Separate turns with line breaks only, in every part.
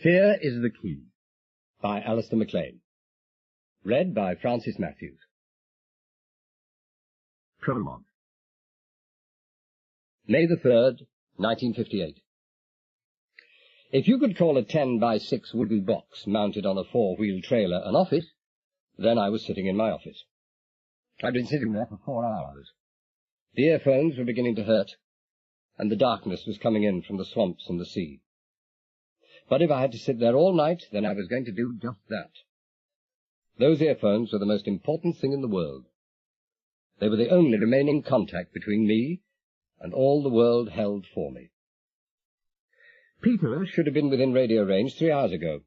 Fear is the Key, by Alistair MacLean. Read by Francis Matthews. Prologue. May the 3rd, 1958. If you could call a 10-by-6 wooden box mounted on a 4-wheel trailer an office, then I was sitting in my office. I'd been sitting there for 4 hours. The earphones were beginning to hurt, and the darkness was coming in from the swamps and the sea. But if I had to sit there all night, then I was going to do just that. Those earphones were the most important thing in the world. They were the only remaining contact between me and all the world held for me. Peter should have been within radio range 3 hours ago.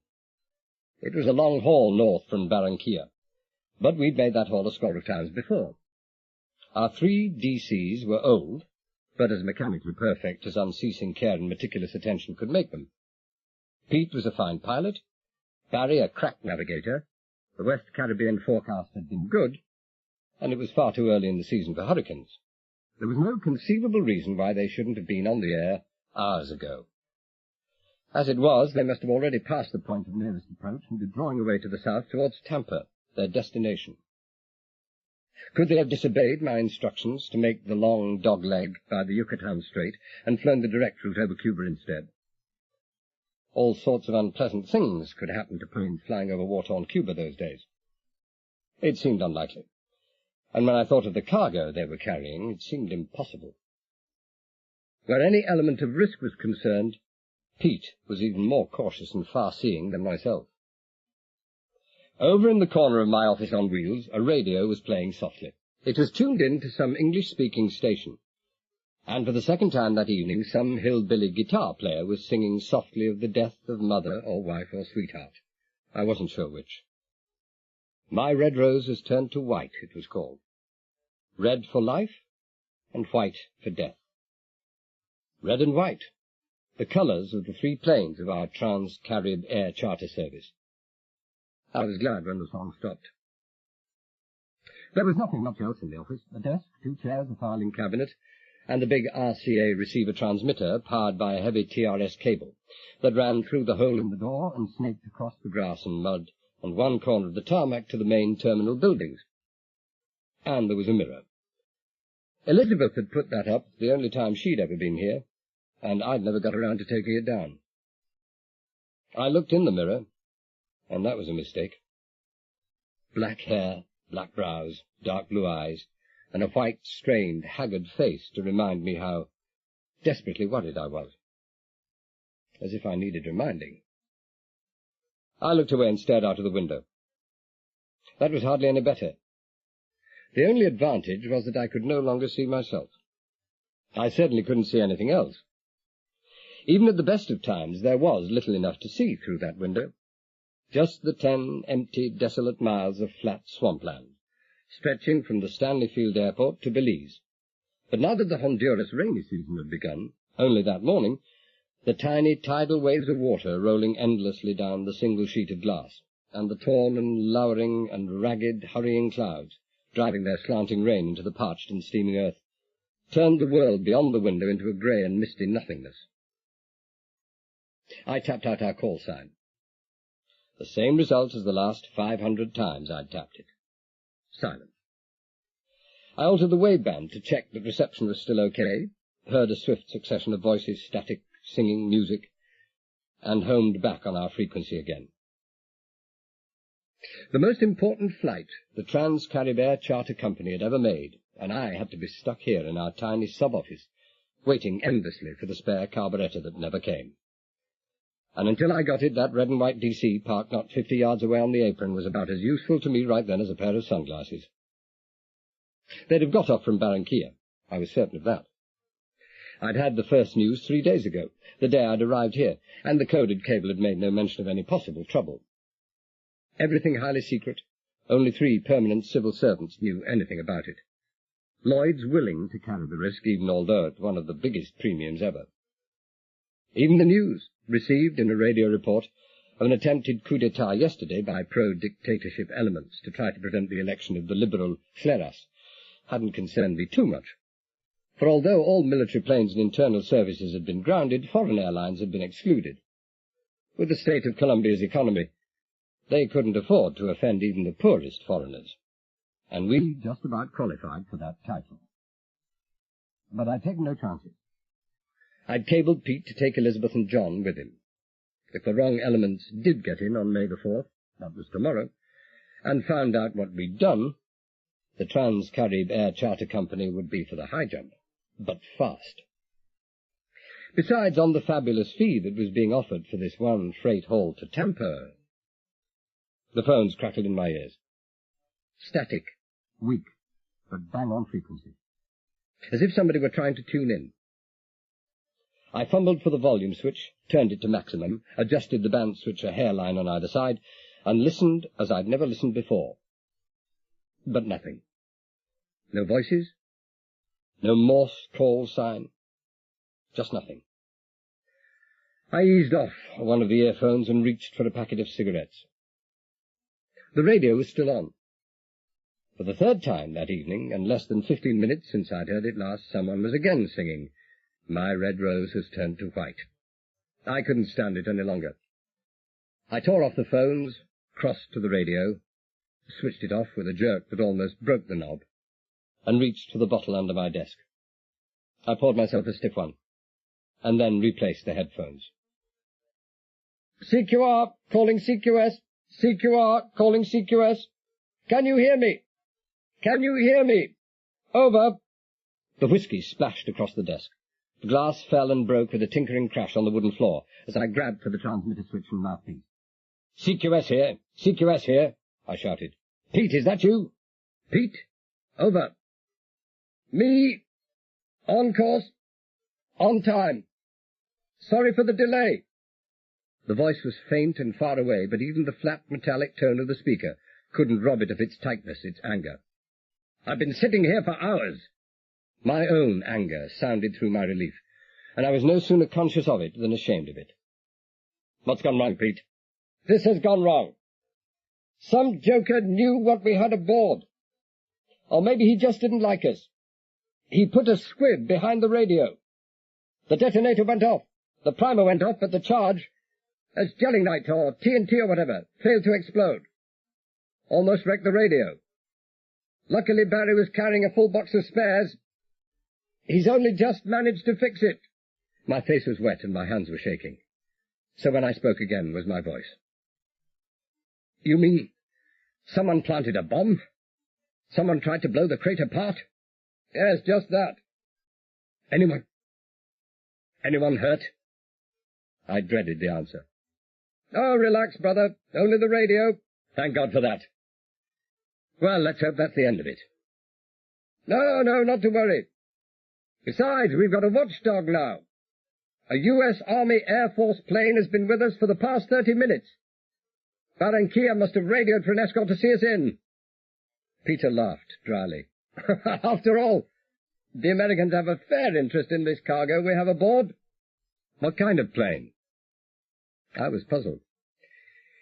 It was a long haul north from Barranquilla, but we'd made that haul a score of times before. Our 3 DCs were old, but as mechanically perfect as unceasing care and meticulous attention could make them. Pete was a fine pilot, Barry a crack navigator, the West Caribbean forecast had been good, and it was far too early in the season for hurricanes. There was no conceivable reason why they shouldn't have been on the air hours ago. As it was, they must have already passed the point of nearest approach and be drawing away to the south towards Tampa, their destination. Could they have disobeyed my instructions to make the long dog-leg by the Yucatan Strait and flown the direct route over Cuba instead? All sorts of unpleasant things could happen to planes flying over war-torn Cuba those days. It seemed unlikely, and when I thought of the cargo they were carrying, it seemed impossible. Where any element of risk was concerned, Pete was even more cautious and far-seeing than myself. Over in the corner of my office on wheels, a radio was playing softly. It was tuned in to some English-speaking station, and for the second time that evening some hillbilly guitar player was singing softly of the death of mother or wife or sweetheart. I wasn't sure which. My red rose has turned to white, it was called. Red for life, and white for death. Red and white, the colours of the 3 planes of our Trans-Carib Air Charter Service. I was glad when the song stopped. There was nothing much else in the office. A desk, 2 chairs, a filing cabinet, and a big RCA receiver transmitter powered by a heavy TRS cable that ran through the hole in the door and snaked across the grass and mud on one corner of the tarmac to the main terminal buildings. And there was a mirror. Elizabeth had put that up the only time she'd ever been here, and I'd never got around to taking it down. I looked in the mirror, and that was a mistake. Black hair, black brows, dark blue eyes, and a white, strained, haggard face to remind me how desperately worried I was. As if I needed reminding. I looked away and stared out of the window. That was hardly any better. The only advantage was that I could no longer see myself. I certainly couldn't see anything else. Even at the best of times, there was little enough to see through that window. Just the 10 empty, desolate miles of flat swampland, stretching from the Stanley Field Airport to Belize. But now that the Honduras rainy season had begun, only that morning, the tiny tidal waves of water rolling endlessly down the single sheet of glass, and the torn and lowering and ragged, hurrying clouds, driving their slanting rain into the parched and steaming earth, turned the world beyond the window into a grey and misty nothingness. I tapped out our call sign. The same result as the last 500 times I'd tapped it. Silence. I altered the waveband to check that reception was still okay, heard a swift succession of voices, static, singing, music, and homed back on our frequency again. The most important flight the Trans-Carib Air Charter Company had ever made, and I had to be stuck here in our tiny sub-office, waiting endlessly for the spare carburetor that never came. And until I got it, that red and white DC parked not 50 yards away on the apron was about as useful to me right then as a pair of sunglasses. They'd have got off from Barranquilla. I was certain of that. I'd had the first news 3 days ago, the day I'd arrived here, and the coded cable had made no mention of any possible trouble. Everything highly secret. Only 3 permanent civil servants knew anything about it. Lloyd's willing to carry the risk, even although at one of the biggest premiums ever. Even the news, received in a radio report of an attempted coup d'etat yesterday by pro-dictatorship elements to try to prevent the election of the liberal Fleras, hadn't concerned me too much. For although all military planes and internal services had been grounded, foreign airlines had been excluded. With the state of Colombia's economy, they couldn't afford to offend even the poorest foreigners, and we just about qualified for that title. But I'd taken no chances. I'd cabled Pete to take Elizabeth and John with him. If the wrong elements did get in on May the 4th, that was tomorrow, and found out what we'd done, the Trans-Carib Air Charter Company would be for the high jump, but fast. Besides, on the fabulous fee that was being offered for this one freight haul to Tampa. The phones crackled in my ears. Static, weak, but bang-on frequency. As if somebody were trying to tune in. I fumbled for the volume switch, turned it to maximum, adjusted the band switch a hairline on either side, and listened as I'd never listened before. But nothing. No voices, no Morse call sign, just nothing. I eased off one of the earphones and reached for a packet of cigarettes. The radio was still on. For the third time that evening, and less than 15 minutes since I'd heard it last, someone was again singing, "My red rose has turned to white." I couldn't stand it any longer. I tore off the phones, crossed to the radio, switched it off with a jerk that almost broke the knob, and reached for the bottle under my desk. I poured myself a stiff one, and then replaced the headphones. "CQR, calling CQS. CQR, calling CQS. Can you hear me? Can you hear me? Over." The whiskey splashed across the desk. The glass fell and broke with a tinkering crash on the wooden floor as I grabbed for the transmitter switch and mouthpiece. "CQS here. CQS here," I shouted. "Pete, is that you?" "Pete? Over." "Me. On course. On time. Sorry for the delay." The voice was faint and far away, but even the flat metallic tone of the speaker couldn't rob it of its tightness, its anger. "I've been sitting here for hours." My own anger sounded through my relief, and I was no sooner conscious of it than ashamed of it. "What's gone wrong, Pete?" "This has gone wrong. Some joker knew what we had aboard. Or maybe he just didn't like us. He put a squib behind the radio. The detonator went off. The primer went off, but the charge, as gelignite or TNT or whatever, failed to explode. Almost wrecked the radio. Luckily Barry was carrying a full box of spares. He's only just managed to fix it." My face was wet and my hands were shaking. So when I spoke again was my voice. "You mean someone planted a bomb? Someone tried to blow the crate apart?" "Yes, just that." Anyone hurt?" I dreaded the answer. "Oh, relax, brother. Only the radio." "Thank God for that." "Well, let's hope that's the end of it." No, not to worry. Besides, we've got a watchdog now. A U.S. Army Air Force plane has been with us for the past 30 minutes. Barranquilla must have radioed for an escort to see us in." Peter laughed dryly. "After all, the Americans have a fair interest in this cargo we have aboard." "What kind of plane?" I was puzzled.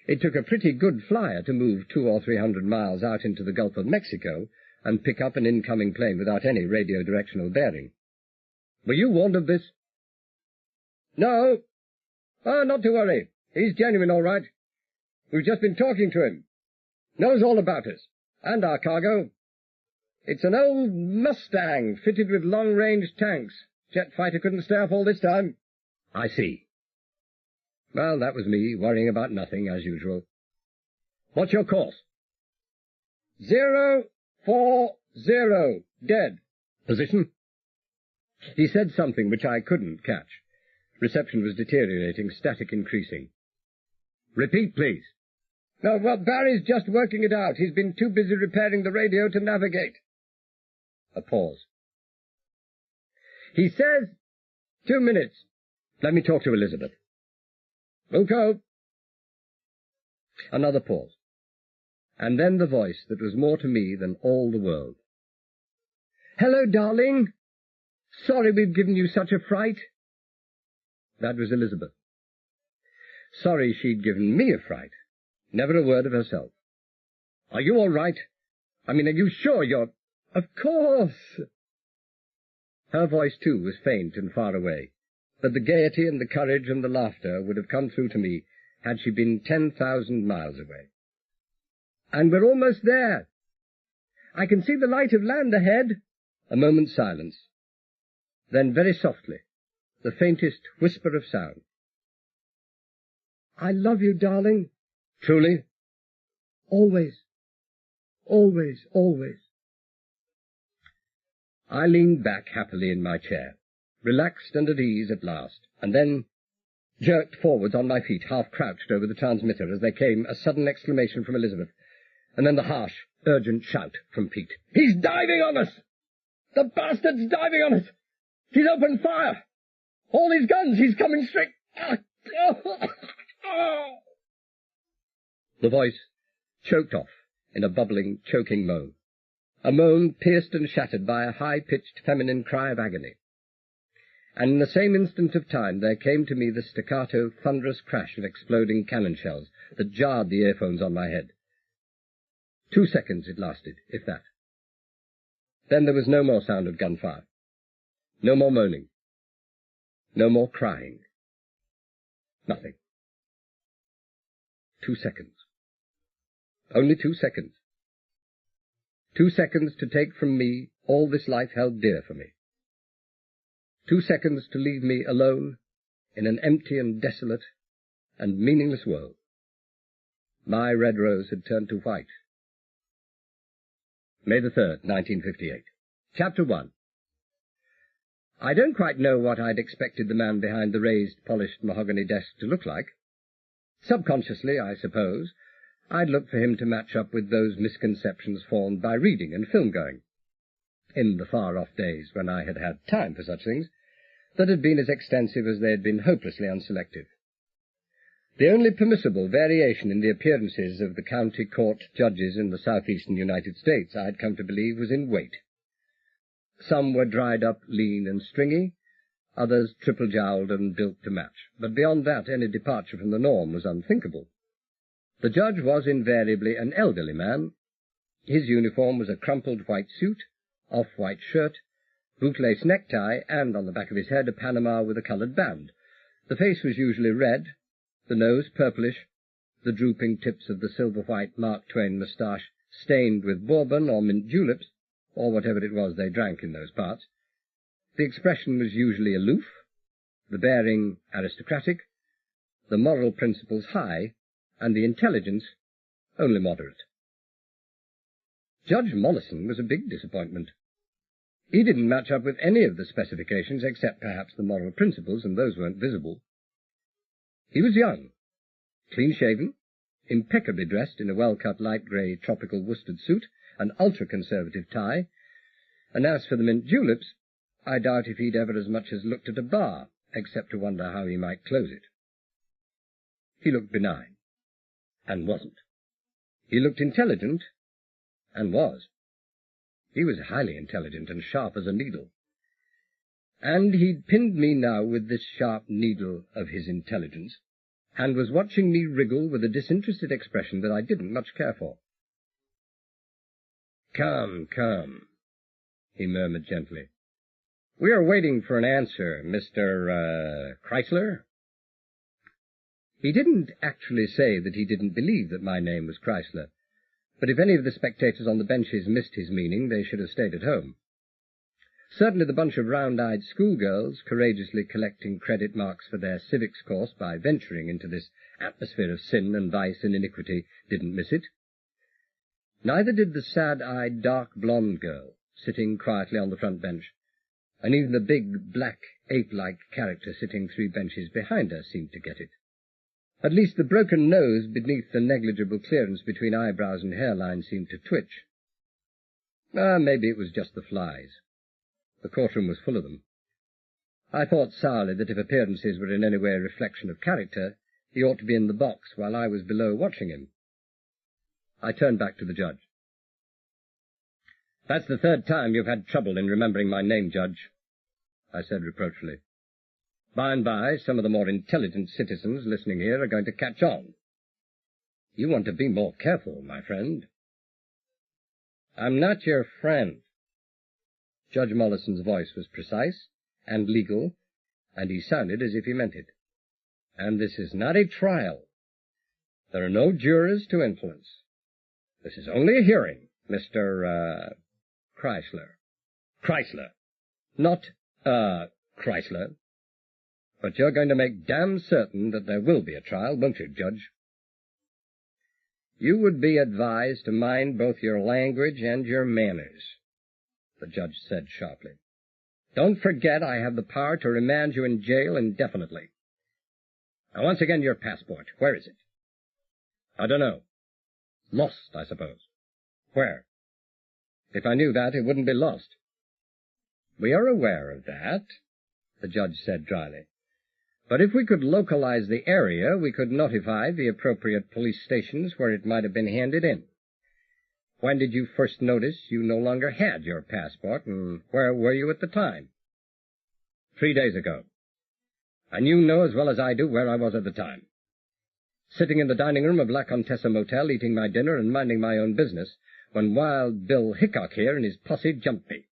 It took a pretty good flyer to move 200 or 300 miles out into the Gulf of Mexico and pick up an incoming plane without any radio directional bearing. "Were you warned of this?" "No. Oh, not to worry. He's genuine, all right. We've just been talking to him. Knows all about us. And our cargo. It's an old Mustang fitted with long-range tanks. Jet fighter couldn't stay up all this time." "I see." Well, that was me, worrying about nothing, as usual. "What's your course?" 040. Dead." "Position?" He said something which I couldn't catch. Reception was deteriorating, static increasing. "Repeat, please." "No, well, Barry's just working it out. He's been too busy repairing the radio to navigate." A pause. "He says 2 minutes. Let me talk to Elizabeth." "Wilco." Another pause. And then the voice that was more to me than all the world. "Hello, darling. Sorry we've given you such a fright." That was Elizabeth. Sorry she'd given me a fright. Never a word of herself. "Are you all right? I mean, are you sure you're—" "Of course." Her voice, too, was faint and far away, but the gaiety and the courage and the laughter would have come through to me had she been 10,000 miles away. "And we're almost there. I can see the light of land ahead." A moment's silence. Then very softly, the faintest whisper of sound. "I love you, darling." "Truly?" "Always, always, always." I leaned back happily in my chair, relaxed and at ease at last, and then jerked forwards on my feet, half-crouched over the transmitter, as there came a sudden exclamation from Elizabeth, and then the harsh, urgent shout from Pete. "He's diving on us! The bastard's diving on us! He's opened fire! All his guns! He's coming straight!" The voice choked off in a bubbling, choking moan, a moan pierced and shattered by a high-pitched feminine cry of agony. And in the same instant of time there came to me the staccato, thunderous crash of exploding cannon shells that jarred the earphones on my head. 2 seconds it lasted, if that. Then there was no more sound of gunfire, no more moaning, no more crying. Nothing. 2 seconds. Only 2 seconds. 2 seconds to take from me all this life held dear for me. 2 seconds to leave me alone in an empty and desolate and meaningless world. My red rose had turned to white. May the 3rd, 1958. Chapter 1. I don't quite know what I'd expected the man behind the raised, polished mahogany desk to look like. Subconsciously, I suppose, I'd looked for him to match up with those misconceptions formed by reading and film-going, in the far-off days when I had had time for such things, that had been as extensive as they had been hopelessly unselective. The only permissible variation in the appearances of the county court judges in the southeastern United States, I had come to believe, was in weight. Some were dried up, lean and stringy, others triple-jowled and built to match, but beyond that any departure from the norm was unthinkable. The judge was invariably an elderly man. His uniform was a crumpled white suit, off-white shirt, bootlace necktie, and on the back of his head a Panama with a coloured band. The face was usually red, the nose purplish, the drooping tips of the silver-white Mark Twain moustache stained with bourbon or mint juleps, or whatever it was they drank in those parts. The expression was usually aloof, the bearing aristocratic, the moral principles high, and the intelligence only moderate. Judge Mollison was a big disappointment. He didn't match up with any of the specifications except perhaps the moral principles, and those weren't visible. He was young, clean-shaven, impeccably dressed in a well-cut light grey tropical worsted suit, an ultra-conservative tie, and as for the mint juleps, I doubt if he'd ever as much as looked at a bar, except to wonder how he might close it. He looked benign, and wasn't. He looked intelligent, and was. He was highly intelligent and sharp as a needle. And he'd pinned me now with this sharp needle of his intelligence, and was watching me wriggle with a disinterested expression that I didn't much care for. "Come, come," he murmured gently. "We are waiting for an answer, Mr. Chrysler." He didn't actually say that he didn't believe that my name was Chrysler, but if any of the spectators on the benches missed his meaning, they should have stayed at home. Certainly the bunch of round-eyed schoolgirls, courageously collecting credit marks for their civics course by venturing into this atmosphere of sin and vice and iniquity, didn't miss it. Neither did the sad-eyed, dark-blonde girl, sitting quietly on the front bench, and even the big, black, ape-like character sitting 3 benches behind her seemed to get it. At least the broken nose beneath the negligible clearance between eyebrows and hairline seemed to twitch. Maybe it was just the flies. The courtroom was full of them. I thought sourly that if appearances were in any way a reflection of character, he ought to be in the box while I was below watching him. I turned back to the judge. "That's the 3rd time you've had trouble in remembering my name, Judge," I said reproachfully. "By and by, some of the more intelligent citizens listening here are going to catch on. You want to be more careful, my friend." "I'm not your friend." Judge Mollison's voice was precise and legal, and he sounded as if he meant it. "And this is not a trial. There are no jurors to influence. This is only a hearing, Mr. Chrysler. Chrysler. Not, Chrysler. But you're going to make damn certain that there will be a trial, won't you, Judge? You would be advised to mind both your language and your manners, the judge said sharply. Don't forget I have the power to remand you in jail indefinitely. Now, once again, your passport. Where is it? I don't know. Lost, I suppose. Where? If I knew that, it wouldn't be lost. We are aware of that, the judge said dryly. But if we could localize the area, we could notify the appropriate police stations where it might have been handed in. When did you first notice you no longer had your passport, and where were you at the time? 3 days ago. And you know as well as I do where I was at the time. Sitting in the dining room of La Contessa Motel, eating my dinner and minding my own business, when Wild Bill Hickok here and his posse jumped me.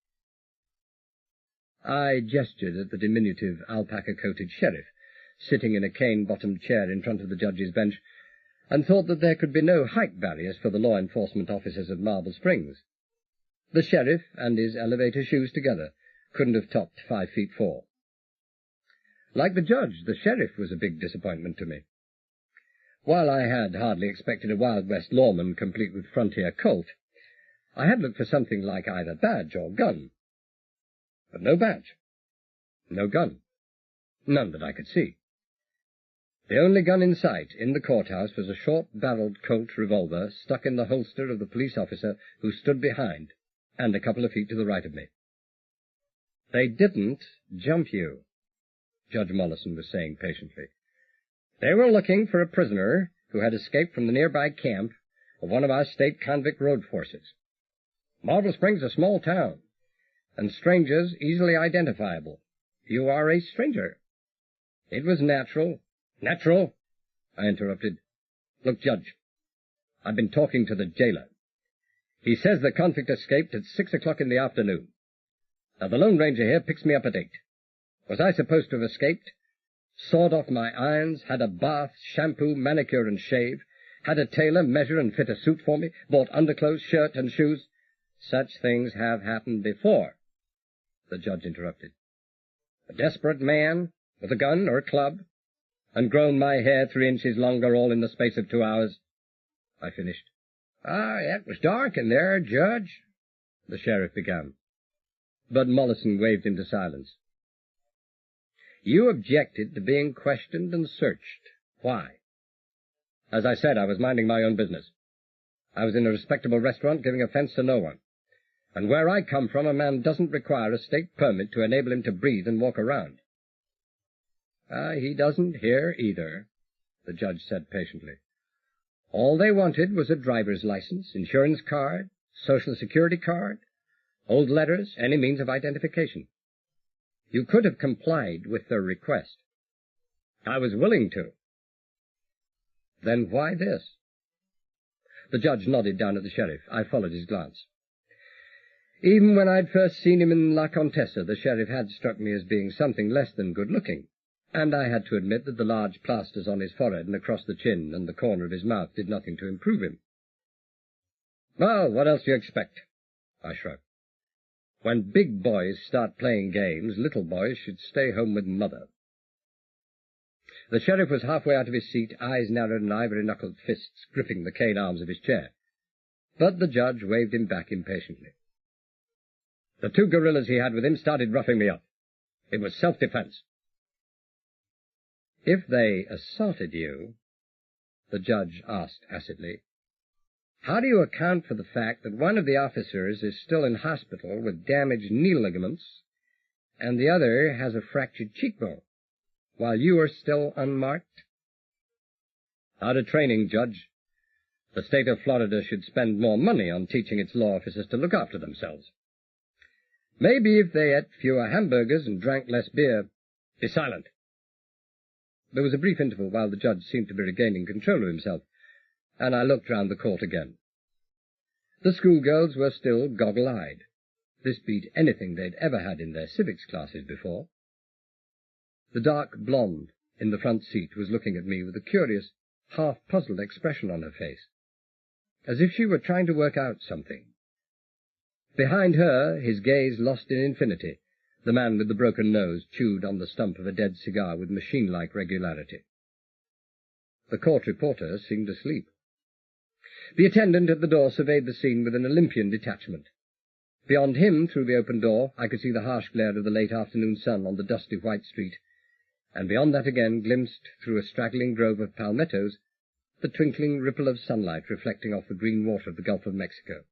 I gestured at the diminutive alpaca-coated sheriff, sitting in a cane-bottomed chair in front of the judge's bench, and thought that there could be no height barriers for the law enforcement officers of Marble Springs. The sheriff and his elevator shoes together couldn't have topped 5'4". Like the judge, the sheriff was a big disappointment to me. While I had hardly expected a Wild West lawman complete with frontier colt, I had looked for something like either badge or gun. But no badge, no gun, none that I could see. The only gun in sight in the courthouse was a short-barreled Colt revolver stuck in the holster of the police officer who stood behind, and a couple of feet to the right of me. They didn't jump you, Judge Mollison was saying patiently. They were looking for a prisoner who had escaped from the nearby camp of one of our state convict road forces. Marble Springs is a small town, and strangers easily identifiable. You are a stranger. It was natural. Natural? I interrupted. Look, Judge, I've been talking to the jailer. He says the convict escaped at 6 o'clock in the afternoon. Now, the Lone Ranger here picks me up at 8. Was I supposed to have escaped? Sawed off my irons, had a bath, shampoo, manicure, and shave, had a tailor measure and fit a suit for me, bought underclothes, shirt, and shoes. Such things have happened before, the judge interrupted. A desperate man, with a gun or a club, and grown my hair 3 inches longer all in the space of 2 hours, I finished. It was dark in there, Judge, the sheriff began. But Mollison waved him to silence. You objected to being questioned and searched. Why? As I said, I was minding my own business. I was in a respectable restaurant giving offense to no one. And where I come from, a man doesn't require a state permit to enable him to breathe and walk around. He doesn't here either, the judge said patiently. All they wanted was a driver's license, insurance card, social security card, old letters, any means of identification. You could have complied with their request. I was willing to. Then why this? The judge nodded down at the sheriff. I followed his glance. Even when I'd first seen him in La Contessa, the sheriff had struck me as being something less than good-looking, and I had to admit that the large plasters on his forehead and across the chin and the corner of his mouth did nothing to improve him. Well, what else do you expect? I shrugged. When big boys start playing games, little boys should stay home with mother. The sheriff was halfway out of his seat, eyes narrowed and ivory-knuckled fists gripping the cane arms of his chair. But the judge waved him back impatiently. The 2 guerrillas he had with him started roughing me up. It was self-defense. If they assaulted you, the judge asked acidly, how do you account for the fact that one of the officers is still in hospital with damaged knee ligaments, and the other has a fractured cheekbone, while you are still unmarked? Out of training, Judge. The state of Florida should spend more money on teaching its law officers to look after themselves. Maybe if they ate fewer hamburgers and drank less beer. Be silent. There was a brief interval while the judge seemed to be regaining control of himself, and I looked round the court again. The schoolgirls were still goggle-eyed. This beat anything they'd ever had in their civics classes before. The dark blonde in the front seat was looking at me with a curious, half-puzzled expression on her face, as if she were trying to work out something. Behind her, his gaze lost in infinity, the man with the broken nose chewed on the stump of a dead cigar with machine-like regularity. The court reporter seemed asleep. The attendant at the door surveyed the scene with an Olympian detachment. Beyond him, through the open door, I could see the harsh glare of the late afternoon sun on the dusty white street, and beyond that again, glimpsed through a straggling grove of palmettos, the twinkling ripple of sunlight reflecting off the green water of the Gulf of Mexico.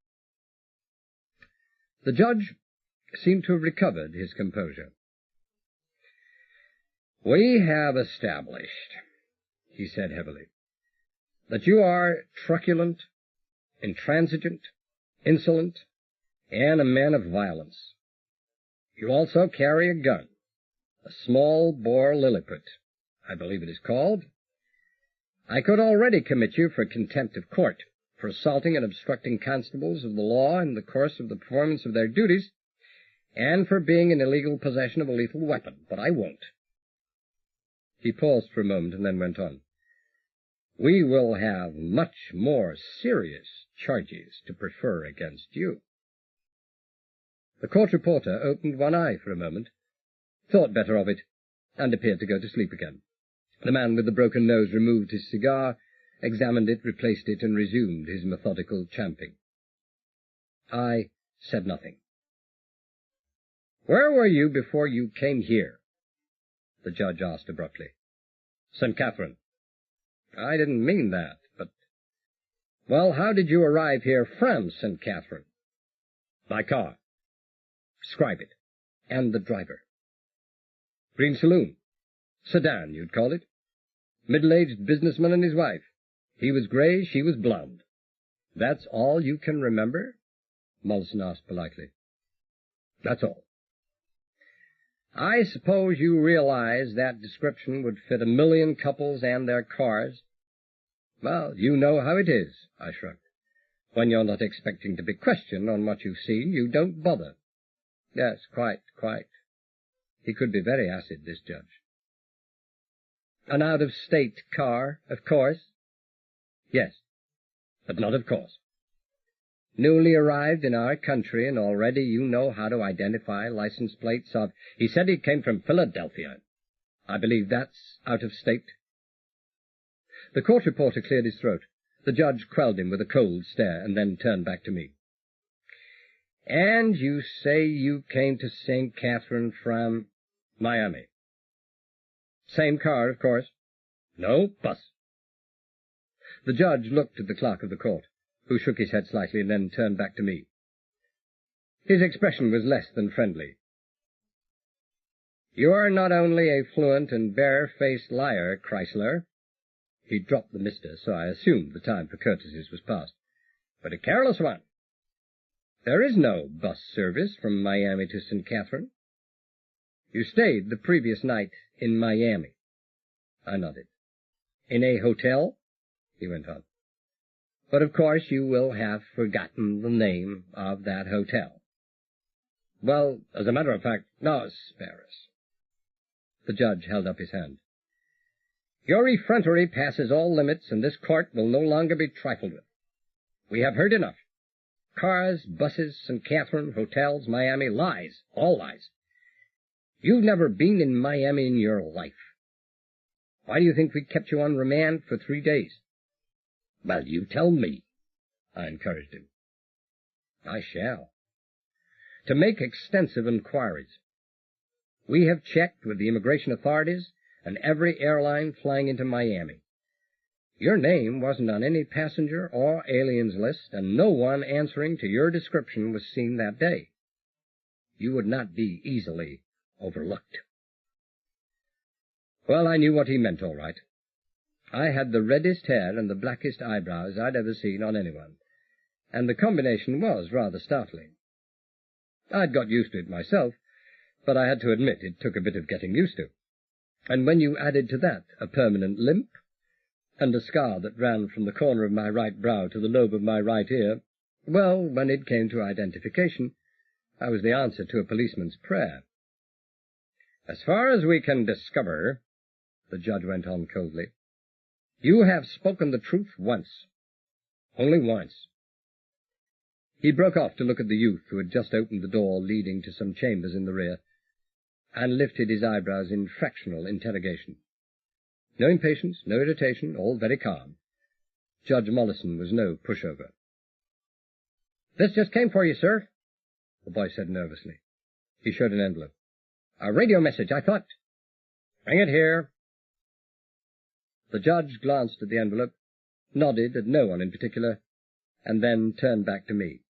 The judge seemed to have recovered his composure. "We have established," he said heavily, "that you are truculent, intransigent, insolent, and a man of violence. You also carry a gun, a small-bore Lilliput, I believe it is called. I could already commit you for contempt of court, for assaulting and obstructing constables of the law in the course of the performance of their duties, and for being in illegal possession of a lethal weapon, but I won't." He paused for a moment and then went on. "We will have much more serious charges to prefer against you." The court reporter opened one eye for a moment, thought better of it, and appeared to go to sleep again. The man with the broken nose removed his cigar, examined it, replaced it, and resumed his methodical champing. I said nothing. "Where were you before you came here?" the judge asked abruptly. "St. Catherine." "I didn't mean that, but—" "Well, how did you arrive here from St. Catherine?" "By car." "Describe it. And the driver." "Green saloon. Sedan, you'd call it. Middle-aged businessman and his wife. He was gray, she was blonde." "That's all you can remember?" Mollison asked politely. "That's all." "I suppose you realize that description would fit 1,000,000 couples and their cars?" "Well, you know how it is," I shrugged. "When you're not expecting to be questioned on what you've seen, you don't bother." "Yes, quite. He could be very acid, this judge." "An out-of-state car, of course?" "Yes, but not of course." "Newly arrived in our country, and already you know how to identify license plates of—" "He said he came from Philadelphia. I believe that's out of state." The court reporter cleared his throat. The judge quelled him with a cold stare, and then turned back to me. "And you say you came to St. Catherine from—" "Miami." "Same car, of course?" "No, bus." The judge looked at the clerk of the court, who shook his head slightly and then turned back to me. His expression was less than friendly. "You're not only a fluent and bare-faced liar, Chrysler," he dropped the mister, so I assumed the time for courtesies was past, "but a careless one. There is no bus service from Miami to St. Catherine. You stayed the previous night in Miami." I nodded. "In a hotel?" he went on. "But of course you will have forgotten the name of that hotel." "Well, as a matter of fact—" "No, spare us." The judge held up his hand. "Your effrontery passes all limits, and this court will no longer be trifled with. We have heard enough. Cars, buses, St. Catherine, hotels, Miami, lies, all lies. You've never been in Miami in your life. Why do you think we kept you on remand for 3 days?" "Well, you tell me," I encouraged him. "I shall. To make extensive inquiries. We have checked with the immigration authorities and every airline flying into Miami. Your name wasn't on any passenger or aliens list, and no one answering to your description was seen that day. You would not be easily overlooked." Well, I knew what he meant all right. I had the reddest hair and the blackest eyebrows I'd ever seen on anyone, and the combination was rather startling. I'd got used to it myself, but I had to admit it took a bit of getting used to. And when you added to that a permanent limp, and a scar that ran from the corner of my right brow to the lobe of my right ear, well, when it came to identification, I was the answer to a policeman's prayer. "As far as we can discover," the judge went on coldly, You have spoken the truth once. Only once. He broke off to look at the youth who had just opened the door leading to some chambers in the rear, and lifted his eyebrows in fractional interrogation. No impatience, no irritation, all very calm. Judge Mollison was no pushover. "This just came for you, sir," the boy said nervously. He showed an envelope. "A radio message, I thought." "Bring it here." The judge glanced at the envelope, nodded at no one in particular, and then turned back to me.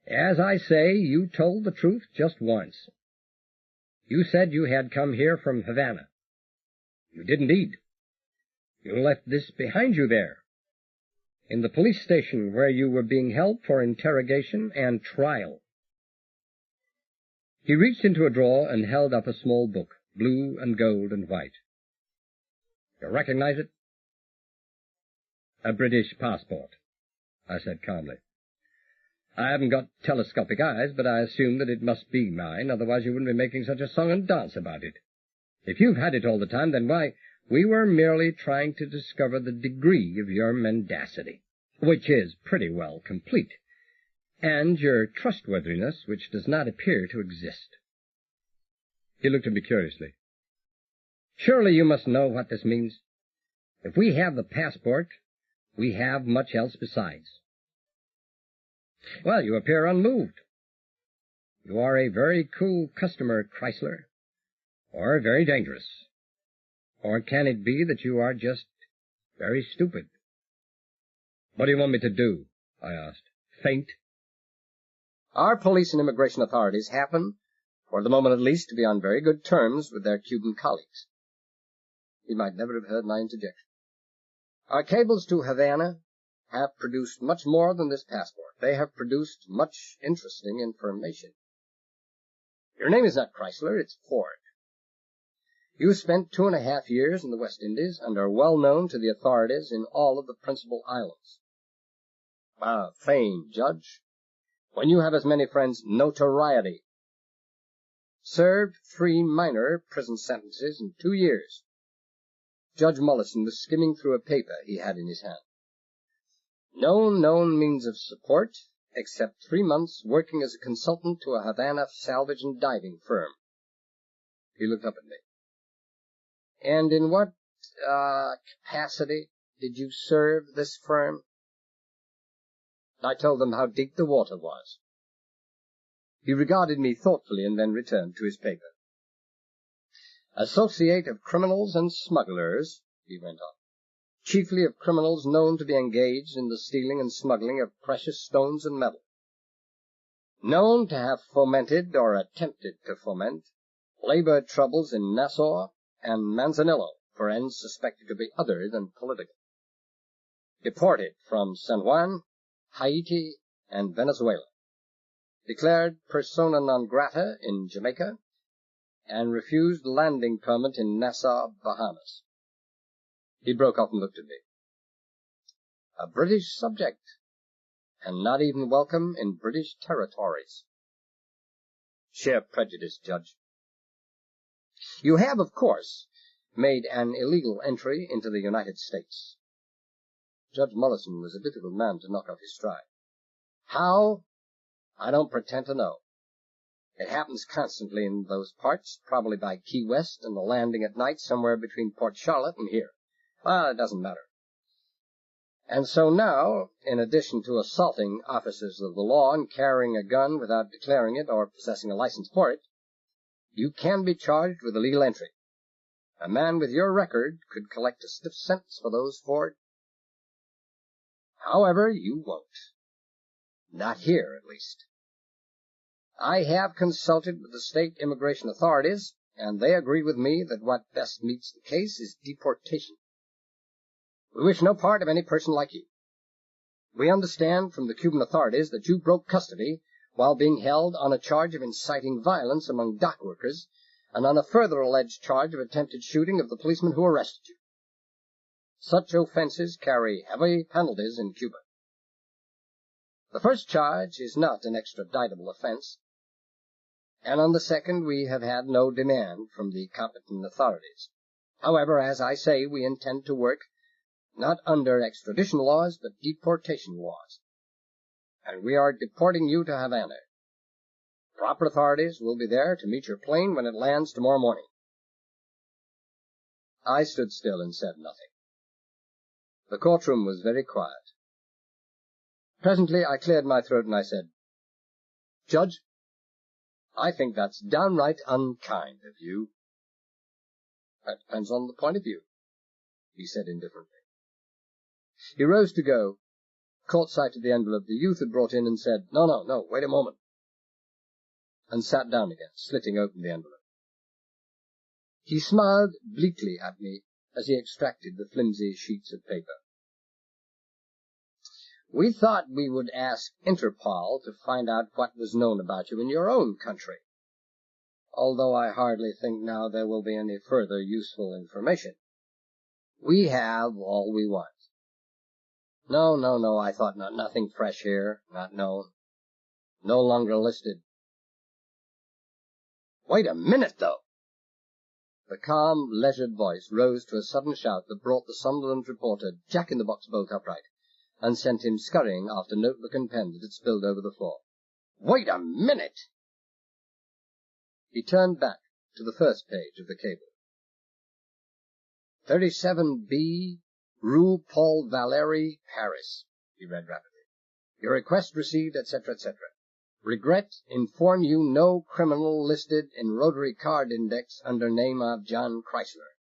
"As I say, you told the truth just once. You said you had come here from Havana. You did indeed. You left this behind you there, in the police station where you were being held for interrogation and trial." He reached into a drawer and held up a small book, blue and gold and white. "You recognize it?" "A British passport," I said calmly. "I haven't got telescopic eyes, but I assume that it must be mine, otherwise you wouldn't be making such a song and dance about it. If you've had it all the time, then why, we were merely trying to discover the degree of your mendacity, which is pretty well complete, and your trustworthiness, which does not appear to exist." He looked at me curiously. "Surely you must know what this means. If we have the passport, we have much else besides." "Well, you appear unmoved. You are a very cool customer, Chrysler, or very dangerous. Or can it be that you are just very stupid?" "What do you want me to do?" I asked. "Faint?" Our police and immigration authorities happen, for the moment at least, to be on very good terms with their Cuban colleagues. He might never have heard my interjection. Our cables to Havana have produced much more than this passport. They have produced much interesting information. Your name is not Chrysler, it's Ford. You spent 2.5 years in the West Indies and are well known to the authorities in all of the principal islands. Fame, Judge. When you have as many friends, notoriety. Served 3 minor prison sentences in 2 years. Judge Mollison was skimming through a paper he had in his hand. No known means of support, except 3 months working as a consultant to a Havana salvage and diving firm. He looked up at me. "And in what, capacity did you serve this firm?" I told them how deep the water was. He regarded me thoughtfully and then returned to his paper. "Associate of criminals and smugglers," he went on, "chiefly of criminals known to be engaged in the stealing and smuggling of precious stones and metal. Known to have fomented or attempted to foment labor troubles in Nassau and Manzanillo for ends suspected to be other than political. Deported from San Juan, Haiti, and Venezuela. Declared persona non grata in Jamaica, and refused landing permit in Nassau, Bahamas." He broke off and looked at me. "A British subject, and not even welcome in British territories." "Sheer prejudice, Judge." "You have, of course, made an illegal entry into the United States." Judge Mollison was a difficult man to knock off his stride. "How? I don't pretend to know. It happens constantly in those parts, probably by Key West and the landing at night somewhere between Port Charlotte and here. It doesn't matter. And so now, in addition to assaulting officers of the law and carrying a gun without declaring it or possessing a license for it, you can be charged with illegal entry. A man with your record could collect a stiff sentence for those, Ford. However, you won't. Not here, at least. I have consulted with the state immigration authorities, and they agree with me that what best meets the case is deportation. We wish no part of any person like you. We understand from the Cuban authorities that you broke custody while being held on a charge of inciting violence among dock workers and on a further alleged charge of attempted shooting of the policeman who arrested you. Such offenses carry heavy penalties in Cuba. The first charge is not an extraditable offense, and on the second we have had no demand from the competent authorities. However, as I say, we intend to work not under extradition laws, but deportation laws. And we are deporting you to Havana. Proper authorities will be there to meet your plane when it lands tomorrow morning. I stood still and said nothing. The courtroom was very quiet. Presently I cleared my throat and I said, "Judge, I think that's downright unkind of you." "That depends on the point of view," he said indifferently. He rose to go, caught sight of the envelope the youth had brought in, and said, No, wait a moment," and sat down again, slitting open the envelope. He smiled bleakly at me as he extracted the flimsy sheets of paper. "We thought we would ask Interpol to find out what was known about you in your own country, although I hardly think now there will be any further useful information. We have all we want." No, I thought not. Nothing fresh here, not known. No longer listed. "Wait a minute, though." The calm, leisured voice rose to a sudden shout that brought the Sunderland reporter Jack-in-the-Box bolt upright, and sent him scurrying after notebook and pen that had spilled over the floor. "Wait a minute!" He turned back to the first page of the cable. 37B, Rue Paul Valéry, Paris, he read rapidly. "Your request received, etc., etc. Regret, inform you no criminal listed in Rotary Card Index under name of John Chrysler.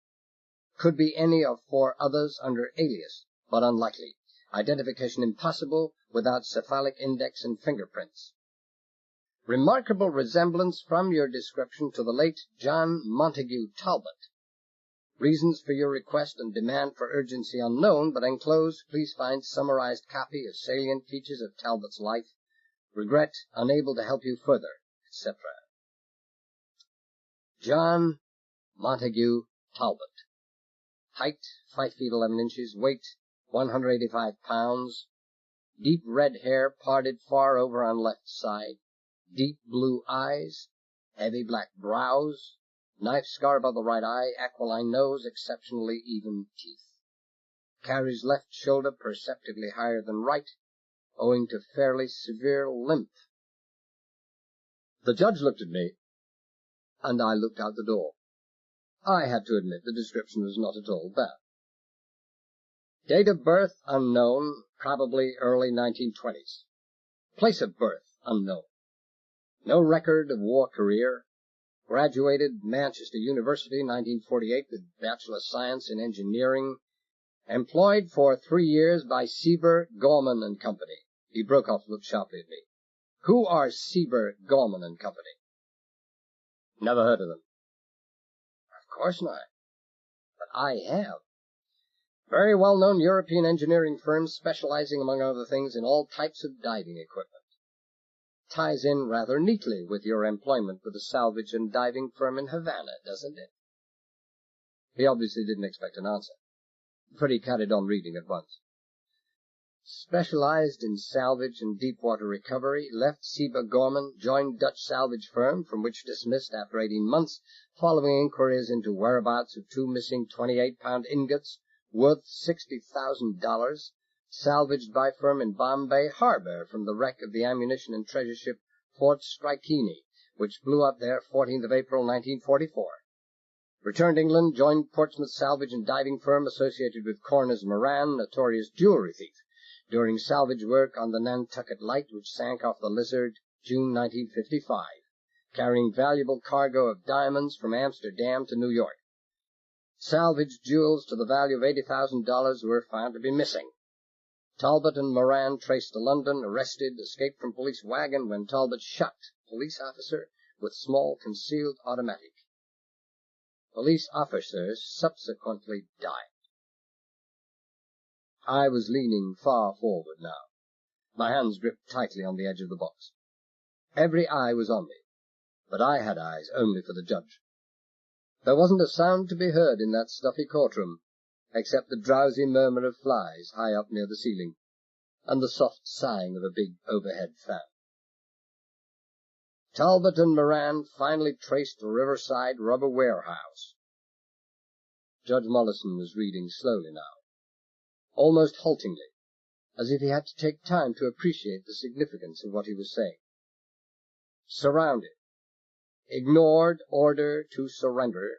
Could be any of 4 others under alias, but unlikely. Identification impossible without cephalic index and fingerprints. Remarkable resemblance from your description to the late John Montague Talbot. Reasons for your request and demand for urgency unknown, but enclosed please find summarized copy of salient features of Talbot's life. Regret, unable to help you further, etc. John Montague Talbot. Height, 5 feet 11 inches. Weight, 185 pounds. Deep red hair parted far over on left side. Deep blue eyes. Heavy black brows. Knife scar above the right eye. Aquiline nose. Exceptionally even teeth. Carries left shoulder perceptibly higher than right, owing to fairly severe limp. The judge looked at me, and I looked out the door. I had to admit the description was not at all bad. Date of birth unknown, probably early 1920s. Place of birth unknown. No record of war career. Graduated Manchester University 1948 with Bachelor of Science in Engineering. Employed for 3 years by Sieber, Gorman and Company. He broke off and looked sharply at me. Who are Sieber, Gorman and Company? Never heard of them. Of course not. But I have. Very well-known European engineering firm specializing, among other things, in all types of diving equipment. Ties in rather neatly with your employment with a salvage and diving firm in Havana, doesn't it? He obviously didn't expect an answer, for he carried on reading at once. Specialized in salvage and deep-water recovery, left Sieber Gorman, joined Dutch salvage firm, from which dismissed after 18 months, following inquiries into whereabouts of 2 missing 28-pound ingots worth $60,000, salvaged by firm in Bombay Harbor from the wreck of the ammunition and treasure ship Fort Strykini, which blew up there 14th of April 1944. Returned England, joined Portsmouth salvage and diving firm associated with Corners Moran, notorious jewelry thief, during salvage work on the Nantucket Light, which sank off the Lizard, June 1955, carrying valuable cargo of diamonds from Amsterdam to New York. Salvaged jewels to the value of $80,000 were found to be missing. Talbot and Moran traced to London, arrested, escaped from police wagon when Talbot shot police officer with small concealed automatic. Police officers subsequently died. I was leaning far forward now. My hands gripped tightly on the edge of the box. Every eye was on me, but I had eyes only for the judge. There wasn't a sound to be heard in that stuffy courtroom, except the drowsy murmur of flies high up near the ceiling, and the soft sighing of a big overhead fan. Talbot and Moran finally traced to Riverside Rubber Warehouse. Judge Mollison was reading slowly now, almost haltingly, as if he had to take time to appreciate the significance of what he was saying. Surrounded. Ignored order to surrender.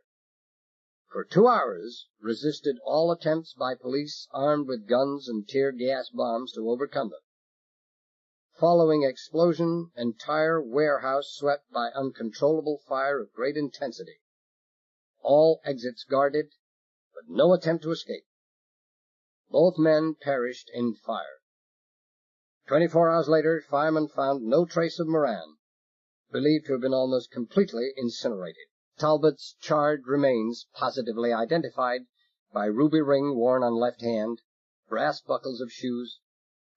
For 2 hours, resisted all attempts by police armed with guns and tear gas bombs to overcome them. Following explosion, entire warehouse swept by uncontrollable fire of great intensity. All exits guarded, but no attempt to escape. Both men perished in fire. 24 hours later, firemen found no trace of Moran, believed to have been almost completely incinerated. Talbot's charred remains positively identified by ruby ring worn on left hand, brass buckles of shoes,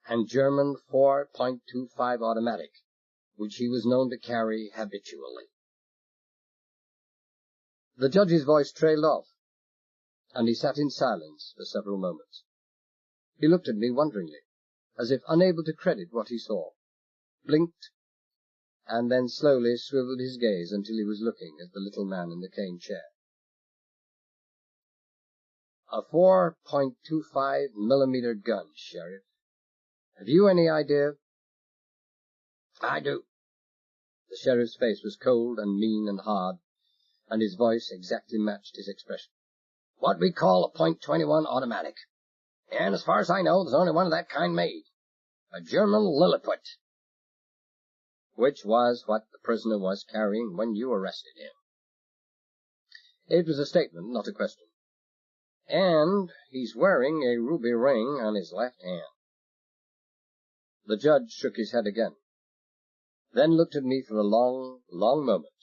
and German 4.25 automatic, which he was known to carry habitually. The judge's voice trailed off, and he sat in silence for several moments. He looked at me wonderingly, as if unable to credit what he saw, blinked, and then slowly swiveled his gaze until he was looking at the little man in the cane chair. A 4.25 millimeter gun, Sheriff. Have you any idea? I do. The sheriff's face was cold and mean and hard, and his voice exactly matched his expression. What we call a .21 automatic. And as far as I know, there's only one of that kind made. A German Lilliput. Which was what the prisoner was carrying when you arrested him. It was a statement, not a question. And he's wearing a ruby ring on his left hand. The judge shook his head again, then looked at me for a long, long moment.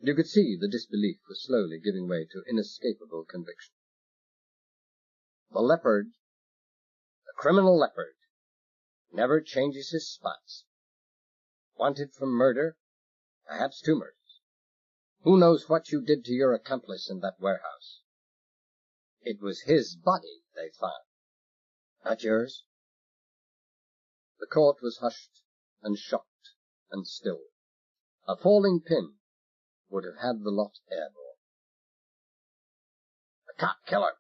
You could see the disbelief was slowly giving way to inescapable conviction. The leopard, the criminal leopard, never changes his spots. Wanted for murder, perhaps 2 murders. Who knows what you did to your accomplice in that warehouse? It was his body they found, not yours. The court was hushed and shocked and still. A falling pin would have had the lot airborne. A cop killer.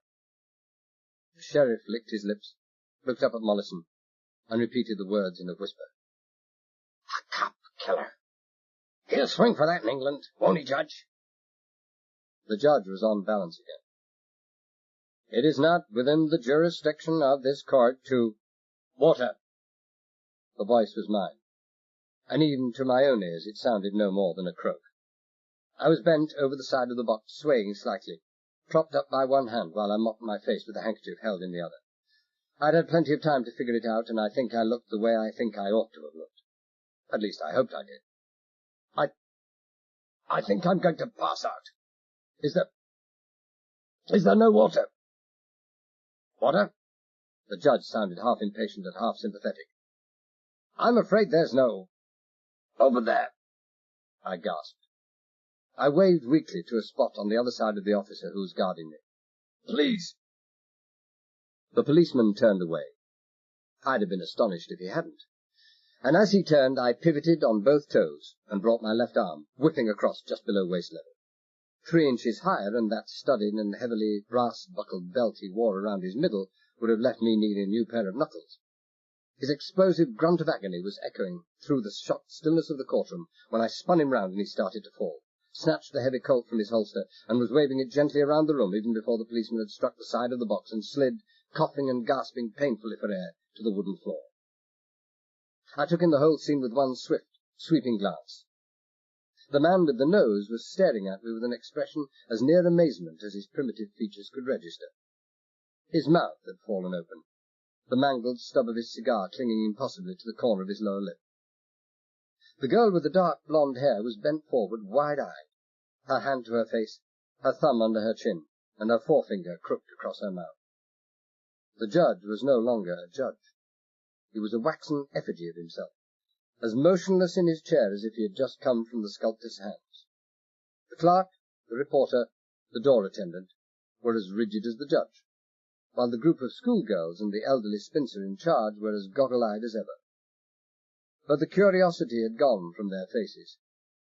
The sheriff licked his lips, looked up at Mollison, and repeated the words in a whisper. A cop killer. He'll swing for that in England, won't he, Judge? The judge was on balance again. It is not within the jurisdiction of this court to... Water. The voice was mine, and even to my own ears it sounded no more than a croak. I was bent over the side of the box, swaying slightly, propped up by one hand while I mopped my face with a handkerchief held in the other. I'd had plenty of time to figure it out, and I think I looked the way I think I ought to have looked. At least I hoped I did. I think I'm going to pass out. Is there no water? Water? The judge sounded half impatient and half sympathetic. I'm afraid there's no... Over there, I gasped. I waved weakly to a spot on the other side of the officer who was guarding me. Please. The policeman turned away. I'd have been astonished if he hadn't. And as he turned, I pivoted on both toes and brought my left arm, whipping across just below waist level. 3 inches higher than that studded and heavily brass-buckled belt he wore around his middle would have left me needing a new pair of knuckles. His explosive grunt of agony was echoing through the shocked stillness of the courtroom when I spun him round and he started to fall, snatched the heavy Colt from his holster, and was waving it gently around the room even before the policeman had struck the side of the box and slid, coughing and gasping painfully for air, to the wooden floor. I took in the whole scene with one swift, sweeping glance. The man with the nose was staring at me with an expression as near amazement as his primitive features could register. His mouth had fallen open, the mangled stub of his cigar clinging impossibly to the corner of his lower lip. The girl with the dark blonde hair was bent forward, wide-eyed, her hand to her face, her thumb under her chin, and her forefinger crooked across her mouth. The judge was no longer a judge. He was a waxen effigy of himself, as motionless in his chair as if he had just come from the sculptor's hands. The clerk, the reporter, the door attendant were as rigid as the judge, while the group of schoolgirls and the elderly spinster in charge were as goggle-eyed as ever. But the curiosity had gone from their faces,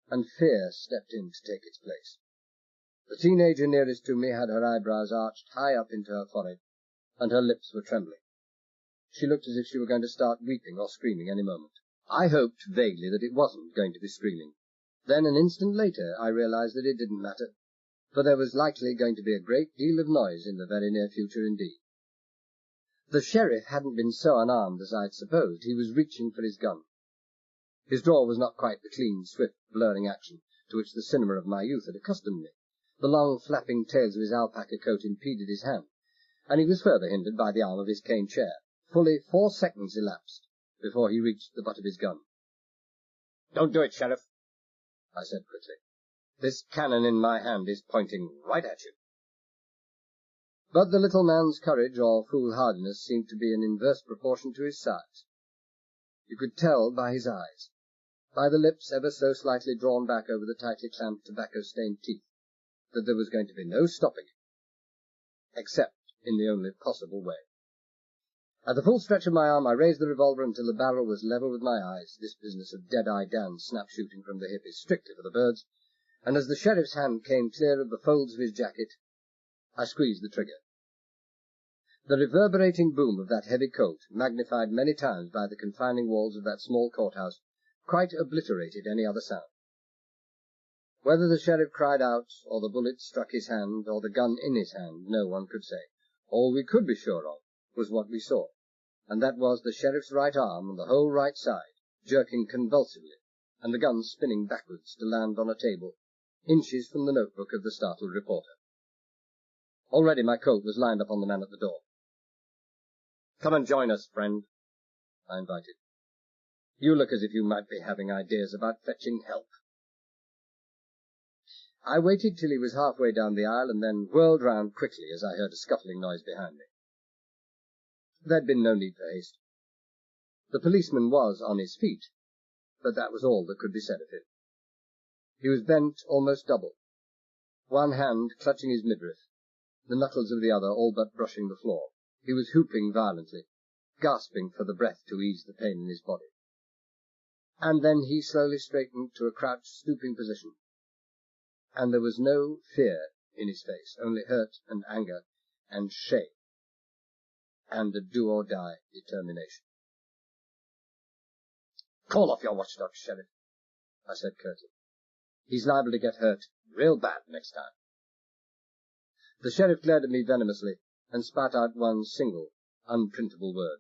and fear stepped in to take its place. The teenager nearest to me had her eyebrows arched high up into her forehead, and her lips were trembling. She looked as if she were going to start weeping or screaming any moment. I hoped vaguely that it wasn't going to be screaming. Then, an instant later, I realized that it didn't matter, for there was likely going to be a great deal of noise in the very near future indeed. The sheriff hadn't been so unarmed as I'd supposed. He was reaching for his gun. His draw was not quite the clean, swift, blurring action to which the cinema of my youth had accustomed me. The long, flapping tails of his alpaca coat impeded his hand, and he was further hindered by the arm of his cane chair. Fully 4 seconds elapsed before he reached the butt of his gun. "Don't do it, Sheriff," I said quickly. "This cannon in my hand is pointing right at you." But the little man's courage or foolhardiness seemed to be in inverse proportion to his size. You could tell by his eyes, by the lips ever so slightly drawn back over the tightly clamped tobacco-stained teeth, that there was going to be no stopping it, except in the only possible way. At the full stretch of my arm, I raised the revolver until the barrel was level with my eyes. This business of Dead-Eye Dan snap-shooting from the hip is strictly for the birds, and as the sheriff's hand came clear of the folds of his jacket, I squeezed the trigger. The reverberating boom of that heavy Colt, magnified many times by the confining walls of that small courthouse, quite obliterated any other sound. Whether the sheriff cried out, or the bullet struck his hand, or the gun in his hand, no one could say. All we could be sure of was what we saw, and that was the sheriff's right arm and the whole right side jerking convulsively, and the gun spinning backwards to land on a table, inches from the notebook of the startled reporter. Already my Colt was lined up on the man at the door. "Come and join us, friend," I invited. "You look as if you might be having ideas about fetching help." I waited till he was halfway down the aisle and then whirled round quickly as I heard a scuffling noise behind me. There'd been no need for haste. The policeman was on his feet, but that was all that could be said of him. He was bent almost double, one hand clutching his midriff, the knuckles of the other all but brushing the floor. He was whooping violently, gasping for the breath to ease the pain in his body. And then he slowly straightened to a crouched, stooping position, and there was no fear in his face, only hurt and anger and shame, and a do-or-die determination. "Call off your watchdog, Sheriff," I said curtly. "He's liable to get hurt real bad next time." The sheriff glared at me venomously and spat out one single, unprintable word.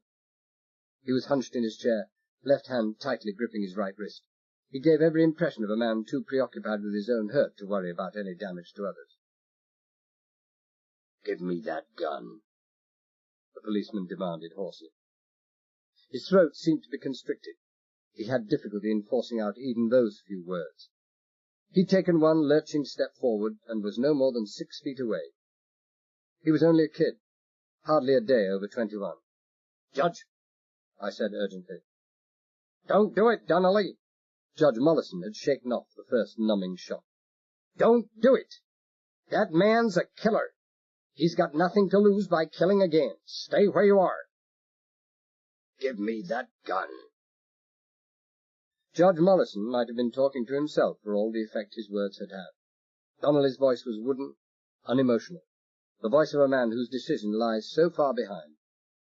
He was hunched in his chair, left hand tightly gripping his right wrist. He gave every impression of a man too preoccupied with his own hurt to worry about any damage to others. "Give me that gun," the policeman demanded hoarsely. His throat seemed to be constricted. He had difficulty in forcing out even those few words. He'd taken one lurching step forward and was no more than 6 feet away. He was only a kid, hardly a day over 21. "Judge," I said urgently. "Don't do it, Donnelly." Judge Mollison had shaken off the first numbing shock. "Don't do it. That man's a killer. He's got nothing to lose by killing again. Stay where you are." "Give me that gun." Judge Mollison might have been talking to himself for all the effect his words had had. Donnelly's voice was wooden, unemotional, the voice of a man whose decision lies so far behind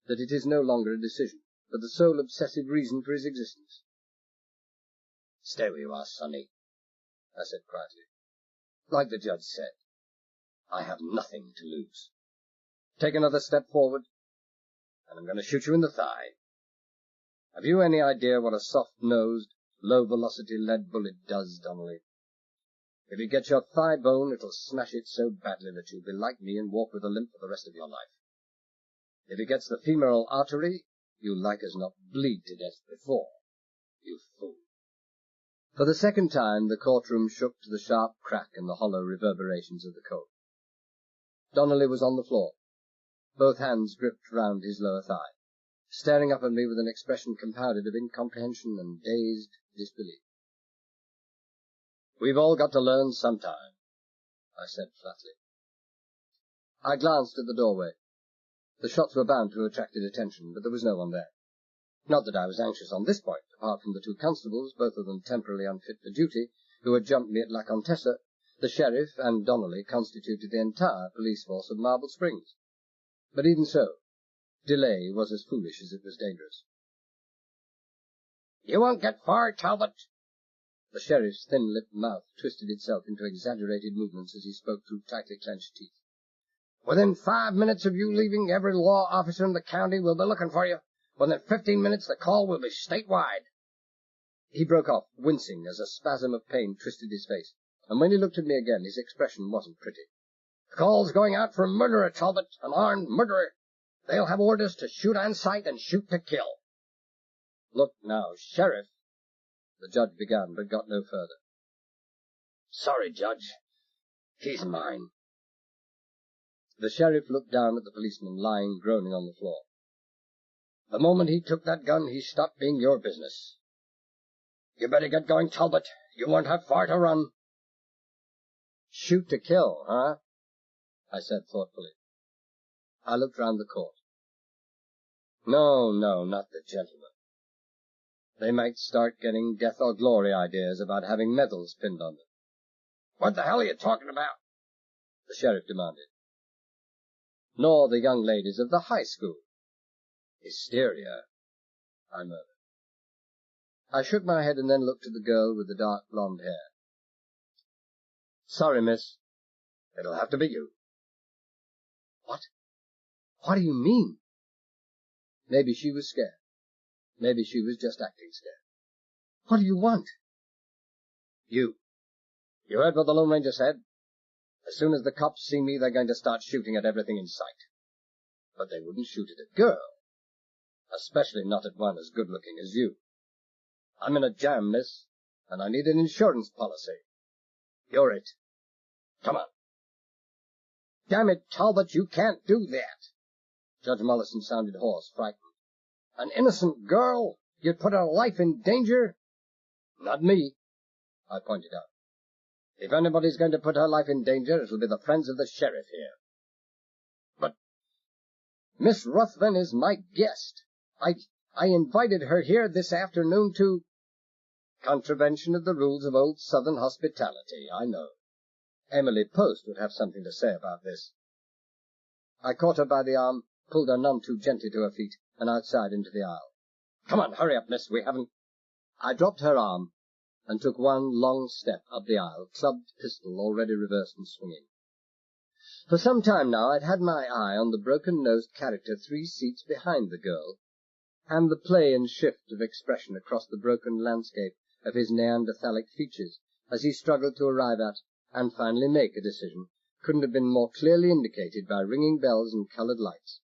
that it is no longer a decision, but the sole obsessive reason for his existence. "Stay where you are, Sonny," I said quietly. "Like the judge said, I have nothing to lose. Take another step forward, and I'm going to shoot you in the thigh. Have you any idea what a soft-nosed, low-velocity lead bullet does, Donnelly? If it gets your thigh bone, it'll smash it so badly that you'll be like me and walk with a limp for the rest of your life. If it gets the femoral artery, you'll like as not bleed to death before, you fool." For the second time, the courtroom shook to the sharp crack and the hollow reverberations of the Colt. Donnelly was on the floor, both hands gripped round his lower thigh, staring up at me with an expression compounded of incomprehension and dazed disbelief. "We've all got to learn sometime," I said flatly. I glanced at the doorway. The shots were bound to have attracted attention, but there was no one there. Not that I was anxious on this point, apart from the 2 constables, both of them temporarily unfit for duty, who had jumped me at La Contessa, The sheriff and Donnelly constituted the entire police force of Marble Springs. But even so, delay was as foolish as it was dangerous. "You won't get far, Talbot." The sheriff's thin-lipped mouth twisted itself into exaggerated movements as he spoke through tightly clenched teeth. "Within 5 minutes of you leaving, every law officer in the county will be looking for you. Within 15 minutes, the call will be statewide." He broke off, wincing as a spasm of pain twisted his face, and when he looked at me again, his expression wasn't pretty. "The call's going out for a murderer, Talbot, an armed murderer. They'll have orders to shoot on sight and shoot to kill." "Look now, Sheriff," the judge began, but got no further. "Sorry, Judge. He's mine." The sheriff looked down at the policeman lying groaning on the floor. "The moment he took that gun, he stopped being your business. You better get going, Talbot. You won't have far to run." "Shoot to kill, huh?" I said thoughtfully. I looked round the court. No, not the gentlemen. They might start getting death or glory ideas about having medals pinned on them. "What the hell are you talking about?" the sheriff demanded. "Nor the young ladies of the high school." "Hysteria," I murmured. I shook my head and then looked at the girl with the dark blonde hair. "Sorry, miss. It'll have to be you." "What? What do you mean?" Maybe she was scared. Maybe she was just acting scared. "What do you want?" You heard what the Lone Ranger said? As soon as the cops see me, they're going to start shooting at everything in sight. But they wouldn't shoot at a girl. Especially not at one as good-looking as you. I'm in a jam, miss, and I need an insurance policy. You're it. Come on." "Damn it, Talbot, you can't do that." Judge Mollison sounded hoarse, frightened. "An innocent girl? You'd put her life in danger?" "Not me," I pointed out. "If anybody's going to put her life in danger, it'll be the friends of the sheriff here." "But Miss Ruthven is my guest. I invited her here this afternoon to—" "Contravention of the rules of old Southern hospitality, I know. Emily Post would have something to say about this." I caught her by the arm, pulled her none too gently to her feet, and outside into the aisle. "Come on, hurry up, miss, we haven't—" I dropped her arm and took one long step up the aisle, clubbed pistol already reversed and swinging. For some time now I'd had my eye on the broken-nosed character 3 seats behind the girl, and the play and shift of expression across the broken landscape of his Neanderthalic features as he struggled to arrive at, and finally make, a decision couldn't have been more clearly indicated by ringing bells and coloured lights.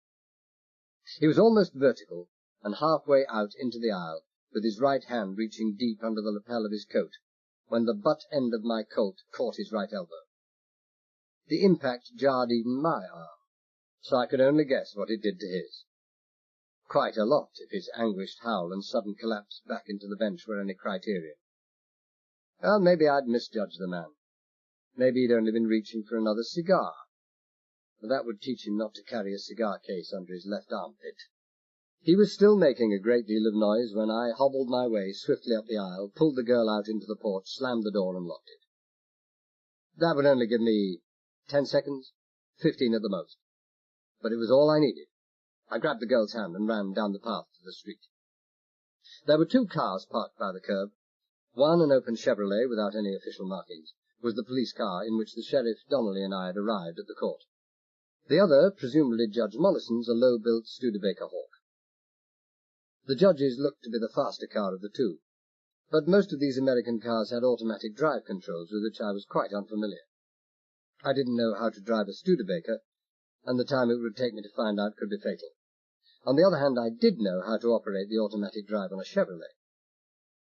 He was almost vertical, and halfway out into the aisle, with his right hand reaching deep under the lapel of his coat, when the butt end of my Colt caught his right elbow. The impact jarred even my arm, so I could only guess what it did to his. Quite a lot, if his anguished howl and sudden collapse back into the bench were any criterion. Well, maybe I'd misjudged the man. Maybe he'd only been reaching for another cigar. But that would teach him not to carry a cigar case under his left armpit. He was still making a great deal of noise when I hobbled my way swiftly up the aisle, pulled the girl out into the porch, slammed the door and locked it. That would only give me 10 seconds, 15 at the most. But it was all I needed. I grabbed the girl's hand and ran down the path to the street. There were 2 cars parked by the curb. One, an open Chevrolet without any official markings, was the police car in which the sheriff, Donnelly, and I had arrived at the court. The other, presumably Judge Mollison's, a low-built Studebaker Hawk. The judge's looked to be the faster car of the 2, but most of these American cars had automatic drive controls with which I was quite unfamiliar. I didn't know how to drive a Studebaker, and the time it would take me to find out could be fatal. On the other hand, I did know how to operate the automatic drive on a Chevrolet.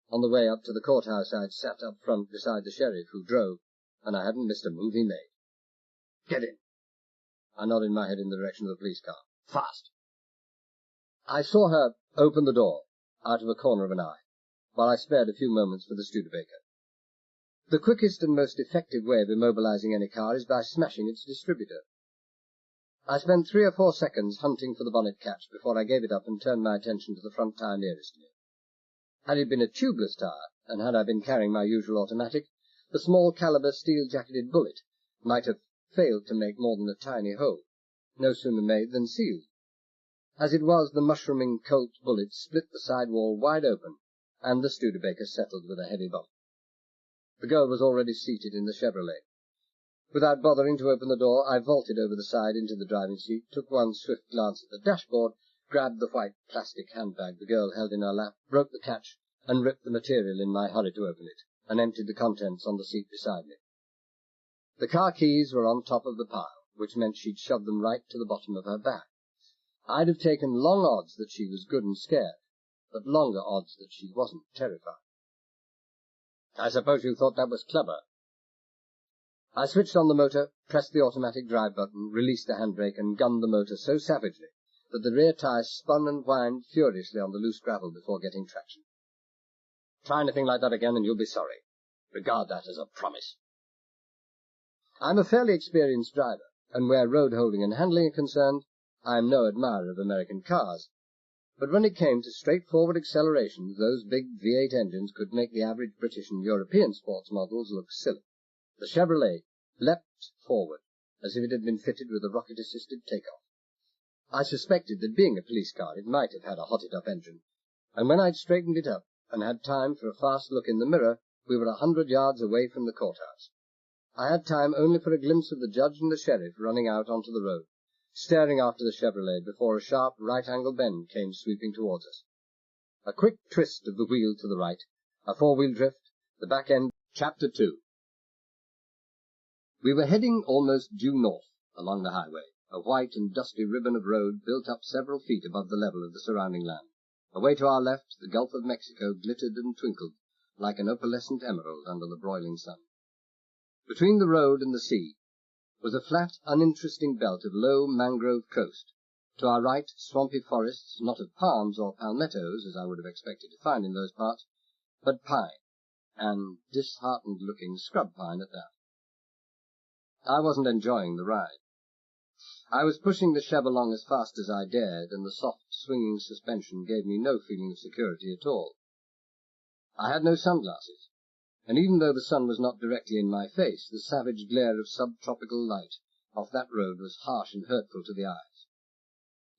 On the way up to the courthouse, I'd sat up front beside the sheriff, who drove, and I hadn't missed a move he made. "Get in." I nodded my head in the direction of the police car. "Fast." I saw her open the door, out of a corner of an eye, while I spared a few moments for the Studebaker. The quickest and most effective way of immobilizing any car is by smashing its distributor. I spent 3 or 4 seconds hunting for the bonnet catch before I gave it up and turned my attention to the front tire nearest to me. Had it been a tubeless tire, and had I been carrying my usual automatic, The small-caliber steel-jacketed bullet might have failed to make more than a tiny hole, no sooner made than sealed. As it was, the mushrooming Colt bullet split the side wall wide open, and the Studebaker settled with a heavy bump. The girl was already seated in the Chevrolet. Without bothering to open the door, I vaulted over the side into the driving seat, took one swift glance at the dashboard, grabbed the white plastic handbag the girl held in her lap, broke the catch, and ripped the material in my hurry to open it, and emptied the contents on the seat beside me. The car keys were on top of the pile, which meant she'd shoved them right to the bottom of her bag. I'd have taken long odds that she was good and scared, but longer odds that she wasn't terrified. I suppose you thought that was clever. I switched on the motor, pressed the automatic drive button, released the handbrake, and gunned the motor so savagely that the rear tire spun and whined furiously on the loose gravel before getting traction. Try anything like that again and you'll be sorry. Regard that as a promise. I'm a fairly experienced driver, and where road holding and handling are concerned, I am no admirer of American cars. But when it came to straightforward accelerations, those big V8 engines could make the average British and European sports models look silly. The Chevrolet leapt forward as if it had been fitted with a rocket-assisted takeoff. I suspected that being a police car, it might have had a hotted-up engine, and when I'd straightened it up and had time for a fast look in the mirror, we were 100 yards away from the courthouse. I had time only for a glimpse of the judge and the sheriff running out onto the road, staring after the Chevrolet before a sharp right-angle bend came sweeping towards us. A quick twist of the wheel to the right, a four-wheel drift, the back end. Chapter 2. We were heading almost due north along the highway, a white and dusty ribbon of road built up several feet above the level of the surrounding land. Away to our left, the Gulf of Mexico glittered and twinkled like an opalescent emerald under the broiling sun. Between the road and the sea was a flat, uninteresting belt of low mangrove coast. To our right, swampy forests, not of palms or palmettos, as I would have expected to find in those parts, but pine, and disheartened-looking scrub pine at that. I wasn't enjoying the ride. I was pushing the Chev along as fast as I dared, and the soft, swinging suspension gave me no feeling of security at all. I had no sunglasses, and even though the sun was not directly in my face, the savage glare of subtropical light off that road was harsh and hurtful to the eyes.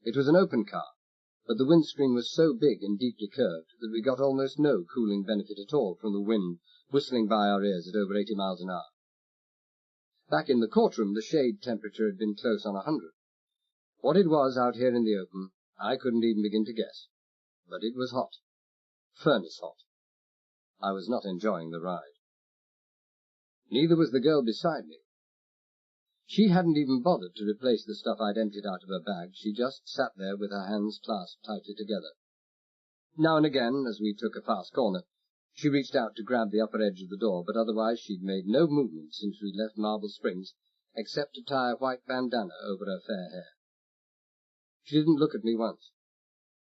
It was an open car, but the windscreen was so big and deeply curved that we got almost no cooling benefit at all from the wind whistling by our ears at over 80 miles an hour. Back in the courtroom, the shade temperature had been close on 100. What it was out here in the open, I couldn't even begin to guess. But it was hot. Furnace hot. I was not enjoying the ride. Neither was the girl beside me. She hadn't even bothered to replace the stuff I'd emptied out of her bag. She just sat there with her hands clasped tightly together. Now and again, as we took a fast corner, she reached out to grab the upper edge of the door, but otherwise she'd made no movement since we'd left Marble Springs, except to tie a white bandana over her fair hair. She didn't look at me once.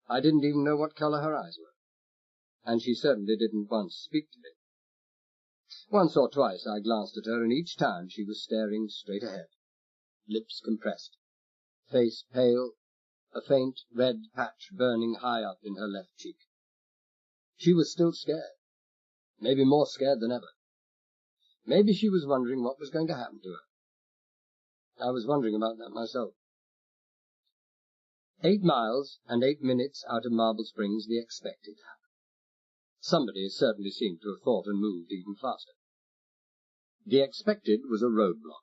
I didn't even know what color her eyes were, and she certainly didn't once speak to me. Once or twice I glanced at her, and each time she was staring straight ahead, lips compressed, face pale, a faint red patch burning high up in her left cheek. She was still scared. Maybe more scared than ever. Maybe she was wondering what was going to happen to her. I was wondering about that myself. 8 miles and 8 minutes out of Marble Springs, the expected happened. Somebody certainly seemed to have thought and moved even faster. The expected was a roadblock.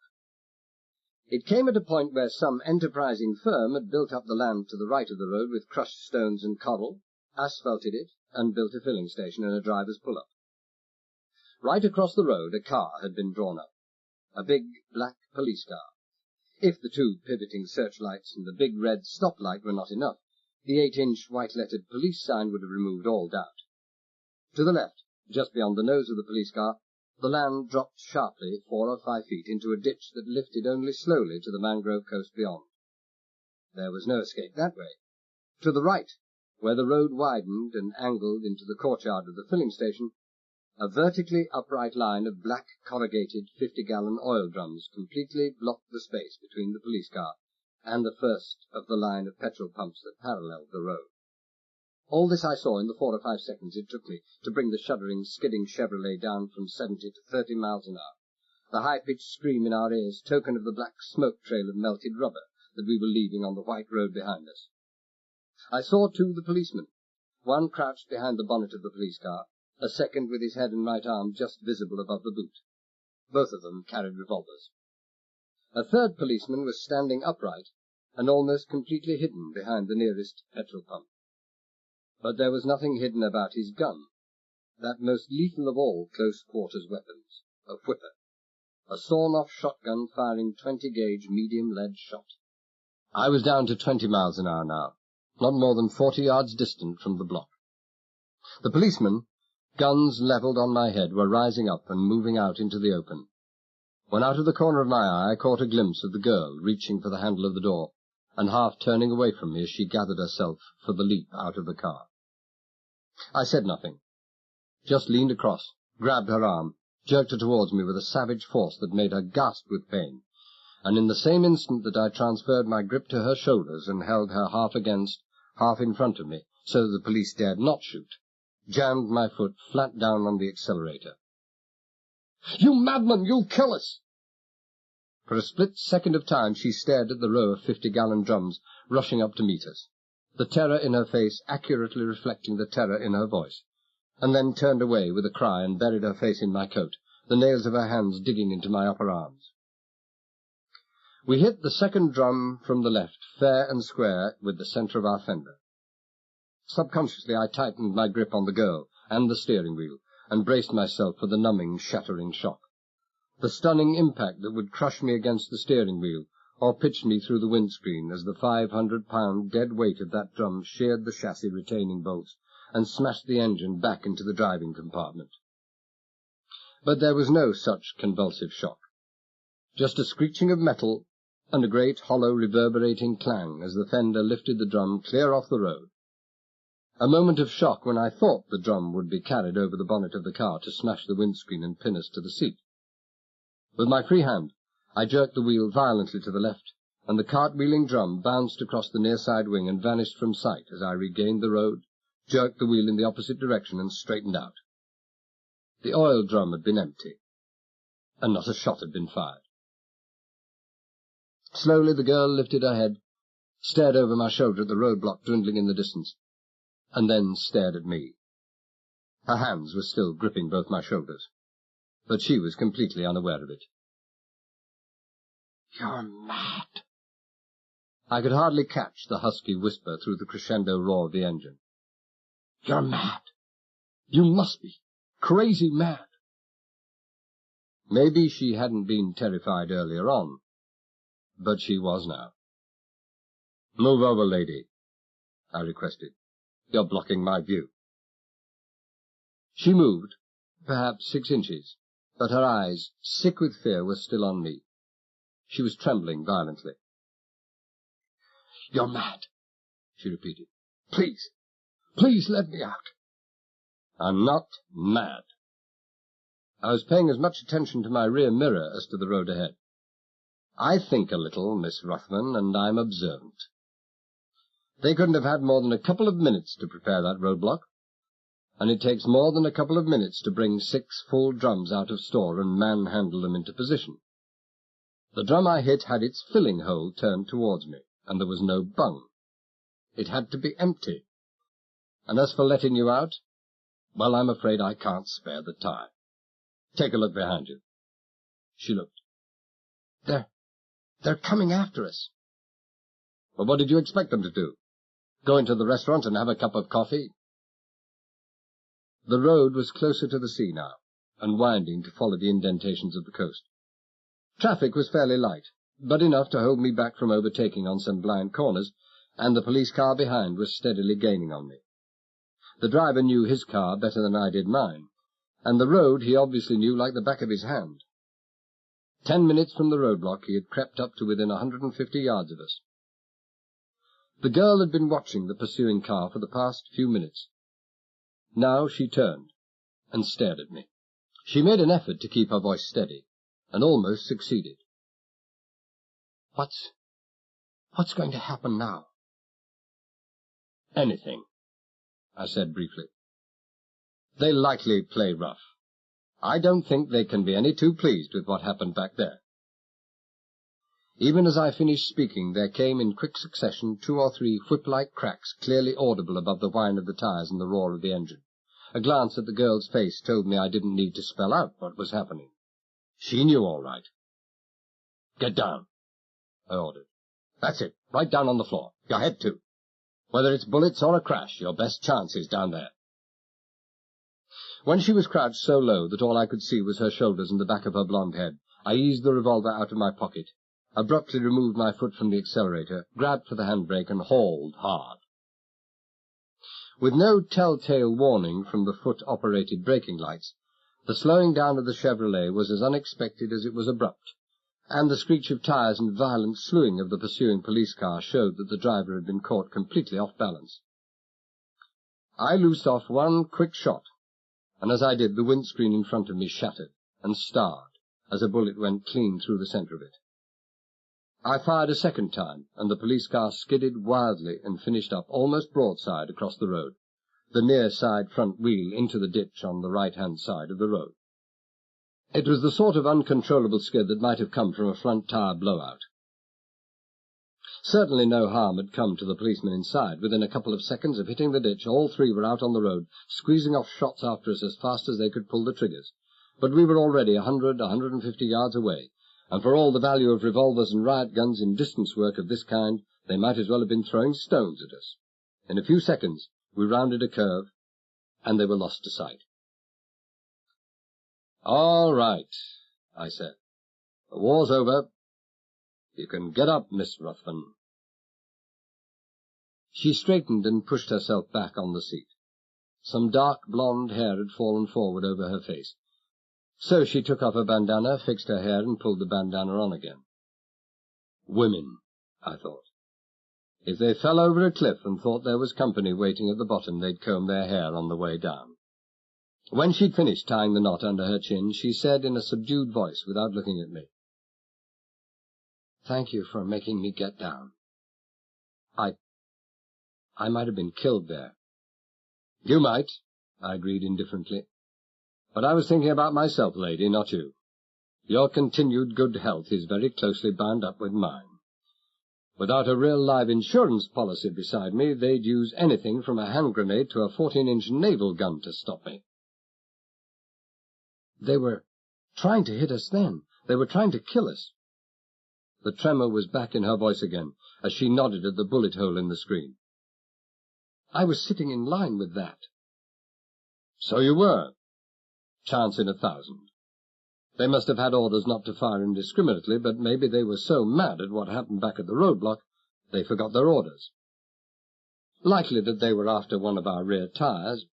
It came at a point where some enterprising firm had built up the land to the right of the road with crushed stones and coral, asphalted it, and built a filling station and a driver's pull-up. Right across the road a car had been drawn up, a big black police car. If the 2 pivoting searchlights and the big red stoplight were not enough, the 8-inch white-lettered police sign would have removed all doubt. To the left, just beyond the nose of the police car, the land dropped sharply 4 or 5 feet into a ditch that lifted only slowly to the mangrove coast beyond. There was no escape that way. To the right, where the road widened and angled into the courtyard of the filling station, a vertically upright line of black corrugated 50-gallon oil drums completely blocked the space between the police car and the first of the line of petrol pumps that paralleled the road. All this I saw in the 4 or 5 seconds it took me to bring the shuddering, skidding Chevrolet down from 70 to 30 miles an hour. The high-pitched scream in our ears, token of the black smoke trail of melted rubber that we were leaving on the white road behind us. I saw, too, the policemen. One crouched behind the bonnet of the police car, a second with his head and right arm just visible above the boot. Both of them carried revolvers. A third policeman was standing upright and almost completely hidden behind the nearest petrol pump. But there was nothing hidden about his gun, that most lethal of all close-quarters weapons, a whipper, a sawn-off shotgun firing 20-gauge medium-lead shot. I was down to 20 miles an hour now, not more than 40 yards distant from the block. The policemen, guns levelled on my head, were rising up and moving out into the open. When out of the corner of my eye I caught a glimpse of the girl reaching for the handle of the door, and half turning away from me as she gathered herself for the leap out of the car. I said nothing, just leaned across, grabbed her arm, jerked her towards me with a savage force that made her gasp with pain, and in the same instant that I transferred my grip to her shoulders and held her half against, half in front of me, so that the police dared not shoot, jammed my foot flat down on the accelerator. "You madman! You'll kill us!" For a split second of time she stared at the row of 50-gallon drums rushing up to meet us, the terror in her face accurately reflecting the terror in her voice, and then turned away with a cry and buried her face in my coat, the nails of her hands digging into my upper arms. We hit the second drum from the left, fair and square, with the centre of our fender. Subconsciously I tightened my grip on the girl and the steering wheel, and braced myself for the numbing, shattering shock. The stunning impact that would crush me against the steering wheel, or pitch me through the windscreen as the 500-pound dead weight of that drum sheared the chassis retaining bolts and smashed the engine back into the driving compartment. But there was no such convulsive shock. Just a screeching of metal and a great, hollow, reverberating clang as the fender lifted the drum clear off the road. A moment of shock when I thought the drum would be carried over the bonnet of the car to smash the windscreen and pin us to the seat. With my free hand, I jerked the wheel violently to the left, and the cartwheeling drum bounced across the near side wing and vanished from sight as I regained the road, jerked the wheel in the opposite direction, and straightened out. The oil drum had been empty, and not a shot had been fired. Slowly the girl lifted her head, stared over my shoulder at the roadblock dwindling in the distance, and then stared at me. Her hands were still gripping both my shoulders, but she was completely unaware of it. "You're mad." I could hardly catch the husky whisper through the crescendo roar of the engine. "You're mad. You must be. Crazy mad." Maybe she hadn't been terrified earlier on, but she was now. "Move over, lady," I requested. "You're blocking my view." She moved, perhaps 6 inches, but her eyes, sick with fear, were still on me. She was trembling violently. "You're mad," she repeated. "Please, please let me out." "I'm not mad." I was paying as much attention to my rear mirror as to the road ahead. "I think a little, Miss Ruthven, and I'm observant. They couldn't have had more than a couple of minutes to prepare that roadblock, and it takes more than a couple of minutes to bring 6 full drums out of store and manhandle them into position. The drum I hit had its filling hole turned towards me, and there was no bung. It had to be empty. And as for letting you out, well, I'm afraid I can't spare the time. Take a look behind you." She looked. They're coming after us." "Well, what did you expect them to do? Go into the restaurant and have a cup of coffee?" The road was closer to the sea now, and winding to follow the indentations of the coast. Traffic was fairly light, but enough to hold me back from overtaking on some blind corners, and the police car behind was steadily gaining on me. The driver knew his car better than I did mine, and the road he obviously knew like the back of his hand. 10 minutes from the roadblock he had crept up to within 150 yards of us. The girl had been watching the pursuing car for the past few minutes. Now she turned and stared at me. She made an effort to keep her voice steady, and almost succeeded. What's going to happen now?" "Anything." I said briefly. "They likely play rough. I don't think they can be any too pleased with what happened back there." Even as I finished speaking, there came in quick succession 2 or 3 whip-like cracks clearly audible above the whine of the tires and the roar of the engine. A glance at the girl's face told me I didn't need to spell out what was happening. She knew all right. "Get down," I ordered. "That's it, right down on the floor. Your head, too. Whether it's bullets or a crash, your best chance is down there." When she was crouched so low that all I could see was her shoulders and the back of her blonde head, I eased the revolver out of my pocket, abruptly removed my foot from the accelerator, grabbed for the handbrake, and hauled hard. With no telltale warning from the foot-operated braking lights, the slowing down of the Chevrolet was as unexpected as it was abrupt, and the screech of tires and violent slewing of the pursuing police car showed that the driver had been caught completely off balance. I loosed off one quick shot, and as I did, the windscreen in front of me shattered and starred as a bullet went clean through the center of it. I fired a second time, and the police car skidded wildly and finished up almost broadside across the road, the near side front wheel into the ditch on the right-hand side of the road. It was the sort of uncontrollable skid that might have come from a front tire blowout. Certainly no harm had come to the policemen inside. Within a couple of seconds of hitting the ditch, all 3 were out on the road, squeezing off shots after us as fast as they could pull the triggers. But we were already 150 yards away, and for all the value of revolvers and riot guns in distance work of this kind, they might as well have been throwing stones at us. In a few seconds, we rounded a curve, and they were lost to sight. "All right," I said. "The war's over. You can get up, Miss Ruthven." She straightened and pushed herself back on the seat. Some dark blonde hair had fallen forward over her face. So she took off her bandana, fixed her hair, and pulled the bandana on again. Women, I thought. If they fell over a cliff and thought there was company waiting at the bottom, they'd comb their hair on the way down. When she'd finished tying the knot under her chin, she said in a subdued voice, without looking at me, "Thank you for making me get down. I might have been killed there." "You might," I agreed indifferently. "But I was thinking about myself, lady, not you. Your continued good health is very closely bound up with mine. Without a real live insurance policy beside me, they'd use anything from a hand grenade to a 14-inch naval gun to stop me." "They were trying to hit us then. They were trying to kill us." The tremor was back in her voice again, as she nodded at the bullet hole in the screen. "I was sitting in line with that." "So you were. Chance in 1,000. They must have had orders not to fire indiscriminately, but maybe they were so mad at what happened back at the roadblock, they forgot their orders. Likely that they were after one of our rear tires.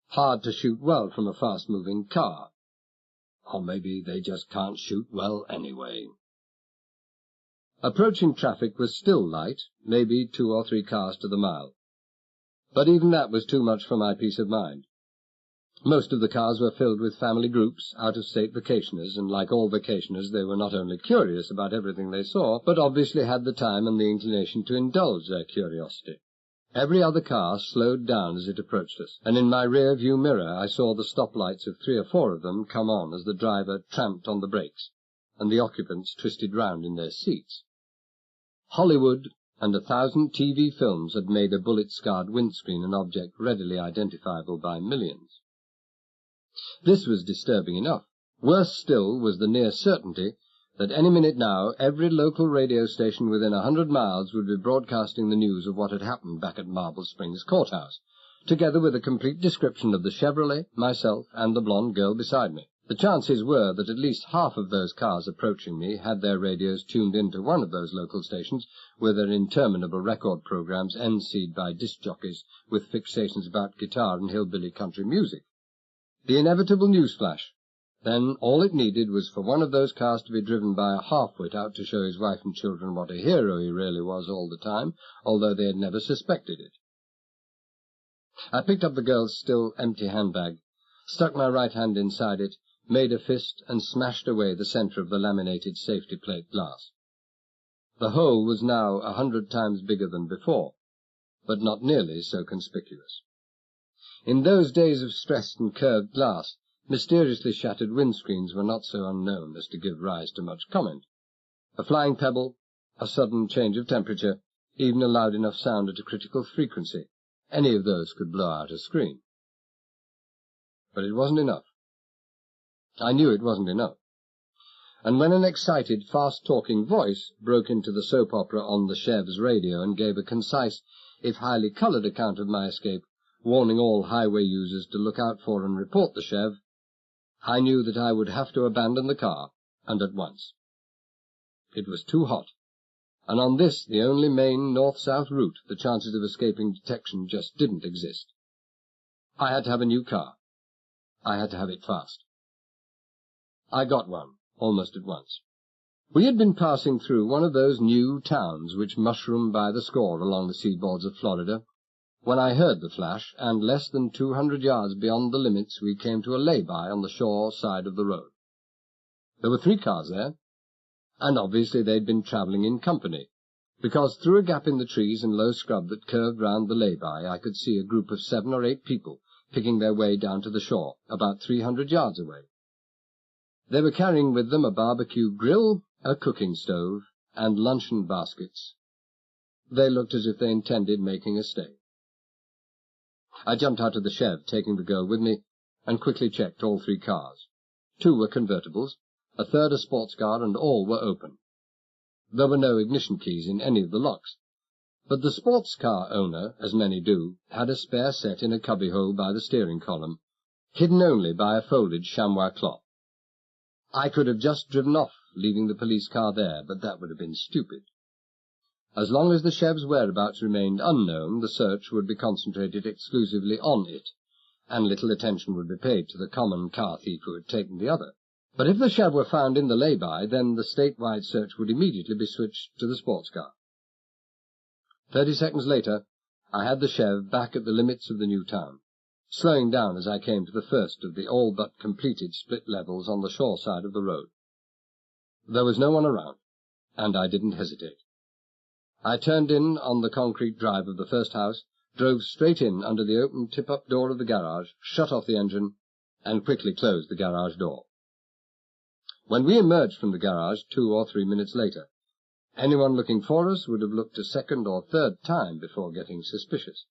Hard to shoot well from a fast-moving car. Or maybe they just can't shoot well anyway." Approaching traffic was still light, maybe 2 or 3 cars to the mile. But even that was too much for my peace of mind. Most of the cars were filled with family groups, out-of-state vacationers, and like all vacationers they were not only curious about everything they saw, but obviously had the time and the inclination to indulge their curiosity. Every other car slowed down as it approached us, and in my rear-view mirror I saw the stoplights of 3 or 4 of them come on as the driver tramped on the brakes, and the occupants twisted round in their seats. Hollywood and 1,000 TV films had made a bullet-scarred windscreen an object readily identifiable by millions. This was disturbing enough. Worse still was the near certainty that any minute now every local radio station within 100 miles would be broadcasting the news of what had happened back at Marble Springs Courthouse, together with a complete description of the Chevrolet, myself, and the blonde girl beside me. The chances were that at least half of those cars approaching me had their radios tuned into one of those local stations with their interminable record programs emceed by disc jockeys with fixations about guitar and hillbilly country music. The inevitable newsflash. Then all it needed was for one of those cars to be driven by a half-wit out to show his wife and children what a hero he really was all the time, although they had never suspected it. I picked up the girl's still empty handbag, stuck my right hand inside it, made a fist, and smashed away the center of the laminated safety plate glass. The hole was now 100 times bigger than before, but not nearly so conspicuous. In those days of stressed and curved glass, mysteriously shattered windscreens were not so unknown as to give rise to much comment. A flying pebble, a sudden change of temperature, even a loud enough sound at a critical frequency, any of those could blow out a screen. But it wasn't enough. I knew it wasn't enough. And when an excited, fast-talking voice broke into the soap opera on the Chev's radio and gave a concise, if highly coloured account of my escape, warning all highway users to look out for and report the Chev, I knew that I would have to abandon the car, and at once. It was too hot, and on this, the only main north-south route, the chances of escaping detection just didn't exist. I had to have a new car. I had to have it fast. I got one, almost at once. We had been passing through one of those new towns which mushroom by the score along the seaboards of Florida, when I heard the flash, and less than 200 yards beyond the limits we came to a lay-by on the shore side of the road. There were 3 cars there, and obviously they'd been travelling in company, because through a gap in the trees and low scrub that curved round the lay-by I could see a group of 7 or 8 people picking their way down to the shore, about 300 yards away. They were carrying with them a barbecue grill, a cooking stove, and luncheon baskets. They looked as if they intended making a stay. I jumped out of the Chev, taking the girl with me, and quickly checked all 3 cars. 2 were convertibles, a third a sports car, and all were open. There were no ignition keys in any of the locks, but the sports car owner, as many do, had a spare set in a cubbyhole by the steering column, hidden only by a folded chamois cloth. I could have just driven off, leaving the police car there, but that would have been stupid. As long as the Chev's whereabouts remained unknown, the search would be concentrated exclusively on it, and little attention would be paid to the common car thief who had taken the other. But if the Chev were found in the lay-by, then the statewide search would immediately be switched to the sports car. 30 seconds later, I had the Chev back at the limits of the new town, slowing down as I came to the first of the all-but-completed split levels on the shore side of the road. There was no one around, and I didn't hesitate. I turned in on the concrete drive of the first house, drove straight in under the open tip-up door of the garage, shut off the engine, and quickly closed the garage door. When we emerged from the garage 2 or 3 minutes later, anyone looking for us would have looked a second or third time before getting suspicious.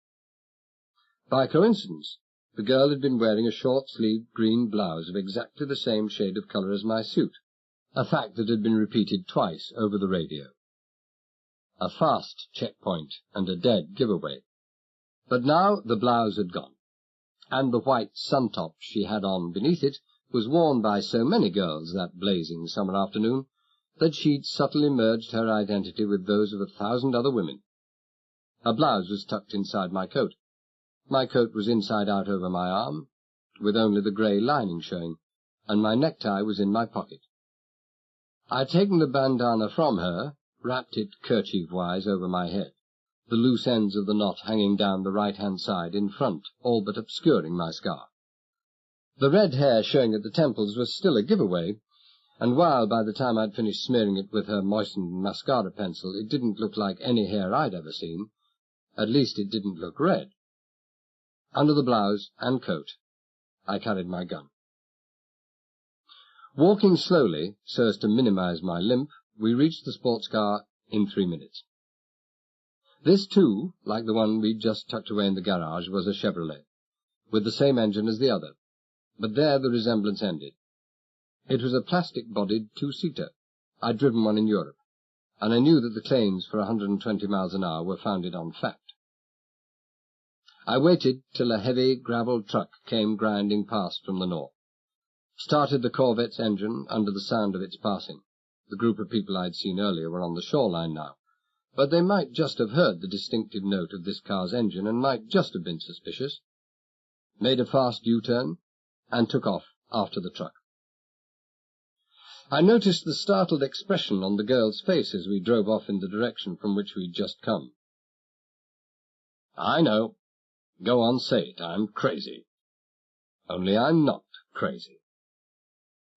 By coincidence, the girl had been wearing a short-sleeved green blouse of exactly the same shade of colour as my suit, a fact that had been repeated twice over the radio. A fast checkpoint and a dead giveaway. But now the blouse had gone, and the white sun-top she had on beneath it was worn by so many girls that blazing summer afternoon that she'd subtly merged her identity with those of 1,000 other women. Her blouse was tucked inside my coat. My coat was inside out over my arm, with only the grey lining showing, and my necktie was in my pocket. I'd taken the bandana from her, wrapped it kerchief-wise over my head, the loose ends of the knot hanging down the right-hand side in front, all but obscuring my scarf. The red hair showing at the temples was still a giveaway, and while by the time I'd finished smearing it with her moistened mascara pencil it didn't look like any hair I'd ever seen, at least it didn't look red. Under the blouse and coat, I carried my gun. Walking slowly, so as to minimize my limp, we reached the sports car in 3 minutes. This, too, like the one we'd just tucked away in the garage, was a Chevrolet, with the same engine as the other, but there the resemblance ended. It was a plastic-bodied 2-seater. I'd driven one in Europe, and I knew that the claims for 120 miles an hour were founded on fact. I waited till a heavy gravel truck came grinding past from the north, started the Corvette's engine under the sound of its passing. The group of people I'd seen earlier were on the shoreline now, but they might just have heard the distinctive note of this car's engine and might just have been suspicious. Made a fast U-turn, and took off after the truck. I noticed the startled expression on the girl's face as we drove off in the direction from which we'd just come. I know. Go on, say it. I'm crazy. Only I'm not crazy.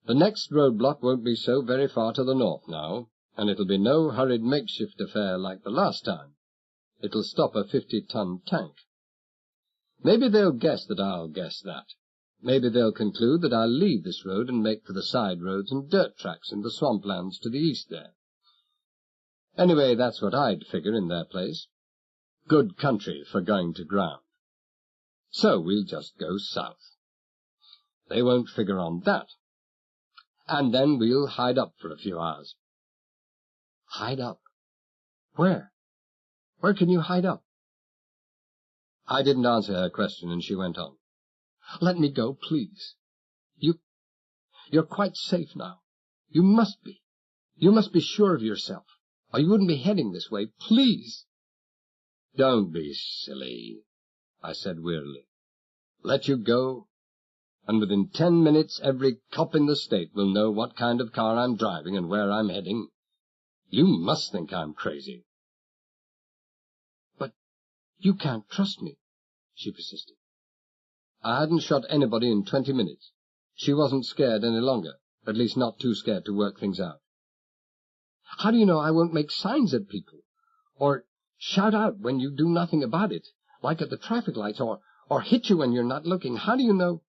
The next roadblock won't be so very far to the north now, and it'll be no hurried makeshift affair like the last time. It'll stop a 50-ton tank. Maybe they'll guess that I'll guess that. Maybe they'll conclude that I'll leave this road and make for the side roads and dirt tracks in the swamplands to the east there. Anyway, that's what I'd figure in their place. Good country for going to ground. So we'll just go south. They won't figure on that. And then we'll hide up for a few hours. Hide up? Where? Where can you hide up? I didn't answer her question, and she went on. Let me go, please. You're quite safe now. You must be. You must be sure of yourself, or you wouldn't be heading this way. Please. Don't be silly, I said wearily. Let you go, and within 10 minutes every cop in the state will know what kind of car I'm driving and where I'm heading. You must think I'm crazy. But you can't trust me, she persisted. I hadn't shot anybody in 20 minutes. She wasn't scared any longer, at least not too scared to work things out. How do you know I won't make signs at people, or shout out when you do nothing about it, like at the traffic lights, or hit you when you're not looking? How do you know?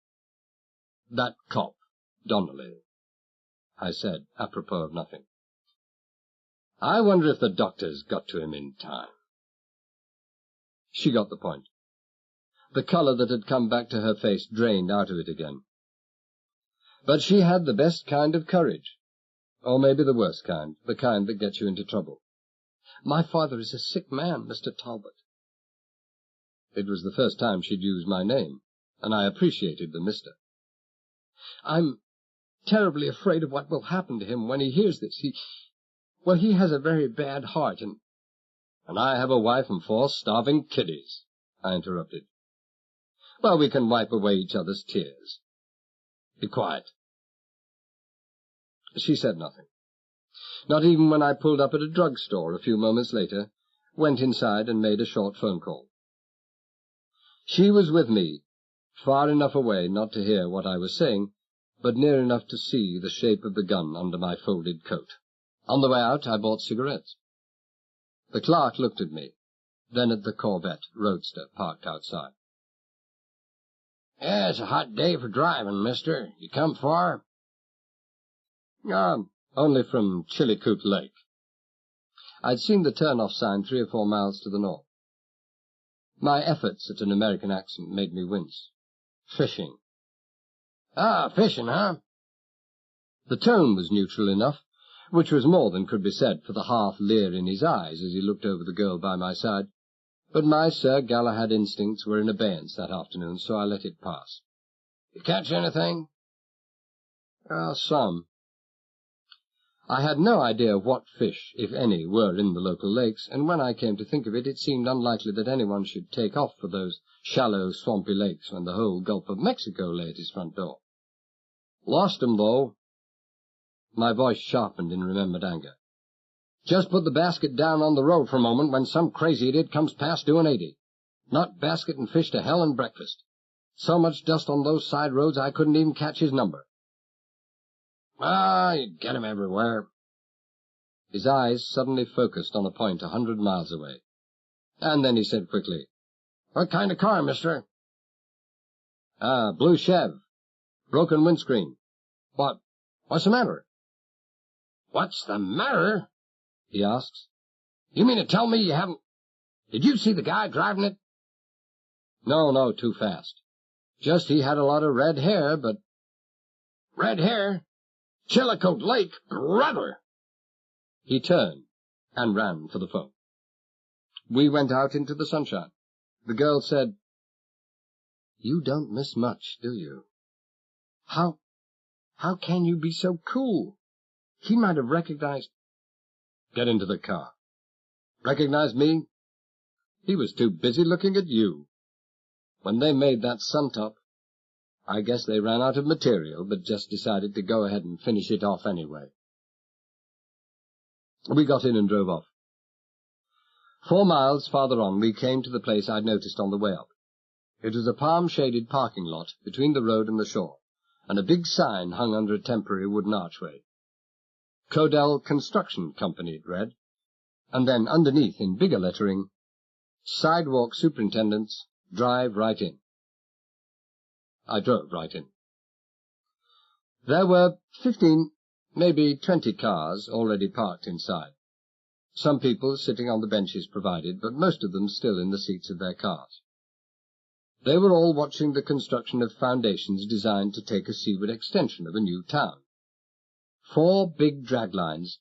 That cop, Donnelly, I said, apropos of nothing. I wonder if the doctors got to him in time. She got the point. The colour that had come back to her face drained out of it again. But she had the best kind of courage, or maybe the worst kind, the kind that gets you into trouble. My father is a sick man, Mr. Talbot. It was the first time she'd used my name, and I appreciated the mister. I'm terribly afraid of what will happen to him when he hears this. He has a very bad heart, and I have a wife and 4 starving kiddies, I interrupted. Well, we can wipe away each other's tears. Be quiet. She said nothing. Not even when I pulled up at a drugstore a few moments later, went inside and made a short phone call. She was with me, far enough away not to hear what I was saying, but near enough to see the shape of the gun under my folded coat. On the way out, I bought cigarettes. The clerk looked at me, then at the Corvette roadster parked outside. Yeah, it's a hot day for driving, mister. You come far? Only from Chillicoot Lake. I'd seen the turn-off sign 3 or 4 miles to the north. My efforts at an American accent made me wince. Fishing. Ah, fishing, huh? The tone was neutral enough, which was more than could be said for the half-leer in his eyes as he looked over the girl by my side. But my Sir Galahad instincts were in abeyance that afternoon, so I let it pass. You catch anything? Some. I had no idea what fish, if any, were in the local lakes, and when I came to think of it, it seemed unlikely that anyone should take off for those shallow, swampy lakes when the whole Gulf of Mexico lay at his front door. Lost 'em, though. My voice sharpened in remembered anger. Just put the basket down on the road for a moment when some crazy idiot comes past doing 80. Knocked basket and fish to hell and breakfast. So much dust on those side roads I couldn't even catch his number. You get 'em everywhere. His eyes suddenly focused on a point 100 miles away. And then he said quickly, What kind of car, mister? Blue Chev. Broken windscreen. What's the matter? What's the matter? He asks. You mean to tell me you haven't... Did you see the guy driving it? No, too fast. Just he had a lot of red hair, but... Red hair? Chillicoot Lake, brother! He turned and ran for the phone. We went out into the sunshine. The girl said, You don't miss much, do you? How can you be so cool? He might have recognized... Get into the car. Recognized me? He was too busy looking at you. When they made that suntop, I guess they ran out of material, but just decided to go ahead and finish it off anyway. We got in and drove off. 4 miles farther on, we came to the place I'd noticed on the way up. It was a palm-shaded parking lot between the road and the shore, and a big sign hung under a temporary wooden archway. Codell Construction Company, it read, and then underneath, in bigger lettering, Sidewalk Superintendents, drive right in. I drove right in. There were 15, maybe 20 cars already parked inside. Some people sitting on the benches provided, but most of them still in the seats of their cars. They were all watching the construction of foundations designed to take a seaward extension of a new town. 4 big draglines,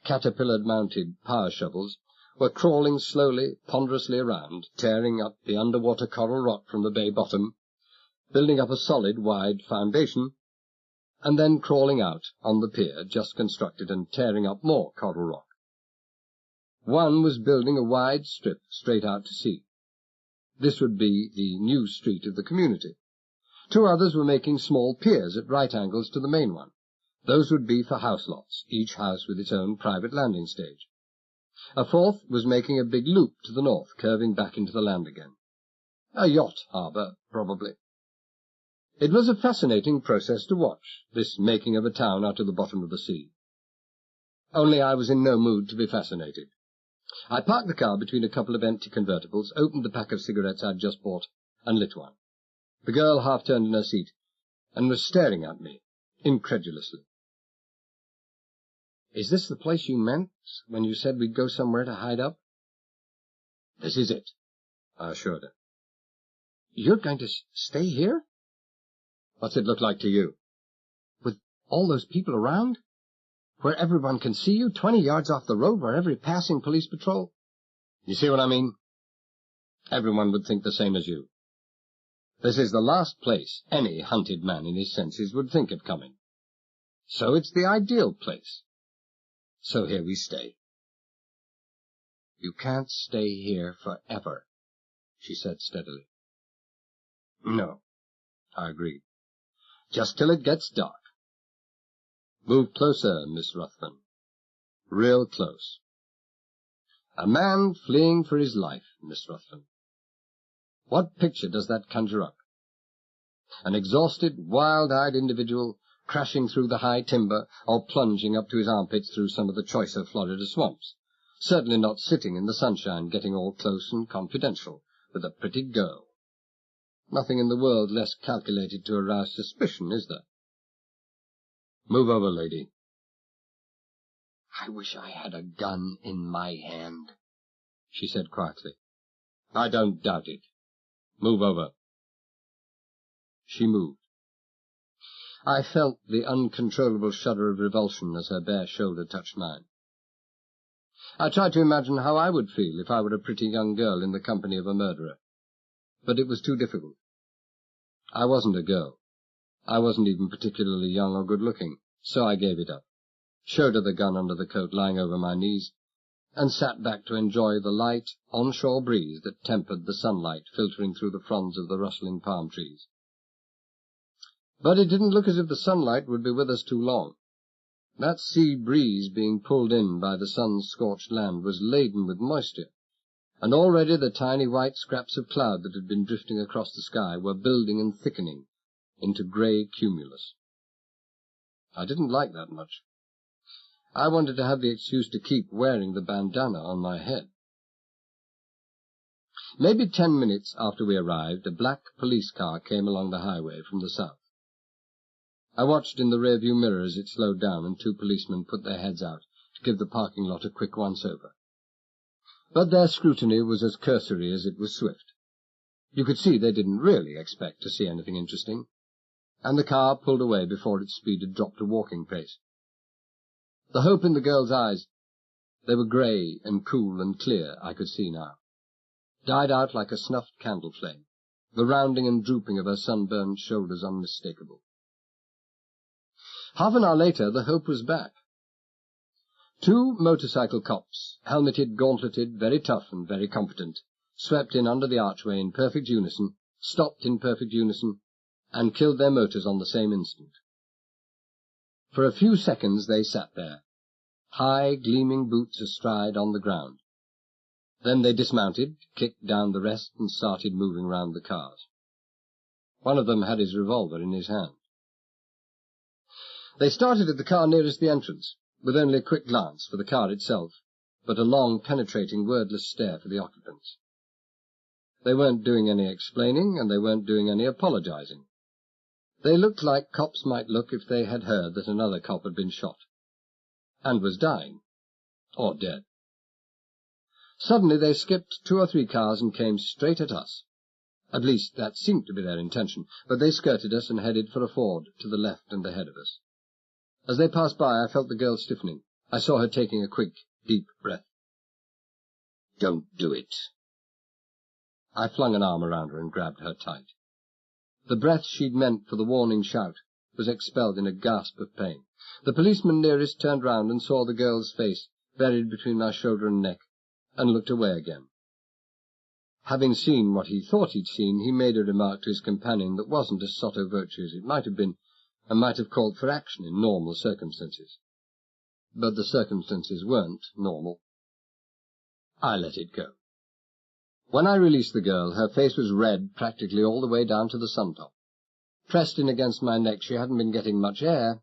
caterpillar-mounted power shovels, were crawling slowly, ponderously around, tearing up the underwater coral rock from the bay bottom, building up a solid, wide foundation, and then crawling out on the pier just constructed and tearing up more coral rock. One was building a wide strip straight out to sea. This would be the new street of the community. 2 others were making small piers at right angles to the main one. Those would be for house lots, each house with its own private landing stage. A 4th was making a big loop to the north, curving back into the land again. A yacht harbour, probably. It was a fascinating process to watch, this making of a town out of the bottom of the sea. Only I was in no mood to be fascinated. I parked the car between a couple of empty convertibles, opened the pack of cigarettes I'd just bought, and lit one. The girl half turned in her seat, and was staring at me, incredulously. "Is this the place you meant when you said we'd go somewhere to hide up?" "This is it," I assured her. "You're going to stay here?" "What's it look like to you?" "With all those people around? Where everyone can see you, 20 yards off the road, where every passing police patrol—" "You see what I mean? Everyone would think the same as you. This is the last place any hunted man in his senses would think of coming. So it's the ideal place. So here we stay." "You can't stay here forever," she said steadily. "No," I agreed. "Just till it gets dark. Move closer, Miss Ruthven. Real close. A man fleeing for his life, Miss Ruthven. What picture does that conjure up? An exhausted, wild-eyed individual crashing through the high timber or plunging up to his armpits through some of the choicer Florida swamps. Certainly not sitting in the sunshine getting all close and confidential with a pretty girl. Nothing in the world less calculated to arouse suspicion, is there? Move over, lady." "I wish I had a gun in my hand," she said quietly. "I don't doubt it. Move over." She moved. I felt the uncontrollable shudder of revulsion as her bare shoulder touched mine. I tried to imagine how I would feel if I were a pretty young girl in the company of a murderer, but it was too difficult. I wasn't a girl. I wasn't even particularly young or good-looking, so I gave it up, showed her the gun under the coat lying over my knees, and sat back to enjoy the light, onshore breeze that tempered the sunlight filtering through the fronds of the rustling palm trees. But it didn't look as if the sunlight would be with us too long. That sea breeze being pulled in by the sun-scorched land was laden with moisture, and already the tiny white scraps of cloud that had been drifting across the sky were building and thickening into grey cumulus. I didn't like that much. I wanted to have the excuse to keep wearing the bandana on my head. Maybe 10 minutes after we arrived, a black police car came along the highway from the south. I watched in the rearview mirror as it slowed down and 2 policemen put their heads out to give the parking lot a quick once-over. But their scrutiny was as cursory as it was swift. You could see they didn't really expect to see anything interesting, and the car pulled away before its speed had dropped to walking pace. The hope in the girl's eyes, they were grey and cool and clear, I could see now, died out like a snuffed candle flame, the rounding and drooping of her sunburned shoulders unmistakable. Half an hour later, the hope was back. 2 motorcycle cops, helmeted, gauntleted, very tough and very competent, swept in under the archway in perfect unison, stopped in perfect unison, and killed their motors on the same instant. For a few seconds they sat there, high, gleaming boots astride on the ground. Then they dismounted, kicked down the rest, and started moving round the cars. One of them had his revolver in his hand. They started at the car nearest the entrance, with only a quick glance for the car itself, but a long, penetrating, wordless stare for the occupants. They weren't doing any explaining, and they weren't doing any apologizing. They looked like cops might look if they had heard that another cop had been shot, and was dying, or dead. Suddenly they skipped 2 or 3 cars and came straight at us. At least, that seemed to be their intention, but they skirted us and headed for a ford to the left and ahead of us. As they passed by, I felt the girl stiffening. I saw her taking a quick, deep breath. "Don't do it." I flung an arm around her and grabbed her tight. The breath she'd meant for the warning shout was expelled in a gasp of pain. The policeman nearest turned round and saw the girl's face buried between my shoulder and neck, and looked away again. Having seen what he thought he'd seen, he made a remark to his companion that wasn't as sotto voce as it might have been, and might have called for action in normal circumstances. But the circumstances weren't normal. I let it go. When I released the girl, her face was red practically all the way down to the sun-top. Pressed in against my neck, she hadn't been getting much air,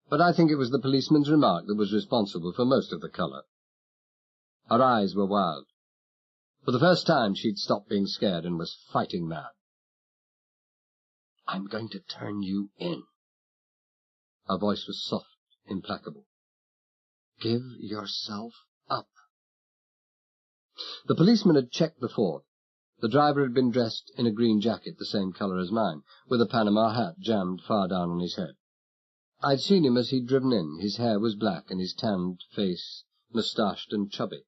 but I think it was the policeman's remark that was responsible for most of the colour. Her eyes were wild. For the first time, she'd stopped being scared and was fighting mad. "I'm going to turn you in." Her voice was soft, implacable. "Give yourself up." The policeman had checked the Ford. The driver had been dressed in a green jacket the same colour as mine, with a Panama hat jammed far down on his head. I'd seen him as he'd driven in. His hair was black and his tanned face moustached and chubby.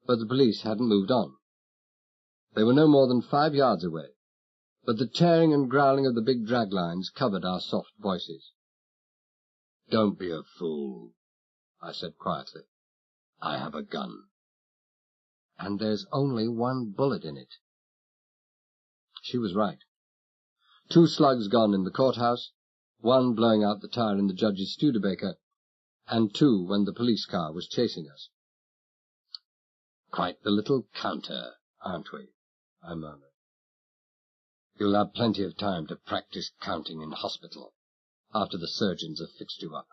But the police hadn't moved on. They were no more than 5 yards away, but the tearing and growling of the big drag lines covered our soft voices. "Don't be a fool," I said quietly. "I have a gun. And there's only 1 bullet in it." She was right. 2 slugs gone in the courthouse, 1 blowing out the tire in the judge's Studebaker, and 2 when the police car was chasing us. "Quite the little counter, aren't we?" I murmured. "You'll have plenty of time to practice counting in hospital, after the surgeons have fixed you up.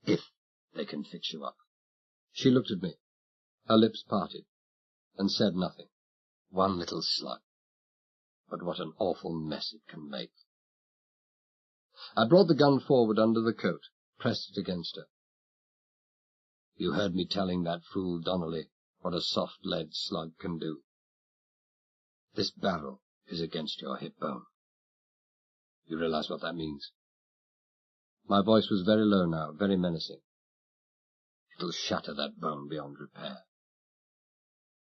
If they can fix you up." She looked at me. Her lips parted, and said nothing. 1 little slug. But what an awful mess it can make. I brought the gun forward under the coat, pressed it against her. "You heard me telling that fool Donnelly what a soft lead slug can do. This barrel is against your hip bone. You realize what that means?" My voice was very low now, very menacing. "It'll shatter that bone beyond repair.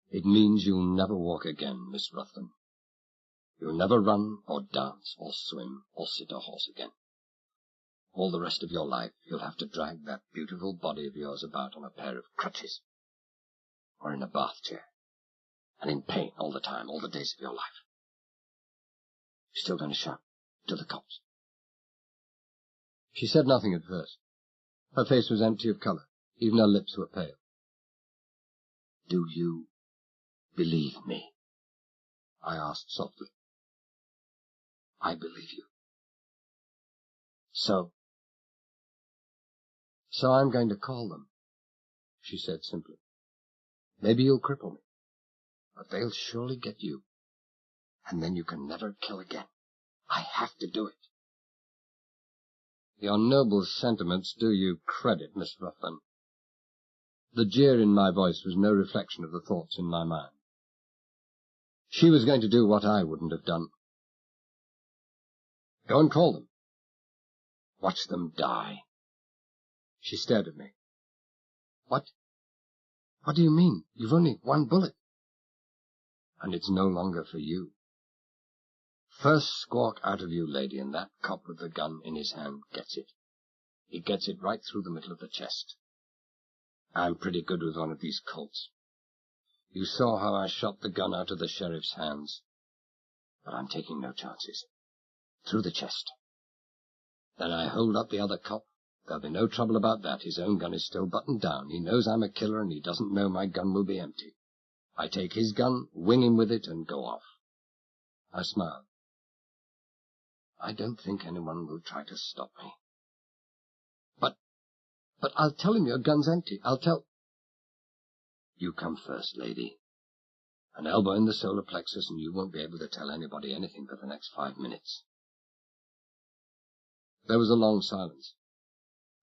It means you'll never walk again, Miss Ruthven. You'll never run or dance or swim or sit a horse again. All the rest of your life you'll have to drag that beautiful body of yours about on a pair of crutches, or in a bath chair, and in pain all the time, all the days of your life. You're still going to shout to the cops?" She said nothing at first. Her face was empty of colour. Even her lips were pale. "Do you believe me?" I asked softly. "I believe you." So I'm going to call them," she said simply. "Maybe you'll cripple me, but they'll surely get you, and then you can never kill again. I have to do it." "Your noble sentiments do you credit, Miss Ruthven." The jeer in my voice was no reflection of the thoughts in my mind. She was going to do what I wouldn't have done. "Go and call them. Watch them die." She stared at me. What do you mean? You've only 1 bullet." "And it's no longer for you. First squawk out of you, lady, and that cop with the gun in his hand gets it. He gets it right through the middle of the chest. I'm pretty good with one of these Colts. You saw how I shot the gun out of the sheriff's hands. But I'm taking no chances. Through the chest. Then I hold up the other cop. There'll be no trouble about that. His own gun is still buttoned down. He knows I'm a killer, and he doesn't know my gun will be empty. I take his gun, wing him with it, and go off." I smiled. "I don't think anyone will try to stop me." But I'll tell him your gun's empty. I'll tell—" "You come first, lady. An elbow in the solar plexus, and you won't be able to tell anybody anything for the next 5 minutes. There was a long silence.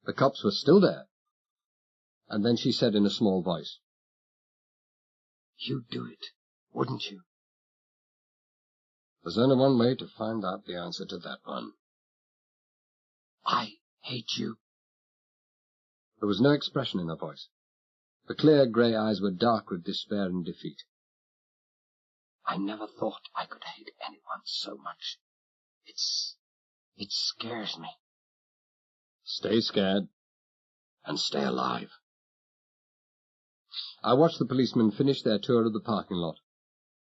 The cops were still there. And then she said in a small voice, "You'd do it, wouldn't you?" There's only one way to find out the answer to that one. "I hate you." There was no expression in her voice. The clear grey eyes were dark with despair and defeat. "I never thought I could hate anyone so much. It scares me." "Stay scared, and stay alive." I watched the policemen finish their tour of the parking lot,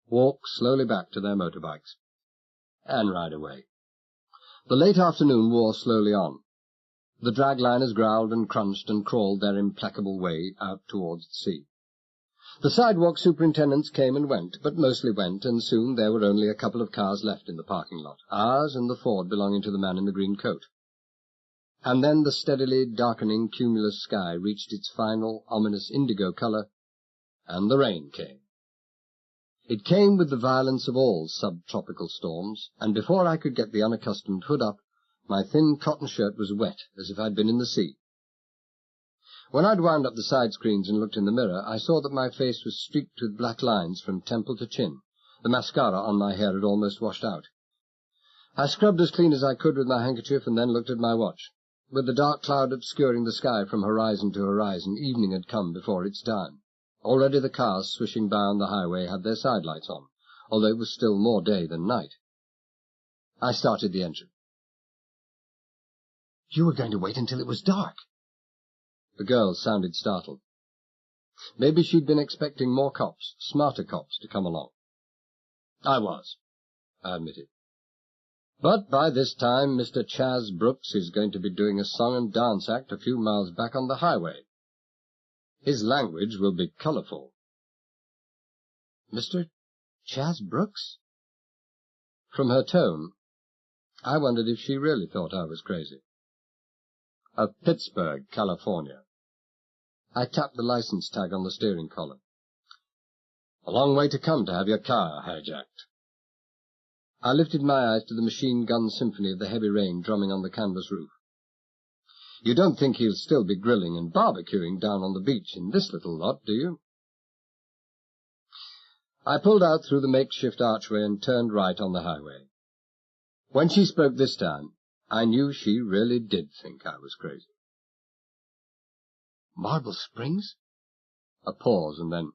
walk slowly back to their motorbikes, and ride away. The late afternoon wore slowly on. The dragliners growled and crunched and crawled their implacable way out towards the sea. The sidewalk superintendents came and went, but mostly went, and soon there were only a couple of cars left in the parking lot, ours and the Ford belonging to the man in the green coat. And then the steadily darkening cumulus sky reached its final, ominous indigo colour, and the rain came. It came with the violence of all subtropical storms, and before I could get the unaccustomed hood up, my thin cotton shirt was wet, as if I'd been in the sea. When I'd wound up the side screens and looked in the mirror, I saw that my face was streaked with black lines from temple to chin. The mascara on my hair had almost washed out. I scrubbed as clean as I could with my handkerchief and then looked at my watch. With the dark cloud obscuring the sky from horizon to horizon, evening had come before its time. Already the cars swishing by on the highway had their sidelights on, although it was still more day than night. I started the engine. "You were going to wait until it was dark." The girl sounded startled. Maybe she'd been expecting more cops, smarter cops, to come along. "I was," I admitted. "But by this time Mr. Chas Brooks is going to be doing a song and dance act a few miles back on the highway. His language will be colourful." "Mr. Chas Brooks?" From her tone, I wondered if she really thought I was crazy. "Of Pittsburgh, California." I tapped the license tag on the steering column. "A long way to come to have your car hijacked." I lifted my eyes to the machine-gun symphony of the heavy rain drumming on the canvas roof. "You don't think he'll still be grilling and barbecuing down on the beach in this little lot, do you?" I pulled out through the makeshift archway and turned right on the highway. When she spoke this time, I knew she really did think I was crazy. "Marble Springs?" A pause, and then,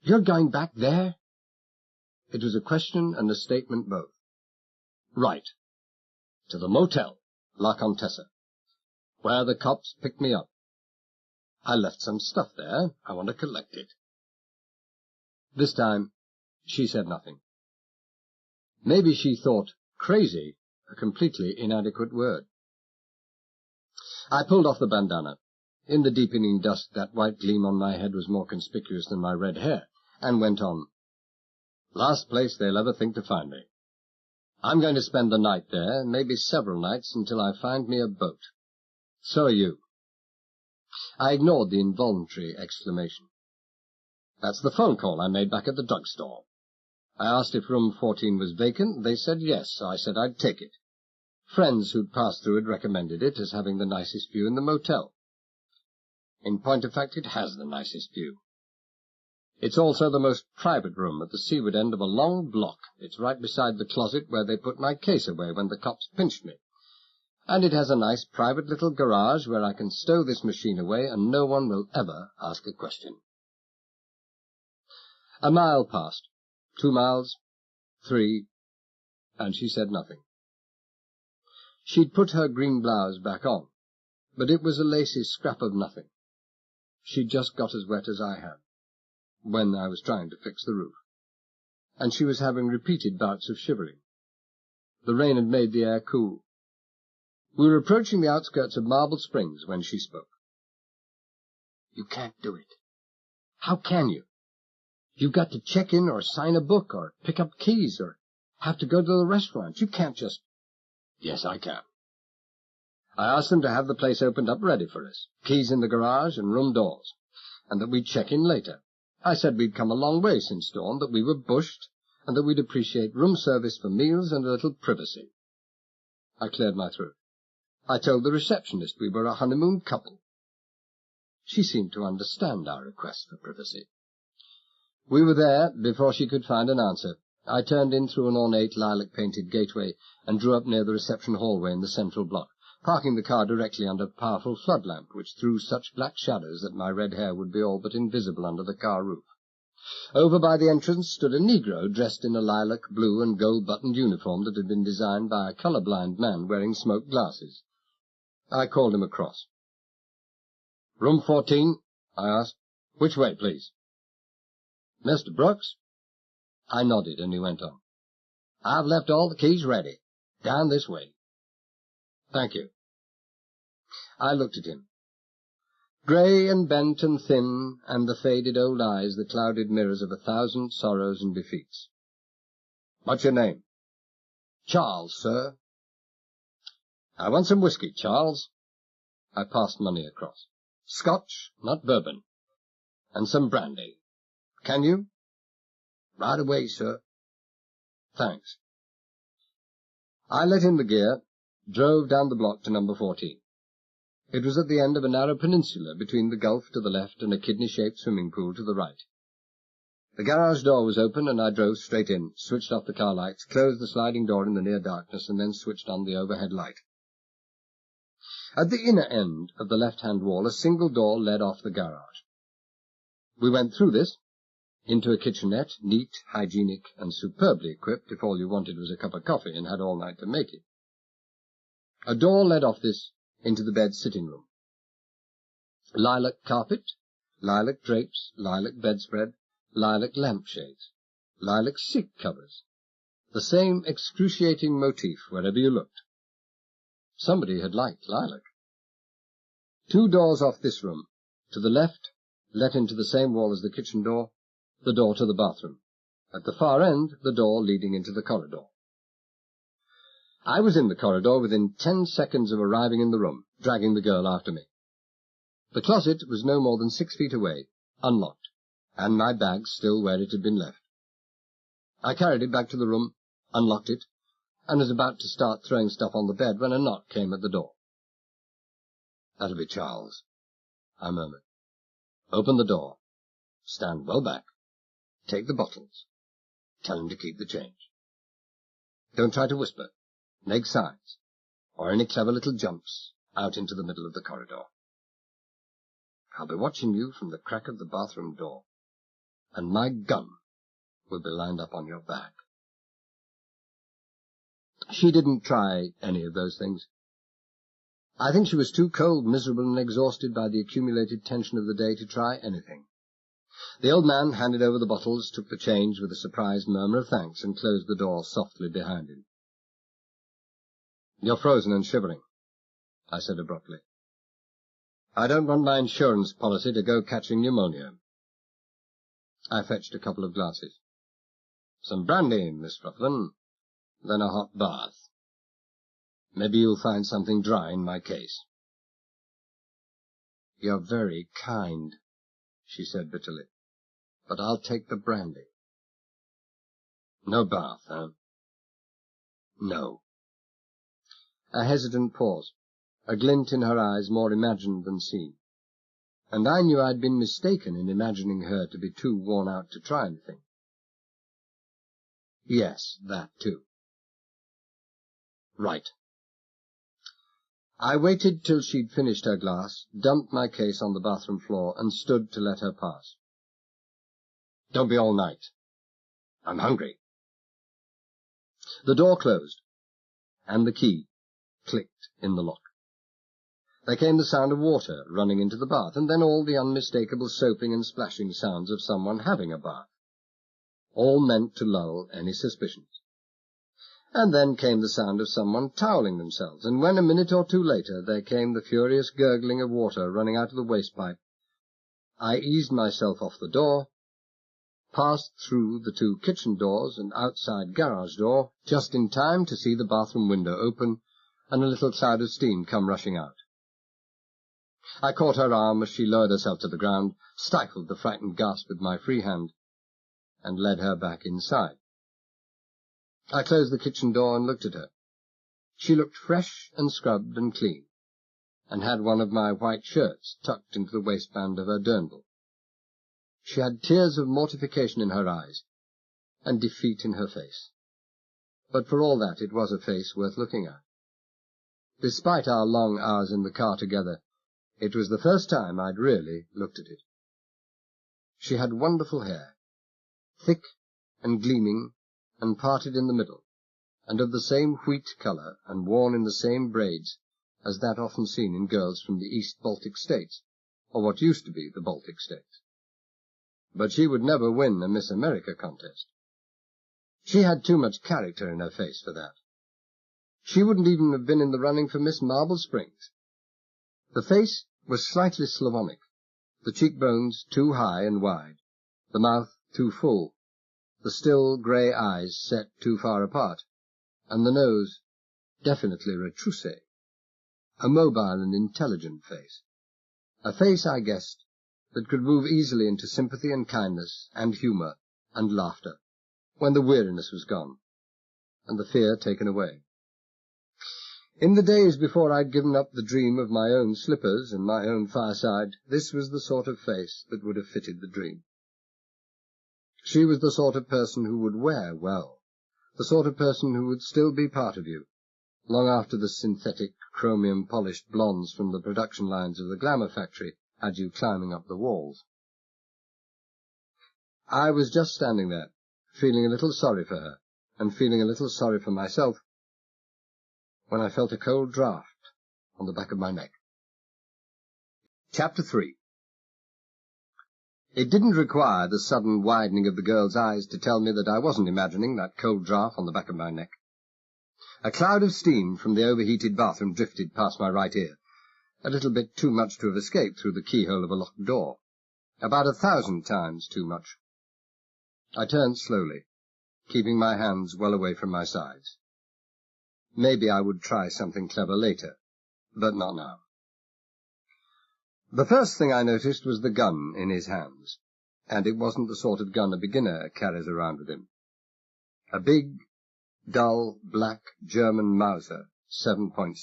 "You're going back there?" It was a question and a statement both. "Right. To the motel, La Contessa, where the cops picked me up. I left some stuff there. I want to collect it." This time, she said nothing. Maybe she thought crazy a completely inadequate word. I pulled off the bandana. In the deepening dusk, that white gleam on my head was more conspicuous than my red hair, and went on. "Last place they'll ever think to find me. I'm going to spend the night there, maybe several nights, until I find me a boat. So are you." I ignored the involuntary exclamation. "That's the phone call I made back at the drugstore. I asked if room 14 was vacant. They said yes, so I said I'd take it. Friends who'd passed through had recommended it as having the nicest view in the motel. In point of fact, it has the nicest view. It's also the most private room at the seaward end of a long block. It's right beside the closet where they put my case away when the cops pinched me. And it has a nice private little garage where I can stow this machine away and no one will ever ask a question." A mile passed, 2 miles, 3, and she said nothing. She'd put her green blouse back on, but it was a lacy scrap of nothing. She'd just got as wet as I had, when I was trying to fix the roof, and she was having repeated bouts of shivering. The rain had made the air cool. We were approaching the outskirts of Marble Springs when she spoke. "You can't do it. How can you? You've got to check in or sign a book or pick up keys or have to go to the restaurant. You can't just—" "Yes, I can. I asked them to have the place opened up ready for us, keys in the garage and room doors, and that we'd check in later. I said we'd come a long way since dawn, that we were bushed, and that we'd appreciate room service for meals and a little privacy." I cleared my throat. I told the receptionist we were a honeymoon couple. She seemed to understand our request for privacy. We were there before she could find an answer. I turned in through an ornate lilac-painted gateway and drew up near the reception hallway in the central block, parking the car directly under a powerful flood lamp which threw such black shadows that my red hair would be all but invisible under the car roof. Over by the entrance stood a Negro dressed in a lilac, blue, and gold-buttoned uniform that had been designed by a colour-blind man wearing smoked glasses. I called him across. "Room 14, I asked. "Which way, please?" "Mr. Brooks?" I nodded, and he went on. "I've left all the keys ready. Down this way." "Thank you." I looked at him. Grey and bent and thin, and the faded old eyes, the clouded mirrors of 1,000 sorrows and defeats. "What's your name?" "Charles, sir." "I want some whiskey, Charles." I passed money across. "Scotch, not bourbon. And some brandy. Can you?" "Right away, sir." "Thanks." I let in the gear, drove down the block to number 14. It was at the end of a narrow peninsula between the Gulf to the left and a kidney-shaped swimming pool to the right. The garage door was open, and I drove straight in, switched off the car lights, closed the sliding door in the near darkness, and then switched on the overhead light. At the inner end of the left-hand wall, a single door led off the garage. We went through this, into a kitchenette, neat, hygienic, and superbly equipped if all you wanted was a cup of coffee and had all night to make it. A door led off this into the bed sitting room. Lilac carpet, lilac drapes, lilac bedspread, lilac lampshades, lilac sick covers. The same excruciating motif wherever you looked. Somebody had liked lilac. 2 doors off this room, to the left, let into the same wall as the kitchen door, the door to the bathroom. At the far end, the door leading into the corridor. I was in the corridor within 10 seconds of arriving in the room, dragging the girl after me. The closet was no more than 6 feet away, unlocked, and my bag still where it had been left. I carried it back to the room, unlocked it, and was about to start throwing stuff on the bed when a knock came at the door. "That'll be Charles," I murmured. "Open the door. Stand well back. Take the bottles. Tell him to keep the change. Don't try to whisper, make signs, or any clever little jumps out into the middle of the corridor. I'll be watching you from the crack of the bathroom door, and my gun will be lined up on your back." She didn't try any of those things. I think she was too cold, miserable, and exhausted by the accumulated tension of the day to try anything. The old man handed over the bottles, took the change with a surprised murmur of thanks, and closed the door softly behind him. "You're frozen and shivering," I said abruptly. "I don't want my insurance policy to go catching pneumonia." I fetched a couple of glasses. "Some brandy, Miss Rufflin, then a hot bath. Maybe you'll find something dry in my case." "You're very kind," she said bitterly, "but I'll take the brandy." "No bath, huh?" "No." A hesitant pause, a glint in her eyes more imagined than seen, and I knew I'd been mistaken in imagining her to be too worn out to try anything. "Yes, that too." "Right." I waited till she'd finished her glass, dumped my case on the bathroom floor, and stood to let her pass. "Don't be all night. I'm hungry." The door closed, and the key clicked in the lock. There came the sound of water running into the bath, and then all the unmistakable soaping and splashing sounds of someone having a bath, all meant to lull any suspicions. And then came the sound of someone toweling themselves, and when a minute or two later there came the furious gurgling of water running out of the waste-pipe, I eased myself off the door, passed through the 2 kitchen doors and outside garage door, just in time to see the bathroom window open and a little cloud of steam come rushing out. I caught her arm as she lowered herself to the ground, stifled the frightened gasp with my free hand, and led her back inside. I closed the kitchen door and looked at her. She looked fresh and scrubbed and clean, and had one of my white shirts tucked into the waistband of her durnable. She had tears of mortification in her eyes, and defeat in her face. But for all that, it was a face worth looking at. Despite our long hours in the car together, it was the first time I'd really looked at it. She had wonderful hair, thick and gleaming and parted in the middle, and of the same wheat colour and worn in the same braids as that often seen in girls from the East Baltic states, or what used to be the Baltic states. But she would never win a Miss America contest. She had too much character in her face for that. She wouldn't even have been in the running for Miss Marble Springs. The face was slightly Slavonic, the cheekbones too high and wide, the mouth too full, the still grey eyes set too far apart, and the nose definitely retroussé. A mobile and intelligent face. A face, I guessed, that could move easily into sympathy and kindness and humour and laughter, when the weariness was gone, and the fear taken away. In the days before I'd given up the dream of my own slippers and my own fireside, this was the sort of face that would have fitted the dream. She was the sort of person who would wear well, the sort of person who would still be part of you, long after the synthetic, chromium-polished blondes from the production lines of the glamour factory had you climbing up the walls. I was just standing there, feeling a little sorry for her, and feeling a little sorry for myself, when I felt a cold draught on the back of my neck. Chapter 3. It didn't require the sudden widening of the girl's eyes to tell me that I wasn't imagining that cold draught on the back of my neck. A cloud of steam from the overheated bathroom drifted past my right ear, a little bit too much to have escaped through the keyhole of a locked door, about 1,000 times too much. I turned slowly, keeping my hands well away from my sides. Maybe I would try something clever later, but not now. The first thing I noticed was the gun in his hands, and it wasn't the sort of gun a beginner carries around with him. A big, dull, black German Mauser 7.63.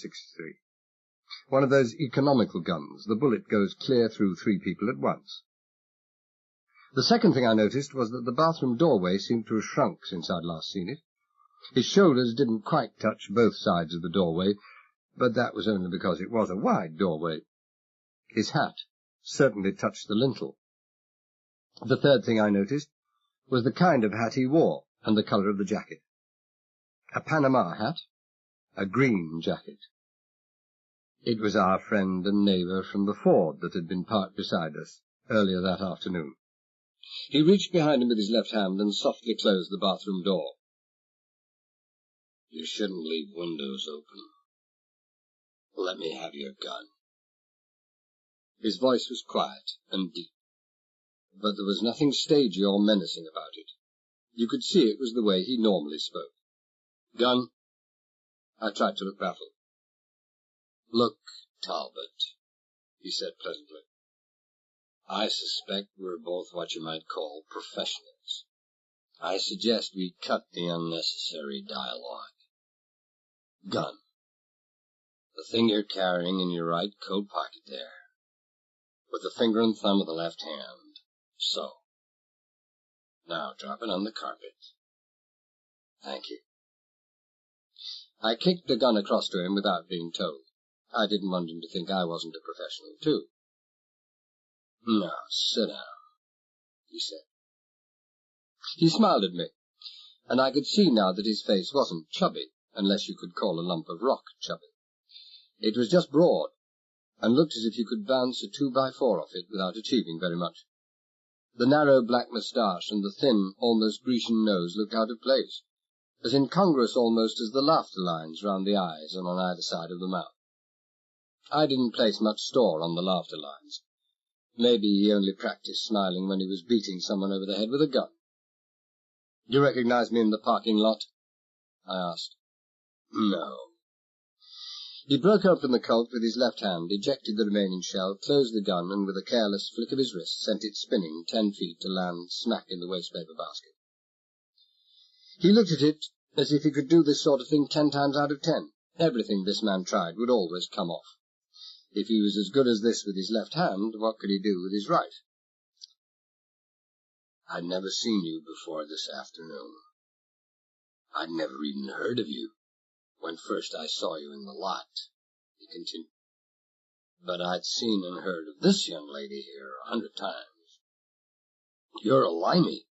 One of those economical guns, the bullet goes clear through 3 people at once. The second thing I noticed was that the bathroom doorway seemed to have shrunk since I'd last seen it. His shoulders didn't quite touch both sides of the doorway, but that was only because it was a wide doorway. His hat certainly touched the lintel. The third thing I noticed was the kind of hat he wore and the colour of the jacket. A Panama hat, a green jacket. It was our friend and neighbour from the Ford that had been parked beside us earlier that afternoon. He reached behind him with his left hand and softly closed the bathroom door. "You shouldn't leave windows open. Let me have your gun." His voice was quiet and deep, but there was nothing stagey or menacing about it. You could see it was the way he normally spoke. "Gun?" I tried to look baffled. "Look, Talbot," he said pleasantly. "I suspect we're both what you might call professionals. I suggest we cut the unnecessary dialogue. Gun. The thing you're carrying in your right coat pocket there, with the finger and thumb of the left hand. So. Now drop it on the carpet. Thank you." I kicked the gun across to him without being told. I didn't want him to think I wasn't a professional, too. "Now, sit down," he said. He smiled at me, and I could see now that his face wasn't chubby, unless you could call a lump of rock chubby. It was just broad, and looked as if you could bounce a 2x4 off it without achieving very much. The narrow black moustache and the thin, almost Grecian nose looked out of place, as incongruous almost as the laughter lines round the eyes and on either side of the mouth. I didn't place much store on the laughter lines. Maybe he only practiced smiling when he was beating someone over the head with a gun. "You recognize me in the parking lot?" I asked. "No." He broke open the Colt with his left hand, ejected the remaining shell, closed the gun, and with a careless flick of his wrist sent it spinning 10 feet to land smack in the wastepaper basket. He looked at it as if he could do this sort of thing 10 times out of 10, Everything this man tried would always come off. If he was as good as this with his left hand, what could he do with his right? I'd never seen you before this afternoon. I'd never even heard of you when first I saw you in the lot, he continued. But I'd seen and heard of this young lady here 100 times. You're a limey,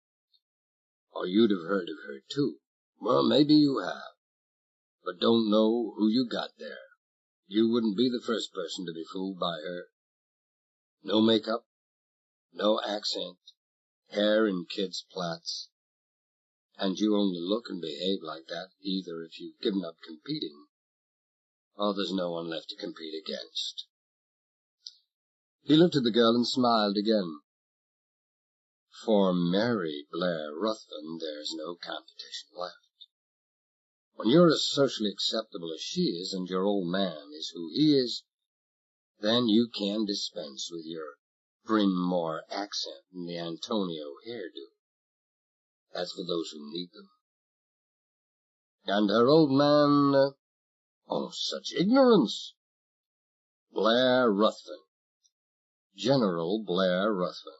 or you'd have heard of her too. Well, maybe you have, but don't know who you got there. You wouldn't be the first person to be fooled by her. No makeup, no accent, hair in kids' plaits. And you only look and behave like that either if you've given up competing, or there's no one left to compete against. He looked at the girl and smiled again. For Mary Blair Ruthven, there's no competition left. When you're as socially acceptable as she is, and your old man is who he is, then you can dispense with your Bryn Mawr accent and the Antonio hairdo. That's for those who need them. And her old man, oh, such ignorance! Blair Ruthven. General Blair Ruthven.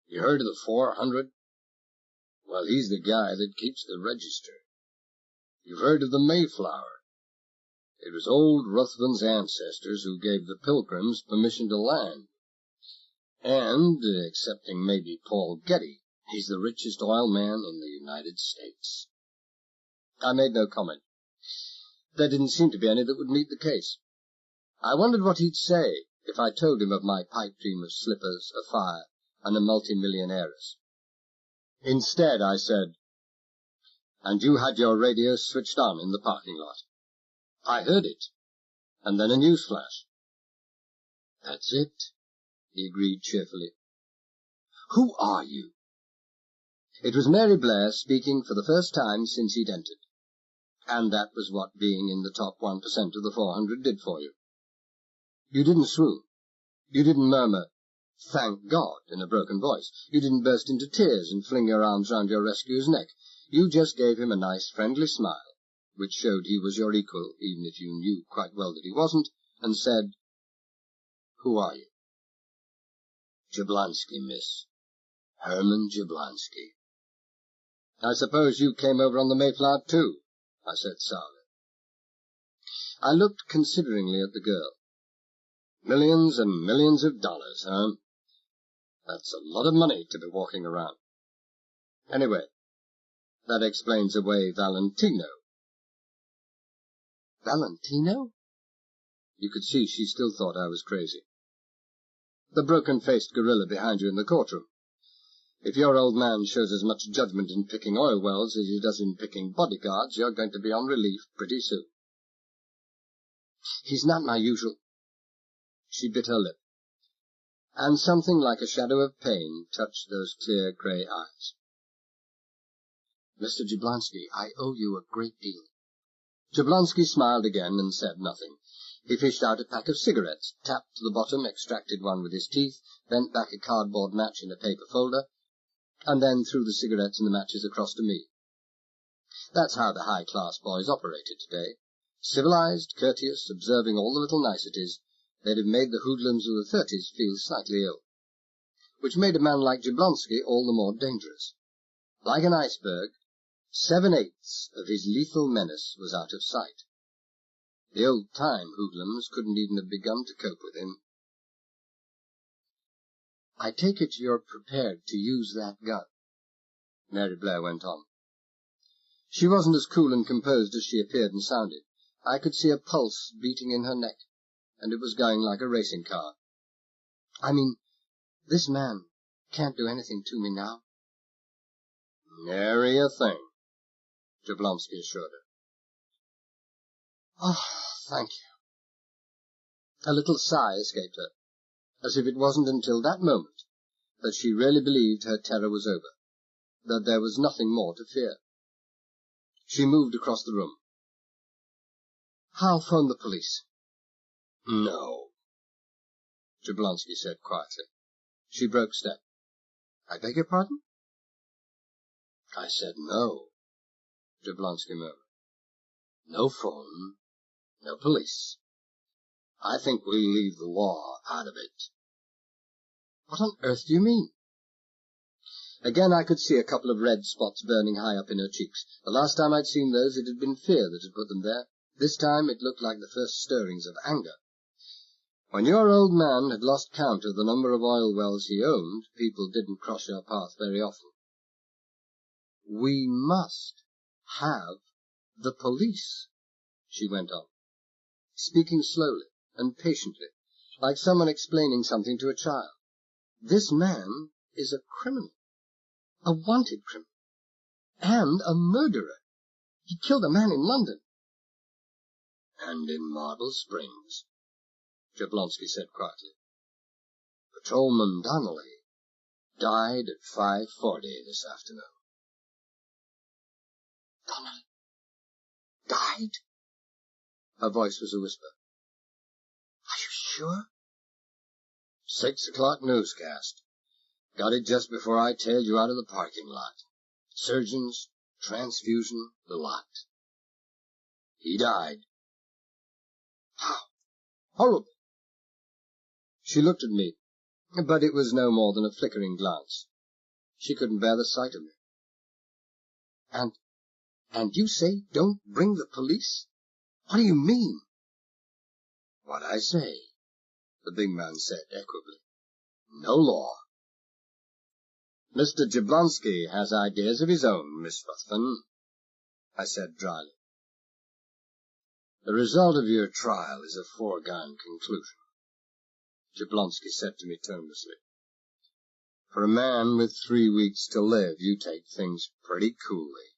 You heard of the 400? Well, he's the guy that keeps the register. You've heard of the Mayflower. It was old Ruthven's ancestors who gave the Pilgrims permission to land. And, excepting maybe Paul Getty, he's the richest oil man in the United States. I made no comment. There didn't seem to be any that would meet the case. I wondered what he'd say if I told him of my pipe dream of slippers, a fire, and a multi-million heiress. Instead, I said, and you had your radio switched on in the parking lot. I heard it, and then a news flash. That's it, he agreed cheerfully. Who are you? It was Mary Blair speaking for the first time since he'd entered. And that was what being in the top 1% of the 400 did for you. You didn't swoon. You didn't murmur, "Thank God," in a broken voice. You didn't burst into tears and fling your arms round your rescuer's neck. You just gave him a nice, friendly smile, which showed he was your equal, even if you knew quite well that he wasn't, and said, "Who are you?" "Jablonski, miss. Herman Jablonski." "I suppose you came over on the Mayflower, too," I said sourly. I looked consideringly at the girl. Millions and millions of dollars, huh? That's a lot of money to be walking around. Anyway, that explains away Valentino. Valentino? You could see she still thought I was crazy. The broken-faced gorilla behind you in the courtroom. If your old man shows as much judgment in picking oil wells as he does in picking bodyguards, you're going to be on relief pretty soon. He's not my usual. She bit her lip, and something like a shadow of pain touched those clear grey eyes. Mr. Jablonski, I owe you a great deal. Jablonski smiled again and said nothing. He fished out a pack of cigarettes, tapped to the bottom, extracted one with his teeth, bent back a cardboard match in a paper folder, and then threw the cigarettes and the matches across to me. That's how the high-class boys operated today. Civilized, courteous, observing all the little niceties, they'd have made the hoodlums of the 30s feel slightly ill, which made a man like Jablonski all the more dangerous. Like an iceberg, 7/8 of his lethal menace was out of sight. The old-time hoodlums couldn't even have begun to cope with him. I take it you're prepared to use that gun, Mary Blair went on. She wasn't as cool and composed as she appeared and sounded. I could see a pulse beating in her neck, and it was going like a racing car. I mean, this man can't do anything to me now. Nary a thing, Jablonski assured her. Oh, thank you. A little sigh escaped her, as if it wasn't until that moment that she really believed her terror was over, that there was nothing more to fear. She moved across the room. I'll phone the police. No, Jablonski said quietly. She broke step. I beg your pardon? I said no, Jablonski murmured. No phone,
No police. I think we leave the law out of it.
What on earth do you mean?
Again I could see a couple of red spots burning high up in her cheeks. The last time I'd seen those, it had been fear that had put them there. This time it looked like the first stirrings of anger. When your old man had lost count of the number of oil wells he owned, people didn't cross your path very often. We must have the police, she went on, speaking slowly and patiently, like someone explaining something to a child. This man is a criminal, a wanted criminal, and a murderer. He killed a man in London. And in Marble Springs, Jablonski said quietly. Patrolman Donnelly died at 5:40 this afternoon. Donnelly died? Her voice was a whisper. Are you sure? 6 o'clock newscast. Got it just before I tailed you out of the parking lot. Surgeons, transfusion, the lot. He died. How? Horrible. She looked at me, but it was no more than a flickering glance. She couldn't bear the sight of me. And you say don't bring the police? What do you mean? What I say, the big man said equably. No law. Mr. Jablonski has ideas of his own, Miss Ruthven, I said dryly. The result of your trial is a foregone conclusion, Jablonski said to me tonelessly. For a man with 3 weeks to live, you take things pretty coolly.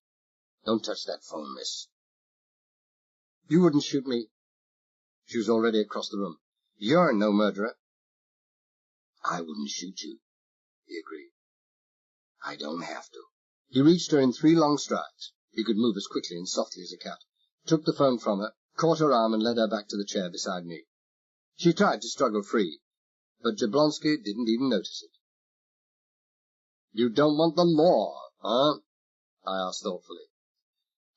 Don't touch that phone, miss. You wouldn't shoot me. She was already across the room. You're no murderer. I wouldn't shoot you, he agreed. I don't have to. He reached her in 3 long strides. He could move as quickly and softly as a cat. Took the phone from her, caught her arm and led her back to the chair beside me. She tried to struggle free, but Jablonski didn't even notice it. You don't want the law, huh? I asked thoughtfully.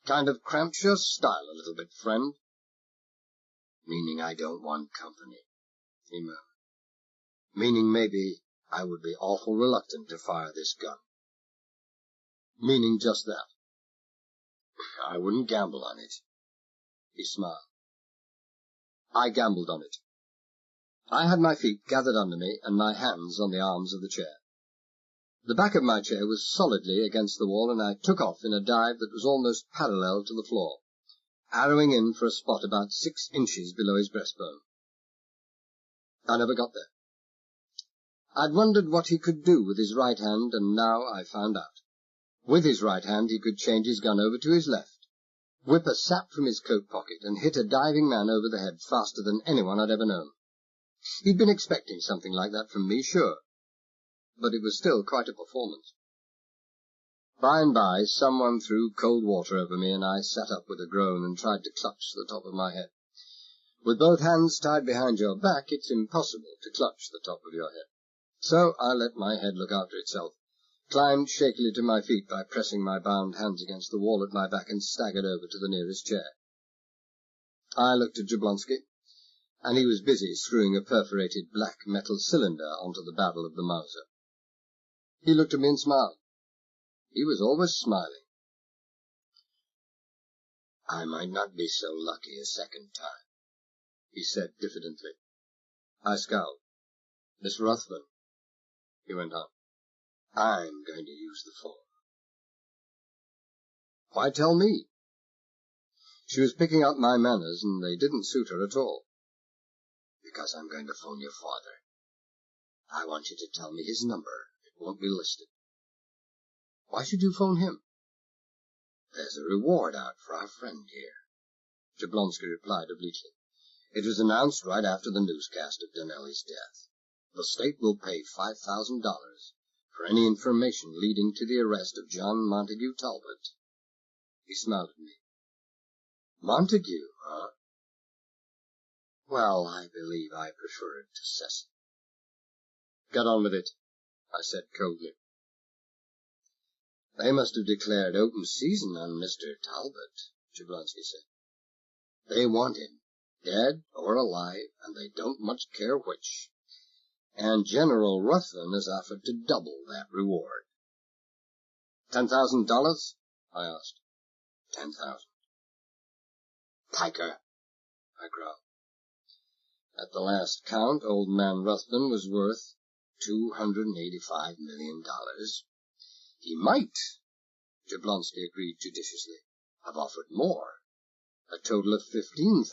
Kind of cramps your style a little bit, friend. Meaning I don't want company, he murmured. Meaning maybe I would be awful reluctant to fire this gun. Meaning just that. I wouldn't gamble on it. He smiled. I gambled on it. I had my feet gathered under me and my hands on the arms of the chair. The back of my chair was solidly against the wall, and I took off in a dive that was almost parallel to the floor, arrowing in for a spot about 6 inches below his breastbone. I never got there. I'd wondered what he could do with his right hand, and now I found out. With his right hand he could change his gun over to his left, whip a sap from his coat pocket, and hit a diving man over the head faster than anyone I'd ever known. He'd been expecting something like that from me, sure, but it was still quite a performance. By and by, someone threw cold water over me, and I sat up with a groan and tried to clutch the top of my head. With both hands tied behind your back, it's impossible to clutch the top of your head. So I let my head look after itself, climbed shakily to my feet by pressing my bound hands against the wall at my back, and staggered over to the nearest chair. I looked at Jablonski, and he was busy screwing a perforated black metal cylinder onto the barrel of the Mauser. He looked at me and smiled. He was always smiling. I might not be so lucky a second time, he said diffidently. I scowled. Miss Ruthven, he went on, I'm going to use the phone. Why tell me? She was picking up my manners, and they didn't suit her at all. Because I'm going to phone your father. I want you to tell me his number. It won't be listed. Why should you phone him? There's a reward out for our friend here, Jablonski replied obliquely. It was announced right after the newscast of Donnelly's death. The state will pay $5,000 for any information leading to the arrest of John Montague Talbot. He smiled at me. Montague, huh? Well, I believe I prefer it to Cecil. Get on with it, I said coldly. They must have declared open season on Mr. Talbot, Jablonski said. They want him, Dead or alive, and they don't much care which. And General Ruthven has offered to double that reward. $10,000? I asked. 10,000. Piker, I growled. At the last count, old man Ruthven was worth $285 million. He might, Jablonski agreed judiciously, have offered more, a total of 15,000.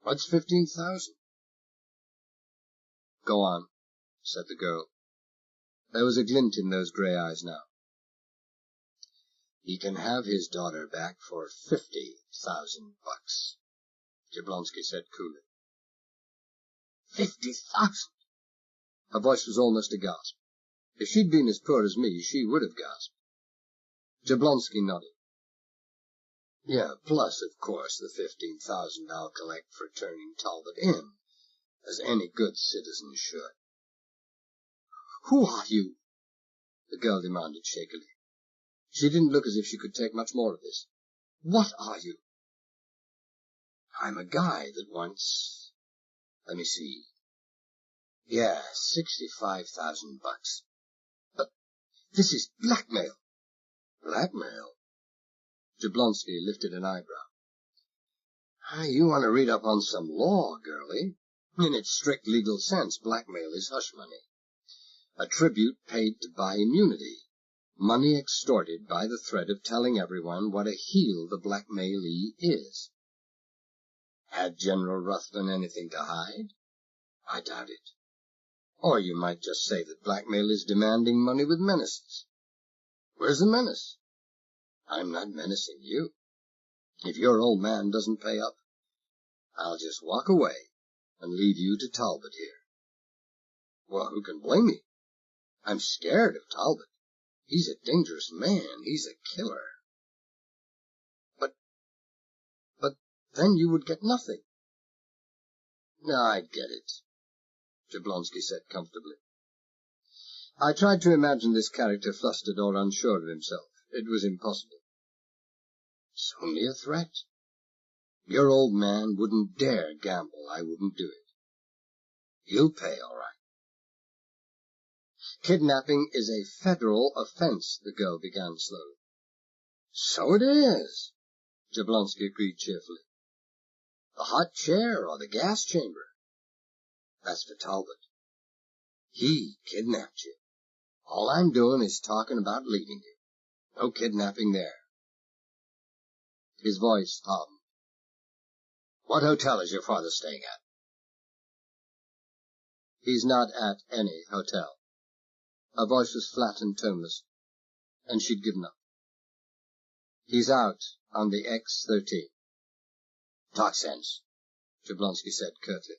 What's 15,000? Go on, said the girl. There was a glint in those grey eyes now. He can have his daughter back for 50,000 bucks, Jablonski said coolly. 50,000! Her voice was almost a gasp. If she'd been as poor as me, she would have gasped. Jablonski nodded. Yeah, plus, of course, the 15,000 I'll collect for turning Talbot in, as any good citizen should. Who are you? The girl demanded shakily. She didn't look as if she could take much more of this. What are you? I'm a guy that wants... Let me see. Yeah, 65,000 bucks. But this is blackmail. Blackmail? Jablonski lifted an eyebrow. You want to read up on some law, girlie. In its strict legal sense, blackmail is hush money. A tribute paid to buy immunity. Money extorted by the threat of telling everyone what a heel the blackmailee is. Had General Ruthven anything to hide? I doubt it. Or you might just say that blackmail is demanding money with menaces. Where's the menace? I'm not menacing you. If your old man doesn't pay up, I'll just walk away and leave you to Talbot here. Well, who can blame me? I'm scared of Talbot. He's a dangerous man. He's a killer. But then you would get nothing. No, I get it, Jablonski said comfortably. I tried to imagine this character flustered or unsure of himself. It was impossible. It's only a threat. Your old man wouldn't dare gamble. I wouldn't do it. He'll pay, all right. Kidnapping is a federal offense, the girl began slowly. So it is, Jablonski agreed cheerfully. The hot chair or the gas chamber. That's for Talbot. He kidnapped you. All I'm doing is talking about leaving you. No kidnapping there. His voice hardened. What hotel is your father staying at? He's not at any hotel. Her voice was flat and toneless, and she'd given up. He's out on the X-13. Talk sense, Jablonski said curtly.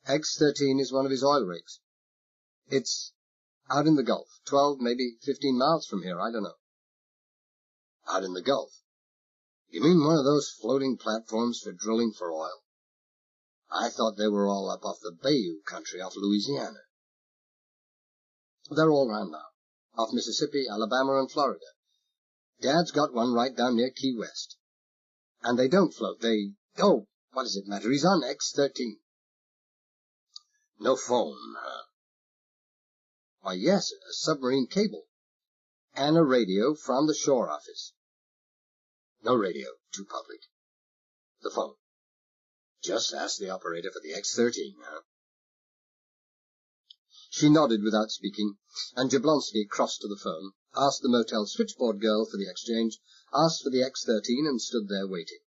X-13 is one of his oil rigs. It's out in the Gulf, 12, maybe 15 miles from here, I don't know. Out in the Gulf? You mean one of those floating platforms for drilling for oil? I thought they were all up off the Bayou country off Louisiana. They're all around now, off Mississippi, Alabama, and Florida. Dad's got one right down near Key West. And they don't float, oh, what does it matter? He's on X-13. No phone, huh? Why, yes, a submarine cable. And a radio from the shore office. No radio, too public. The phone. Just ask the operator for the X-13, huh? She nodded without speaking, and Jablonski crossed to the phone, asked the motel switchboard girl for the exchange, asked for the X-13, and stood there waiting,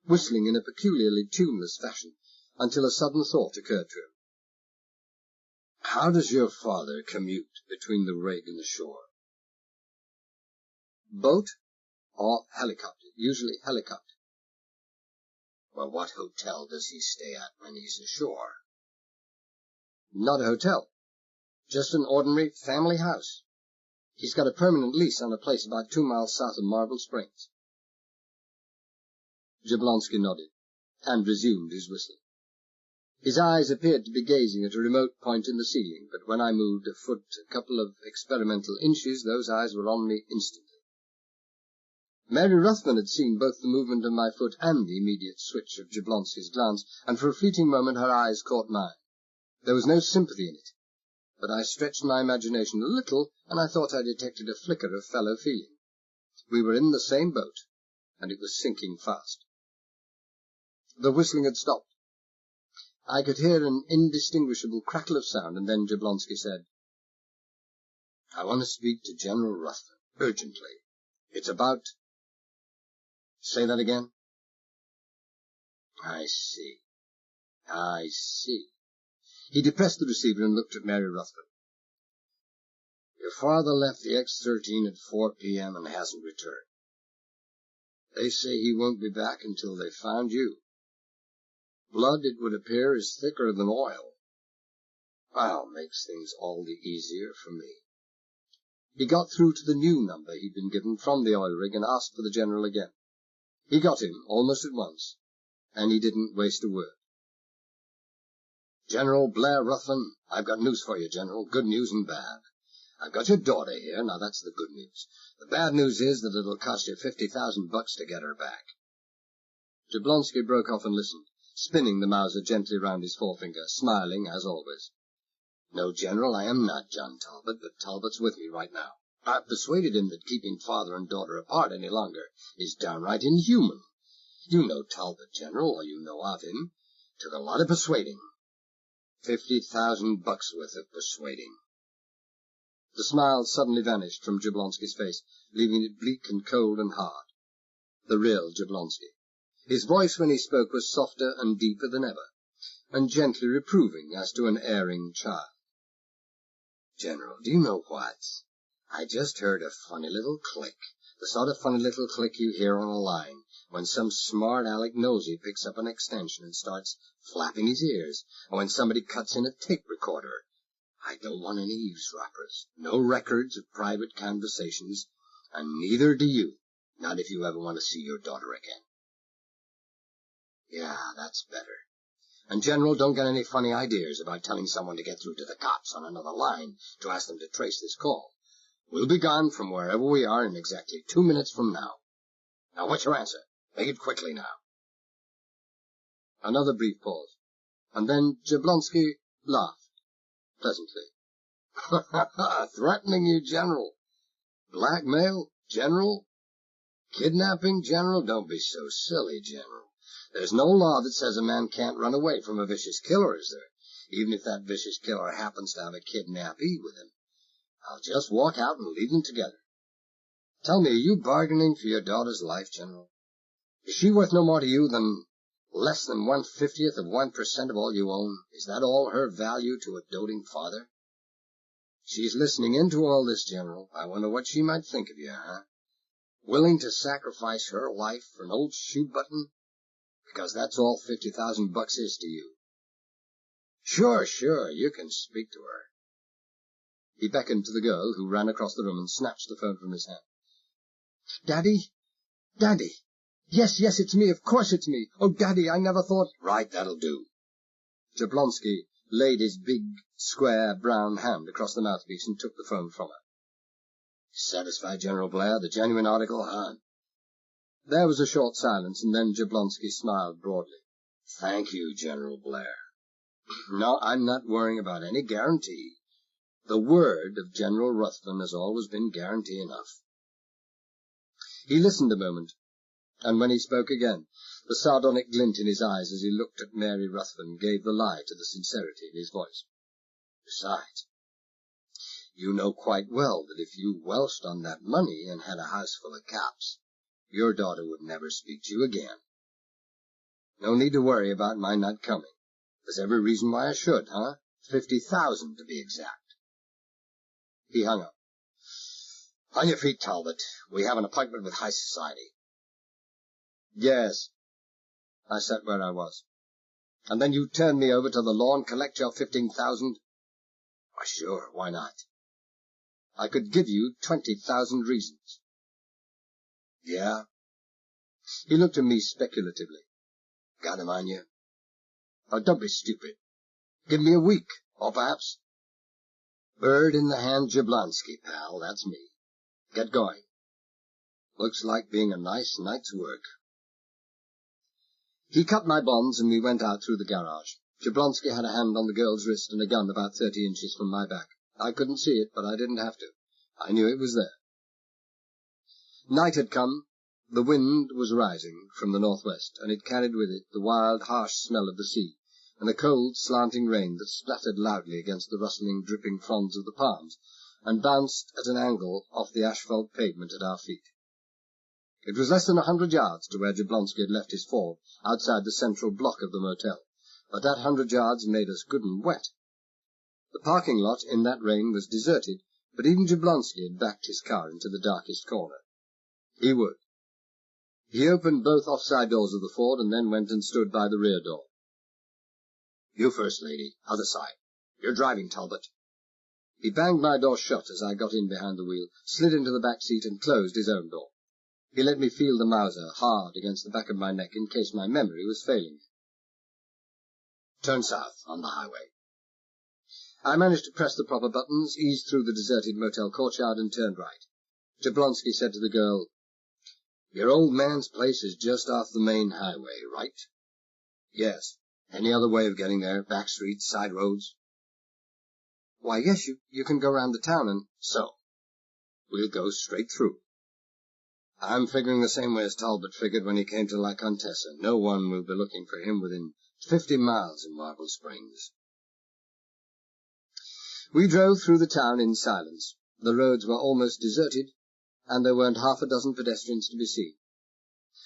whistling in a peculiarly tuneless fashion, until a sudden thought occurred to him. How does your father commute between the rig and the shore? Boat or helicopter, usually helicopter. Well, what hotel does he stay at when he's ashore? Not a hotel. Just an ordinary family house. He's got a permanent lease on a place about 2 miles south of Marble Springs. Jablonski nodded, and resumed his whistling. His eyes appeared to be gazing at a remote point in the ceiling, but when I moved a foot, a couple of experimental inches, those eyes were on me instantly. Mary Ruthven had seen both the movement of my foot and the immediate switch of Jablonski's glance, and for a fleeting moment her eyes caught mine. There was no sympathy in it, but I stretched my imagination a little, and I thought I detected a flicker of fellow feeling. We were in the same boat, and it was sinking fast. The whistling had stopped. I could hear an indistinguishable crackle of sound, and then Jablonski said, "I want to speak to General Ruthven, urgently. It's about—" "Say that again." I see. He depressed the receiver and looked at Mary Ruthven. "Your father left the X-13 at 4 p.m. and hasn't returned. They say he won't be back until they've found you. Blood, it would appear, is thicker than oil. Well, makes things all the easier for me." He got through to the new number he'd been given from the oil rig and asked for the General again. He got him almost at once, and he didn't waste a word. "General Blair Ruthven, I've got news for you, General, good news and bad. I've got your daughter here, now that's the good news. The bad news is that it'll cost you $50,000 to get her back." Jablonski broke off and listened, spinning the Mauser gently round his forefinger, smiling as always. "No, General, I am not John Talbot, but Talbot's with me right now. I've persuaded him that keeping father and daughter apart any longer is downright inhuman. You know Talbot, General, or you know of him. Took a lot of persuading. $50,000 worth of persuading." The smile suddenly vanished from Jablonski's face, leaving it bleak and cold and hard. The real Jablonski. His voice when he spoke was softer and deeper than ever, and gently reproving as to an erring child. "General, do you know what? I just heard a funny little click, the sort of funny little click you hear on a line when some smart aleck nosy picks up an extension and starts flapping his ears, or when somebody cuts in a tape recorder. I don't want any eavesdroppers, no records of private conversations, and neither do you, not if you ever want to see your daughter again." "Yeah, that's better. And, General, don't get any funny ideas about telling someone to get through to the cops on another line to ask them to trace this call. We'll be gone from wherever we are in exactly 2 minutes from now. Now, what's your answer? Make it quickly now." Another brief pause, and then Jablonski laughed pleasantly. "Threatening you, General? Blackmail, General? Kidnapping, General? Don't be so silly, General. There's no law that says a man can't run away from a vicious killer, is there? Even if that vicious killer happens to have a kidnappee with him. I'll just walk out and leave them together. Tell me, are you bargaining for your daughter's life, General? Is she worth no more to you than less than 1/50th of 1% of all you own? Is that all her value to a doting father? She's listening into all this, General. I wonder what she might think of you, huh? Willing to sacrifice her life for an old shoe button? Because that's all $50,000 is to you. Sure, you can speak to her." He beckoned to the girl, who ran across the room and snatched the phone from his hand. "Daddy? Daddy? Yes, it's me. Of course it's me. Oh, Daddy, I never thought—" "Right, that'll do." Jablonski laid his big, square, brown hand across the mouthpiece and took the phone from her. "Satisfied, General Blair? The genuine article, huh?" There was a short silence, and then Jablonski smiled broadly. "Thank you, General Blair. No, I'm not worrying about any guarantee. The word of General Ruthven has always been guarantee enough." He listened a moment, and when he spoke again, the sardonic glint in his eyes as he looked at Mary Ruthven gave the lie to the sincerity in his voice. "Besides, you know quite well that if you welched on that money and had a house full of caps, your daughter would never speak to you again. No need to worry about my not coming. There's every reason why I should, huh? 50,000 to be exact." He hung up. "On your feet, Talbot. We have an appointment with high society." "Yes." I sat where I was. "And then you turn me over to the law and collect your 15,000? Why, sure, why not? I could give you 20,000 reasons." "Yeah?" He looked at me speculatively. "Got 'em on you?" "Oh, don't be stupid. Give me a week, or perhaps—" "Bird in the hand Jablonski, pal, that's me. Get going." Looks like being a nice night's work. He cut my bonds, and we went out through the garage. Jablonski had a hand on the girl's wrist and a gun about 30 inches from my back. I couldn't see it, but I didn't have to. I knew it was there. Night had come. The wind was rising from the northwest, and it carried with it the wild, harsh smell of the sea, and a cold, slanting rain that splattered loudly against the rustling, dripping fronds of the palms, and bounced at an angle off the asphalt pavement at our feet. It was less than 100 yards to where Jablonski had left his Ford, outside the central block of the motel, but that 100 yards made us good and wet. The parking lot in that rain was deserted, but even Jablonski had backed his car into the darkest corner. He would. He opened both off-side doors of the Ford and then went and stood by the rear door. "You first, lady. Other side. You're driving, Talbot." He banged my door shut as I got in behind the wheel, slid into the back seat, and closed his own door. He let me feel the Mauser hard against the back of my neck in case my memory was failing me. "Turn south on the highway." I managed to press the proper buttons, eased through the deserted motel courtyard, and turned right. Jablonski said to the girl, "Your old man's place is just off the main highway, right?" "Yes. Any other way of getting there? Back streets, side roads?" "Why, yes, you can go round the town and—" "So, we'll go straight through. I'm figuring the same way as Talbot figured when he came to La Contessa. No one will be looking for him within 50 miles in Marble Springs." We drove through the town in silence. The roads were almost deserted, and there weren't half a dozen pedestrians to be seen.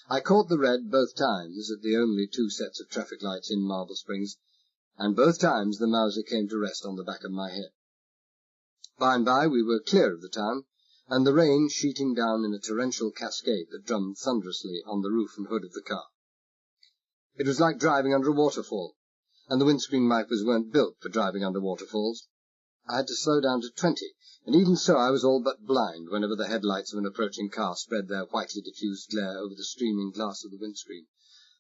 I caught the red both times at the only 2 sets of traffic lights in Marble Springs, and both times the Mauser came to rest on the back of my head. By and by we were clear of the town, and the rain sheeting down in a torrential cascade that drummed thunderously on the roof and hood of the car. It was like driving under a waterfall, and the windscreen wipers weren't built for driving under waterfalls. I had to slow down to 20, and even so I was all but blind whenever the headlights of an approaching car spread their whitely diffused glare over the streaming glass of the windscreen,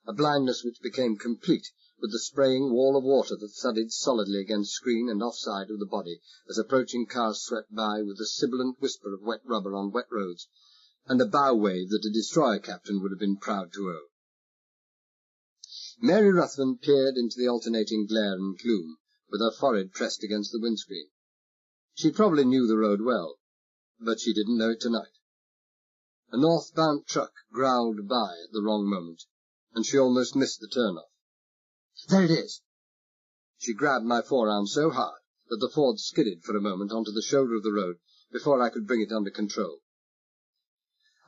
a blindness which became complete with the spraying wall of water that thudded solidly against screen and offside of the body as approaching cars swept by with the sibilant whisper of wet rubber on wet roads, and a bow wave that a destroyer captain would have been proud to own. Mary Ruthven peered into the alternating glare and gloom, with her forehead pressed against the windscreen. She probably knew the road well, but she didn't know it tonight. A northbound truck growled by at the wrong moment, and she almost missed the turn-off. "There it is!" She grabbed my forearm so hard that the Ford skidded for a moment onto the shoulder of the road before I could bring it under control.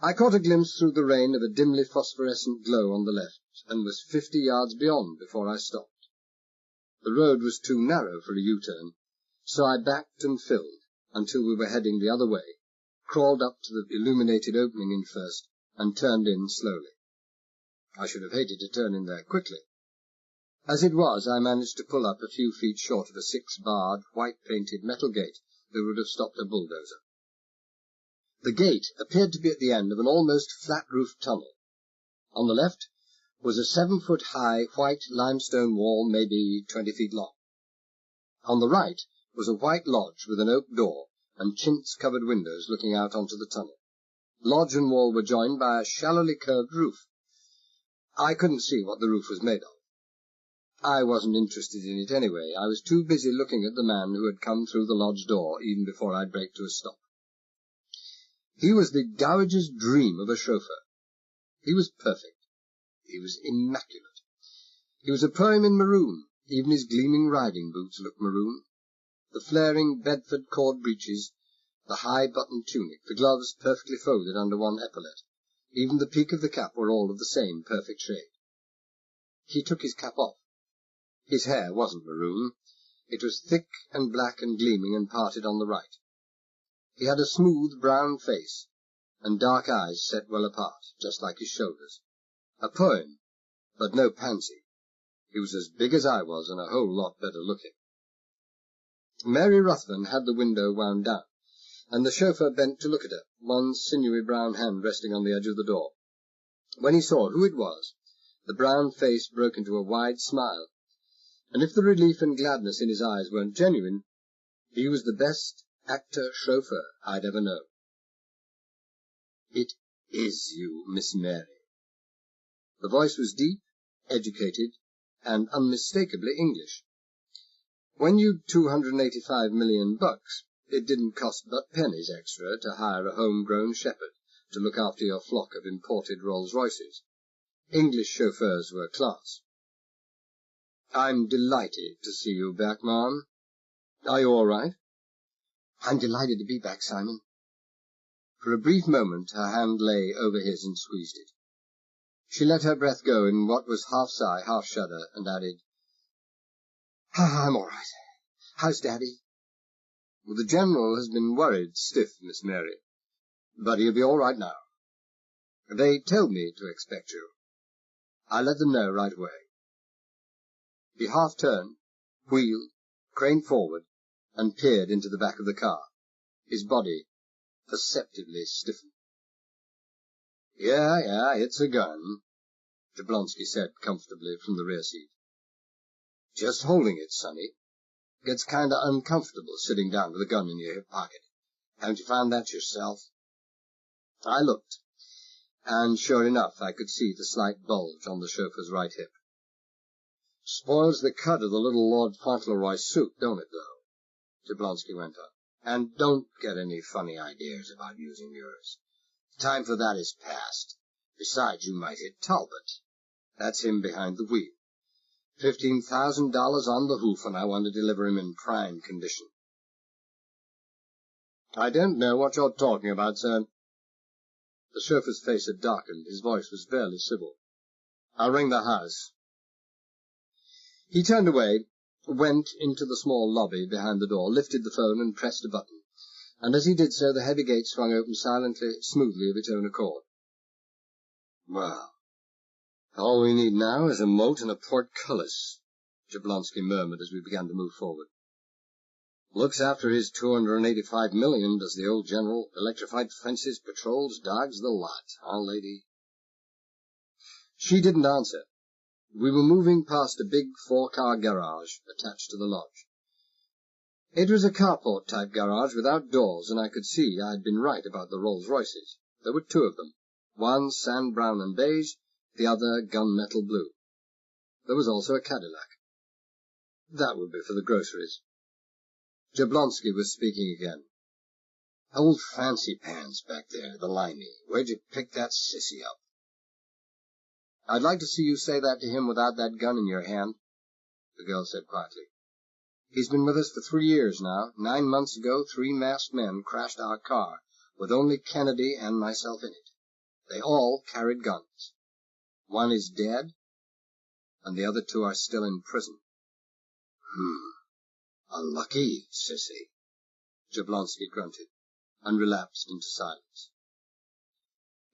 I caught a glimpse through the rain of a dimly phosphorescent glow on the left, and was 50 yards beyond before I stopped. The road was too narrow for a U-turn, so I backed and filled until we were heading the other way, crawled up to the illuminated opening in first, and turned in slowly. I should have hated to turn in there quickly. As it was, I managed to pull up a few feet short of a 6-barred, white-painted metal gate that would have stopped a bulldozer. The gate appeared to be at the end of an almost flat-roofed tunnel. On the left was a 7-foot-high white limestone wall, maybe 20 feet long. On the right was a white lodge with an oak door and chintz-covered windows looking out onto the tunnel. Lodge and wall were joined by a shallowly curved roof. I couldn't see what the roof was made of. I wasn't interested in it anyway. I was too busy looking at the man who had come through the lodge door even before I'd break to a stop. He was the dowager's dream of a chauffeur. He was perfect. He was immaculate. He was a poem in maroon. Even his gleaming riding boots looked maroon. The flaring Bedford cord breeches, the high-buttoned tunic, the gloves perfectly folded under one epaulette, even the peak of the cap were all of the same perfect shade. He took his cap off. His hair wasn't maroon. It was thick and black and gleaming and parted on the right. He had a smooth brown face and dark eyes set well apart, just like his shoulders. A poem, but no pansy. He was as big as I was and a whole lot better looking. Mary Ruthven had the window wound down, and the chauffeur bent to look at her, one sinewy brown hand resting on the edge of the door. When he saw who it was, the brown face broke into a wide smile, and if the relief and gladness in his eyes weren't genuine, he was the best actor-chauffeur I'd ever known. "It is you, Miss Mary?" The voice was deep, educated, and unmistakably English. "When you'd $285 million, it didn't cost but pennies extra to hire a home-grown shepherd to look after your flock of imported Rolls-Royces. English chauffeurs were class." "I'm delighted to see you back, Ma'am. Are you all right?" "I'm delighted to be back, Simon." For a brief moment her hand lay over his and squeezed it. She let her breath go in what was half sigh, half shudder, and added, "I'm all right. How's Daddy?" "Well, the General has been worried stiff, Miss Mary, but he'll be all right now. They told me to expect you. I let them know right away." He half-turned, wheeled, craned forward, and peered into the back of the car, his body perceptibly stiffened. Yeah, it's a gun," Jablonski said comfortably from the rear seat. "Just holding it, sonny. Gets kinda uncomfortable sitting down with a gun in your hip pocket. Haven't you found that yourself?" I looked, and sure enough I could see the slight bulge on the chauffeur's right hip. "Spoils the cut of the little Lord Fauntleroy suit, don't it, though?" Jablonski went on. "And don't get any funny ideas about using yours. The time for that is past. Besides, you might hit Talbot. That's him behind the wheel. $15,000 on the hoof, and I want to deliver him in prime condition." "I don't know what you're talking about, sir." The chauffeur's face had darkened. His voice was barely civil. "I'll ring the house." He turned away, went into the small lobby behind the door, lifted the phone and pressed a button, and as he did so the heavy gate swung open silently, smoothly of its own accord. "Well, all we need now is a moat and a portcullis," Jablonski murmured as we began to move forward. "Looks after his $285 million, does the old General. Electrified fences, patrols, dogs, the lot. Huh, lady?" She didn't answer. We were moving past a big 4-car garage attached to the lodge. It was a carport-type garage without doors, and I could see I had been right about the Rolls-Royces. There were 2 of them, one sand brown and beige, the other gunmetal blue. There was also a Cadillac. That would be for the groceries. Jablonski was speaking again. "Old fancy pants back there, the limey. Where'd you pick that sissy up?" "I'd like to see you say that to him without that gun in your hand," the girl said quietly. "He's been with us for 3 years now. 9 months ago, 3 masked men crashed our car, with only Kennedy and myself in it. They all carried guns. 1 is dead, and the other 2 are still in prison." "Unlucky, sissy," Jablonski grunted, and relapsed into silence.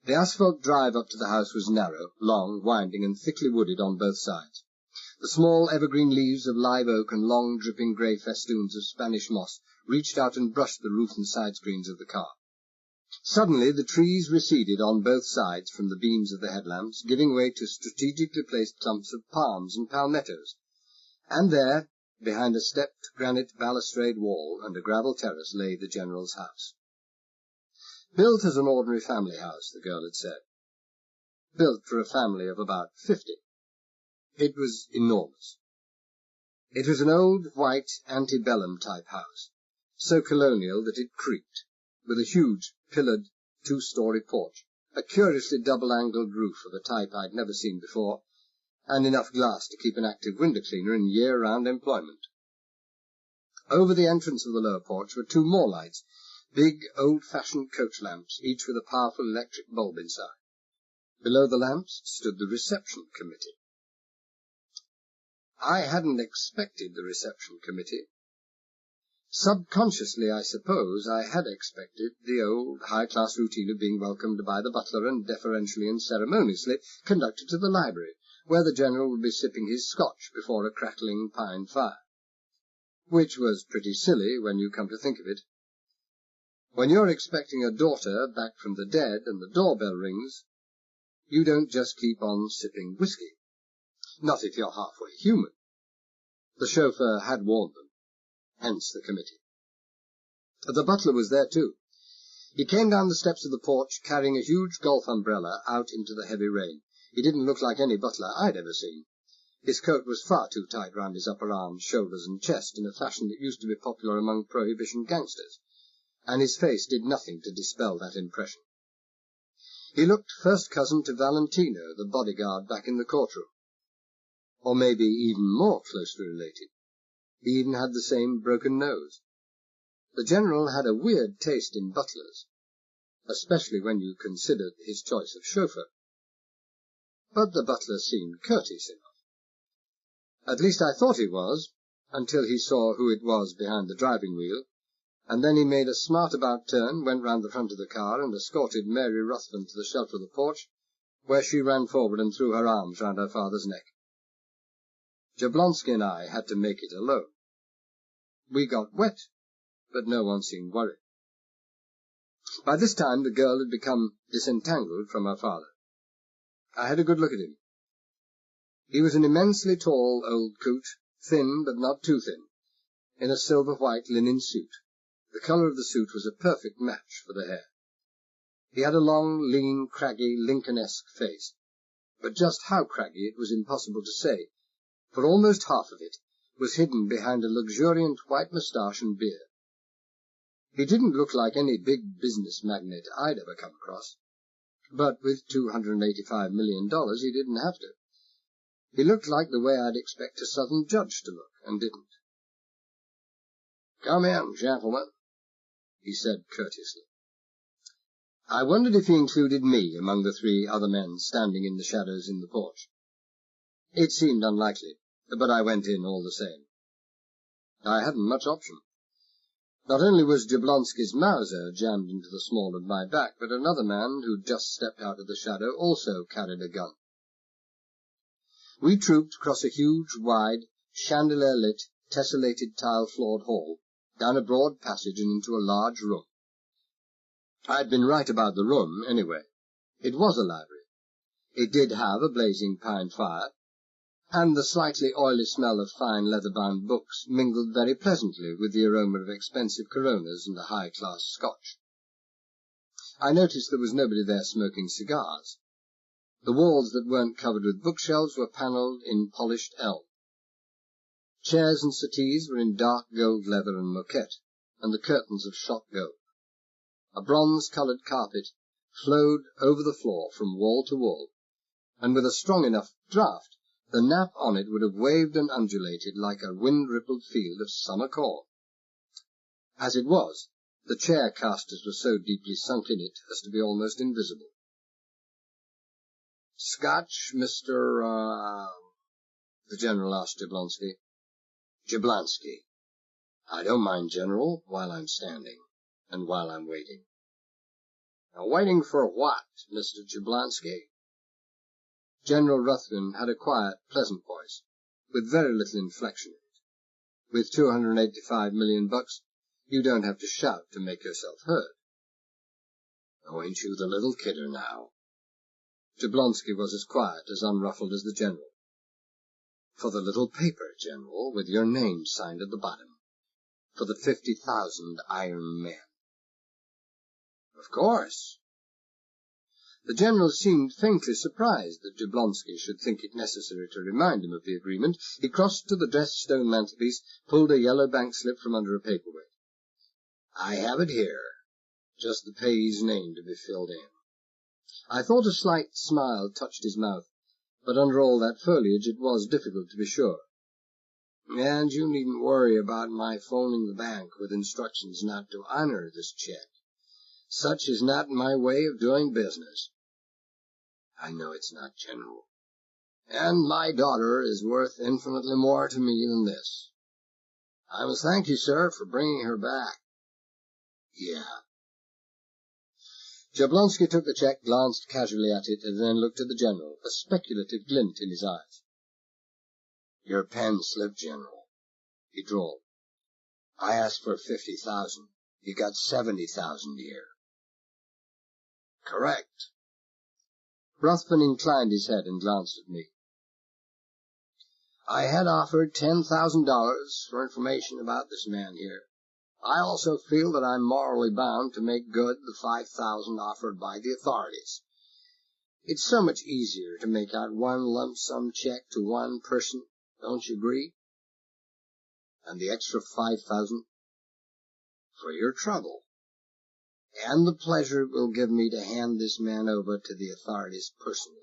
The asphalt drive up to the house was narrow, long, winding, and thickly wooded on both sides. The small evergreen leaves of live oak and long dripping grey festoons of Spanish moss reached out and brushed the roof and side screens of the car. Suddenly the trees receded on both sides from the beams of the headlamps, giving way to strategically placed clumps of palms and palmettos. And there, behind a stepped granite balustrade wall and a gravel terrace, lay the General's house. Built as an ordinary family house, the girl had said. Built for a family of about 50. It was enormous. It was an old, white, antebellum-type house, so colonial that it creaked, with a huge, pillared, 2-story porch, a curiously double-angled roof of a type I'd never seen before, and enough glass to keep an active window cleaner in year-round employment. Over the entrance of the lower porch were 2 more lights, big, old-fashioned coach lamps, each with a powerful electric bulb inside. Below the lamps stood the reception committee. I hadn't expected the reception committee. Subconsciously, I suppose, I had expected the old, high-class routine of being welcomed by the butler and deferentially and ceremoniously conducted to the library, where the General would be sipping his scotch before a crackling pine fire. Which was pretty silly when you come to think of it. When you're expecting a daughter back from the dead and the doorbell rings, you don't just keep on sipping whiskey. Not if you're halfway human. The chauffeur had warned them, hence the committee. The butler was there too. He came down the steps of the porch, carrying a huge golf umbrella out into the heavy rain. He didn't look like any butler I'd ever seen. His coat was far too tight round his upper arms, shoulders, and chest, in a fashion that used to be popular among Prohibition gangsters, and his face did nothing to dispel that impression. He looked first cousin to Valentino, the bodyguard back in the courtroom, or maybe even more closely related. He even had the same broken nose. The General had a weird taste in butlers, especially when you considered his choice of chauffeur. But the butler seemed courteous enough. At least I thought he was, until he saw who it was behind the driving wheel, and then he made a smart-about turn, went round the front of the car, and escorted Mary Ruthven to the shelter of the porch, where she ran forward and threw her arms round her father's neck. Jablonski and I had to make it alone. We got wet, but no one seemed worried. By this time the girl had become disentangled from her father. I had a good look at him. He was an immensely tall old coot, thin but not too thin, in a silver-white linen suit. The colour of the suit was a perfect match for the hair. He had a long, lean, craggy, Lincoln-esque face, but just how craggy it was impossible to say, for almost half of it was hidden behind a luxuriant white moustache and beard. He didn't look like any big business magnate I'd ever come across, but with $285 million he didn't have to. He looked like the way I'd expect a Southern judge to look, and didn't. "Come in, gentlemen," he said courteously. I wondered if he included me among the three other men standing in the shadows in the porch. It seemed unlikely, but I went in all the same. I hadn't much option. Not only was Jablonski's Mauser jammed into the small of my back, but another man who'd just stepped out of the shadow also carried a gun. We trooped across a huge, wide, chandelier-lit, tessellated tile-floored hall, down a broad passage and into a large room. I'd been right about the room, anyway. It was a library. It did have a blazing pine fire, and the slightly oily smell of fine leather-bound books mingled very pleasantly with the aroma of expensive Coronas and a high-class Scotch. I noticed there was nobody there smoking cigars. The walls that weren't covered with bookshelves were panelled in polished elm. Chairs and settees were in dark gold leather and moquette, and the curtains of shot gold. A bronze-coloured carpet flowed over the floor from wall to wall, and with a strong enough draught, the nap on it would have waved and undulated like a wind-rippled field of summer corn. As it was, the chair casters were so deeply sunk in it as to be almost invisible. "Scotch, Mr. the General asked Jablonski. "Jablonski. I don't mind, General, while I'm standing, and while I'm waiting." "Waiting for what, Mr. Jablonski?" General Ruthven had a quiet, pleasant voice, with very little inflection in it. With $285 million, you don't have to shout to make yourself heard. "Oh, ain't you the little kidder now?" Jablonski was as quiet, as unruffled as the General. "For the little paper, General, with your name signed at the bottom. For the 50,000 iron men." "Of course." The General seemed faintly surprised that Jablonski should think it necessary to remind him of the agreement. He crossed to the dressed stone mantelpiece, pulled a yellow bank slip from under a paperweight. "I have it here. Just the payee's name to be filled in." I thought a slight smile touched his mouth, but under all that foliage it was difficult to be sure. "And you needn't worry about my phoning the bank with instructions not to honor this check. Such is not my way of doing business." "I know it's not, General." "And my daughter is worth infinitely more to me than this. I must thank you, sir, for bringing her back." "Yeah." Jablonski took the check, glanced casually at it, and then looked at the General, a speculative glint in his eyes. "Your pen slipped, General," he drawled. "I asked for 50,000. You got 70,000 here." "Correct." Ruthven inclined his head and glanced at me. "I had offered $10,000 for information about this man here. I also feel that I'm morally bound to make good the $5,000 offered by the authorities. It's so much easier to make out one lump sum check to one person, don't you agree? And the extra $5,000 for your trouble, and the pleasure it will give me to hand this man over to the authorities personally.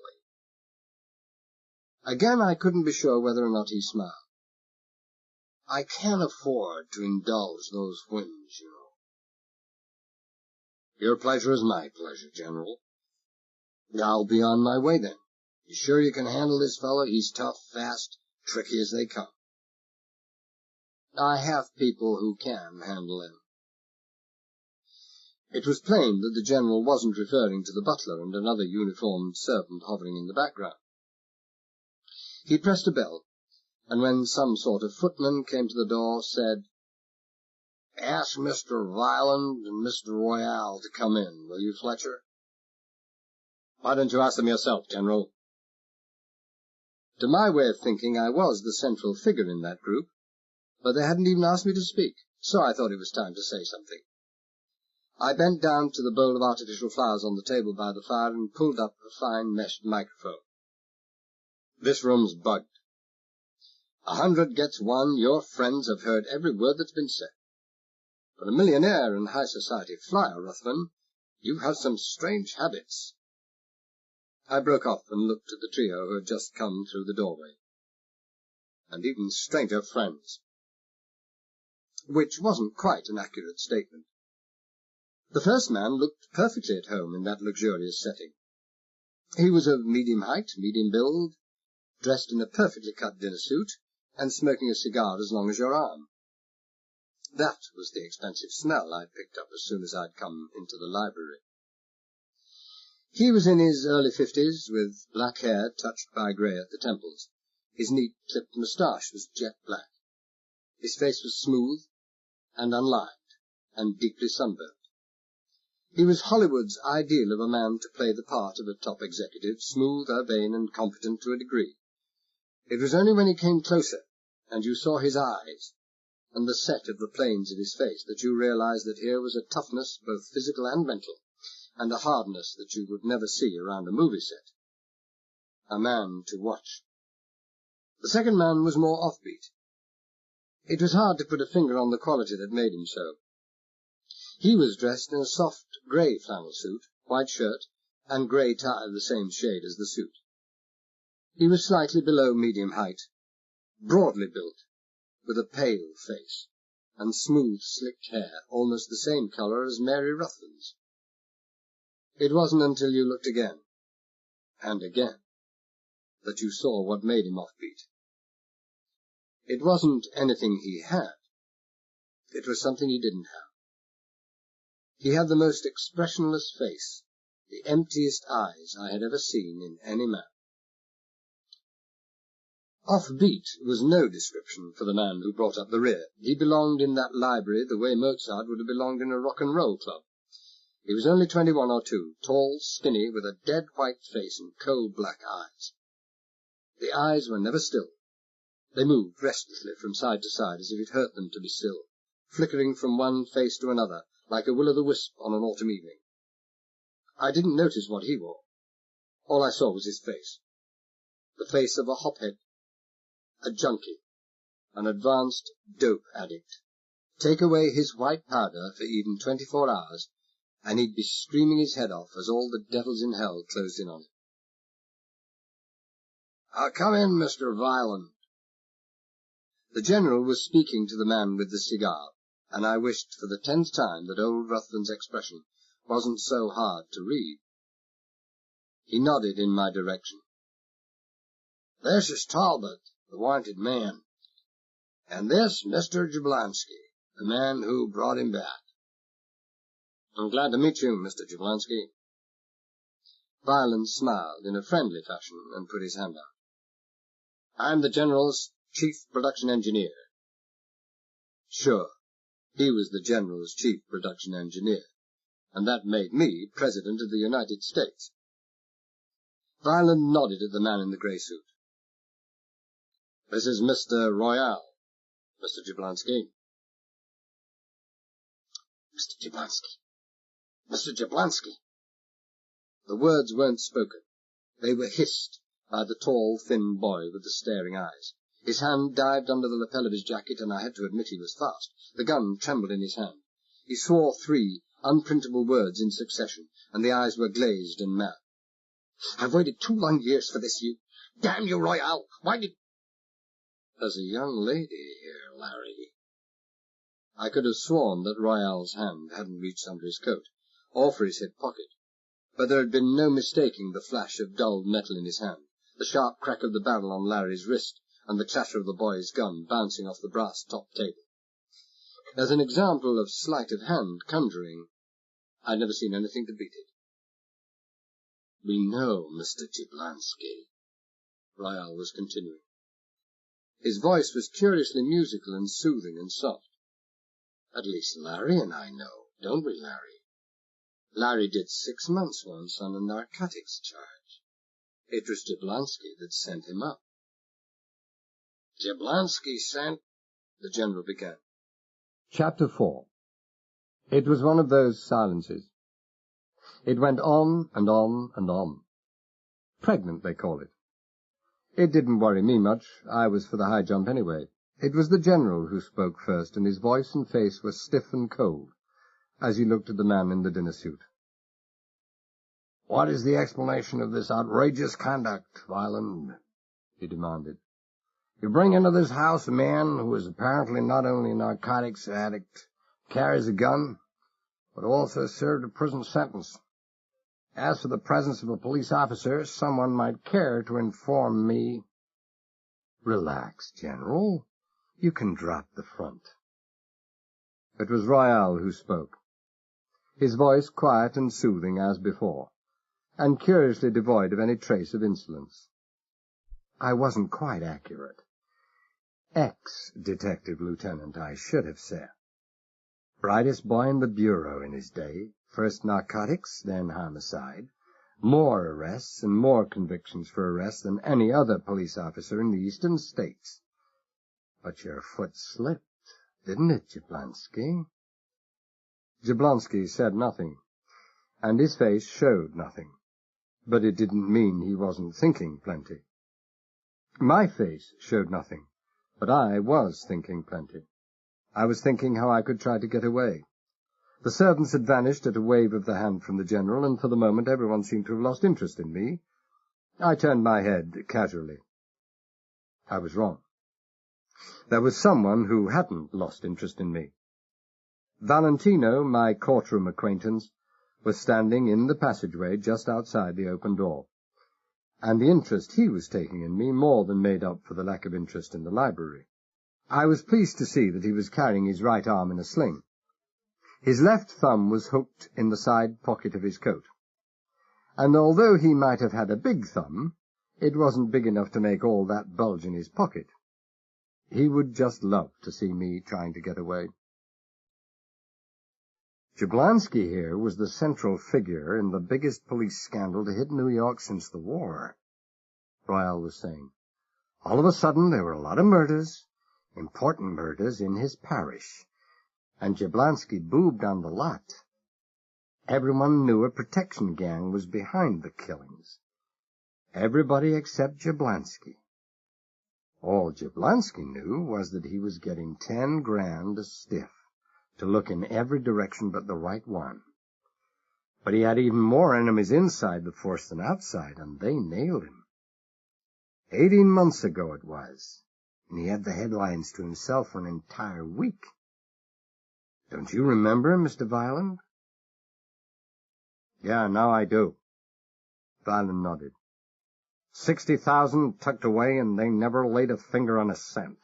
Again, I couldn't be sure whether or not he smiled. I can't afford to indulge those whims, you know. Your pleasure is my pleasure, General. I'll be on my way then. You sure you can handle this fellow? He's tough, fast, tricky as they come. I have people who can handle him. It was plain that the General wasn't referring to the butler and another uniformed servant hovering in the background. He pressed a bell, and when some sort of footman came to the door, said, "Ask Mr. Violent and Mr. Royale to come in, will you, Fletcher?" "Why don't you ask them yourself, General?" To my way of thinking, I was the central figure in that group, but they hadn't even asked me to speak, so I thought it was time to say something. I bent down to the bowl of artificial flowers on the table by the fire and pulled up a fine meshed microphone. "This room's bugged. 100 gets one. Your friends have heard every word that's been said. For a millionaire and high society flyer, Ruthven, you have some strange habits." I broke off and looked at the trio who had just come through the doorway. "And even stranger friends." Which wasn't quite an accurate statement. The first man looked perfectly at home in that luxurious setting. He was of medium height, medium build, dressed in a perfectly cut dinner suit, and smoking a cigar as long as your arm. That was the expensive smell I'd picked up as soon as I'd come into the library. He was in his early 50s, with black hair touched by grey at the temples. His neat clipped moustache was jet black. His face was smooth and unlined, and deeply sunburnt. He was Hollywood's ideal of a man to play the part of a top executive, smooth, urbane, and competent to a degree. It was only when he came closer, and you saw his eyes, and the set of the planes of his face, that you realized that here was a toughness, both physical and mental, and a hardness that you would never see around a movie set. A man to watch. The second man was more offbeat. It was hard to put a finger on the quality that made him so. He was dressed in a soft grey flannel suit, white shirt, and grey tie of the same shade as the suit. He was slightly below medium height, broadly built, with a pale face, and smooth, slicked hair, almost the same colour as Mary Ruthven's. It wasn't until you looked again, and again, that you saw what made him offbeat. It wasn't anything he had. It was something he didn't have. He had the most expressionless face, the emptiest eyes I had ever seen in any man. Offbeat was no description for the man who brought up the rear. He belonged in that library the way Mozart would have belonged in a rock and roll club. He was only 21 or 2, tall, skinny, with a dead white face and cold black eyes. The eyes were never still. They moved restlessly from side to side as if it hurt them to be still, flickering from one face to another, like a will-o'-the-wisp on an autumn evening. I didn't notice what he wore. All I saw was his face. The face of a hophead, a junkie, an advanced dope addict. Take away his white powder for even 24 hours, and he'd be screaming his head off as all the devils in hell closed in on him. "Come in, Mr. Violent." The General was speaking to the man with the cigar, and I wished for the 10th time that old Ruthven's expression wasn't so hard to read. He nodded in my direction. "This is Talbot, the wanted man, and this Mr. Jablonski, the man who brought him back." "I'm glad to meet you, Mr. Jablonski." Violent smiled in a friendly fashion and put his hand out. "I'm the General's chief production engineer." Sure, he was the General's chief production engineer, and that made me President of the United States. Violent nodded at the man in the grey suit. "This is Mr. Royale, Mr. Jablonski." Mr. Jablonski! Mr. Jablonski! The words weren't spoken. They were hissed by the tall, thin boy with the staring eyes. His hand dived under the lapel of his jacket, and I had to admit he was fast. The gun trembled in his hand. He swore 3 unprintable words in succession, and the eyes were glazed and mad. I've waited 2 long years for this, you. Damn you, Royale! Why did... There's a young lady here, Larry. I could have sworn that Royale's hand hadn't reached under his coat, or for his hip pocket, but there had been no mistaking the flash of dulled metal in his hand, the sharp crack of the barrel on Larry's wrist, and the clatter of the boy's gun bouncing off the brass-topped table. As an example of sleight of hand conjuring, I'd never seen anything to beat it. We know, Mr. Jablonski, Royale was continuing. His voice was curiously musical and soothing and soft. At least Larry and I know, don't we, Larry? Larry did 6 months once on a narcotics charge. It was Jablonski that sent him up. Jablonski sent... The General began.
Chapter 4. It was one of those silences. It went on and on and on. Pregnant, they call it. It didn't worry me much. I was for the high jump anyway. It was the General who spoke first, and his voice and face were stiff and cold as he looked at the man in the dinner suit. "What is the explanation of this outrageous conduct, Violent?" he demanded. "You bring into this house a man who is apparently not only a narcotics addict, carries a gun, but also served a prison sentence. As for the presence of a police officer, someone might care to inform me—" "Relax, General. You can drop the front." It was Royale who spoke, his voice quiet and soothing as before, and curiously devoid of any trace of insolence. I wasn't quite accurate. Ex-detective lieutenant, I should have said. Brightest boy in the bureau in his day, first narcotics, then homicide, more arrests and more convictions for arrest than any other police officer in the eastern states. But your foot slipped, didn't it, Jablonski? Jablonski said nothing, and his face showed nothing, but it didn't mean he wasn't thinking plenty. My face showed nothing, but I was thinking plenty. I was thinking how I could try to get away. The servants had vanished at a wave of the hand from the General, and for the moment everyone seemed to have lost interest in me. I turned my head casually. I was wrong. There was someone who hadn't lost interest in me. Valentino, my courtroom acquaintance, was standing in the passageway just outside the open door, and the interest he was taking in me more than made up for the lack of interest in the library. I was pleased to see that he was carrying his right arm in a sling. His left thumb was hooked in the side pocket of his coat, and although he might have had a big thumb, it wasn't big enough to make all that bulge in his pocket. He would just love to see me trying to get away. Jablonski here was the central figure in the biggest police scandal to hit New York since the war, Royale was saying. All of a sudden there were a lot of murders, important murders in his parish, and Jablonski boobed on the lot. Everyone knew a protection gang was behind the killings. Everybody except Jablonski. All Jablonski knew was that he was getting 10 grand a stiff to look in every direction but the right one. But he had even more enemies inside the force than outside, and they nailed him. 18 months ago it was, and he had the headlines to himself for an entire week. Don't you remember, Mr. Violent? Yeah, now I do. Violent nodded. 60,000 tucked away, and they never laid a finger on a cent.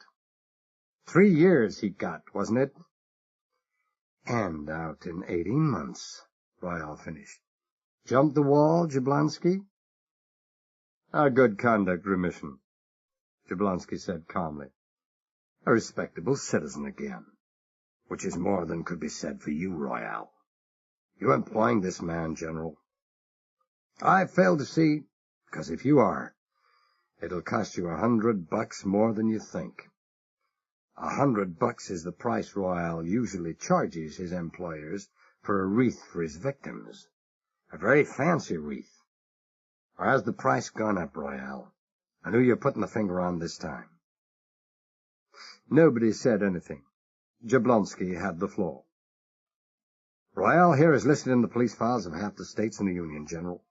3 years he got, wasn't it? And out in 18 months, Royale finished. Jumped the wall, Jablonski? A good conduct remission, Jablonski said calmly. A respectable citizen again, which is more than could be said for you, Royale. You employing this man, General? I fail to see, because if you are, it'll cost you $100 more than you think.
$100 is the price Royale usually charges his employers for a wreath for his victims. A very fancy wreath. Or has the price gone up, Royale? And who you putting the finger on this time?
Nobody said anything. Jablonski had the floor.
Royale here is listed in the police files of half the states in the Union, General.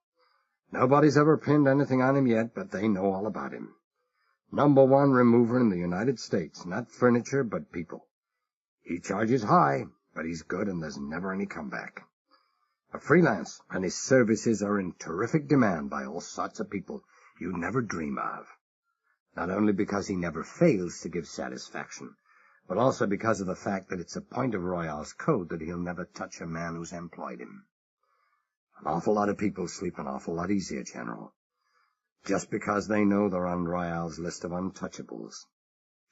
Nobody's ever pinned anything on him yet, but they know all about him. #1 remover in the United States, not furniture, but people. He charges high, but he's good and there's never any comeback. A freelance, and his services are in terrific demand by all sorts of people you never dream of. Not only because he never fails to give satisfaction, but also because of the fact that it's a point of Royale's code that he'll never touch a man who's employed him. An awful lot of people sleep an awful lot easier, General, just because they know they're on Royale's list of untouchables.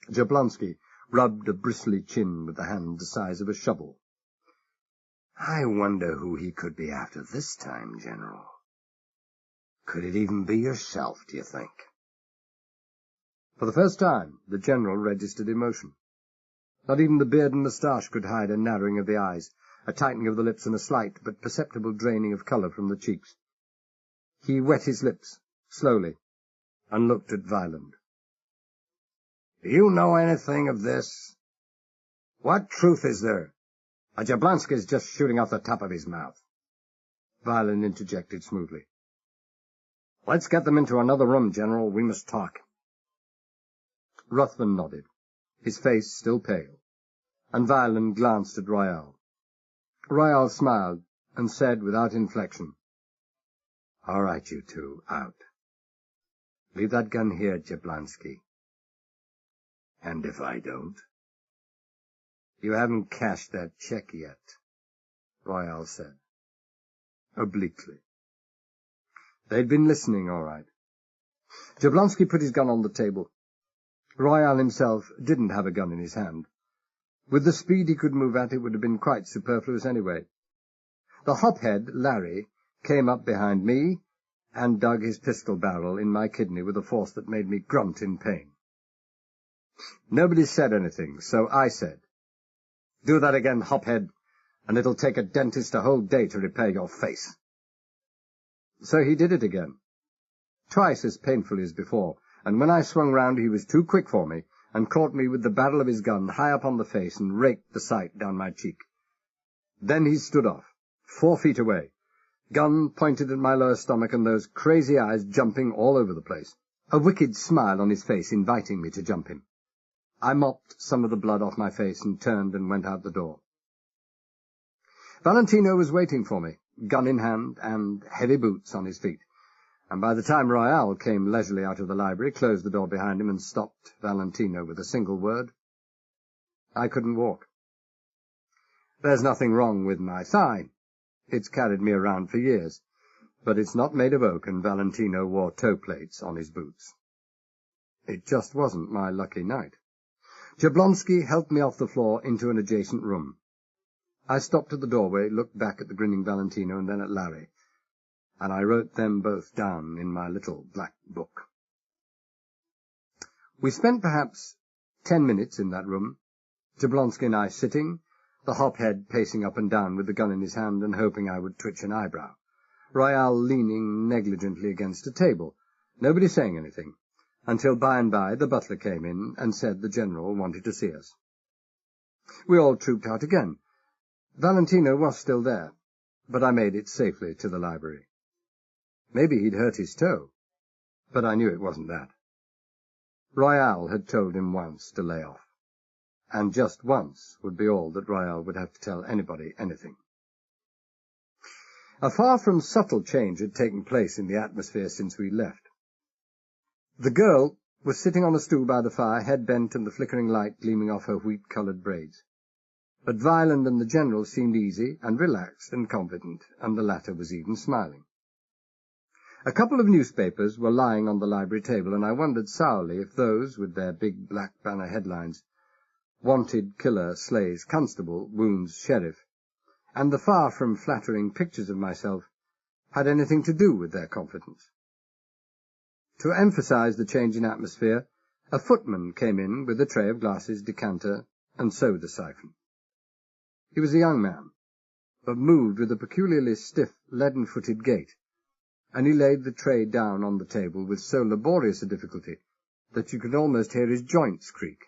Jablonski rubbed a bristly chin with a hand the size of a shovel.
I wonder who he could be after this time, General. Could it even be yourself, do you think?
For the first time, the General registered emotion. Not even the beard and moustache could hide a narrowing of the eyes, a tightening of the lips, and a slight but perceptible draining of colour from the cheeks. He wet his lips, slowly, and looked at Violent.
Do you know anything of this? What truth is there? Jablonski's just shooting off the top of his mouth.
Violent interjected smoothly.
Let's get them into another room, General. We must talk.
Ruthven nodded, his face still pale, and Violent glanced at Royale. Royale smiled and said without inflection,
All right, you two, out. Leave that gun here, Jablonski. And if I don't?
You haven't cashed that check yet, Royale said, obliquely. They'd been listening, all right. Jablonski put his gun on the table. Royale himself didn't have a gun in his hand. With the speed he could move at, it would have been quite superfluous anyway. The hophead, Larry, came up behind me and dug his pistol barrel in my kidney with a force that made me grunt in pain. Nobody said anything, so I said, Do that again, hophead, and it'll take a dentist a whole day to repair your face. So he did it again, twice as painfully as before, and when I swung round he was too quick for me, and caught me with the barrel of his gun high up on the face and raked the sight down my cheek. Then he stood off, 4 feet away, gun pointed at my lower stomach and those crazy eyes jumping all over the place, a wicked smile on his face inviting me to jump him. I mopped some of the blood off my face and turned and went out the door. Valentino was waiting for me, gun in hand and heavy boots on his feet, and by the time Royale came leisurely out of the library, closed the door behind him and stopped Valentino with a single word, I couldn't walk. There's nothing wrong with my thigh. It's carried me around for years, but it's not made of oak, and Valentino wore toe plates on his boots. It just wasn't my lucky night. Jablonski helped me off the floor into an adjacent room. I stopped at the doorway, looked back at the grinning Valentino and then at Larry, and I wrote them both down in my little black book. We spent perhaps 10 minutes in that room, Jablonski and I sitting, the hophead pacing up and down with the gun in his hand and hoping I would twitch an eyebrow, Royale leaning negligently against a table, nobody saying anything, until by and by the butler came in and said the General wanted to see us. We all trooped out again. Valentino was still there, but I made it safely to the library. Maybe he'd hurt his toe, but I knew it wasn't that. Royale had told him once to lay off, and just once would be all that Royale would have to tell anybody anything. A far from subtle change had taken place in the atmosphere since we left. The girl was sitting on a stool by the fire, head bent and the flickering light gleaming off her wheat-coloured braids. But Violent and the General seemed easy and relaxed and confident, and the latter was even smiling. A couple of newspapers were lying on the library table, and I wondered sourly if those, with their big black banner headlines, Wanted Killer Slays Constable, Wounds Sheriff, and the far from flattering pictures of myself, had anything to do with their confidence. To emphasize the change in atmosphere,
A footman came in with a tray of glasses, decanter, and soda siphon. He was a young man, but moved with a peculiarly stiff, leaden-footed gait, and he laid the tray down on the table with so laborious a difficulty that you could almost hear his joints creak.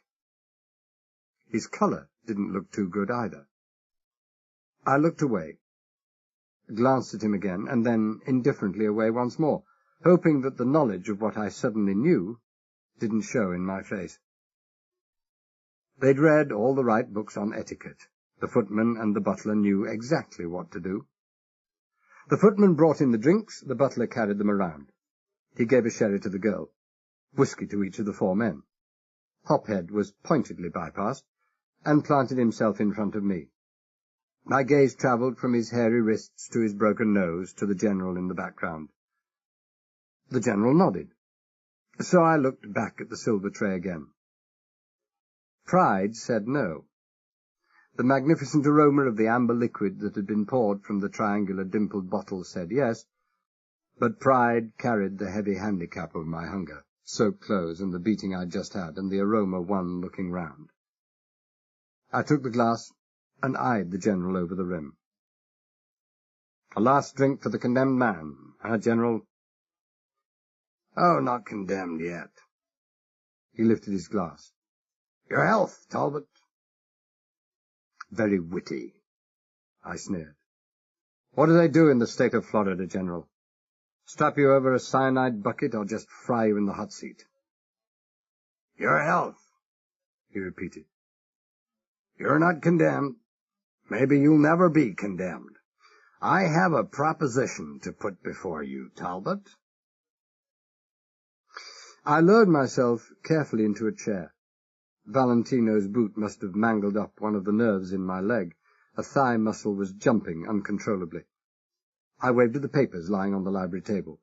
His colour didn't look too good either. I looked away, glanced at him again, and then indifferently away once more, hoping that the knowledge of what I suddenly knew didn't show in my face. They'd read all the right books on etiquette. The footman and the butler knew exactly what to do. The footman brought in the drinks, the butler carried them around. He gave a sherry to the girl, whisky to each of the 4 men. Hophead was pointedly bypassed, and planted himself in front of me. My gaze travelled from his hairy wrists to his broken nose to the General in the background. The General nodded, so I looked back at the silver tray again. Pride said no. The magnificent aroma of the amber liquid that had been poured from the triangular dimpled bottle said yes, but pride carried the heavy handicap of my hunger, soaked clothes, and the beating I'd just had, and the aroma won looking round. I took the glass and eyed the General over the rim. "A last drink for the condemned man, General?" "Oh, not condemned yet." He lifted his glass. "Your health, Talbot." "Very witty," I sneered. "What do they do in the state of Florida, General? Strap you over a cyanide bucket or just fry you in the hot seat?" "Your health," he repeated. "You're not condemned. Maybe you'll never be condemned. I have a proposition to put before you, Talbot." I lowered myself carefully into a chair. Valentino's boot must have mangled up one of the nerves in my leg. A thigh muscle was jumping uncontrollably. I waved at the papers lying on the library table.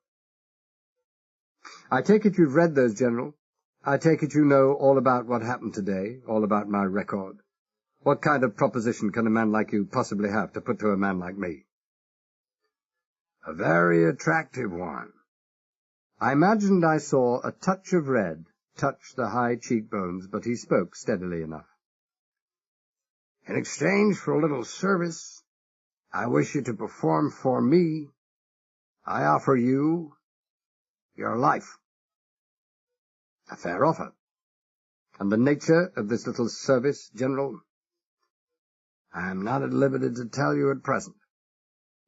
"I take it you've read those, General. I take it you know all about what happened today, all about my record. What kind of proposition can a man like you possibly have to put to a man like me?" "A very attractive one." I imagined I saw a touch of red touch the high cheekbones, but he spoke steadily enough. "In exchange for a little service I wish you to perform for me, I offer you your life." "A fair offer. And the nature of this little service, General?" "I am not at liberty to tell you at present.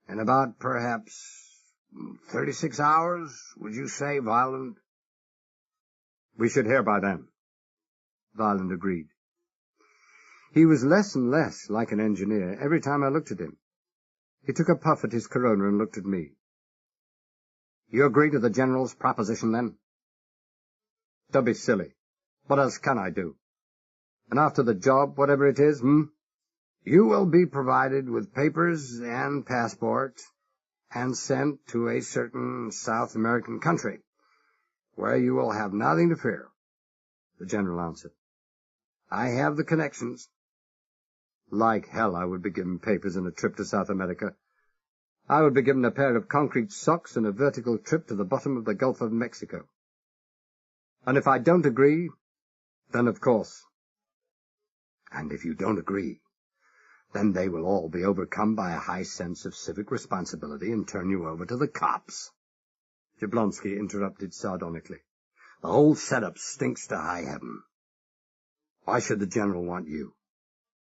In about, perhaps, 36 hours, would you say, Violent?" "We should hear by then." Violent agreed. He was less and less like an engineer every time I looked at him. He took a puff at his Corona and looked at me. "You agree to the General's proposition, then?" "Don't be silly. What else can I do? And after the job, whatever it is, "You will be provided with papers and passport and sent to a certain South American country, where you will have nothing to fear," the General answered. "I have the connections." Like hell I would be given papers and a trip to South America. I would be given a pair of concrete socks and a vertical trip to the bottom of the Gulf of Mexico. And if I don't agree, then of course. "And if you don't agree, then they will all be overcome by a high sense of civic responsibility and turn you over to the cops." Jablonski interrupted sardonically. "The whole setup stinks to high heaven. Why should the General want you?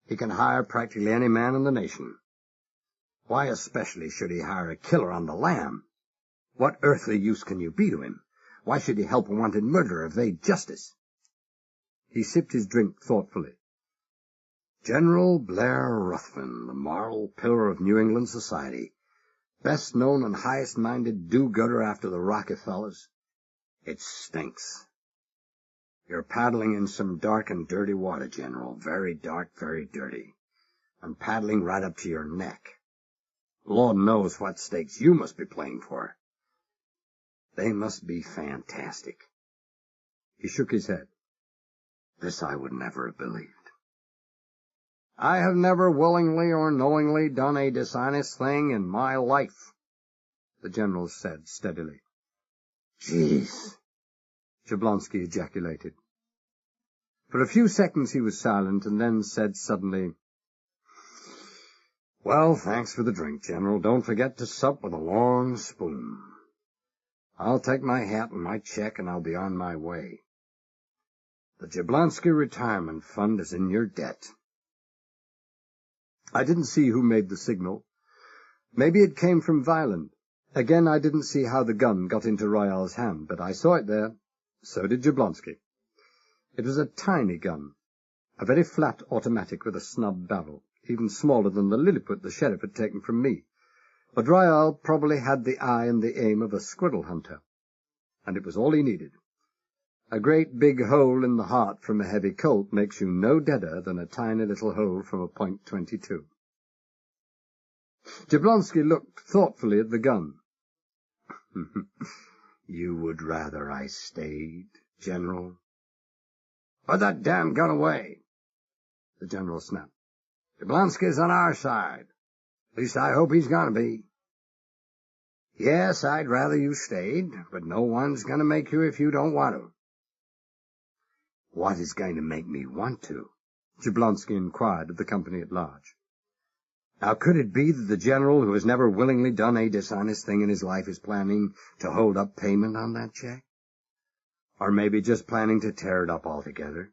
He can hire practically any man in the nation. Why especially should he hire a killer on the lam? What earthly use can you be to him? Why should he help a wanted murderer evade justice?" He sipped his drink thoughtfully. "General Blair Ruthven, the moral pillar of New England society, best known and highest-minded do-gooder after the Rockefellers. It stinks. You're paddling in some dark and dirty water, General, very dark, very dirty, and paddling right up to your neck. Lord knows what stakes you must be playing for. They must be fantastic." He shook his head. "This I would never have believed." "I have never willingly or knowingly done a dishonest thing in my life," the General said steadily. "Jeez," Jablonski ejaculated. For a few seconds he was silent, and then said suddenly, "Well, thanks for the drink, General. Don't forget to sup with a long spoon. I'll take my hat and my check, and I'll be on my way. The Jablonski Retirement Fund is in your debt." I didn't see who made the signal. Maybe it came from Violent. Again, I didn't see how the gun got into Royale's hand, but I saw it there. So did Jablonski. It was a tiny gun, a very flat automatic with a snub barrel, even smaller than the Lilliput the sheriff had taken from me. But Royale probably had the eye and the aim of a squirrel hunter, and it was all he needed. A great big hole in the heart from a heavy Colt makes you no deader than a tiny little hole from a .22. Jablonski looked thoughtfully at the gun. "You would rather I stayed, General?" "Put that damn gun away," the General snapped. "Jablonski's on our side. At least I hope he's going to be. Yes, I'd rather you stayed, but no one's going to make you if you don't want to." "What is going to make me want to?" Jablonski inquired of the company at large. Now, could it be that the General, who has never willingly done a dishonest thing in his life, is planning to hold up payment on that check? Or maybe just planning to tear it up altogether?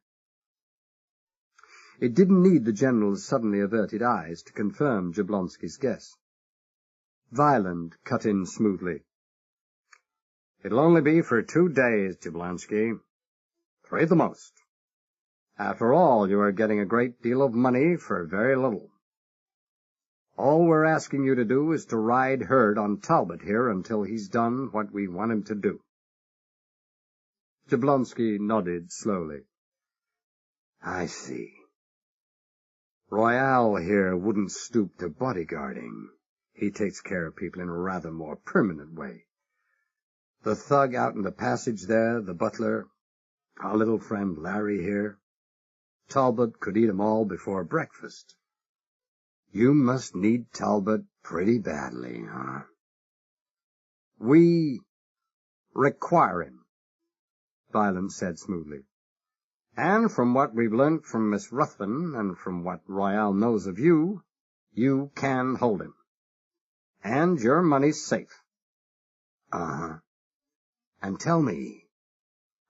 It didn't need the General's suddenly averted eyes to confirm Jablonski's guess. Violent cut in smoothly. "It'll only be for 2 days, Jablonski. 3 at the most. After all, you are getting a great deal of money for very little. All we're asking you to do is to ride herd on Talbot here until he's done what we want him to do." Jablonski nodded slowly. "I see. Royale here wouldn't stoop to bodyguarding. He takes care of people in a rather more permanent way. The thug out in the passage there, the butler, our little friend Larry here, Talbot could eat 'em all before breakfast. You must need Talbot pretty badly, huh?" "We require him," Violent said smoothly. "And from what we've learnt from Miss Ruthven, and from what Royale knows of you, you can hold him. And your money's safe." "Uh-huh. And tell me,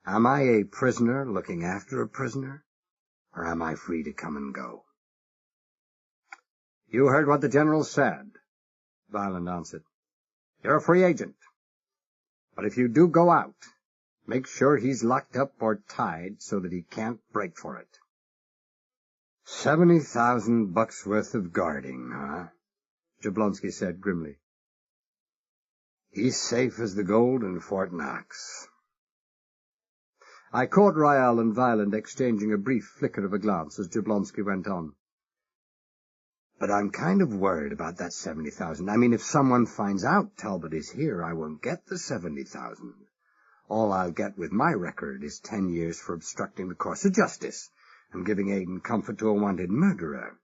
am I a prisoner looking after a prisoner, or am I free to come and go?" "You heard what the General said," Violent answered. "You're a free agent. But if you do go out, make sure he's locked up or tied so that he can't break for it." $70,000 worth of guarding, huh?" Jablonski said grimly. "He's safe as the gold in Fort Knox." I caught Royale and Violent exchanging a brief flicker of a glance as Jablonski went on. "But I'm kind of worried about that 70,000. I mean, if someone finds out Talbot is here, I won't get the 70,000. All I'll get with my record is 10 years for obstructing the course of justice and giving aid and comfort to a wanted murderer."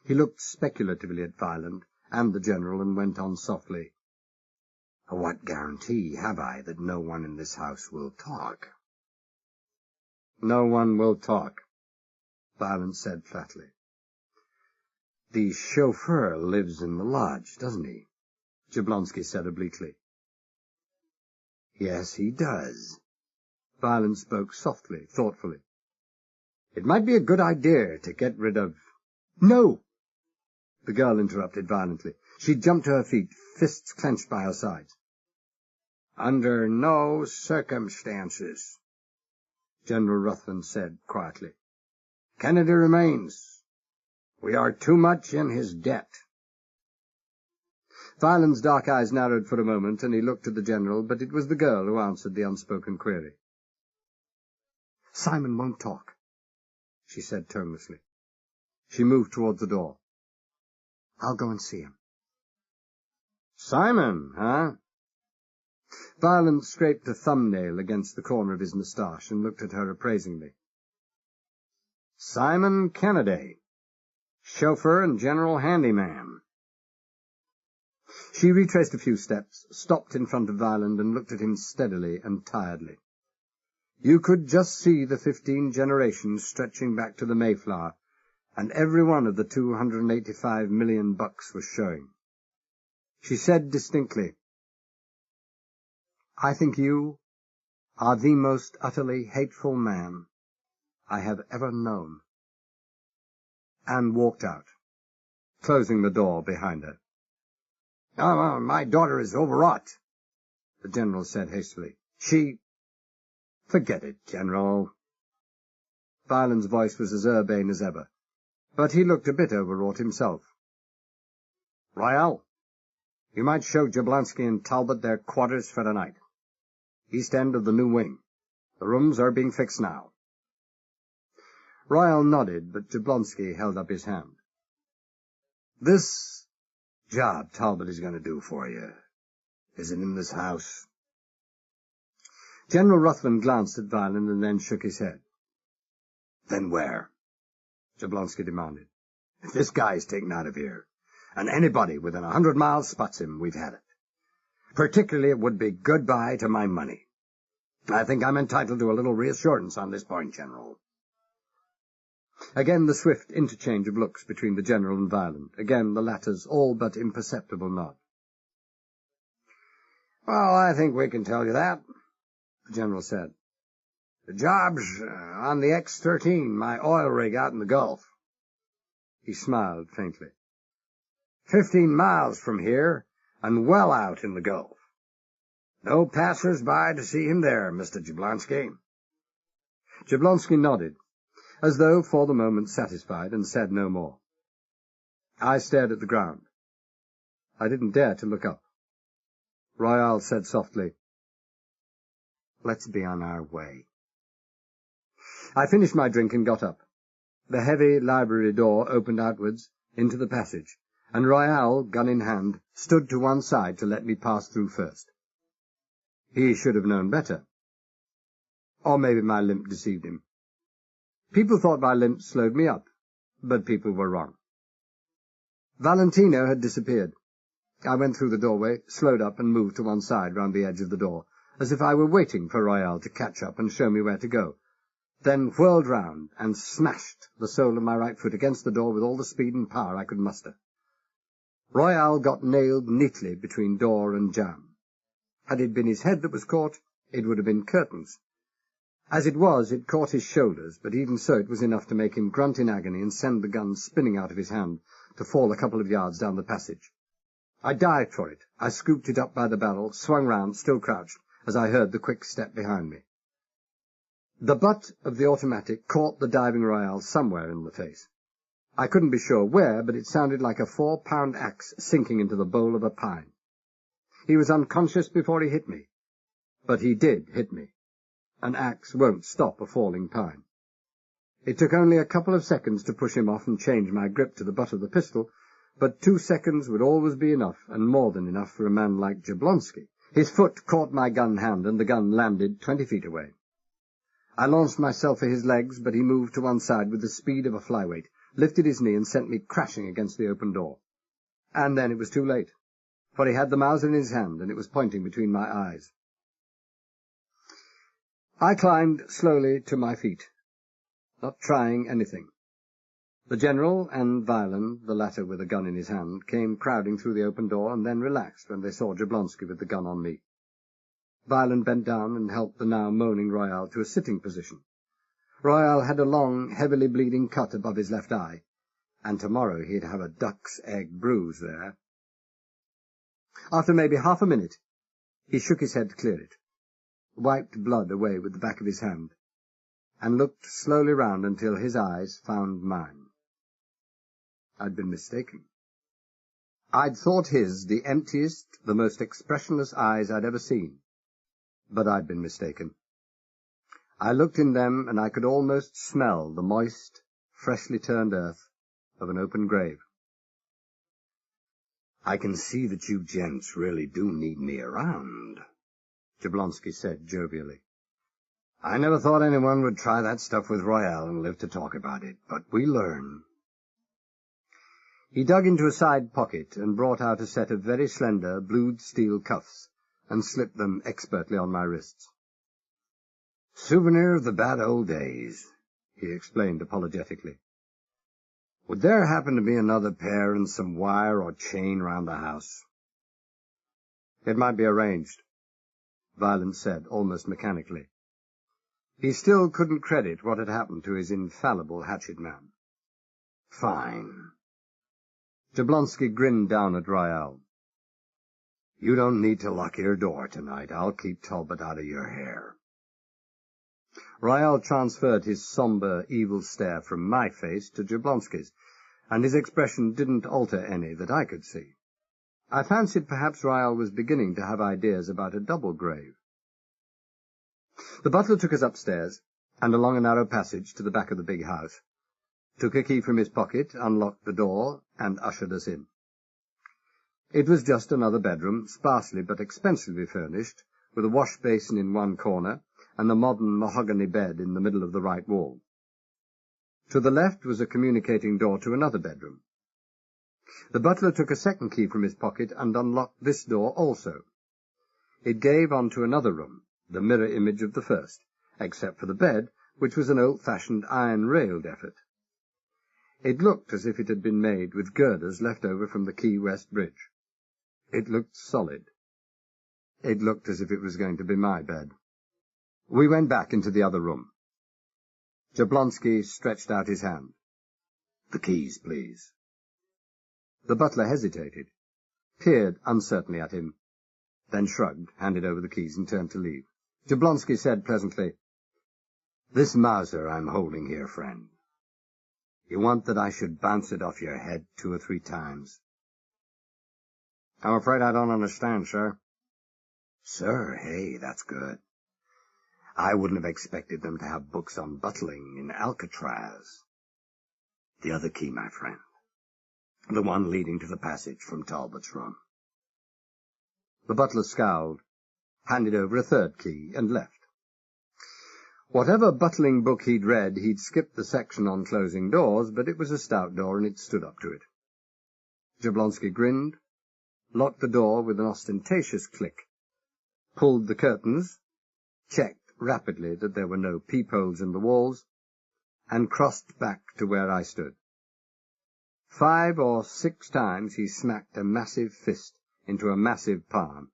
He looked speculatively at Violent and the General and went on softly. "What guarantee have I that no one in this house will talk?" "No one will talk," Violent said flatly. "The chauffeur lives in the lodge, doesn't he?" Jablonski said obliquely. "Yes, he does." Violent spoke softly, thoughtfully. "It might be a good idea to get rid of—" "No!" the girl interrupted violently. She jumped to her feet, fists clenched by her sides. "Under no circumstances," General Ruthven said quietly. "Kennedy remains. We are too much in his debt." Violent's dark eyes narrowed for a moment, and he looked at the General, but it was the girl who answered the unspoken query. "Simon won't talk," she said tonelessly. She moved toward the door. "I'll go and see him." "Simon, huh?" Violent scraped a thumbnail against the corner of his moustache and looked at her appraisingly. "Simon Kennedy, chauffeur and general handyman." She retraced a few steps, stopped in front of Violent, and looked at him steadily and tiredly. You could just see the 15 generations stretching back to the Mayflower, and every one of the 285 million bucks was showing. She said distinctly, "I think you are the most utterly hateful man I have ever known," and walked out, closing the door behind her. "Oh, my daughter is overwrought," the General said hastily. "She—" "Forget it, General." Violent's voice was as urbane as ever, but he looked a bit overwrought himself. "Royale, you might show Jablonski and Talbot their quarters for tonight. East end of the new wing. The rooms are being fixed now." Royale nodded, but Jablonski held up his hand. "This job Talbot is going to do for you isn't in this house." General Ruthven glanced at Violent and then shook his head. "Then where?" Jablonski demanded. "If this guy is taken out of here, and anybody within 100 miles spots him, we've had it. Particularly it would be goodbye to my money. I think I'm entitled to a little reassurance on this point, General." Again the swift interchange of looks between the General and Violent. Again the latter's all but imperceptible nod. "Well, I think we can tell you that," the General said. "The job's on the X-13, my oil rig out in the Gulf." He smiled faintly. 15 miles from here, and well out in the Gulf. No passers-by to see him there, Mr. Jablonski." Jablonski nodded, as though for the moment satisfied, and said no more. I stared at the ground. I didn't dare to look up. Royale said softly, "Let's be on our way." I finished my drink and got up. The heavy library door opened outwards into the passage, and Royale, gun in hand, stood to one side to let me pass through first. He should have known better. Or maybe my limp deceived him. People thought my limp slowed me up, but people were wrong. Valentino had disappeared. I went through the doorway, slowed up, and moved to one side round the edge of the door, as if I were waiting for Royale to catch up and show me where to go, then whirled round and smashed the sole of my right foot against the door with all the speed and power I could muster. Royale got nailed neatly between door and jamb. Had it been his head that was caught, it would have been curtains. As it was, it caught his shoulders, but even so it was enough to make him grunt in agony and send the gun spinning out of his hand to fall a couple of yards down the passage. I dived for it. I scooped it up by the barrel, swung round, still crouched, as I heard the quick step behind me. The butt of the automatic caught the diving Royale somewhere in the face. I couldn't be sure where, but it sounded like a 4-pound axe sinking into the bowl of a pine. He was unconscious before he hit me, but he did hit me. An axe won't stop a falling pine. It took only a couple of seconds to push him off and change my grip to the butt of the pistol, but 2 seconds would always be enough, and more than enough for a man like Jablonski. His foot caught my gun hand, and the gun landed 20 feet away. I launched myself for his legs, but he moved to one side with the speed of a flyweight, lifted his knee, and sent me crashing against the open door. And then it was too late, for he had the Mauser in his hand, and it was pointing between my eyes. I climbed slowly to my feet, not trying anything. The General and Violent, the latter with a gun in his hand, came crowding through the open door, and then relaxed when they saw Jablonski with the gun on me. Violent bent down and helped the now moaning Royale to a sitting position. Royale had a long, heavily bleeding cut above his left eye, and tomorrow he'd have a duck's egg bruise there. After maybe half a minute, he shook his head to clear it, wiped blood away with the back of his hand, and looked slowly round until his eyes found mine. I'd been mistaken. I'd thought his the emptiest, the most expressionless eyes I'd ever seen, but I'd been mistaken. I looked in them, and I could almost smell the moist, freshly turned earth of an open grave. "I can see that you gents really do need me around," Jablonski said jovially. "I never thought anyone would try that stuff with Royale and live to talk about it, but we learn." He dug into a side pocket and brought out a set of very slender, blued steel cuffs, and slipped them expertly on my wrists. Souvenir of the bad old days, he explained apologetically. Would there happen to be another pair and some wire or chain round the house? It might be arranged, Violent said, almost mechanically. He still couldn't credit what had happened to his infallible hatchet man. Fine. Jablonski grinned down at Royale. You don't need to lock your door tonight. I'll keep Talbot out of your hair. Royale transferred his sombre, evil stare from my face to Jablonski's, and his expression didn't alter any that I could see. I fancied perhaps Royale was beginning to have ideas about a double grave. The butler took us upstairs, and along a narrow passage to the back of the big house, took a key from his pocket, unlocked the door, and ushered us in. It was just another bedroom, sparsely but expensively furnished, with a wash-basin in one corner, and a modern mahogany bed in the middle of the right wall. To the left was a communicating door to another bedroom. The butler took a second key from his pocket and unlocked this door also. It gave onto another room, the mirror image of the first, except for the bed, which was an old-fashioned iron-railed effort. It looked as if it had been made with girders left over from the Key West Bridge. It looked solid. It looked as if it was going to be my bed. We went back into the other room. Jablonski stretched out his hand. The keys, please. The butler hesitated, peered uncertainly at him, then shrugged, handed over the keys, and turned to leave. Jablonski said pleasantly, This Mauser I'm holding here, friend. You want that I should bounce it off your head 2 or 3 times? I'm afraid I don't understand, sir. Sir, hey, that's good. I wouldn't have expected them to have books on buttling in Alcatraz. The other key, my friend. The one leading to the passage from Talbot's room. The butler scowled, handed over a third key, and left. Whatever buttling book he'd read, he'd skipped the section on closing doors, but it was a stout door, and it stood up to it. Jablonski grinned, locked the door with an ostentatious click, pulled the curtains, checked rapidly that there were no peepholes in the walls, and crossed back to where I stood. 5 or 6 times he smacked a massive fist into a massive palm,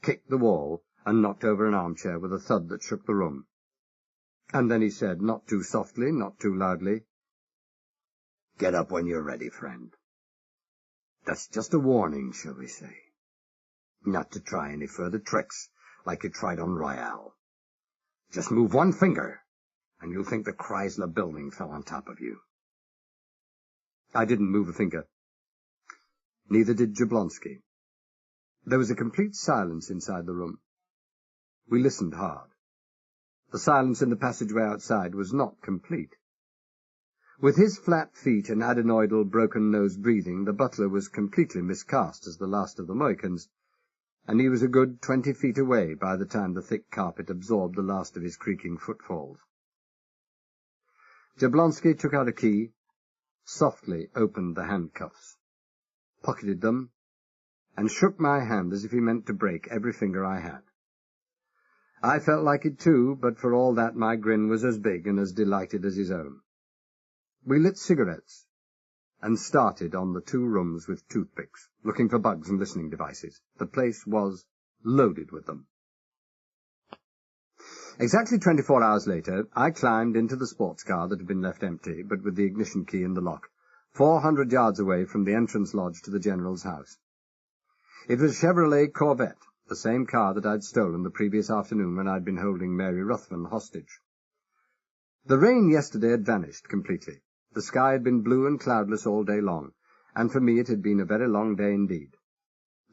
kicked the wall, and knocked over an armchair with a thud that shook the room. And then he said, not too softly, not too loudly, Get up when you're ready, friend. That's just a warning, shall we say. Not to try any further tricks like you tried on Royale. Just move 1 finger, and you'll think the Chrysler building fell on top of you. I didn't move a finger. Neither did Jablonski. There was a complete silence inside the room. We listened hard. The silence in the passageway outside was not complete. With his flat feet and adenoidal broken-nosed breathing, the butler was completely miscast as the last of the Mohicans, and he was a good 20 feet away by the time the thick carpet absorbed the last of his creaking footfalls. Jablonski took out a key, softly opened the handcuffs, pocketed them, and shook my hand as if he meant to break every finger I had. I felt like it too, but for all that my grin was as big and as delighted as his own. We lit cigarettes, and started on the 2 rooms with toothpicks, looking for bugs and listening devices. The place was loaded with them. Exactly 24 hours later, I climbed into the sports car that had been left empty, but with the ignition key in the lock, 400 yards away from the entrance lodge to the General's house. It was a Chevrolet Corvette, the same car that I'd stolen the previous afternoon when I'd been holding Mary Ruthven hostage. The rain yesterday had vanished completely. The sky had been blue and cloudless all day long, and for me it had been a very long day indeed.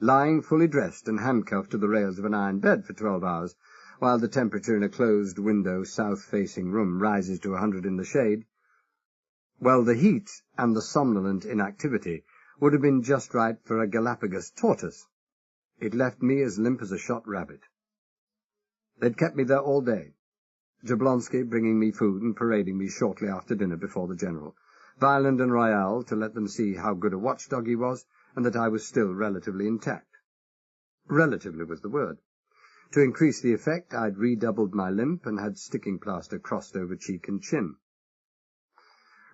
Lying fully dressed and handcuffed to the rails of an iron bed for 12 hours, while the temperature in a closed-window, south-facing room rises to 100 in the shade, well, the heat and the somnolent inactivity would have been just right for a Galapagos tortoise. It left me as limp as a shot rabbit. They'd kept me there all day, Jablonski bringing me food and parading me shortly after dinner before the General, Violent and Royale to let them see how good a watchdog he was, and that I was still relatively intact. Relatively was the word. To increase the effect, I'd redoubled my limp and had sticking plaster crossed over cheek and chin.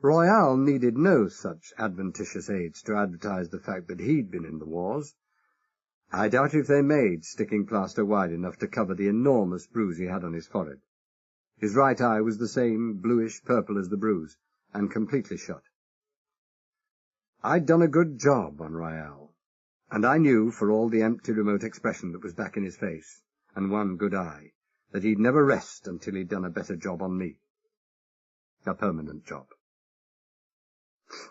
Royale needed no such adventitious aids to advertise the fact that he'd been in the wars. I doubt if they made sticking plaster wide enough to cover the enormous bruise he had on his forehead. His right eye was the same bluish-purple as the bruise, and completely shut. I'd done a good job on Royale, and I knew, for all the empty remote expression that was back in his face, and one good eye, that he'd never rest until he'd done a better job on me. A permanent job.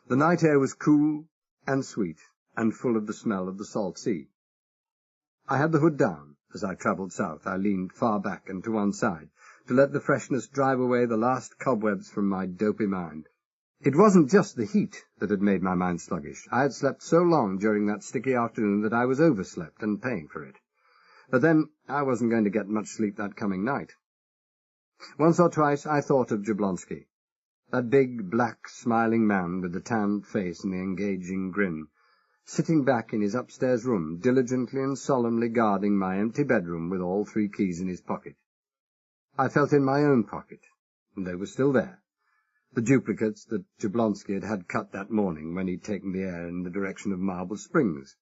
The night air was cool and sweet, and full of the smell of the salt sea. I had the hood down. As I travelled south, I leaned far back and to one side, to let the freshness drive away the last cobwebs from my dopey mind. It wasn't just the heat that had made my mind sluggish. I had slept so long during that sticky afternoon that I was overslept and paying for it. But then I wasn't going to get much sleep that coming night. Once or twice I thought of Jablonski, that big, black, smiling man with the tanned face and the engaging grin, sitting back in his upstairs room, diligently and solemnly guarding my empty bedroom with all 3 keys in his pocket. I felt in my own pocket, and they were still there, the duplicates that Jablonski had cut that morning when he'd taken the air in the direction of Marble Springs.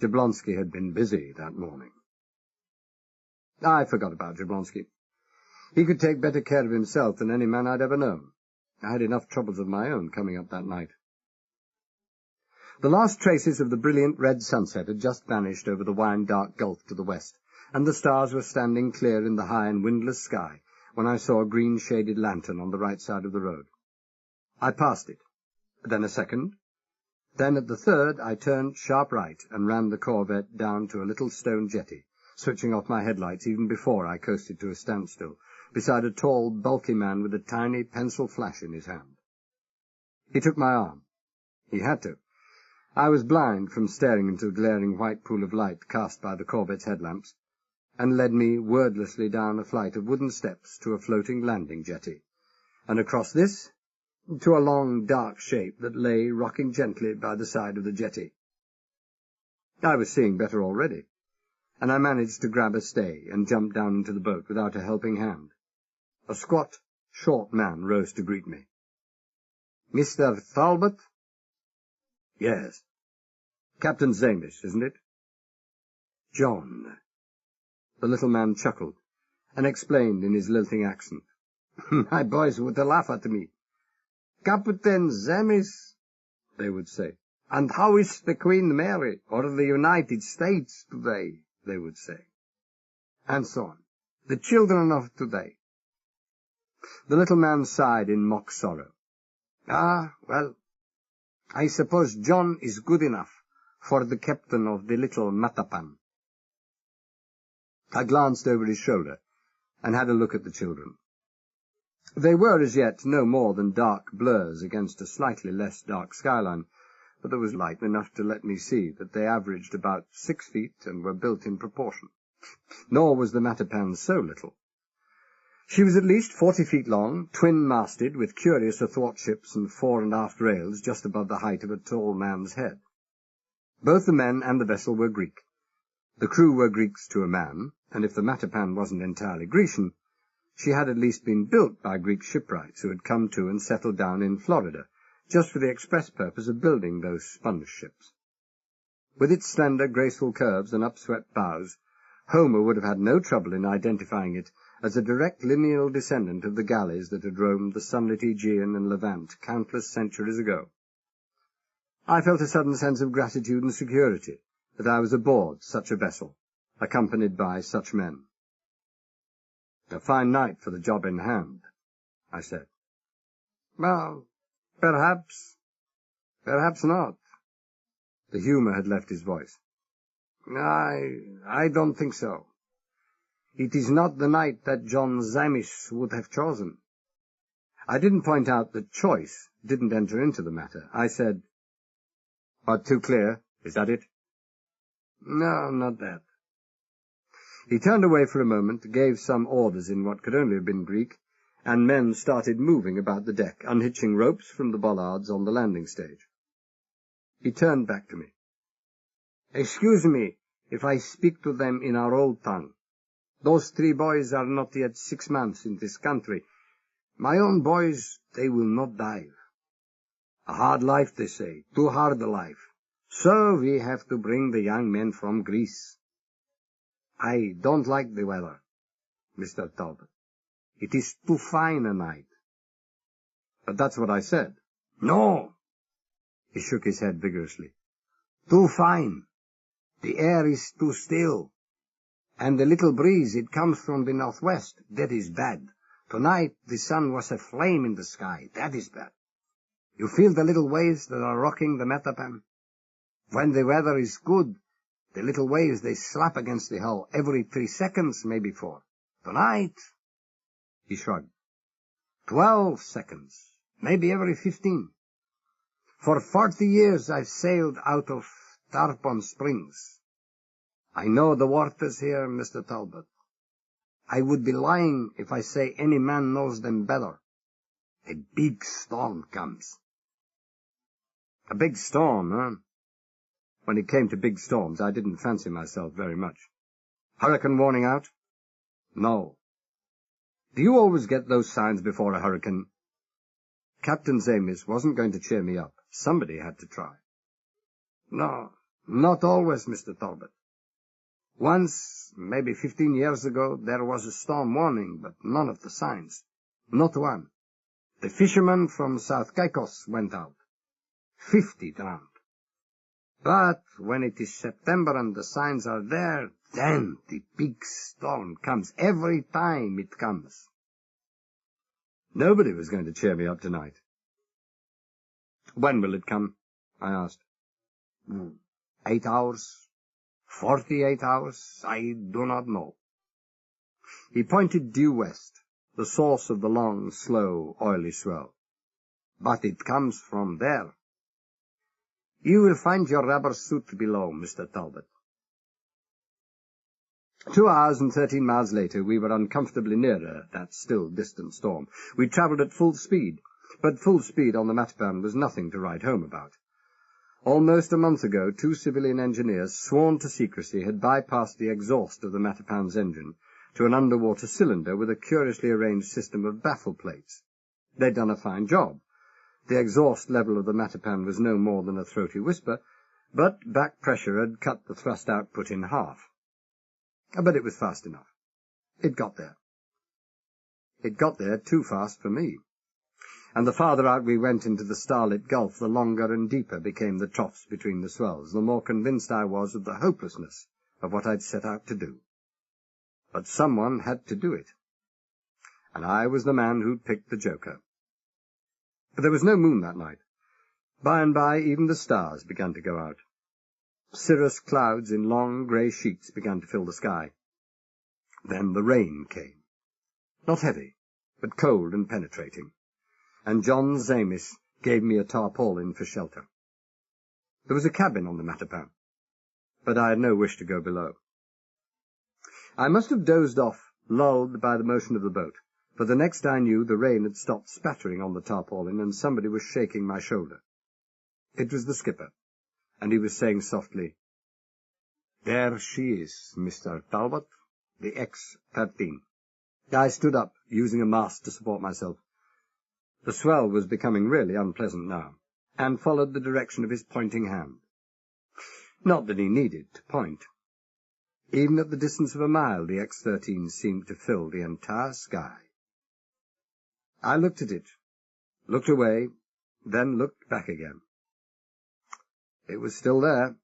Jablonski had been busy that morning. I forgot about Jablonski. He could take better care of himself than any man I'd ever known. I had enough troubles of my own coming up that night. The last traces of the brilliant red sunset had just vanished over the wine-dark gulf to the west, and the stars were standing clear in the high and windless sky when I saw a green-shaded lantern on the right side of the road. I passed it, then a second. Then at the third I turned sharp right and ran the Corvette down to a little stone jetty, switching off my headlights even before I coasted to a standstill, beside a tall, bulky man with a tiny pencil flash in his hand. He took my arm. He had to. I was blind from staring into the glaring white pool of light cast by the Corvette's headlamps, and led me wordlessly down a flight of wooden steps to a floating landing jetty, and across this to a long, dark shape that lay rocking gently by the side of the jetty. I was seeing better already, and I managed to grab a stay and jump down into the boat without a helping hand. A squat, short man rose to greet me. "Mr. Talbot?" "Yes." "Captain Zamish, isn't it?" "John." The little man chuckled, and explained in his lilting accent. "My boys would laugh at me. 'Captain Zamish,' they would say. 'And how is the Queen Mary, or the United States today?' they would say. And so on. 'The children of today.'" The little man sighed in mock sorrow. "Ah, well, I suppose John is good enough for the captain of the little Matapan." I glanced over his shoulder and had a look at the children. They were as yet no more than dark blurs against a slightly less dark skyline, but there was light enough to let me see that they averaged about 6 feet and were built in proportion. Nor was the Matapan so little. She was at least 40 feet long, twin-masted, with curious athwartships and fore and aft rails just above the height of a tall man's head. Both the men and the vessel were Greek. The crew were Greeks to a man, and if the Matapan wasn't entirely Grecian, she had at least been built by Greek shipwrights who had come to and settled down in Florida, just for the express purpose of building those sponge ships. With its slender, graceful curves and upswept bows, Homer would have had no trouble in identifying it as a direct lineal descendant of the galleys that had roamed the sunlit Aegean and Levant countless centuries ago. I felt a sudden sense of gratitude and security that I was aboard such a vessel, accompanied by such men. "A fine night for the job in hand," I said. "Well, perhaps not." The humour had left his voice. I don't think so. It is not the night that John Zamish would have chosen." I didn't point out that choice didn't enter into the matter. I said, "What, too clear? Is that it?" "No, not that." He turned away for a moment, gave some orders in what could only have been Greek, and men started moving about the deck, unhitching ropes from the bollards on the landing stage. He turned back to me. "Excuse me if I speak to them in our old tongue. Those 3 boys are not yet 6 months in this country. My own boys, they will not dive. A hard life, they say, too hard a life. So we have to bring the young men from Greece. I don't like the weather, Mr. Talbot. It is too fine a night. But that's what I said. No! He shook his head vigorously. Too fine. The air is too still. And the little breeze, it comes from the northwest. That is bad. Tonight the sun was aflame in the sky. That is bad. You feel the little waves that are rocking the Matapan? When the weather is good, the little waves, they slap against the hull every 3 seconds, maybe 4. Tonight, he shrugged, 12 seconds, maybe every 15. For 40 years I've sailed out of Tarpon Springs. I know the waters here, Mr. Talbot. I would be lying if I say any man knows them better. A big storm comes. A big storm, huh? When it came to big storms, I didn't fancy myself very much. Hurricane warning out? No. Do you always get those signs before a hurricane? Captain Zamis wasn't going to cheer me up. Somebody had to try. No, not always, Mr. Talbot. Once, maybe 15 years ago, there was a storm warning, but none of the signs. Not one. The fishermen from South Caicos went out. 50 drowned. But when it is September and the signs are there, then the big storm comes. Every time it comes. Nobody was going to cheer me up tonight. When will it come? I asked. 8 hours? 48 hours? I do not know. He pointed due west, the source of the long, slow, oily swell. But it comes from there. You will find your rubber suit below, Mr. Talbot. 2 hours and 13 miles later, we were uncomfortably nearer that still distant storm. We travelled at full speed, but full speed on the Matapan was nothing to write home about. Almost a month ago, 2 civilian engineers, sworn to secrecy, had bypassed the exhaust of the Matapan's engine to an underwater cylinder with a curiously arranged system of baffle plates. They'd done a fine job. The exhaust level of the Matapan was no more than a throaty whisper, but back pressure had cut the thrust output in half. But it was fast enough. It got there. It got there too fast for me. And the farther out we went into the starlit gulf, the longer and deeper became the troughs between the swells, the more convinced I was of the hopelessness of what I'd set out to do. But someone had to do it. And I was the man who'd picked the joker. But there was no moon that night. By and by, even the stars began to go out. Cirrus clouds in long grey sheets began to fill the sky. Then the rain came. Not heavy, but cold and penetrating. And John Zamis gave me a tarpaulin for shelter. There was a cabin on the Matapan, but I had no wish to go below. I must have dozed off, lulled by the motion of the boat, for the next I knew the rain had stopped spattering on the tarpaulin and somebody was shaking my shoulder. It was the skipper, and he was saying softly, "There she is, Mr. Talbot, the X-13. I stood up, using a mast to support myself. The swell was becoming really unpleasant now, and followed the direction of his pointing hand. Not that he needed to point. Even at the distance of a mile, the X-13 seemed to fill the entire sky. I looked at it, looked away, then looked back again. It was still there.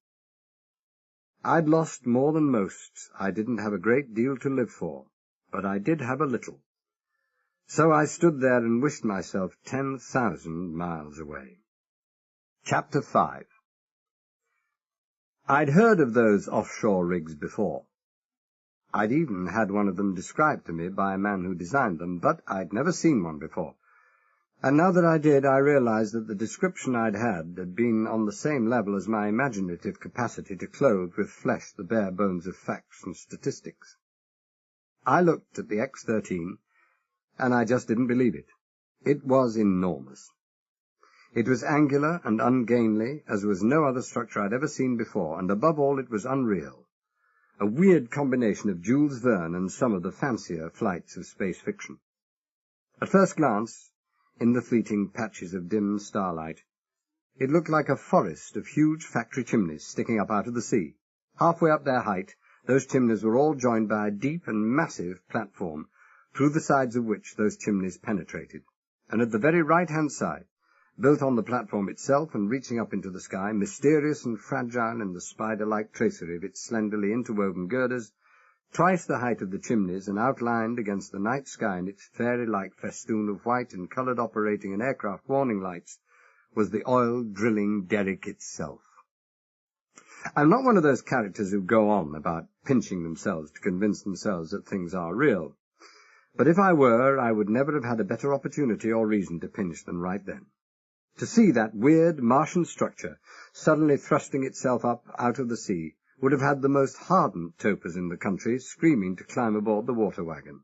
I'd lost more than most. I didn't have a great deal to live for, but I did have a little. So I stood there and wished myself 10,000 miles away. Chapter 5. I'd heard of those offshore rigs before. I'd even had one of them described to me by a man who designed them, but I'd never seen one before. And now that I did, I realized that the description I'd had been on the same level as my imaginative capacity to clothe with flesh the bare bones of facts and statistics. I looked at the X-13, and I just didn't believe it. It was enormous. It was angular and ungainly, as was no other structure I'd ever seen before, and above all it was unreal. a weird combination of Jules Verne and some of the fancier flights of space fiction. At first glance, in the fleeting patches of dim starlight, it looked like a forest of huge factory chimneys sticking up out of the sea. Halfway up their height, those chimneys were all joined by a deep and massive platform, through the sides of which those chimneys penetrated. And at the very right-hand side, built on the platform itself and reaching up into the sky, mysterious and fragile in the spider-like tracery of its slenderly interwoven girders, twice the height of the chimneys and outlined against the night sky in its fairy-like festoon of white and coloured operating and aircraft warning lights, was the oil-drilling derrick itself. I'm not one of those characters who go on about pinching themselves to convince themselves that things are real, but if I were, I would never have had a better opportunity or reason to pinch than right then. To see that weird Martian structure suddenly thrusting itself up out of the sea would have had the most hardened topers in the country screaming to climb aboard the water wagon.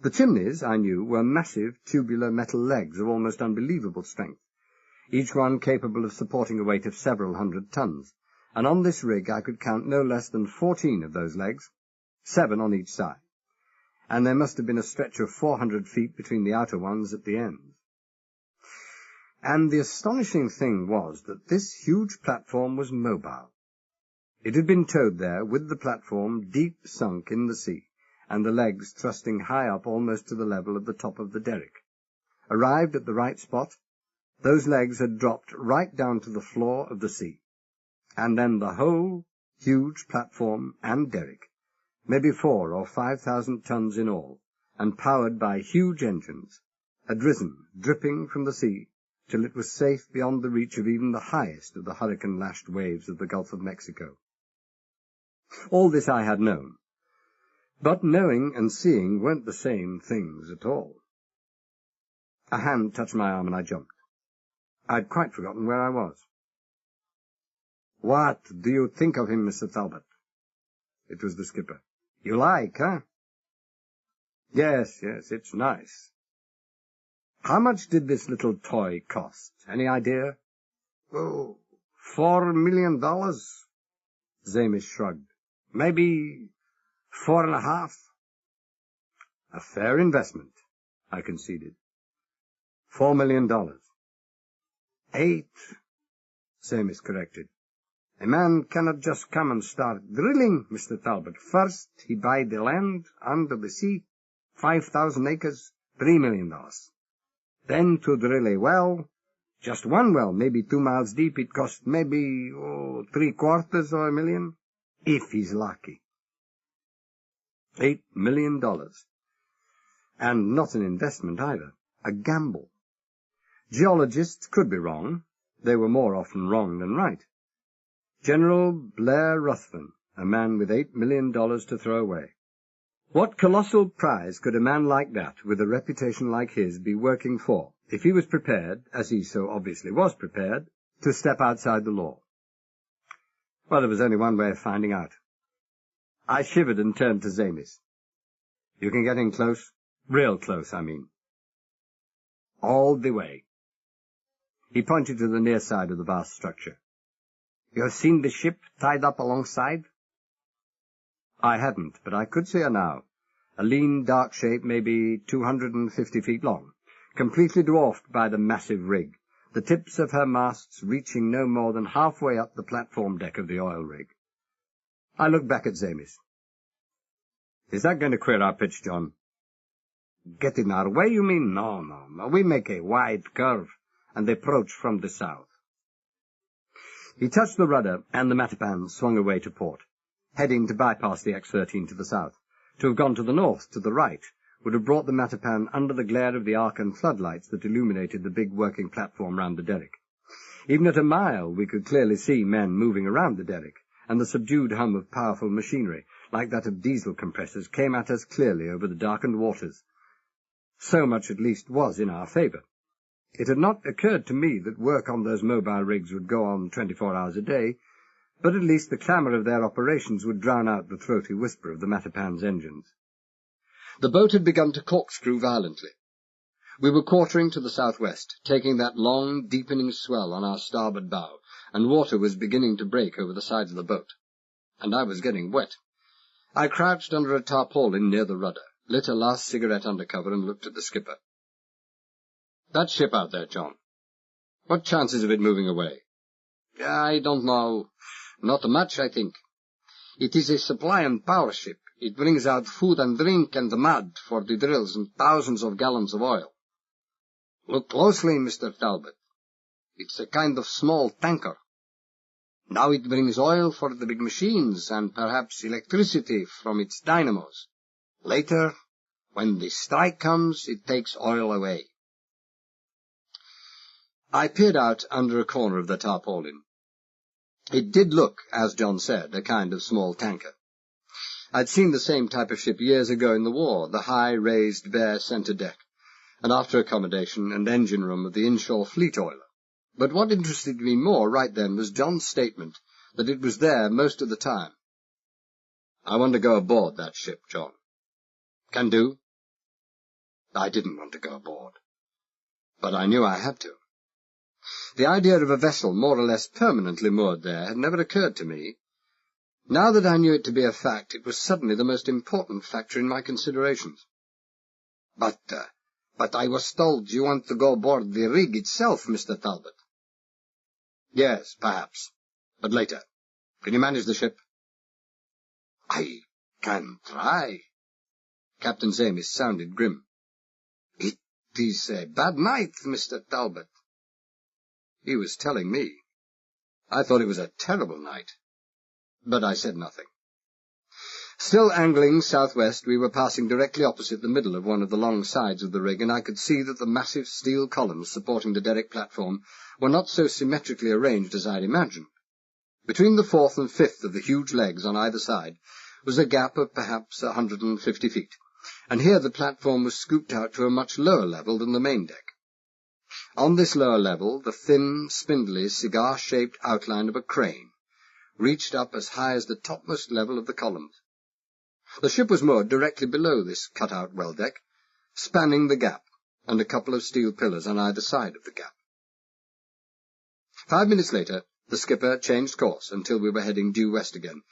The chimneys, I knew, were massive tubular metal legs of almost unbelievable strength, each one capable of supporting a weight of several hundred tons, and on this rig I could count no less than 14 of those legs, 7 on each side, and there must have been a stretch of 400 feet between the outer ones at the ends. And the astonishing thing was that this huge platform was mobile. It had been towed there with the platform deep sunk in the sea, and the legs thrusting high up almost to the level of the top of the derrick. Arrived at the right spot, those legs had dropped right down to the floor of the sea, and then the whole huge platform and derrick, maybe 4,000 or 5,000 tons in all, and powered by huge engines, had risen, dripping from the sea, till it was safe beyond the reach of even the highest of the hurricane-lashed waves of the Gulf of Mexico. All this I had known, but knowing and seeing weren't the same things at all. A hand touched my arm and I jumped. I'd quite forgotten where I was. "What do you think of him, Mr. Talbot?" It was the skipper. "You like, huh?" Yes, it's nice." "How much did this little toy cost? Any idea?" "Oh, $4 million. Zamis shrugged. "Maybe 4.5. "A fair investment," I conceded. $4 million. 8, Zamis corrected. "A man cannot just come and start drilling, Mr. Talbot. First, he buy the land under the sea, 5,000 acres, $3 million. Then to drill a well, just one well, maybe 2 miles deep, it cost maybe $750,000, if he's lucky." $8 million. And not an investment either, a gamble. Geologists could be wrong. They were more often wrong than right. General Blair Ruthven, a man with $8 million to throw away. What colossal prize could a man like that, with a reputation like his, be working for, if he was prepared, as he so obviously was prepared, to step outside the law? Well, there was only one way of finding out. I shivered and turned to Zamis. "You can get in close? Real close, I mean." "All the way." He pointed to the near side of the vast structure. "You have seen the ship tied up alongside?" I hadn't, but I could see her now, a lean, dark shape maybe 250 feet long, completely dwarfed by the massive rig, the tips of her masts reaching no more than halfway up the platform deck of the oil rig. I looked back at Zamis. "Is that going to queer our pitch, John?" "Get in our way, you mean? No. We make a wide curve and approach from the south." He touched the rudder, and the Matapan swung away to port, heading to bypass the X-13 to the south. To have gone to the north, to the right, would have brought the Matapan under the glare of the arc and floodlights that illuminated the big working platform round the derrick. Even at a mile we could clearly see men moving around the derrick, and the subdued hum of powerful machinery, like that of diesel compressors, came at us clearly over the darkened waters. So much at least was in our favour. It had not occurred to me that work on those mobile rigs would go on 24 hours a day, but at least the clamour of their operations would drown out the throaty whisper of the Matapan's engines. The boat had begun to corkscrew violently. We were quartering to the southwest, taking that long, deepening swell on our starboard bow, and water was beginning to break over the sides of the boat. and I was getting wet. I crouched under a tarpaulin near the rudder, lit a last cigarette under cover, and looked at the skipper. "That ship out there, John. What chances of it moving away?"
"I don't know. Not much, I think. It is a supply and power ship. It brings out food and drink and mud for the drills and thousands of gallons of oil. Look closely, Mr. Talbot. It's a kind of small tanker. Now it brings oil for the big machines and perhaps electricity from its dynamos. Later, when the strike comes, it takes oil away."
I peered out under a corner of the tarpaulin. It did look, as John said, a kind of small tanker. I'd seen the same type of ship years ago in the war, the high, raised, bare centre deck, and after accommodation and engine room of the inshore fleet oiler. But what interested me more right then was John's statement that it was there most of the time. "I want to go aboard that ship, John." "Can do." I didn't want to go aboard, but I knew I had to. The idea of a vessel more or less permanently moored there had never occurred to me. Now that I knew it to be a fact, it was suddenly the most important factor in my considerations.
But I was told you want to go aboard the rig itself, Mr. Talbot."
"Yes, perhaps. But later. Can you manage the ship?"
"I can try."
Captain Amis sounded grim.
"It is a bad night, Mr. Talbot."
He was telling me. I thought it was a terrible night. But I said nothing. Still angling southwest, we were passing directly opposite the middle of one of the long sides of the rig, and I could see that the massive steel columns supporting the derrick platform were not so symmetrically arranged as I'd imagined. Between the fourth and fifth of the huge legs on either side was a gap of perhaps 150 feet, and here the platform was scooped out to a much lower level than the main deck. On this lower level, the thin, spindly, cigar-shaped outline of a crane reached up as high as the topmost level of the columns. The ship was moored directly below this cut-out well-deck, spanning the gap, and a couple of steel pillars on either side of the gap. 5 minutes later, the skipper changed course until we were heading due west again,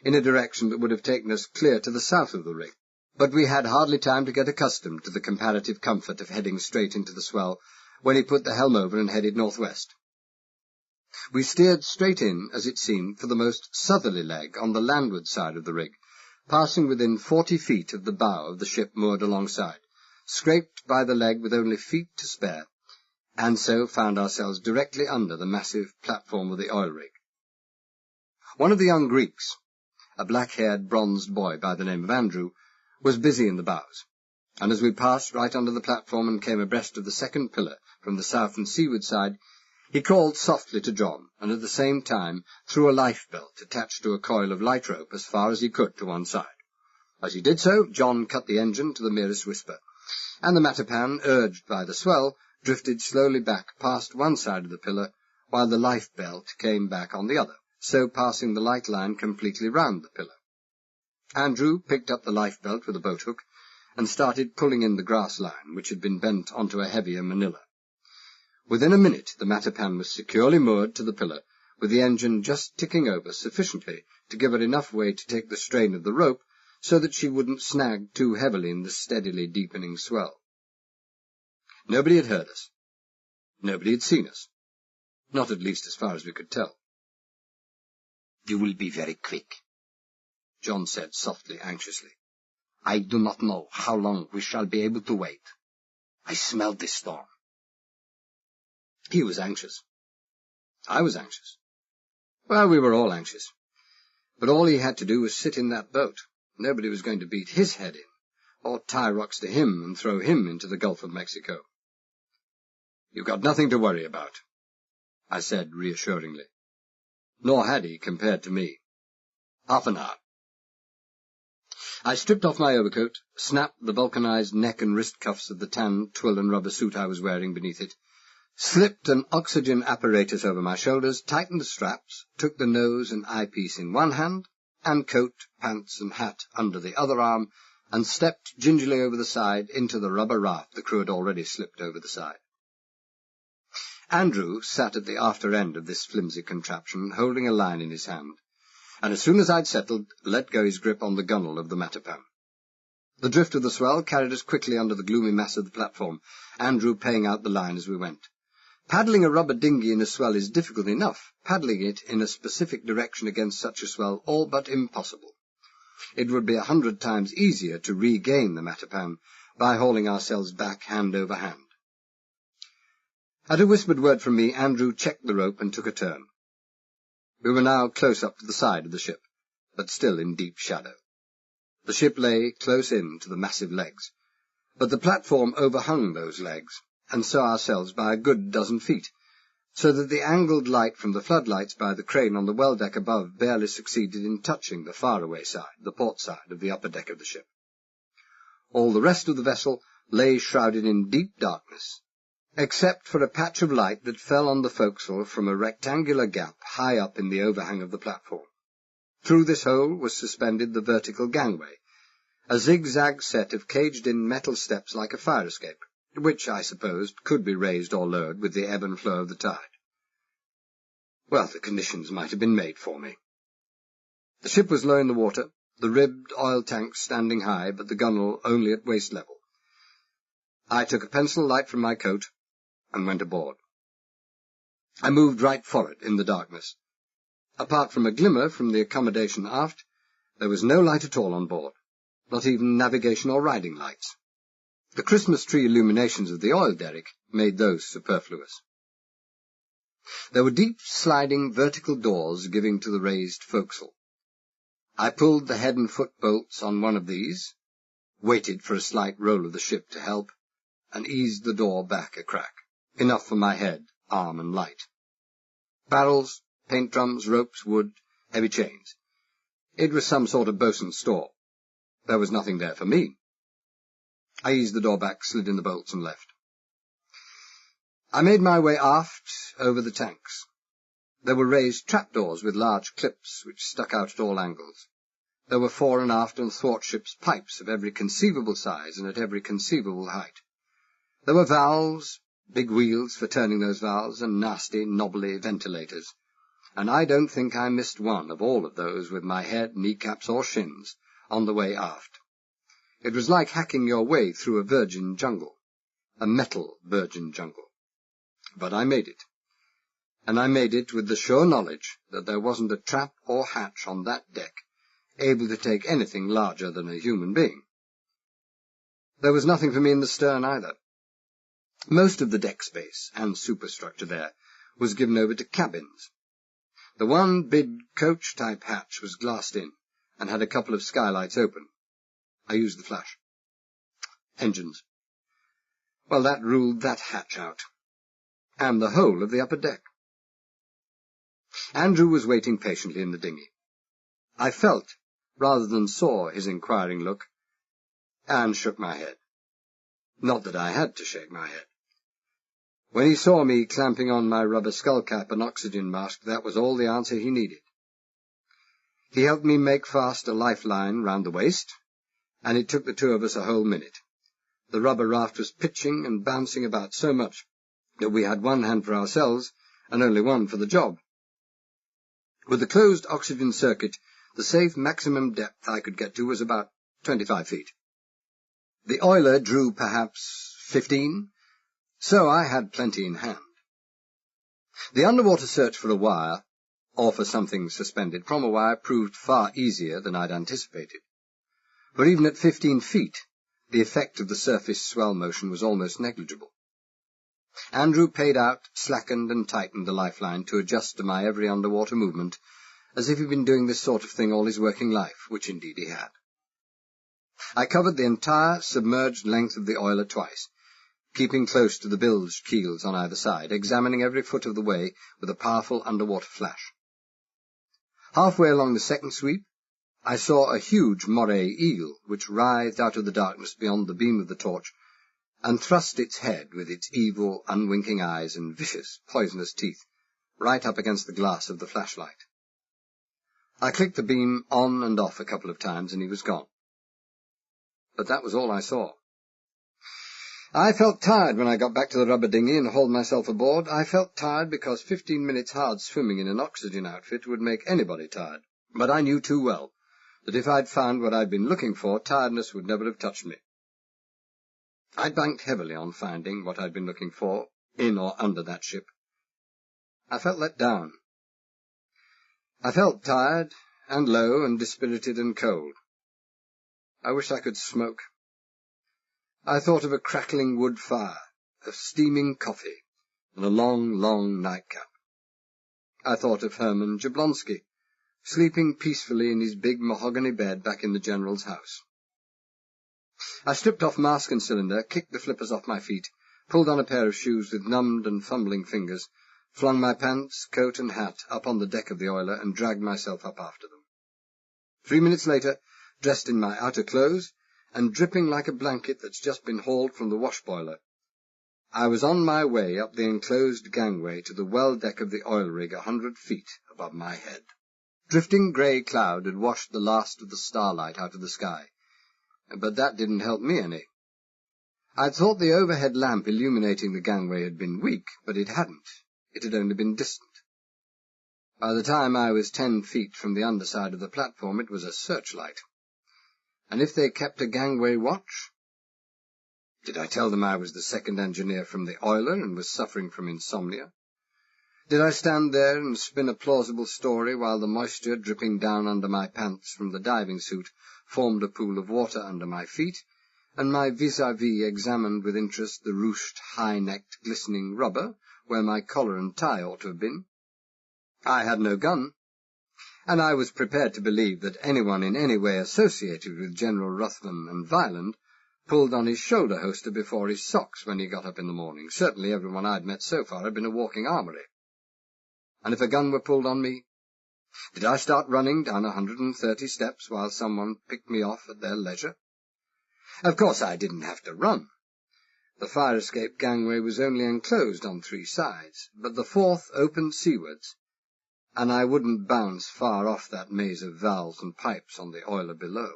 in a direction that would have taken us clear to the south of the rig. But we had hardly time to get accustomed to the comparative comfort of heading straight into the swell when he put the helm over and headed northwest. We steered straight in, as it seemed, for the most southerly leg on the landward side of the rig, passing within 40 feet of the bow of the ship moored alongside, scraped by the leg with only feet to spare, and so found ourselves directly under the massive platform of the oil rig. One of the young Greeks, a black-haired, bronzed boy by the name of Andrew, was busy in the bows, and as we passed right under the platform and came abreast of the second pillar from the south and seaward side, he called softly to John, and at the same time threw a lifebelt attached to a coil of light rope as far as he could to one side. As he did so, John cut the engine to the merest whisper, and the Matapan, urged by the swell, drifted slowly back past one side of the pillar, while the lifebelt came back on the other, so passing the light line completely round the pillar. Andrew picked up the lifebelt with a boat-hook and started pulling in the grass line, which had been bent onto a heavier manila. Within a minute the Matapan was securely moored to the pillar, with the engine just ticking over sufficiently to give her enough way to take the strain of the rope so that she wouldn't snag too heavily in the steadily deepening swell. Nobody had heard us. Nobody had seen us. Not at least as far as we could tell.
"You will be very quick,"
John said softly, anxiously.
"I do not know how long we shall be able to wait. I smell this storm."
He was anxious. I was anxious. Well, we were all anxious. But all he had to do was sit in that boat. Nobody was going to beat his head in, or tie rocks to him and throw him into the Gulf of Mexico. "You've got nothing to worry about," I said reassuringly. Nor had he, compared to me. Half an hour. I stripped off my overcoat, snapped the vulcanized neck and wrist cuffs of the tan twill and rubber suit I was wearing beneath it, slipped an oxygen apparatus over my shoulders, tightened the straps, took the nose and eyepiece in one hand, and coat, pants, and hat under the other arm, and stepped gingerly over the side into the rubber raft the crew had already slipped over the side. Andrew sat at the after end of this flimsy contraption, holding a line in his hand. and as soon as I'd settled, let go his grip on the gunwale of the Matapan. The drift of the swell carried us quickly under the gloomy mass of the platform, Andrew paying out the line as we went. Paddling a rubber dinghy in a swell is difficult enough. Paddling it in a specific direction against such a swell all but impossible. It would be 100 times easier to regain the Matapan by hauling ourselves back hand over hand. At a whispered word from me, Andrew checked the rope and took a turn. We were now close up to the side of the ship, but still in deep shadow. The ship lay close in to the massive legs, but the platform overhung those legs, and so ourselves by a good dozen feet, so that the angled light from the floodlights by the crane on the well deck above barely succeeded in touching the faraway side, the port side of the upper deck of the ship. All the rest of the vessel lay shrouded in deep darkness, except for a patch of light that fell on the forecastle from a rectangular gap high up in the overhang of the platform. Through this hole was suspended the vertical gangway, a zigzag set of caged-in metal steps like a fire escape, which, I supposed, could be raised or lowered with the ebb and flow of the tide. Well, the conditions might have been made for me. The ship was low in the water, the ribbed oil tanks standing high, but the gunwale only at waist level. I took a pencil light from my coat and went aboard. I moved right for it in the darkness. Apart from a glimmer from the accommodation aft, there was no light at all on board, not even navigation or riding lights. The Christmas tree illuminations of the oil derrick made those superfluous. There were deep, sliding, vertical doors giving to the raised forecastle. I pulled the head and foot bolts on one of these, waited for a slight roll of the ship to help, and eased the door back a crack, enough for my head, arm, and light. Barrels, paint drums, ropes, wood, heavy chains. It was some sort of bosun's store. There was nothing there for me. I eased the door back, slid in the bolts, and left. I made my way aft over the tanks. There were raised trapdoors with large clips which stuck out at all angles. There were fore and aft and thwartships pipes of every conceivable size and at every conceivable height. There were valves, big wheels for turning those valves, and nasty, knobbly ventilators, and I don't think I missed one of all of those with my head, kneecaps, or shins on the way aft. It was like hacking your way through a virgin jungle, a metal virgin jungle. But I made it, and I made it with the sure knowledge that there wasn't a trap or hatch on that deck able to take anything larger than a human being. There was nothing for me in the stern either. Most of the deck space and superstructure there was given over to cabins. The one big coach-type hatch was glassed in and had a couple of skylights open. I used the flash. Engines. Well, that ruled that hatch out, and the whole of the upper deck. Andrew was waiting patiently in the dinghy. I felt, rather than saw, his inquiring look, and shook my head. Not that I had to shake my head. When he saw me clamping on my rubber skullcap and oxygen mask, that was all the answer he needed. He helped me make fast a lifeline round the waist, and it took the two of us a whole minute. The rubber raft was pitching and bouncing about so much that we had one hand for ourselves and only one for the job. With the closed oxygen circuit, the safe maximum depth I could get to was about 25 feet. The oiler drew perhaps 15, so I had plenty in hand. The underwater search for a wire, or for something suspended from a wire, proved far easier than I'd anticipated. For even at 15 feet, the effect of the surface swell motion was almost negligible. Andrew paid out, slackened and tightened the lifeline to adjust to my every underwater movement, as if he'd been doing this sort of thing all his working life, which indeed he had. I covered the entire submerged length of the oiler twice, keeping close to the bilged keels on either side, examining every foot of the way with a powerful underwater flash. Halfway along the second sweep, I saw a huge moray eel, which writhed out of the darkness beyond the beam of the torch, and thrust its head with its evil, unwinking eyes and vicious, poisonous teeth right up against the glass of the flashlight. I clicked the beam on and off a couple of times, and he was gone. But that was all I saw. I felt tired when I got back to the rubber dinghy and hauled myself aboard. I felt tired because 15 minutes hard swimming in an oxygen outfit would make anybody tired, But I knew too well that if I'd found what I'd been looking for, tiredness would never have touched me. I'd banked heavily on finding what I'd been looking for, in or under that ship. I felt let down. I felt tired and low and dispirited and cold. I wished I could smoke. I thought of a crackling wood fire, of steaming coffee, and a long, long nightcap. I thought of Herman Jablonski, sleeping peacefully in his big mahogany bed back in the General's house. I stripped off mask and cylinder, kicked the flippers off my feet, pulled on a pair of shoes with numbed and fumbling fingers, flung my pants, coat and hat up on the deck of the oiler, and dragged myself up after them. 3 minutes later, dressed in my outer clothes, and dripping like a blanket that's just been hauled from the wash boiler, I was on my way up the enclosed gangway to the well deck of the oil rig 100 feet above my head. Drifting grey cloud had washed the last of the starlight out of the sky, but that didn't help me any. I'd thought the overhead lamp illuminating the gangway had been weak, but it hadn't. It had only been distant. By the time I was 10 feet from the underside of the platform, it was a searchlight. And if they kept a gangway watch? Did I tell them I was the second engineer from the oiler and was suffering from insomnia? Did I stand there and spin a plausible story while the moisture dripping down under my pants from the diving suit formed a pool of water under my feet, and my vis-à-vis examined with interest the ruched, high-necked, glistening rubber where my collar and tie ought to have been? I had no gun, and I was prepared to believe that anyone in any way associated with General Ruthven and Violent pulled on his shoulder holster before his socks when he got up in the morning. Certainly everyone I'd met so far had been a walking armoury. And if a gun were pulled on me, did I start running down 130 steps while someone picked me off at their leisure? Of course I didn't have to run. The fire escape gangway was only enclosed on 3 sides, but the 4th opened seawards, and I wouldn't bounce far off that maze of valves and pipes on the oiler below.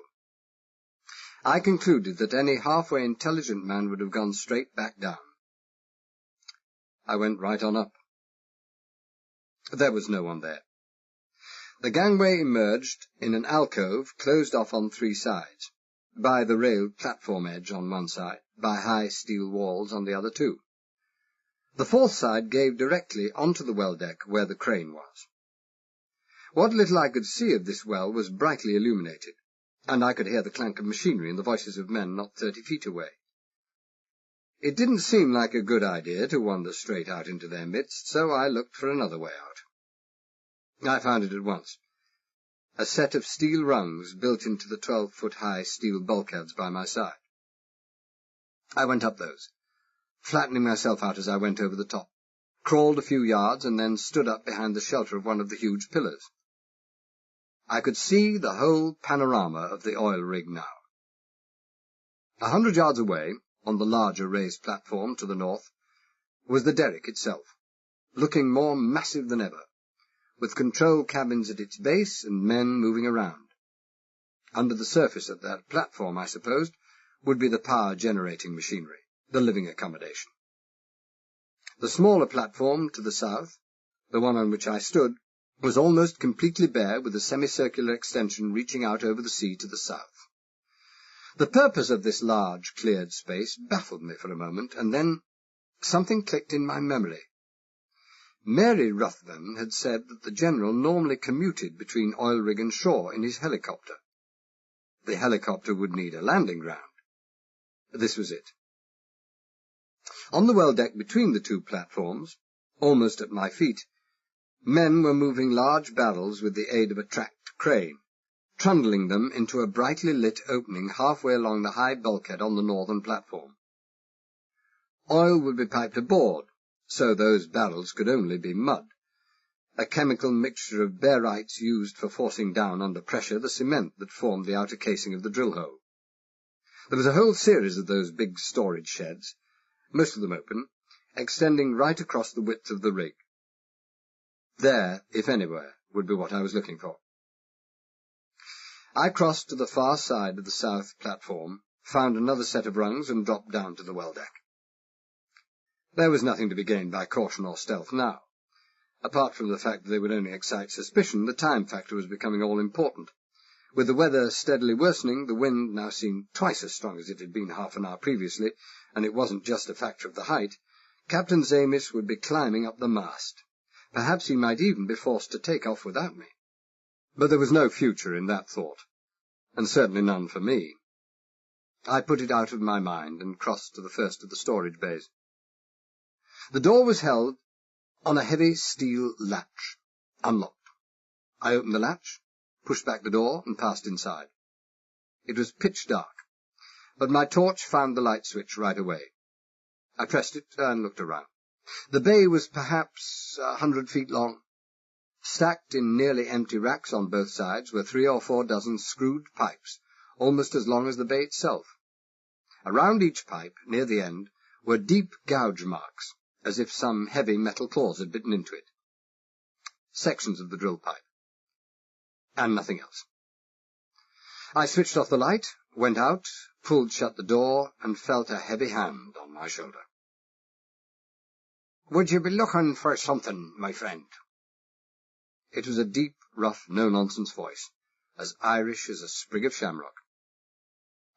I concluded that any halfway intelligent man would have gone straight back down. I went right on up. There was no one there. The gangway emerged in an alcove closed off on 3 sides, by the railed platform edge on one side, by high steel walls on the other 2. The 4th side gave directly onto the well deck where the crane was. What little I could see of this well was brightly illuminated, and I could hear the clank of machinery and the voices of men not 30 feet away. It didn't seem like a good idea to wander straight out into their midst, so I looked for another way out. I found it at once. A set of steel rungs built into the 12-foot-high steel bulkheads by my side. I went up those, flattening myself out as I went over the top, crawled a few yards, and then stood up behind the shelter of one of the huge pillars. I could see the whole panorama of the oil rig now. 100 yards away, on the larger raised platform to the north, was the derrick itself, looking more massive than ever, with control cabins at its base and men moving around. Under the surface of that platform, I supposed, would be the power-generating machinery, the living accommodation. The smaller platform to the south, the one on which I stood, was almost completely bare, with a semicircular extension reaching out over the sea to the south. The purpose of this large, cleared space baffled me for a moment, and then something clicked in my memory. Mary Ruthven had said that the General normally commuted between oil rig and shore in his helicopter. The helicopter would need a landing ground. This was it. On the well deck between the 2 platforms, almost at my feet, men were moving large barrels with the aid of a tracked crane, trundling them into a brightly lit opening halfway along the high bulkhead on the northern platform. Oil would be piped aboard, so those barrels could only be mud, a chemical mixture of barytes used for forcing down under pressure the cement that formed the outer casing of the drill hole. There was a whole series of those big storage sheds, most of them open, extending right across the width of the rig. There, if anywhere, would be what I was looking for. I crossed to the far side of the south platform, found another set of rungs, and dropped down to the well deck. There was nothing to be gained by caution or stealth now. Apart from the fact that they would only excite suspicion, the time factor was becoming all important. With the weather steadily worsening, the wind now seemed twice as strong as it had been half an hour previously, and it wasn't just a factor of the height. Captain Zamis would be climbing up the mast. Perhaps he might even be forced to take off without me. But there was no future in that thought, and certainly none for me. I put it out of my mind and crossed to the first of the storage bays. The door was held on a heavy steel latch, unlocked. I opened the latch, pushed back the door, and passed inside. It was pitch dark, but my torch found the light switch right away. I pressed it and looked around. The bay was perhaps 100 feet long. Stacked in nearly empty racks on both sides were 3 or 4 dozen screwed pipes, almost as long as the bay itself. Around each pipe, near the end, were deep gouge marks, as if some heavy metal claws had bitten into it. Sections of the drill pipe. And nothing else. I switched off the light, went out, pulled shut the door, and felt a heavy hand on my shoulder. "Would you be looking for something, my friend?" It was a deep, rough, no-nonsense voice, as Irish as a sprig of shamrock.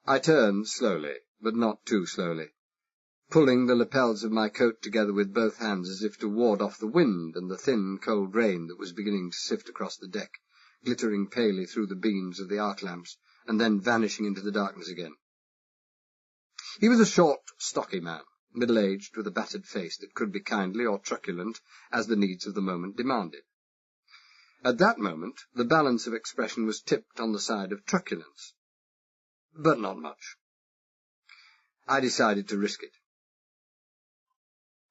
I turned slowly, but not too slowly, pulling the lapels of my coat together with both hands as if to ward off the wind and the thin, cold rain that was beginning to sift across the deck, glittering palely through the beams of the arc lamps, and then vanishing into the darkness again. He was a short, stocky man, middle-aged, with a battered face that could be kindly or truculent as the needs of the moment demanded. At that moment, the balance of expression was tipped on the side of truculence, but not much. I decided to risk it.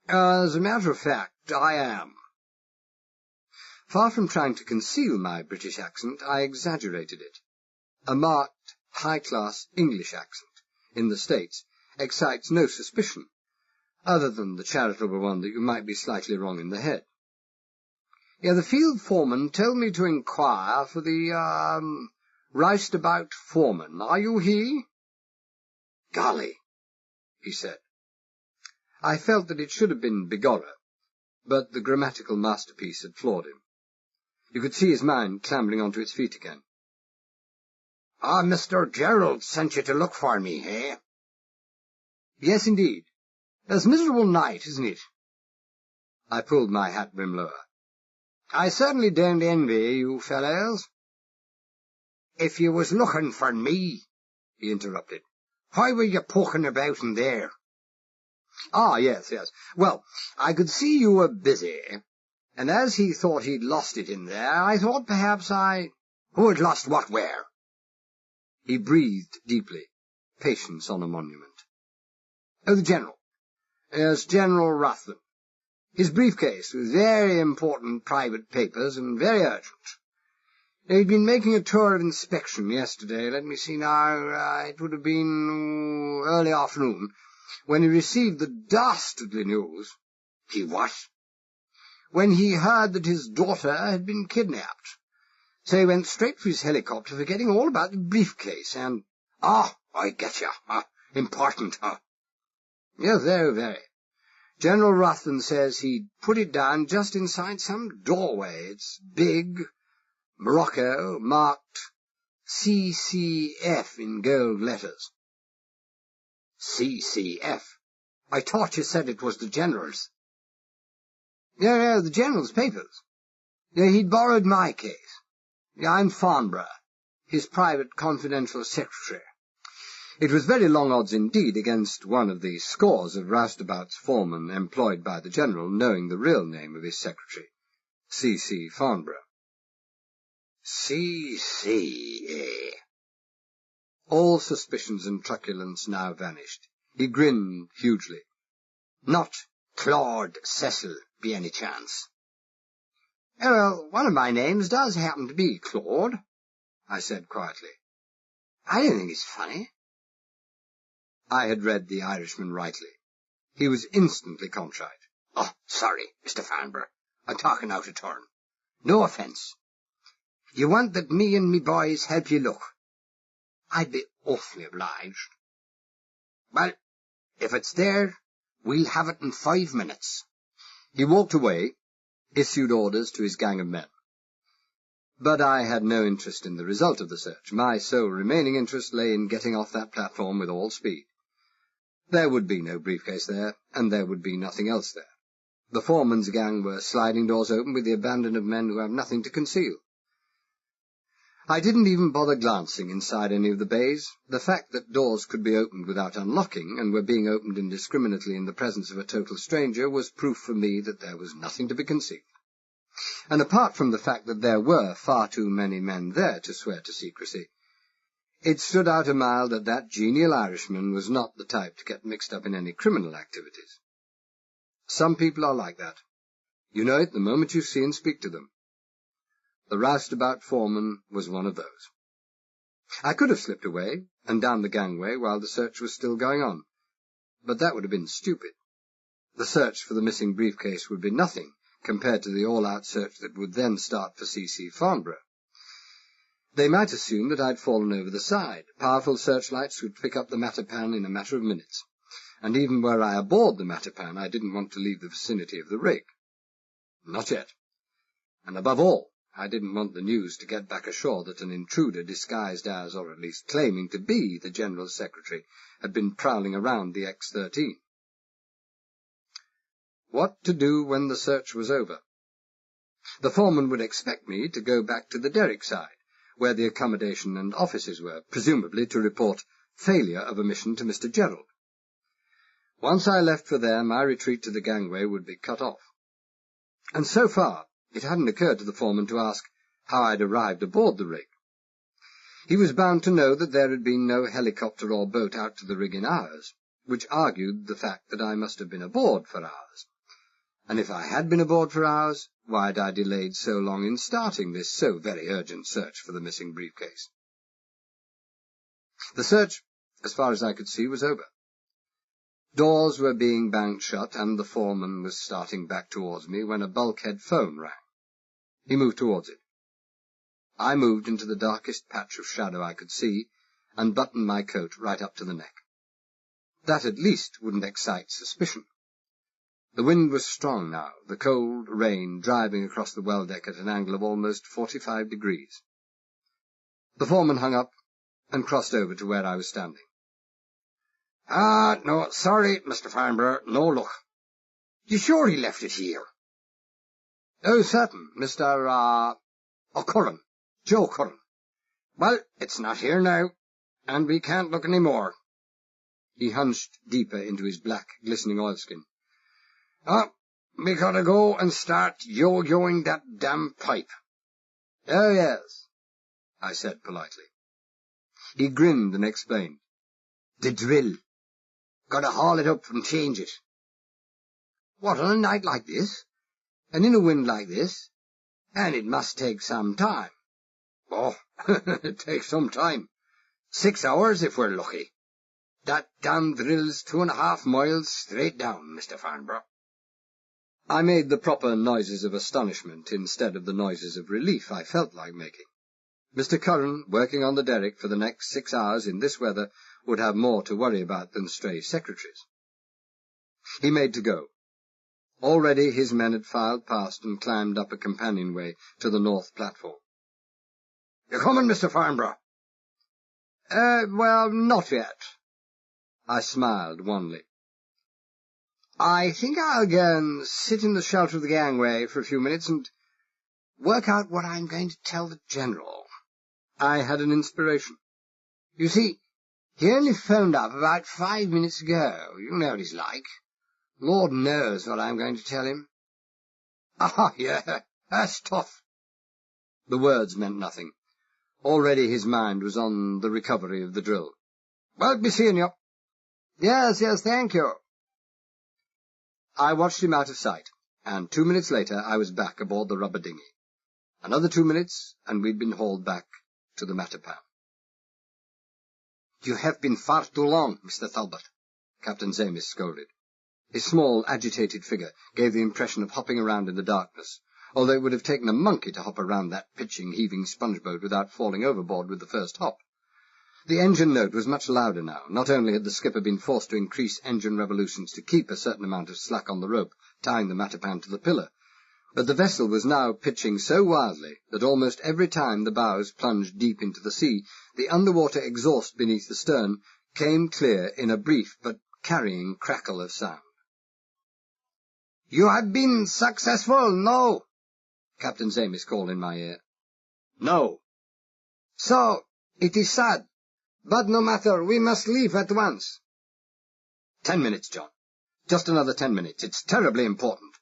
"As a matter of fact, I am." Far from trying to conceal my British accent, I exaggerated it. A marked, high-class English accent, in the States, excites no suspicion, other than the charitable one that you might be slightly wrong in the head. "Yeah, the field foreman told me to inquire for the, roustabout foreman. Are you he?" "Golly," he said. I felt that it should have been begorra, but the grammatical masterpiece had floored him. You could see his mind clambering onto its feet again. "Mr. Gerald sent you to look for me, eh?" "Yes, indeed. It's a miserable night, isn't it?" I pulled my hat brim lower. "I certainly don't envy you fellows." "If you was looking for me," he interrupted, "why were you poking about in there?" "Ah, yes. Well, I could see you were busy, and as he thought he'd lost it in there, I thought perhaps Who had lost what where?" He breathed deeply, patience on a monument. "Oh, the General. Yes, General Ruthven. His briefcase with very important private papers and very urgent. He'd been making a tour of inspection yesterday. Let me see now. It would have been early afternoon, when he received the dastardly news." "He what?" "When he heard that his daughter had been kidnapped. So he went straight for his helicopter, forgetting all about the briefcase, and—" I get you. Important, huh?" "Yes, very, very. General Ruthven says he'd put it down just inside some doorway. It's big, morocco, marked CCF in gold letters." "CCF? I thought you said it was the General's." "Yeah, the General's papers. Yeah, he'd borrowed my case. Yeah, I'm Farnborough, his private confidential secretary." It was very long odds indeed against one of the scores of roustabouts foremen employed by the General knowing the real name of his secretary, C.C. Farnborough. C.C., eh? All suspicions and truculence now vanished. He grinned hugely. "Not Claude Cecil, by any chance?" "Oh, well, one of my names does happen to be Claude," I said quietly. "I don't think it's funny." I had read the Irishman rightly. He was instantly contrite. "Oh, sorry, Mr. Farnborough. I'm talking out of turn. No offence. You want that me and me boys help you look? I'd be awfully obliged." "Well, if it's there, we'll have it in 5 minutes." He walked away,
issued orders to his gang of men. But I had no interest in the result of the search. My sole remaining interest lay in getting off that platform with all speed. There would be no briefcase there, and there would be nothing else there. The foreman's gang were sliding doors open with the abandon of men who have nothing to conceal. I didn't even bother glancing inside any of the bays. The fact that doors could be opened without unlocking, and were being opened indiscriminately in the presence of a total stranger, was proof for me that there was nothing to be concealed. And apart from the fact that there were far too many men there to swear to secrecy, it stood out a mile that that genial Irishman was not the type to get mixed up in any criminal activities. Some people are like that. You know it the moment you see and speak to them. The roustabout foreman was one of those. I could have slipped away and down the gangway while the search was still going on, but that would have been stupid. The search for the missing briefcase would be nothing compared to the all-out search that would then start for C.C. Farnborough. They might assume that I'd fallen over the side. Powerful searchlights would pick up the Matapan in a matter of minutes, and even were I aboard the Matapan, I didn't want to leave the vicinity of the rig. Not yet. And above all, I didn't want the news to get back ashore that an intruder disguised as, or at least claiming to be, the General Secretary had been prowling around the X-13. What to do when the search was over? The foreman would expect me to go back to the derrick side, where the accommodation and offices were, presumably to report failure of a mission to Mr. Gerald. Once I left for there, my retreat to the gangway would be cut off. And so far, it hadn't occurred to the foreman to ask how I'd arrived aboard the rig. He was bound to know that there had been no helicopter or boat out to the rig in hours, which argued the fact that I must have been aboard for hours. And if I had been aboard for hours, why had I delayed so long in starting this so very urgent search for the missing briefcase? The search, as far as I could see, was over. Doors were being banged shut, and the foreman was starting back towards me when a bulkhead phone rang. He moved towards it. I moved into the darkest patch of shadow I could see, and buttoned my coat right up to the neck. That at least wouldn't excite suspicion. The wind was strong now, the cold rain driving across the well-deck at an angle of almost 45 degrees. The foreman hung up and crossed over to where I was standing.
No, sorry, Mr. Farnborough, no luck. You sure he left it here?
Oh, certain, Mr.
Curran, Joe Curran. Well, it's not here now, and we can't look any more.
He hunched deeper into his black, glistening oilskin.
We gotta go and start yo-yoing that damn pipe.
Oh, yes, I said politely. He grinned and explained.
The drill. Gotta haul it up and change it.
What, on a night like this? And in a wind like this? And it must take some time.
Oh, it takes some time. 6 hours if we're lucky. That damn drill's 2.5 miles straight down, Mr. Farnborough.
I made the proper noises of astonishment instead of the noises of relief I felt like making. Mr. Curran, working on the derrick for the next 6 hours in this weather, would have more to worry about than stray secretaries. He made to go. Already his men had filed past and climbed up a companionway to the north platform.
You coming, Mr. Farnborough?
Well, not yet. I smiled wanly. I think I'll go and sit in the shelter of the gangway for a few minutes and work out what I'm going to tell the General. I had an inspiration. You see, he only phoned up about 5 minutes ago. You know what he's like. Lord knows what I'm going to tell him.
Yeah, that's tough.
The words meant nothing. Already his mind was on the recovery of the drill.
Well, be seeing you.
Yes, thank you. I watched him out of sight, and 2 minutes later I was back aboard the rubber dinghy. Another 2 minutes, and we'd been hauled back to the Matapan.
You have been far too long, Mr. Talbot,
Captain Zamis scolded. His small, agitated figure gave the impression of hopping around in the darkness, although it would have taken a monkey to hop around that pitching, heaving sponge-boat without falling overboard with the first hop. The engine note was much louder now. Not only had the skipper been forced to increase engine revolutions to keep a certain amount of slack on the rope tying the Matapan to the pillar, But the vessel was now pitching so wildly that almost every time the bows plunged deep into the sea, the underwater exhaust beneath the stern came clear in a brief but carrying crackle of sound. "You have been successful, no?" Captain Zamis called in my ear. "No." "So, it is sad. But no matter, we must leave at once." 10 minutes, John. Just another 10 minutes. It's terribly important."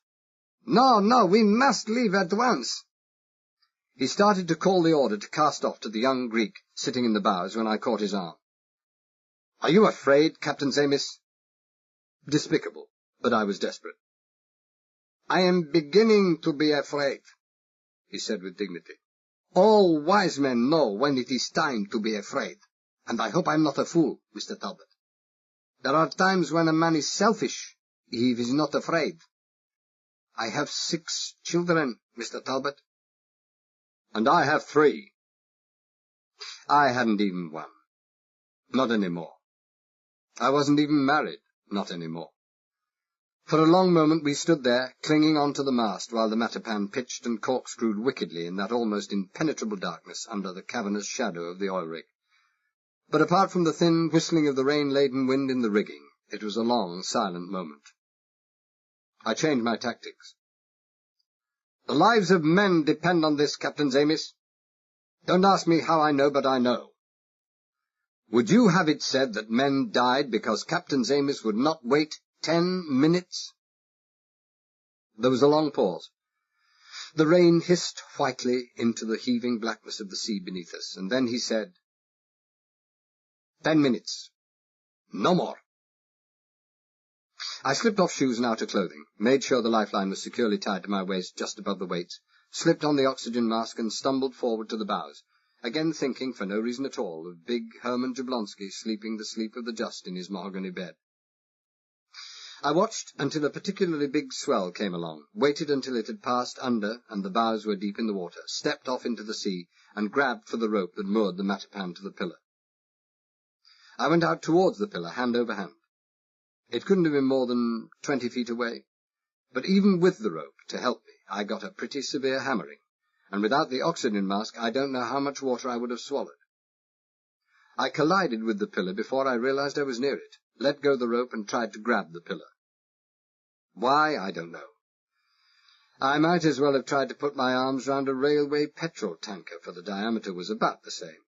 No, we must leave at once." He started to call the order to cast off to the young Greek sitting in the bows when I caught his arm. "Are you afraid, Captain Zamis?" Despicable, but I was desperate. "I am beginning to be afraid," he said with dignity. "All wise men know when it is time to be afraid, and I hope I'm not a fool, Mr. Talbot. There are times when a man is selfish if he is not afraid. I have 6 children, Mr. Talbot." "And I have 3. I hadn't even one. Not anymore. I wasn't even married. Not anymore. For a long moment we stood there, clinging on to the mast, while the Matapan pitched and corkscrewed wickedly in that almost impenetrable darkness under the cavernous shadow of the oil rig. But apart from the thin whistling of the rain-laden wind in the rigging, it was a long, silent moment. I changed my tactics. "The lives of men depend on this, Captain Zamis. Don't ask me how I know, but I know. Would you have it said that men died because Captain Zamis would not wait 10 minutes? There was a long pause. The rain hissed whitely into the heaving blackness of the sea beneath us, and then he said, 10 minutes. No more." I slipped off shoes and outer clothing, made sure the lifeline was securely tied to my waist just above the weights, slipped on the oxygen mask and stumbled forward to the bows, again thinking, for no reason at all, of big Herman Jablonski sleeping the sleep of the just in his mahogany bed. I watched until a particularly big swell came along, waited until it had passed under and the bows were deep in the water, stepped off into the sea, and grabbed for the rope that moored the Matapan to the pillar. I went out towards the pillar, hand over hand. It couldn't have been more than 20 feet away, but even with the rope to help me, I got a pretty severe hammering, and without the oxygen mask I don't know how much water I would have swallowed. I collided with the pillar before I realized I was near it, let go the rope and tried to grab the pillar. Why, I don't know. I might as well have tried to put my arms round a railway petrol tanker, for the diameter was about the same.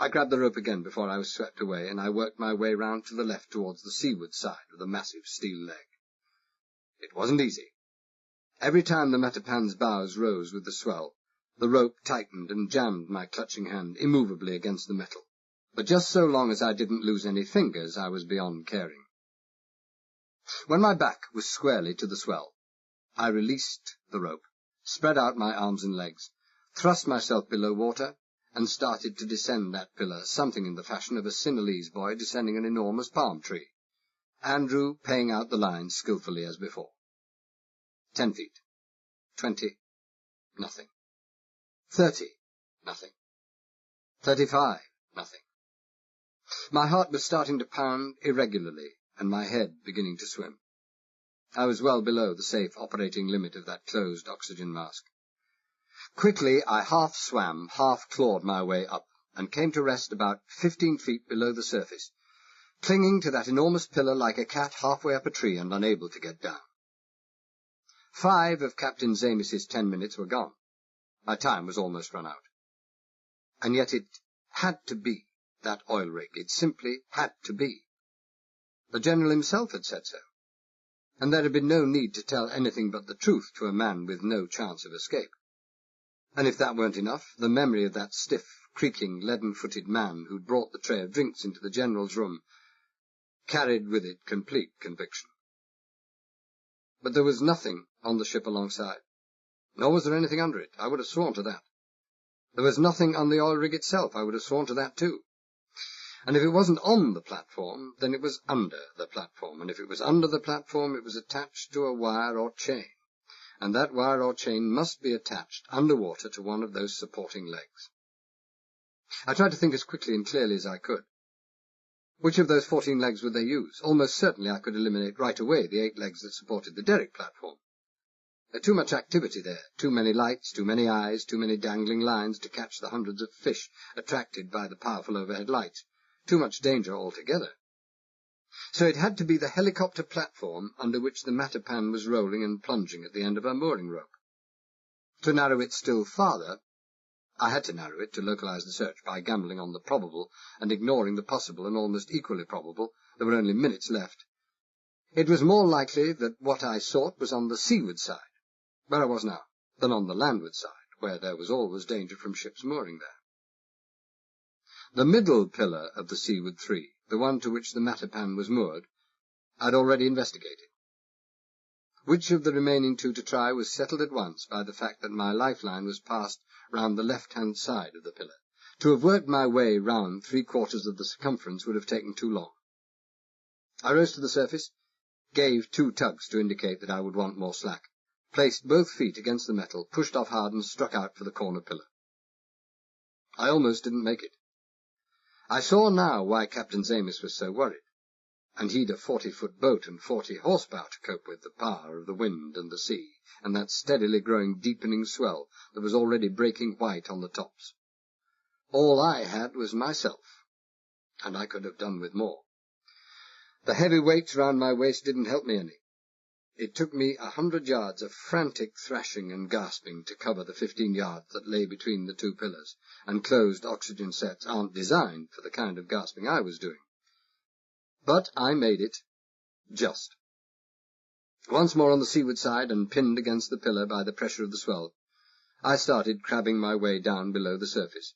I grabbed the rope again before I was swept away, and I worked my way round to the left towards the seaward side of the massive steel leg. It wasn't easy. Every time the Matapan's bows rose with the swell, the rope tightened and jammed my clutching hand immovably against the metal. But just so long as I didn't lose any fingers, I was beyond caring. When my back was squarely to the swell, I released the rope, spread out my arms and legs, thrust myself below water, and started to descend that pillar, something in the fashion of a Sinhalese boy descending an enormous palm tree, Andrew paying out the lines skillfully as before. 10 feet. 20. Nothing. 30. Nothing. 35. Nothing. My heart was starting to pound irregularly, and my head beginning to swim. I was well below the safe operating limit of that closed oxygen mask. Quickly I half swam, half clawed my way up, and came to rest about 15 feet below the surface, clinging to that enormous pillar like a cat halfway up a tree and unable to get down. 5 of Captain Zamis's 10 minutes were gone. My time was almost run out. And yet it had to be that oil rig. It simply had to be. The General himself had said so, and there had been no need to tell anything but the truth to a man with no chance of escape. And if that weren't enough, the memory of that stiff, creaking, leaden-footed man who'd brought the tray of drinks into the General's room carried with it complete conviction. But there was nothing on the ship alongside, nor was there anything under it. I would have sworn to that. There was nothing on the oil rig itself. I would have sworn to that too. And if it wasn't on the platform, then it was under the platform, and if it was under the platform, it was attached to a wire or chain, and that wire or chain must be attached underwater to one of those supporting legs. I tried to think as quickly and clearly as I could. Which of those 14 legs would they use? Almost certainly I could eliminate right away the 8 legs that supported the derrick platform.
Too much activity there, too many lights, too many eyes, too many dangling lines to catch the hundreds of fish attracted by the powerful overhead lights. Too much danger altogether. So it had to be the helicopter platform under which the Matapan was rolling and plunging at the end of her mooring rope. To narrow it still farther, I had to narrow it to localize the search by gambling on the probable and ignoring the possible and almost equally probable. There were only minutes left. It was more likely that what I sought was on the seaward side, where I was now, than on the landward side, where there was always danger from ships mooring there. The middle pillar of the seaward three, the one to which the Matapan was moored, I'd already investigated. Which of the remaining two to try was settled at once by the fact that my lifeline was passed round the left-hand side of the pillar. To have worked my way round 3/4 of the circumference would have taken too long. I rose to the surface, gave 2 tugs to indicate that I would want more slack, placed both feet against the metal, pushed off hard and struck out for the corner pillar. I almost didn't make it. I saw now why Captain Zamis was so worried, and he'd a 40-foot boat and 40 horsepower to cope with the power of the wind and the sea, and that steadily growing deepening swell that was already breaking white on the tops. All I had was myself, and I could have done with more. The heavy weights round my waist didn't help me any. It took me 100 yards of frantic thrashing and gasping to cover the 15 yards that lay between the two pillars, and closed oxygen sets aren't designed for the kind of gasping I was doing. But I made it, just. Once more on the seaward side and pinned against the pillar by the pressure of the swell, I started crabbing my way down below the surface.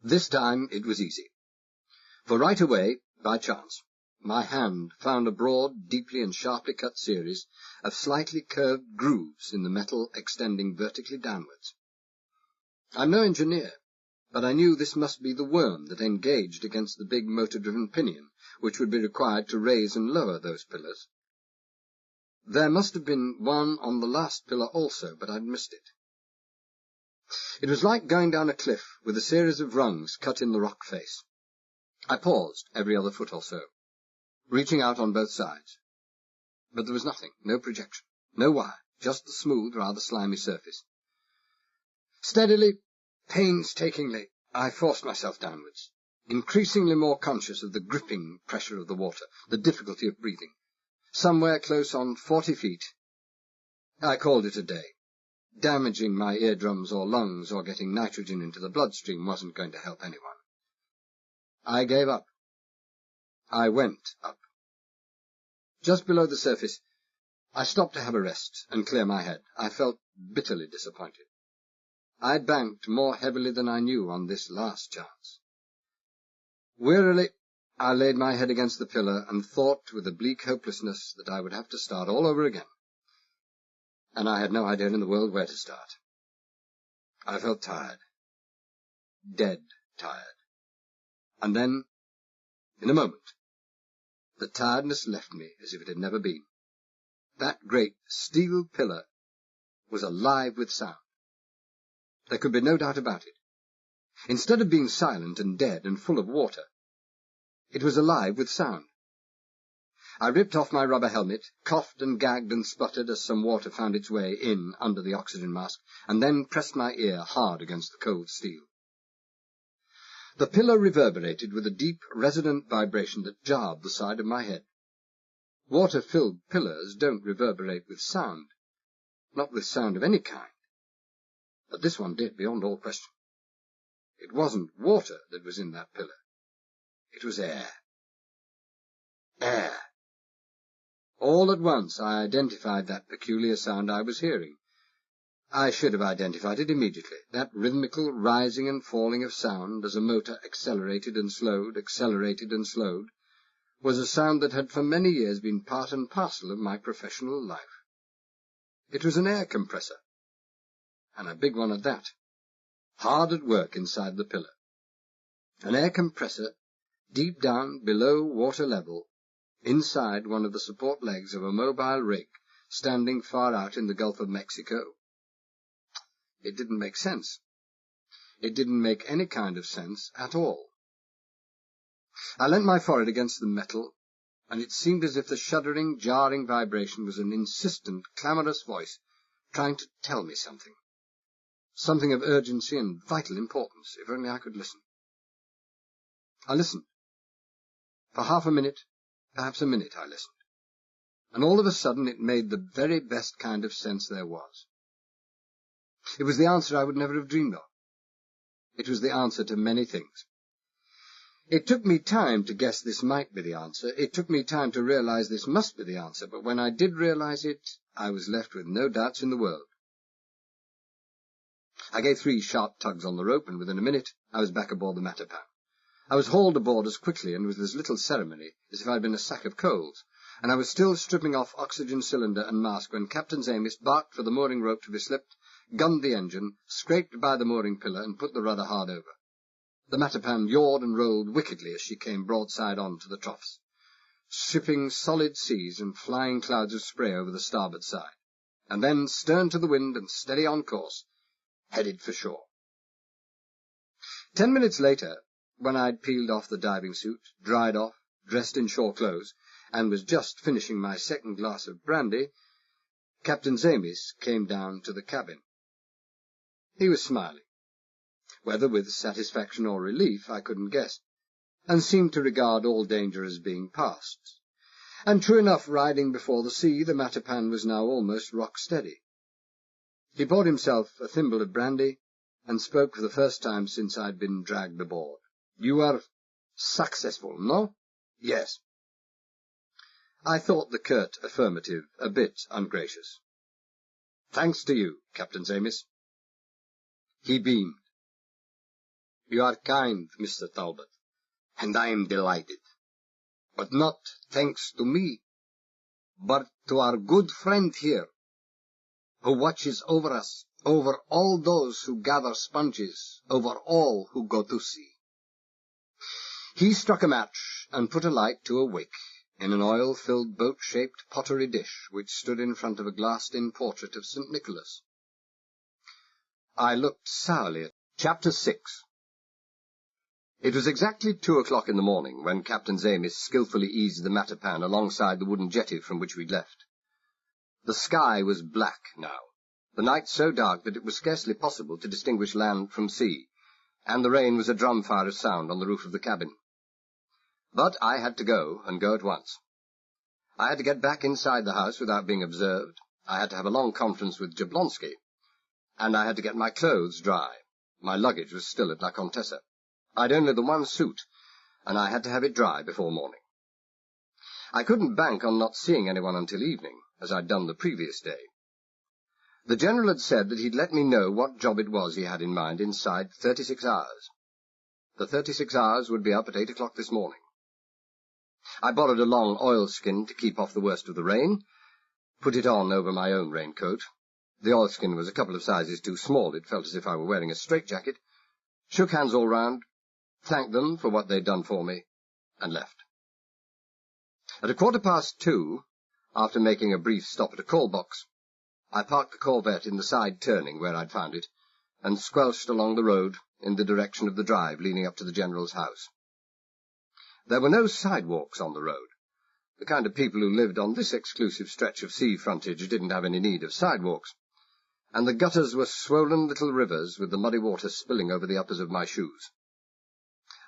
This time it was easy. For right away, by chance, my hand found a broad, deeply and sharply cut series of slightly curved grooves in the metal extending vertically downwards. I'm no engineer, but I knew this must be the worm that engaged against the big motor-driven pinion, which would be required to raise and lower those pillars. There must have been one on the last pillar also, but I'd missed it. It was like going down a cliff with a series of rungs cut in the rock face. I paused every other foot or so, reaching out on both sides. But there was nothing, no projection, no wire, just the smooth, rather slimy surface. Steadily, painstakingly, I forced myself downwards, increasingly more conscious of the gripping pressure of the water, the difficulty of breathing. Somewhere close on 40 feet, I called it a day. Damaging my eardrums or lungs or getting nitrogen into the bloodstream wasn't going to help anyone. I gave up. I went up. Just below the surface, I stopped to have a rest and clear my head. I felt bitterly disappointed. I'd banked more heavily than I knew on this last chance. Wearily, I laid my head against the pillar and thought with a bleak hopelessness that I would have to start all over again. And I had no idea in the world where to start. I felt tired. Dead tired. And then, in a moment, the tiredness left me as if it had never been. That great steel pillar was alive with sound. There could be no doubt about it. Instead of being silent and dead and full of water, it was alive with sound. I ripped off my rubber helmet, coughed and gagged and sputtered as some water found its way in under the oxygen mask, and then pressed my ear hard against the cold steel. The pillar reverberated with a deep, resonant vibration that jarred the side of my head. Water-filled pillars don't reverberate with sound, not with sound of any kind. But this one did, beyond all question. It wasn't water that was in that pillar. It was air. Air. All at once I identified that peculiar sound I was hearing. I should have identified it immediately. That rhythmical rising and falling of sound as a motor accelerated and slowed, was a sound that had for many years been part and parcel of my professional life. It was an air compressor, and a big one at that, hard at work inside the pillar. An air compressor deep down below water level, inside one of the support legs of a mobile rig standing far out in the Gulf of Mexico. It didn't make sense. It didn't make any kind of sense at all. I leant my forehead against the metal, and it seemed as if the shuddering, jarring vibration was an insistent, clamorous voice trying to tell me something. Something of urgency and vital importance, if only I could listen. I listened. For half a minute, perhaps a minute, I listened. And all of a sudden it made the very best kind of sense there was. It was the answer I would never have dreamed of. It was the answer to many things. It took me time to guess this might be the answer. It took me time to realize this must be the answer, but when I did realize it, I was left with no doubts in the world. I gave 3 sharp tugs on the rope, and within a minute I was back aboard the Matapan. I was hauled aboard as quickly and with as little ceremony as if I had been a sack of coals, and I was still stripping off oxygen cylinder and mask when Captain Zamis barked for the mooring rope to be slipped, gunned the engine, scraped by the mooring pillar, and put the rudder hard over. The Matapan yawed and rolled wickedly as she came broadside on to the troughs, shipping solid seas and flying clouds of spray over the starboard side, and then, stern to the wind and steady on course, headed for shore. 10 minutes later, when I'd peeled off the diving suit, dried off, dressed in shore clothes, and was just finishing my second glass of brandy, Captain Zamis came down to the cabin. He was smiling, whether with satisfaction or relief I couldn't guess, and seemed to regard all danger as being past. And true enough, riding before the sea, the Matapan was now almost rock steady. He poured himself a thimble of brandy, and spoke for the first time since I'd been dragged aboard. "You are successful, no?" "Yes." I thought the curt affirmative a bit ungracious. "Thanks to you, Captain Zamis." He beamed. "You are kind, Mr. Talbot, and I am delighted. But not thanks to me, but to our good friend here, who watches over us, over all those who gather sponges, over all who go to sea." He struck a match and put a light to a wick in an oil-filled boat-shaped pottery dish which stood in front of a glassed-in portrait of St. Nicholas. I looked sourly at Chapter 6. It was exactly 2 o'clock in the morning when Captain Zamis skillfully eased the Matapan alongside the wooden jetty from which we'd left. The sky was black now, the night so dark that it was scarcely possible to distinguish land from sea, and the rain was a drumfire of sound on the roof of the cabin. But I had to go, and go at once. I had to get back inside the house without being observed, I had to have a long conference with Jablonski, and I had to get my clothes dry. My luggage was still at La Contessa. I'd only the one suit, and I had to have it dry before morning. I couldn't bank on not seeing anyone until evening, as I'd done the previous day. The General had said that he'd let me know what job it was he had in mind inside 36 hours. The 36 hours would be up at 8 o'clock this morning. I borrowed a long oilskin to keep off the worst of the rain, put it on over my own raincoat. The oilskin was a couple of sizes too small. It felt as if I were wearing a straitjacket. Shook hands all round, thanked them for what they'd done for me, and left. At 2:15, after making a brief stop at a call box, I parked the Corvette in the side turning where I'd found it, and squelched along the road in the direction of the drive leading up to the General's house. There were no sidewalks on the road. The kind of people who lived on this exclusive stretch of sea frontage didn't have any need of sidewalks, and the gutters were swollen little rivers with the muddy water spilling over the uppers of my shoes.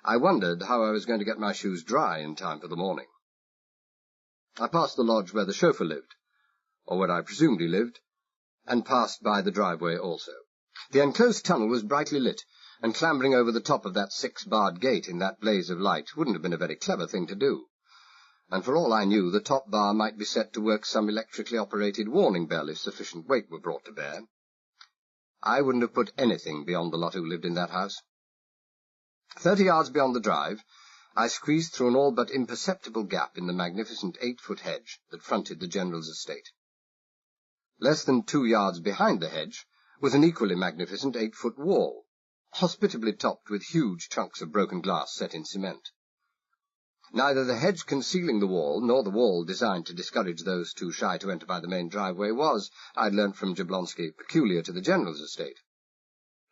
I wondered how I was going to get my shoes dry in time for the morning. I passed the lodge where the chauffeur lived, or where I presumed he lived, and passed by the driveway also. The enclosed tunnel was brightly lit, and clambering over the top of that 6-barred gate in that blaze of light wouldn't have been a very clever thing to do. And for all I knew, the top bar might be set to work some electrically operated warning bell if sufficient weight were brought to bear. I wouldn't have put anything beyond the lot who lived in that house. 30 yards beyond the drive, I squeezed through an all but imperceptible gap in the magnificent 8-foot hedge that fronted the General's estate. Less than 2 yards behind the hedge was an equally magnificent 8-foot wall, hospitably topped with huge chunks of broken glass set in cement. Neither the hedge concealing the wall, nor the wall designed to discourage those too shy to enter by the main driveway was, I'd learnt from Jablonski, peculiar to the General's estate.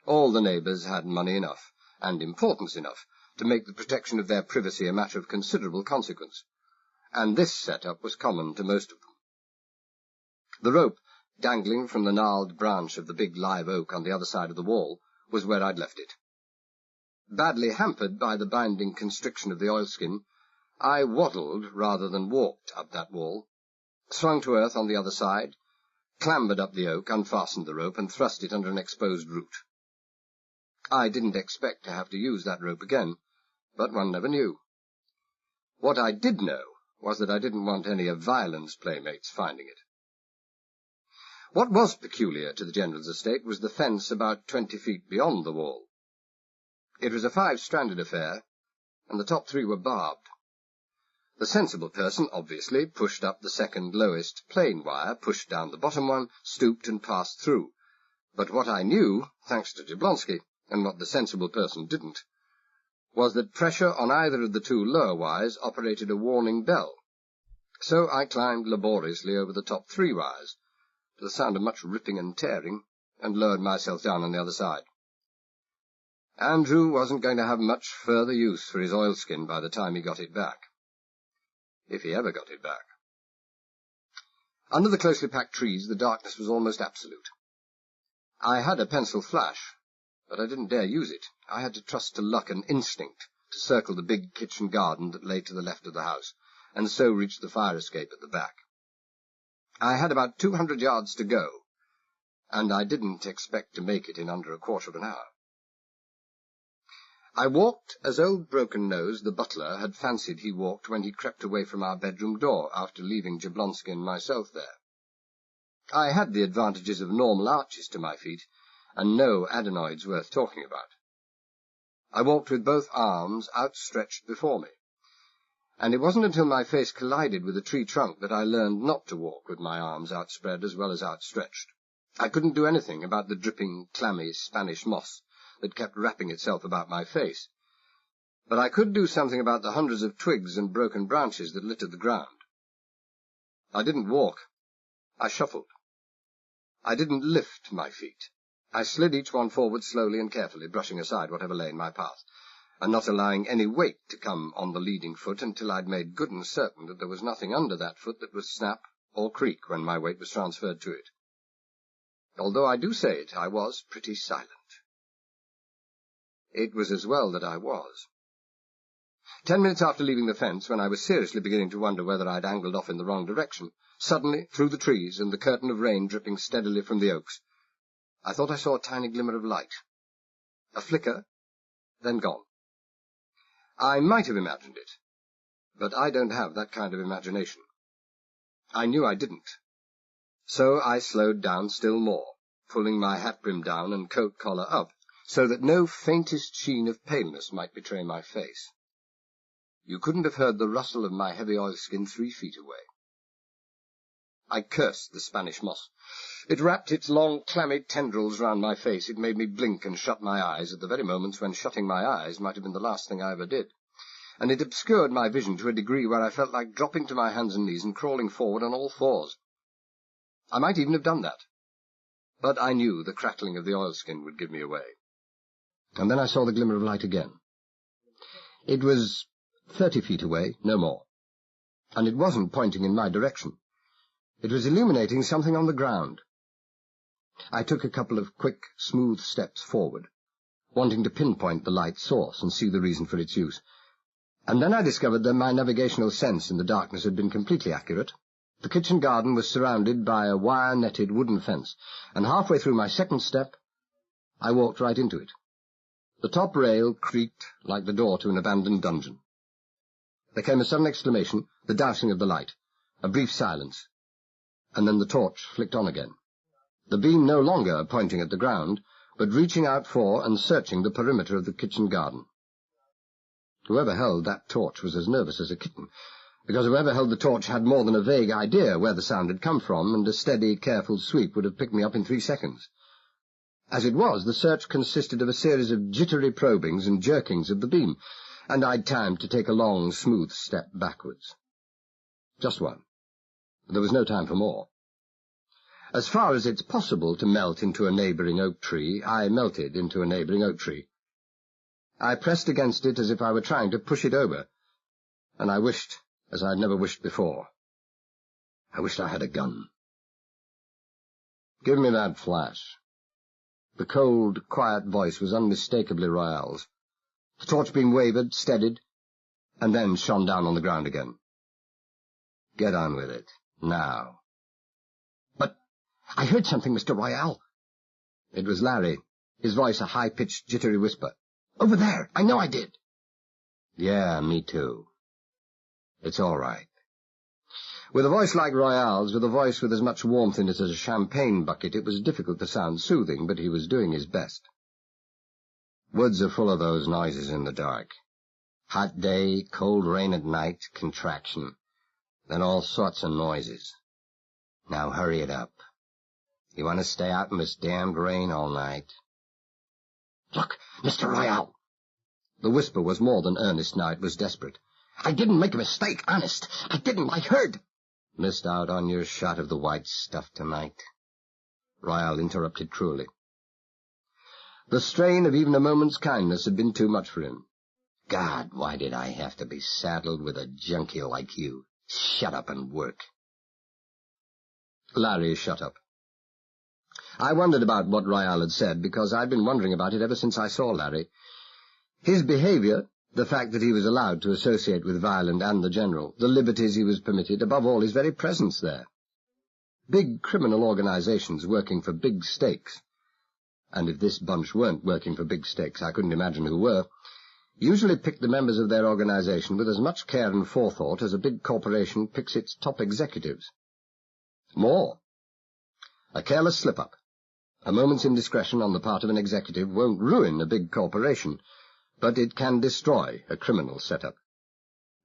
All the neighbours had money enough, and importance enough, to make the protection of their privacy a matter of considerable consequence, and this set-up was common to most of them. The rope,
dangling from the gnarled branch of the big live oak on the other side of the wall, was where I'd left it. Badly hampered by the binding constriction of the oilskin, I waddled rather than walked up that wall, swung to earth on the other side, clambered up the oak, unfastened the rope, and thrust it under an exposed root. I didn't expect to have to use that rope again, but one never knew. What I did know was that I didn't want any of Violent's playmates finding it. What was peculiar to the General's estate was the fence about 20 feet beyond the wall. It was a 5-stranded affair, and the top 3 were barbed. The sensible person, obviously, pushed up the second lowest plain wire, pushed down the bottom one, stooped and passed through. But what I knew, thanks to Jablonski, and what the sensible person didn't, was that pressure on either of the 2 lower wires operated a warning bell. So I climbed laboriously over the top 3 wires, to the sound of much ripping and tearing, and lowered myself down on the other side. Andrew wasn't going to have much further use for his oilskin by the time he got it back. If he ever got it back. Under the closely packed trees, the darkness was almost absolute. I had a pencil flash, but I didn't dare use it. I had to trust to luck and instinct to circle the big kitchen garden that lay to the left of the house, and so reach the fire escape at the back. I had about 200 yards to go, and I didn't expect to make it in under a quarter of an hour. I walked as old Broken Nose, the butler, had fancied he walked when he crept away from our bedroom door after leaving Jablonski and myself there. I had the advantages of normal arches to my feet, and no adenoids worth talking about. I walked with both arms outstretched before me, and it wasn't until my face collided with a tree trunk that I learned not to walk with my arms outspread as well as outstretched. I couldn't do anything about the dripping, clammy Spanish moss that kept wrapping itself about my face, but I could do something about the hundreds of twigs and broken branches that littered the ground. I didn't walk. I shuffled. I didn't lift my feet. I slid each one forward slowly and carefully, brushing aside whatever lay in my path, and not allowing any weight to come on the leading foot until I'd made good and certain that there was nothing under that foot that would snap or creak when my weight was transferred to it. Although I do say it, I was pretty silent. It was as well that I was. 10 minutes after leaving the fence, when I was seriously beginning to wonder whether I'd angled off in the wrong direction, suddenly, through the trees and the curtain of rain dripping steadily from the oaks, I thought I saw a tiny glimmer of light. A flicker, then gone. I might have imagined it, but I don't have that kind of imagination. I knew I didn't. So I slowed down still more, pulling my hat brim down and coat collar up, so that no faintest sheen of paleness might betray my face. You couldn't have heard the rustle of my heavy oilskin 3 feet away. I cursed the Spanish moss. It wrapped its long, clammy tendrils round my face. It made me blink and shut my eyes at the very moments when shutting my eyes might have been the last thing I ever did. And it obscured my vision to a degree where I felt like dropping to my hands and knees and crawling forward on all fours. I might even have done that, but I knew the crackling of the oilskin would give me away. And then I saw the glimmer of light again. It was 30 feet away, no more, and it wasn't pointing in my direction. It was illuminating something on the ground. I took a couple of quick, smooth steps forward, wanting to pinpoint the light's source and see the reason for its use. And then I discovered that my navigational sense in the darkness had been completely accurate. The kitchen garden was surrounded by a wire-netted wooden fence, and halfway through my second step, I walked right into it. The top rail creaked like the door to an abandoned dungeon. There came a sudden exclamation, the dousing of the light, a brief silence, and then the torch flicked on again, the beam no longer pointing at the ground, but reaching out for and searching the perimeter of the kitchen garden. Whoever held that torch was as nervous as a kitten, because whoever held the torch had more than a vague idea where the sound had come from, and a steady, careful sweep would have picked me up in 3 seconds. As it was, the search consisted of a series of jittery probings and jerkings of the beam, and I'd time to take a long, smooth step backwards. Just one. There was no time for more. As far as it's possible to melt into a neighbouring oak tree, I melted into a neighbouring oak tree. I pressed against it as if I were trying to push it over, and I wished, as I'd never wished before, I wished I had a gun. Give me that flash. The cold, quiet voice was unmistakably Royale's. The torch beam wavered, steadied, and then shone down on the ground again. Get on with it, now. But I heard something, Mr. Royale. It was Larry, his voice a high-pitched, jittery whisper. Over there, I know I did. Yeah, me too. It's all right. With a voice like Royale's, with a voice with as much warmth in it as a champagne bucket, it was difficult to sound soothing, but he was doing his best. Woods are full of those noises in the dark. Hot day, cold rain at night, contraction. Then all sorts of noises. Now hurry it up. You want to stay out in this damned rain all night? Look, Mr. Royale. The whisper was more than earnest now, it was desperate. I didn't make a mistake, honest. I didn't, I heard. Missed out on your shot of the white stuff tonight? Royale interrupted cruelly. The strain of even a moment's kindness had been too much for him. God, why did I have to be saddled with a junkie like you? Shut up and work. Larry shut up. I wondered about what Royale had said, because I'd been wondering about it ever since I saw Larry. His behavior, the fact that he was allowed to associate with Violent and the General, the liberties he was permitted, above all, his very presence there. Big criminal organizations working for big stakes, and if this bunch weren't working for big stakes, I couldn't imagine who were, usually picked the members of their organization with as much care and forethought as a big corporation picks its top executives. More. A careless slip-up, a moment's indiscretion on the part of an executive won't ruin a big corporation, but it can destroy a criminal setup.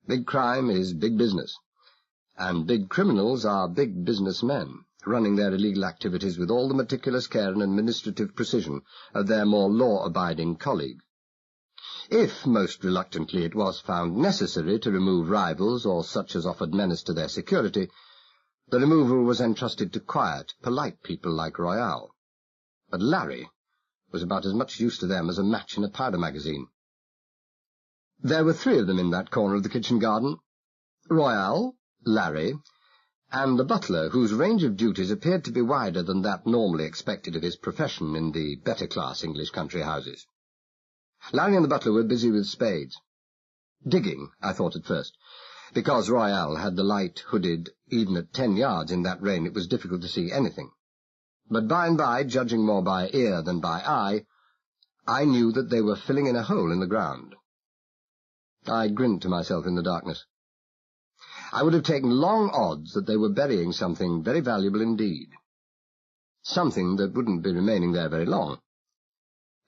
Big crime is big business, and big criminals are big businessmen, running their illegal activities with all the meticulous care and administrative precision of their more law-abiding colleague. If, most reluctantly, it was found necessary to remove rivals or such as offered menace to their security, the removal was entrusted to quiet, polite people like Royale. But Larry was about as much use to them as a match in a powder magazine. There were 3 of them in that corner of the kitchen garden. Royale, Larry, and the butler, whose range of duties appeared to be wider than that normally expected of his profession in the better-class English country houses. Larry and the butler were busy with spades. Digging, I thought at first. Because Royale had the light hooded, even at 10 yards in that rain, it was difficult to see anything. But by and by, judging more by ear than by eye, I knew that they were filling in a hole in the ground. I grinned to myself in the darkness. I would have taken long odds that they were burying something very valuable indeed. Something that wouldn't be remaining there very long.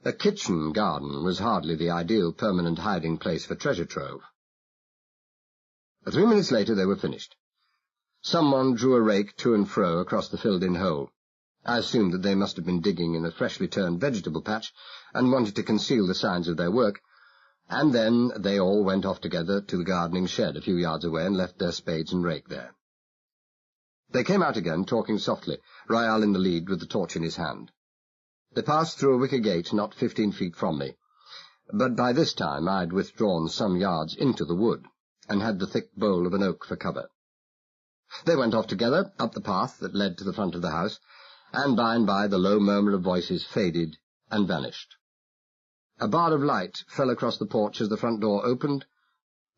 A kitchen garden was hardly the ideal permanent hiding place for treasure trove. 3 minutes later they were finished. Someone drew a rake to and fro across the filled-in hole. I assumed that they must have been digging in a freshly turned vegetable patch and wanted to conceal the signs of their work, and then they all went off together to the gardening shed a few yards away and left their spades and rake there. They came out again, talking softly, Royale in the lead with the torch in his hand. They passed through a wicker gate not 15 feet from me, but by this time I had withdrawn some yards into the wood, and had the thick bole of an oak for cover. They went off together, up the path that led to the front of the house, and by the low murmur of voices faded and vanished. A bar of light fell across the porch as the front door opened.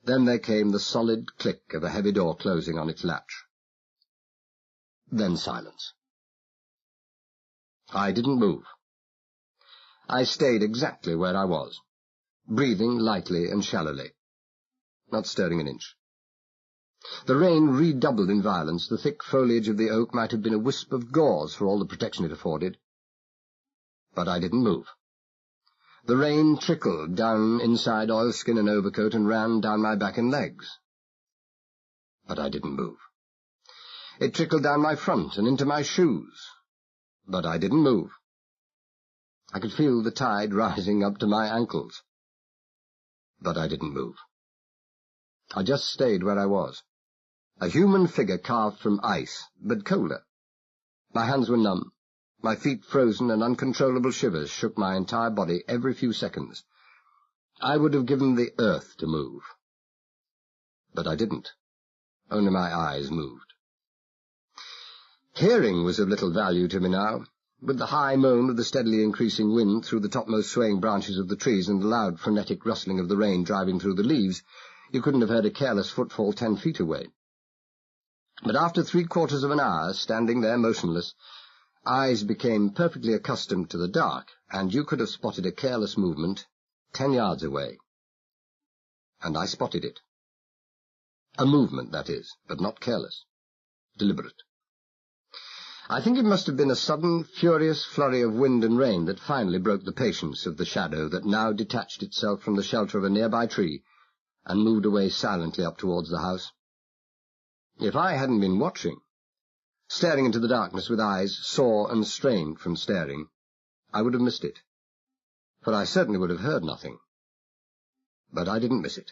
Then there came the solid click of a heavy door closing on its latch. Then silence. I didn't move. I stayed exactly where I was, breathing lightly and shallowly, not stirring an inch. The rain redoubled in violence. The thick foliage of the oak might have been a wisp of gauze for all the protection it afforded. But I didn't move. The rain trickled down inside oilskin and overcoat and ran down my back and legs. But I didn't move. It trickled down my front and into my shoes. But I didn't move. I could feel the tide rising up to my ankles. But I didn't move. I just stayed where I was. A human figure carved from ice, but colder. My hands were numb. My feet frozen, and uncontrollable shivers shook my entire body every few seconds. I would have given the earth to move. But I didn't. Only my eyes moved. Hearing was of little value to me now. With the high moan of the steadily increasing wind through the topmost swaying branches of the trees and the loud frenetic rustling of the rain driving through the leaves, you couldn't have heard a careless footfall 10 feet away. But after 3/4 of an hour, standing there motionless, eyes became perfectly accustomed to the dark, and you could have spotted a careless movement 10 yards away. And I spotted it. A movement, that is, but not careless. Deliberate. I think it must have been a sudden, furious flurry of wind and rain that finally broke the patience of the shadow that now detached itself from the shelter of a nearby tree and moved away silently up towards the house. If I hadn't been watching, staring into the darkness with eyes sore and strained from staring, I would have missed it, for I certainly would have heard nothing. But I didn't miss it.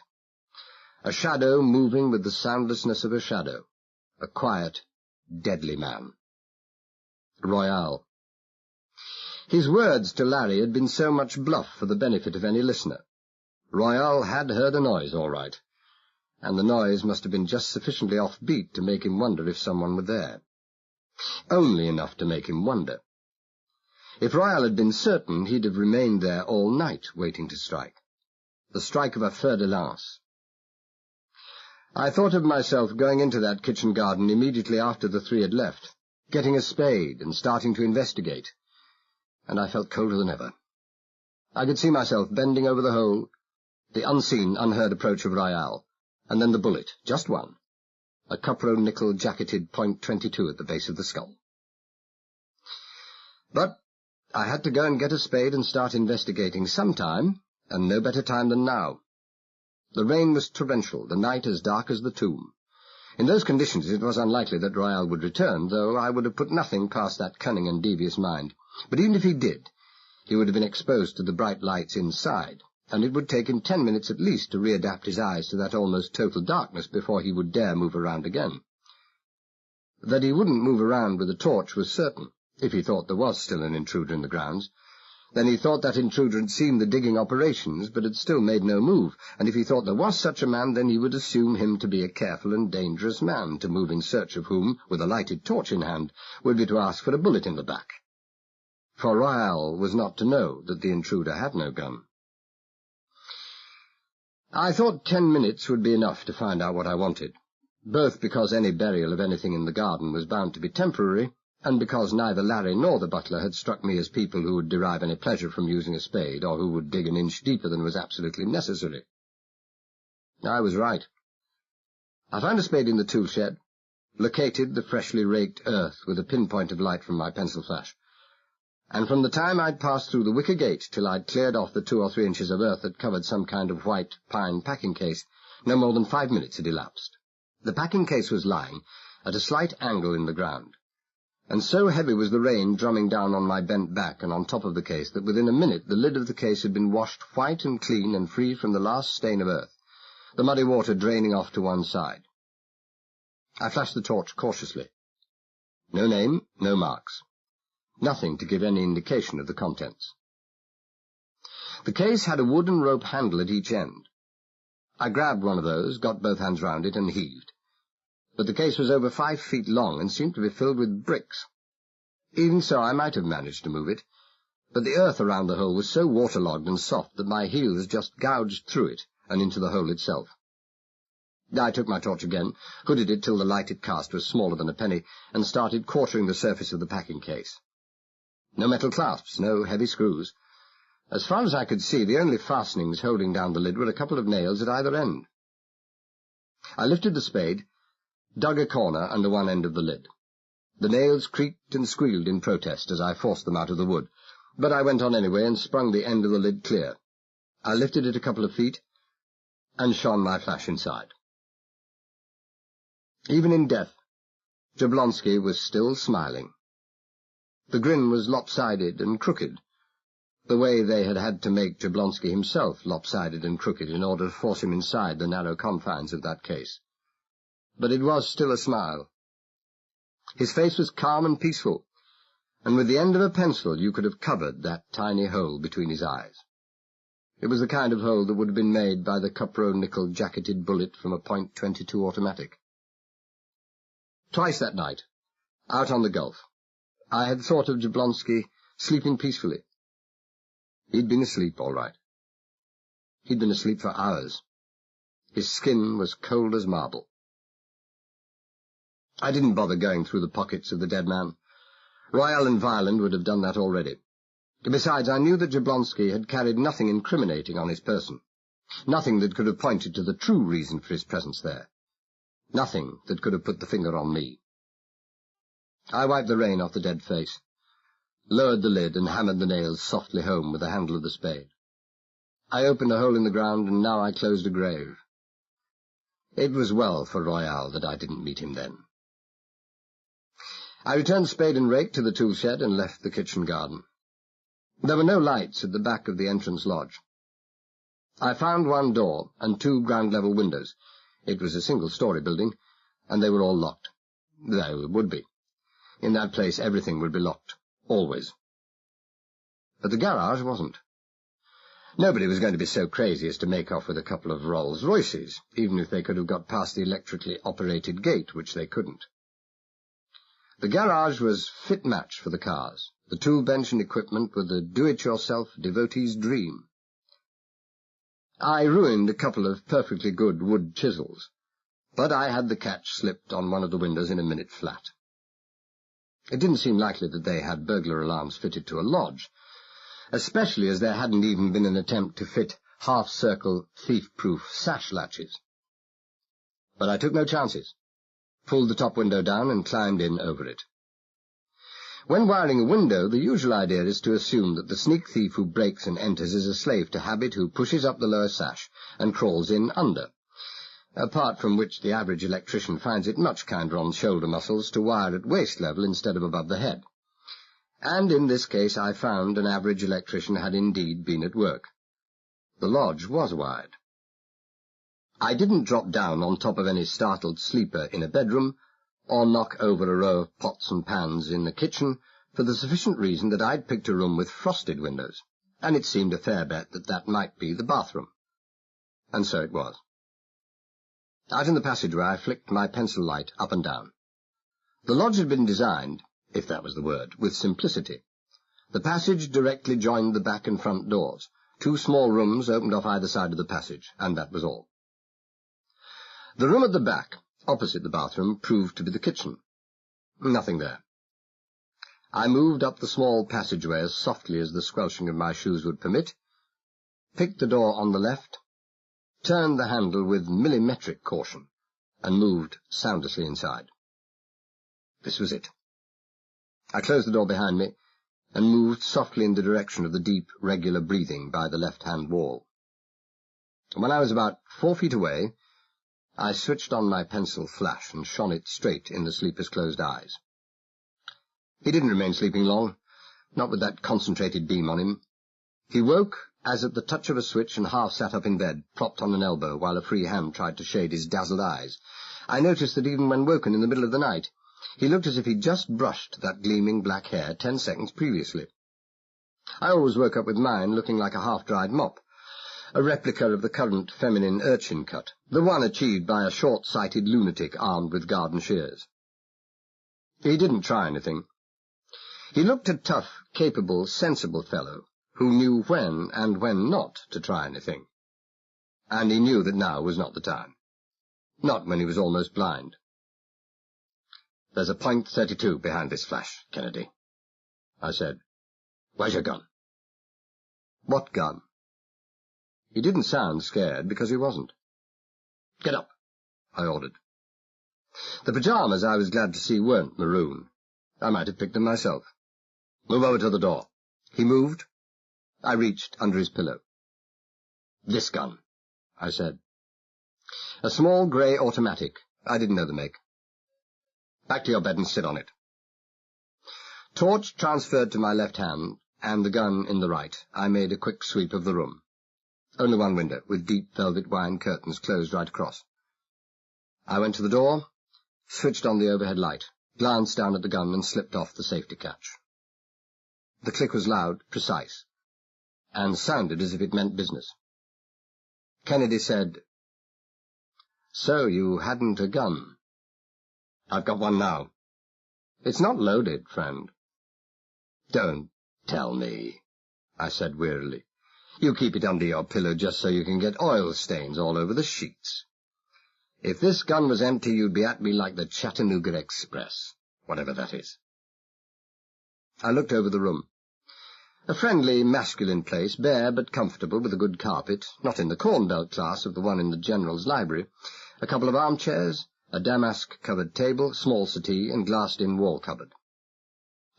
A shadow moving with the soundlessness of a shadow, a quiet, deadly man. Royale. His words to Larry had been so much bluff for the benefit of any listener. Royale had heard a noise, all right, and the noise must have been just sufficiently offbeat to make him wonder if someone were there. Only enough to make him wonder. If Royale had been certain, he'd have remained there all night waiting to strike. The strike of a fer de lance. I thought of myself going into that kitchen garden immediately after the 3 had left, getting a spade and starting to investigate, and I felt colder than ever. I could see myself bending over the hole, the unseen, unheard approach of Royale, and then the bullet, just one, a cupro-nickel jacketed .22 at the base of the skull. But I had to go and get a spade and start investigating sometime, and no better time than now. The rain was torrential, the night as dark as the tomb. In those conditions it was unlikely that Royale would return, though I would have put nothing past that cunning and devious mind. But even if he did, he would have been exposed to the bright lights inside, and it would take him 10 minutes at least to readapt his eyes to that almost total darkness before he would dare move around again. That he wouldn't move around with a torch was certain, if he thought there was still an intruder in the grounds. Then he thought that intruder had seen the digging operations, but had still made no move, and if he thought there was such a man, then he would assume him to be a careful and dangerous man, to move in search of whom, with a lighted torch in hand, would be to ask for a bullet in the back. For Royale was not to know that the intruder had no gun. I thought 10 minutes would be enough to find out what I wanted, both because any burial of anything in the garden was bound to be temporary, and because neither Larry nor the butler had struck me as people who would derive any pleasure from using a spade, or who would dig an inch deeper than was absolutely necessary. I was right. I found a spade in the tool shed, located the freshly raked earth with a pinpoint of light from my pencil flash, and from the time I'd passed through the wicker gate till I'd cleared off the 2 or 3 inches of earth that covered some kind of white pine packing case, no more than 5 minutes had elapsed. The packing case was lying at a slight angle in the ground, and so heavy was the rain drumming down on my bent back and on top of the case that within a minute the lid of the case had been washed white and clean and free from the last stain of earth, the muddy water draining off to one side. I flashed the torch cautiously. No name, no marks. Nothing to give any indication of the contents. The case had a wooden rope handle at each end. I grabbed one of those, got both hands round it, and heaved. But the case was over 5 feet long and seemed to be filled with bricks. Even so, I might have managed to move it, but the earth around the hole was so waterlogged and soft that my heels just gouged through it and into the hole itself. I took my torch again, hooded it till the light it cast was smaller than a penny, and started quartering the surface of the packing case. No metal clasps, no heavy screws. As far as I could see, the only fastenings holding down the lid were a couple of nails at either end. I lifted the spade, dug a corner under one end of the lid. The nails creaked and squealed in protest as I forced them out of the wood, but I went on anyway and sprung the end of the lid clear. I lifted it a couple of feet and shone my flash inside. Even in death, Jablonski was still smiling. The grin was lopsided and crooked, the way they had had to make Jablonski himself lopsided and crooked in order to force him inside the narrow confines of that case. But it was still a smile. His face was calm and peaceful, and with the end of a pencil you could have covered that tiny hole between his eyes. It was the kind of hole that would have been made by the cupro-nickel jacketed bullet from a .22 automatic. Twice that night Out on the Gulf. I had thought of Jablonski sleeping peacefully. He'd been asleep, all right. He'd been asleep for hours. His skin was cold as marble. I didn't bother going through the pockets of the dead man. Royal and Violent would have done that already. Besides, I knew that Jablonski had carried nothing incriminating on his person, nothing that could have pointed to the true reason for his presence there, nothing that could have put the finger on me. I wiped the rain off the dead face, lowered the lid and hammered the nails softly home with the handle of the spade. I opened a hole in the ground, and now I closed a grave. It was well for Royal that I didn't meet him then. I returned spade and rake to the tool shed and left the kitchen garden. There were no lights at the back of the entrance lodge. I found one door and 2 ground-level windows. It was a single-story building, and they were all locked. They would be. In that place everything would be locked, always. But the garage wasn't. Nobody was going to be so crazy as to make off with a couple of Rolls-Royces, even if they could have got past the electrically operated gate, which they couldn't. The garage was fit match for the cars. The tool bench and equipment were the do-it-yourself devotee's dream. I ruined a couple of perfectly good wood chisels, but I had the catch slipped on one of the windows in a minute flat. It didn't seem likely that they had burglar alarms fitted to a lodge, especially as there hadn't even been an attempt to fit half-circle, thief-proof sash latches. But I took no chances, pulled the top window down and climbed in over it. When wiring a window, the usual idea is to assume that the sneak thief who breaks and enters is a slave to habit who pushes up the lower sash and crawls in under, apart from which the average electrician finds it much kinder on shoulder muscles to wire at waist level instead of above the head. And in this case I found an average electrician had indeed been at work. The lodge was wired. I didn't drop down on top of any startled sleeper in a bedroom, or knock over a row of pots and pans in the kitchen, for the sufficient reason that I'd picked a room with frosted windows, and it seemed a fair bet that that might be the bathroom. And so it was. Out in the passageway I flicked my pencil light up and down. The lodge had been designed, if that was the word, with simplicity. The passage directly joined the back and front doors. 2 small rooms opened off either side of the passage, and that was all. The room at the back, opposite the bathroom, proved to be the kitchen. Nothing there. I moved up the small passageway as softly as the squelching of my shoes would permit, picked the door on the left, turned the handle with millimetric caution, and moved soundlessly inside. This was it. I closed the door behind me and moved softly in the direction of the deep, regular breathing by the left-hand wall. When I was about 4 feet away, I switched on my pencil flash and shone it straight in the sleeper's closed eyes. He didn't remain sleeping long, not with that concentrated beam on him. He woke as at the touch of a switch and half sat up in bed, propped on an elbow, while a free hand tried to shade his dazzled eyes. I noticed that even when woken in the middle of the night, he looked as if he'd just brushed that gleaming black hair 10 seconds previously. I always woke up with mine looking like a half-dried mop, a replica of the current feminine urchin cut, the one achieved by a short-sighted lunatic armed with garden shears. He didn't try anything. He looked a tough, capable, sensible fellow who knew when and when not to try anything. And he knew that now was not the time. Not when he was almost blind. "There's a .32 behind this flash, Kennedy," I said. "Where's your gun?" "What gun?" He didn't sound scared, because he wasn't. "Get up," I ordered. The pyjamas I was glad to see weren't maroon. I might have picked them myself. "Move over to the door." He moved. I reached under his pillow. "This gun," I said. A small grey automatic. I didn't know the make. "Back to your bed and sit on it." Torch transferred to my left hand, and the gun in the right, I made a quick sweep of the room. Only one window, with deep velvet wine curtains closed right across. I went to the door, switched on the overhead light, glanced down at the gun and slipped off the safety catch. The click was loud, precise, and sounded as if it meant business. Kennedy said, "So you hadn't a gun?" "I've got one now."
It's not loaded, friend. Don't tell me, I said wearily. You keep it under your pillow just so you can get oil stains all over the sheets. If this gun was empty, you'd be at me like the Chattanooga Express, whatever that is. I looked over the room. A friendly, masculine place, bare but comfortable, with a good carpet, not in the corn-belt class of the one in the General's library, a couple of armchairs, a damask-covered table, small settee, and glassed-in wall cupboard.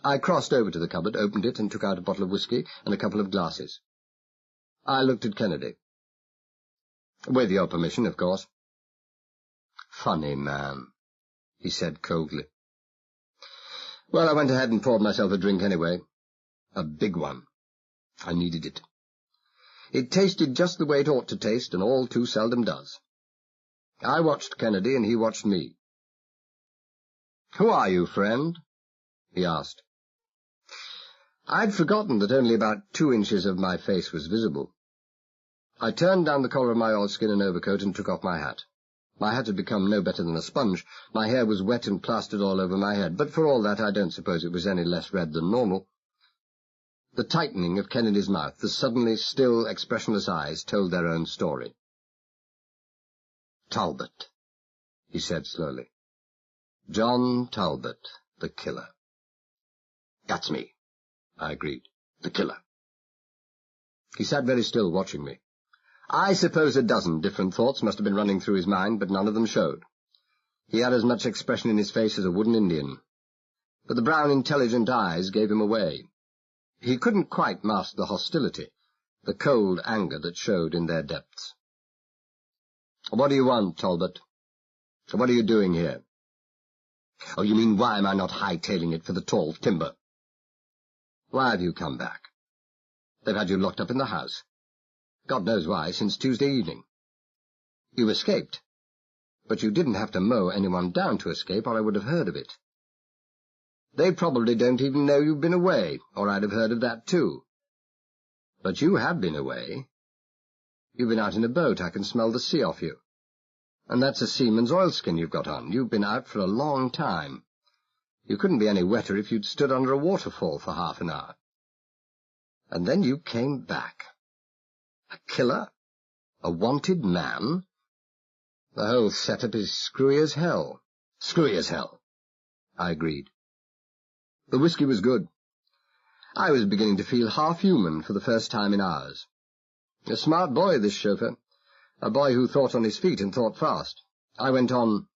I crossed over to the cupboard, opened it, and took out a bottle of whiskey and a couple of glasses. I looked at Kennedy. With your permission, of course. Funny man, he said coldly. Well, I went ahead and poured myself a drink anyway. A big one. I needed it. It tasted just the way it ought to taste, and all too seldom does. I watched Kennedy, and he watched me. "Who are you, friend?" he asked. I'd forgotten that only about 2 inches of my face was visible. I turned down the collar of my oilskin and overcoat and took off my hat. My hat had become no better than a sponge. My hair was wet and plastered all over my head, but for all that I don't suppose it was any less red than normal. The tightening of Kennedy's mouth, the suddenly still, expressionless eyes, told their own story. "Talbot," he said slowly. "John Talbot, the killer." "That's me," I agreed. "The killer." He sat very still, watching me. I suppose a dozen different thoughts must have been running through his mind, but none of them showed. He had as much expression in his face as a wooden Indian. But the brown, intelligent eyes gave him away. He couldn't quite mask the hostility, the cold anger that showed in their depths. "What do you want, Talbot? What are you doing here?" "Oh, you mean why am I not hightailing it for the tall timber?" "Why have you come back?" "They've had you locked up in the house. God knows why, since Tuesday evening. You escaped, but you didn't have to mow anyone down to escape, or I would have heard of it. They probably don't even know you've been away, or I'd have heard of that too. But you have been away. You've been out in a boat. I can smell the sea off you. And that's a seaman's oilskin you've got on. You've been out for a long time. You couldn't be any wetter if you'd stood under a waterfall for half an hour. And then you came back. A killer? A wanted man? The whole setup is screwy as hell." "Screwy as hell," I agreed. The whiskey was good. I was beginning to feel half human for the first time in hours. A smart boy, this chauffeur. A boy who thought on his feet and thought fast. I went on,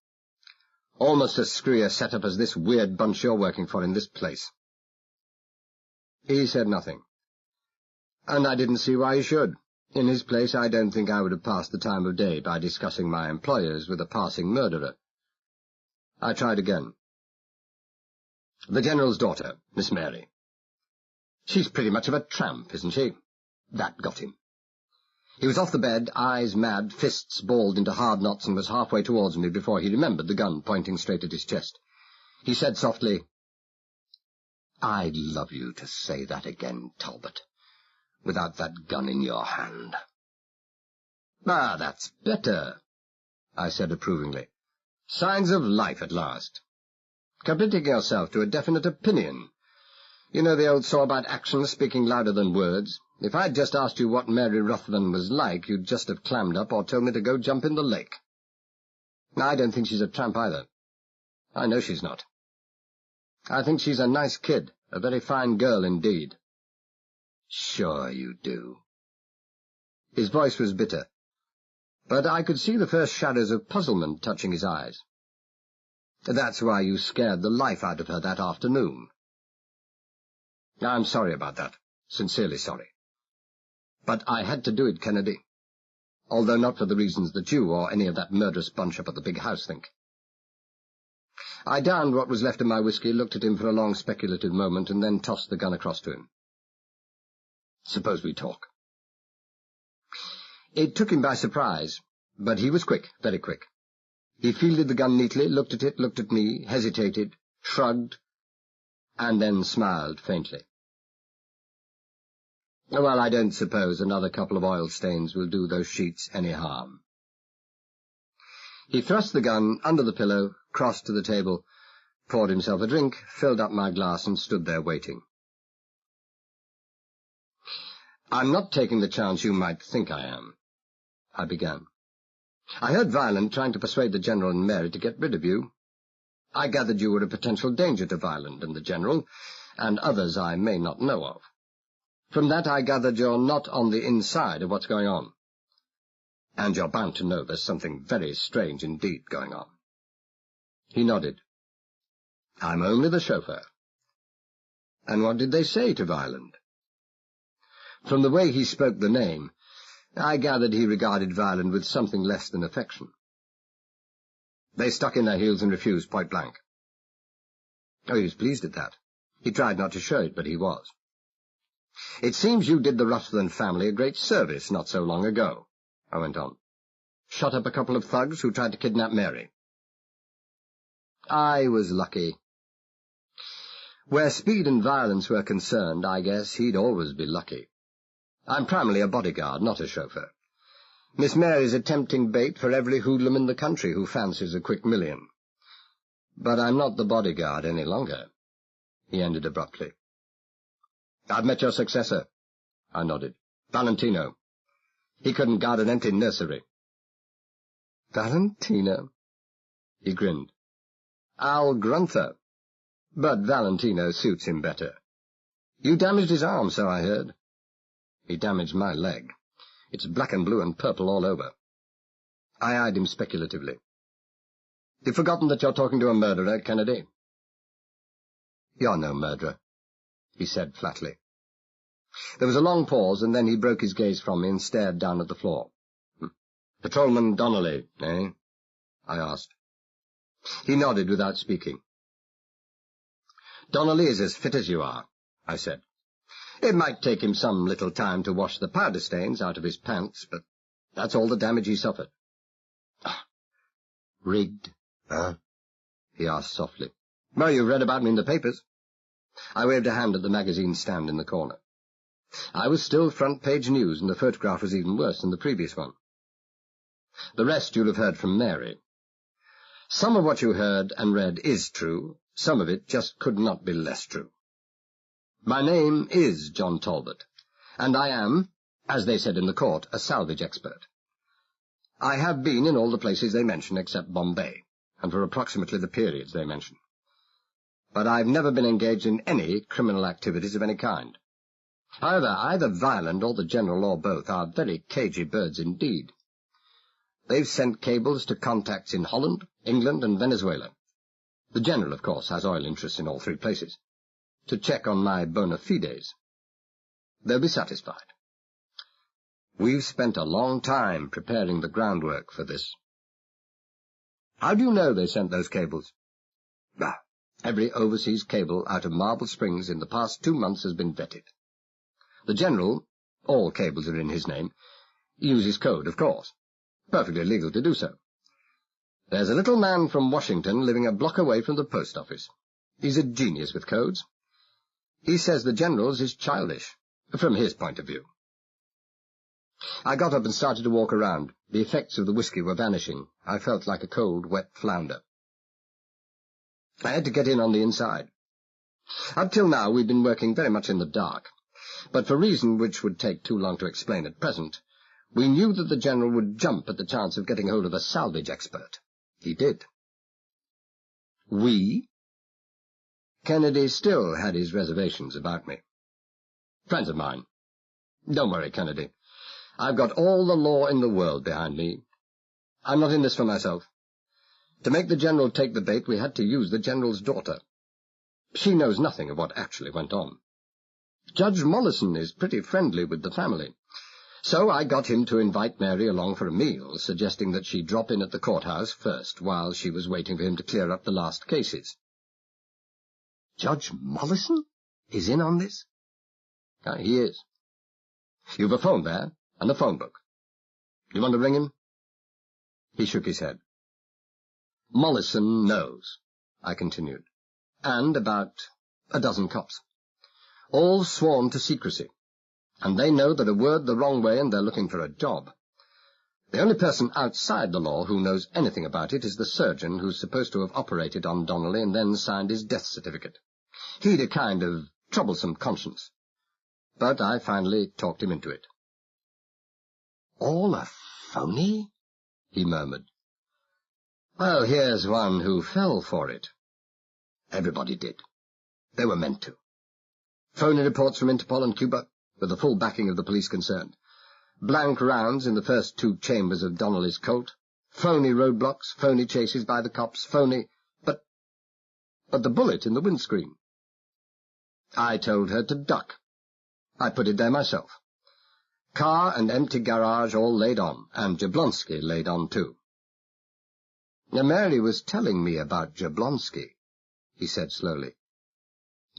"Almost as screwy a setup as this weird bunch you're working for in this place." He said nothing. And I didn't see why he should. In his place, I don't think I would have passed the time of day by discussing my employers with a passing murderer. I tried again. "The General's daughter, Miss Mary. She's pretty much of a tramp, isn't she?" That got him. He was off the bed, eyes mad, fists balled into hard knots, and was halfway towards me before he remembered the gun pointing straight at his chest. He said softly, "I'd love you to say that again, Talbot, without that gun in your hand." "Ah, that's better," I said approvingly. "Signs of life at last. Committing yourself to a definite opinion. You know the old saw about actions speaking louder than words. If I'd just asked you what Mary Ruthven was like, you'd just have clammed up or told me to go jump in the lake. I don't think she's a tramp either. I know she's not. I think she's a nice kid, a very fine girl indeed." "Sure you do." His voice was bitter, but I could see the first shadows of puzzlement touching his eyes. "That's why you scared the life out of her that afternoon." "I'm sorry about that, sincerely sorry. But I had to do it, Kennedy, although not for the reasons that you or any of that murderous bunch up at the big house think." I downed what was left of my whiskey, looked at him for a long speculative moment, and then tossed the gun across to him. "Suppose we talk." It took him by surprise, but he was quick, very quick. He fielded the gun neatly, looked at it, looked at me, hesitated, shrugged, and then smiled faintly. "Well, I don't suppose another couple of oil stains will do those sheets any harm." He thrust the gun under the pillow, crossed to the table,
poured himself a drink, filled up my glass, and stood there waiting. "I'm not taking the chance you might think I am," I began. "I heard Violent trying to persuade the General and Mary to get rid of you. I gathered you were a potential danger to Violent and the General, and others I may not know of. From that I gathered you're not on the inside of what's going on. And you're bound to know there's something very strange indeed going on." He nodded. "I'm only the chauffeur." "And what did they say to Violent?" From the way he spoke the name, I gathered he regarded Violent with something less than affection. "They stuck in their heels and refused point blank." Oh, he was pleased at that. He tried not to show it, but he was. "It seems you did the Ruthven family a great service not so long ago," I went on. "Shot up a couple of thugs who tried to kidnap Mary." I was lucky. Where speed and violence were concerned, I guess he'd always be lucky. I'm primarily a bodyguard, not a chauffeur. Miss Mary's a tempting bait for every hoodlum in the country who fancies a quick million. But I'm not the bodyguard any longer," he ended abruptly. "I've met your successor," I nodded. "Valentino. He couldn't guard an empty nursery." "Valentino?" He grinned. "Al Grunther. But Valentino suits him better. You damaged his arm, so I heard." "He damaged my leg. It's black and blue and purple all over." I eyed him speculatively. "You've forgotten that you're talking to a murderer, Kennedy?" "You're no murderer," he said flatly. There was a long pause, and then he broke his gaze from me and stared down at the floor. "Patrolman Donnelly, eh?" I asked. He nodded without speaking. "Donnelly is as fit as you are," I said. "It might take him some little time to wash the powder stains out of his pants, but that's all the damage he suffered." "Rigged, huh?" he asked softly. "Well, you've read about me in the papers." I waved a hand at the magazine stand in the corner. I was still front-page news, and the photograph was even worse than the previous one. "The rest you'll have heard from Mary. Some of what you heard and read is true. Some of it just could not be less true. My name is John Talbot, and I am, as they said in the court, a salvage expert. I have been in all the places they mention except Bombay, and for approximately the periods they mention. But I've never been engaged in any criminal activities of any kind. However, either Violent or the General or both are very cagey birds indeed. They've sent cables to contacts in Holland, England, and Venezuela. The General, of course, has oil interests in all three places, to check on my bona fides. They'll be satisfied. We've spent a long time preparing the groundwork for this." "How do you know they sent those cables?" "Every overseas cable out of Marble Springs in the past 2 months has been vetted. The General, all cables are in his name, uses code, of course. Perfectly legal to do so. There's a little man from Washington living a block away from the post office. He's a genius with codes. He says the General's is childish, from his point of view." I got up and started to walk around. The effects of the whiskey were vanishing. I felt like a cold, wet flounder. I had to get in on the inside. Up till now we'd been working very much in the dark, but for reason which would take too long to explain at present, we knew that the General would jump at the chance of getting hold of a salvage expert. He did. We? Kennedy still had his reservations about me. "Friends of mine. Don't worry, Kennedy. I've got all the law in the world behind me. I'm not in this for myself. To make the General take the bait, we had to use the General's daughter. She knows nothing of what actually went on. Judge Mollison is pretty friendly with the family, so I got him to invite Mary along for a meal, suggesting that she drop in at the courthouse first while she was waiting for him to clear up the last cases." "Judge Mollison is in on this?" "He is. You've a phone there, and a phone book. You want to ring him?" He shook his head. "Mollison knows," I continued, "and about a dozen cops. All sworn to secrecy, and they know that a word the wrong way and they're looking for a job.
The only person outside the law who knows anything about it is the surgeon who's supposed to have operated on Donnelly and then signed his death certificate. He'd a kind of troublesome conscience. But I finally talked him into it. "All a phony?" he murmured. "Well, here's one who fell for it." Everybody did. They were meant to. Phony reports from Interpol and Cuba, with the full backing of the police concerned. Blank rounds in the first 2 chambers of Donnelly's Colt. Phony roadblocks, phony chases by the cops, phony... But the bullet in the windscreen. I told her to duck. I put it there myself. Car and empty garage all laid on, and Jablonski laid on too. Now, Mary was telling me about Jablonski, he said slowly.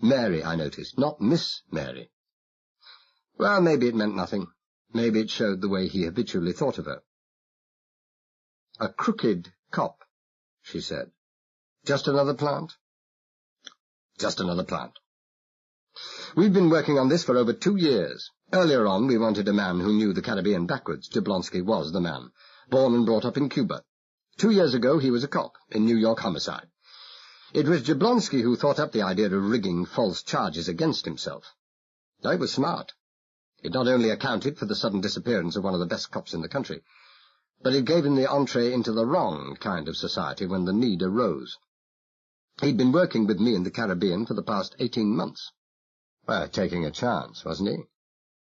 Mary, I noticed, not Miss Mary. Well, maybe it meant nothing. Maybe it showed the way he habitually thought of her. "A crooked cop," she said. "Just another plant?" "Just another plant. We've been working on this for over 2 years. Earlier on, we wanted a man who knew the Caribbean backwards. Jablonski was the man. Born and brought up in Cuba. 2 years ago, he was a cop in New York homicide. It was Jablonski who thought up the idea of rigging false charges against himself. It was smart. It not only accounted for the sudden disappearance of one of the best cops in the country, but it gave him the entree into the wrong kind of society when the need arose. He'd been working with me in the Caribbean for the past 18 months. Well, taking a chance, wasn't he?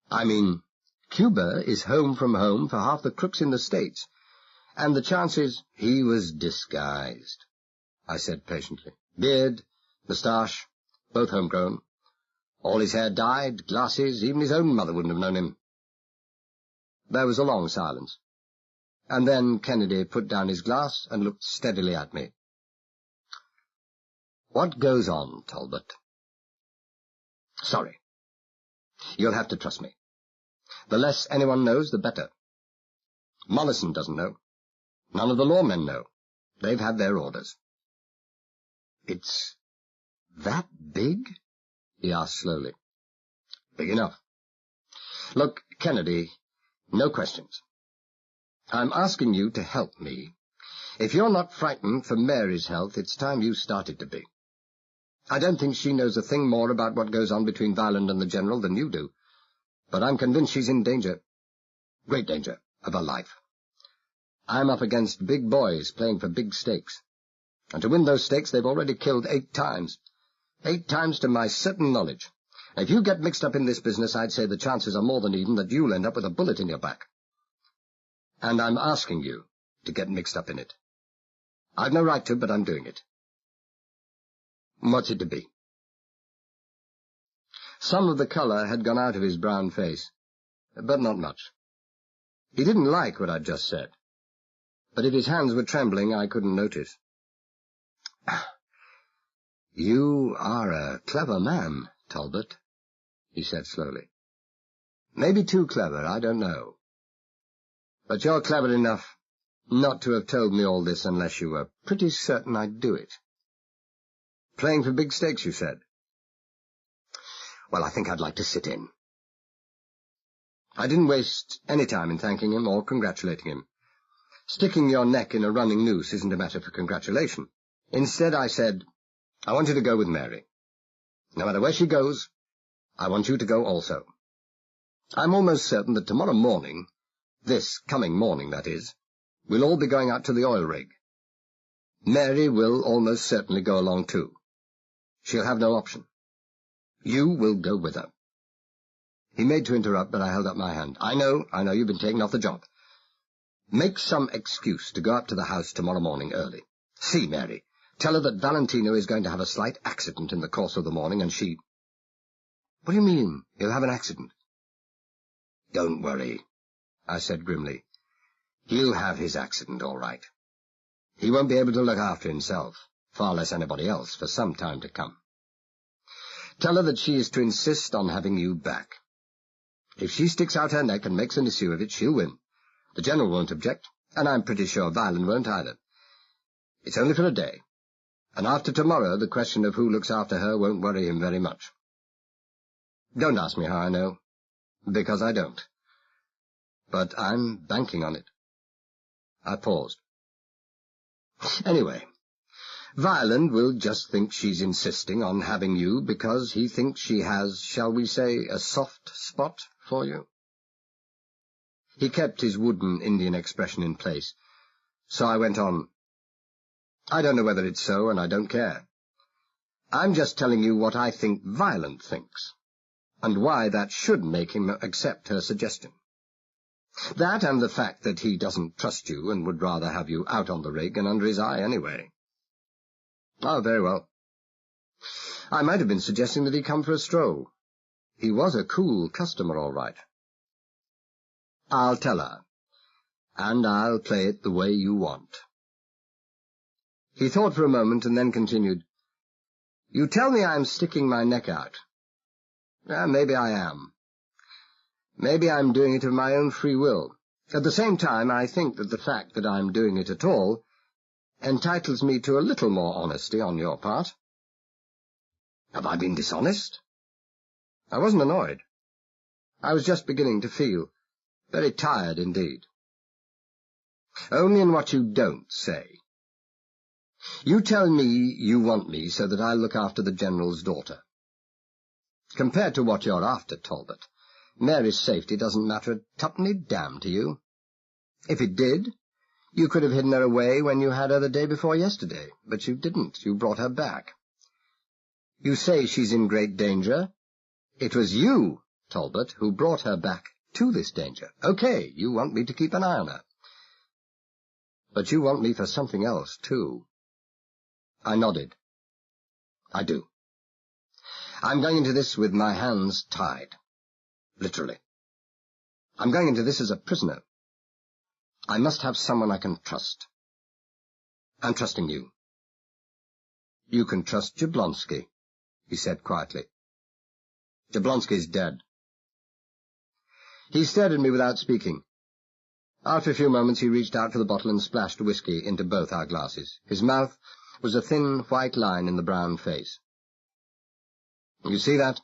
I mean, Cuba is home from home for half the crooks in the States, and the chances... He was disguised, I said patiently. Beard, moustache, both homegrown. All his hair dyed, glasses, even his own mother wouldn't have known him. There was a long silence, and then Kennedy put down his glass and looked steadily at me. "What goes on, Talbot?" "Sorry. You'll have to trust me. The less anyone knows, the better. Mollison doesn't know. None of the lawmen know. They've had their orders." "It's that big?" he asked slowly. "Big enough. Look, Kennedy, no questions. I'm asking you to help me. If you're not frightened for Mary's health, it's time you started to be. I don't think she knows a thing more about what goes on between Violent and the General than you do, but I'm convinced she's in danger. Great danger of her life. I'm up against big boys playing for big stakes, and to win those stakes they've already killed 8 times. 8 times to my certain knowledge. If you get mixed up in this business, I'd say the chances are more than even that you'll end up with a bullet in your back. And I'm asking you to get mixed up in it. I've no right to, but I'm doing it. What's it to be?" Some of the colour had gone out of his brown face, but not much. He didn't like what I'd just said, but if his hands were trembling, I couldn't notice. "You are a clever man, Talbot," he said slowly. "Maybe too clever, I don't know. But you're clever enough not to have told me all this unless you were pretty certain I'd do it. Playing for big stakes, you said. Well, I think I'd like to sit in." I didn't waste any time in thanking him or congratulating him. Sticking your neck in a running noose isn't a matter for congratulation. Instead, I said, "I want you to go with Mary. No matter where she goes, I want you to go also. I'm almost certain that tomorrow morning, this coming morning, that is, we'll all be going out to the oil rig. Mary will almost certainly go along too. She'll have no option. You will go with her." He made to interrupt, but I held up my hand. I know, you've been taken off the job. Make some excuse to go up to the house tomorrow morning early. See Mary. Tell her that Valentino is going to have a slight accident in the course of the morning, and she... What do you mean, he'll have an accident? Don't worry, I said grimly. He'll have his accident, all right. He won't be able to look after himself, far less anybody else, for some time to come. Tell her that she is to insist on having you back. If she sticks out her neck and makes an issue of it, she'll win. The General won't object, and I'm pretty sure Violent won't either. It's only for a day, and after tomorrow the question of who looks after her won't worry him very much. Don't ask me how I know, because I don't. But I'm banking on it. I paused. Anyway, Violent will just think she's insisting on having you because he thinks she has, shall we say, a soft spot for you. He kept his wooden Indian expression in place, so I went on. I don't know whether it's so, and I don't care. I'm just telling you what I think Violent thinks, and why that should make him accept her suggestion. That and the fact that he doesn't trust you and would rather have you out on the rig and under his eye anyway. Oh, very well. I might have been suggesting that he come for a stroll. He was a cool customer, all right. I'll tell her, and I'll play it the way you want. He thought for a moment and then continued, You tell me I'm sticking my neck out. Maybe I am. Maybe I'm doing it of my own free will. At the same time, I think that the fact that I'm doing it at all entitles me to a little more honesty on your part. Have I been dishonest? I wasn't annoyed. I was just beginning to feel very tired indeed. Only in what you don't say. You tell me you want me so that I'll look after the General's daughter. Compared to what you're after, Talbot, Mary's safety doesn't matter a tuppenny damn to you. If it did, you could have hidden her away when you had her the day before yesterday, but you didn't. You brought her back. You say she's in great danger. It was you, Talbot, who brought her back to this danger. Okay, you want me to keep an eye on her. But you want me for something else, too. I nodded. I do. I'm going into this with my hands tied. Literally. I'm going into this as a prisoner. I must have someone I can trust. I'm trusting you. You can trust Jablonski, he said quietly. Jablonski's dead. He stared at me without speaking. After a few moments he reached out for the bottle and splashed whiskey into both our glasses. His mouth was a thin white line in the brown face. You see that?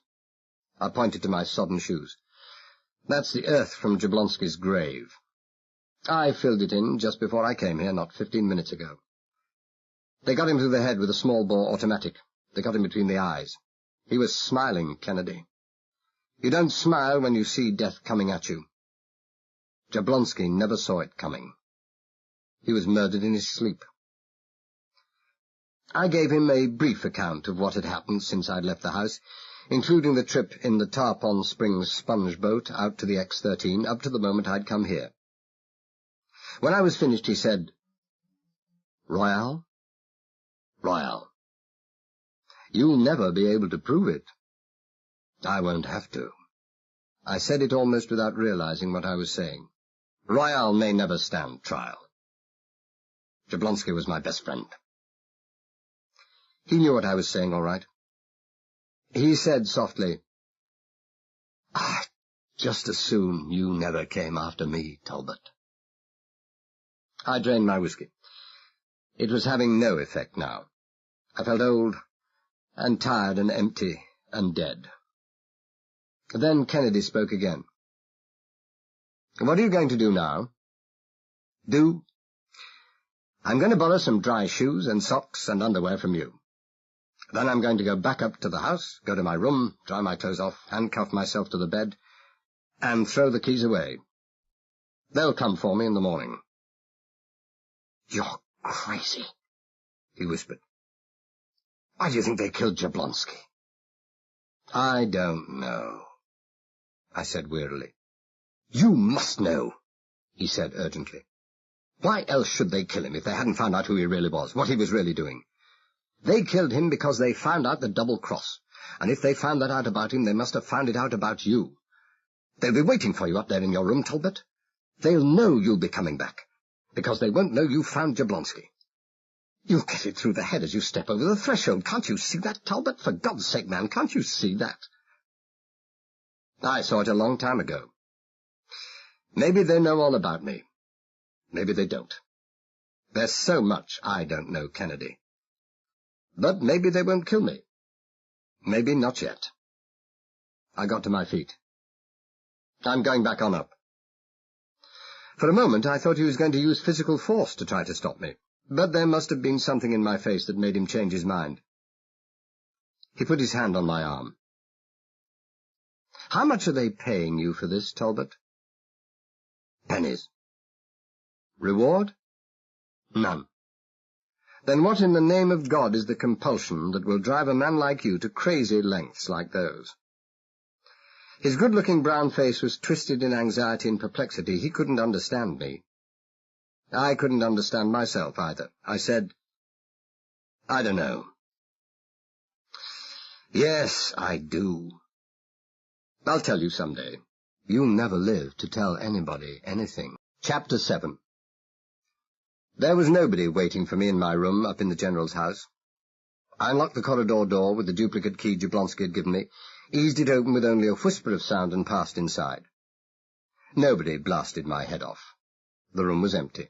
I pointed to my sodden shoes. That's the earth from Jablonski's grave. I filled it in just before I came here, not 15 minutes ago. They got him through the head with a small-bore automatic. They got him between the eyes. He was smiling, Kennedy. You don't smile when you see death coming at you. Jablonski never saw it coming. He was murdered in his sleep. I gave him a brief account of what had happened since I'd left the house, including the trip in the Tarpon Springs sponge boat out to the X-13 up to the moment I'd come here. When I was finished, he said, Royale? Royale. You'll never be able to prove it. I won't have to. I said it almost without realizing what I was saying. Royale may never stand trial. Jablonski was my best friend. He knew what I was saying, all right. He said softly, just as soon you never came after me, Talbot. I drained my whiskey. It was having no effect now. I felt old and tired and empty and dead. Then Kennedy spoke again. What are you going to do now? Do? I'm going to borrow some dry shoes and socks and underwear from you. Then I'm going to go back up to the house, go to my room, dry my clothes off, handcuff myself to the bed, and throw the keys away. They'll come for me in the morning. You're crazy, he whispered. Why do you think they killed Jablonski? I don't know, I said wearily. You must know, he said urgently. Why else should they kill him if they hadn't found out who he really was, what he was really doing? They killed him because they found out the double cross, and if they found that out about him, they must have found it out about you. They'll be waiting for you up there in your room, Talbot. They'll know you'll be coming back, because they won't know you found Jablonski. You'll get it through the head as you step over the threshold. Can't you see that, Talbot? For God's sake, man, can't you see that? I saw it a long time ago. Maybe they know all about me. Maybe they don't. There's so much I don't know, Kennedy. But maybe they won't kill me. Maybe not yet. I got to my feet. I'm going back on up.
For a moment I thought he was going to use physical force to try to stop me, but there must have been something in my face that made him change his mind. He put his hand on my arm. "How much are they paying you for this, Talbot?" "Pennies." "Reward?" "None." "Then what in the name of God is the compulsion that will drive a man like you to crazy lengths like those?" His good-looking brown face was twisted in anxiety and perplexity. He couldn't understand me. I couldn't understand myself either. I said, "I don't know." "Yes, I do. I'll tell you someday. You'll never live to tell anybody anything." Chapter 7. There was nobody waiting for me in my room up in the General's house. I unlocked the corridor door with the duplicate key Jablonski had given me, eased it open with only a whisper of sound, and passed inside. Nobody blasted my head off. The room was empty.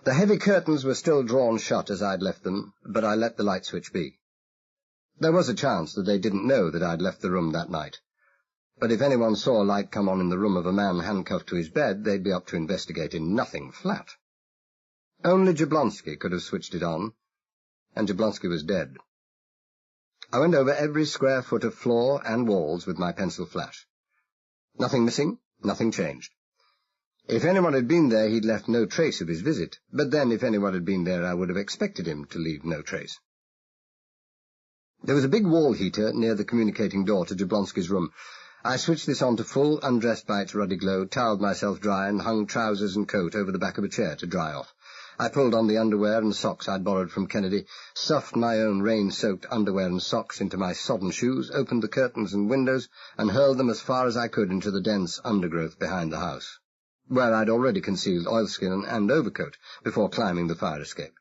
The heavy curtains were still drawn shut as I'd left them, but I let the light switch be. There was a chance that they didn't know that I'd left the room that night, but if anyone saw a light come on in the room of a man handcuffed to his bed, they'd be up to investigating nothing flat. Only Jablonski could have switched it on, and Jablonski was dead. I went over every square foot of floor and walls with my pencil flash. Nothing missing, nothing changed. If anyone had been there, he'd left no trace of his visit, but then if anyone had been there, I would have expected him to leave no trace. There was a big wall heater near the communicating door to Jablonski's room. I switched this on to full, undressed by its ruddy glow, towelled myself dry, and hung trousers and coat over the back of a chair to dry off. I pulled on the underwear and socks I'd borrowed from Kennedy, stuffed my own rain-soaked underwear and socks into my sodden shoes, opened the curtains and windows, and hurled them as far as I could into the dense undergrowth behind the house, where I'd already concealed oilskin and overcoat before climbing the fire escape.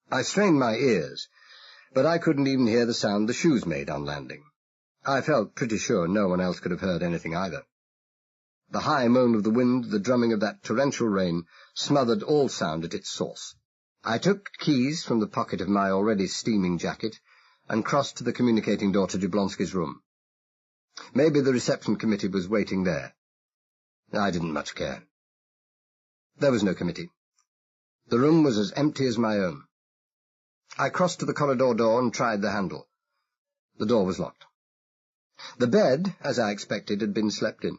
I strained my ears, but I couldn't even hear the sound the shoes made on landing. I felt pretty sure no one else could have heard anything either. The high moan of the wind, the drumming of that torrential rain, smothered all sound at its source. I took keys from the pocket of my already steaming jacket and crossed to the communicating door to Jablonski's room. Maybe the reception committee was waiting there. I didn't much care. There was no committee. The room was as empty as my own. I crossed to the corridor door and tried the handle. The door was locked. The bed, as I expected, had been slept in.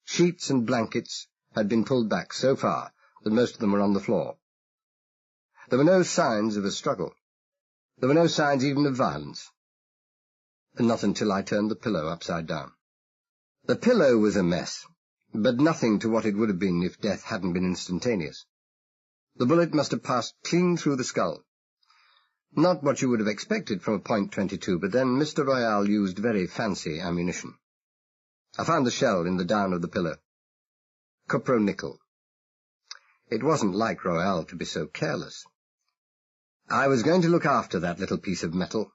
Sheets and blankets had been pulled back so far that most of them were on the floor. There were no signs of a struggle. There were no signs even of violence. And not until I turned the pillow upside down. The pillow was a mess, but nothing to what it would have been if death hadn't been instantaneous. The bullet must have passed clean through the skull. Not what you would have expected from a .22, but then Mr. Royale used very fancy ammunition. I found the shell in the down of the pillow. Cupro-nickel. It wasn't like Royale to be so careless. I was going to look after that little piece of metal.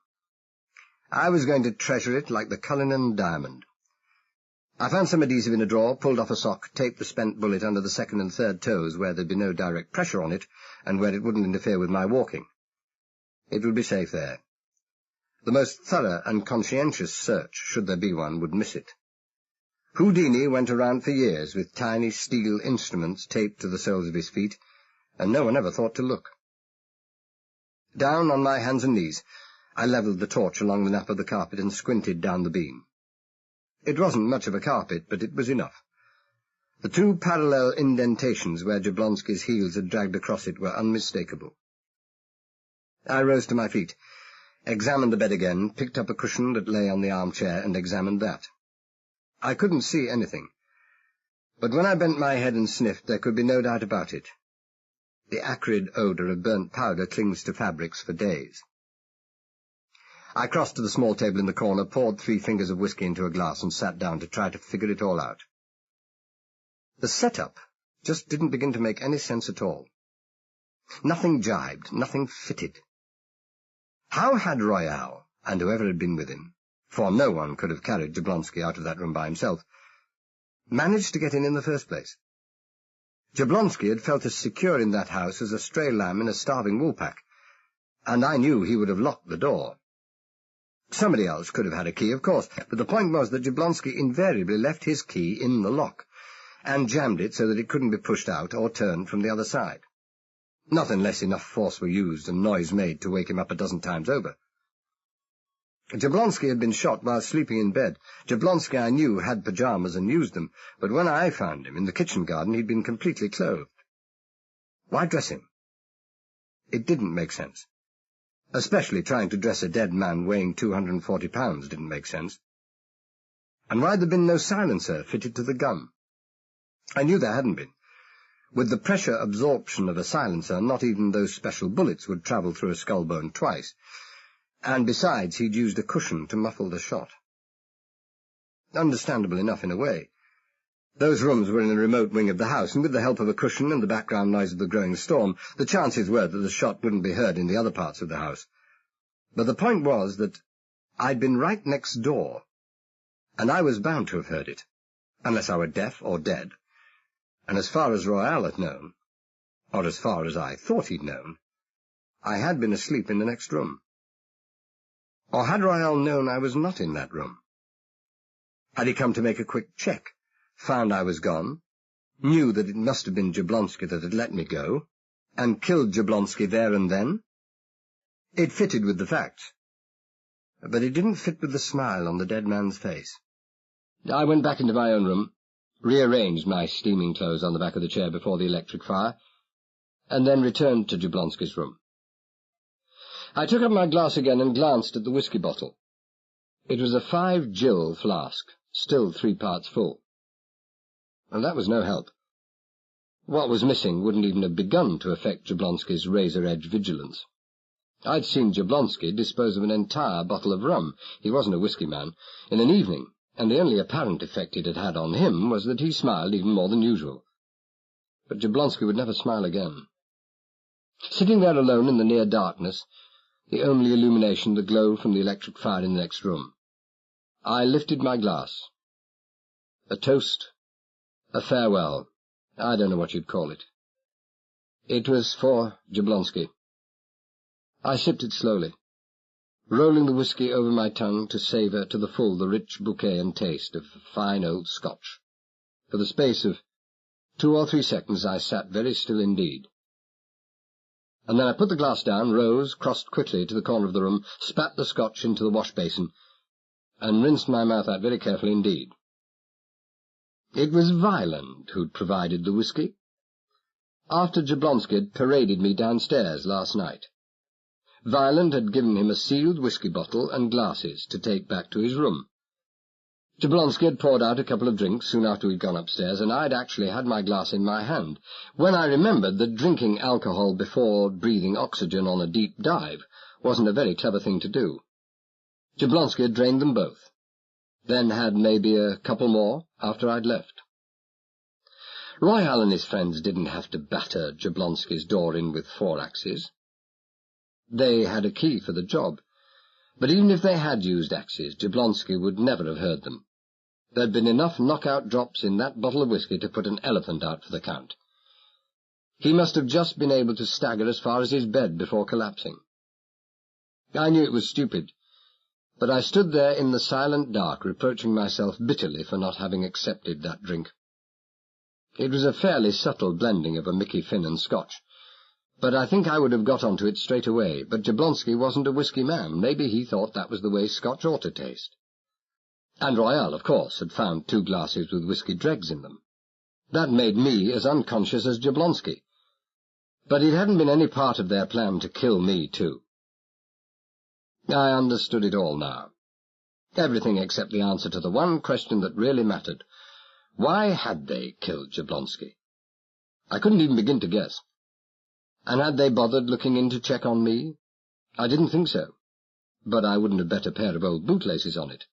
I was going to treasure it like the Cullinan diamond. I found some adhesive in a drawer, pulled off a sock, taped the spent bullet under the second and third toes where there'd be no direct pressure on it, and where it wouldn't interfere with my walking. It would be safe there. The most thorough and conscientious search, should there be one, would miss it. Houdini went around for years with tiny steel instruments taped to the soles of his feet, and no one ever thought to look. Down on my hands and knees, I levelled the torch along the nap of the carpet and squinted down the beam. It wasn't much of a carpet, but it was enough. The two parallel indentations where Jablonski's heels had dragged across it were unmistakable. I rose to my feet, examined the bed again, picked up a cushion that lay on the armchair, and examined that. I couldn't see anything, but when I bent my head and sniffed, there could be no doubt about it. The acrid odour of burnt powder clings to fabrics for days. I crossed to the small table in the corner, poured 3 fingers of whiskey into a glass, and sat down to try to figure it all out. The setup just didn't begin to make any sense at all. Nothing jibed, nothing fitted. How had Royale, and whoever had been with him, for no one could have carried Jablonski out of that room by himself, managed to get in the first place? Jablonski had felt as secure in that house as a stray lamb in a starving woolpack, and I knew he would have locked the door. Somebody else could have had a key, of course, but the point was that Jablonski invariably left his key in the lock,
and jammed it so that it couldn't be pushed out or turned from the other side. Not unless enough force were used and noise made to wake him up a dozen times over. Jablonski had been shot while sleeping in bed. Jablonski, I knew, had pyjamas and used them, but when I found him in the kitchen garden, he'd been completely clothed. Why dress him? It didn't make sense. Especially trying to dress a dead man weighing 240 pounds didn't make sense. And why had there been no silencer fitted to the gun? I knew there hadn't been. With the pressure absorption of a silencer, not even those special bullets would travel through a skull bone twice. And besides, he'd used a cushion to muffle the shot. Understandable enough in a way. Those rooms were in a remote wing of the house, and with the help of a cushion and the background noise of the growing storm, the chances were that the shot wouldn't be heard in the other parts of the house. But the point was that I'd been right next door, and I was bound to have heard it, unless I were deaf or dead. And as far as Royale had known, or as far as I thought he'd known, I had been asleep in the next room. Or had Royale known I was not in that room? Had he come to make a quick check, found I was gone, knew that it must have been Jablonski that had let me go, and killed Jablonski there and then? It fitted with the facts, but it didn't fit with the smile on the dead man's face.
I went back into my own room, rearranged my steaming clothes on the back of the chair before the electric fire, and then returned to Jablonski's room. I took up my glass again and glanced at the whisky bottle. It was a 5 gill flask, still 3 parts full. And that was no help. What was missing wouldn't even have begun to affect Jablonski's razor-edge vigilance. I'd seen Jablonski dispose of an entire bottle of rum, he wasn't a whisky man, in an evening, and the only apparent effect it had had on him was that he smiled even more than usual. But Jablonski would never smile again. Sitting there alone in the near darkness, the only illumination the glow from the electric fire in the next room, I lifted my glass. A toast, a farewell, I don't know what you'd call it. It was for Jablonski. I sipped it slowly, rolling the whisky over my tongue to savour to the full the rich bouquet and taste of fine old Scotch. For the space of 2 or 3 seconds I sat very still indeed. And then I put the glass down, rose, crossed quickly to the corner of the room, spat the Scotch into the wash-basin, and rinsed my mouth out very carefully indeed. It was Violent who'd provided the whisky. After Jablonski had paraded me downstairs last night, Violent had given him a sealed whisky bottle and glasses to take back to his room. Jablonski had poured out a couple of drinks soon after we'd gone upstairs, and I'd actually had my glass in my hand, when I remembered that drinking alcohol before breathing oxygen on a deep dive wasn't a very clever thing to do. Jablonski had drained them both, then had maybe a couple more after I'd left. Royale and his friends didn't have to batter Jablonski's door in with 4 axes. They had a key for the job, but even if they had used axes, Jablonski would never have heard them. There'd been enough knockout drops in that bottle of whisky to put an elephant out for the count. He must have just been able to stagger as far as his bed before collapsing. I knew it was stupid, but I stood there in the silent dark, reproaching myself bitterly for not having accepted that drink. It was a fairly subtle blending of a Mickey Finn and Scotch, but I think I would have got onto it straight away. But Jablonski wasn't a whisky man. Maybe he thought that was the way Scotch ought to taste. And Royale, of course, had found 2 glasses with whisky dregs in them. That made me as unconscious as Jablonski. But it hadn't been any part of their plan to kill me, too. I understood it all now. Everything except the answer to the one question that really mattered. Why had they killed Jablonski? I couldn't even begin to guess. And had they bothered looking in to check on me? I didn't think so, but I wouldn't have bet a pair of old bootlaces on it.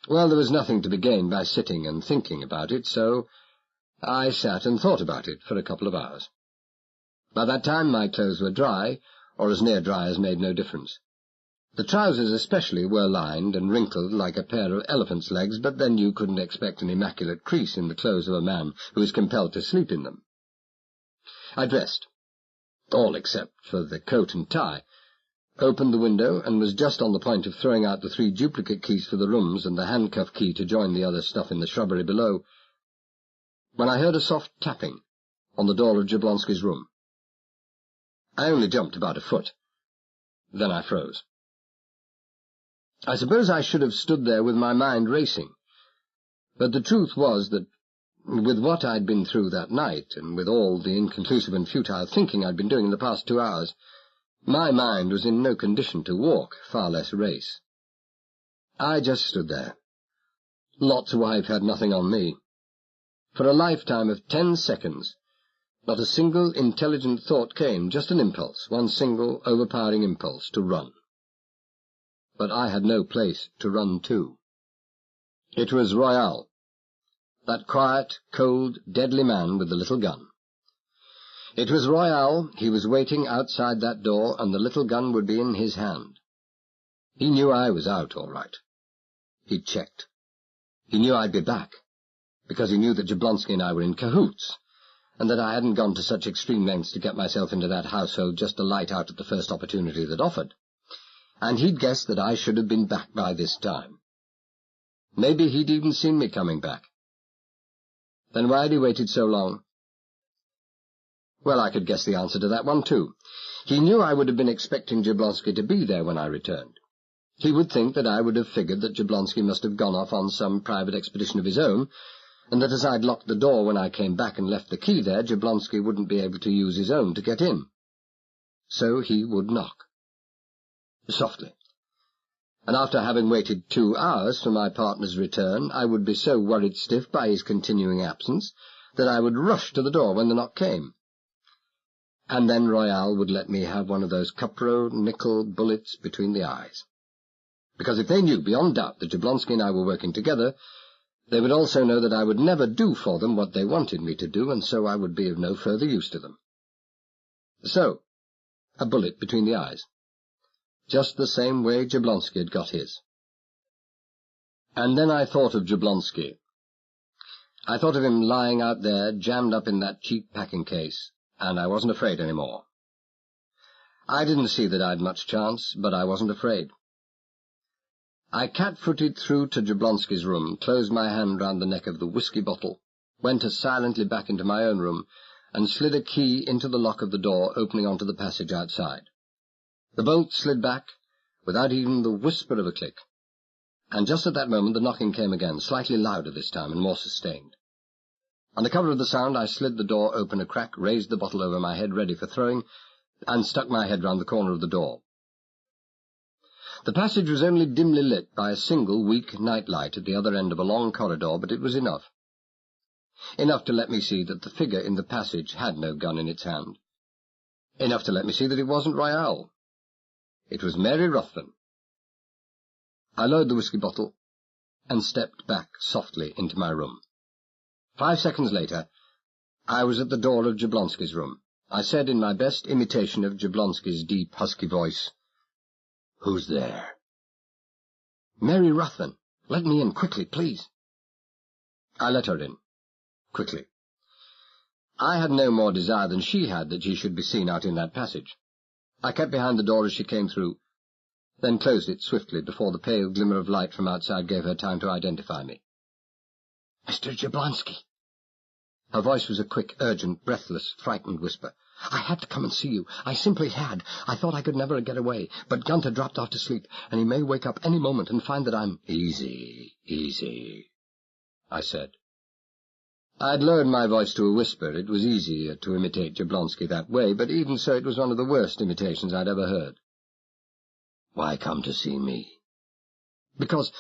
Well, there was nothing to be gained by sitting and thinking about it, so I sat and thought about it for a couple of hours. By that time my clothes were dry, or as near dry as made no difference. The trousers especially were lined and wrinkled like a pair of elephant's legs, but then you couldn't expect an immaculate crease in the clothes of a man who is compelled to sleep in them. I dressed, all except for the coat and tie, opened the window, and was just on the point of throwing out the 3 duplicate keys for the rooms and the handcuff key to join the other stuff in the shrubbery below, when I heard a soft tapping on the door of Jablonski's room. I only jumped about a foot. Then I froze. I suppose I should have stood there with my mind racing, but the truth was that, with what I'd been through that night, and with all the inconclusive and futile thinking I'd been doing in the past 2 hours, my mind was in no condition to walk, far less race. I just stood there. Lot's wife had nothing on me. For a lifetime of 10 seconds, not a single intelligent thought came, just an impulse, one single overpowering impulse to run. But I had no place to run to. It was Royal, that quiet, cold, deadly man with the little gun. It was Royal. He was waiting outside that door, and the little gun would be in his hand. He knew I was out, all right. He'd checked. He knew I'd be back, because he knew that Jablonski and I were in cahoots, and that I hadn't gone to such extreme lengths to get myself into that household just to light out at the first opportunity that offered. And he'd guessed that I should have been back by this time. Maybe he'd even seen me coming back. Then why had he waited so long? Well, I could guess the answer to that one, too. He knew I would have been expecting Jablonski to be there when I returned. He would think that I would have figured that Jablonski must have gone off on some private expedition of his own, and that as I'd locked the door when I came back and left the key there, Jablonski wouldn't be able to use his own to get in. So he would knock. Softly. And after having waited 2 hours for my partner's return, I would be so worried stiff by his continuing absence that I would rush to the door when the knock came. And then Royal would let me have one of those cupro nickel bullets between the eyes. Because if they knew beyond doubt that Jablonski and I were working together, they would also know that I would never do for them what they wanted me to do, and so I would be of no further use to them. So, a bullet between the eyes. Just the same way Jablonski had got his. And then I thought of Jablonski. I thought of him lying out there, jammed up in that cheap packing case, and I wasn't afraid any more. I didn't see that I'd much chance, but I wasn't afraid. I cat-footed through to Jablonski's room, closed my hand round the neck of the whiskey bottle, went as silently back into my own room, and slid a key into the lock of the door opening onto the passage outside. The bolt slid back, without even the whisper of a click, and just at that moment the knocking came again, slightly louder this time and more sustained. On the cover of the sound I slid the door open a crack, raised the bottle over my head ready for throwing, and stuck my head round the corner of the door. The passage was only dimly lit by a single weak night light at the other end of a long corridor, but it was enough. Enough to let me see that the figure in the passage had no gun in its hand. Enough to let me see that it wasn't Royal. It was Mary Ruthven. I lowered the whiskey bottle and stepped back softly into my room. 5 seconds later, I was at the door of Jablonski's room. I said in my best imitation of Jablonski's deep, husky voice, "Who's there?" "Mary Ruthven. Let me in, quickly, please." I let her in, quickly. I had no more desire than she had that she should be seen out in that passage. I kept behind the door as she came through, then closed it swiftly before the pale glimmer of light from outside gave her time to identify me. "Mr. Jablonski." Her voice was a quick, urgent, breathless, frightened whisper. "I had to come and see you. I simply had. I thought I could never get away, but Gunter dropped off to sleep, and he may wake up any moment and find that I'm—" "Easy, easy," I said. I had lowered my voice to a whisper. It was easier to imitate Jablonski that way, but even so it was one of the worst imitations I'd ever heard. "Why come to see me?" "Because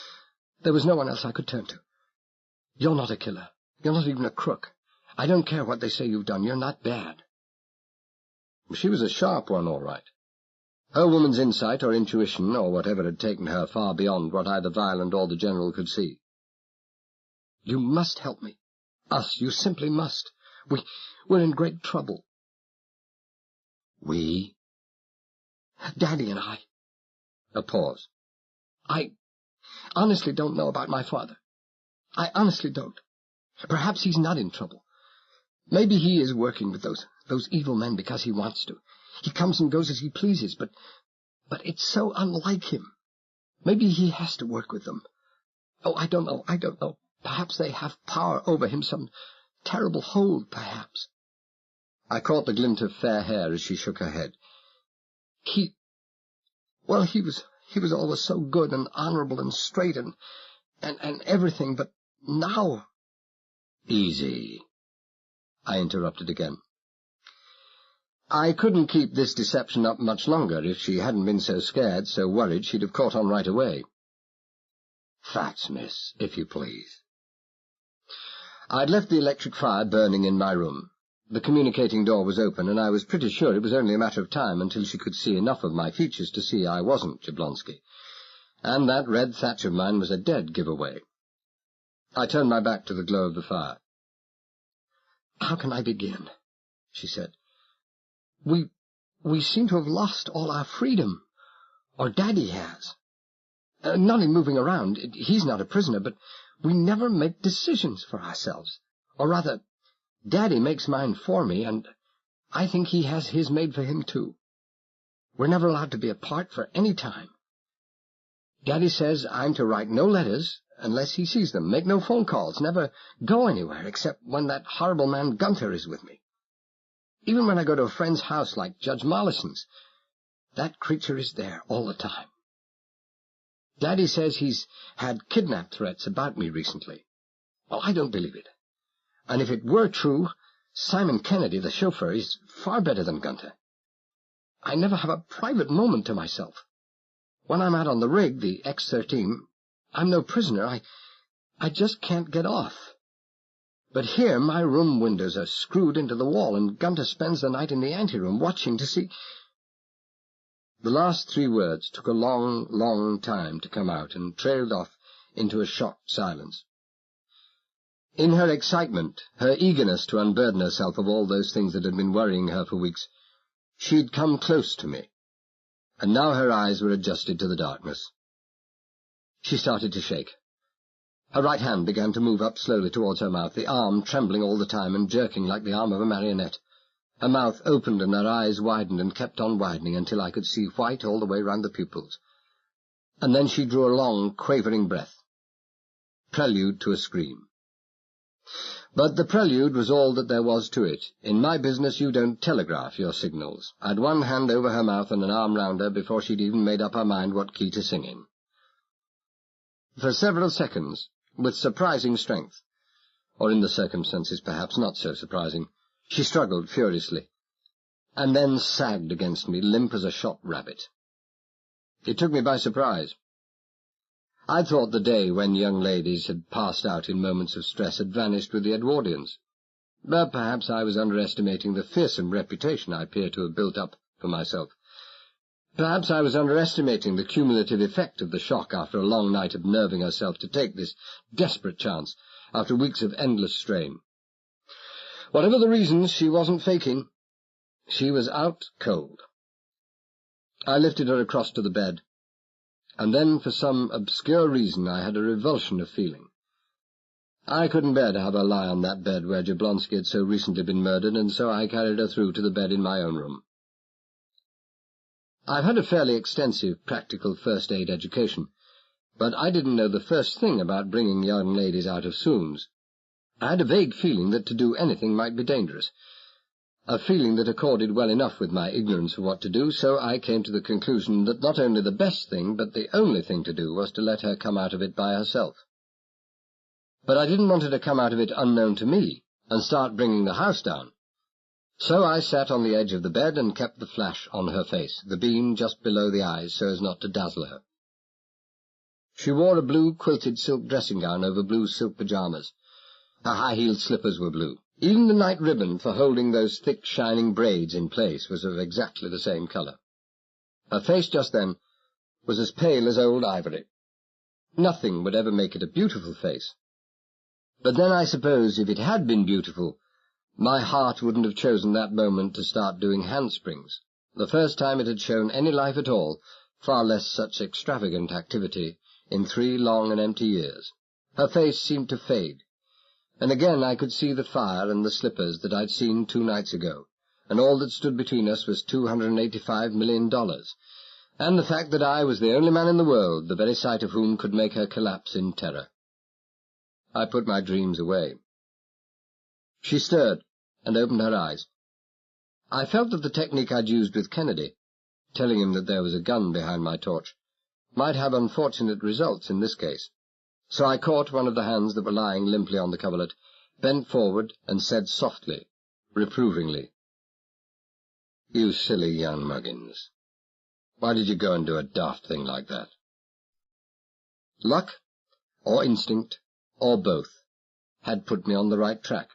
there was no one else I could turn to. You're not a killer. You're not even a crook. I don't care what they say you've done. You're not bad." She was a sharp one, all right. Her woman's insight or intuition or whatever had taken her far beyond what either Violent or the General could see. "You must help me. Us, you simply must. We're in great trouble." "We?" "Daddy and I." A pause. "I honestly don't know about my father. I honestly don't. Perhaps he's not in trouble. Maybe he is working with those evil men because he wants to. He comes and goes as he pleases, but it's so unlike him. Maybe he has to work with them. Oh, I don't know. Perhaps they have power over him, some
terrible hold, perhaps." I caught the glint of fair hair as she shook her head. He was always so good and honourable and straight and everything, but now—" "Easy," I interrupted again. I couldn't keep this deception up much longer. If she hadn't been so scared, so worried, she'd have caught on right away. "Facts, miss, if you please." I'd left the electric fire burning in my room. The communicating door was open, and I was pretty sure it was only a matter of time until she could see enough of my features to see I wasn't Jablonski. And that red thatch of mine was a dead giveaway. I turned my back to the glow of the fire. "How can I begin?" she said. We seem to have lost all our freedom, or Daddy has. Not in moving around, he's not a prisoner, but we never make decisions for ourselves. Or rather, Daddy makes mine for me, and I think he has his made for him too. We're never allowed to be apart for any time. Daddy says I'm to write no letters unless he sees them, make no phone calls, never go anywhere except when that horrible man Gunther is with me. Even when I go to a friend's house like Judge Mollison's, that creature is there all the time. Daddy says he's had kidnap threats about me recently. Well, I don't believe it. And if it were true, Simon Kennedy, the chauffeur, is far better than Gunther. I never have a private moment to myself. When I'm out on the rig, the X-13, I'm no prisoner. I just can't get off. But here my room windows are screwed into the wall, and Gunther spends the night in the anteroom watching to see—" The last 3 words took a long, long time to come out and trailed off into a shocked silence. In her excitement, her eagerness to unburden herself of all those things that had been worrying her for weeks, she'd come close to me, and now her eyes were adjusted to the darkness. She started to shake. Her right hand began to move up slowly towards her mouth, the arm trembling all the time and jerking like the arm of a marionette. Her mouth opened and her eyes widened and kept on widening until I could see white all the way round the pupils. And then she drew a long, quavering breath. Prelude to a scream. But the prelude was all that there was to it. In my business you don't telegraph your signals. I'd one hand over her mouth and an arm round her before she'd even made up her mind what key to sing in. For several seconds, with surprising strength, or in the circumstances perhaps not so surprising, she struggled furiously, and then sagged against me, limp as a shot rabbit. It took me by surprise. I thought the day when young ladies had passed out in moments of stress had vanished with the Edwardians, but perhaps I was underestimating the fearsome reputation I appear to have built up for myself. Perhaps I was underestimating the cumulative effect of the shock after a long night of nerving herself to take this desperate chance after weeks of endless strain. Whatever the reasons, she wasn't faking. She was out cold. I lifted her across to the bed, and then for some obscure reason I had a revulsion of feeling. I couldn't bear to have her lie on that bed where Jablonski had so recently been murdered, and so I carried her through to the bed in my own room. I've had a fairly extensive practical first-aid education, but I didn't know the first thing about bringing young ladies out of swoons. I had a vague feeling that to do anything might be dangerous, a feeling that accorded well enough with my ignorance of what to do, so I came to the conclusion that not only the best thing, but the only thing to do was to let her come out of it by herself. But I didn't want her to come out of it unknown to me, and start bringing the house down. So I sat on the edge of the bed and kept the flash on her face, the beam just below the eyes so as not to dazzle her. She wore a blue quilted silk dressing gown over blue silk pyjamas. Her high-heeled slippers were blue. Even the night ribbon for holding those thick, shining braids in place was of exactly the same colour. Her face just then was as pale as old ivory. Nothing would ever make it a beautiful face. But then I suppose if it had been beautiful, my heart wouldn't have chosen that moment to start doing handsprings, the first time it had shown any life at all, far less such extravagant activity, in 3 long and empty years. Her face seemed to fade, and again I could see the fire and the slippers that I'd seen 2 nights ago, and all that stood between us was $285 million, and the fact that I was the only man in the world, the very sight of whom could make her collapse in terror. I put my dreams away. She stirred and opened her eyes. I felt that the technique I'd used with Kennedy, telling him that there was a gun behind my torch, might have unfortunate results in this case. So I caught one of the hands that were lying limply on the coverlet, bent forward, and said softly, reprovingly, "You silly young Muggins. Why did you go and do a daft thing like that?" Luck, or instinct, or both, had put me on the right track.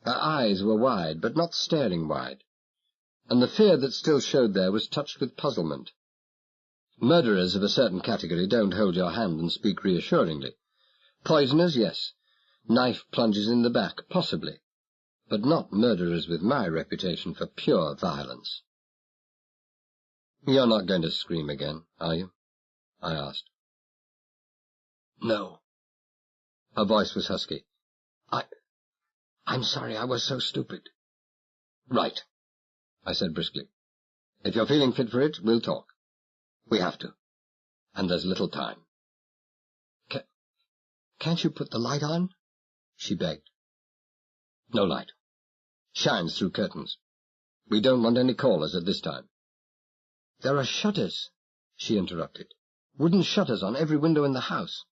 Her eyes were wide, but not staring wide, and the fear that still showed there was touched with puzzlement. Murderers of a certain category don't hold your hand and speak reassuringly. Poisoners, yes. Knife plunges in the back, possibly. But not murderers with my reputation for pure violence. "You're not going to scream again, are you?" I asked. "No." Her voice was husky. I'm sorry I was so stupid." "Right," I said briskly. "If you're feeling fit for it, we'll talk. We have to. And there's little time." Can't you put the light on?" she begged. "No light. Shines through curtains. We don't want any callers at this time." "There are shutters," she interrupted. "Wooden shutters on every window in the house."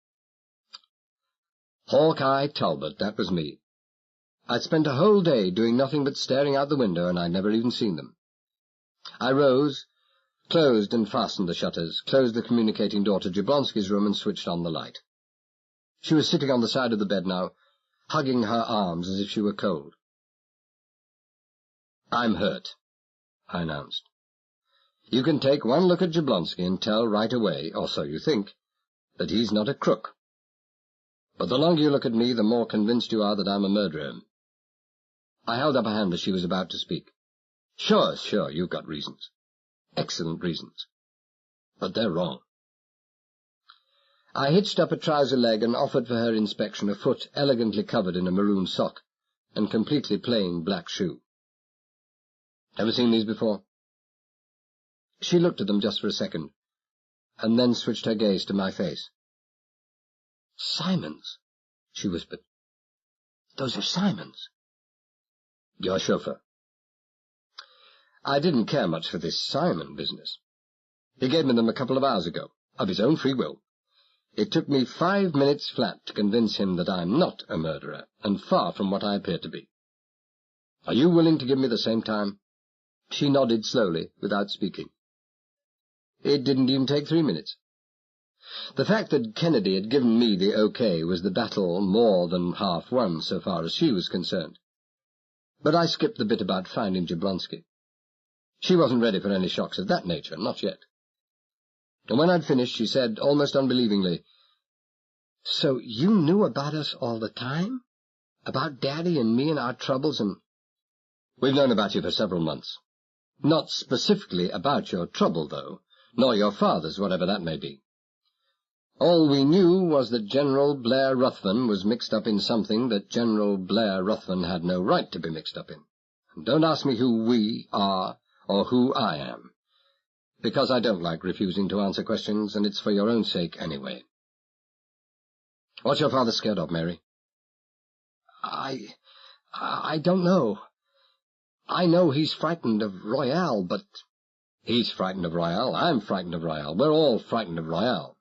Hawkeye Talbot, that was me. I'd spent a whole day doing nothing but staring out the window, and I'd never even seen them. I rose, closed and fastened the shutters, closed the communicating door to Jablonski's room, and switched on the light. She was sitting on the side of the bed now, hugging her arms as if she were cold. "I'm hurt," I announced. "You can take one look at Jablonski and tell right away, or so you think, that he's not a crook. But the longer you look at me, the more convinced you are that I'm a murderer." I held up a hand as she was about to speak. Sure, you've got reasons. Excellent reasons. But they're wrong." I hitched up a trouser leg and offered for her inspection a foot elegantly covered in a maroon sock and completely plain black shoe. "Ever seen these before?" She looked at them just for a second, and then switched her gaze to my face. "Simon's," she whispered. "Those are Simon's." "Your chauffeur." I didn't care much for this Simon business. He gave me them a couple of hours ago, of his own free will. It took me 5 minutes flat to convince him that I'm not a murderer, and far from what I appear to be. Are you willing to give me the same time?" She nodded slowly, without speaking. It didn't even take 3 minutes. The fact that Kennedy had given me the OK was the battle more than half won so far as she was concerned. But I skipped the bit about finding Jablonski. She wasn't ready for any shocks of that nature, not yet. And when I'd finished, she said, almost unbelievingly, "So you knew about us all the time? About Daddy and me and our troubles and—" "We've known about you for several months. Not specifically about your trouble, though, nor your father's, whatever that may be. All we knew was that General Blair Ruthven was mixed up in something that General Blair Ruthven had no right to be mixed up in. And don't ask me who we are or who I am, because I don't like refusing to answer questions, and it's for your own sake anyway. What's your father scared of, Mary?" I don't know. I know he's frightened of Royale, but—" "He's frightened of Royale. I'm frightened of Royale. We're all frightened of Royale.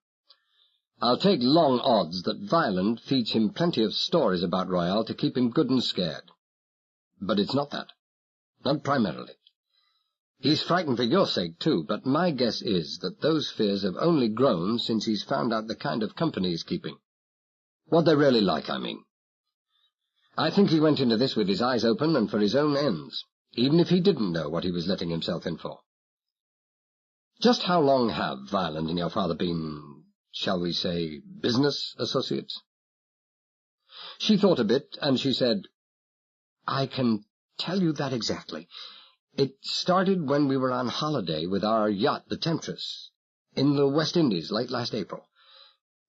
I'll take long odds that Violent feeds him plenty of stories about Royale to keep him good and scared. But it's not that. Not primarily. He's frightened for your sake, too, but my guess is that those fears have only grown since he's found out the kind of company he's keeping. What they're really like, I mean. I think he went into this with his eyes open and for his own ends, even if he didn't know what he was letting himself in for." "Just how long have Violent and your father been, shall we say, business associates?" She thought a bit, and she said, "I can tell you that exactly. It started when we were on holiday with our yacht, the Temptress, in the West Indies late last April.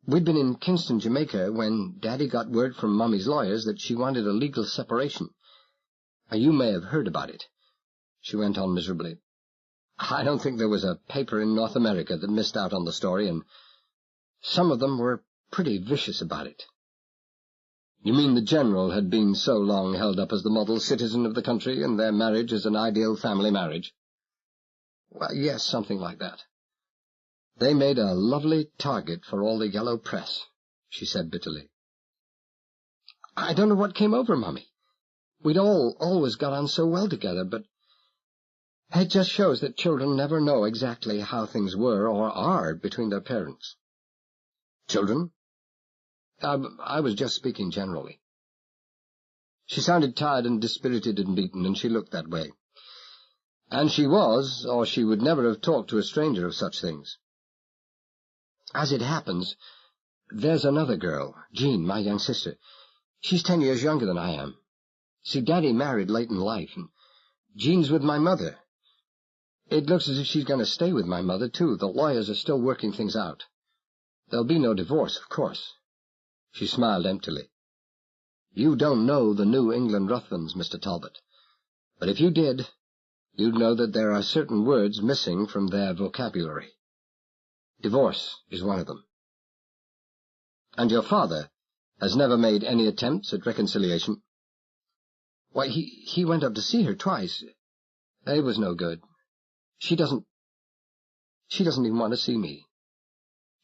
We'd been in Kingston, Jamaica, when Daddy got word from Mummy's lawyers that she wanted a legal separation. You may have heard about it," she went on miserably. "I don't think there was a paper in North America that missed out on the story, and some of them were pretty vicious about it."
You mean the General had been so long held up as the model citizen of the country, and their marriage as an ideal family marriage? Well, yes, something like that. They made a lovely target for all the yellow press, she said bitterly. I don't know what came over Mummy. We'd always got on so well together, but it just shows that children never know exactly how things were or are between their parents. Children? I was just speaking generally. She sounded tired and dispirited and beaten, and she looked that way. And she was, or she would never have talked to a stranger of such things. As it happens, there's another girl, Jean, my young sister. She's 10 years younger than I am. See, Daddy married late in life, and Jean's with my mother. It looks as if she's going to stay with my mother, too. The lawyers are still working things out. There'll be no divorce, of course. She smiled emptily. You don't know the New England Ruthvens, Mr. Talbot. But if you did, you'd know that there are certain words missing from their vocabulary. Divorce is one of them. And your father has never made any attempts at reconciliation? Why, he went up to see her twice. It was no good. She doesn't even want to see me.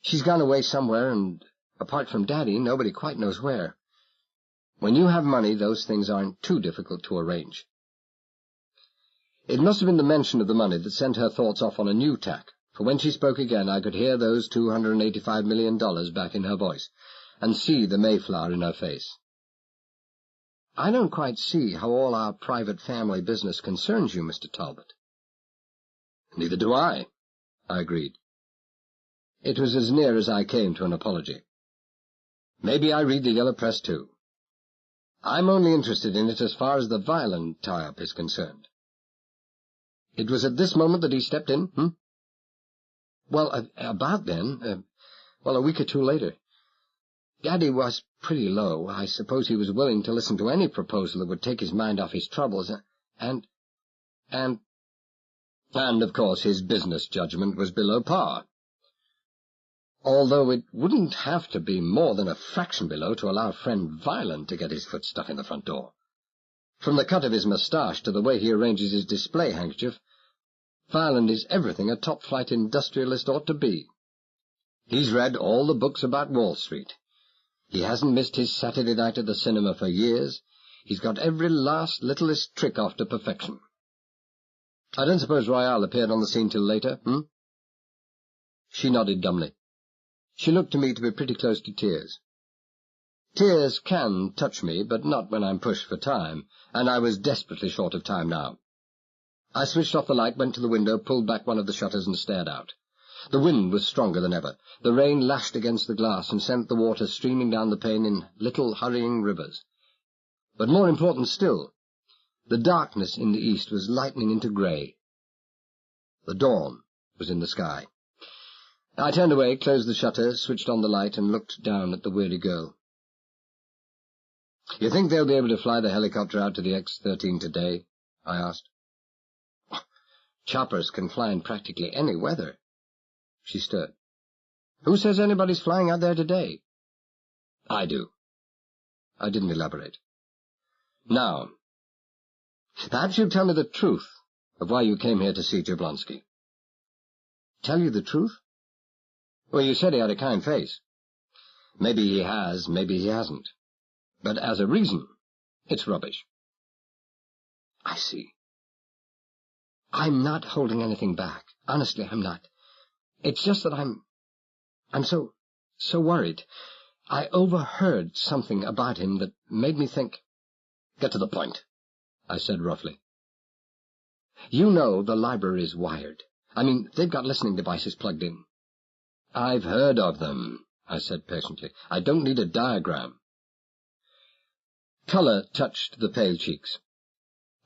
She's gone away somewhere, and apart from Daddy, nobody quite knows where. When you have money, those things aren't too difficult to arrange. It must have been the mention of the money that sent her thoughts off on a new tack, for when she spoke again I could hear those $285 million back in her voice, and see the Mayflower in her face. I don't quite see how all our private family business concerns you, Mr. Talbot. Neither do I agreed. It was as near as I came to an apology. Maybe I read the yellow press, too. I'm only interested in it as far as the violin tie-up is concerned. It was at this moment that he stepped in, Well, about then, a week or two later. Daddy was pretty low. I suppose he was willing to listen to any proposal that would take his mind off his troubles, and of course his business judgment was below par. Although it wouldn't have to be more than a fraction below to allow friend Violin to get his foot stuck in the front door. From the cut of his moustache to the way he arranges his display handkerchief, Violin is everything a top-flight industrialist ought to be. He's read all the books about Wall Street. He hasn't missed his Saturday night at the cinema for years. He's got every last littlest trick off to perfection. I don't suppose Royale appeared on the scene till later, She nodded dumbly. She looked to me to be pretty close to tears. Tears can touch me, but not when I'm pushed for time, and I was desperately short of time now. I switched off the light, went to the window, pulled back one of the shutters, and stared out. The wind was stronger than ever. The rain lashed against the glass and sent the water streaming down the pane in little hurrying rivers. But more important still, the darkness in the east was lightening into grey. The dawn was in the sky. I turned away, closed the shutter, switched on the light, and looked down at the weary girl. You think they'll be able to fly the helicopter out to the X-13 today? I asked. Choppers can fly in practically any weather. She stirred. Who says anybody's flying out there today? I do. I didn't elaborate. Now, perhaps you'll tell me the truth of why you came here to see Jablonski. Tell you the truth? Well, you said he had a kind face. Maybe he has, maybe he hasn't. But as a reason, it's rubbish. I see. I'm not holding anything back. Honestly, I'm not. It's just that I'm so worried. I overheard something about him that made me think... Get to the point, I said roughly. You know the library is wired. I mean, they've got listening devices plugged in. I've heard of them, I said patiently. I don't need a diagram. Colour touched the pale cheeks.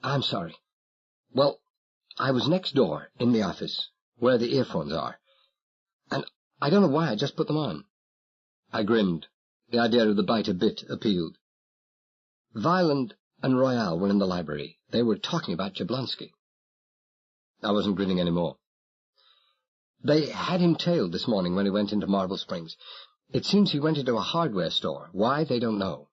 I'm sorry. Well, I was next door, in the office, where the earphones are, and I don't know why I just put them on. I grinned. The idea of the bite a bit appealed. Violin and Royale were in the library. They were talking about Jablonski. I wasn't grinning any more. They had him tailed this morning when he went into Marble Springs. It seems he went into a hardware store. Why, they don't know.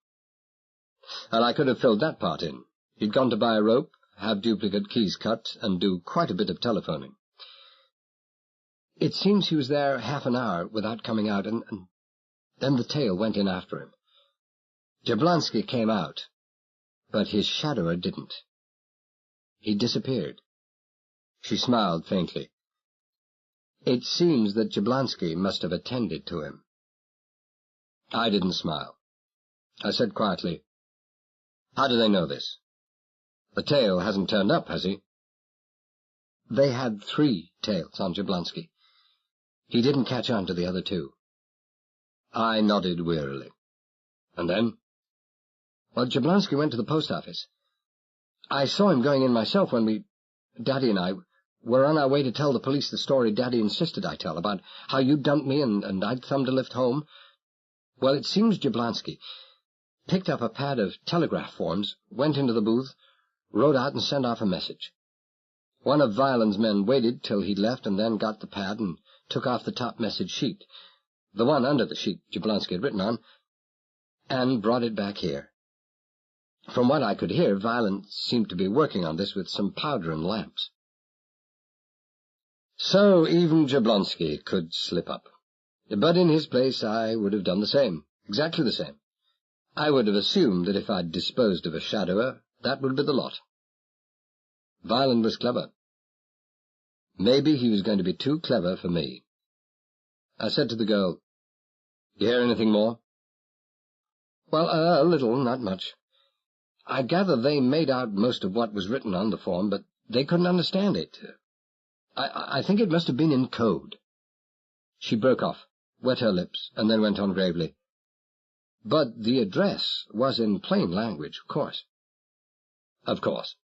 and I could have filled that part in. He'd gone to buy a rope, have duplicate keys cut, and do quite a bit of telephoning. It seems he was there half an hour without coming out, and then the tail went in after him. Jablonski came out, but his shadower didn't. He disappeared. She smiled faintly. It seems that Jablonski must have attended to him. I didn't smile. I said quietly, "How do they know this? The tail hasn't turned up, has he?" They had 3 tails on Jablonski. He didn't catch on to the other 2. I nodded wearily. And then? Well, Jablonski went to the post office. I saw him going in myself when Daddy and I, were on our way to tell the police the story Daddy insisted I tell, about how you dumped me and I'd thumbed a lift home. Well, it seems Jablonski picked up a pad of telegraph forms, went into the booth, wrote out and sent off a message. One of Violent's men waited till he'd left and then got the pad and took off the top message sheet, the one under the sheet Jablonski had written on, and brought it back here. From what I could hear, Violent seemed to be working on this with some powder and lamps. So even Jablonski could slip up. But in his place I would have done the same, exactly the same. I would have assumed that if I'd disposed of a shadower, that would be the lot. Violent was clever. Maybe he was going to be too clever for me. I said to the girl, "You hear anything more?" "Well, a little, not much. I gather they made out most of what was written on the form, but they couldn't understand it. I think it must have been in code." She broke off, wet her lips, and then went on gravely. "But the address was in plain language, of course." "Of course."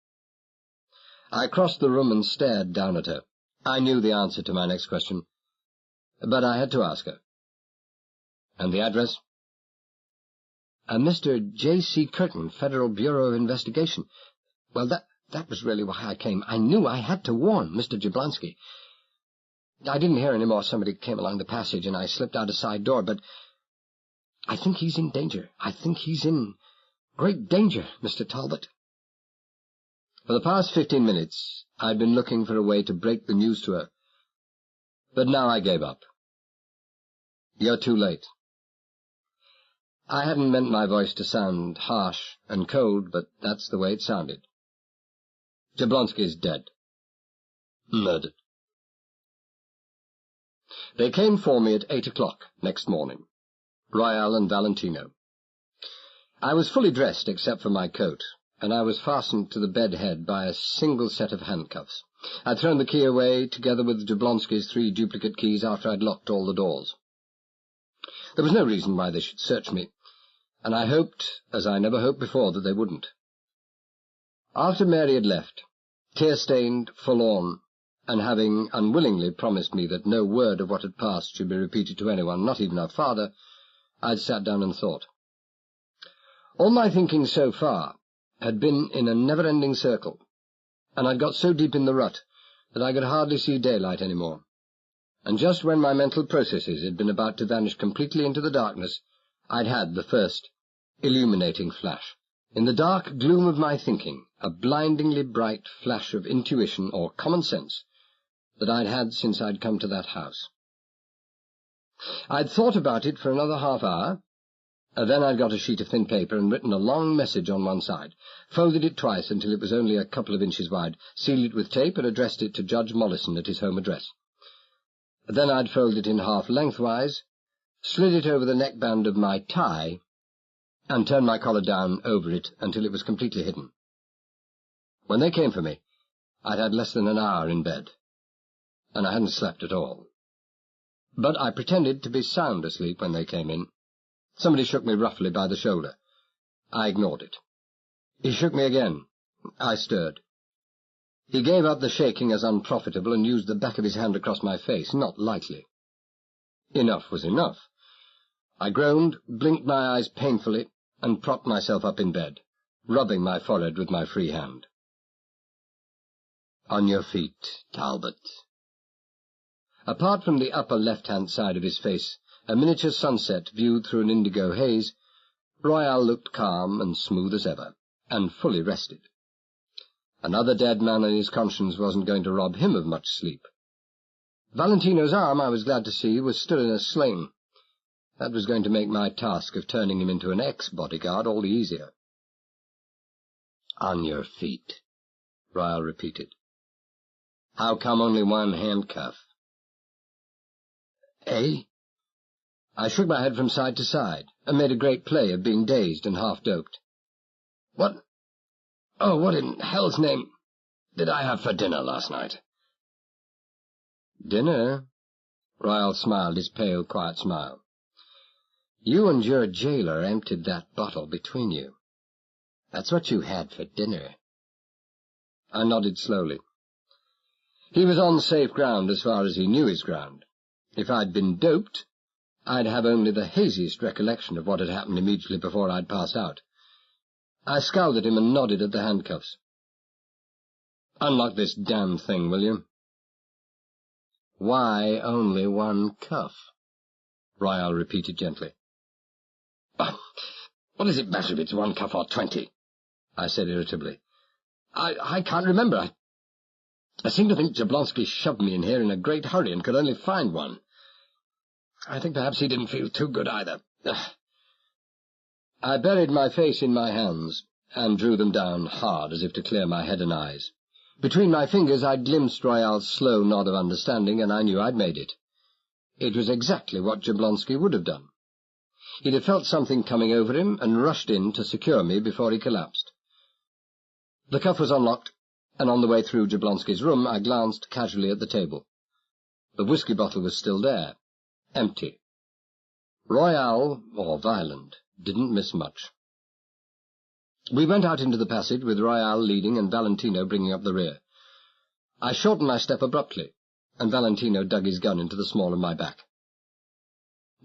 I crossed the room and stared down at her. I knew the answer to my next question, but I had to ask her. "And the address?" Mr. J.C. Curtin, Federal Bureau of Investigation. Well, that was really why I came. I knew I had to warn Mr. Jablonski. I didn't hear any more. Somebody came along the passage, and I slipped out a side door, but I think he's in danger. I think he's in great danger, Mr. Talbot. For the past 15 minutes, I'd been looking for a way to break the news to her, but now I gave up. "You're too late." I hadn't meant my voice to sound harsh and cold, but that's the way it sounded. Jablonski's dead. Murdered. They came for me at 8 o'clock next morning, Royale and Valentino. I was fully dressed except for my coat, and I was fastened to the bed head by a single set of handcuffs. I'd thrown the key away, together with Jablonski's 3 duplicate keys, after I'd locked all the doors. There was no reason why they should search me, and I hoped, as I never hoped before, that they wouldn't. After Mary had left, tear-stained, forlorn, and having unwillingly promised me that no word of what had passed should be repeated to anyone, not even our father, I'd sat down and thought. All my thinking so far had been in a never-ending circle, and I'd got so deep in the rut that I could hardly see daylight any more. And just when my mental processes had been about to vanish completely into the darkness, I'd had the first illuminating flash. In the dark gloom of my thinking, a blindingly bright flash of intuition or common sense that I'd had since I'd come to that house. I'd thought about it for another half hour, and then I'd got a sheet of thin paper and written a long message on one side, folded it twice until it was only a couple of inches wide, sealed it with tape, and addressed it to Judge Mollison at his home address. Then I'd folded it in half lengthwise, slid it over the neckband of my tie, and turned my collar down over it until it was completely hidden. When they came for me, I'd had less than an hour in bed, and I hadn't slept at all. But I pretended to be sound asleep when they came in. Somebody shook me roughly by the shoulder. I ignored it. He shook me again. I stirred. He gave up the shaking as unprofitable and used the back of his hand across my face, not lightly. Enough was enough. I groaned, blinked my eyes painfully, and propped myself up in bed, rubbing my forehead with my free hand. "On your feet, Talbot." Apart from the upper left-hand side of his face, a miniature sunset viewed through an indigo haze, Royale looked calm and smooth as ever, and fully rested. Another dead man on his conscience wasn't going to rob him of much sleep. Valentino's arm, I was glad to see, was still in a sling. That was going to make my task of turning him into an ex-bodyguard all the easier. "On your feet," Royale repeated. "How come only one handcuff?" "Eh?" I shook my head from side to side, and made a great play of being dazed and half-doped. What in hell's name did I have for dinner last night?" "Dinner?" Royale smiled his pale, quiet smile. "You and your jailer emptied that bottle between you. That's what you had for dinner." I nodded slowly. He was on safe ground as far as he knew his ground. If I'd been doped, I'd have only the haziest recollection of what had happened immediately before I'd passed out. I scowled at him and nodded at the handcuffs. "Unlock this damn thing, will you?" "Why only one cuff?" Royale repeated gently. "What does it matter if it's one cuff or 20? I said irritably. I can't remember. I seem to think Jablonski shoved me in here in a great hurry and could only find one. I think perhaps he didn't feel too good either." I buried my face in my hands and drew them down hard as if to clear my head and eyes. Between my fingers I glimpsed Royale's slow nod of understanding, and I knew I'd made it. It was exactly what Jablonski would have done. He'd have felt something coming over him and rushed in to secure me before he collapsed. The cuff was unlocked, and on the way through Jablonski's room I glanced casually at the table. The whiskey bottle was still there, empty. Royale, or Violent, didn't miss much. We went out into the passage, with Royale leading and Valentino bringing up the rear. I shortened my step abruptly, and Valentino dug his gun into the small of my back.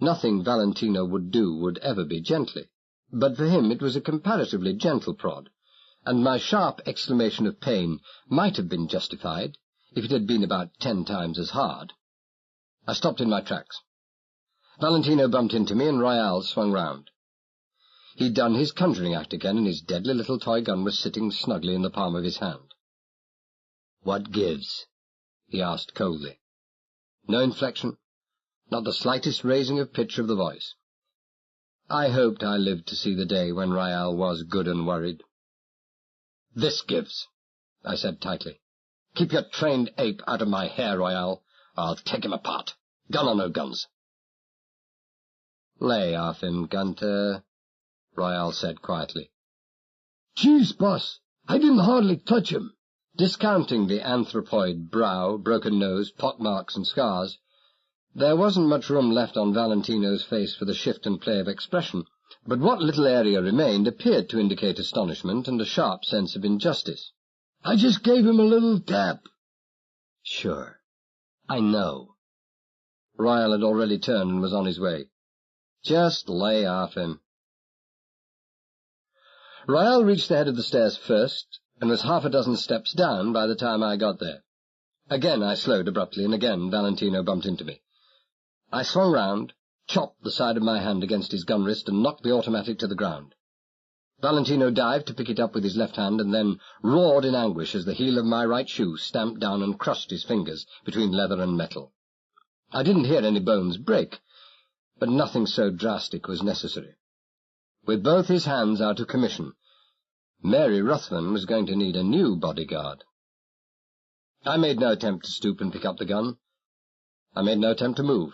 Nothing Valentino would do would ever be gently, but for him it was a comparatively gentle prod, and my sharp exclamation of pain might have been justified if it had been about 10 times as hard. I stopped in my tracks. Valentino bumped into me, and Royale swung round. He'd done his conjuring act again, and his deadly little toy gun was sitting snugly in the palm of his hand. "What gives?" he asked coldly. No inflection, not the slightest raising of pitch of the voice. I hoped I lived to see the day when Royale was good and worried. "This gives," I said tightly. "Keep your trained ape out of my hair, Royale, or I'll take him apart, gun or no guns." "Lay off him, Gunter," Royale said quietly. "Jeez, boss, I didn't hardly touch him." Discounting the anthropoid brow, broken nose, pockmarks and scars, there wasn't much room left on Valentino's face for the shift and play of expression, but what little area remained appeared to indicate astonishment and a sharp sense of injustice. "I just gave him a little tap." "Sure, I know." Royale had already turned and was on his way. "Just lay off him." Royale reached the head of the stairs first, and was 6 steps down by the time I got there. Again I slowed abruptly, and again Valentino bumped into me. I swung round, chopped the side of my hand against his gun wrist, and knocked the automatic to the ground. Valentino dived to pick it up with his left hand, and then roared in anguish as the heel of my right shoe stamped down and crushed his fingers between leather and metal. I didn't hear any bones break, but nothing so drastic was necessary. With both his hands out of commission, Mary Ruthven was going to need a new bodyguard. I made no attempt to stoop and pick up the gun. I made no attempt to move.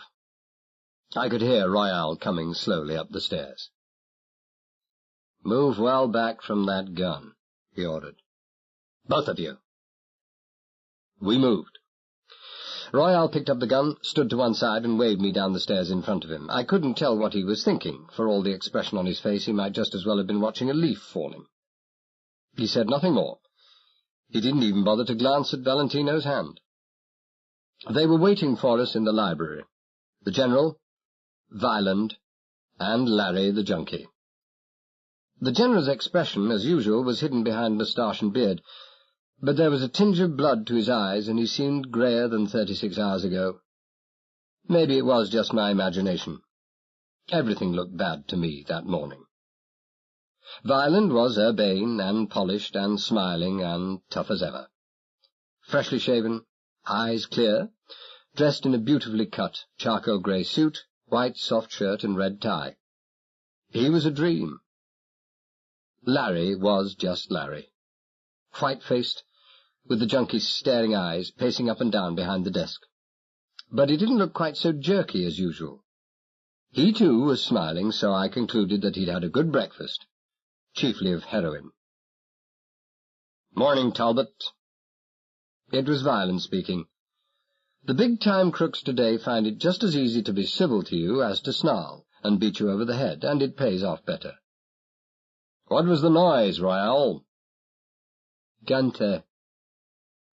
I could hear Royale coming slowly up the stairs. "Move well back from that gun," he ordered. "Both of you." We moved. Royale picked up the gun, stood to one side, and waved me down the stairs in front of him. I couldn't tell what he was thinking. For all the expression on his face, he might just as well have been watching a leaf falling. He said nothing more. He didn't even bother to glance at Valentino's hand. They were waiting for us in the library. The General, Violent, and Larry the junkie. The General's expression, as usual, was hidden behind moustache and beard, but there was a tinge of blood to his eyes, and he seemed greyer than 36 hours ago. Maybe it was just my imagination. Everything looked bad to me that morning. Violent was urbane and polished and smiling and tough as ever. Freshly shaven, eyes clear, dressed in a beautifully cut charcoal grey suit, white soft shirt and red tie. He was a dream. Larry was just Larry. White-faced, with the junkie's staring eyes, pacing up and down behind the desk. But he didn't look quite so jerky as usual. He, too, was smiling, so I concluded that he'd had a good breakfast, chiefly of heroin. "Morning, Talbot." It was Violent speaking. The big-time crooks today find it just as easy to be civil to you as to snarl and beat you over the head, and it pays off better. "What was the noise, Royale?" "Gunter."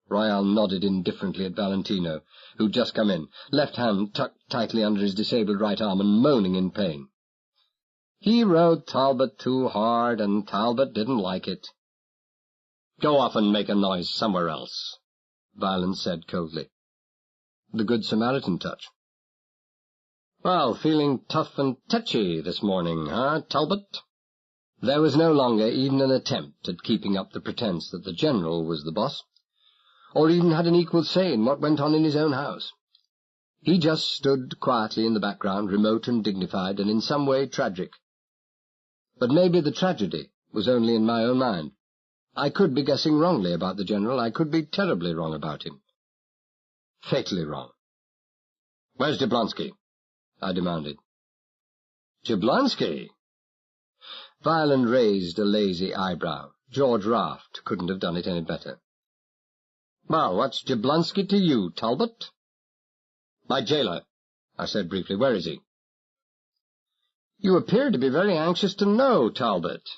Royale nodded indifferently at Valentino, who'd just come in, left hand tucked tightly under his disabled right arm and moaning in pain. He rode Talbot too hard, and Talbot didn't like it. "Go off and make a noise somewhere else," Violent said coldly. The Good Samaritan touch. "Well, feeling tough and touchy this morning, huh, Talbot?" There was no longer even an attempt at keeping up the pretense that the General was the boss, or even had an equal say in what went on in his own house. He just stood quietly in the background, remote and dignified, and in some way tragic. But maybe the tragedy was only in my own mind. I could be guessing wrongly about the General. I could be terribly wrong about him. Fatally wrong. "Where's Jablonski?" I demanded. "Jablonski?" Violent raised a lazy eyebrow. George Raft couldn't have done it any better. "Well, what's Jablonski to you, Talbot?" "My jailer," I said briefly. "Where is he?" "You appear to be very anxious to know, Talbot."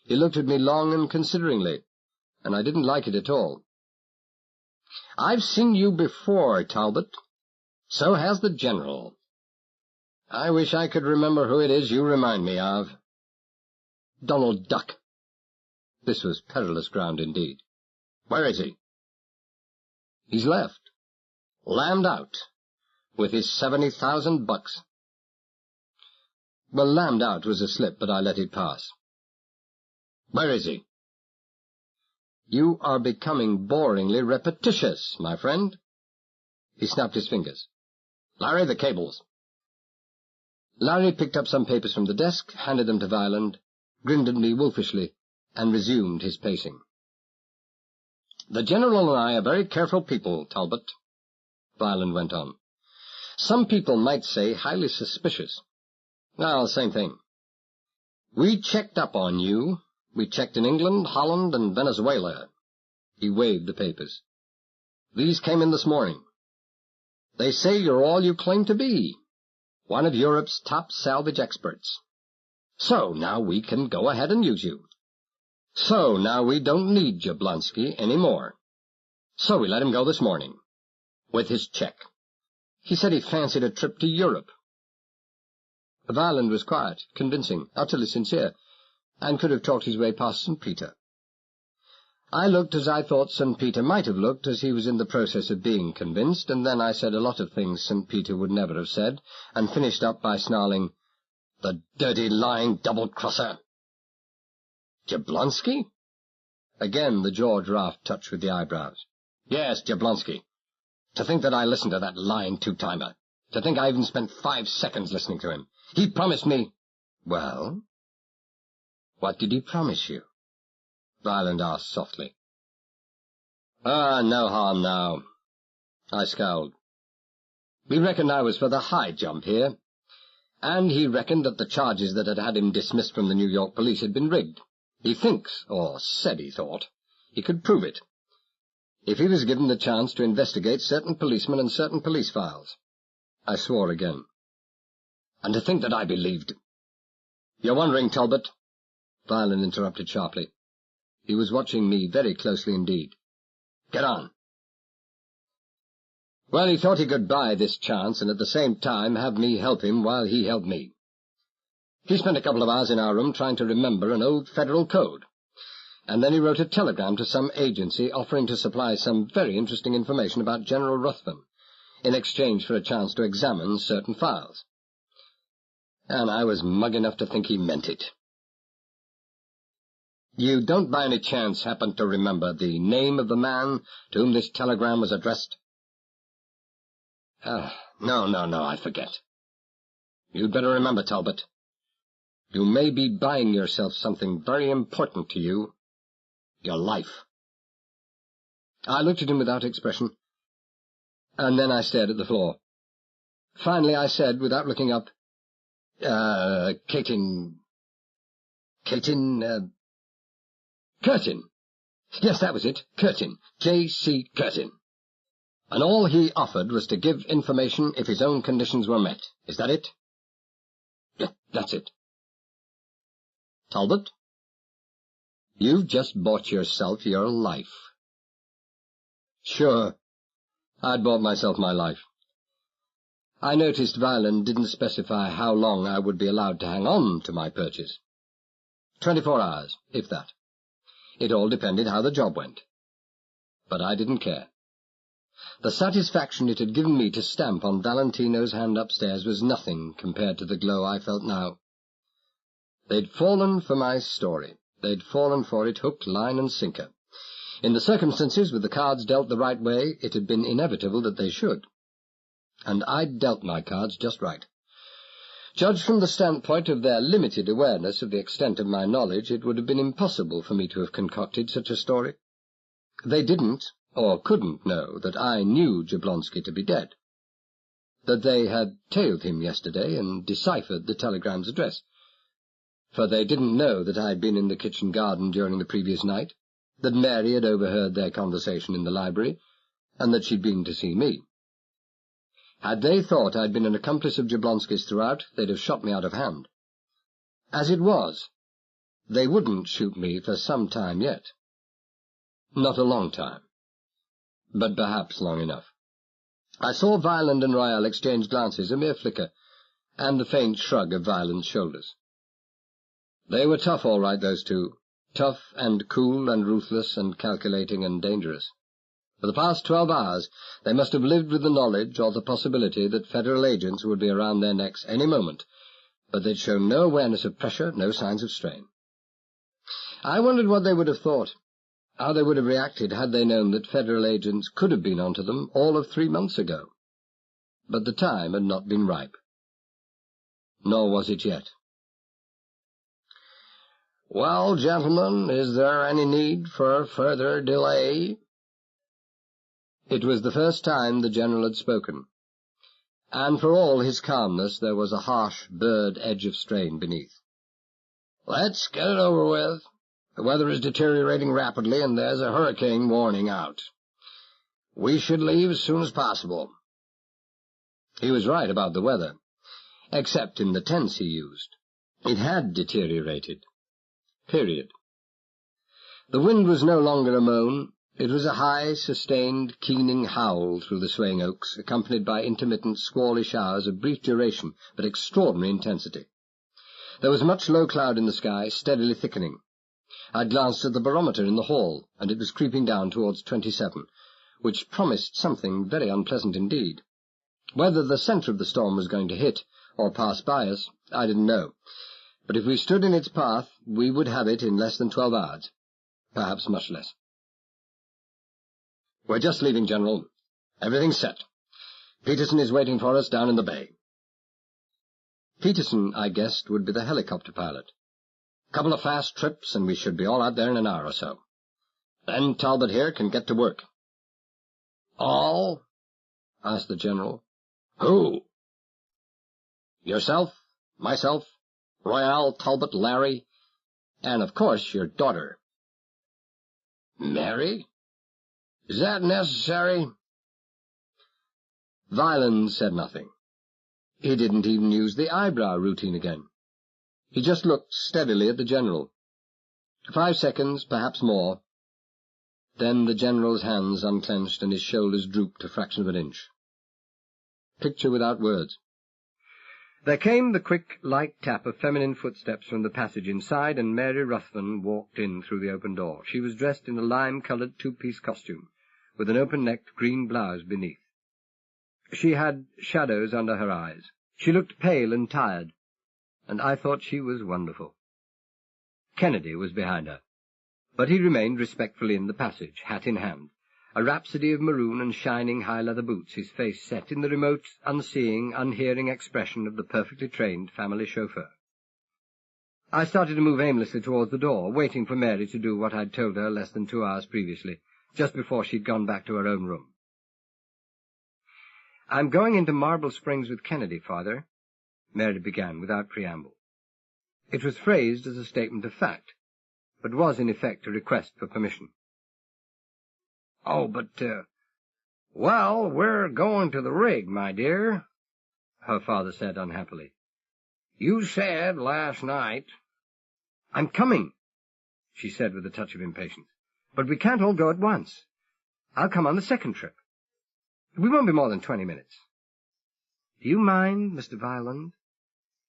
He looked at me long and consideringly, and I didn't like it at all. "I've seen you before, Talbot. So has the General. I wish I could remember who it is you remind me of." "Donald Duck." This was perilous ground indeed. "Where is he?" "He's left. Lambed out. With his 70,000 bucks. Well, lambed out was a slip, but I let it pass. "Where is he?" "You are becoming boringly repetitious, my friend." He snapped his fingers. "Larry, the cables." Larry picked up some papers from the desk, handed them to Violent, grinned at me wolfishly, and resumed his pacing. "The General and I are very careful people, Talbot," Violent went on. "Some people might say highly suspicious. Well, same thing. We checked up on you. We checked in England, Holland, and Venezuela." He waved the papers. "These came in this morning. They say you're all you claim to be, one of Europe's top salvage experts. So now we can go ahead and use you. So now we don't need Jablonski any more. So we let him go this morning, with his check. He said he fancied a trip to Europe." Violent was quiet, convincing, utterly sincere, and could have talked his way past St. Peter. I looked as I thought St. Peter might have looked as he was in the process of being convinced, and then I said a lot of things St. Peter would never have said, and finished up by snarling, "The dirty, lying double-crosser!" "Jablonski?" Again the George Raft touch with the eyebrows. "Yes, Jablonski. To think that I listened to that lying two-timer. To think I even spent 5 seconds listening to him. He promised me—" "Well? What did he promise you?" Violent asked softly. No harm now." I scowled. "We reckoned I was for the high jump here, and he reckoned that the charges that had had him dismissed from the New York police had been rigged. He thinks, or said he thought, he could prove it, if he was given the chance to investigate certain policemen and certain police files." I swore again. "And to think that I believed—" "You're wondering, Talbot," Violent interrupted sharply. He was watching me very closely indeed. "Get on." "Well, he thought he could buy this chance and at the same time have me help him while he helped me. He spent a couple of hours in our room trying to remember an old federal code, and then he wrote a telegram to some agency offering to supply some very interesting information about General Ruthven in exchange for a chance to examine certain files. And I was mug enough to think he meant it. You don't by any chance happen to remember the name of the man to whom this telegram was addressed? No, I forget. You'd better remember, Talbot. You may be buying yourself something very important to you, your life. I looked at him without expression, and then I stared at the floor. Finally I said, without looking up, Curtin. Yes, that was it, Curtin. J.C. Curtin. And all he offered was to give information if his own conditions were met. Is that it? Yeah, that's it. Talbot, you've just bought yourself your life. Sure, I'd bought myself my life. I noticed Violin didn't specify how long I would be allowed to hang on to my purchase. 24 hours, if that. It all depended how the job went. But I didn't care. The satisfaction it had given me to stamp on Valentino's hand upstairs was nothing compared to the glow I felt now. They'd fallen for my story. They'd fallen for it hook, line, and sinker. In the circumstances, with the cards dealt the right way, it had been inevitable that they should. And I'd dealt my cards just right. Judged from the standpoint of their limited awareness of the extent of my knowledge, it would have been impossible for me to have concocted such a story. They didn't, or couldn't know, that I knew Jablonski to be dead, that they had tailed him yesterday and deciphered the telegram's address, for they didn't know that I had been in the kitchen garden during the previous night, that Mary had overheard their conversation in the library, and that she'd been to see me. Had they thought I'd been an accomplice of Jablonski's throughout, they'd have shot me out of hand. As it was, they wouldn't shoot me for some time yet. Not a long time, but perhaps long enough. I saw Violin and Royale exchange glances, a mere flicker, and the faint shrug of Violin's shoulders. They were tough, all right, those two. Tough and cool and ruthless and calculating and dangerous. For the past 12 hours, they must have lived with the knowledge or the possibility that federal agents would be around their necks any moment, but they'd shown no awareness of pressure, no signs of strain. I wondered what they would have thought, how they would have reacted had they known that federal agents could have been onto them all of 3 months ago. But the time had not been ripe. Nor was it yet. "Well, gentlemen, is there any need for further delay?" It was the first time the General had spoken, and for all his calmness there was a harsh bird edge of strain beneath. "Let's get it over with. The weather is deteriorating rapidly, and there's a hurricane warning out. We should leave as soon as possible." He was right about the weather, except in the tense he used. It had deteriorated. Period. The wind was no longer a moan. It was a high, sustained, keening howl through the swaying oaks, accompanied by intermittent squally showers of brief duration but extraordinary intensity. There was much low cloud in the sky, steadily thickening. I glanced at the barometer in the hall, and it was creeping down towards 27, which promised something very unpleasant indeed. Whether the centre of the storm was going to hit or pass by us, I didn't know. But if we stood in its path, we would have it in less than 12 hours, perhaps much less. "We're just leaving, General. Everything's set. Peterson is waiting for us down in the bay." Peterson, I guessed, would be the helicopter pilot. "Couple of fast trips, and we should be all out there in an hour or so. Then Talbot here can get to work." "All?" asked the General. "Who?" "Yourself, myself, Royale, Talbot, Larry, and, of course, your daughter." "Mary? Is that necessary?" Violin said nothing. He didn't even use the eyebrow routine again. He just looked steadily at the General. 5 seconds, perhaps more. Then the General's hands unclenched and his shoulders drooped a fraction of an inch. Picture without words. There came the quick, light tap of feminine footsteps from the passage inside, and Mary Ruthven walked in through the open door. She was dressed in a lime-coloured two-piece costume, with an open-necked green blouse beneath. She had shadows under her eyes. She looked pale and tired, and I thought she was wonderful. Kennedy was behind her. But he remained respectfully in the passage, hat in hand, a rhapsody of maroon and shining high-leather boots, his face set in the remote, unseeing, unhearing expression of the perfectly trained family chauffeur. I started to move aimlessly towards the door, waiting for Mary to do what I'd told her less than 2 hours previously, just before she'd gone back to her own room. "I'm going into Marble Springs with Kennedy, Father," Mary began without preamble. It was phrased as a statement of fact, but was in effect a request for permission. "Oh, but, well, we're going to the rig, my dear," her father said unhappily. "You said last night—" "I'm coming," she said with a touch of impatience. "But we can't all go at once. I'll come on the second trip. We won't be more than 20 minutes. Do you mind, Mr. Violent?"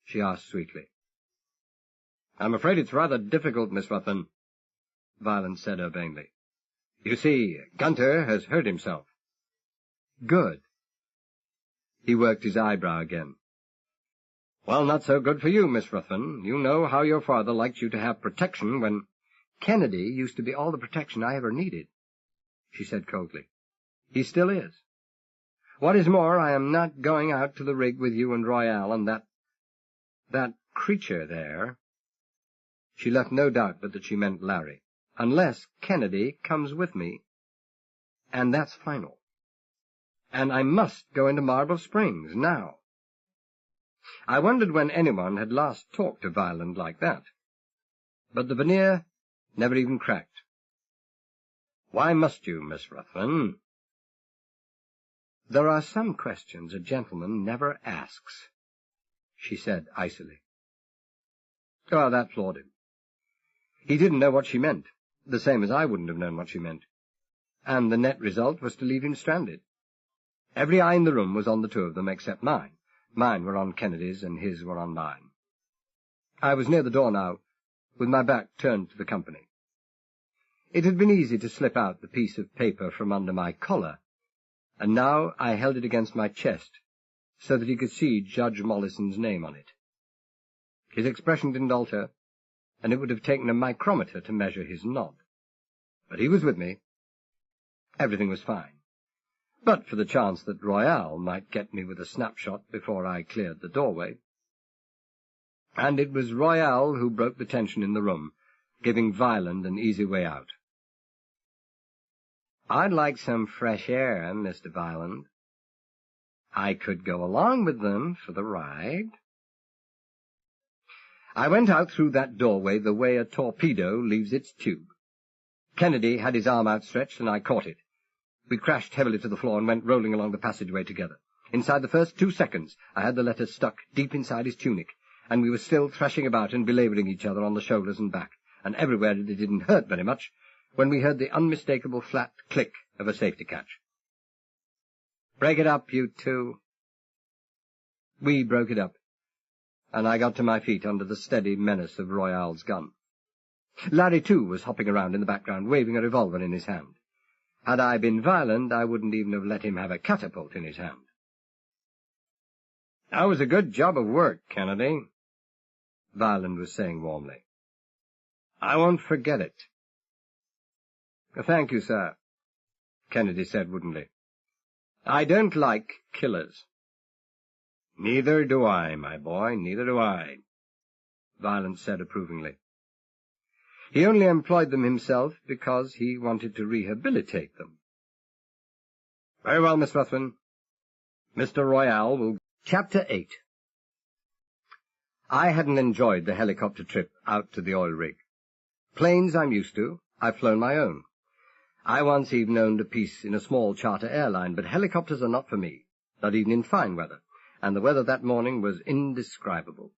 she asked sweetly. "I'm afraid it's rather difficult, Miss Ruthven," Violent said urbanely. "You see, Gunter has hurt himself." "Good." He worked his eyebrow again. "Well, not so good for you, Miss Ruthven. You know how your father liked you to have protection when—" "Kennedy used to be all the protection I ever needed," she said coldly. "He still is. What is more, I am not going out to the rig with you and Royale and that creature there." She left no doubt but that she meant Larry. "Unless Kennedy comes with me. And that's final. And I must go into Marble Springs now." I wondered when anyone had last talked to Violent like that. But the veneer never even cracked. "Why must you, Miss Ruthven?" "There are some questions a gentleman never asks," she said icily. Oh, that floored him. He didn't know what she meant, the same as I wouldn't have known what she meant. And the net result was to leave him stranded. Every eye in the room was on the two of them except mine. Mine were on Kennedy's, and his were on mine. I was near the door now, with my back turned to the company. It had been easy to slip out the piece of paper from under my collar, and now I held it against my chest, so that he could see Judge Mollison's name on it. His expression didn't alter, and it would have taken a micrometer to measure his nod. But he was with me. Everything was fine. But for the chance that Royale might get me with a snapshot before I cleared the doorway. And it was Royale who broke the tension in the room, giving Violent an easy way out. "I'd like some fresh air, Mr. Violent. I could go along with them for the ride." I went out through that doorway the way a torpedo leaves its tube. Kennedy had his arm outstretched, and I caught it. We crashed heavily to the floor and went rolling along the passageway together. Inside the first 2 seconds, I had the letter stuck deep inside his tunic, and we were still thrashing about and belabouring each other on the shoulders and back, and everywhere it didn't hurt very much, when we heard the unmistakable flat click of a safety catch. "Break it up, you two." We broke it up, and I got to my feet under the steady menace of Royale's gun. Larry, too, was hopping around in the background, waving a revolver in his hand. Had I been Violent, I wouldn't even have let him have a catapult in his hand. "That was a good job of work, Kennedy," Violent was saying warmly. "I won't forget it." "Thank you, sir," Kennedy said woodenly. "I don't like killers." "Neither do I, my boy, neither do I," Violent said approvingly. He only employed them himself because he wanted to rehabilitate them. "Very well, Miss Ruthven. Mr. Royale will—" Chapter 8. I hadn't enjoyed the helicopter trip out to the oil rig. Planes I'm used to. I've flown my own. I once even owned a piece in a small charter airline, but helicopters are not for me, not even in fine weather, and the weather that morning was indescribable.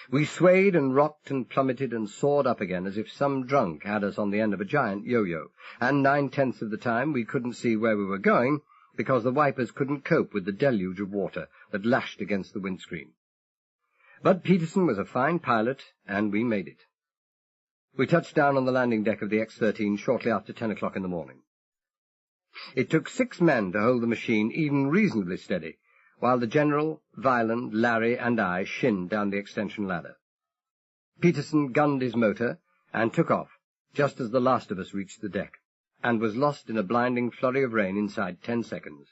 We swayed and rocked and plummeted and soared up again as if some drunk had us on the end of a giant yo-yo, and 9/10 of the time we couldn't see where we were going because the wipers couldn't cope with the deluge of water that lashed against the windscreen. But Peterson was a fine pilot, and we made it. We touched down on the landing deck of the X-13 shortly after 10 o'clock in the morning. It took 6 men to hold the machine even reasonably steady, while the General, Violent, Larry, and I shinned down the extension ladder. Peterson gunned his motor and took off, just as the last of us reached the deck, and was lost in a blinding flurry of rain inside 10 seconds.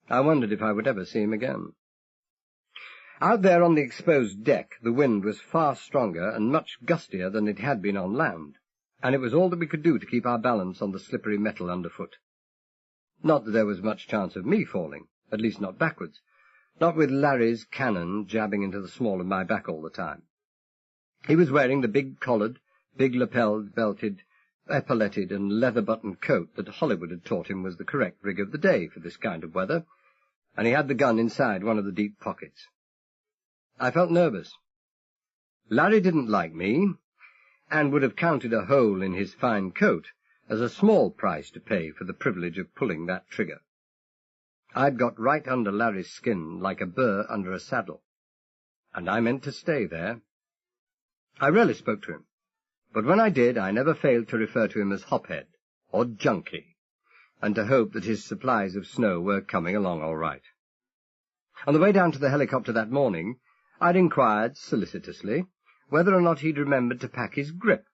I wondered if I would ever see him again. Out there on the exposed deck, the wind was far stronger and much gustier than it had been on land, and it was all that we could do to keep our balance on the slippery metal underfoot. Not that there was much chance of me falling, at least not backwards, not with Larry's cannon jabbing into the small of my back all the time. He was wearing the big-collared, big-lapelled, belted, epauletted, and leather-buttoned coat that Hollywood had taught him was the correct rig of the day for this kind of weather, and he had the gun inside one of the deep pockets. I felt nervous. Larry didn't like me, and would have counted a hole in his fine coat as a small price to pay for the privilege of pulling that trigger. I'd got right under Larry's skin like a burr under a saddle, and I meant to stay there. I rarely spoke to him, but when I did, I never failed to refer to him as Hophead, or Junkie, and to hope that his supplies of snow were coming along all right. On the way down to the helicopter that morning, I'd inquired solicitously whether or not he'd remembered to pack his grip,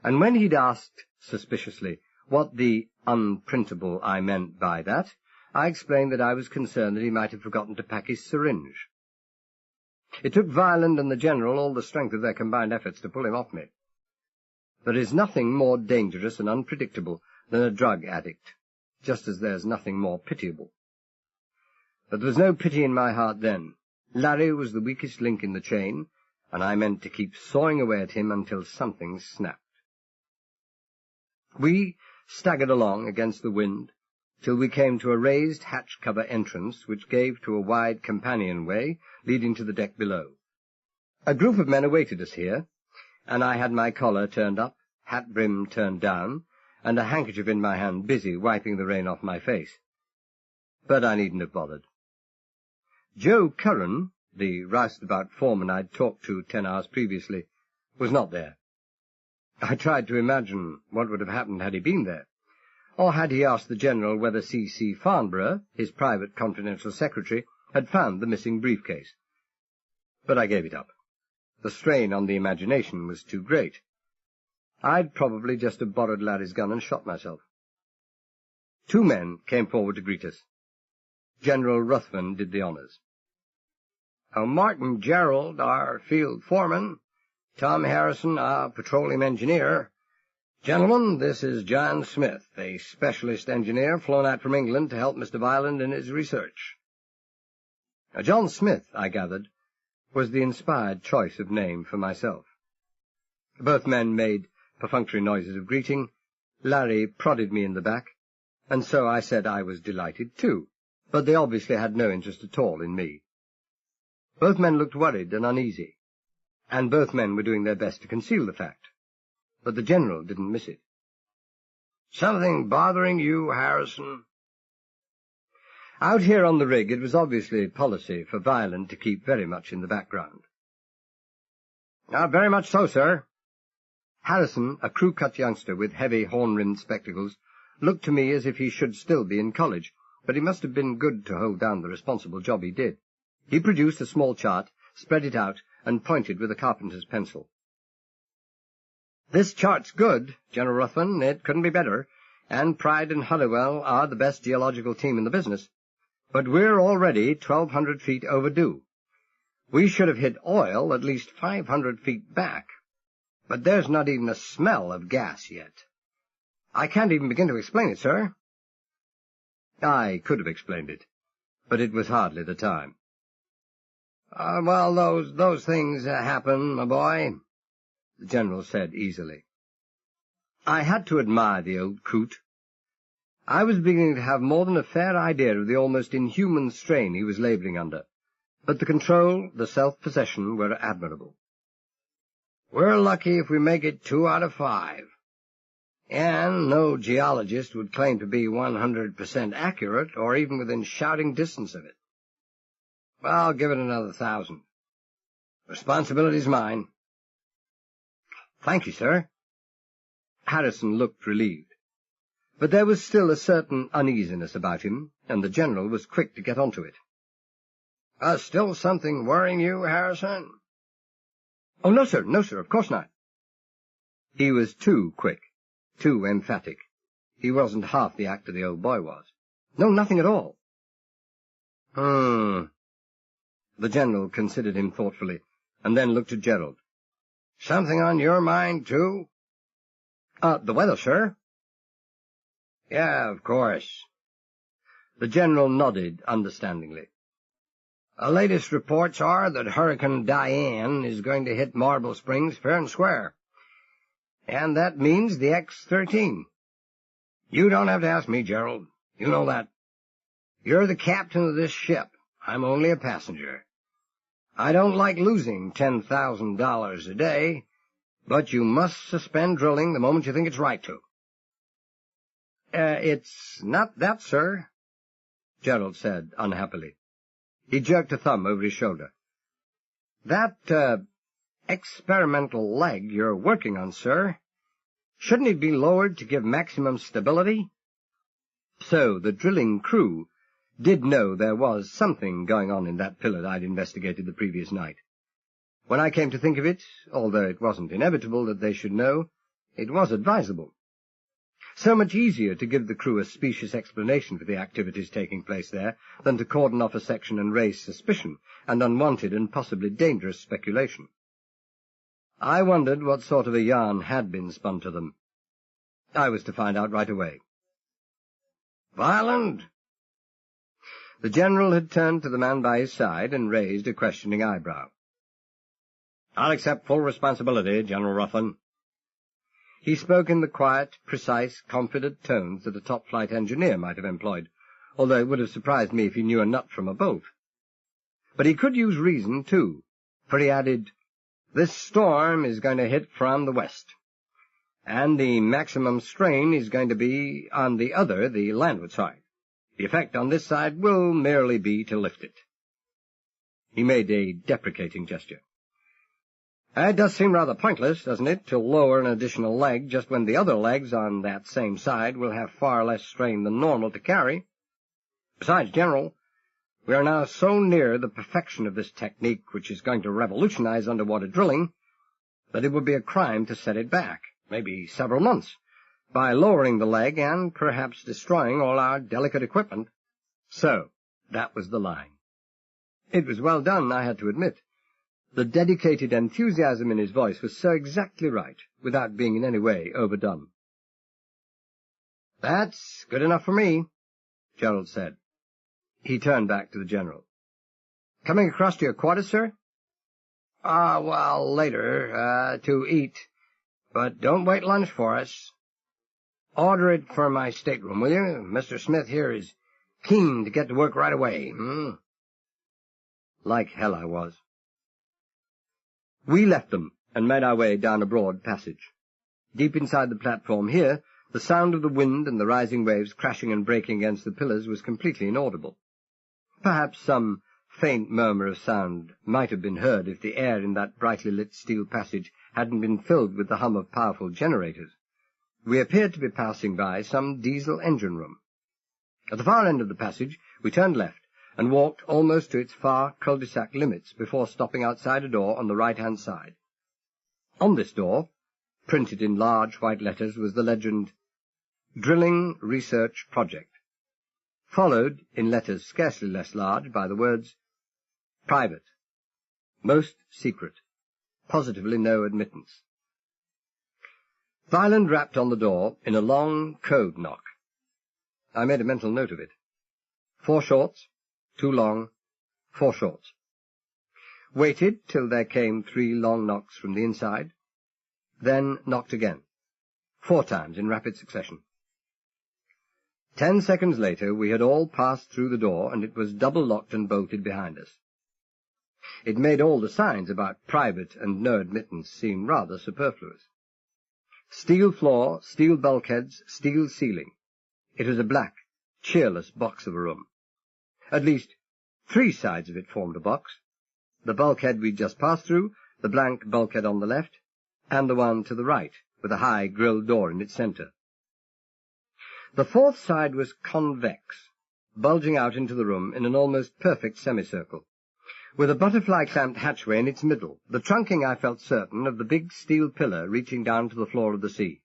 and when he'd asked suspiciously what the unprintable I meant by that, I explained that I was concerned that he might have forgotten to pack his syringe. It took Violent and the General all the strength of their combined efforts to pull him off me. There is nothing more dangerous and unpredictable than a drug addict, just as there's nothing more pitiable. But there was no pity in my heart then. Larry was the weakest link in the chain, and I meant to keep sawing away at him until something snapped. We staggered along against the wind till we came to a raised hatch-cover entrance which gave to a wide companionway leading to the deck below. A group of men awaited us here, and I had my collar turned up, hat-brim turned down, and a handkerchief in my hand busy wiping the rain off my face. But I needn't have bothered. Joe Curran, the roustabout foreman I'd talked to 10 hours previously, was not there. I tried to imagine what would have happened had he been there, or had he asked the General whether C.C. Farnborough, his private confidential secretary, had found the missing briefcase. But I gave it up. The strain on the imagination was too great. I'd probably just have borrowed Larry's gun and shot myself. 2 men came forward to greet us. General Ruthven did the honors. Martin Gerald, our field foreman. Tom Harrison, our petroleum engineer. Gentlemen, this is John Smith, a specialist engineer flown out from England to help Mr. Violent in his research. John Smith, I gathered, was the inspired choice of name for myself. Both men made perfunctory noises of greeting. Larry prodded me in the back, and so I said I was delighted too, but they obviously had no interest at all in me. Both men looked worried and uneasy, and both men were doing their best to conceal the fact. But the General didn't miss it. Something bothering you, Harrison? Out here on the rig, it was obviously policy for Violent to keep very much in the background. Very much so, sir. Harrison, a crew-cut youngster with heavy horn-rimmed spectacles, looked to me as if he should still be in college, but he must have been good to hold down the responsible job he did. He produced a small chart, spread it out, and pointed with a carpenter's pencil. This chart's good, General Ruthven. It couldn't be better, and Pride and Honeywell are the best geological team in the business. But we're already 1,200 feet overdue. We should have hit oil at least 500 feet back, but there's not even a smell of gas yet. I can't even begin to explain it, sir. I could have explained it, but it was hardly the time. Well, those things happen, my boy, the General said easily. I had to admire the old coot. I was beginning to have more than a fair idea of the almost inhuman strain he was labouring under, but the control, the self-possession were admirable. We're lucky if we make it 2 out of 5. And no geologist would claim to be 100% accurate, or even within shouting distance of it. Well, I'll give it another 1,000. Responsibility's mine. Thank you, sir. Harrison looked relieved. But there was still a certain uneasiness about him, and the General was quick to get onto it. Still something worrying you, Harrison? Oh, no, sir, of course not. He was too quick, too emphatic. He wasn't half the actor the old boy was. No, nothing at all. The General considered him thoughtfully, and then looked at Gerald. Something on your mind, too? The weather, sir. Yeah, of course. The General nodded understandingly. The latest reports are that Hurricane Diane is going to hit Marble Springs fair and square. And that means the X-13. You don't have to ask me, Gerald. You know that. You're the captain of this ship. I'm only a passenger. I don't like losing $10,000 a day, but you must suspend drilling the moment you think it's right to. It's not that, sir, Gerald said unhappily. He jerked a thumb over his shoulder. That, experimental leg you're working on, sir, shouldn't it be lowered to give maximum stability? So the drilling crew did know there was something going on in that pillar I'd investigated the previous night. When I came to think of it, although it wasn't inevitable that they should know, it was advisable. So much easier to give the crew a specious explanation for the activities taking place there than to cordon off a section and raise suspicion and unwanted and possibly dangerous speculation. I wondered what sort of a yarn had been spun to them. I was to find out right away. Violent? The General had turned to the man by his side and raised a questioning eyebrow. I'll accept full responsibility, General Ruthven. He spoke in the quiet, precise, confident tones that a top-flight engineer might have employed, although it would have surprised me if he knew a nut from a bolt. But he could use reason, too, for he added, This storm is going to hit from the west, and the maximum strain is going to be on the landward side. The effect on this side will merely be to lift it. He made a deprecating gesture. It does seem rather pointless, doesn't it, to lower an additional leg just when the other legs on that same side will have far less strain than normal to carry. Besides, General, we are now so near the perfection of this technique, which is going to revolutionize underwater drilling, that it would be a crime to set it back, maybe several months, by lowering the leg and perhaps destroying all our delicate equipment. So, that was the line. It was well done, I had to admit. The dedicated enthusiasm in his voice was so exactly right, without being in any way overdone. That's good enough for me, Gerald said. He turned back to the General. Coming across to your quarters, sir? Well, later, to eat. But don't wait lunch for us. Order it for my stateroom, will you? Mr. Smith here is keen to get to work right away, Like hell I was. We left them and made our way down a broad passage. Deep inside the platform here, the sound of the wind and the rising waves crashing and breaking against the pillars was completely inaudible. Perhaps some faint murmur of sound might have been heard if the air in that brightly lit steel passage hadn't been filled with the hum of powerful generators. We appeared to be passing by some diesel engine room. At the far end of the passage, we turned left and walked almost to its far cul-de-sac limits before stopping outside a door on the right-hand side. On this door, printed in large white letters, was the legend, Drilling Research Project, followed, in letters scarcely less large, by the words, Private, Most Secret, Positively No Admittance. Violent rapped on the door in a long code knock. I made a mental note of it. 4 shorts, 2 long, 4 shorts. Waited till there came 3 long knocks from the inside, then knocked again, 4 times in rapid succession. 10 seconds later we had all passed through the door, and it was double-locked and bolted behind us. It made all the signs about private and no admittance seem rather superfluous. Steel floor, steel bulkheads, steel ceiling. It was a black, cheerless box of a room. At least 3 sides of it formed a box. The bulkhead we'd just passed through, the blank bulkhead on the left, and the one to the right, with a high grilled door in its centre. The 4th side was convex, bulging out into the room in an almost perfect semicircle, with a butterfly-clamped hatchway in its middle, the trunking, I felt certain, of the big steel pillar reaching down to the floor of the sea.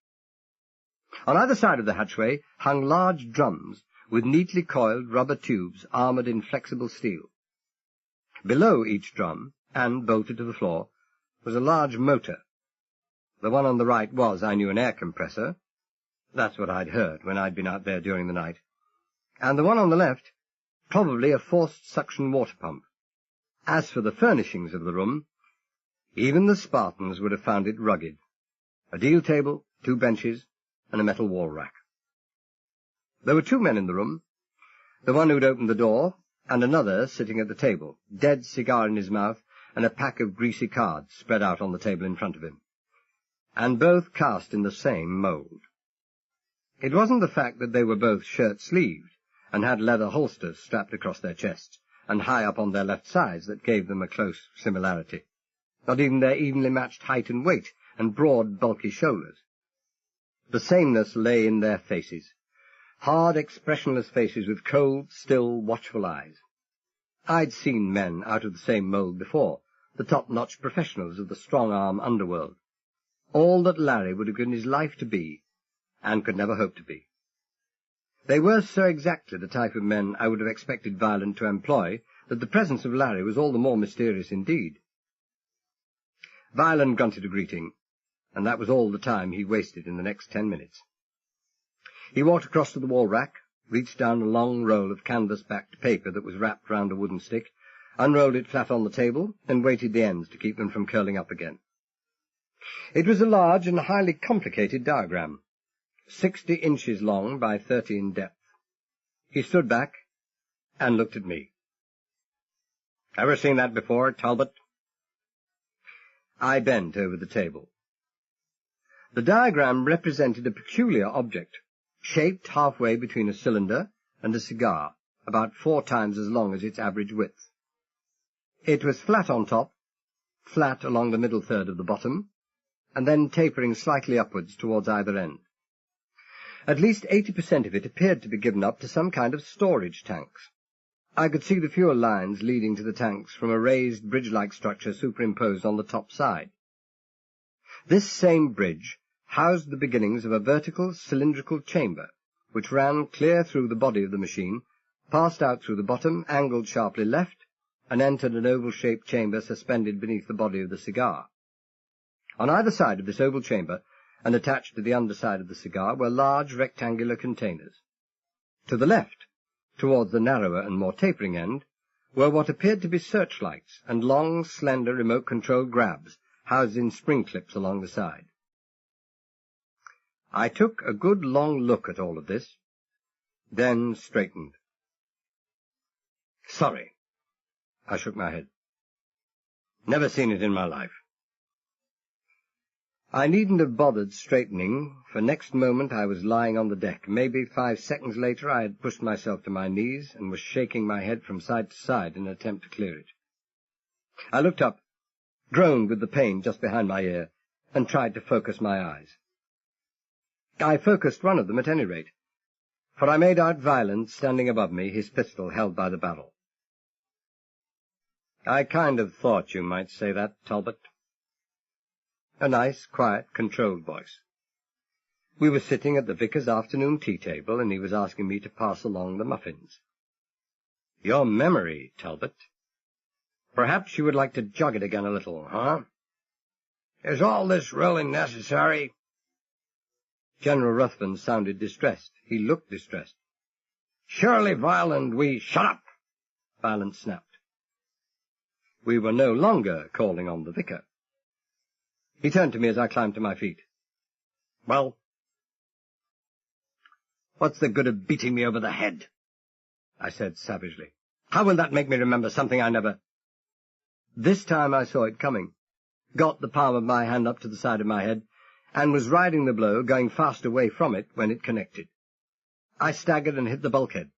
On either side of the hatchway hung large drums with neatly coiled rubber tubes armoured in flexible steel. Below each drum, and bolted to the floor, was a large motor. The one on the right was, I knew, an air compressor. That's what I'd heard when I'd been out there during the night. And the one on the left, probably a forced suction water pump. As for the furnishings of the room, even the Spartans would have found it rugged. A deal table, 2 benches, and a metal wall rack. There were 2 men in the room, the one who'd opened the door, and another sitting at the table, dead cigar in his mouth, and a pack of greasy cards spread out on the table in front of him, and both cast in the same mould. It wasn't the fact that they were both shirt-sleeved, and had leather holsters strapped across their chests, and high up on their left sides, that gave them a close similarity. Not even their evenly matched height and weight, and broad, bulky shoulders. The sameness lay in their faces. Hard, expressionless faces with cold, still, watchful eyes. I'd seen men out of the same mould before, the top-notch professionals of the strong-arm underworld. All that Larry would have given his life to be, and could never hope to be. They were so exactly the type of men I would have expected Violent to employ that the presence of Larry was all the more mysterious indeed. Violent grunted a greeting, and that was all the time he wasted in the next 10 minutes. He walked across to the wall rack, reached down a long roll of canvas-backed paper that was wrapped round a wooden stick, unrolled it flat on the table, and weighted the ends to keep them from curling up again. It was a large and highly complicated diagram, 60 inches long by 30 in depth. He stood back and looked at me. "Ever seen that before, Talbot?" I bent over the table. The diagram represented a peculiar object, shaped halfway between a cylinder and a cigar, about 4 times as long as its average width. It was flat on top, flat along the middle third of the bottom, and then tapering slightly upwards towards either end. At least 80% of it appeared to be given up to some kind of storage tanks. I could see the fuel lines leading to the tanks from a raised bridge-like structure superimposed on the top side. This same bridge housed the beginnings of a vertical cylindrical chamber, which ran clear through the body of the machine, passed out through the bottom, angled sharply left, and entered an oval-shaped chamber suspended beneath the body of the cigar. On either side of this oval chamber, and attached to the underside of the cigar, were large rectangular containers. To the left, towards the narrower and more tapering end, were what appeared to be searchlights and long, slender, remote-controlled grabs housed in spring clips along the side. I took a good long look at all of this, then straightened. "Sorry." I shook my head. "Never seen it in my life." I needn't have bothered straightening, for next moment I was lying on the deck. Maybe 5 seconds later I had pushed myself to my knees and was shaking my head from side to side in an attempt to clear it. I looked up, groaned with the pain just behind my ear, and tried to focus my eyes. I focused one of them at any rate, for I made out Violent standing above me, his pistol held by the barrel. "I kind of thought you might say that, Talbot." A nice, quiet, controlled voice. We were sitting at the vicar's afternoon tea table, and he was asking me to pass along the muffins. "Your memory, Talbot. Perhaps you would like to jog it again a little, huh? Is all this really necessary?" General Ruthven sounded distressed. He looked distressed. "Surely, Violent, we—" "Shut up!" Violent snapped. We were no longer calling on the vicar. He turned to me as I climbed to my feet. "Well, what's the good of beating me over the head?" I said savagely. "How will that make me remember something I never—" This time I saw it coming, got the palm of my hand up to the side of my head, and was riding the blow, going fast away from it when it connected. I staggered and hit the bulkhead.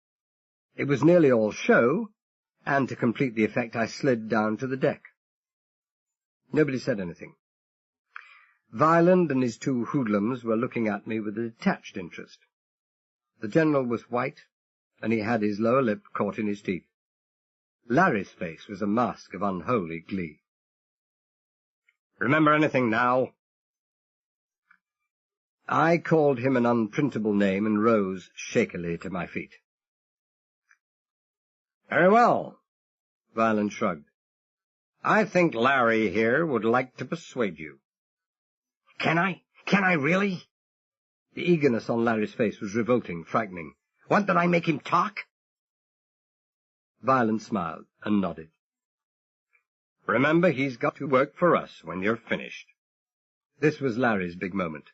It was nearly all show, and to complete the effect I slid down to the deck. Nobody said anything. Violent and his 2 hoodlums were looking at me with a detached interest. The general was white, and he had his lower lip caught in his teeth.
Larry's face was a mask of unholy glee. "Remember anything now?" I called him an unprintable name and rose shakily to my feet. "Very well," Violent shrugged. "I think Larry here would like to persuade you." Can I? Can I really?" The eagerness on Larry's face was revolting, frightening. "Want that I make him talk?" Violent smiled and nodded. "Remember, he's got to work for us when you're finished." This was Larry's big moment.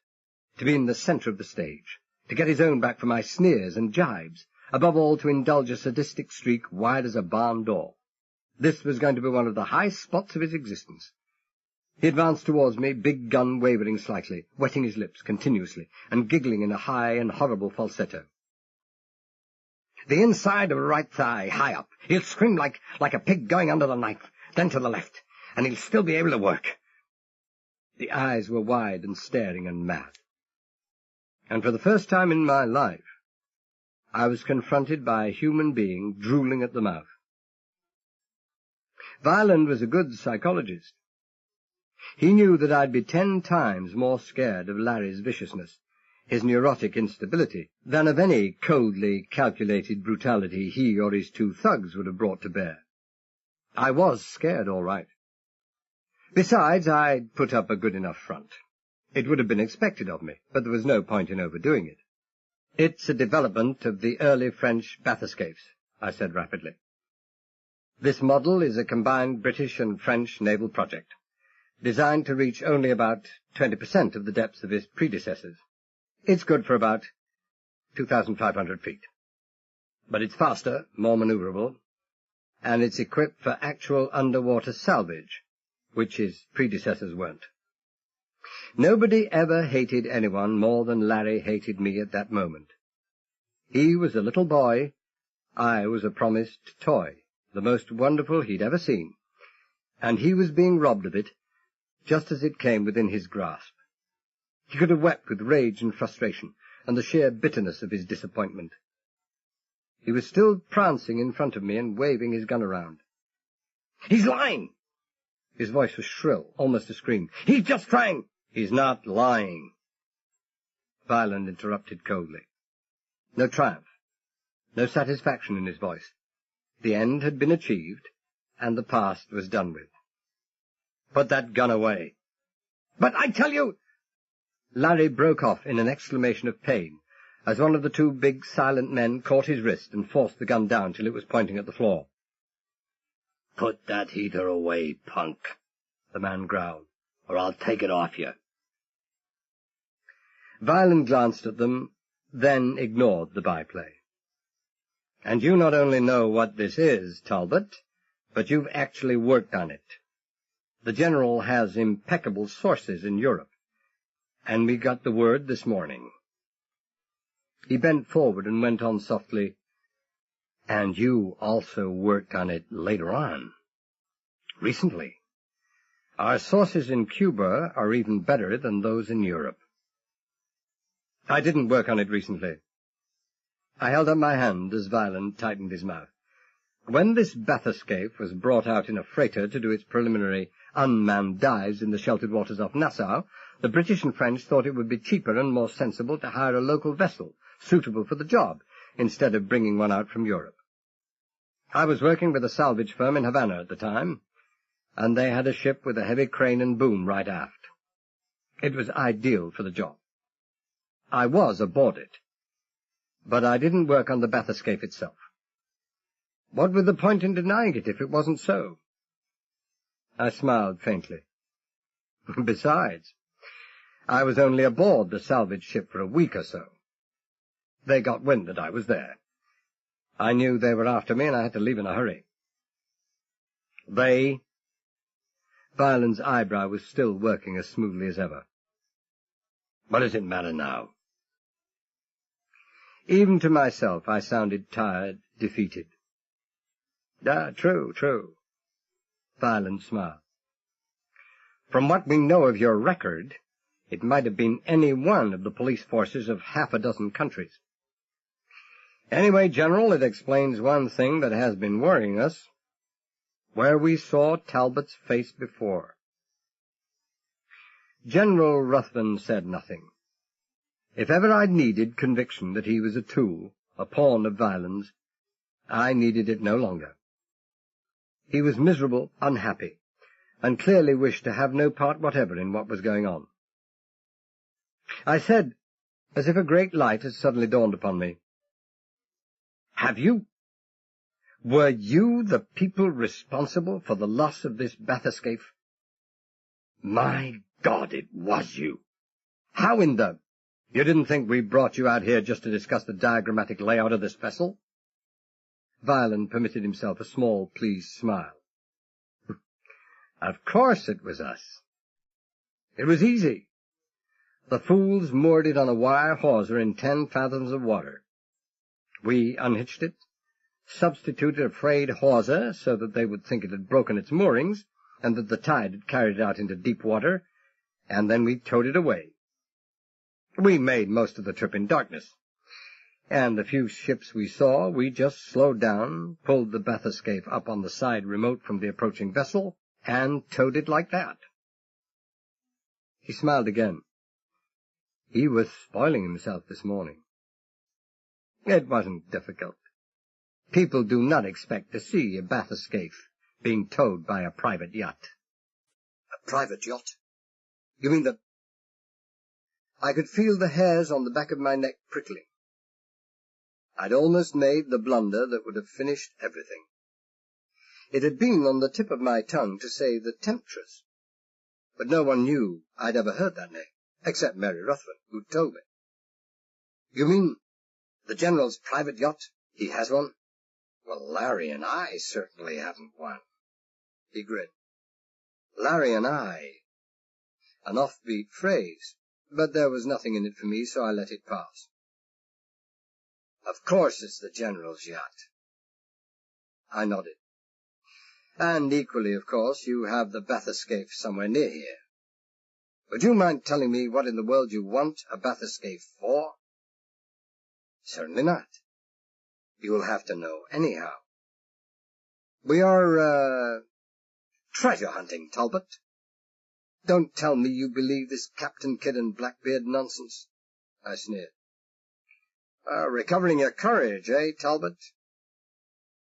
To be in the centre of the stage, to get his own back for my sneers and jibes, above all to indulge a sadistic streak wide as a barn door. This was going to be one of the high spots of his existence. He advanced towards me, big gun wavering slightly, wetting his lips continuously, and giggling in a high and horrible falsetto. "The inside of the right thigh, high up. He'll scream like a pig going under the knife, then to the left, and he'll still be able to work." The eyes were wide and staring and mad. And for the first time in my life, I was confronted by a human being drooling at the mouth. Violent was a good psychologist. He knew that I'd be 10 times more scared of Larry's viciousness, his neurotic instability, than of any coldly calculated brutality he or his 2 thugs would have brought to bear. I was scared, all right. Besides, I'd put up a good enough front. It would have been expected of me, but there was no point in overdoing it. "It's a development of the early French bathyscapes," I said rapidly. "This model is a combined British and French naval project, designed to reach only about 20% of the depths of his predecessors. It's good for about 2,500 feet. But it's faster, more maneuverable, and it's equipped for actual underwater salvage, which his predecessors weren't. Nobody ever hated anyone more than Larry hated me at that moment. He was a little boy, I was a promised toy, the most wonderful he'd ever seen, and he was being robbed of it just as it came within his grasp. He could have wept with rage and frustration, and the sheer bitterness of his disappointment. He was still prancing in front of me and waving his gun around. "He's lying!" His voice was shrill, almost a scream. "He's just trying—" "He's not lying," Violent interrupted coldly. No triumph, no satisfaction in his voice. The end had been achieved, and the past was done with. "Put that gun away." "But I tell you—" Larry broke off in an exclamation of pain, as one of the 2 big, silent men caught his wrist and forced the gun down till it was pointing at the floor. "Put that heater away, punk," the man growled, "or I'll take it off you." Violent glanced at them, then ignored the byplay. "And you not only know what this is, Talbot, but you've actually worked on it. The General has impeccable sources in Europe, and we got the word this morning." He bent forward and went on softly, "And you also worked on it later on. Recently. Our sources in Cuba are even better than those in Europe." "I didn't work on it recently." I held up my hand as Violent tightened his mouth. "When this bathyscaphe was brought out in a freighter to do its preliminary unmanned dives in the sheltered waters off Nassau, the British and French thought it would be cheaper and more sensible to hire a local vessel suitable for the job, instead of bringing one out from Europe. I was working with a salvage firm in Havana at the time, and they had a ship with a heavy crane and boom right aft. It was ideal for the job. I was aboard it, but I didn't work on the bathyscaphe itself. What was the point in denying it if it wasn't so?" I smiled faintly. "Besides, I was only aboard the salvage ship for a week or so. They got wind that I was there. I knew they were after me, and I had to leave in a hurry." "They?" Violent's eyebrow was still working as smoothly as ever. "What does it matter now?" Even to myself I sounded tired, defeated. True. Violent smiled. "From what we know of your record, it might have been any one of the police forces of 6 countries. Anyway, General, it explains one thing that has been worrying us.
where we saw Talbot's face before. General Ruthven said nothing. If ever I needed conviction that he was a tool, a pawn of violence, I needed it no longer. He was miserable, unhappy, and clearly wished to have no part whatever in what was going on. I said, as if a great light had suddenly dawned upon me, Were you the people responsible for the loss of this bathyscaphe? My God, it was you. How in the... You didn't think we brought you out here just to discuss the diagrammatic layout of this vessel? Violin permitted himself a small, pleased smile. Of course it was us. It was easy. The fools moored it on a wire hawser in 10 fathoms of water. We unhitched it, substituted a frayed hawser so that they would think it had broken its moorings and that the tide had carried it out into deep water, and then we towed it away. We made most of the trip in darkness, and the few ships we saw, we just slowed down, pulled the bathyscaphe up on the side remote from the approaching vessel, and towed it like that. He smiled again. He was spoiling himself this morning. It wasn't difficult. People do not expect to see a bathyscaphe being towed by a private yacht.
A private yacht? You mean the... I could feel the hairs on the back of my neck prickling. I'd almost made the blunder that would have finished everything. It had been on the tip of my tongue to say the Temptress, but no one knew I'd ever heard that name, except Mary Ruthven, who'd told me. You mean the General's private yacht? He has one? Well, Larry and I certainly haven't one. He grinned. Larry and I. An offbeat phrase, but there was nothing in it for me, so I let it pass. Of course it's the General's yacht. I nodded. And equally, of course, you have the bathyscaphe somewhere near here. Would you mind telling me what in the world you want a bathyscaphe for? Certainly not. You'll have to know anyhow. We are, treasure hunting, Talbot. Don't tell me you believe this Captain Kidd and Blackbeard nonsense, I sneered. Recovering your courage, eh, Talbot?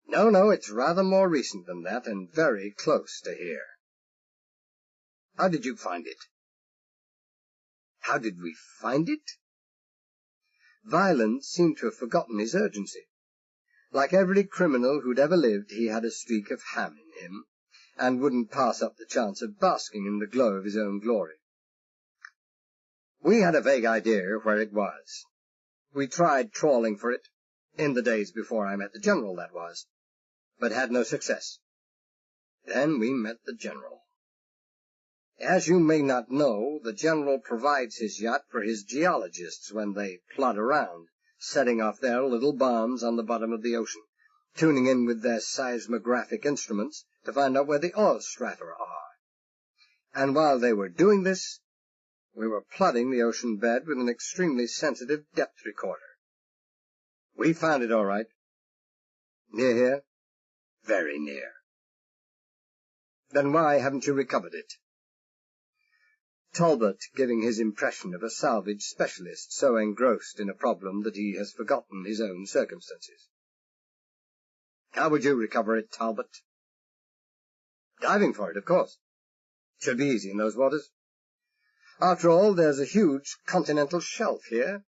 No, it's rather more recent than that, and very close to here. How did you find it? How did we find it? Violin seemed to have forgotten his urgency. Like every criminal who'd ever lived, he had a streak of ham in him, and wouldn't pass up the chance of basking in the glow of his own glory. We had a vague idea where it was. We tried trawling for it, in the days before I met the General, that was, but had no success. Then we met the General. As you may not know, the General provides his yacht for his geologists when they plod around, setting off their little bombs on the bottom of the ocean, tuning in with their seismographic instruments to find out where the oil strata are. And while they were doing this, we were plodding the ocean bed with an extremely sensitive depth recorder. We found it all right. Near here? Very near. Then why haven't you recovered it? Talbot giving his impression of a salvage specialist so engrossed in a problem that he has forgotten his own circumstances. How would you recover it, Talbot? Diving for it, of course. Should be easy in those waters. After all, there's a huge continental shelf here.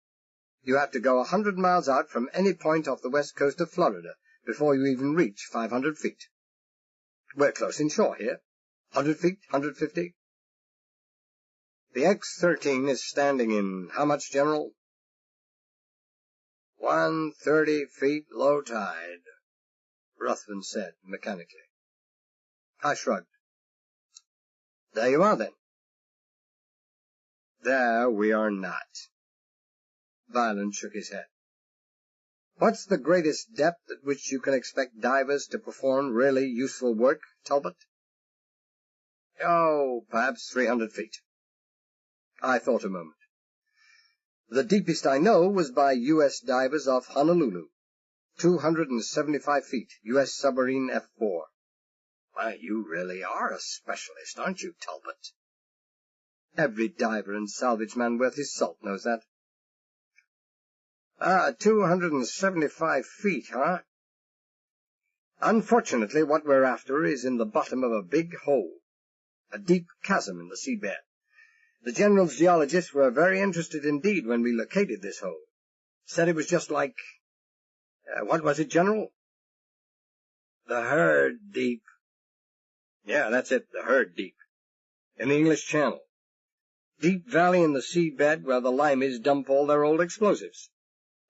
You have to go 100 miles out from any point off the west coast of Florida before you even reach 500 feet. We're close inshore here. 100 feet, 150. The X-13 is standing in how much, General? 130 feet low tide, Ruthven said mechanically. I shrugged. There you are, then. There we are not. Violin shook his head. What's the greatest depth at which you can expect divers to perform really useful work, Talbot? Oh, perhaps 300 feet. I thought a moment. The deepest I know was by U.S. divers off Honolulu, 275 feet, U.S. submarine F-4.
Why, you really are a specialist, aren't you, Talbot?
Every diver and salvage man worth his salt knows that.
275 feet, huh? Unfortunately, what we're after is in the bottom of a big hole, a deep chasm in the seabed. The General's geologists were very interested indeed when we located this hole. Said it was just like, what was it, General? The Herd Deep. Yeah, that's it, the Herd Deep. In the English Channel. Deep valley in the seabed where the Limeys dump all their old explosives.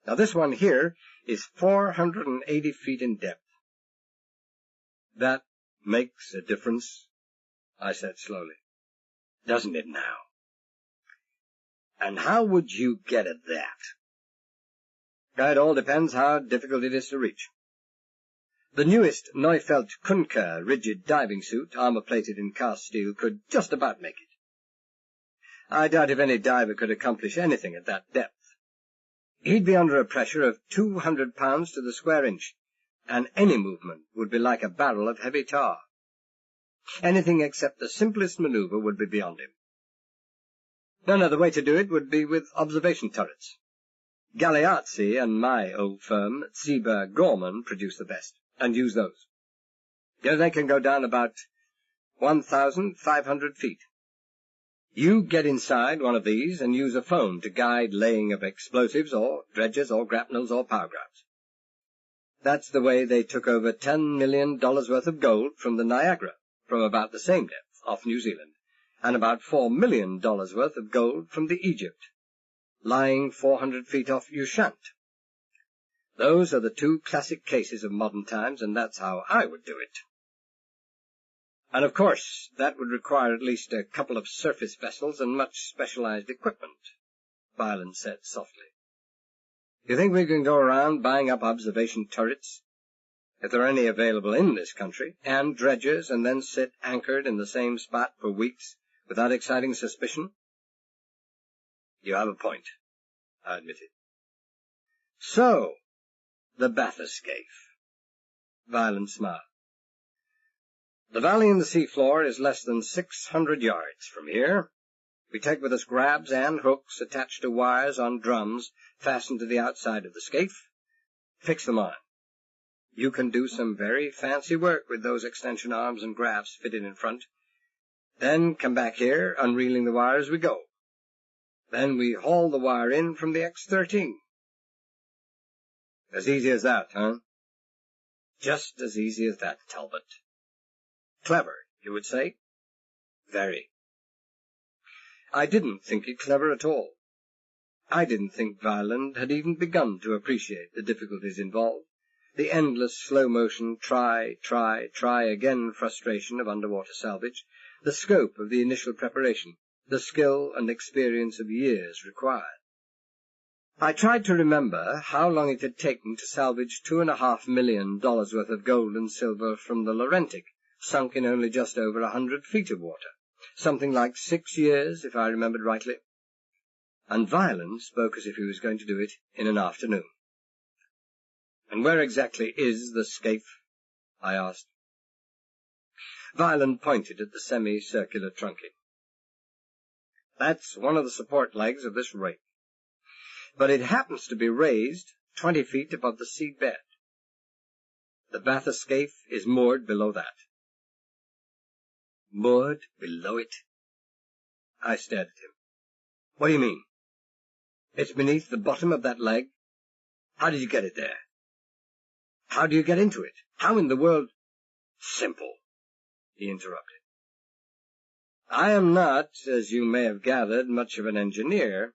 Now this one here is 480 feet in depth.
That makes a difference, I said slowly. Doesn't it now?
And how would you get at that?
It all depends how difficult it is to reach.
The newest Neufeld Kunker rigid diving suit, armor-plated in cast steel, could just about make it.
I doubt if any diver could accomplish anything at that depth.
He'd be under a pressure of 200 pounds to the square inch, and any movement would be like a barrel of heavy tar. Anything except the simplest maneuver would be beyond him.
No, the way to do it would be with observation turrets. Galeazzi and my old firm, Zieber Gorman, produce the best, and use those. They can go down about 1,500 feet. You get inside one of these and use a phone to guide laying of explosives or dredges or grapnels or power grabs. That's the way they took over $10 million worth of gold from the Niagara, from about the same depth, off New Zealand, and about $4 million worth of gold from the Egypt, lying 400 feet off Ushant. Those are the two classic cases of modern times, and that's how I would do it. And of course, that would require at least a couple of surface vessels and much specialized equipment, Violin said softly. You think we can go around buying up observation turrets, if there are any available in this country, and dredgers, and then sit anchored in the same spot for weeks without exciting suspicion? You have a point, I admitted.
So, the bathyscaphe. Violin smiled. The valley in the seafloor is less than 600 yards from here. We take with us grabs and hooks attached to wires on drums fastened to the outside of the scaphe. Fix them on. You can do some very fancy work with those extension arms and grabs fitted in front. Then come back here, unreeling the wire as we go. Then we haul the wire in from the X-13.
As easy as that, huh?
Just as easy as that, Talbot. Clever, you would say? Very. I didn't think it clever at all. I didn't think Violin had even begun to appreciate the difficulties involved, the endless slow-motion try again frustration of underwater salvage, the scope of the initial preparation, the skill and experience of years required. I tried to remember how long it had taken to salvage $2.5 million worth of gold and silver from the Laurentic, sunk in only just over 100 feet of water. Something like 6 years, if I remembered rightly. And Violin spoke as if he was going to do it in an afternoon.
And where exactly is the scaphe? I asked.
Violin pointed at the semicircular trunking. That's one of the support legs of this rake. But it happens to be raised 20 feet above the seabed. The bathyscaphe is moored below that.
Moored below it?
I stared at him. What do you mean? It's beneath the bottom of that leg.
How did you get it there?
How do you get into it? How in the world?
Simple, he interrupted.
I am not, as you may have gathered, much of an engineer,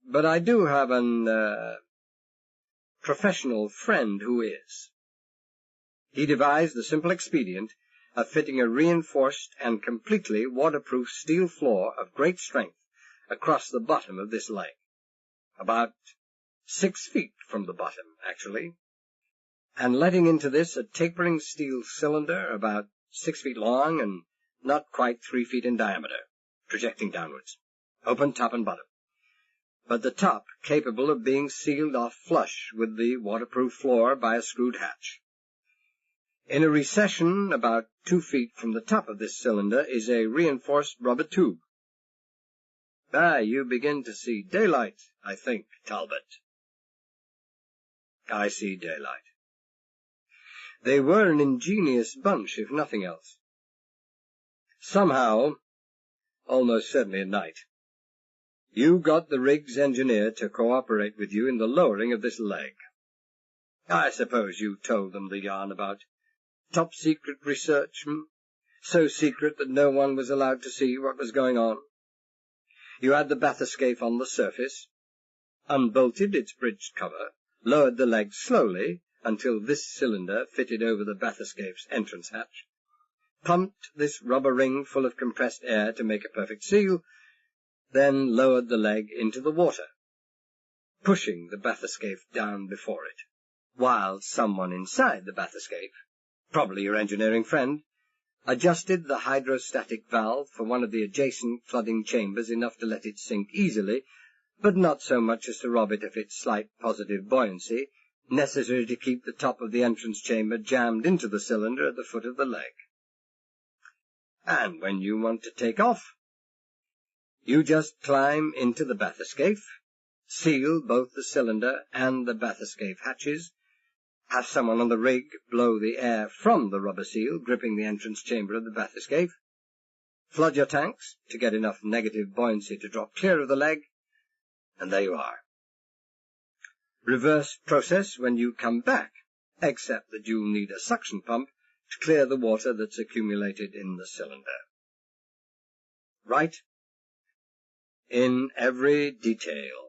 but I do have an professional friend who is. He devised the simple expedient of fitting a reinforced and completely waterproof steel floor of great strength across the bottom of this leg. About 6 feet from the bottom, actually, and letting into this a tapering steel cylinder about 6 feet long and not quite 3 feet in diameter, projecting downwards, open top and bottom, but the top capable of being sealed off flush with the waterproof floor by a screwed hatch.
In a recession about 2 feet from the top of this cylinder is a reinforced rubber tube. You begin to see daylight, I think, Talbot. I see daylight. They were an ingenious bunch, if nothing else. Somehow, almost certainly at night, you got the rig's engineer to cooperate with you in the lowering of this leg. I suppose you told them the yarn about top-secret research, so secret that no one was allowed to see what was going on. You had the bathyscaphe on the surface, unbolted its bridged cover, lowered the leg slowly until this cylinder fitted over the bathyscaphe's entrance hatch, pumped this rubber ring full of compressed air to make a perfect seal, then lowered the leg into the water, pushing the bathyscaphe down before it, while someone inside the bathyscaphe, probably your engineering friend, adjusted the hydrostatic valve for one of the adjacent flooding chambers enough to let it sink easily, but not so much as to rob it of its slight positive buoyancy, necessary to keep the top of the entrance chamber jammed into the cylinder at the foot of the leg. And when you want to take off, you just climb into the bathyscaphe, seal both the cylinder and the bathyscaphe hatches, have someone on the rig blow the air from the rubber seal gripping the entrance chamber of the bathyscaphe, flood your tanks to get enough negative buoyancy to drop clear of the leg, and there you are. Reverse process when you come back, except that you'll need a suction pump to clear the water that's accumulated in the cylinder. Right? In every detail.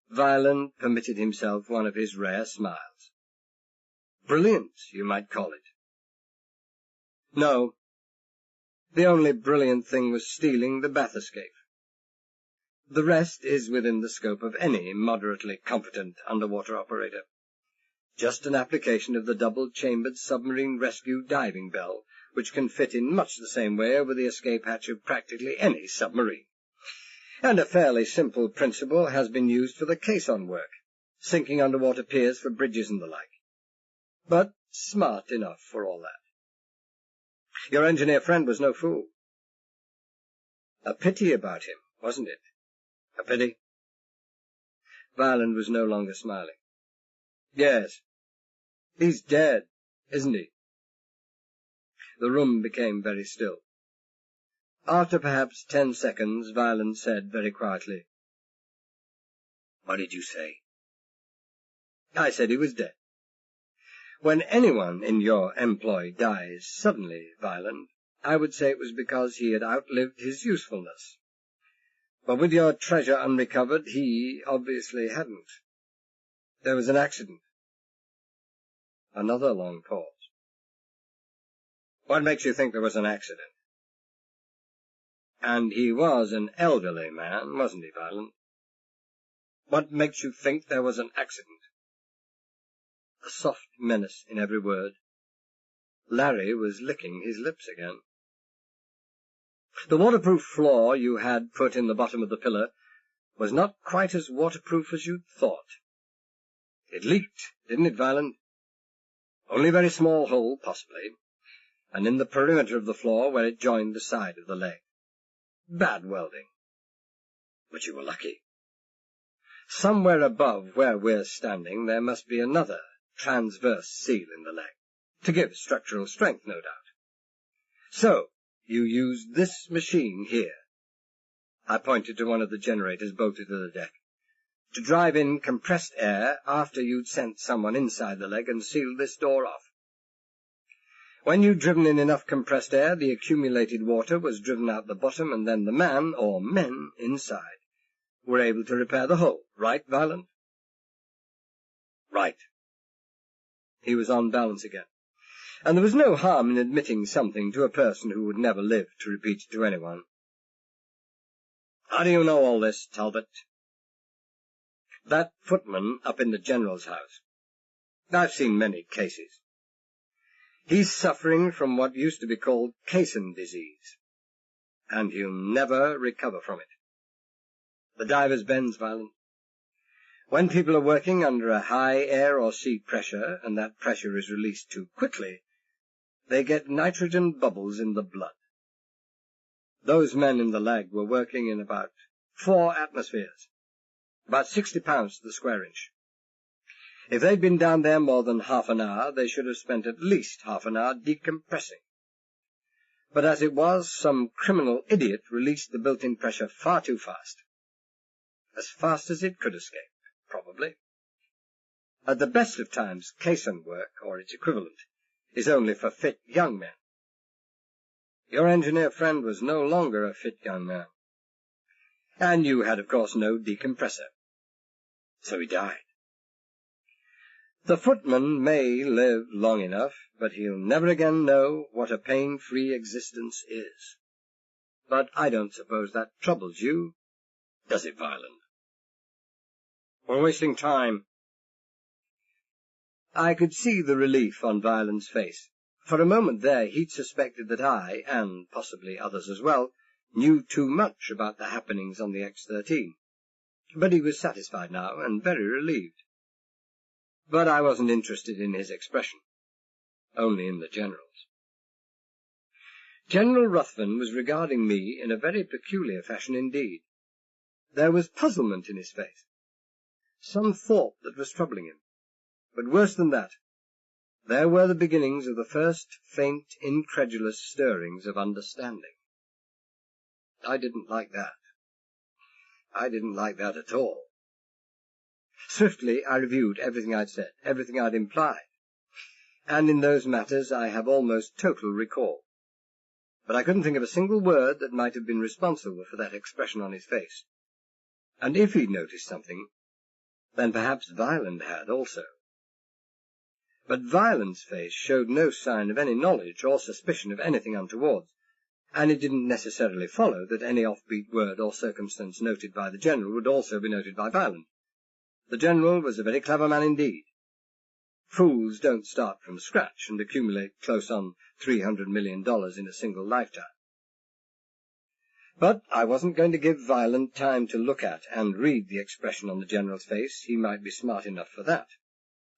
Violent permitted himself one of his rare smiles. Brilliant, you might call it. No, the only brilliant thing was stealing the bathyscaphe. The rest is within the scope of any moderately competent underwater operator. Just an application of the double-chambered submarine rescue diving bell, which can fit in much the same way over the escape hatch of practically any submarine. And a fairly simple principle has been used for the caisson work, sinking underwater piers for bridges and the like. But smart enough for all that. Your engineer friend was no fool. A pity about him, wasn't it? A pity? Violent was no longer smiling. Yes. He's dead, isn't he? The room became very still. After perhaps 10 seconds, Violent said very quietly, "What did you say?" I said he was dead. When anyone in your employ dies suddenly, Violent, I would say it was because he had outlived his usefulness. But with your treasure unrecovered, he obviously hadn't. There was an accident. Another long pause. What makes you think there was an accident? And he was an elderly man, wasn't he, Violent? What makes you think there was an accident? A soft menace in every word. Larry was licking his lips again. The waterproof floor you had put in the bottom of the pillar was not quite as waterproof as you'd thought. It leaked, didn't it, Violent? Only a very small hole, possibly, and in the perimeter of the floor where it joined the side of the leg. Bad welding. But you were lucky. Somewhere above where we're standing there must be another transverse seal in the leg, to give structural strength, no doubt. So, you used this machine here. I pointed to one of the generators bolted to the deck, to drive in compressed air after you'd sent someone inside the leg and sealed this door off. When you'd driven in enough compressed air, the accumulated water was driven out the bottom, and then the man, or men, inside were able to repair the hole. Right, Violent? Right. He was on balance again, and there was no harm in admitting something to a person who would never live to repeat it to anyone. How do you know all this, Talbot? That footman up in the General's house. I've seen many cases. He's suffering from what used to be called caisson disease, and he'll never recover from it. The diver's bends, Violent. When people are working under a high air or sea pressure, and that pressure is released too quickly, they get nitrogen bubbles in the blood. Those men in the leg were working in about 4 atmospheres, about 60 pounds to the square inch. If they'd been down there more than half an hour, they should have spent at least half an hour decompressing. But as it was, some criminal idiot released the built-in pressure far too fast. As fast as it could escape, probably. At the best of times, caisson work, or its equivalent, is only for fit young men. Your engineer friend was no longer a fit young man. And you had, of course, no decompressor. So he died. The footman may live long enough, but he'll never again know what a pain-free existence is. But I don't suppose that troubles you, does it, Violent? We're wasting time. I could see the relief on Violent's face. For a moment there, he'd suspected that I, and possibly others as well, knew too much about the happenings on the X-13. But he was satisfied now, and very relieved. But I wasn't interested in his expression, only in the General's. General Ruthven was regarding me in a very peculiar fashion indeed. There was puzzlement in his face, some thought that was troubling him. But worse than that, there were the beginnings of the first faint, incredulous stirrings of understanding. I didn't like that. I didn't like that at all. Swiftly I reviewed everything I'd said, everything I'd implied, and in those matters I have almost total recall. But I couldn't think of a single word that might have been responsible for that expression on his face. And if he'd noticed something, then perhaps Violent had also. But Violent's face showed no sign of any knowledge or suspicion of anything untoward, and it didn't necessarily follow that any offbeat word or circumstance noted by the General would also be noted by Violent. The General was a very clever man indeed. Fools don't start from scratch and accumulate close on $300 million in a single lifetime. But I wasn't going to give Violent time to look at and read the expression on the General's face. He might be smart enough for that.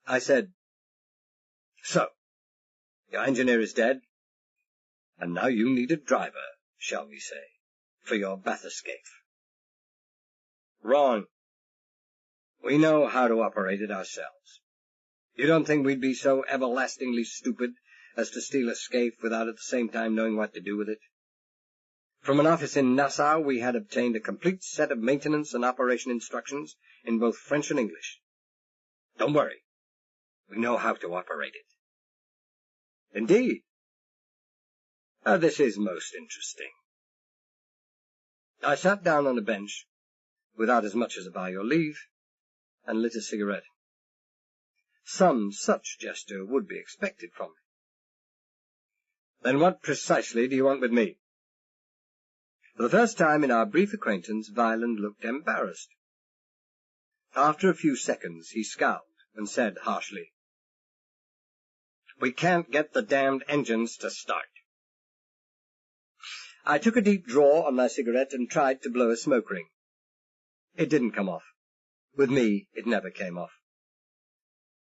I said, "So, your engineer is dead, and now you need a driver, shall we say, for your bathyscaphe." "Wrong. We know how to operate it ourselves. You don't think we'd be so everlastingly stupid as to steal a scaphe without at the same time knowing what to do with it? From an office in Nassau we had obtained a complete set of maintenance and operation instructions in both French and English. Don't worry. We know how to operate it." "Indeed? This is most interesting." I sat down on a bench, without as much as a by your leave, and lit a cigarette. Some such gesture would be expected from me. "Then what precisely do you want with me?" For the first time in our brief acquaintance, Violent looked embarrassed. After a few seconds, he scowled and said harshly, "We can't get the damned engines to start." I took a deep draw on my cigarette and tried to blow a smoke ring. It didn't come off. With me, it never came off.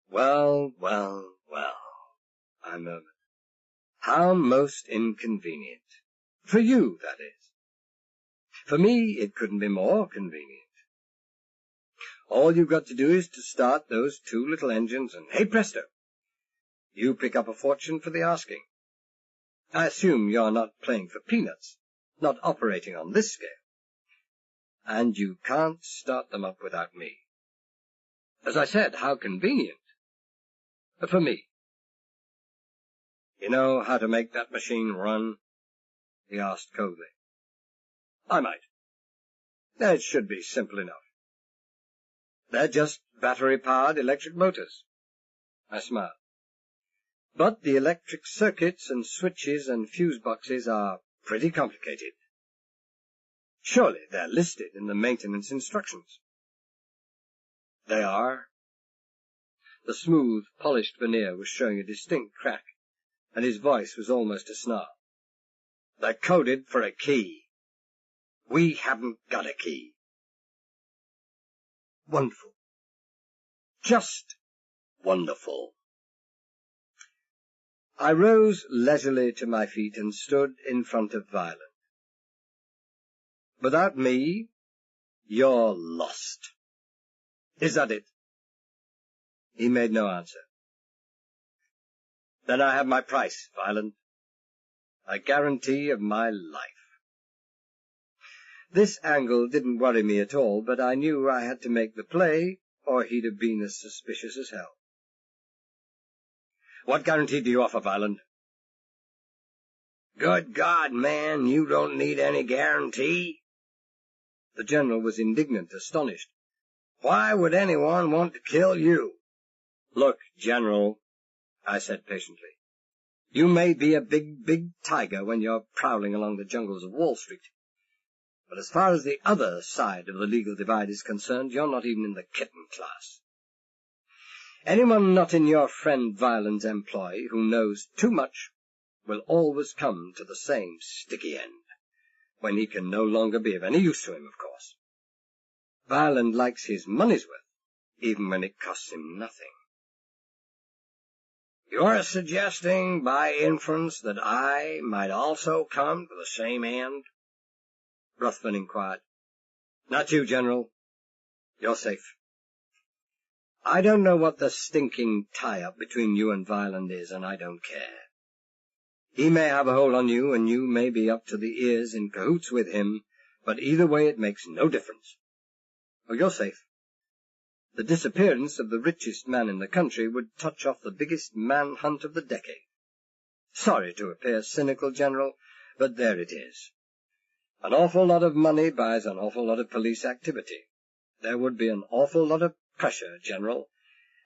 "Well, well, well," I murmured. "How most inconvenient. For you, that is. For me, it couldn't be more convenient. All you've got to do is to start those 2 little engines, and hey presto, you pick up a fortune for the asking. I assume you're not playing for peanuts, not operating on this scale. And you can't start them up without me. As I said, how convenient. For me." "You know how to make that machine run?" he asked coldly. "I might. It should be simple enough. They're just battery-powered electric motors." I smiled. "But the electric circuits and switches and fuse boxes are pretty complicated. Surely they're listed in the maintenance instructions." "They are." The smooth, polished veneer was showing a distinct crack, and his voice was almost a snarl. "They're coded for a key. We haven't got a key." "Wonderful. Just wonderful. I rose leisurely to my feet and stood in front of Violent. Without me, you're lost. Is that it? He made no answer. Then I have my price, Violent. A guarantee of my life. This angle didn't worry me at all, but I knew I had to make the play, or he'd have been as suspicious as hell. What guarantee do you offer, Violent? Good God, man, you don't need any guarantee. The General was indignant, astonished. Why would anyone want to kill you? Look, General, I said patiently, you may be a big tiger when you're prowling along the jungles of Wall Street. But as far as the other side of the legal divide is concerned, you're not even in the kitten class. Anyone not in your friend Violent's employ who knows too much will always come to the same sticky end, when he can no longer be of any use to him, of course. Violent likes his money's worth, even when it costs him nothing. You're suggesting by inference that I might also come to the same end? Ruthven inquired. Not you, General. You're safe. I don't know what the stinking tie-up between you and Violent is, and I don't care. He may have a hold on you, and you may be up to the ears in cahoots with him, but either way it makes no difference. Oh, you're safe. The disappearance of the richest man in the country would touch off the biggest manhunt of the decade. Sorry to appear cynical, General, but there it is. An awful lot of money buys an awful lot of police activity. There would be an awful lot of pressure, General,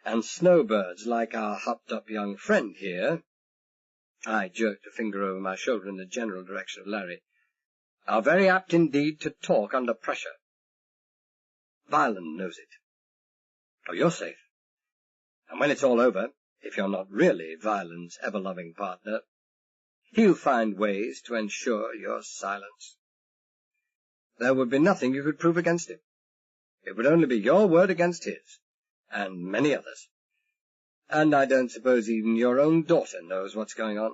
and snowbirds like our hopped-up young friend here, I jerked a finger over my shoulder in the general direction of Larry, are very apt indeed to talk under pressure. Violent knows it. Oh, you're safe. And when it's all over, if you're not really Violent's ever-loving partner, he'll find ways to ensure your silence. There would be nothing you could prove against him. It would only be your word against his, and many others. And I don't suppose even your own daughter knows what's going on.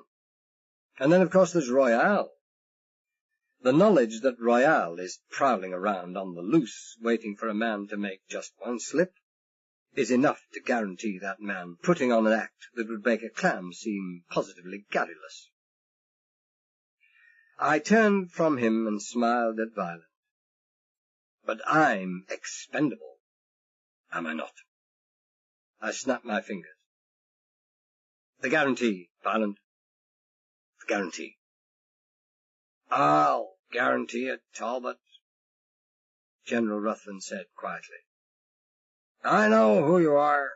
And then, of course, there's Royale. The knowledge that Royale is prowling around on the loose, waiting for a man to make just one slip, is enough to guarantee that man putting on an act that would make a clam seem positively garrulous. I turned from him and smiled at Violent. But I'm expendable, am I not? I snapped my fingers. The guarantee, Violent. The guarantee. I'll guarantee it, Talbot, General Ruthven said quietly. I know who you are.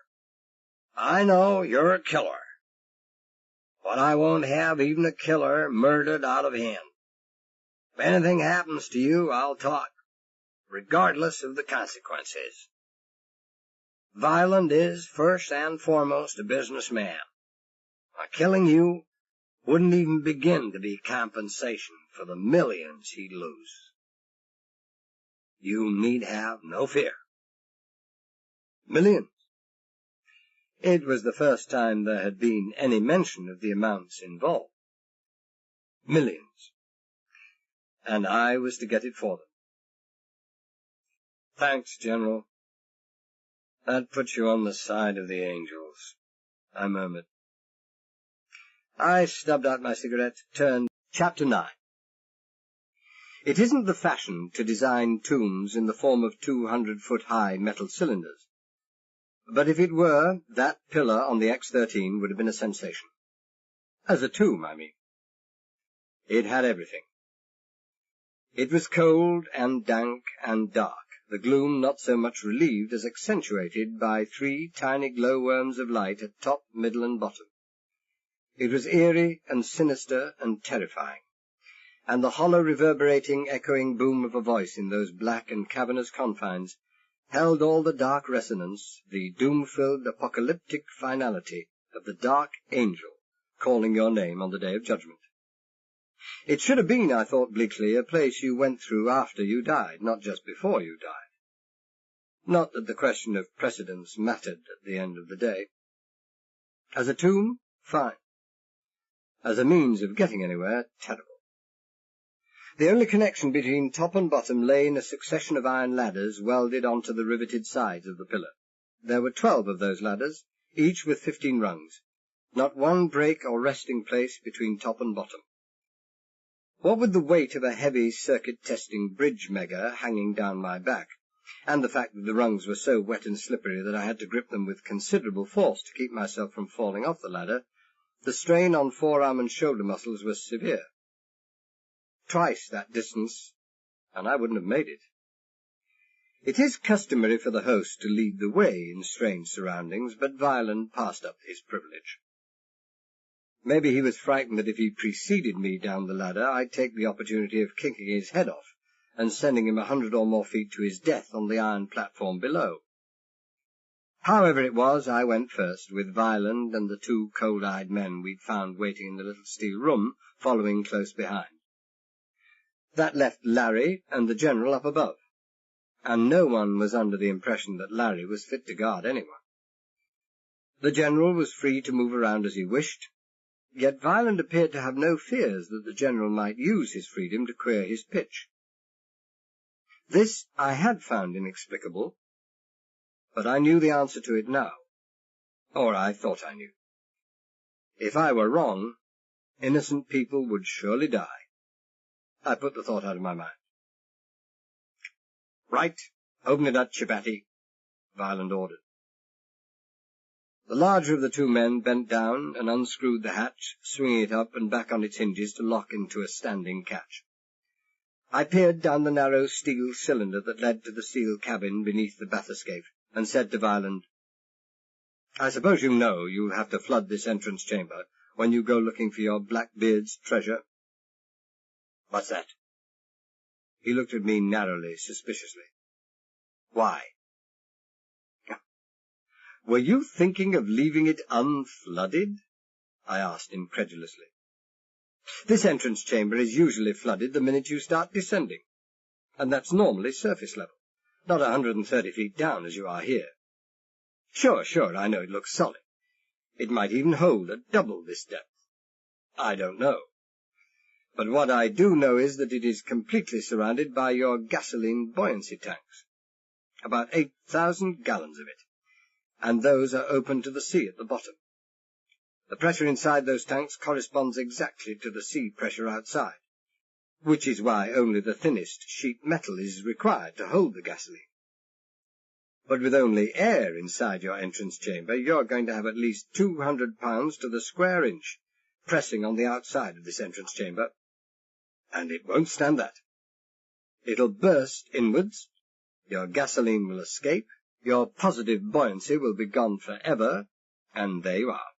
I know you're a killer. But I won't have even a killer murdered out of hand. If anything happens to you, I'll talk, regardless of the consequences. Violent is, first and foremost, a businessman. Killing you wouldn't even begin to be compensation for the millions he'd lose. You need have no fear. Millions. It was the first time there had been any mention of the amounts involved. Millions. And I was to get it for them. Thanks, General. That puts you on the side of the angels, I murmured. I stubbed out my cigarette, turned. Chapter 9. It isn't the fashion to design tombs in the form of 200-foot-high metal cylinders. But if it were, that pillar on the X-13 would have been a sensation. As a tomb, I mean. It had everything. It was cold and dank and dark, the gloom not so much relieved as accentuated by 3 tiny glowworms of light at top, middle, and bottom. It was eerie and sinister and terrifying, and the hollow, reverberating, echoing boom of a voice in those black and cavernous confines held all the dark resonance, the doom-filled apocalyptic finality of the dark angel calling your name on the day of judgment. It should have been, I thought bleakly, a place you went through after you died, not just before you died. Not that the question of precedence mattered at the end of the day. As a tomb, fine. As a means of getting anywhere, terrible. The only connection between top and bottom lay in a succession of iron ladders welded onto the riveted sides of the pillar. There were 12 of those ladders, each with 15 rungs. Not one break or resting place between top and bottom. What with the weight of a heavy circuit-testing bridge megger hanging down my back, and the fact that the rungs were so wet and slippery that I had to grip them with considerable force to keep myself from falling off the ladder, the strain on forearm and shoulder muscles was severe. Twice that distance, and I wouldn't have made it. It is customary for the host to lead the way in strange surroundings, but Violent passed up his privilege. Maybe he was frightened that if he preceded me down the ladder, I'd take the opportunity of kicking his head off and sending him 100 or more feet to his death on the iron platform below. However it was, I went first, with Violent and the 2 cold-eyed men we'd found waiting in the little steel room, following close behind. That left Larry and the General up above, and no one was under the impression that Larry was fit to guard anyone. The General was free to move around as he wished, yet Violent appeared to have no fears that the General might use his freedom to queer his pitch. This I had found inexplicable, but I knew the answer to it now, or I thought I knew. If I were wrong, innocent people would surely die. I put the thought out of my mind. "Right, open it up, Chibati," Violent ordered. The larger of the 2 men bent down and unscrewed the hatch, swinging it up and back on its hinges to lock into a standing catch. I peered down the narrow steel cylinder that led to the steel cabin beneath the bathyscaphe, and said to Violent, "I suppose you know you'll have to flood this entrance chamber when you go looking for your Blackbeard's treasure?" "What's that?" He looked at me narrowly, suspiciously. "Why?" "Were you thinking of leaving it unflooded?" I asked incredulously. "This entrance chamber is usually flooded the minute you start descending, and that's normally surface level, not 130 feet down as you are here. Sure, I know it looks solid. It might even hold at double this depth. I don't know. But what I do know is that it is completely surrounded by your gasoline buoyancy tanks, about 8,000 gallons of it, and those are open to the sea at the bottom. The pressure inside those tanks corresponds exactly to the sea pressure outside, which is why only the thinnest sheet metal is required to hold the gasoline. But with only air inside your entrance chamber, you're going to have at least 200 pounds to the square inch pressing on the outside of this entrance chamber, and it won't stand that. It'll burst inwards, your gasoline will escape, your positive buoyancy will be gone forever, and there you are,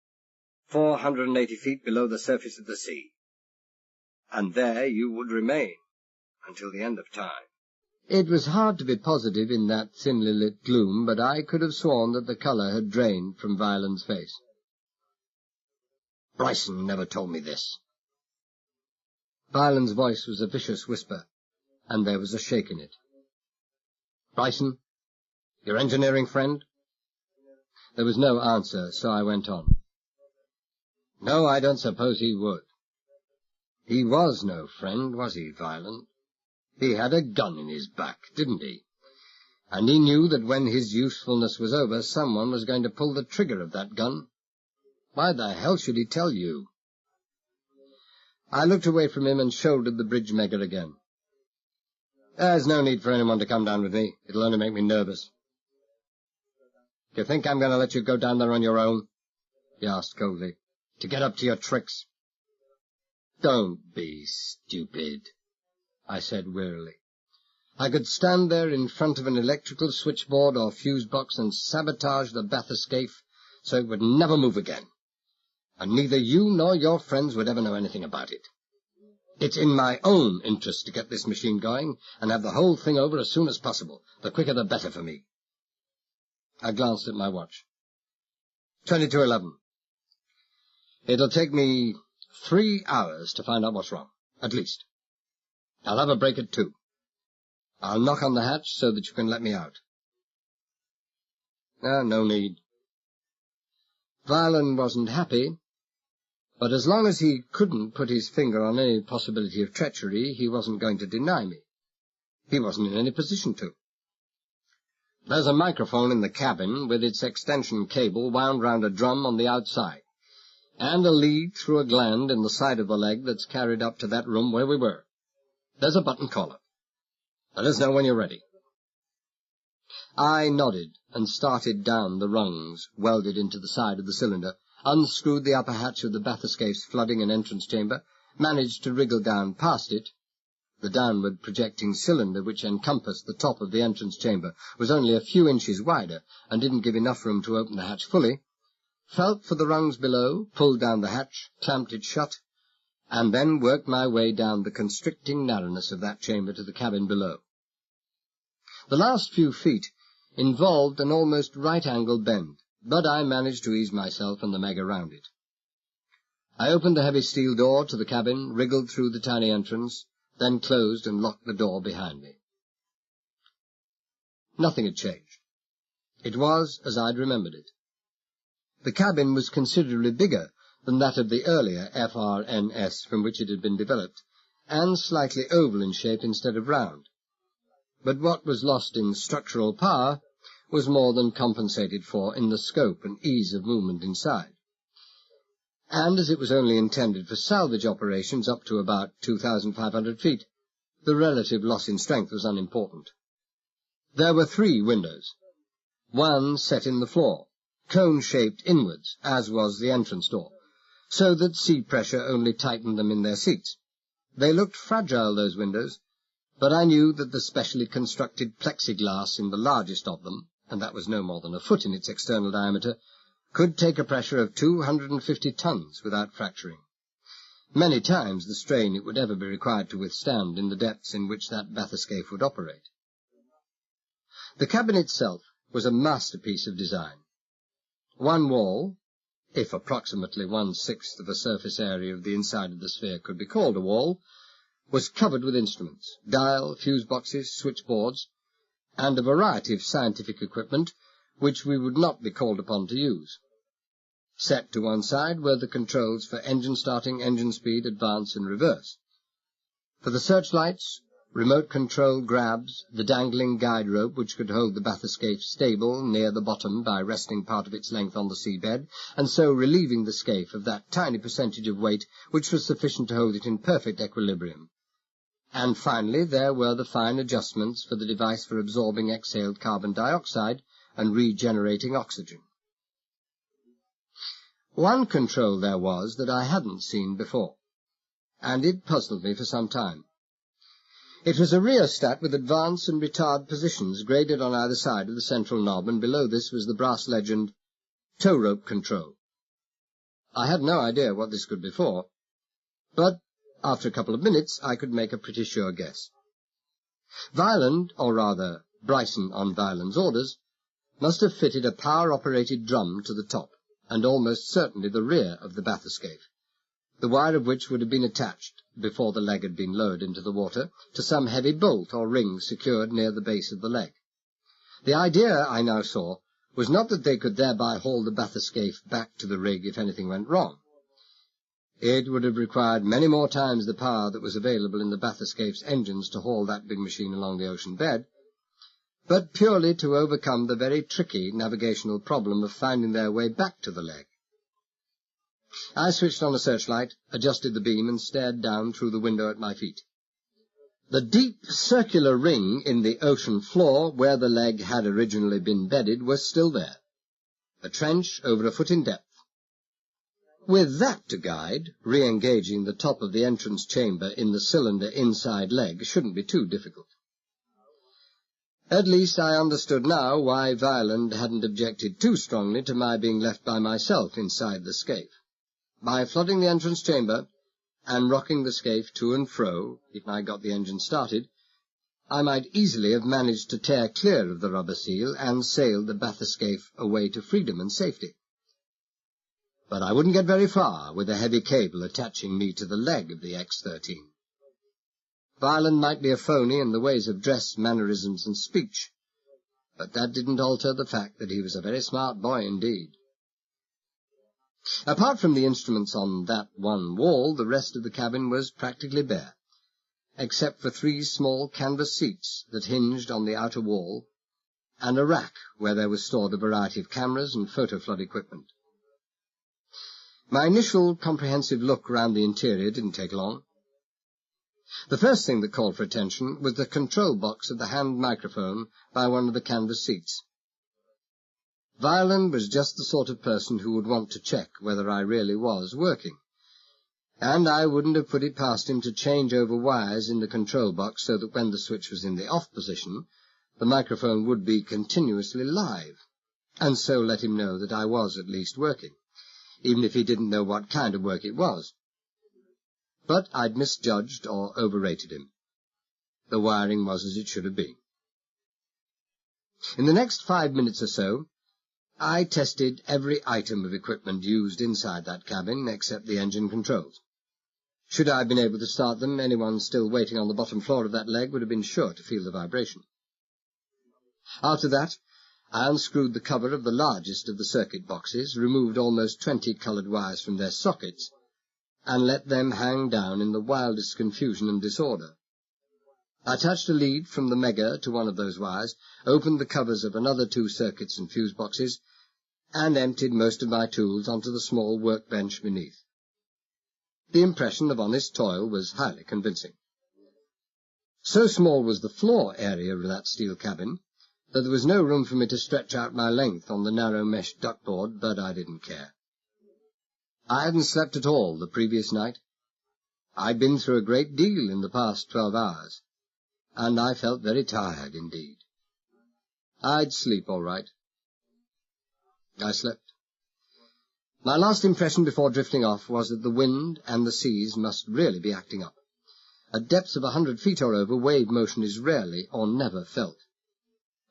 480 feet below the surface of the sea. And there you would remain until the end of time." It was hard to be positive in that thinly lit gloom, but I could have sworn that the colour had drained from Violent's face.
"Bryson never told me this."
Violent's voice was a vicious whisper, and there was a shake in it.
"Bryson, your engineering friend?"
There was no answer, so I went on.
"No, I don't suppose he would.
He was no friend, was he, Violent? He had a gun in his back, didn't he? And he knew that when his usefulness was over, someone was going to pull the trigger of that gun. Why the hell should he tell you?" I looked away from him and shouldered the bridge megger again.
"There's no need for anyone to come down with me. It'll only make me nervous."
"Do you think I'm going to let you go down there on your own?" he asked coldly.
"To get up to your tricks."
"Don't be stupid," I said wearily. I could stand there in front of an electrical switchboard or fuse box and sabotage the bathyscaphe so it would never move again, and neither you nor your friends would ever know anything about it. It's in my own interest to get this machine going and have the whole thing over as soon as possible. The quicker the better for me. I glanced at my watch. 11:20. It'll take me 3 hours to find out what's wrong, at least. I'll have a break at 2. I'll knock on the hatch so that you can let me out.
No need. Violin wasn't happy, but as long as he couldn't put his finger on any possibility of treachery, he wasn't going to deny me. He wasn't in any position to. There's a microphone in the cabin with its extension cable wound round a drum on the outside, and a lead through a gland in the side of the leg that's carried up to that room where we were. There's a button collar. Let us know when you're ready. I nodded and started down the rungs welded into the side of the cylinder, unscrewed the upper hatch of the bathyscaphe's flooding and entrance chamber, managed to wriggle down past it. The downward projecting cylinder which encompassed the top of the entrance chamber was only a few inches wider and didn't give enough room to open the hatch fully, felt for the rungs below, pulled down the hatch, clamped it shut, and then worked my way down the constricting narrowness of that chamber to the cabin below. The last few feet involved an almost right-angled bend, but I managed to ease myself and the Meg around it. I opened the heavy steel door to the cabin, wriggled through the tiny entrance, then closed and locked the door behind me. Nothing had changed. It was as I'd remembered it. The cabin was considerably bigger than that of the earlier FRNS from which it had been developed, and slightly oval in shape instead of round. But what was lost in structural power was more than compensated for in the scope and ease of movement inside. And as it was only intended for salvage operations up to about 2,500 feet, the relative loss in strength was unimportant. There were 3 windows, one set in the floor, cone-shaped inwards, as was the entrance door, so that sea pressure only tightened them in their seats. They looked fragile, those windows, but I knew that the specially constructed plexiglass in the largest of them, and that was no more than a foot in its external diameter, could take a pressure of 250 tons without fracturing. Many times the strain it would ever be required to withstand in the depths in which that bathyscaphe would operate. The cabin itself was a masterpiece of design. One wall, if approximately 1/6 of the surface area of the inside of the sphere could be called a wall, was covered with instruments, dial, fuse boxes, switchboards, and a variety of scientific equipment which we would not be called upon to use. Set to one side were the controls for engine starting, engine speed, advance, and reverse. For the searchlights, remote control grabs, the dangling guide rope which could hold the bathyscaphe stable near the bottom by resting part of its length on the seabed, and so relieving the scaphe of that tiny percentage of weight which was sufficient to hold it in perfect equilibrium. And finally there were the fine adjustments for the device for absorbing exhaled carbon dioxide and regenerating oxygen. One control there was that I hadn't seen before, and it puzzled me for some time. It was a rheostat with advance and retard positions graded on either side of the central knob, and below this was the brass legend, tow rope control. I had no idea what this could be for, but after a couple of minutes I could make a pretty sure guess. Violin, or rather Bryson on Violин's orders, must have fitted a power-operated drum to the top, and almost certainly the rear of the bathyscaphe, the wire of which would have been attached, before the leg had been lowered into the water, to some heavy bolt or ring secured near the base of the leg. The idea, I now saw, was not that they could thereby haul the bathyscaphe back to the rig if anything went wrong. It would have required many more times the power that was available in the bathyscaphe's engines to haul that big machine along the ocean bed, but purely to overcome the very tricky navigational problem of finding their way back to the leg. I switched on a searchlight, adjusted the beam, and stared down through the window at my feet. The deep circular ring in the ocean floor, where the leg had originally been bedded, was still there, a trench over a foot in depth. With that to guide, re-engaging the top of the entrance chamber in the cylinder inside leg shouldn't be too difficult. At least I understood now why Violin hadn't objected too strongly to my being left by myself inside the scaphe. By flooding the entrance chamber and rocking the scaphe to and fro, if I got the engine started, I might easily have managed to tear clear of the rubber seal and sail the bathyscaphe away to freedom and safety. But I wouldn't get very far with a heavy cable attaching me to the leg of the X-13. Violin might be a phony in the ways of dress, mannerisms, and speech,
but that didn't alter the fact that he was a very smart boy indeed. Apart from the instruments on that one wall, the rest of the cabin was practically bare, except for 3 small canvas seats that hinged on the outer wall, and a rack where there was stored a variety of cameras and photo-flood equipment. My initial comprehensive look round the interior didn't take long. The first thing that called for attention was the control box of the hand microphone by one of the canvas seats. Violin was just the sort of person who would want to check whether I really was working, and I wouldn't have put it past him to change over wires in the control box so that when the switch was in the off position, the microphone would be continuously live, and so let him know that I was at least working, even if he didn't know what kind of work it was. But I'd misjudged or overrated him. The wiring was as it should have been. In the next 5 minutes or so, I tested every item of equipment used inside that cabin except the engine controls. Should I have been able to start them, anyone still waiting on the bottom floor of that leg would have been sure to feel the vibration. After that, I unscrewed the cover of the largest of the circuit boxes, removed almost 20 coloured wires from their sockets, and let them hang down in the wildest confusion and disorder. I attached a lead from the Mega to one of those wires, opened the covers of another 2 circuits and fuse boxes, and emptied most of my tools onto the small workbench beneath. The impression of honest toil was highly convincing. So small was the floor area of that steel cabin that there was no room for me to stretch out my length on the narrow mesh duckboard, but I didn't care. I hadn't slept at all the previous night. I'd been through a great deal in the past 12 hours, and I felt very tired indeed. I'd sleep all right. I slept. My last impression before drifting off was that the wind and the seas must really be acting up. At depths of 100 feet or over, wave motion is rarely or never felt.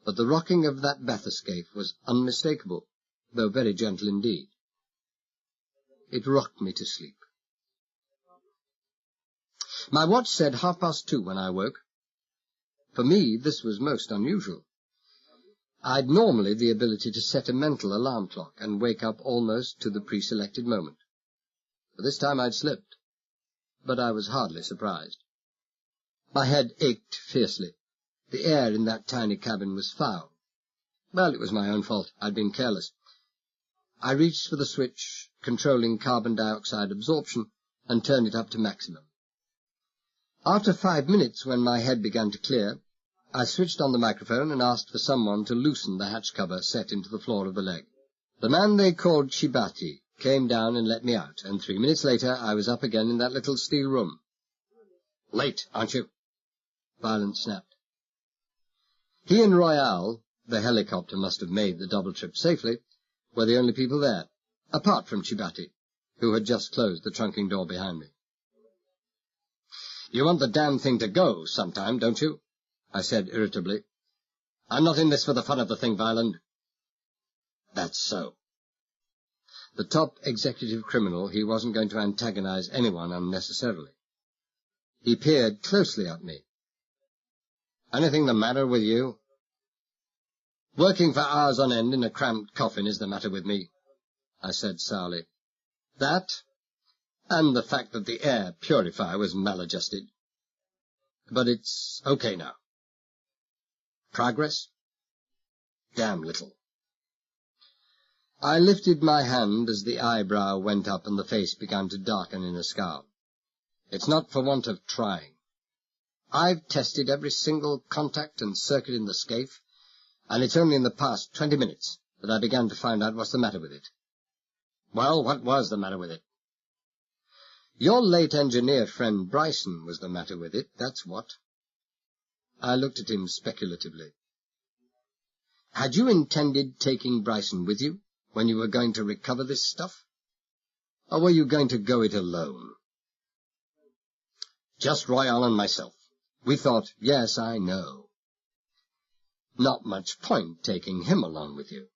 But the rocking of that bathyscaphe was unmistakable, though very gentle indeed. It rocked me to sleep. My watch said 2:30 when I woke. For me, this was most unusual. I'd normally the ability to set a mental alarm clock and wake up almost to the pre-selected moment. But this time I'd slipped, but I was hardly surprised. My head ached fiercely. The air in that tiny cabin was foul. Well, it was my own fault. I'd been careless. I reached for the switch controlling carbon dioxide absorption and turned it up to maximum. After 5 minutes, when my head began to clear, I switched on the microphone and asked for someone to loosen the hatch cover set into the floor of the leg. The man they called Chibati came down and let me out, and 3 minutes later I was up again in that little steel room. "Late, aren't you?" Violent snapped. He and Royale, the helicopter must have made the double trip safely, were the only people there, apart from Chibati, who had just closed the trunking door behind me. "You want the damn thing to go sometime, don't you?" I said irritably. "I'm not in this for the fun of the thing, Violent." "That's so." The top executive criminal, he wasn't going to antagonize anyone unnecessarily. He peered closely at me. "Anything the matter with you?" "Working for hours on end in a cramped coffin is the matter with me," I said sourly. "That, and the fact that the air purifier was maladjusted. But it's okay now." "Progress?" "Damn little." I lifted my hand as the eyebrow went up and the face began to darken in a scowl. "It's not for want of trying. I've tested every single contact and circuit in the scaphe, and it's only in the past 20 minutes that I began to find out what's the matter with it." "Well, what was the matter with it?" "Your late engineer friend Bryson was the matter with it, that's what." I looked at him speculatively. "Had you intended taking Bryson with you when you were going to recover this stuff? Or were you going to go it alone?" "Just Royale and myself. We thought—" "Yes, I know. Not much point taking him along with you.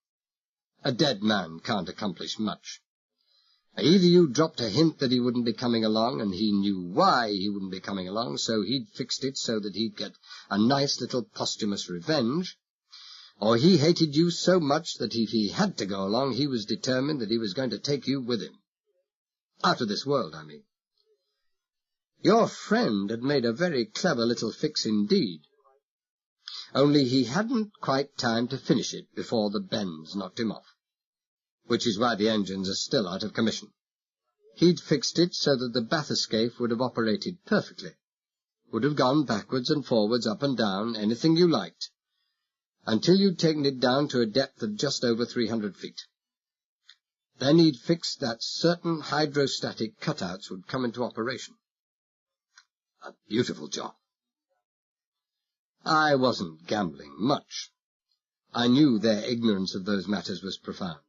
A dead man can't accomplish much. Either you dropped a hint that he wouldn't be coming along, and he knew why he wouldn't be coming along, so he'd fixed it so that he'd get a nice little posthumous revenge, or he hated you so much that if he had to go along, he was determined that he was going to take you with him. Out of this world, I mean. Your friend had made a very clever little fix indeed, only he hadn't quite time to finish it before the bends knocked him off, which is why the engines are still out of commission. He'd fixed it so that the bathyscaphe would have operated perfectly, would have gone backwards and forwards, up and down, anything you liked, until you'd taken it down to a depth of just over 300 feet. Then he'd fixed that certain hydrostatic cutouts would come into operation. A beautiful job. I wasn't gambling much. I knew their ignorance of those matters was profound.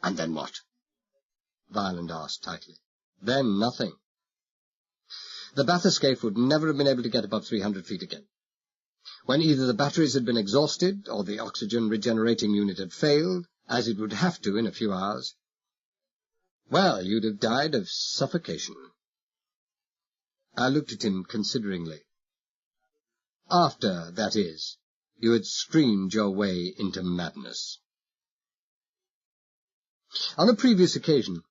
And then what? Violent asked tightly. Then nothing. The bathyscaphe would never have been able to get above 300 feet again. When either the batteries had been exhausted or the oxygen regenerating unit had failed, as it would have to in a few hours, well, you'd have died of suffocation. I looked at him consideringly. After, that is, you had screamed your way into madness. On a previous occasion,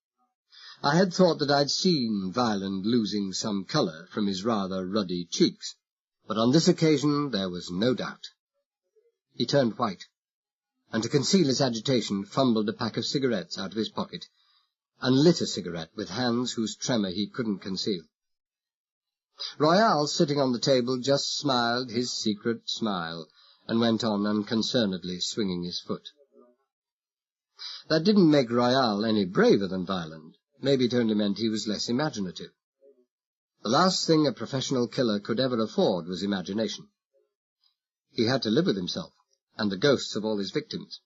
I had thought that I'd seen Violent losing some colour from his rather ruddy cheeks, but on this occasion there was no doubt. He turned white, and to conceal his agitation fumbled a pack of cigarettes out of his pocket, and lit a cigarette with hands whose tremor he couldn't conceal. Royale, sitting on the table, just smiled his secret smile, and went on unconcernedly swinging his foot. That didn't make Royale any braver than Violent. Maybe it only meant he was less imaginative. The last thing a professional killer could ever afford was imagination. He had to live with himself, and the ghosts of all his victims.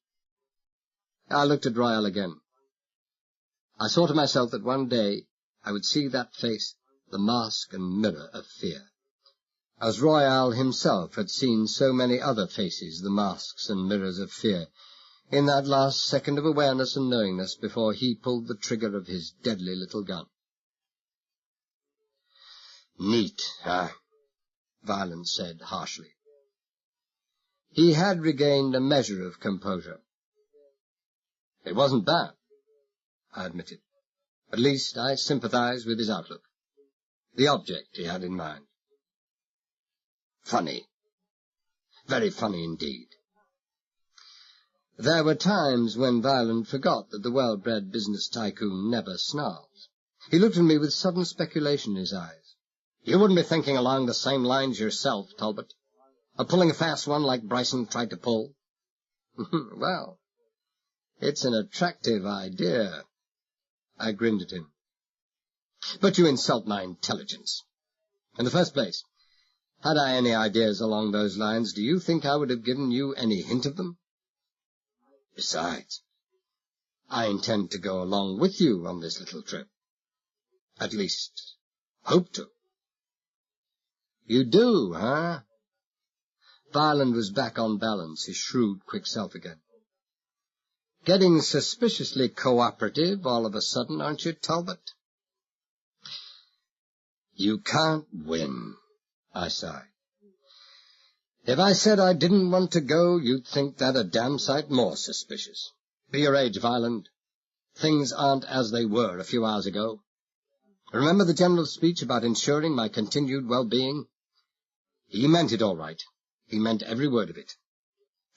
I looked at Royale again. I saw to myself that one day I would see that face, the mask and mirror of fear, as Royale himself had seen so many other faces, the masks and mirrors of fear, in that last second of awareness and knowingness before he pulled the trigger of his deadly little gun. Neat, Violent said harshly. He had regained a measure of composure. It wasn't bad, I admitted. At least I sympathized with his outlook, the object he had in mind. Funny. Very funny indeed. There were times when Violent forgot that the well-bred business tycoon never snarls. He looked at me with sudden speculation in his eyes. You wouldn't be thinking along the same lines yourself, Talbot, of pulling a fast one like Bryson tried to pull? Well, it's an attractive idea. I grinned at him. But you insult my intelligence. In the first place, had I any ideas along those lines, do you think I would have given you any hint of them? Besides, I intend to go along with you on this little trip. At least, hope to. You do, huh? Violent was back on balance, his shrewd, quick self again. Getting suspiciously cooperative all of a sudden, aren't you, Talbot? You can't win, I sighed. If I said I didn't want to go, you'd think that a damn sight more suspicious. Be your age, Violent. Things aren't as they were a few hours ago. Remember the general's speech about ensuring my continued well-being? He meant it all right. He meant every word of it.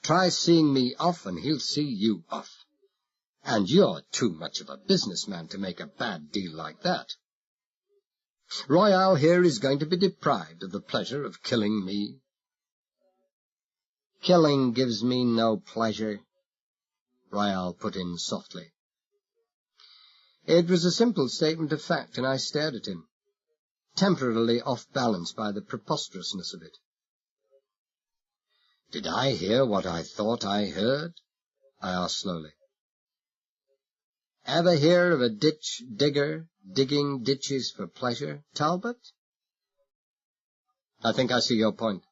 Try seeing me off, and he'll see you off. And you're too much of a businessman to make a bad deal like that. Royale here is going to be deprived of the pleasure of killing me. Killing gives me no pleasure, Royale put in softly. It was a simple statement of fact, and I stared at him, temporarily off balance by the preposterousness of it. Did I hear what I thought I heard? I asked slowly. Ever hear of a ditch digger digging ditches for pleasure, Talbot? I think I see your point.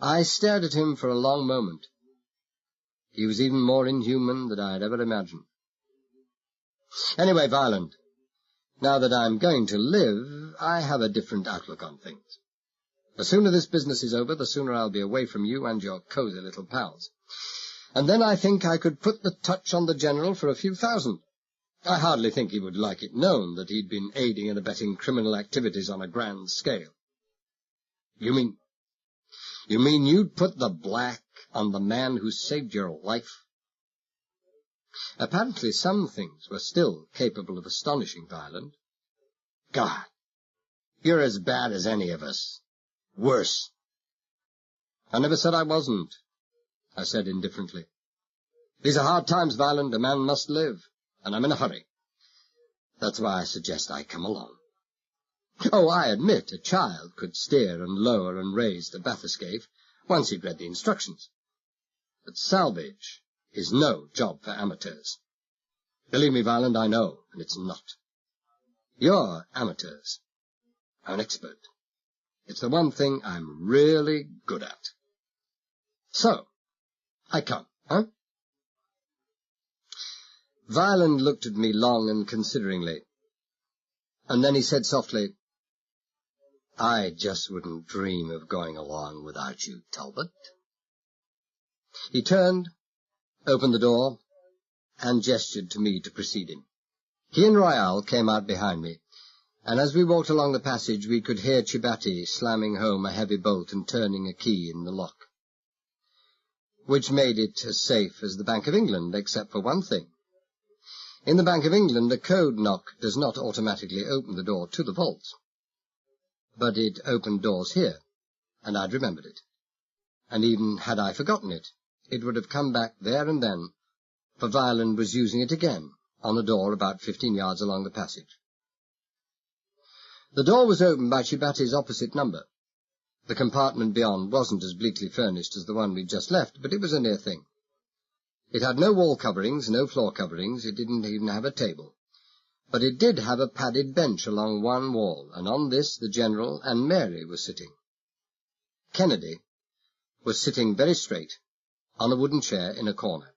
I stared at him for a long moment. He was even more inhuman than I had ever imagined. Anyway, Violent, now that I'm going to live, I have a different outlook on things. The sooner this business is over, the sooner I'll be away from you and your cosy little pals. And then I think I could put the touch on the General for a few thousand. I hardly think he would like it known that he'd been aiding and abetting criminal activities on a grand scale. You mean you'd put the black on the man who saved your life? Apparently some things were still capable of astonishing Violent. God, you're as bad as any of us. Worse. I never said I wasn't, I said indifferently. These are hard times, Violent. A man must live, and I'm in a hurry. That's why I suggest I come along. Oh, I admit a child could steer and lower and raise the bathyscaphe once he'd read the instructions. But salvage is no job for amateurs. Believe me, Violent, I know, and it's not. You're amateurs. I'm an expert. It's the one thing I'm really good at. So, I come, huh? Violent looked at me long and consideringly, and then he said softly, I just wouldn't dream of going along without you, Talbot. He turned, opened the door, and gestured to me to precede him. He and Royale came out behind me, and as we walked along the passage we could hear Chibati slamming home a heavy bolt and turning a key in the lock, which made it as safe as the Bank of England, except for one thing. In the Bank of England, a code knock does not automatically open the door to the vaults. But it opened doors here, and I'd remembered it. And even had I forgotten it, it would have come back there and then, for Violent was using it again on a door about 15 yards along the passage. The door was opened by Chibati's opposite number. The compartment beyond wasn't as bleakly furnished as the one we'd just left, but it was a near thing. It had no wall coverings, no floor coverings, it didn't even have a table. But it did have a padded bench along one wall, and on this the General and Mary were sitting. Kennedy was sitting very straight on a wooden chair in a corner,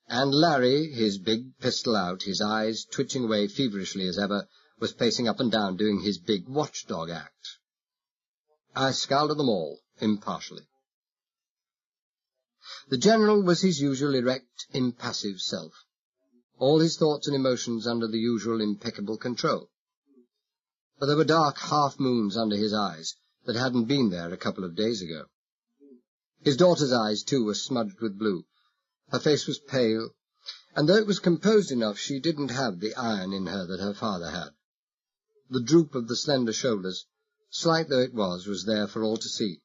and Larry, his big pistol out, his eyes twitching away feverishly as ever, was pacing up and down doing his big watchdog act. I scowled at them all, impartially. The General was his usual erect, impassive self, all his thoughts and emotions under the usual impeccable control. But there were dark half-moons under his eyes that hadn't been there a couple of days ago. His daughter's eyes, too, were smudged with blue. Her face was pale, and though it was composed enough, she didn't have the iron in her that her father had. The droop of the slender shoulders, slight though it was there for all to see.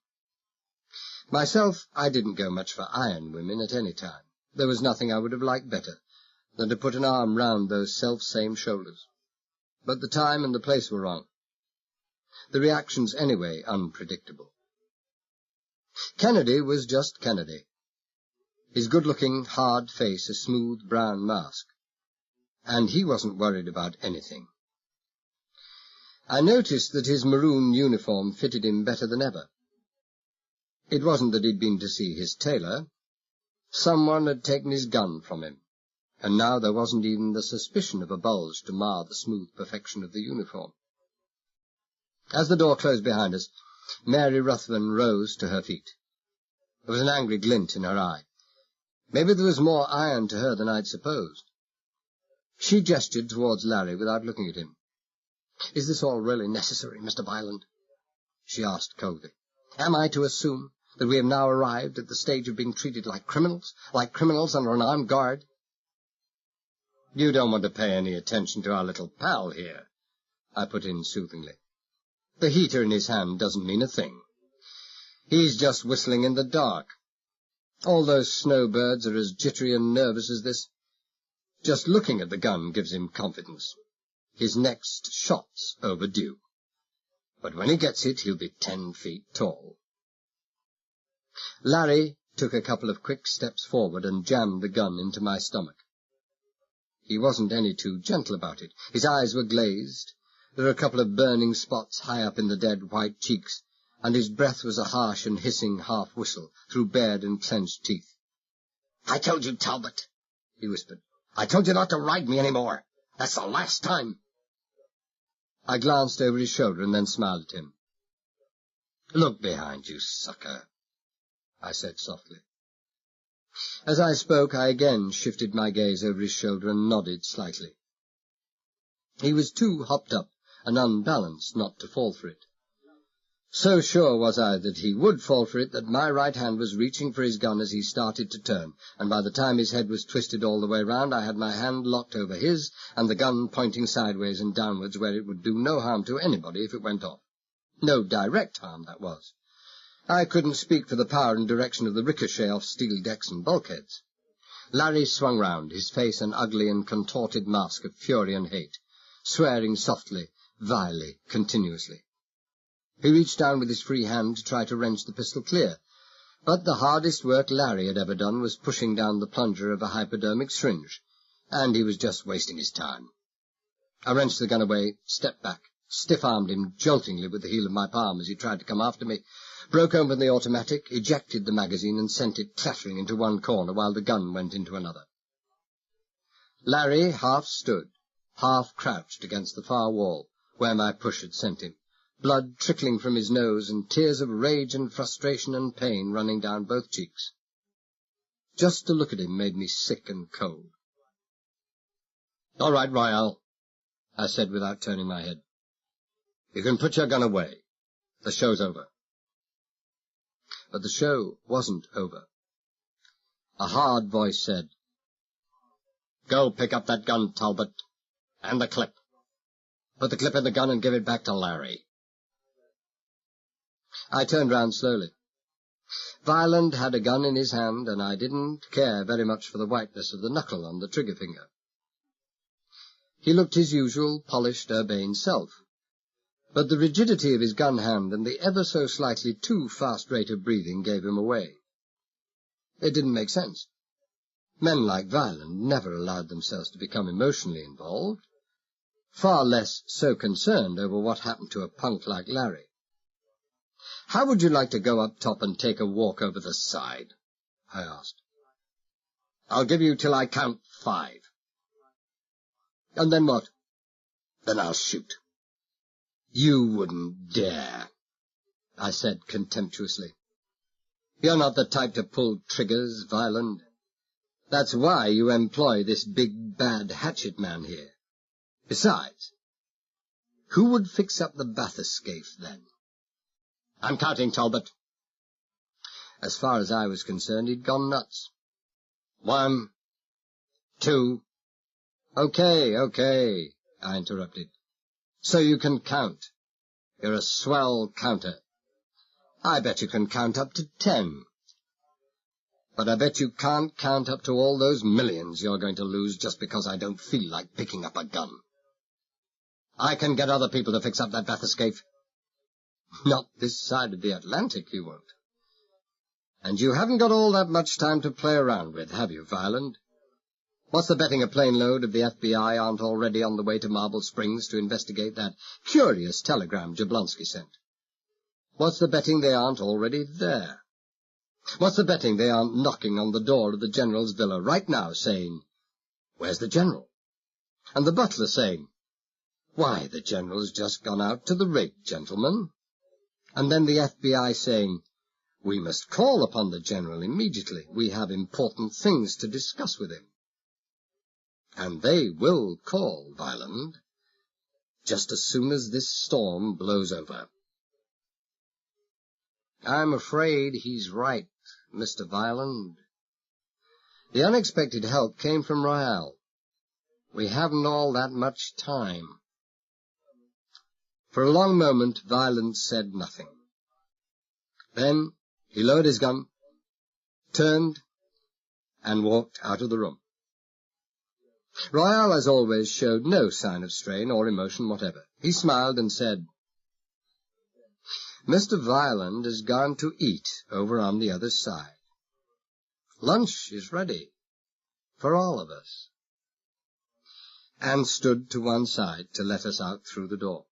Myself, I didn't go much for iron women at any time. There was nothing I would have liked better than to put an arm round those self-same shoulders. But the time and the place were wrong. The reactions, anyway, unpredictable. Kennedy was just Kennedy. His good-looking, hard face a smooth brown mask. And he wasn't worried about anything. I noticed that his maroon uniform fitted him better than ever. It wasn't that he'd been to see his tailor. Someone had taken his gun from him, and now there wasn't even the suspicion of a bulge to mar the smooth perfection of the uniform. As the door closed behind us, Mary Ruthven rose to her feet. There was an angry glint in her eye. Maybe there was more iron to her than I'd supposed. She gestured towards Larry without looking at him. "Is this all really necessary, Mr. Violent?" she asked coldly. "Am I to assume that we have now arrived at the stage of being treated like criminals under an armed guard?" "You don't want to pay any attention to our little pal here," I put in soothingly. "The heater in his hand doesn't mean a thing. He's just whistling in the dark. All those snowbirds are as jittery and nervous as this. Just looking at the gun gives him confidence. His next shot's overdue. But when he gets it, he'll be 10 feet tall." Larry took a couple of quick steps forward and jammed the gun into my stomach. He wasn't any too gentle about it. His eyes were glazed. There were a couple of burning spots high up in the dead white cheeks, and his breath was a harsh and hissing half-whistle through bared and clenched teeth. "I told you, Talbot," he whispered. "I told you not to ride me any more. That's the last time." I glanced over his shoulder and then smiled at him. Look behind you, sucker, I said softly. As I spoke, I again shifted my gaze over his shoulder and nodded slightly. He was too hopped up and unbalanced not to fall for it. So sure was I that he would fall for it that my right hand was reaching for his gun as he started to turn, and by the time his head was twisted all the way round, I had my hand locked over his and the gun pointing sideways and downwards where it would do no harm to anybody if it went off. No direct harm, that was. I couldn't speak for the power and direction of the ricochet off steel decks and bulkheads. Larry swung round, his face an ugly and contorted mask of fury and hate, swearing softly, vilely, continuously. He reached down with his free hand to try to wrench the pistol clear, but the hardest work Larry had ever done was pushing down the plunger of a hypodermic syringe, and he was just wasting his time. I wrenched the gun away, stepped back, stiff-armed him joltingly with the heel of my palm as he tried to come after me, broke open the automatic, ejected the magazine, and sent it clattering into one corner while the gun went into another. Larry half stood, half crouched against the far wall, where my push had sent him, blood trickling from his nose and tears of rage and frustration and pain running down both cheeks. Just to look at him made me sick and cold. "All right, Royale," I said without turning my head. "You can put your gun away. The show's over." But the show wasn't over. A hard voice said, "Go pick up that gun, Talbot, and the clip. Put the clip in the gun and give it back to Larry." I turned round slowly. Violent had a gun in his hand, and I didn't care very much for the whiteness of the knuckle on the trigger finger. He looked his usual polished, urbane self, but the rigidity of his gun hand and the ever so slightly too fast rate of breathing gave him away. It didn't make sense. Men like Violent never allowed themselves to become emotionally involved, far less so concerned over what happened to a punk like Larry. "How would you like to go up top and take a walk over the side?" I asked. "I'll give you till I count 5. "And then what?" "Then I'll shoot." "You wouldn't dare," I said contemptuously. "You're not the type to pull triggers, Violent. That's why you employ this big, bad hatchet man here. Besides, who would fix up the bathyscaphe then?" "I'm counting, Talbot." As far as I was concerned, he'd gone nuts. 1, 2... Okay, I interrupted. "So you can count. You're a swell counter. I bet you can count up to 10. But I bet you can't count up to all those millions you're going to lose just because I don't feel like picking up a gun. I can get other people to fix up that bathyscaphe." "Not this side of the Atlantic, you won't. And you haven't got all that much time to play around with, have you, Violent? What's the betting a plane load of the FBI aren't already on the way to Marble Springs to investigate that curious telegram Jablonski sent? What's the betting they aren't already there? What's the betting they aren't knocking on the door of the General's villa right now saying, 'Where's the General?' And the butler saying, 'Why, the General's just gone out to the rig, gentlemen.' And then the FBI saying, 'We must call upon the General immediately. We have important things to discuss with him.' And they will call, Violent, just as soon as this storm blows over." "I'm afraid he's right, Mr. Violent. The unexpected help came from Royale. We haven't all that much time." For a long moment, Violent said nothing. Then he lowered his gun, turned, and walked out of the room. Royale, as always, showed no sign of strain or emotion whatever. He smiled and said, "Mr. Violent has gone to eat over on the other side. Lunch is ready for all of us," and stood to one side to let us out through the door.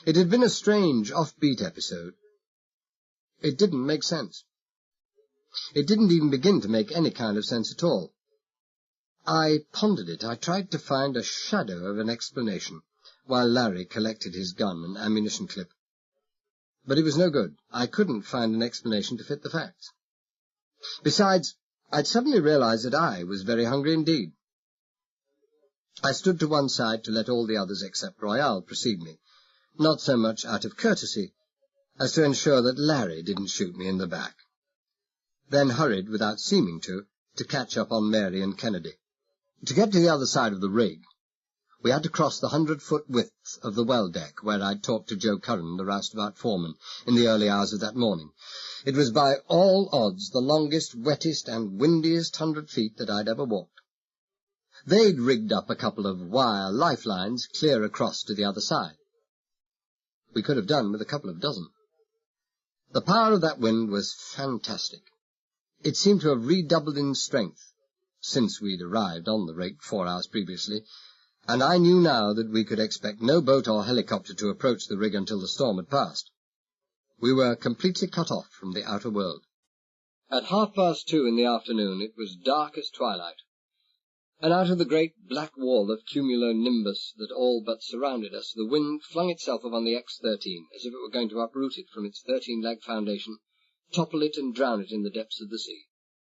It had been a strange, offbeat episode. It didn't make sense. It didn't even begin to make any kind of sense at all. I pondered it. I tried to find a shadow of an explanation, while Larry collected his gun and ammunition clip. But it was no good. I couldn't find an explanation to fit the facts. Besides, I'd suddenly realized that I was very hungry indeed. I stood to one side to let all the others except Royale precede me, not so much out of courtesy as to ensure that Larry didn't shoot me in the back. Then hurried, without seeming to catch up on Mary and Kennedy. To get to the other side of the rig, we had to cross the 100-foot width of the well deck where I'd talked to Joe Curran, the roustabout foreman, in the early hours of that morning. It was by all odds the longest, wettest, and windiest 100 feet that I'd ever walked. They'd rigged up a couple of wire lifelines clear across to the other side. We could have done with a couple of dozen. The power of that wind was fantastic. It seemed to have redoubled in strength since we'd arrived on the rig 4 hours previously, and I knew now that we could expect no boat or helicopter to approach the rig until the storm had passed. We were completely cut off from the outer world. At 2:30 in the afternoon it was dark as twilight, and out of the great black wall of cumulonimbus that all but surrounded us, the wind flung itself upon the X-13 as if it were going to uproot it from its 13-leg foundation, topple it and drown it in the depths of the sea.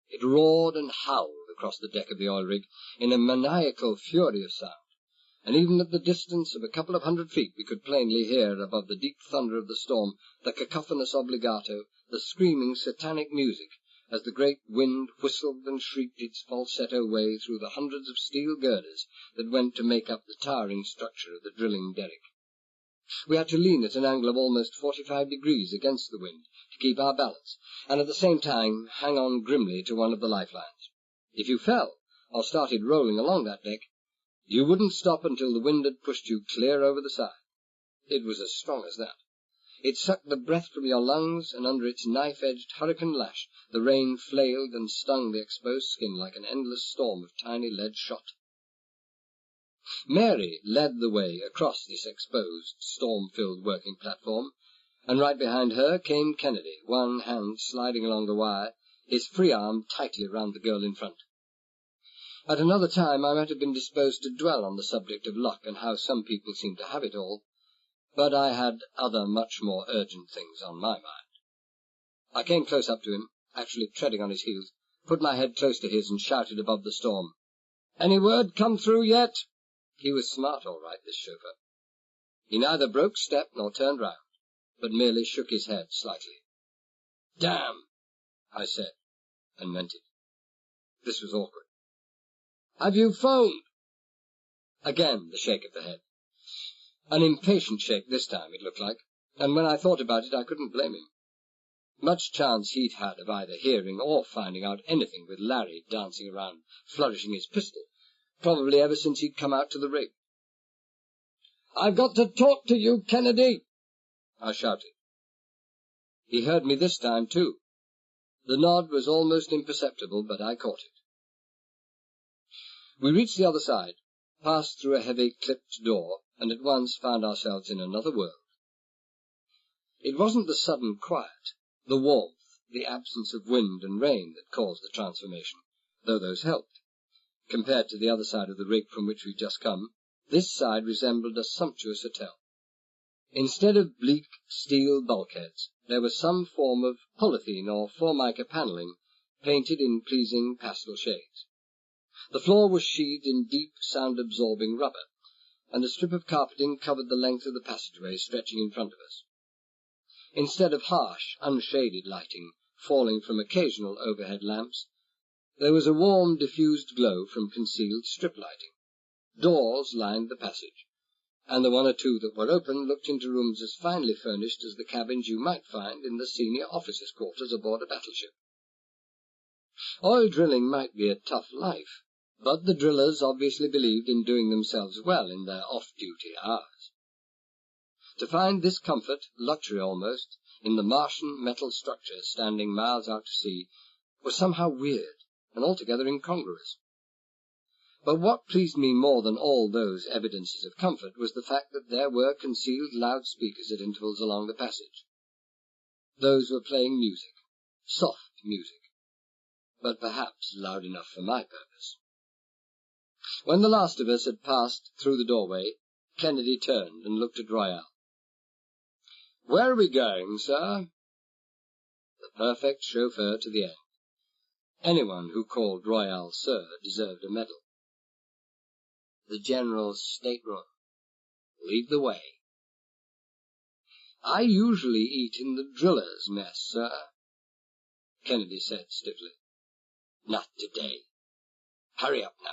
It roared and howled across the deck of the oil rig in a maniacal fury of sound, and even at the distance of a couple of 100 feet we could plainly hear above the deep thunder of the storm the cacophonous obligato, the screaming satanic music, as the great wind whistled and shrieked its falsetto way through the hundreds of steel girders that went to make up the towering structure of the drilling derrick. We had to lean at an angle of almost 45 degrees against the wind to keep our balance, and at the same time hang on grimly to one of the lifelines. If you fell, or started rolling along that deck, you wouldn't stop until the wind had pushed you clear over the side. It was as strong as that. It sucked the breath from your lungs, and under its knife-edged hurricane lash the rain flailed and stung the exposed skin like an endless storm of tiny lead shot. Mary led the way across this exposed, storm-filled working platform, and right behind her came Kennedy, one hand sliding along the wire, his free arm tightly round the girl in front. At another time I might have been disposed to dwell on the subject of luck and how some people seem to have it all, but I had other much more urgent things on my mind. I came close up to him, actually treading on his heels, put my head close to his and shouted above the storm, "Any word come through yet?" He was smart, all right, this chauffeur. He neither broke step nor turned round, but merely shook his head slightly. "Damn," I said, and meant it. This was awkward. "Have you phoned?" Again the shake of the head. An impatient shake this time, it looked like, and when I thought about it I couldn't blame him. Much chance he'd had of either hearing or finding out anything with Larry dancing around, flourishing his pistol, probably ever since he'd come out to the rig. "I've got to talk to you, Kennedy," I shouted. He heard me this time, too. The nod was almost imperceptible, but I caught it. We reached the other side, passed through a heavy clipped door, and at once found ourselves in another world. It wasn't the sudden quiet, the warmth, the absence of wind and rain that caused the transformation, though those helped. Compared to the other side of the rig from which we'd just come, this side resembled a sumptuous hotel. Instead of bleak steel bulkheads, there was some form of polythene or formica panelling painted in pleasing pastel shades. The floor was sheathed in deep, sound-absorbing rubber, and a strip of carpeting covered the length of the passageway stretching in front of us. Instead of harsh, unshaded lighting falling from occasional overhead lamps, there was a warm, diffused glow from concealed strip lighting. Doors lined the passage, and the one or two that were open looked into rooms as finely furnished as the cabins you might find in the senior officers' quarters aboard a battleship. Oil drilling might be a tough life, but the drillers obviously believed in doing themselves well in their off-duty hours. To find this comfort, luxury almost, in the Martian metal structure standing miles out to sea was somehow weird and altogether incongruous. But what pleased me more than all those evidences of comfort was the fact that there were concealed loudspeakers at intervals along the passage. Those were playing music, soft music, but perhaps loud enough for my purpose. When the last of us had passed through the doorway, Kennedy turned and looked at Royale.
Where are we going, sir? The perfect chauffeur to the end. Anyone who called Royale sir deserved a medal. The General's stateroom. Lead the way. I usually eat in the driller's mess, sir, Kennedy said stiffly. Not today. Hurry up now.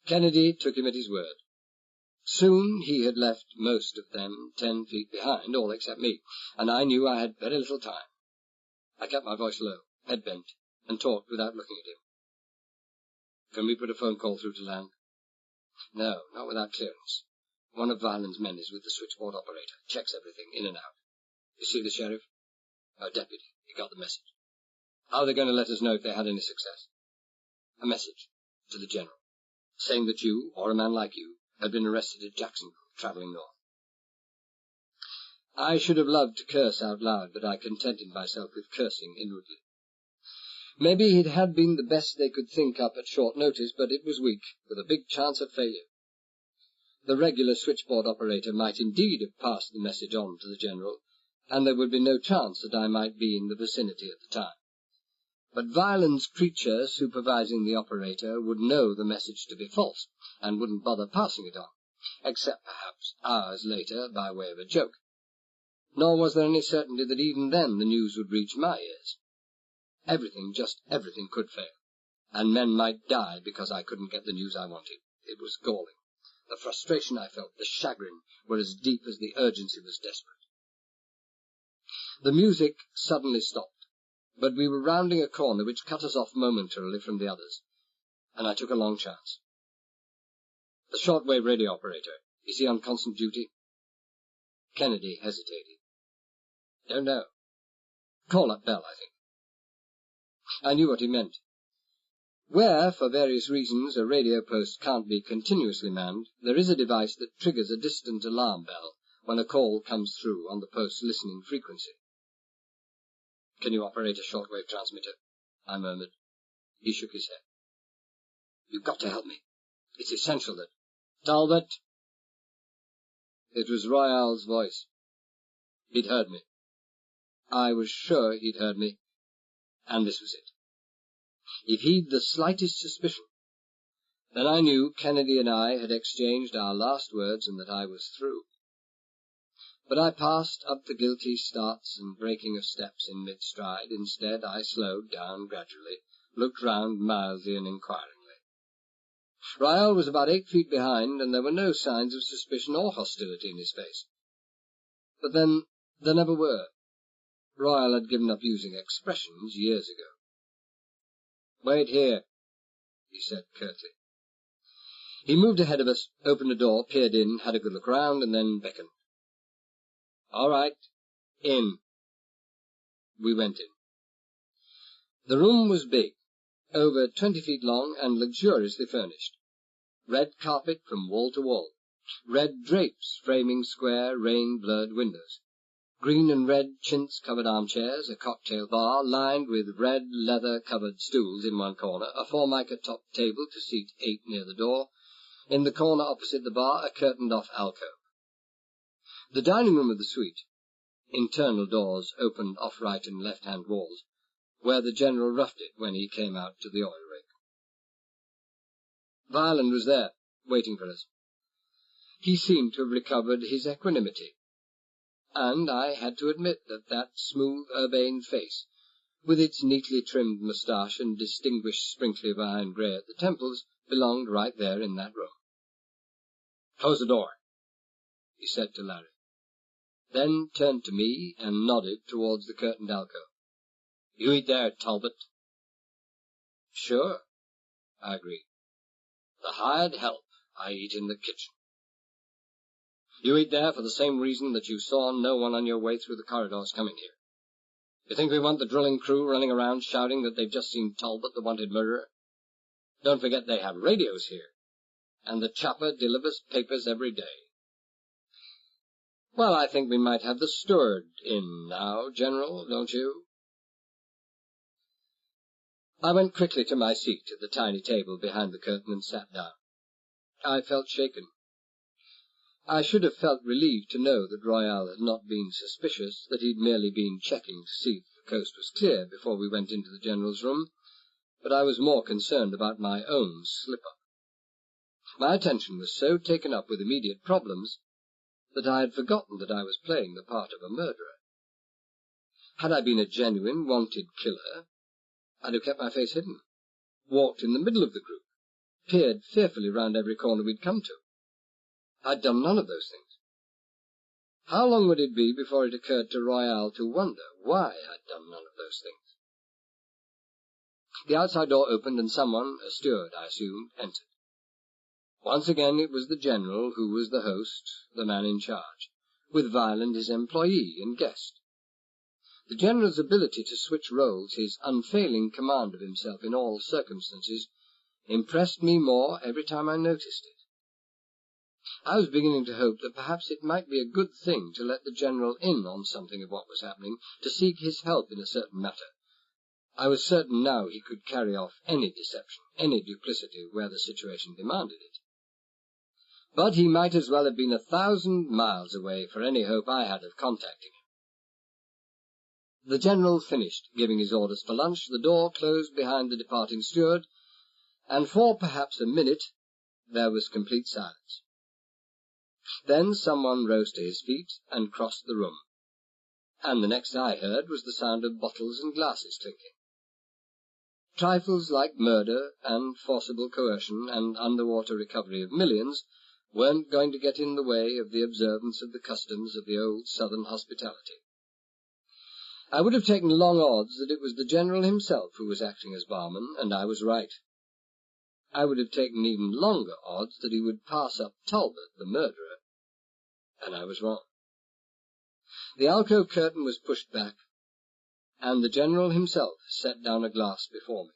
Kennedy took him at his word. Soon he had left most of them 10 feet behind, all except me, and I knew I had very little time. I kept my voice low, head bent, and talked without looking at him. Can we put a phone call through to land? No, not without clearance. One of Violent's men is with the switchboard operator, checks everything in and out. You see the sheriff? Our deputy. He got the message. How are they going to let us know if they had any success? A message to the General, saying that you, or a man like you, had been arrested at Jacksonville, travelling north. I should have loved to curse out loud, but I contented myself with cursing inwardly. Maybe it had been the best they could think up at short notice, but it was weak, with a big chance of failure. The regular switchboard operator might indeed have passed the message on to the General, and there would be no chance that I might be in the vicinity at the time. But Violent's creature supervising the operator would know the message to be false, and wouldn't bother passing it on, except perhaps hours later by way of a joke. Nor was there any certainty that even then the news would reach my ears. Everything, just everything, could fail, and men might die because I couldn't get the news I wanted. It was galling. The frustration I felt, the chagrin, were as deep as the urgency was desperate. The music suddenly stopped, but we were rounding a corner which cut us off momentarily from the others, and I took a long chance. The shortwave radio operator, is he on constant duty? Kennedy hesitated. Don't know. Call up Bell, I think. I knew what he meant. Where, for various reasons, a radio post can't be continuously manned, there is a device that triggers a distant alarm bell when a call comes through on the post's listening frequency. Can you operate a shortwave transmitter? I murmured. He shook his head. You've got to help me. It's essential that... Talbot! It was Royale's voice. He'd heard me. I was sure he'd heard me, and this was it. If he'd the slightest suspicion, then I knew Kennedy and I had exchanged our last words and that I was through. But I passed up the guilty starts and breaking of steps in mid-stride. Instead, I slowed down gradually, looked round mildly and inquiringly. Royale was about 8 feet behind, and there were no signs of suspicion or hostility in his face. But then, there never were. Royale had given up using expressions years ago. Wait here, he said curtly. He moved ahead of us, opened a door, peered in, had a good look round, and then beckoned. All right, in. We went in. The room was big, over 20 feet long and luxuriously furnished. Red carpet from wall to wall, red drapes framing square, rain-blurred windows, green and red chintz-covered armchairs, a cocktail bar lined with red leather-covered stools in one corner, a formica-topped table to seat 8 near the door, in the corner opposite the bar a curtained-off alcove. The dining room of the suite, internal doors opened off right and left-hand walls, where the General roughed it when he came out to the oil rig. Violent was there, waiting for us. He seemed to have recovered his equanimity, and I had to admit that smooth, urbane face, with its neatly trimmed moustache and distinguished sprinkly of iron grey at the temples, belonged right there in that room. Close the door, he said to Larry, then turned to me and nodded towards the curtained alcove. You eat there, Talbot. Sure, I agreed. The hired help, I eat in the kitchen. You eat there for the same reason that you saw no one on your way through the corridors coming here. You think we want the drilling crew running around shouting that they've just seen Talbot, the wanted murderer? Don't forget they have radios here, and the chopper delivers papers every day. Well, I think we might have the steward in now, General, don't you? I went quickly to my seat at the tiny table behind the curtain and sat down. I felt shaken. I should have felt relieved to know that Royale had not been suspicious, that he'd merely been checking to see that the coast was clear before we went into the General's room, but I was more concerned about my own slip-up. My attention was so taken up with immediate problems that I had forgotten that I was playing the part of a murderer. Had I been a genuine, wanted killer, I'd have kept my face hidden, walked in the middle of the group, peered fearfully round every corner we'd come to. I'd done none of those things. How long would it be before it occurred to Royale to wonder why I'd done none of those things? The outside door opened and someone, a steward, I assumed, entered. Once again it was the General who was the host, the man in charge, with Violent his employee and guest. The General's ability to switch roles, his unfailing command of himself in all circumstances, impressed me more every time I noticed it. I was beginning to hope that perhaps it might be a good thing to let the General in on something of what was happening, to seek his help in a certain matter. I was certain now he could carry off any deception, any duplicity, where the situation demanded it. But he might as well have been 1,000 miles away for any hope I had of contacting him. The General finished giving his orders for lunch, the door closed behind the departing steward, and for perhaps a minute there was complete silence. Then someone rose to his feet and crossed the room, and the next I heard was the sound of bottles and glasses clinking. Trifles like murder and forcible coercion and underwater recovery of millions weren't going to get in the way of the observance of the customs of the old Southern hospitality. I would have taken long odds that it was the General himself who was acting as barman, and I was right. I would have taken even longer odds that he would pass up Talbot, the murderer, and I was wrong. The alcove curtain was pushed back, and the General himself set down a glass before me.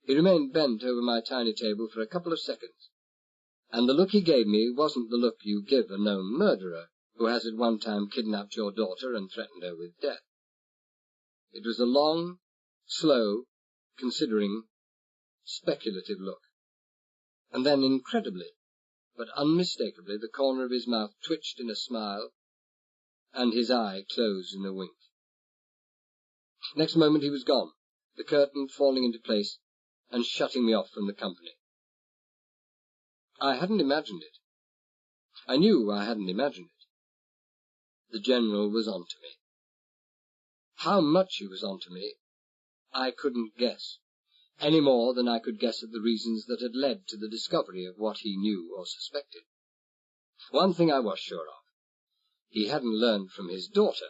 He remained bent over my tiny table for a couple of seconds, and the look he gave me wasn't the look you give a known murderer who has at one time kidnapped your daughter and threatened her with death. It was a long, slow, considering, speculative look. And then, incredibly, but unmistakably, the corner of his mouth twitched in a smile, and his eye closed in a wink. Next moment he was gone, the curtain falling into place and shutting me off from the company. I hadn't imagined it. I knew I hadn't imagined it. The General was on to me. How much he was on to me, I couldn't guess, any more than I could guess at the reasons that had led to the discovery of what he knew or suspected. One thing I was sure of. He hadn't learned from his daughter.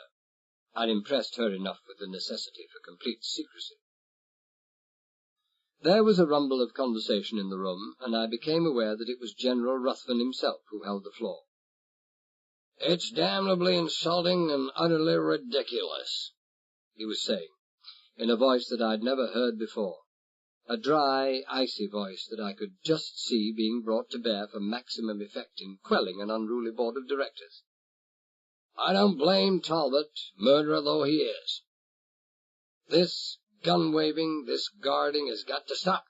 I'd impressed her enough with the necessity for complete secrecy. There was a rumble of conversation in the room, and I became aware that it was General Ruthven himself who held the floor. "It's damnably insulting and utterly ridiculous," he was saying, in a voice that I'd never heard before, a dry, icy voice that I could just see being brought to bear for maximum effect in quelling an unruly board of directors. "I don't blame Talbot, murderer though he is. This gun-waving, this guarding has got to stop.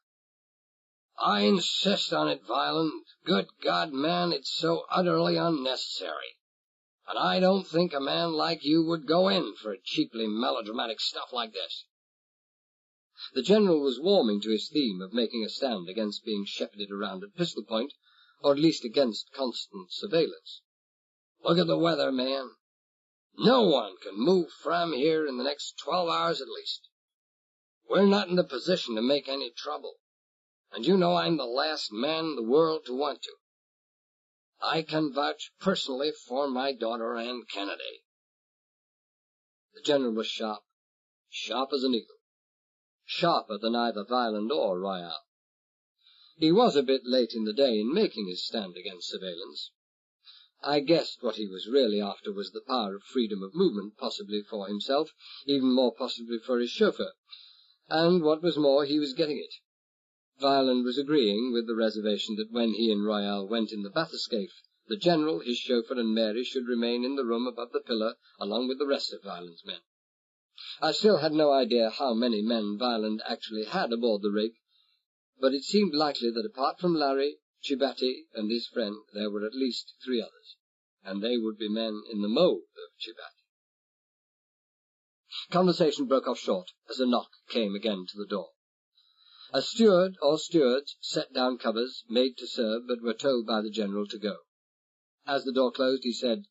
I insist on it, Violent. Good God, man, it's so utterly unnecessary. And I don't think a man like you would go in for cheaply melodramatic stuff like this." The General was warming to his theme of making a stand against being shepherded around at pistol point, or at least against constant surveillance. "Look at the weather, man. No one can move from here in the next 12 hours at least. We're not in the position to make any trouble, and you know I'm the last man in the world to want to. I can vouch personally for my daughter and Kennedy." The General was sharp as an eagle, sharper than either Violent or Royale. He was a bit late in the day in making his stand against surveillance. I guessed what he was really after was the power of freedom of movement, possibly for himself, even more possibly for his chauffeur. And what was more, he was getting it. Violent was agreeing with the reservation that when he and Royale went in the bathyscaphe, the General, his chauffeur, and Mary should remain in the room above the pillar, along with the rest of Violent's men. I still had no idea how many men Violent actually had aboard the rig, but it seemed likely that apart from Larry, Chibati and his friend, there were at least 3 others, and they would be men in the mould of Chibati. Conversation broke off short as a knock came again to the door. A steward or stewards set down covers, made to serve, but were told by the General to go. As the door closed, he said,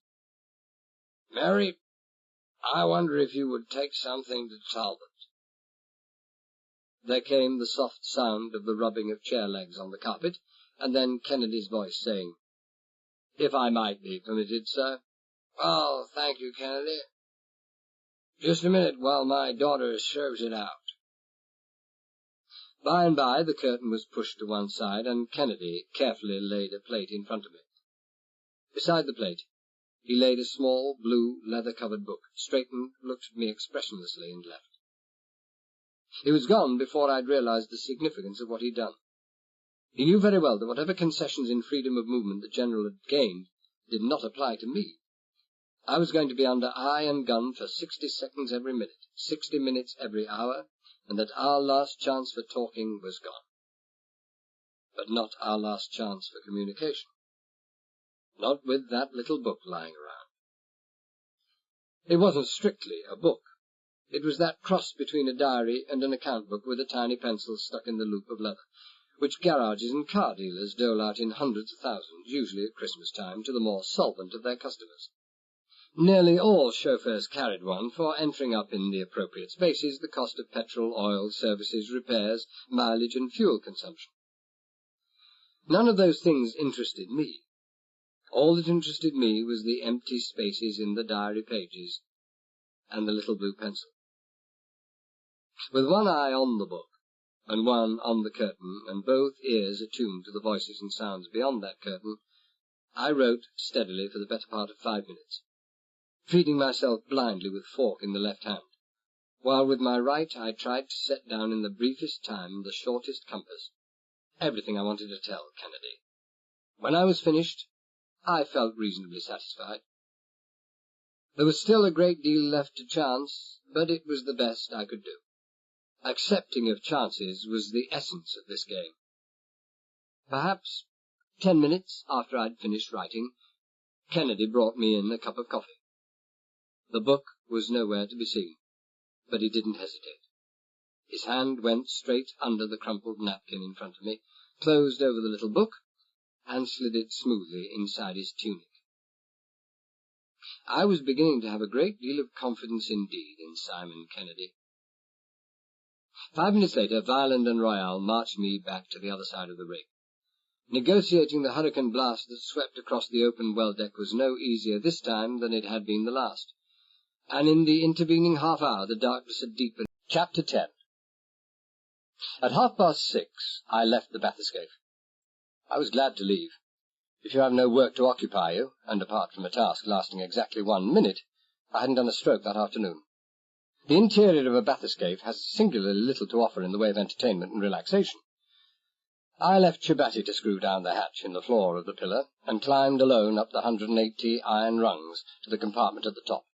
"Mary, I wonder if you would take something to Talbot." There came the soft sound of the rubbing of chair legs on the carpet, and then Kennedy's voice saying, "If I might be permitted, sir." "Oh, thank you, Kennedy. Just a minute while my daughter serves it out." By and by the curtain was pushed to one side, and Kennedy carefully laid a plate in front of me. Beside the plate, he laid a small, blue, leather-covered book, straightened, looked at me expressionlessly, and left. He was gone before I'd realized the significance of what he'd done. He knew very well that whatever concessions in freedom of movement the General had gained did not apply to me. I was going to be under eye and gun for 60 seconds every minute, 60 minutes every hour, and that our last chance for talking was gone. But not our last chance for communication. Not with that little book lying around. It wasn't strictly a book. It was that cross between a diary and an account book with a tiny pencil stuck in the loop of leather, which garages and car dealers dole out in hundreds of thousands, usually at Christmas time, to the more solvent of their customers. Nearly all chauffeurs carried one, for entering up in the appropriate spaces the cost of petrol, oil, services, repairs, mileage, and fuel consumption. None of those things interested me. All that interested me was the empty spaces in the diary pages and the little blue pencil. With one eye on the book, and one on the curtain, and both ears attuned to the voices and sounds beyond that curtain, I wrote steadily for the better part of 5 minutes, feeding myself blindly with fork in the left hand, while with my right I tried to set down in the briefest time, the shortest compass, everything I wanted to tell Kennedy. When I was finished, I felt reasonably satisfied. There was still a great deal left to chance, but it was the best I could do. Accepting of chances was the essence of this game. Perhaps 10 minutes after I'd finished writing, Kennedy brought me in a cup of coffee. The book was nowhere to be seen, but he didn't hesitate. His hand went straight under the crumpled napkin in front of me, closed over the little book, and slid it smoothly inside his tunic. I was beginning to have a great deal of confidence indeed in Simon Kennedy. 5 minutes later, Violent and Royale marched me back to the other side of the rig. Negotiating the hurricane blast that swept across the open well deck was no easier this time than it had been the last, and in the intervening half-hour the darkness had deepened. Chapter 10. At 6:30, I left the bathyscaphe. I was glad to leave. If you have no work to occupy you, and apart from a task lasting exactly 1 minute, I hadn't done a stroke that afternoon. The interior of a bathyscaphe has singularly little to offer in the way of entertainment and relaxation. I left Chibati to screw down the hatch in the floor of the pillar, and climbed alone up the 180 iron rungs to the compartment at the top.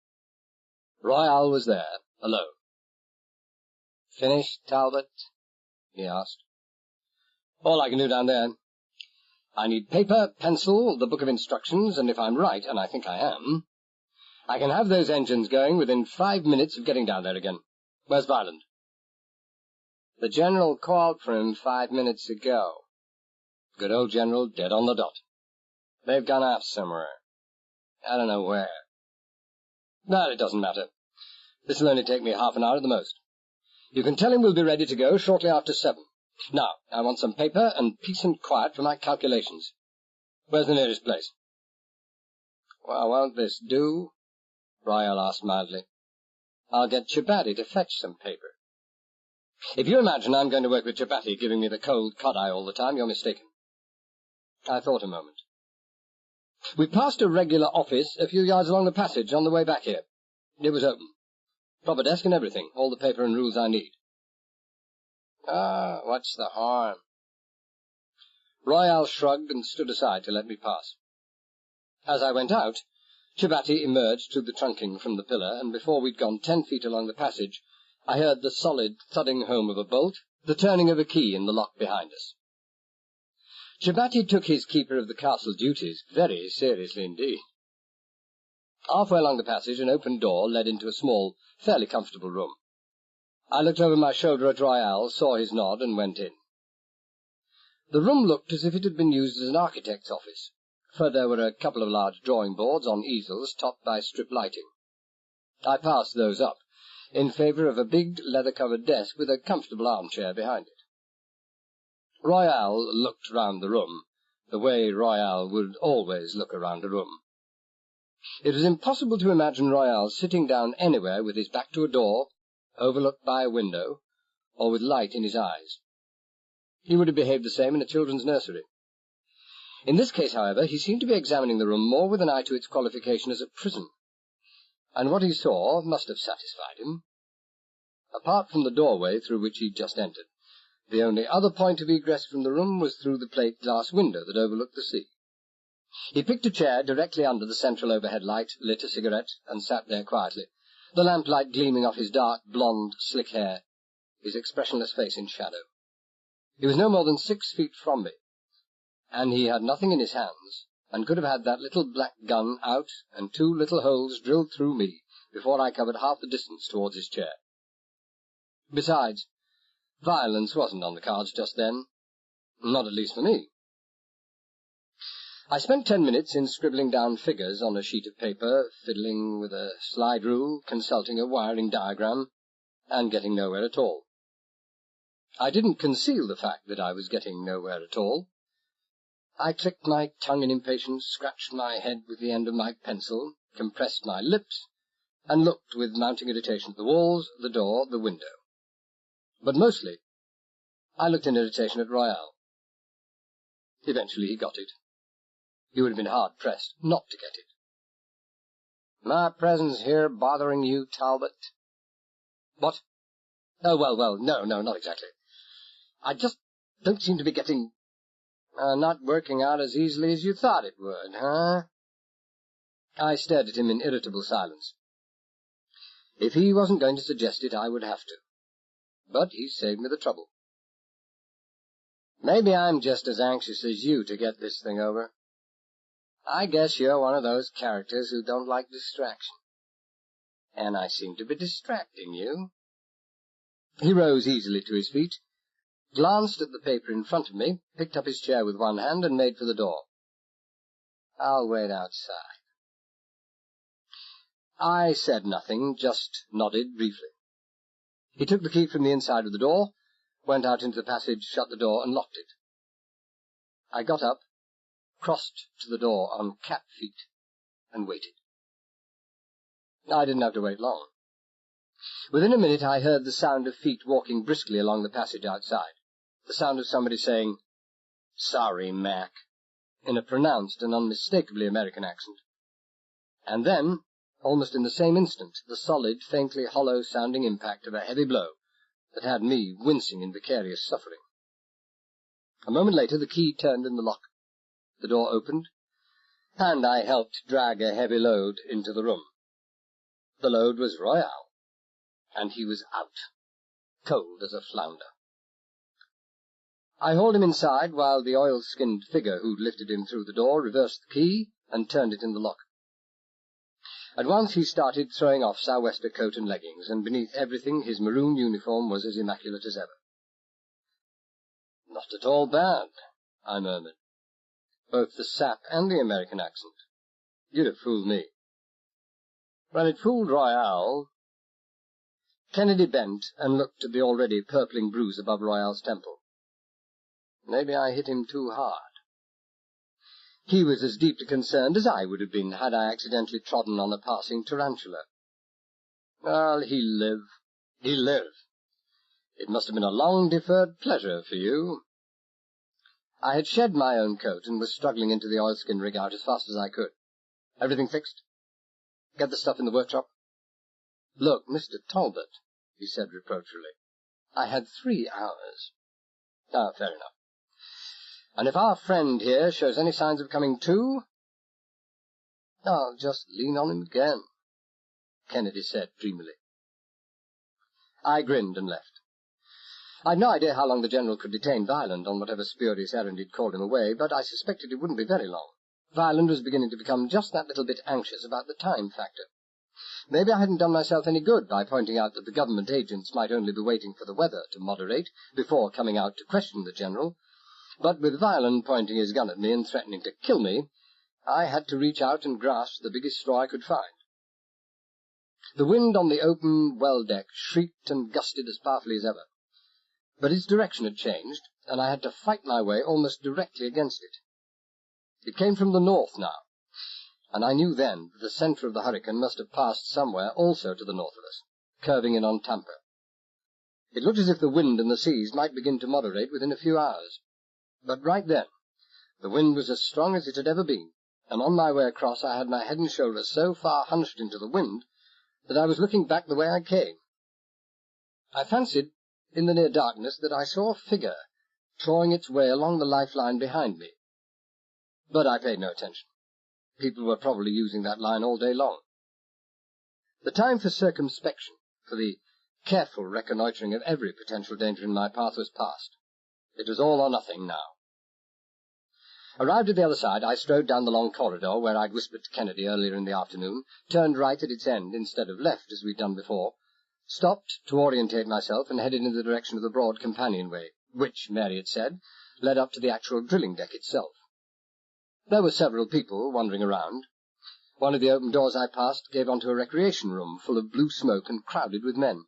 Royale was there, alone. "Finished, Talbot?" he asked. "All I can do down there. I need paper, pencil, the book of instructions, and if I'm right, and I think I am, I can have those engines going within 5 minutes of getting down there again. Where's Violent?" "The General called for him 5 minutes ago." "Good old General, dead on the dot." "They've gone off somewhere. I don't know where." "No, it doesn't matter. This'll only take me half an hour at the most. You can tell him we'll be ready to go shortly after 7. Now, I want some paper and peace and quiet for my calculations. Where's the nearest place?" "Well, won't this do?" Royale asked mildly. "I'll get Chibati to fetch some paper." "If you imagine I'm going to work with Chibati giving me the cold cod-eye all the time, you're mistaken." I thought a moment. "We passed a regular office a few yards along the passage on the way back here. It was open. Proper desk and everything, all the paper and rules I need." What's the harm?" Royale shrugged and stood aside to let me pass. As I went out, Chibati emerged through the trunking from the pillar, and before we'd gone 10 feet along the passage, I heard the solid thudding home of a bolt, the turning of a key in the lock behind us.
Shabati took his keeper of the castle duties very seriously indeed. Halfway along the passage, an open door led into a small, fairly comfortable room. I looked over my shoulder at Royal, saw his nod, and went in. The room looked as if it had been used as an architect's office, for there were a couple of large drawing boards on easels topped by strip lighting. I passed those up, in favour of a big leather-covered desk with a comfortable armchair behind it. Royal looked round the room, the way Royal would always look around a room. It was impossible to imagine Royal sitting down anywhere with his back to a door, overlooked by a window, or with light in his eyes. He would have behaved the same in a children's nursery. In this case, however, he seemed to be examining the room more with an eye to its qualification as a prison, and what he saw must have satisfied him. Apart from the doorway through which he had just entered, the only other point of egress from the room was through the plate-glass window that overlooked the sea. He picked a chair directly under the central overhead light, lit a cigarette, and sat there quietly, the lamplight gleaming off his dark, blonde, slick hair, his expressionless face in shadow. He was no more than 6 feet from me, and he had nothing in his hands, and could have had that little black gun out and 2 little holes drilled through me before I covered half the distance towards his chair. Besides, violence wasn't on the cards just then, not at least for me. I spent 10 minutes in scribbling down figures on a sheet of paper, fiddling with a slide rule, consulting a wiring diagram, and getting nowhere at all. I didn't conceal the fact that I was getting nowhere at all. I clicked my tongue in impatience, scratched my head with the end of my pencil, compressed my lips, and looked with mounting irritation at the walls, the door, the window. But mostly, I looked in irritation at Royal. Eventually he got it. He would have been hard-pressed not to get it. My presence here bothering you, Talbot? What? Oh, well, no, not exactly. I just don't seem to be getting... not working out as easily as you thought it would, huh? I stared at him in irritable silence. If he wasn't going to suggest it, I would have to. But he saved me the trouble. Maybe I'm just as anxious as you to get this thing over. I guess you're one of those characters who don't like distraction. And I seem to be distracting you. He rose easily to his feet, glanced at the paper in front of me, picked up his chair with one hand, and made for the door. I'll wait outside. I said nothing, just nodded briefly. He took the key from the inside of the door, went out into the passage, shut the door, and locked it. I got up, crossed to the door on cat feet, and waited. I didn't have to wait long. Within a minute I heard the sound of feet walking briskly along the passage outside, the sound of somebody saying, "Sorry, Mac," in a pronounced and unmistakably American accent. And then, almost in the same instant, the solid, faintly hollow-sounding impact of a heavy blow that had me wincing in vicarious suffering. A moment later the key turned in the lock. The door opened, and I helped drag a heavy load into the room. The load was Royal, and he was out, cold as a flounder. I hauled him inside while the oil-skinned figure who'd lifted him through the door reversed the key and turned it in the lock. At once he started throwing off sou'wester coat and leggings, and beneath everything his maroon uniform was as immaculate as ever. "Not at all bad," I murmured. "Both the sap and the American accent. You'd have fooled me." Well, it fooled Royal. Kennedy bent and looked at the already purpling bruise above Royal's temple. Maybe I hit him too hard. He was as deeply concerned as I would have been had I accidentally trodden on a passing tarantula. Well, he'll live. He'll live. It must have been a long-deferred pleasure for you. I had shed my own coat and was struggling into the oilskin rig-out as fast as I could. Everything fixed? Get the stuff in the workshop? Look, Mr. Talbot, he said reproachfully, I had 3 hours. Ah, fair enough. And if our friend here shows any signs of coming to, I'll just lean on him again, Kennedy said dreamily. I grinned and left.
I'd no idea how long the General could detain Violent on whatever spurious errand he'd called him away, but I suspected it wouldn't be very long. Violent was beginning to become just that little bit anxious about the time factor. Maybe I hadn't done myself any good by pointing out that the government agents might only be waiting for the weather to moderate before coming out to question the General, but with Violent pointing his gun at me and threatening to kill me, I had to reach out and grasp the biggest straw I could find. The wind on the open well deck shrieked and gusted as powerfully as ever, but its direction had changed, and I had to fight my way almost directly against it. It came from the north now, and I knew then that the centre of the hurricane must have passed somewhere also to the north of us, curving in on Tampa. It looked as if the wind and the seas might begin to moderate within a few hours, but right then the wind was as strong as it had ever been, and on my way across I had my head and shoulders so far hunched into the wind that I was looking back the way I came. I fancied, in the near darkness, that I saw a figure clawing its way along the lifeline behind me. But I paid no attention. People were probably using that line all day long. The time for circumspection, for the careful reconnoitring of every potential danger in my path was past. It was all or nothing now. Arrived at the other side, I strode down the long corridor where I'd whispered to Kennedy earlier in the afternoon, turned right at its end instead of left as we'd done before, stopped to orientate myself, and headed in the direction of the broad companionway, which, Mary had said, led up to the actual drilling deck itself. There were several people wandering around. One of the open doors I passed gave onto a recreation room full of blue smoke and crowded with men.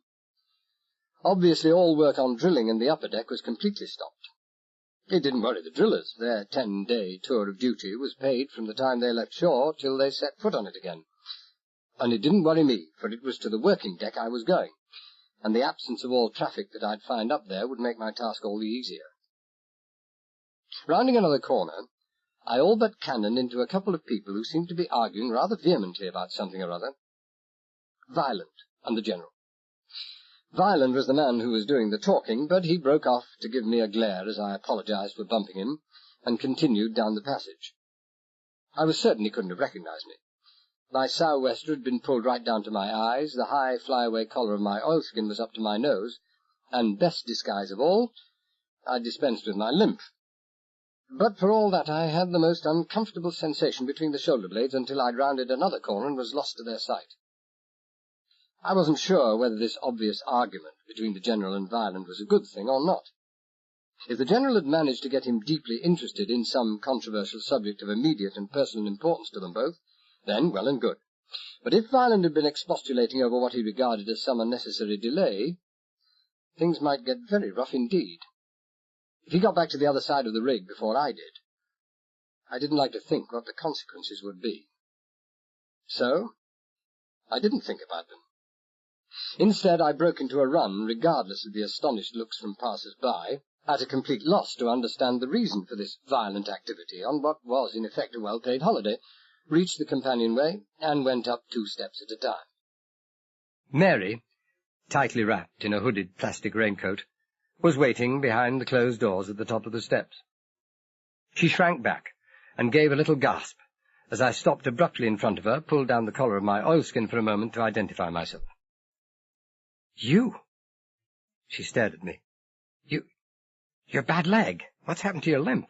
Obviously all work on drilling in the upper deck was completely stopped. It didn't worry the drillers. Their 10-day tour of duty was paid from the time they left shore till they set foot on it again. And it didn't worry me, for it was to the working deck I was going, and the absence of all traffic that I'd find up there would make my task all the easier. Rounding another corner, I all but cannoned into a couple of people who seemed to be arguing rather vehemently about something or other. Violent and the General. Violent was the man who was doing the talking, but he broke off to give me a glare as I apologized for bumping him, and continued down the passage. I was certain he couldn't have recognized me. My sou'wester had been pulled right down to my eyes, the high flyaway collar of my oilskin was up to my nose, and best disguise of all, I dispensed with my limp. But for all that, I had the most uncomfortable sensation between the shoulder blades until I'd rounded another corner and was lost to their sight. I wasn't sure whether this obvious argument between the General and Violent was a good thing or not. If the General had managed to get him deeply interested in some controversial subject of immediate and personal importance to them both, then well and good. But if Violent had been expostulating over what he regarded as some unnecessary delay, things might get very rough indeed. If he got back to the other side of the rig before I did, I didn't like to think what the consequences would be. So, I didn't think about them. Instead, I broke into a run, regardless of the astonished looks from passers-by, at a complete loss to understand the reason for this violent activity on what was, in effect, a well-paid holiday, reached the companionway, and went up 2 steps at a time. Mary, tightly wrapped in a hooded plastic raincoat, was waiting behind the closed doors at the top of the steps. She shrank back and gave a little gasp as I stopped abruptly in front of her, pulled down the collar of my oilskin for a moment to identify myself. You? She stared at me. Your bad leg. What's happened to your limp?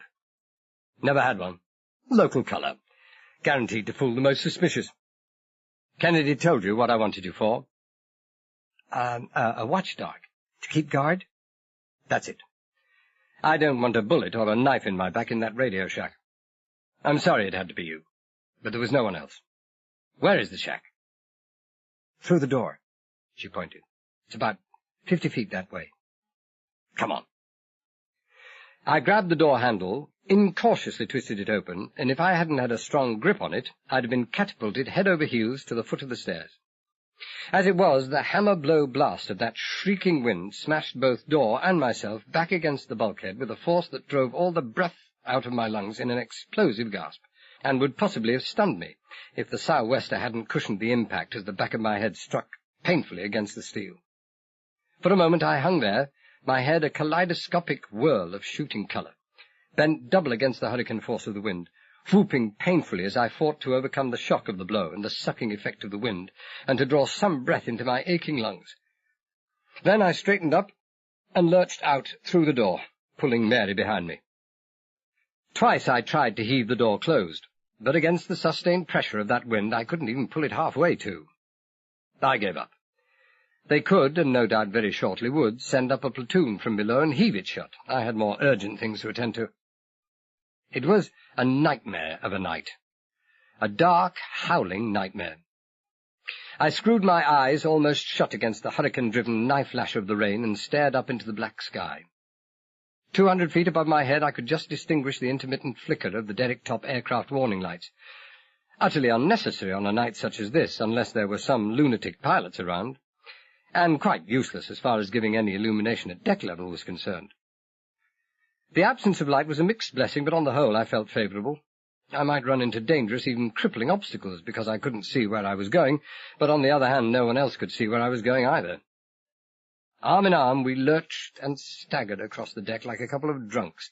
Never had one. Local colour. Guaranteed to fool the most suspicious. Kennedy told you what I wanted you for? A watchdog. To keep guard? That's it. I don't want a bullet or a knife in my back in that radio shack. I'm sorry it had to be you, but there was no one else. Where is the shack? Through the door, she pointed. It's about 50 feet that way. Come on. I grabbed the door handle, incautiously twisted it open, and if I hadn't had a strong grip on it, I'd have been catapulted head over heels to the foot of the stairs. As it was, the hammer-blow blast of that shrieking wind smashed both door and myself back against the bulkhead with a force that drove all the breath out of my lungs in an explosive gasp, and would possibly have stunned me if the sou'wester hadn't cushioned the impact as the back of my head struck painfully against the steel. For a moment I hung there, my head a kaleidoscopic whirl of shooting colour, bent double against the hurricane force of the wind, whooping painfully as I fought to overcome the shock of the blow and the sucking effect of the wind, and to draw some breath into my aching lungs. Then I straightened up
and lurched out through the door, pulling Mary behind me. Twice I tried to heave the door closed, but against the sustained pressure of that wind I couldn't even pull it halfway to. I gave up. They could, and no doubt very shortly would, send up a platoon from below and heave it shut. I had more urgent things to attend to. It was a nightmare of a night. A dark, howling nightmare. I screwed my eyes almost shut against the hurricane-driven knife-lash of the rain and stared up into the black sky. 200 feet above my head I could just distinguish the intermittent flicker of the derrick-top aircraft warning lights. Utterly unnecessary on a night such as this, unless there were some lunatic pilots around, and quite useless as far as giving any illumination at deck level was concerned. The absence of light was a mixed blessing, but on the whole I felt favourable. I might run into dangerous, even crippling obstacles because I couldn't see where I was going, but on the other hand no one else could see where I was going either. Arm in arm we lurched and staggered across the deck like a couple of drunks,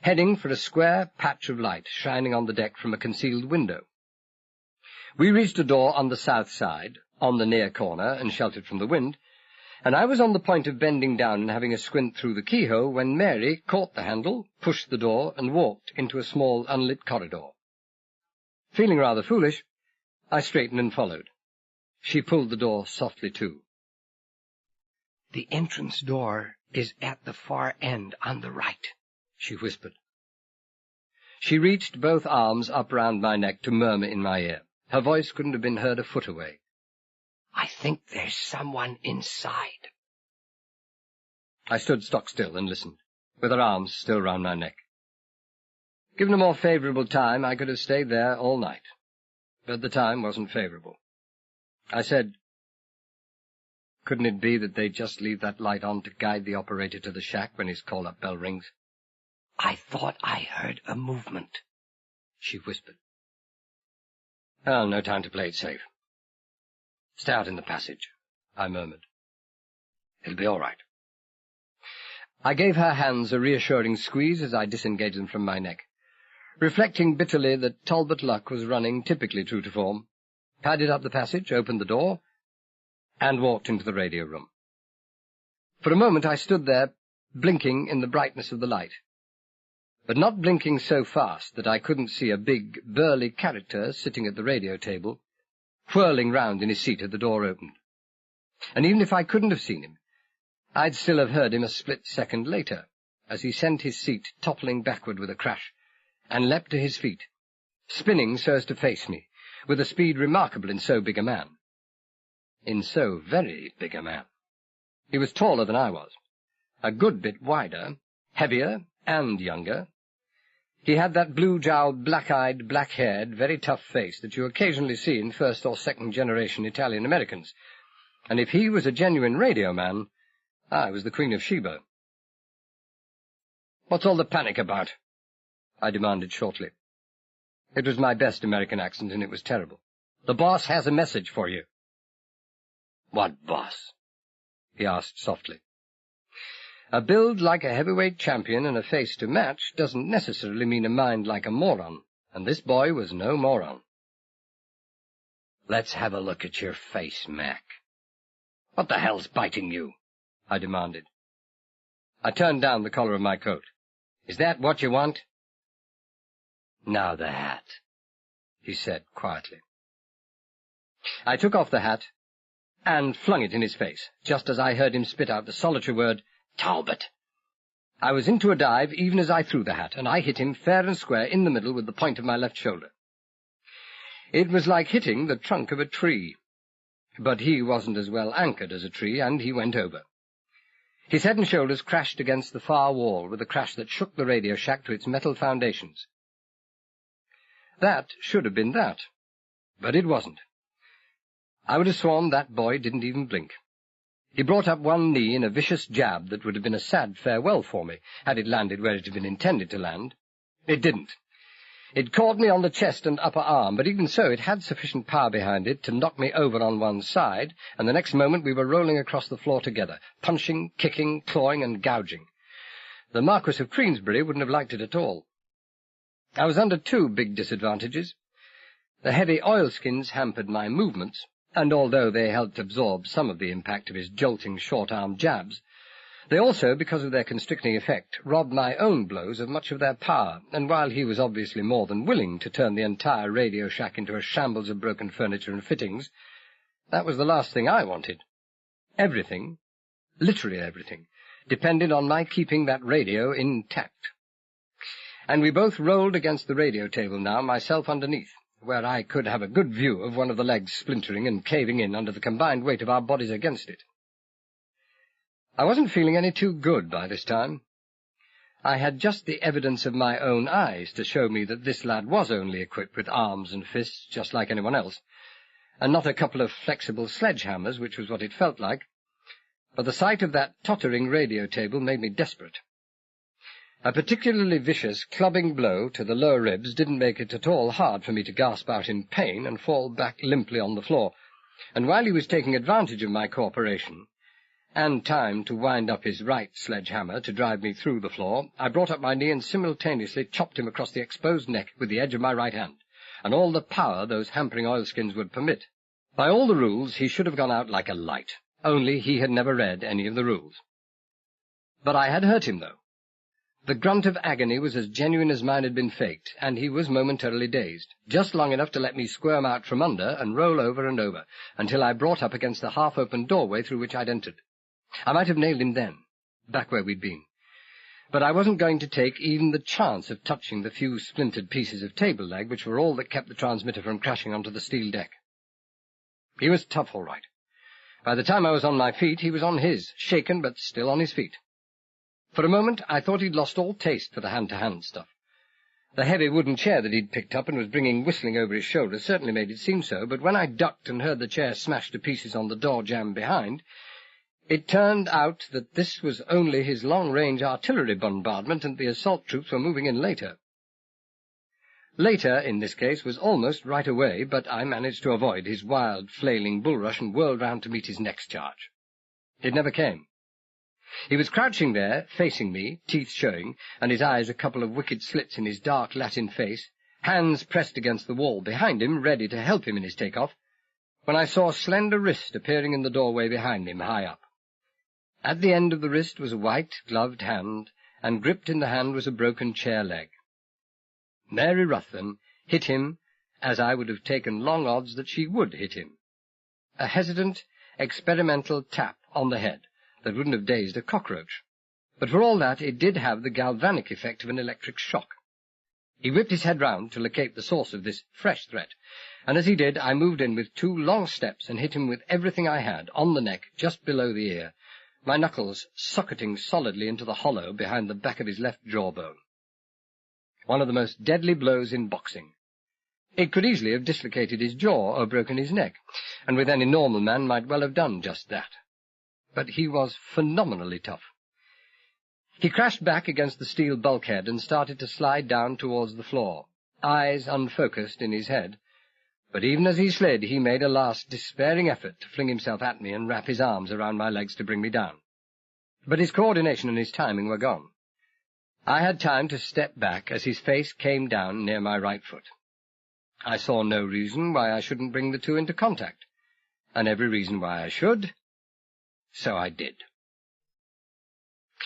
heading for a square patch of light shining on the deck from a concealed window. We reached a door on the south side, on the near corner and sheltered from the wind, and I was on the point of bending down and having a squint through the keyhole when Mary caught the handle, pushed the door, and walked into a small unlit corridor. Feeling rather foolish, I straightened and followed. She pulled the door softly to. "The entrance door is at the far end on the right," she whispered. She reached both arms up round my neck to murmur in my ear. Her voice couldn't have been heard a foot away. "I think there's someone inside." I stood stock still and listened, with her arms still round my neck. Given a more favourable time, I could have stayed there all night. But the time wasn't favourable. I said, "Couldn't it be that they just leave that light on to guide the operator to the shack when his call-up bell rings?" "I thought I heard a movement," she whispered. "Well, no time to play it safe. Stay out in the passage," I murmured. "It'll be all right." I gave her hands a reassuring squeeze as I disengaged them from my neck, reflecting bitterly that Talbot luck was running typically true to form, padded up the passage, opened the door, and walked into the radio room. For a moment I stood there, blinking in the brightness of the light, but not blinking so fast that I couldn't see a big, burly character sitting at the radio table, whirling round in his seat as the door opened. And even if I couldn't have seen him, I'd still have heard him a split second later, as he sent his seat toppling backward with a crash, and leapt to his feet, spinning so as to face me, with a speed remarkable in so big a man. In so very big a man. He was taller than I was, a good bit wider, heavier, and younger. He had that blue-jowled, black-eyed, black-haired, very tough face that you occasionally see in first- or second-generation Italian-Americans, and if he was a genuine radio man, I was the Queen of Sheba. "What's all the panic about?" I demanded shortly. It was my best American accent, and it was terrible. "The boss has a message for you." "What boss?" he asked softly. A build like a heavyweight champion and a face to match doesn't necessarily mean a mind like a moron, and this boy was no moron. "Let's have a look at your face, Mac." "What the hell's biting you?" I demanded. I turned down the collar of my coat. "Is that what you want?" "Now the hat," he said quietly. I took off the hat and flung it in his face, just as I heard him spit out the solitary word, "Talbot." I was into a dive even as I threw the hat, and I hit him fair and square in the middle with the point of my left shoulder. It was like hitting the trunk of a tree, but he wasn't as well anchored as a tree, and he went over. His head and shoulders crashed against the far wall with a crash that shook the radio shack to its metal foundations. That should have been that, but it wasn't. I would have sworn that boy didn't even blink. He brought up one knee in a vicious jab that would have been a sad farewell for me, had it landed where it had been intended to land. It didn't. It caught me on the chest and upper arm, but even so it had sufficient power behind it to knock me over on one side, and the next moment we were rolling across the floor together, punching, kicking, clawing, and gouging. The Marquis of Queensberry wouldn't have liked it at all. I was under two big disadvantages. The heavy oilskins hampered my movements, and although they helped absorb some of the impact of his jolting short-arm jabs, They also, because of their constricting effect, robbed my own blows of much of their power, and while he was obviously more than willing to turn the entire radio shack into a shambles of broken furniture and fittings, that was the last thing I wanted. Everything, literally everything, depended on my keeping that radio intact. And we both rolled against the radio table now, myself underneath, where I could have a good view of one of the legs splintering and caving in under the combined weight of our bodies against it. I wasn't feeling any too good by this time. I had just the evidence of my own eyes to show me that this lad was only equipped with arms and fists, just like anyone else, and not a couple of flexible sledgehammers, which was what it felt like. But the sight of that tottering radio table made me desperate. A particularly vicious clubbing blow to the lower ribs didn't make it at all hard for me to gasp out in pain and fall back limply on the floor, and while he was taking advantage of my cooperation, and time to wind up his right sledgehammer to drive me through the floor, I brought up my knee and simultaneously chopped him across the exposed neck with the edge of my right hand, and all the power those hampering oilskins would permit. By all the rules, he should have gone out like a light. Only he had never read any of the rules. But I had hurt him, though. The grunt of agony was as genuine as mine had been faked, and he was momentarily dazed, just long enough to let me squirm out from under and roll over and over, until I brought up against the half-open doorway through which I'd entered. I might have nailed him then, back where we'd been. But I wasn't going to take even the chance of touching the few splintered pieces of table leg which were all that kept the transmitter from crashing onto the steel deck. He was tough, all right. By the time I was on my feet, he was on his, shaken but still on his feet. For a moment, I thought he'd lost all taste for the hand-to-hand stuff. The heavy wooden chair that he'd picked up and was bringing whistling over his shoulder certainly made it seem so, but when I ducked and heard the chair smash to pieces on the door jamb behind, it turned out that this was only his long-range artillery bombardment, and the assault troops were moving in later. Later, in this case, was almost right away, but I managed to avoid his wild, flailing bull-rush and whirled round to meet his next charge. It never came. He was crouching there, facing me, teeth showing, and his eyes a couple of wicked slits in his dark Latin face, hands pressed against the wall behind him, ready to help him in his take-off, when I saw a slender wrist appearing in the doorway behind him, high up. At the end of the wrist was a white, gloved hand, and gripped in the hand was a broken chair leg. Mary Ruthven hit him as I would have taken long odds that she would hit him. A hesitant, experimental tap on the head that wouldn't have dazed a cockroach. But for all that, it did have the galvanic effect of an electric shock. He whipped his head round to locate the source of this fresh threat, and as he did, I moved in with 2 long steps and hit him with everything I had, on the neck, just below the ear, my knuckles socketing solidly into the hollow behind the back of his left jawbone. One of the most deadly blows in boxing. It could easily have dislocated his jaw or broken his neck, and with any normal man might well have done just that. But he was phenomenally tough. He crashed back against the steel bulkhead and started to slide down towards the floor, eyes unfocused in his head. But even as he slid, he made a last despairing effort to fling himself at me and wrap his arms around my legs to bring me down. But his coordination and his timing were gone. I had time to step back as his face came down near my right foot. I saw no reason why I shouldn't bring the two into contact, and every reason why I should, so I did.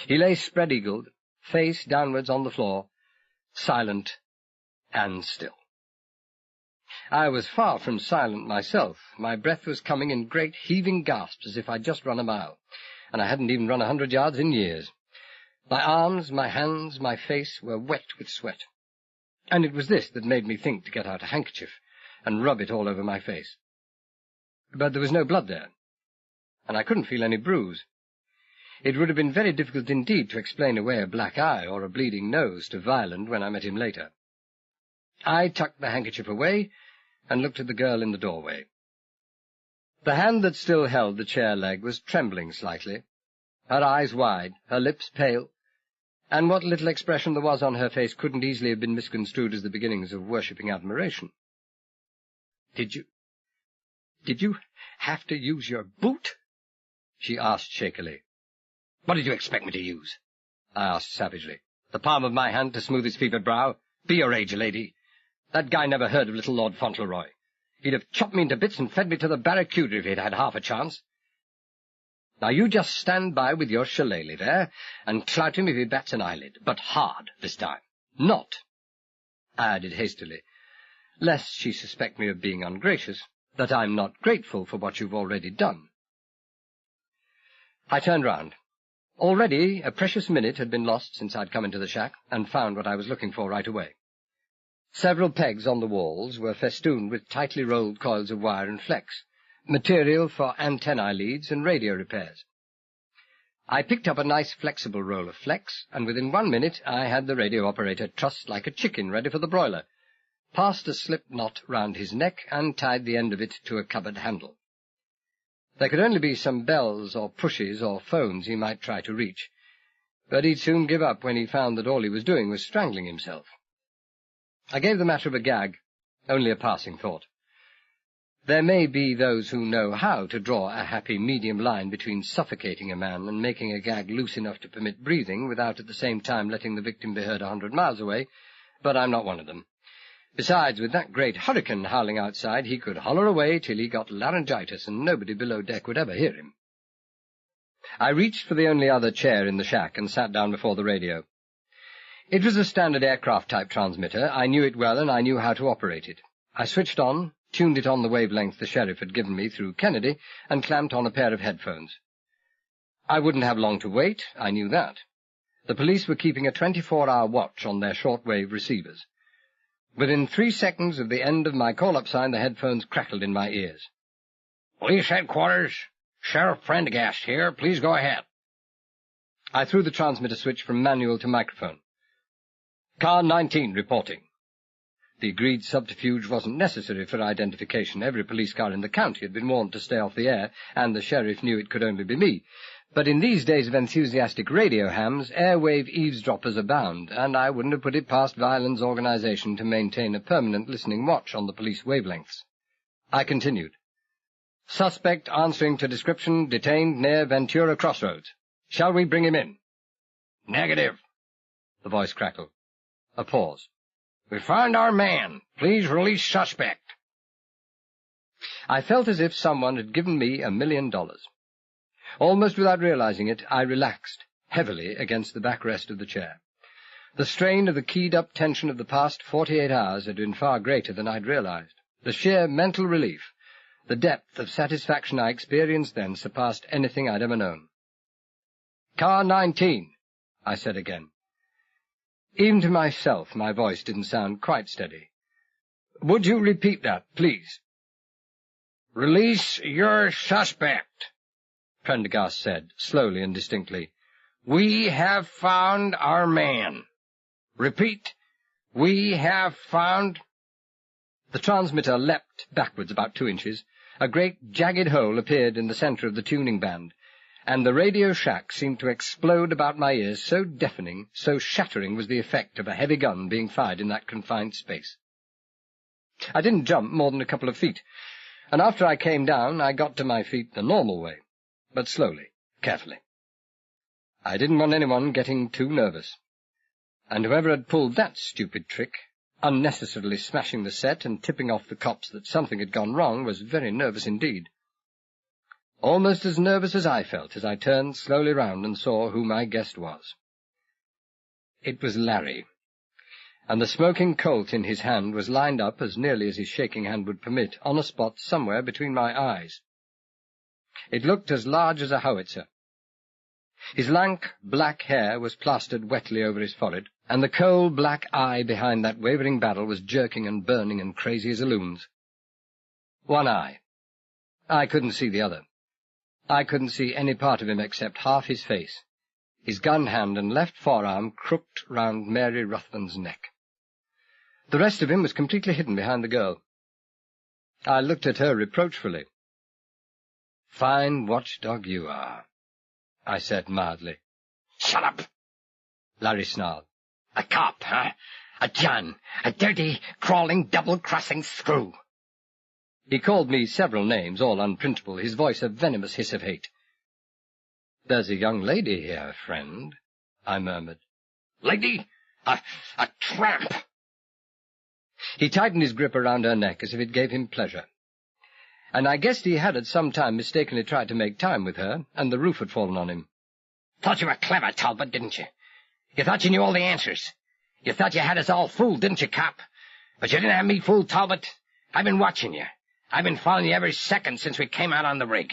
He lay spread-eagled, face downwards on the floor, silent and still. I was far from silent myself. My breath was coming in great heaving gasps as if I'd just run a mile, and I hadn't even run 100 yards in years. My arms, my hands, my face were wet with sweat, and it was this that made me think to get out a handkerchief and rub it all over my face. But there was no blood there, and I couldn't feel any bruise. It would have been very difficult indeed to explain away a black eye or a bleeding nose to Violent when I met him later. I tucked the handkerchief away and looked at the girl in the doorway. The hand that still held the chair leg was trembling slightly, her eyes wide, her lips pale, and what little expression there was on her face couldn't easily have been misconstrued as the beginnings of worshipping admiration. Did you have to use your boot?" she asked shakily. "What did you expect me to use?" I asked savagely. "The palm of my hand to smooth his fevered brow? Be your age, lady. That guy never heard of little Lord Fauntleroy. He'd have chopped me into bits and fed me to the barracuda if he'd had half a chance." Now you just stand by with your shillelagh there, and clout him if he bats an eyelid, but hard this time. Not, I added hastily, lest she suspect me of being ungracious, that I'm not grateful for what you've already done. I turned round. Already a precious minute had been lost since I'd come into the shack, and found what I was looking for right away. Several pegs on the walls were festooned with tightly rolled coils of wire and flex, material for antennae leads and radio repairs. I picked up a nice flexible roll of flex, and within 1 minute I had the radio operator trussed like a chicken ready for the broiler, passed a slip knot round his neck, and tied the end of it to a cupboard handle. There could only be some bells or pushes or phones he might try to reach, but he'd soon give up when he found that all he was doing was strangling himself. I gave the matter of a gag only a passing thought. There may be those who know how to draw a happy medium line between suffocating a man and making a gag loose enough to permit breathing without at the same time letting the victim be heard 100 miles away, but I'm not one of them. Besides, with that great hurricane howling outside, he could holler away till he got laryngitis, and nobody below deck would ever hear him. I reached for the only other chair in the shack and sat down before the radio. It was a standard aircraft-type transmitter. I knew it well, and I knew how to operate it. I switched on, tuned it on the wavelength the sheriff had given me through Kennedy, and clamped on a pair of headphones. I wouldn't have long to wait, I knew that. The police were keeping a 24-hour watch on their shortwave receivers. Within 3 seconds of the end of my call-up sign, the headphones crackled in my ears. "Police headquarters, Sheriff Prendergast here. Please go ahead." I threw the transmitter switch from manual to microphone. "Car 19 reporting." The agreed subterfuge wasn't necessary for identification. Every police car in the county had been warned to stay off the air, and the sheriff knew it could only be me. But in these days of enthusiastic radio hams, airwave eavesdroppers abound, and I wouldn't have put it past Violent's organization to maintain a permanent listening watch on the police wavelengths. I continued. "Suspect answering to description detained near Ventura Crossroads. Shall we bring him in?" "Negative," the voice crackled. A pause. "We found our man. Please release suspect." I felt as if someone had given me $1 million. Almost without realizing it, I relaxed heavily against the backrest of the chair. The strain of the keyed-up tension of the past 48 hours had been far greater than I'd realized. The sheer mental relief, the depth of satisfaction I experienced then surpassed anything I'd ever known. "Car 19, I said again. Even to myself, my voice didn't sound quite steady. "Would you repeat that, please?" "Release your suspect," Prendergast said, slowly and distinctly. "We have found our man. Repeat, we have found—" The transmitter leapt backwards about 2 inches. A great jagged hole appeared in the center of the tuning band, and the radio shack seemed to explode about my ears, so deafening, so shattering was the effect of a heavy gun being fired in that confined space. I didn't jump more than a couple of feet, and after I came down I got to my feet the normal way, but slowly, carefully. I didn't want anyone getting too nervous, and whoever had pulled that stupid trick, unnecessarily smashing the set and tipping off the cops that something had gone wrong, was very nervous indeed. Almost as nervous as I felt as I turned slowly round and saw who my guest was. It was Larry, and the smoking Colt in his hand was lined up, as nearly as his shaking hand would permit, on a spot somewhere between my eyes. It looked as large as a howitzer. His lank, black hair was plastered wetly over his forehead, and the coal-black eye behind that wavering barrel was jerking and burning and crazy as a loon's. One eye. I couldn't see the other. I couldn't see any part of him except half his face, his gun hand and left forearm crooked round Mary Ruthven's neck. The rest of him was completely hidden behind the girl. I looked at her reproachfully. "Fine watchdog you are," I said mildly.
"Shut up,"
Larry snarled.
"A cop, huh? A John, a dirty, crawling, double-crossing screw."
He called me several names, all unprintable, his voice a venomous hiss of hate. "There's a young lady here, friend," I murmured.
"Lady? A tramp."
He tightened his grip around her neck as if it gave him pleasure. and I guessed he had at some time mistakenly tried to make time with her, and the roof had fallen on him.
Thought you were clever, Talbot, didn't you? You thought you knew all the answers. You thought you had us all fooled, didn't you, cop? But you didn't have me fooled, Talbot. I've been watching you. I've been following you every second since we came out on the rig.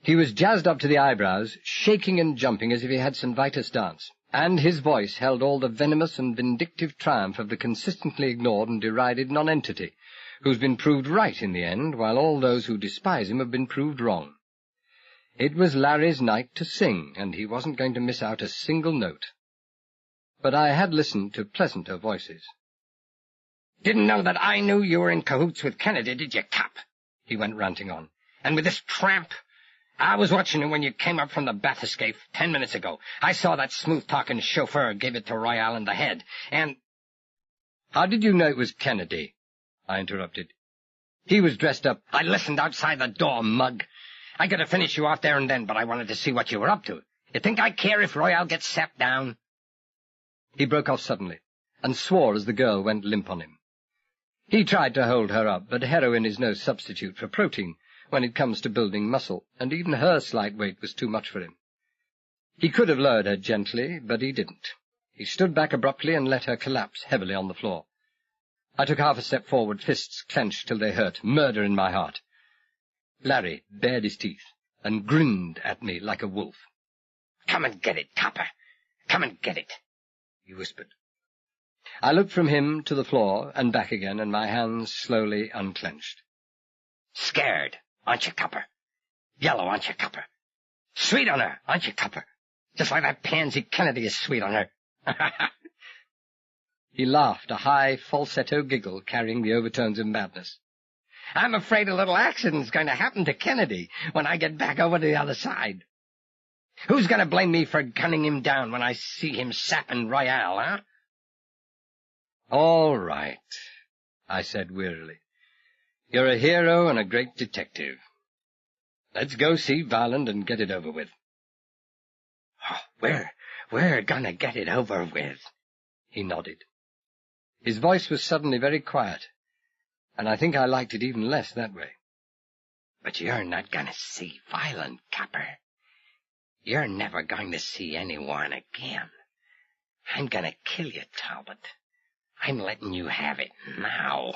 He was jazzed up to the eyebrows, shaking and jumping as if he had St. Vitus dance, and his voice held all the venomous and vindictive triumph of the consistently ignored and derided nonentity, who's been proved right in the end, while all those who despise him have been proved wrong. It was Larry's night to sing, and he wasn't going to miss out a single note. But I had listened to pleasanter voices.
Didn't know that I knew you were in cahoots with Kennedy, did you, cop? He went ranting on. And with this tramp? I was watching you when you came up from the bath escape 10 minutes ago. I saw that smooth-talking chauffeur give it to Royale in the head, and...
How did you know it was Kennedy? I interrupted. He was dressed up.
I listened outside the door, mug. I could have finished you off there and then, but I wanted to see what you were up to. You think I care if Royale gets sat down?
He broke off suddenly, and swore as the girl went limp on him. He tried to hold her up, but heroin is no substitute for protein when it comes to building muscle, and even her slight weight was too much for him. He could have lowered her gently, but he didn't. He stood back abruptly and let her collapse heavily on the floor. I took half a step forward, fists clenched till they hurt, murder in my heart. Larry bared his teeth and grinned at me like a wolf.
Come and get it, copper. Come and get it,
he whispered. I looked from him to the floor and back again, and my hands slowly unclenched.
Scared, aren't you, copper? Yellow, aren't you, copper? Sweet on her, aren't you, copper? Just like that pansy Kennedy is sweet on her.
He laughed, a high falsetto giggle carrying the overtones of madness.
I'm afraid a little accident's going to happen to Kennedy when I get back over to the other side. Who's going to blame me for gunning him down when I see him sapping Royale, huh?
All right, I said wearily. You're a hero and a great detective. Let's go see Varland and get it over with.
Oh, we're gonna get it over with,
he nodded. His voice was suddenly very quiet, and I think I liked it even less that way.
But you're not gonna see Varland, copper. You're never going to see anyone again. I'm gonna kill you, Talbot. I'm letting you have it now.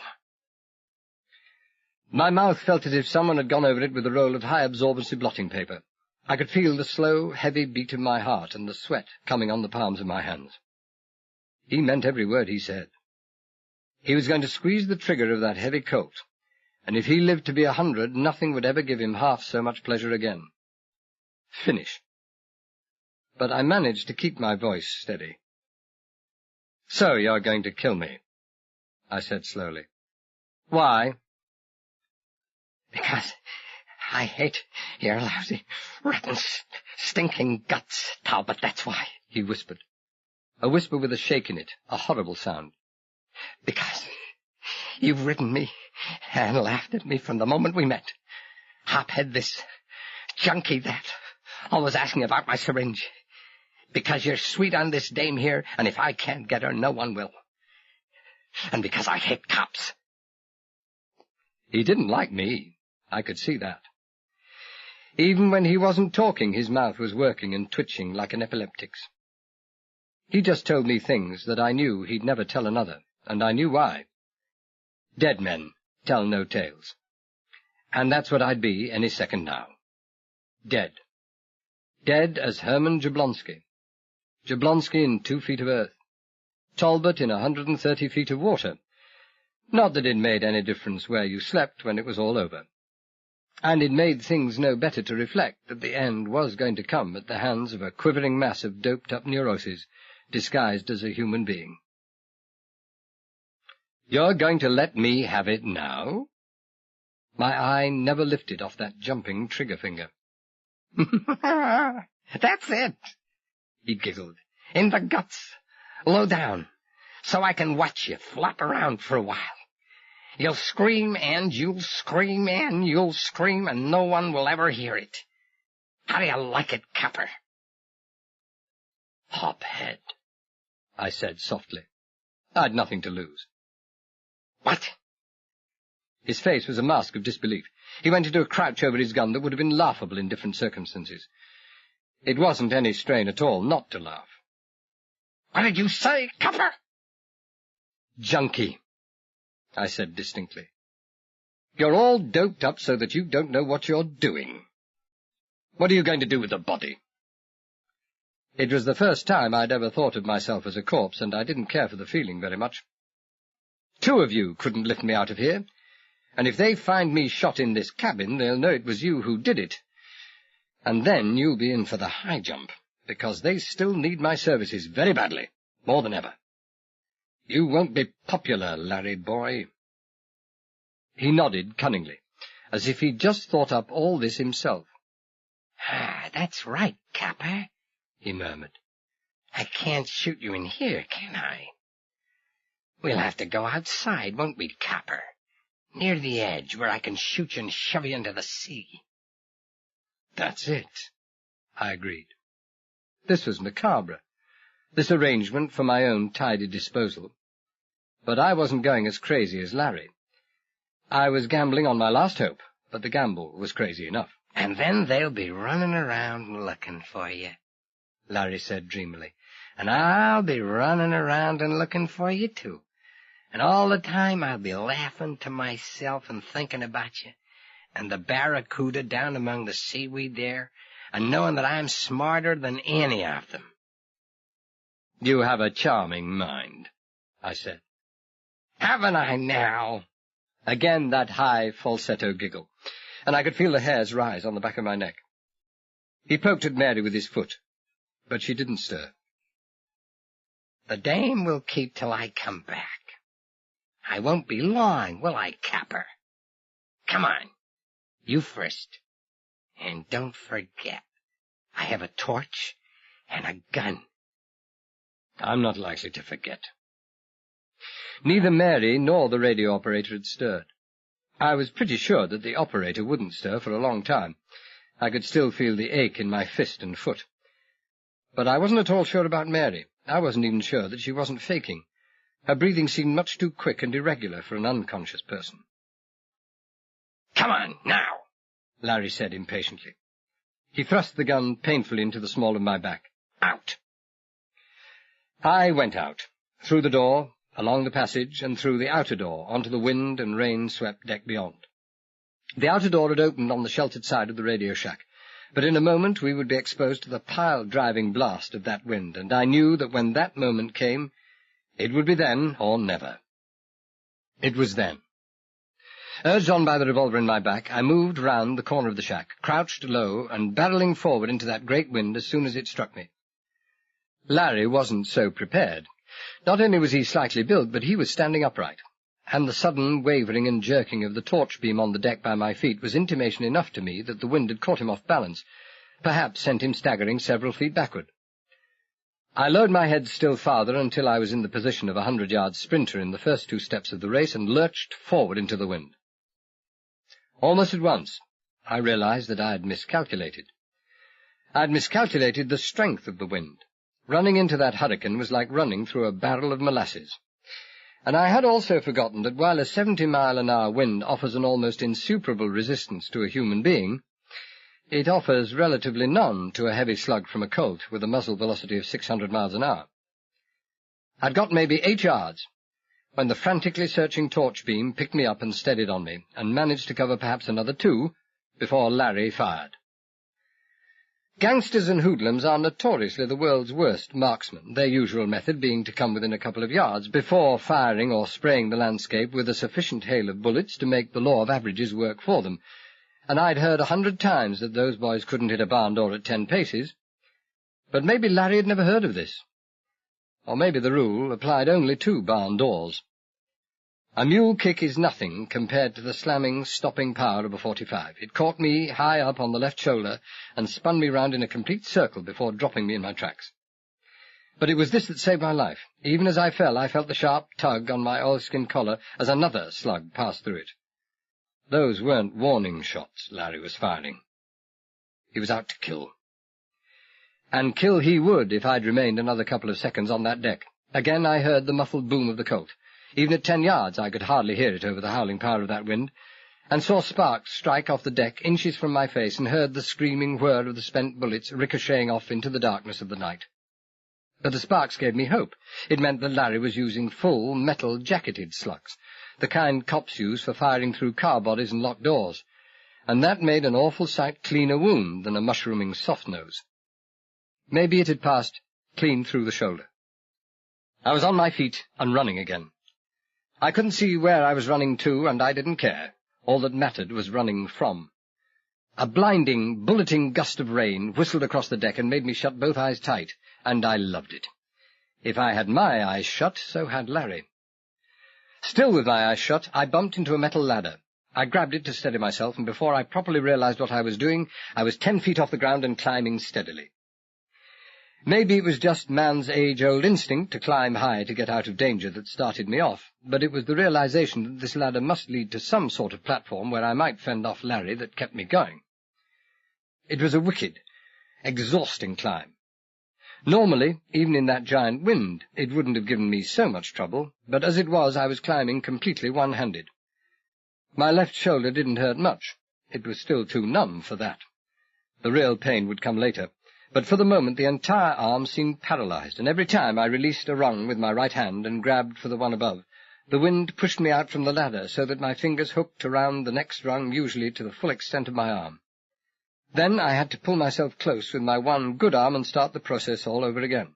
My mouth felt as if someone had gone over it with a roll of high-absorbency blotting paper. I could feel the slow, heavy beat of my heart and the sweat coming on the palms of my hands. He meant every word he said. He was going to squeeze the trigger of that heavy Colt, and if he lived to be 100, nothing would ever give him half so much pleasure again. Finish. But I managed to keep my voice steady. So you're going to kill me, I said slowly. Why?
Because I hate your lousy, rotten, stinking guts, Talbot, that's why,
he whispered. A whisper with a shake in it, a horrible sound.
Because you've ridden me and laughed at me from the moment we met. Hophead this, junkie that, always asking about my syringe. Because you're sweet on this dame here, and if I can't get her, no one will. And because I hate cops.
He didn't like me. I could see that. Even when he wasn't talking, his mouth was working and twitching like an epileptic's. He just told me things that I knew he'd never tell another, and I knew why. Dead men tell no tales. And that's what I'd be any second now. Dead. Dead as Herman Jablonski. Jablonski in 2 feet of earth. Talbot in 130 feet of water. Not that it made any difference where you slept when it was all over. And it made things no better to reflect that the end was going to come at the hands of a quivering mass of doped-up neuroses, disguised as a human being. You're going to let me have it now? My eye never lifted off that jumping trigger finger.
That's it, he giggled. In the guts, low down, so I can watch you flop around for a while. You'll scream, and you'll scream, and you'll scream, and no one will ever hear it. How do you like it, copper?
Hophead, I said softly. I'd nothing to lose.
What?
His face was a mask of disbelief. He went into a crouch over his gun that would have been laughable in different circumstances. It wasn't any strain at all not to laugh. "What did you say, copper?" "Junkie," I said distinctly. "You're all doped up so that you don't know what you're doing. What are you going to do with the body?" It was the first time I'd ever thought of myself as a corpse, and I didn't care for the feeling very much. "Two of you couldn't lift me out of here, and if they find me shot in this cabin, they'll know it was you who did it. And then you'll be in for the high jump, because they still need my services very badly, more than ever. You won't be popular, Larry boy." He nodded cunningly, as if he'd just thought up all this himself.
That's right, copper," he murmured. "I can't shoot you in here, can I? We'll have to go outside, won't we, copper? Near the edge, where I can shoot you and shove you into the sea."
"That's it," I agreed. This was macabre, this arrangement for my own tidy disposal. But I wasn't going as crazy as Larry. I was gambling on my last hope, but the gamble was crazy enough.
"And then they'll be running around looking for you," Larry said dreamily. "And I'll be running around and looking for you, too. And all the time I'll be laughing to myself and thinking about you, and the barracuda down among the seaweed there, and knowing that I'm smarter than any of them."
"You have a charming mind," I said.
"Haven't I now?"
Again that high falsetto giggle, and I could feel the hairs rise on the back of my neck. He poked at Mary with his foot, but she didn't stir.
"The dame will keep till I come back. I won't be long, will I, copper? Come on, you first. And don't forget, I have a torch and a gun."
I'm not likely to forget. Neither Mary nor the radio operator had stirred. I was pretty sure that the operator wouldn't stir for a long time. I could still feel the ache in my fist and foot. But I wasn't at all sure about Mary. I wasn't even sure that she wasn't faking. Her breathing seemed much too quick and irregular for an unconscious person.
"Come on, now,"
Larry said impatiently. He thrust the gun painfully into the small of my back.
"Out."
I went out, through the door, along the passage, and through the outer door, onto the wind and rain-swept deck beyond. The outer door had opened on the sheltered side of the radio shack, but in a moment we would be exposed to the pile-driving blast of that wind, and I knew that when that moment came, it would be then or never. It was then. Urged on by the revolver in my back, I moved round the corner of the shack, crouched low, and barrelling forward into that great wind as soon as it struck me. Larry wasn't so prepared. Not only was he slightly built, but he was standing upright, and the sudden wavering and jerking of the torch beam on the deck by my feet was intimation enough to me that the wind had caught him off balance, perhaps sent him staggering several feet backward. I lowered my head still farther until I was in the position of a 100-yard sprinter in the first two steps of the race and lurched forward into the wind. Almost at once, I realized that I had miscalculated. I had miscalculated the strength of the wind. Running into that hurricane was like running through a barrel of molasses. And I had also forgotten that while a 70-mile-an-hour wind offers an almost insuperable resistance to a human being, it offers relatively none to a heavy slug from a Colt with a muzzle velocity of 600 miles an hour. I'd got maybe 8 yards when the frantically searching torch beam picked me up and steadied on me, and managed to cover perhaps another 2 before Larry fired. Gangsters and hoodlums are notoriously the world's worst marksmen, their usual method being to come within a couple of yards before firing or spraying the landscape with a sufficient hail of bullets to make the law of averages work for them, and I'd heard 100 times that those boys couldn't hit a barn door at 10 paces. But maybe Larry had never heard of this. Or maybe the rule applied only to barn doors. A mule kick is nothing compared to the slamming, stopping power of a .45. It caught me high up on the left shoulder and spun me round in a complete circle before dropping me in my tracks. But it was this that saved my life. Even as I fell, I felt the sharp tug on my oilskin collar as another slug passed through it. Those weren't warning shots Larry was firing. He was out to kill. And kill he would if I'd remained another couple of seconds on that deck. Again I heard the muffled boom of the Colt. Even at 10 yards I could hardly hear it over the howling power of that wind, and saw sparks strike off the deck inches from my face and heard the screaming whir of the spent bullets ricocheting off into the darkness of the night. But the sparks gave me hope. It meant that Larry was using full, metal-jacketed slugs, the kind cops use for firing through car bodies and locked doors, and that made an awful sight cleaner wound than a mushrooming soft nose. Maybe it had passed clean through the shoulder. I was on my feet and running again. I couldn't see where I was running to, and I didn't care. All that mattered was running from. A blinding, bulleting gust of rain whistled across the deck and made me shut both eyes tight, and I loved it. If I had my eyes shut, so had Larry. Still with my eyes shut, I bumped into a metal ladder. I grabbed it to steady myself, and before I properly realized what I was doing, I was 10 feet off the ground and climbing steadily. Maybe it was just man's age-old instinct to climb high to get out of danger that started me off, but it was the realization that this ladder must lead to some sort of platform where I might fend off Larry that kept me going. It was a wicked, exhausting climb. Normally, even in that giant wind, it wouldn't have given me so much trouble, but as it was, I was climbing completely one-handed. My left shoulder didn't hurt much. It was still too numb for that. The real pain would come later. But for the moment the entire arm seemed paralyzed, and every time I released a rung with my right hand and grabbed for the one above, the wind pushed me out from the ladder so that my fingers hooked around the next rung, usually to the full extent of my arm. Then I had to pull myself close with my one good arm and start the process all over again.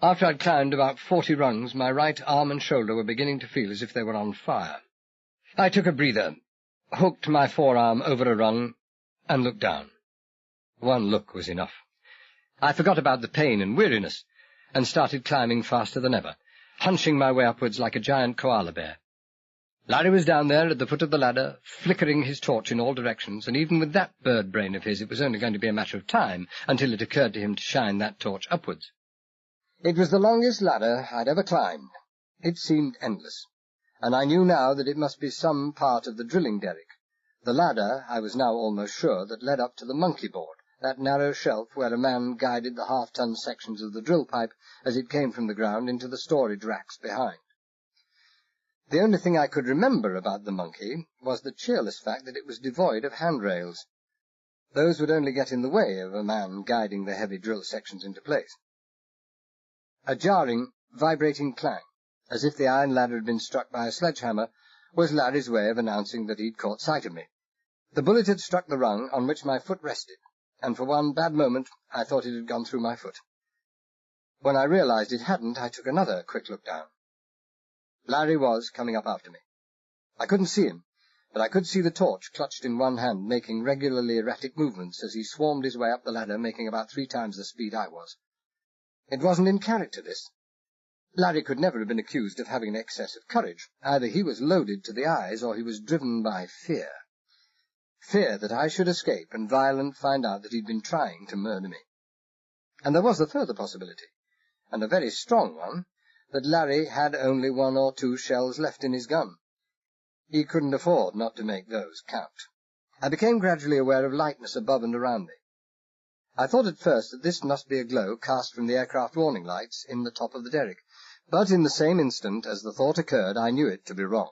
After I'd climbed about 40 rungs, my right arm and shoulder were beginning to feel as if they were on fire. I took a breather, hooked my forearm over a rung, and looked down. One look was enough. I forgot about the pain and weariness, and started climbing faster than ever, hunching my way upwards like a giant koala bear. Larry was down there at the foot of the ladder, flickering his torch in all directions, and even with that bird brain of his it was only going to be a matter of time until it occurred to him to shine that torch upwards. It was the longest ladder I'd ever climbed. It seemed endless, and I knew now that it must be some part of the drilling derrick. The ladder, I was now almost sure, that led up to the monkey board, that narrow shelf where a man guided the half-ton sections of the drill pipe as it came from the ground into the storage racks behind. The only thing I could remember about the monkey was the cheerless fact that it was devoid of handrails. Those would only get in the way of a man guiding the heavy drill sections into place. A jarring, vibrating clang, as if the iron ladder had been struck by a sledgehammer, was Larry's way of announcing that he'd caught sight of me. The bullet had struck the rung on which my foot rested, and for one bad moment I thought it had gone through my foot. When I realized it hadn't, I took another quick look down. Larry was coming up after me. I couldn't see him, but I could see the torch clutched in one hand, making regularly erratic movements as he swarmed his way up the ladder, making about 3 times the speed I was. It wasn't in character, this. Larry could never have been accused of having an excess of courage. Either he was loaded to the eyes, or he was driven by fear. Fear that I should escape and Violent find out that he'd been trying to murder me. And there was the further possibility, and a very strong one, that Larry had only 1 or 2 shells left in his gun. He couldn't afford not to make those count. I became gradually aware of lightness above and around me. I thought at first that this must be a glow cast from the aircraft warning lights in the top of the derrick, but in the same instant as the thought occurred I knew it to be wrong.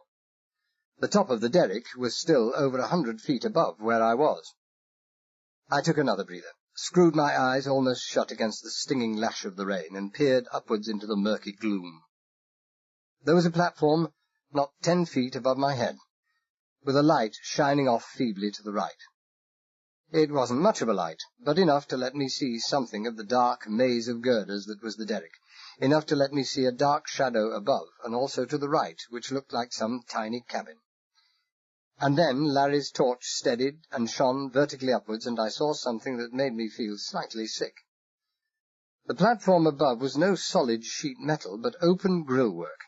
The top of the derrick was still over 100 feet above where I was. I took another breather, screwed my eyes almost shut against the stinging lash of the rain, and peered upwards into the murky gloom. There was a platform not 10 feet above my head, with a light shining off feebly to the right. It wasn't much of a light, but enough to let me see something of the dark maze of girders that was the derrick, enough to let me see a dark shadow above, and also to the right, which looked like some tiny cabin. And then Larry's torch steadied and shone vertically upwards, and I saw something that made me feel slightly sick. The platform above was no solid sheet metal, but open grillwork,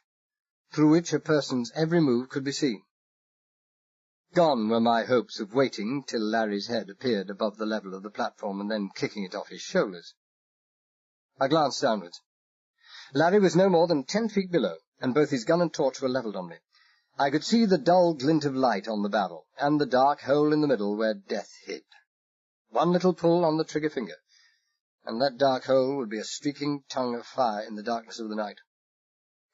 through which a person's every move could be seen. Gone were my hopes of waiting till Larry's head appeared above the level of the platform and then kicking it off his shoulders. I glanced downwards. Larry was no more than 10 feet below, and both his gun and torch were levelled on me. I could see the dull glint of light on the barrel, and the dark hole in the middle where death hid. One little pull on the trigger finger, and that dark hole would be a streaking tongue of fire in the darkness of the night.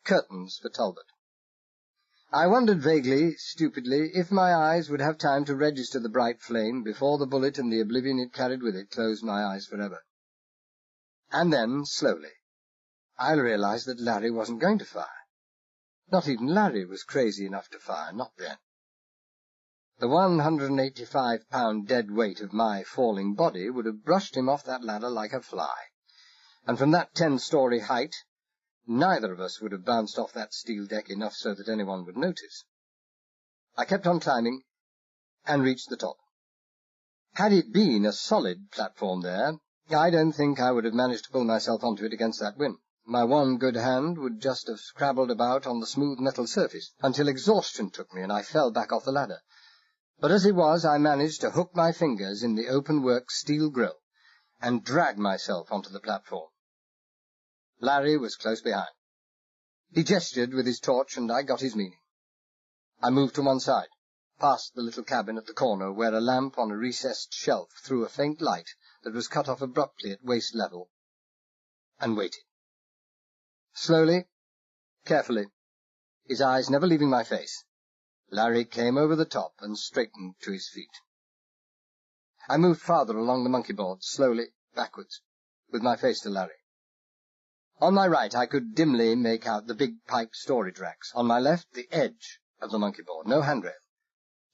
Curtains for Talbot. I wondered vaguely, stupidly, if my eyes would have time to register the bright flame before the bullet and the oblivion it carried with it closed my eyes forever. And then, slowly, I realized that Larry wasn't going to fire. Not even Larry was crazy enough to fire, not then. The 185-pound dead weight of my falling body would have brushed him off that ladder like a fly, and from that 10-story height, neither of us would have bounced off that steel deck enough so that anyone would notice. I kept on climbing, and reached the top. Had it been a solid platform there, I don't think I would have managed to pull myself onto it against that wind. My one good hand would just have scrabbled about on the smooth metal surface, until exhaustion took me and I fell back off the ladder. But as it was, I managed to hook my fingers in the open-work steel grille, and drag myself onto the platform. Larry was close behind. He gestured with his torch, and I got his meaning. I moved to one side, past the little cabin at the corner, where a lamp on a recessed shelf threw a faint light that was cut off abruptly at waist level, and waited. Slowly, carefully, his eyes never leaving my face, Larry came over the top and straightened to his feet. I moved farther along the monkey board, slowly, backwards, with my face to Larry. On my right, I could dimly make out the big pipe storage racks. On my left, the edge of the monkey board, no handrail,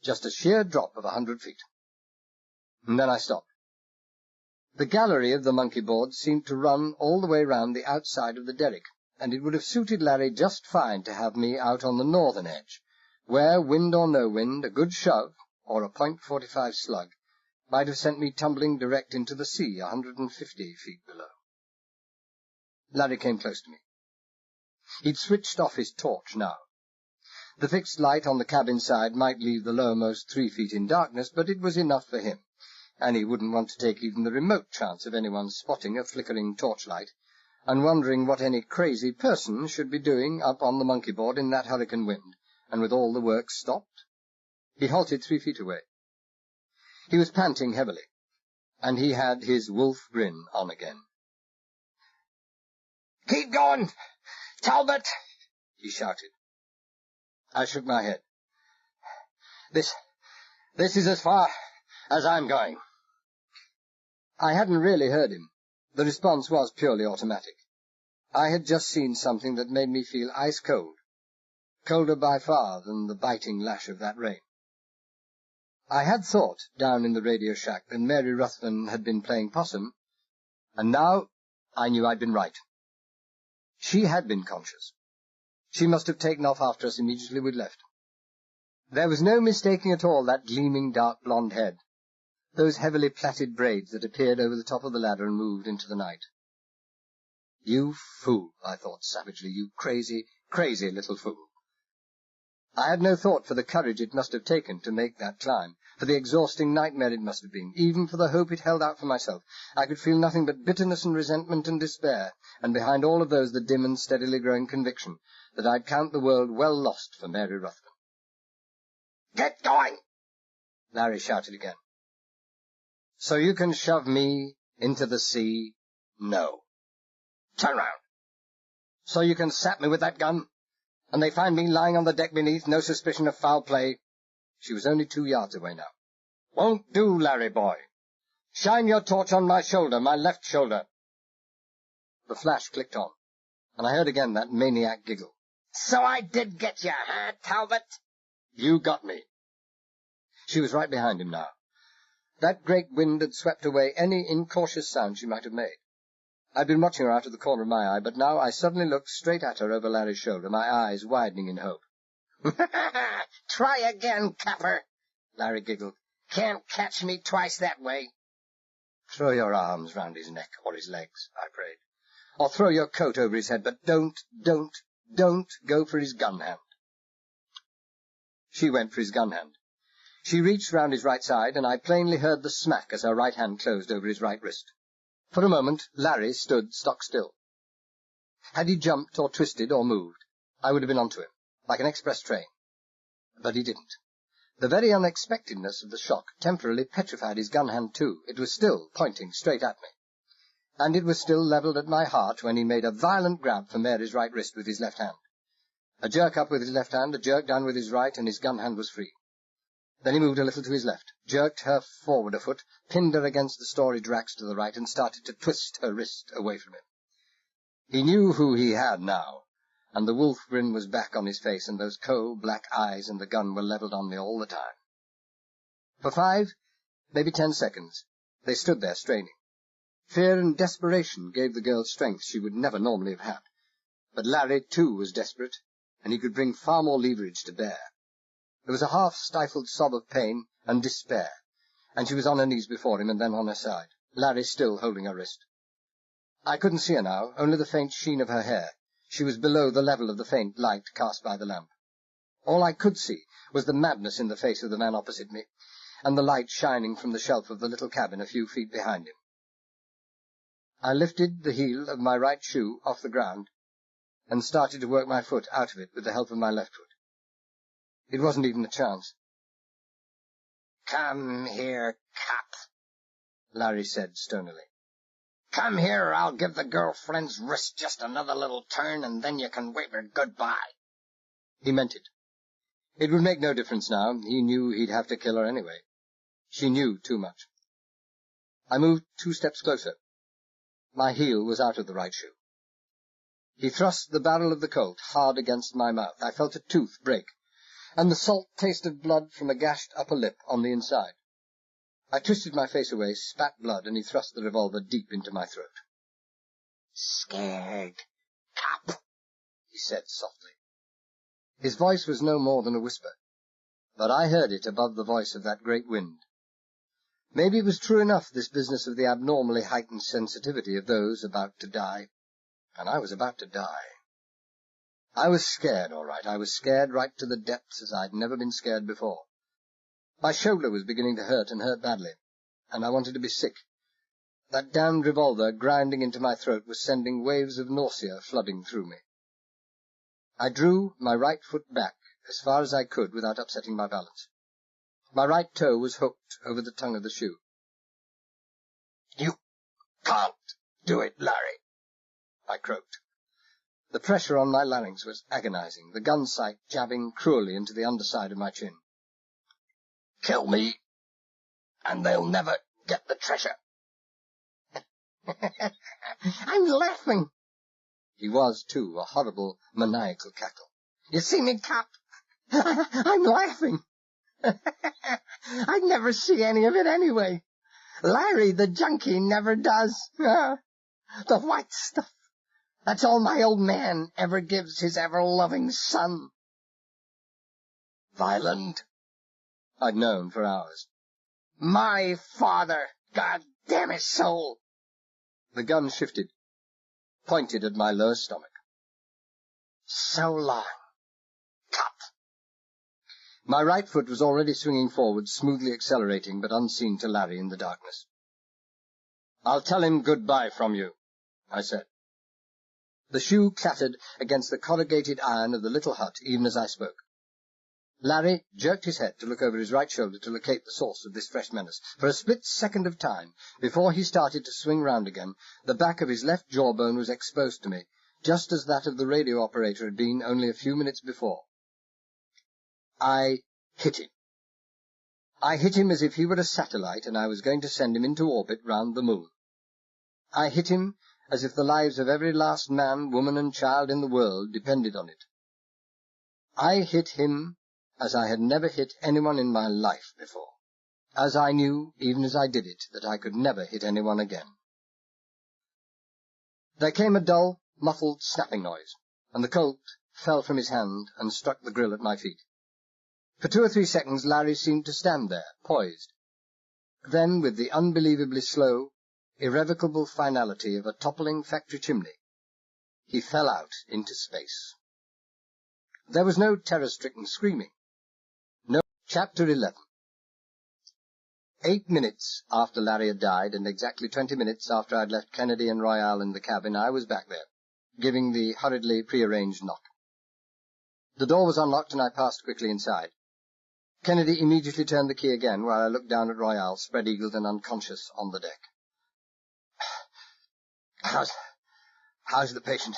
just a sheer drop of 100 feet. And then I stopped. The gallery of the monkey board seemed to run all the way round the outside of the derrick, and it would have suited Larry just fine to have me out on the northern edge, where, wind or no wind, a good shove, or a .45 slug, might have sent me tumbling direct into the sea 150 feet below. Larry came close to me. He'd switched off his torch now. The fixed light on the cabin side might leave the lowermost 3 feet in darkness, but it was enough for him, and he wouldn't want to take even the remote chance of anyone spotting a flickering torchlight, and wondering what any crazy person should be doing up on the monkey board in that hurricane wind, and with all the work stopped. He halted 3 feet away. He was panting heavily, and he had his wolf grin on again. "Keep going, Talbot!" he shouted. I shook my head. This is as far as I'm going." I hadn't really heard him. The response was purely automatic. I had just seen something that made me feel ice cold, colder by far than the biting lash of that rain. I had thought, down in the radio shack, that Mary Ruthven had been playing possum, and now I knew I'd been right. She had been conscious. She must have taken off after us immediately we'd left. There was no mistaking at all that gleaming dark blonde head, those heavily plaited braids that appeared over the top of the ladder and moved into the night. "You fool," I thought savagely, "you crazy, crazy little fool." I had no thought for the courage it must have taken to make that climb, for the exhausting nightmare it must have been, even for the hope it held out for myself. I could feel nothing but bitterness and resentment and despair, and behind all of those the dim and steadily growing conviction that I'd count the world well lost for Mary Ruthven. "Get going!" Larry shouted again. "So you can shove me into the sea? No." "Turn round." "So you can sap me with that gun? And they find me lying on the deck beneath, no suspicion of foul play?" She was only 2 yards away now. "Won't do, Larry boy. Shine your torch on my shoulder, my left shoulder." The flash clicked on, and I heard again that maniac giggle. "So I did get you, huh, Talbot?" "You got me." She was right behind him now. That great wind had swept away any incautious sound she might have made. I'd been watching her out of the corner of my eye, but now I suddenly looked straight at her over Larry's shoulder, my eyes widening in hope. "Try again, Capper," Larry giggled. "Can't catch me twice that way." "Throw your arms round his neck or his legs," I prayed. "Or throw your coat over his head, but don't go for his gun hand." She went for his gun hand. She reached round his right side, and I plainly heard the smack as her right hand closed over his right wrist. For a moment, Larry stood stock still. Had he jumped or twisted or moved, I would have been onto him, like an express train. But he didn't. The very unexpectedness of the shock temporarily petrified his gun hand too. It was still pointing straight at me. And it was still levelled at my heart when he made a violent grab for Mary's right wrist with his left hand. A jerk up with his left hand, a jerk down with his right, and his gun hand was free. Then he moved a little to his left, jerked her forward a foot, pinned her against the storage racks to the right, and started to twist her wrist away from him. He knew who he had now, and the wolf grin was back on his face, and those cold black eyes and the gun were levelled on me all the time. For 5, maybe 10 seconds, they stood there straining. Fear and desperation gave the girl strength she would never normally have had. But Larry, too, was desperate, and he could bring far more leverage to bear. There was a half-stifled sob of pain and despair, and she was on her knees before him and then on her side, Larry still holding her wrist. I couldn't see her now, only the faint sheen of her hair. She was below the level of the faint light cast by the lamp. All I could see was the madness in the face of the man opposite me, and the light shining from the shelf of the little cabin a few feet behind him. I lifted the heel of my right shoe off the ground and started to work my foot out of it with the help of my left foot. It wasn't even a chance.
"Come here, cop,"
Larry said stonily.
"Come here, or I'll give the girlfriend's wrist just another little turn, and then you can wave her goodbye."
He meant it. It would make no difference now. He knew he'd have to kill her anyway. She knew too much. I moved 2 steps closer. My heel was out of the right shoe. He thrust the barrel of the Colt hard against my mouth. I felt a tooth break, and the salt taste of blood from a gashed upper lip on the inside. I twisted my face away, spat blood, and he thrust the revolver deep into my throat.
"Scared, cop,"
he said softly. His voice was no more than a whisper, but I heard it above the voice of that great wind. Maybe it was true enough, this business of the abnormally heightened sensitivity of those about to die. And I was about to die. I was scared, all right. I was scared right to the depths, as I'd never been scared before. My shoulder was beginning to hurt, and hurt badly, and I wanted to be sick. That damned revolver grinding into my throat was sending waves of nausea flooding through me. I drew my right foot back as far as I could without upsetting my balance. My right toe was hooked over the tongue of the shoe.
"You can't do it, Larry,"
I croaked. The pressure on my larynx was agonizing, the gun sight jabbing cruelly into the underside of my chin.
"Kill me, and they'll never get the treasure." "I'm laughing."
He was, too, a horrible, maniacal cackle.
"You see me, cop? I'm laughing. I'd never see any of it anyway. Larry, the junkie, never does. The white stuff. That's all my old man ever gives his ever-loving son."
"Violent?" I'd known for hours.
"My father, God damn his soul."
The gun shifted, pointed at my lower stomach.
"So long, cop."
My right foot was already swinging forward, smoothly accelerating, but unseen to Larry in the darkness. "I'll tell him goodbye from you," I said. The shoe clattered against the corrugated iron of the little hut even as I spoke. Larry jerked his head to look over his right shoulder to locate the source of this fresh menace. For a split second of time, before he started to swing round again, the back of his left jawbone was exposed to me, just as that of the radio operator had been only a few minutes before. I hit him. I hit him as if he were a satellite and I was going to send him into orbit round the moon. I hit him as if the lives of every last man, woman, and child in the world depended on it. I hit him as I had never hit anyone in my life before, as I knew, even as I did it, that I could never hit anyone again. There came a dull, muffled snapping noise, and the Colt fell from his hand and struck the grill at my feet. For 2 or 3 seconds Larry seemed to stand there, poised. Then, with the unbelievably slow, irrevocable finality of a toppling factory chimney, he fell out into space. There was no terror-stricken screaming. No. Chapter 11. 8 minutes after Larry had died, and exactly 20 minutes after I'd left Kennedy and Royale in the cabin, I was back there, giving the hurriedly prearranged knock. The door was unlocked, and I passed quickly inside. Kennedy immediately turned the key again, while I looked down at Royale, spread-eagled and unconscious on the deck. How's the patient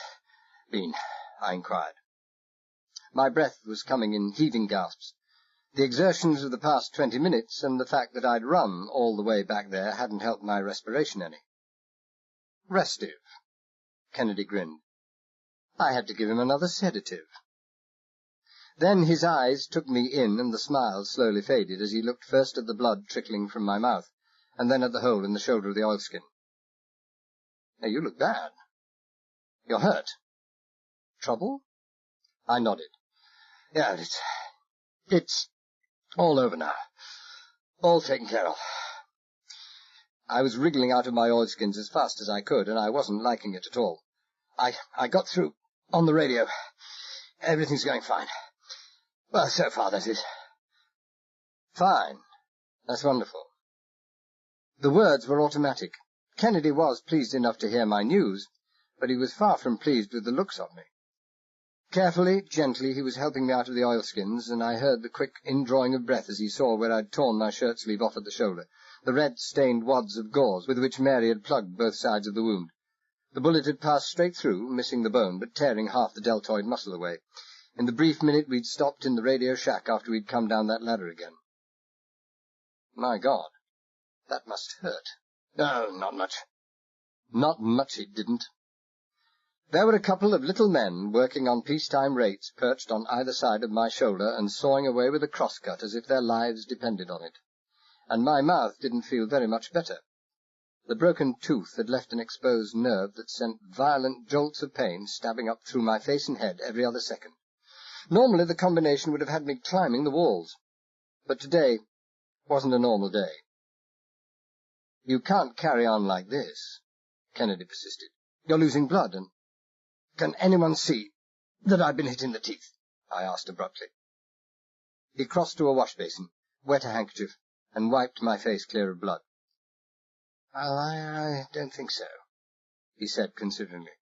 been?" I inquired. My breath was coming in heaving gasps. The exertions of the past 20 minutes and the fact that I'd run all the way back there hadn't helped my respiration any. Restive. Kennedy grinned. I had to give him another sedative. Then his eyes took me in and the smile slowly faded as he looked first at the blood trickling from my mouth and then at the hole in the shoulder of the oilskin. Hey, you look bad. You're hurt. Trouble? I nodded. Yeah, it's all over now. All taken care of. I was wriggling out of my oilskins as fast as I could, and I wasn't liking it at all. I got through on the radio. Everything's going fine. Well, so far, that is. Fine. That's wonderful. The words were automatic. Kennedy was pleased enough to hear my news, but he was far from pleased with the looks of me. Carefully, gently, he was helping me out of the oilskins, and I heard the quick indrawing of breath as he saw where I'd torn my shirt-sleeve off at the shoulder, the red-stained wads of gauze with which Mary had plugged both sides of the wound. The bullet had passed straight through, missing the bone, but tearing half the deltoid muscle away. In the brief minute we'd stopped in the radio shack after we'd come down that ladder again. My God, that must hurt. No, not much. Not much it didn't. There were a couple of little men working on peacetime rates perched on either side of my shoulder and sawing away with a crosscut as if their lives depended on it. And my mouth didn't feel very much better. The broken tooth had left an exposed nerve that sent violent jolts of pain stabbing up through my face and head every other second. Normally the combination would have had me climbing the walls. But today wasn't a normal day. You can't carry on like this, Kennedy persisted. You're losing blood, and... Can anyone see that I've been hit in the teeth? I asked abruptly. He crossed to a wash basin, wet a handkerchief, and wiped my face clear of blood. Well, I don't think so, he said consideringly.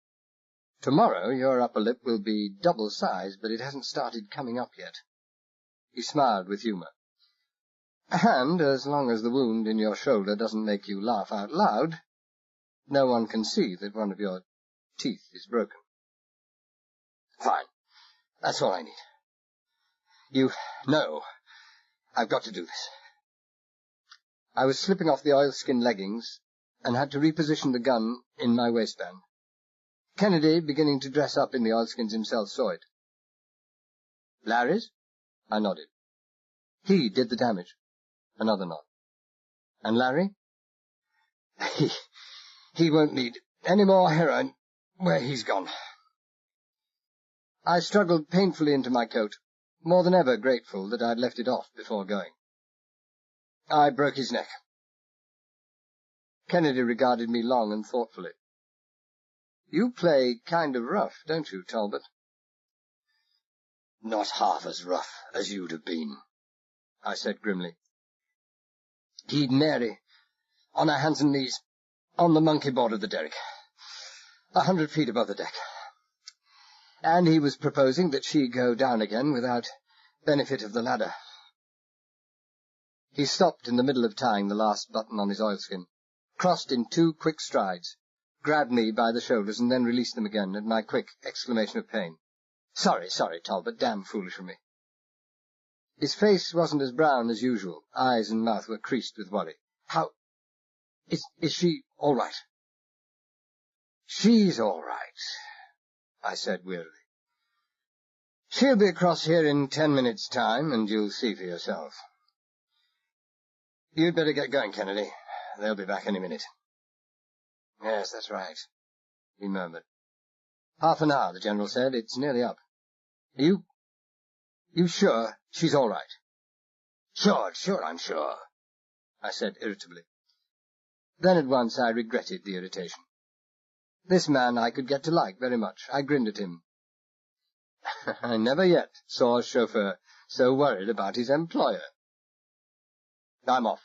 Tomorrow your upper lip will be double size, but it hasn't started coming up yet. He smiled with humour. And as long as the wound in your shoulder doesn't make you laugh out loud, no one can see that one of your teeth is broken. Fine. That's all I need. You know I've got to do this. I was slipping off the oilskin leggings and had to reposition the gun in my waistband. Kennedy, beginning to dress up in the oilskins himself, saw it. Larry's? I nodded. He did the damage. Another nod. And Larry? He won't need any more heroin where he's gone. I struggled painfully into my coat, more than ever grateful that I'd left it off before going. I broke his neck. Kennedy regarded me long and thoughtfully. You play kind of rough, don't you, Talbot? Not half as rough as you'd have been, I said grimly. He'd Mary, on her hands and knees, on the monkey board of the derrick, 100 feet above the deck. And he was proposing that she go down again without benefit of the ladder. He stopped in the middle of tying the last button on his oilskin, crossed in 2 quick strides, grabbed me by the shoulders and then released them again at my quick exclamation of pain. Sorry, Talbot, damn foolish of me. His face wasn't as brown as usual. Eyes and mouth were creased with worry. How... Is she all right? She's all right, I said wearily. She'll be across here in 10 minutes' time, and you'll see for yourself. You'd better get going, Kennedy. They'll be back any minute. Yes, that's right, he murmured. Half an hour, the General said. It's nearly up. You sure she's all right? Sure, I'm sure, I said irritably. Then at once I regretted the irritation. This man I could get to like very much. I grinned at him. I never yet saw a chauffeur so worried about his employer. I'm off,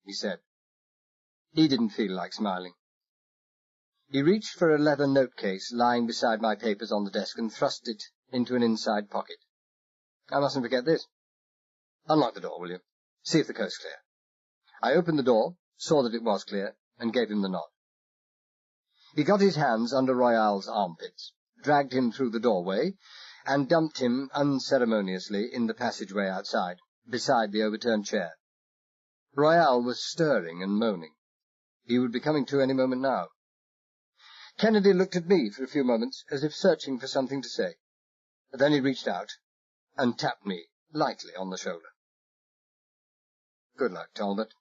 he said. He didn't feel like smiling. He reached for a leather note-case lying beside my papers on the desk and thrust it into an inside pocket. I mustn't forget this. Unlock the door, will you? See if the coast's clear. I opened the door, saw that it was clear, and gave him the nod. He got his hands under Royale's armpits, dragged him through the doorway, and dumped him unceremoniously in the passageway outside, beside the overturned chair. Royale was stirring and moaning. He would be coming to any moment now. Kennedy looked at me for a few moments, as if searching for something to say. Then he reached out and tapped me lightly on the shoulder. "Good luck, Talbot,"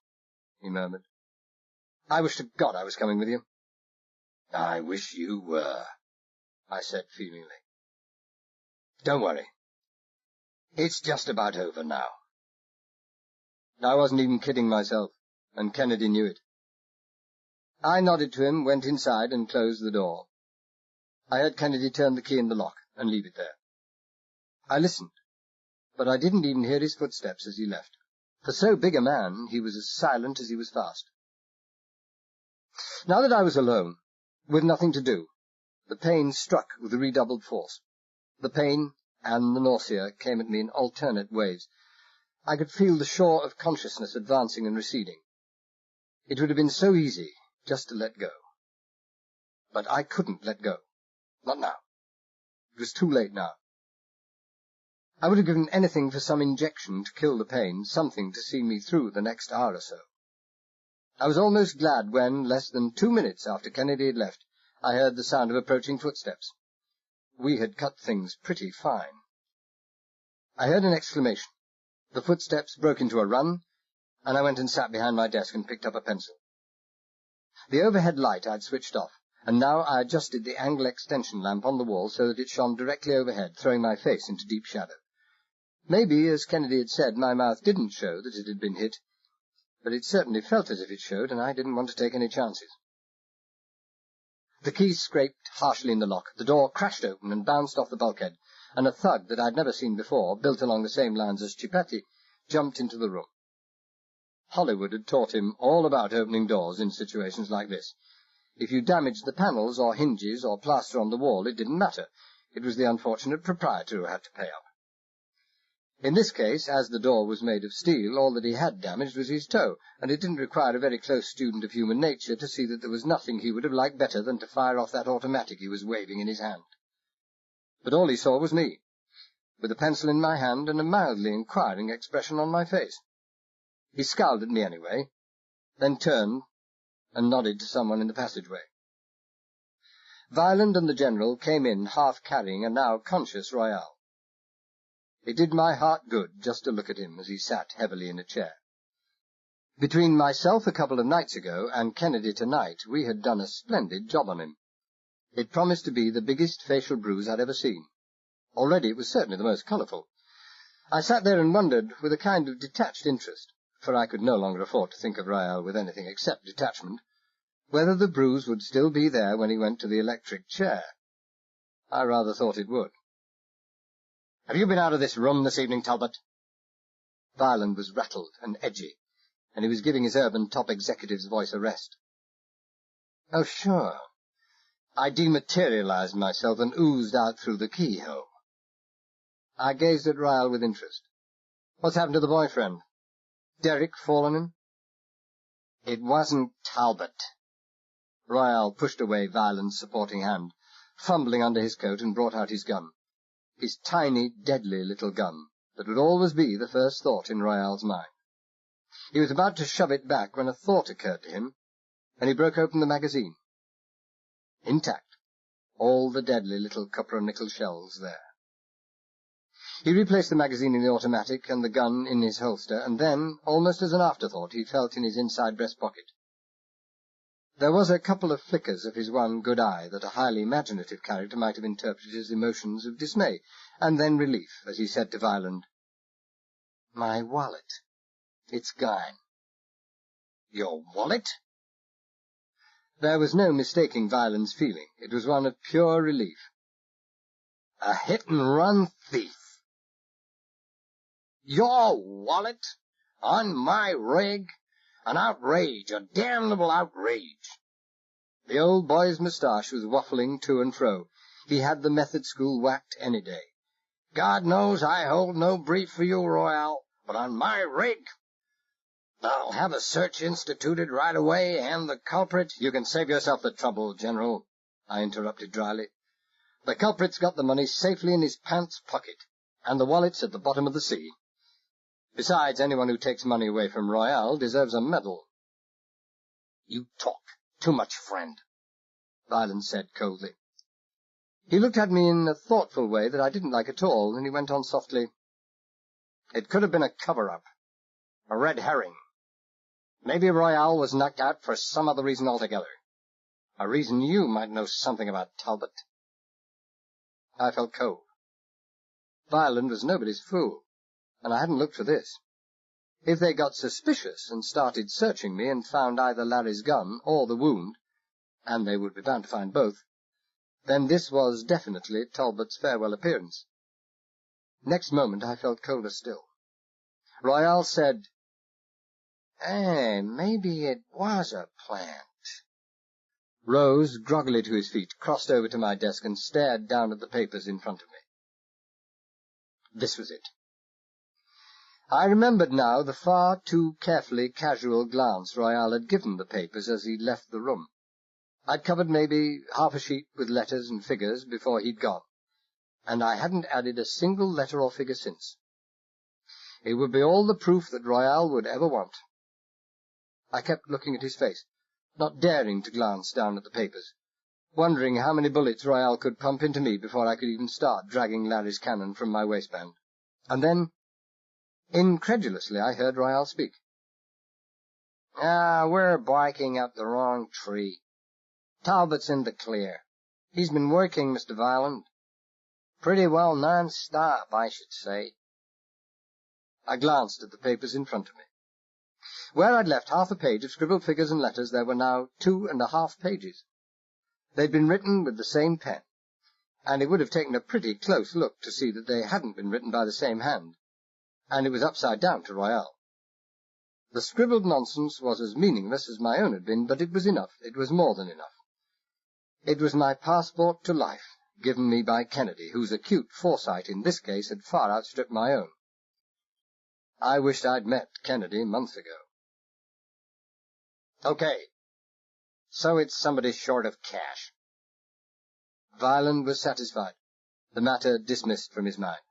he murmured. "I wish to God I was coming with you."
"I wish you were," I said feelingly.
"Don't worry. It's just about over now." I wasn't even kidding myself, and Kennedy knew it. I nodded to him, went inside, and closed the door. I heard Kennedy turn the key in the lock and leave it there. I listened, but I didn't even hear his footsteps as he left. For so big a man, he was as silent as he was fast. Now that I was alone, with nothing to do, the pain struck with redoubled force. The pain and the nausea came at me in alternate waves. I could feel the shore of consciousness advancing and receding. It would have been so easy just to let go. But I couldn't let go. Not now. It was too late now. I would have given anything for some injection to kill the pain, something to see me through the next hour or so. I was almost glad when, less than 2 minutes after Kennedy had left, I heard the sound of approaching footsteps. We had cut things pretty fine. I heard an exclamation. The footsteps broke into a run, and I went and sat behind my desk and picked up a pencil. The overhead light I had switched off, and now I adjusted the angle extension lamp on the wall so that it shone directly overhead, throwing my face into deep shadow. Maybe, as Kennedy had said, my mouth didn't show that it had been hit, but it certainly felt as if it showed, and I didn't want to take any chances. The key scraped harshly in the lock, the door crashed open and bounced off the bulkhead, and a thug that I'd never seen before, built along the same lines as Chipetti, jumped into the room. Hollywood had taught him all about opening doors in situations like this. If you damaged the panels or hinges or plaster on the wall, it didn't matter. It was the unfortunate proprietor who had to pay up. In this case, as the door was made of steel, all that he had damaged was his toe, and it didn't require a very close student of human nature to see that there was nothing he would have liked better than to fire off that automatic he was waving in his hand. But all he saw was me, with a pencil in my hand and a mildly inquiring expression on my face. He scowled at me anyway, then turned and nodded to someone in the passageway. Violent and the General came in, half carrying a now conscious Royale. It did my heart good just to look at him as he sat heavily in a chair. Between myself a couple of nights ago and Kennedy tonight, we had done a splendid job on him. It promised to be the biggest facial bruise I'd ever seen. Already it was certainly the most colourful. I sat there and wondered, with a kind of detached interest, for I could no longer afford to think of Royale with anything except detachment, whether the bruise would still be there when he went to the electric chair. I rather thought it would. "Have you been out of this room this evening, Talbot?" Violent was rattled and edgy, and he was giving his urban top executive's voice a rest. "Oh, sure. I dematerialized myself and oozed out through the keyhole." I gazed at Royale with interest. "What's happened to the boyfriend? Derek fallen him?" "It wasn't Talbot." Royale pushed away Violent's supporting hand, fumbling under his coat, and brought out his gun. His tiny, deadly little gun, that would always be the first thought in Royale's mind. He was about to shove it back when a thought occurred to him, and he broke open the magazine. Intact, all the deadly little copper-nickel shells there. He replaced the magazine in the automatic and the gun in his holster, and then, almost as an afterthought, he felt in his inside breast pocket. There was a couple of flickers of his one good eye that a highly imaginative character might have interpreted as emotions of dismay, and then relief, as he said to Violent, "My wallet. It's gone." "Your wallet?" There was no mistaking Violent's feeling. It was one of pure relief. "A hit-and-run thief." "Your wallet? On my rig? An outrage, a damnable outrage." The old boy's moustache was waffling to and fro. He had the method school whacked any day. "God knows I hold no brief for you, Royale, but on my rig. I'll have a search instituted right away, and the culprit—" "You can save yourself the trouble, General," I interrupted dryly.
The culprit's got the money safely in his pants pocket, and the wallet's at the bottom of the sea. Besides, anyone who takes money away from Royale deserves a medal. You talk too much, friend, Violent said coldly. He looked at me in a thoughtful way that I didn't like at all, and he went on softly. It could have been a cover-up, a red herring. Maybe Royale was knocked out for some other reason altogether. A reason you might know something about, Talbot. I felt cold. Violent was nobody's fool, and I hadn't looked for this. If they got suspicious and started searching me and found either Larry's gun or the wound, and they would be bound to find both, then this was definitely Talbot's farewell appearance. Next moment I felt colder still. Royale said, maybe it was a plant. Rose, groggily to his feet, crossed over to my desk and stared down at the papers in front of me. This was it. I remembered now the far too carefully casual glance Royale had given the papers as he left the room. I'd covered maybe half a sheet with letters and figures before he'd gone, and I hadn't added a single letter or figure since. It would be all the proof that Royale would ever want. I kept looking at his face, not daring to glance down at the papers, wondering how many bullets Royale could pump into me before I could even start dragging Larry's cannon from my waistband. And then, incredulously, I heard Royale speak. We're barking up the wrong tree. Talbot's in the clear. He's been working, Mr. Violent. Pretty well non-stop, I should say. I glanced at the papers in front of me. Where I'd left half a page of scribbled figures and letters, there were now 2.5 pages. They'd been written with the same pen, and it would have taken a pretty close look to see that they hadn't been written by the same hand, and it was upside down to Royale. The scribbled nonsense was as meaningless as my own had been, but it was enough. It was more than enough. It was my passport to life, given me by Kennedy, whose acute foresight in this case had far outstripped my own. I wished I'd met Kennedy months ago. Okay, so it's somebody short of cash. Violent was satisfied, the matter dismissed from his mind.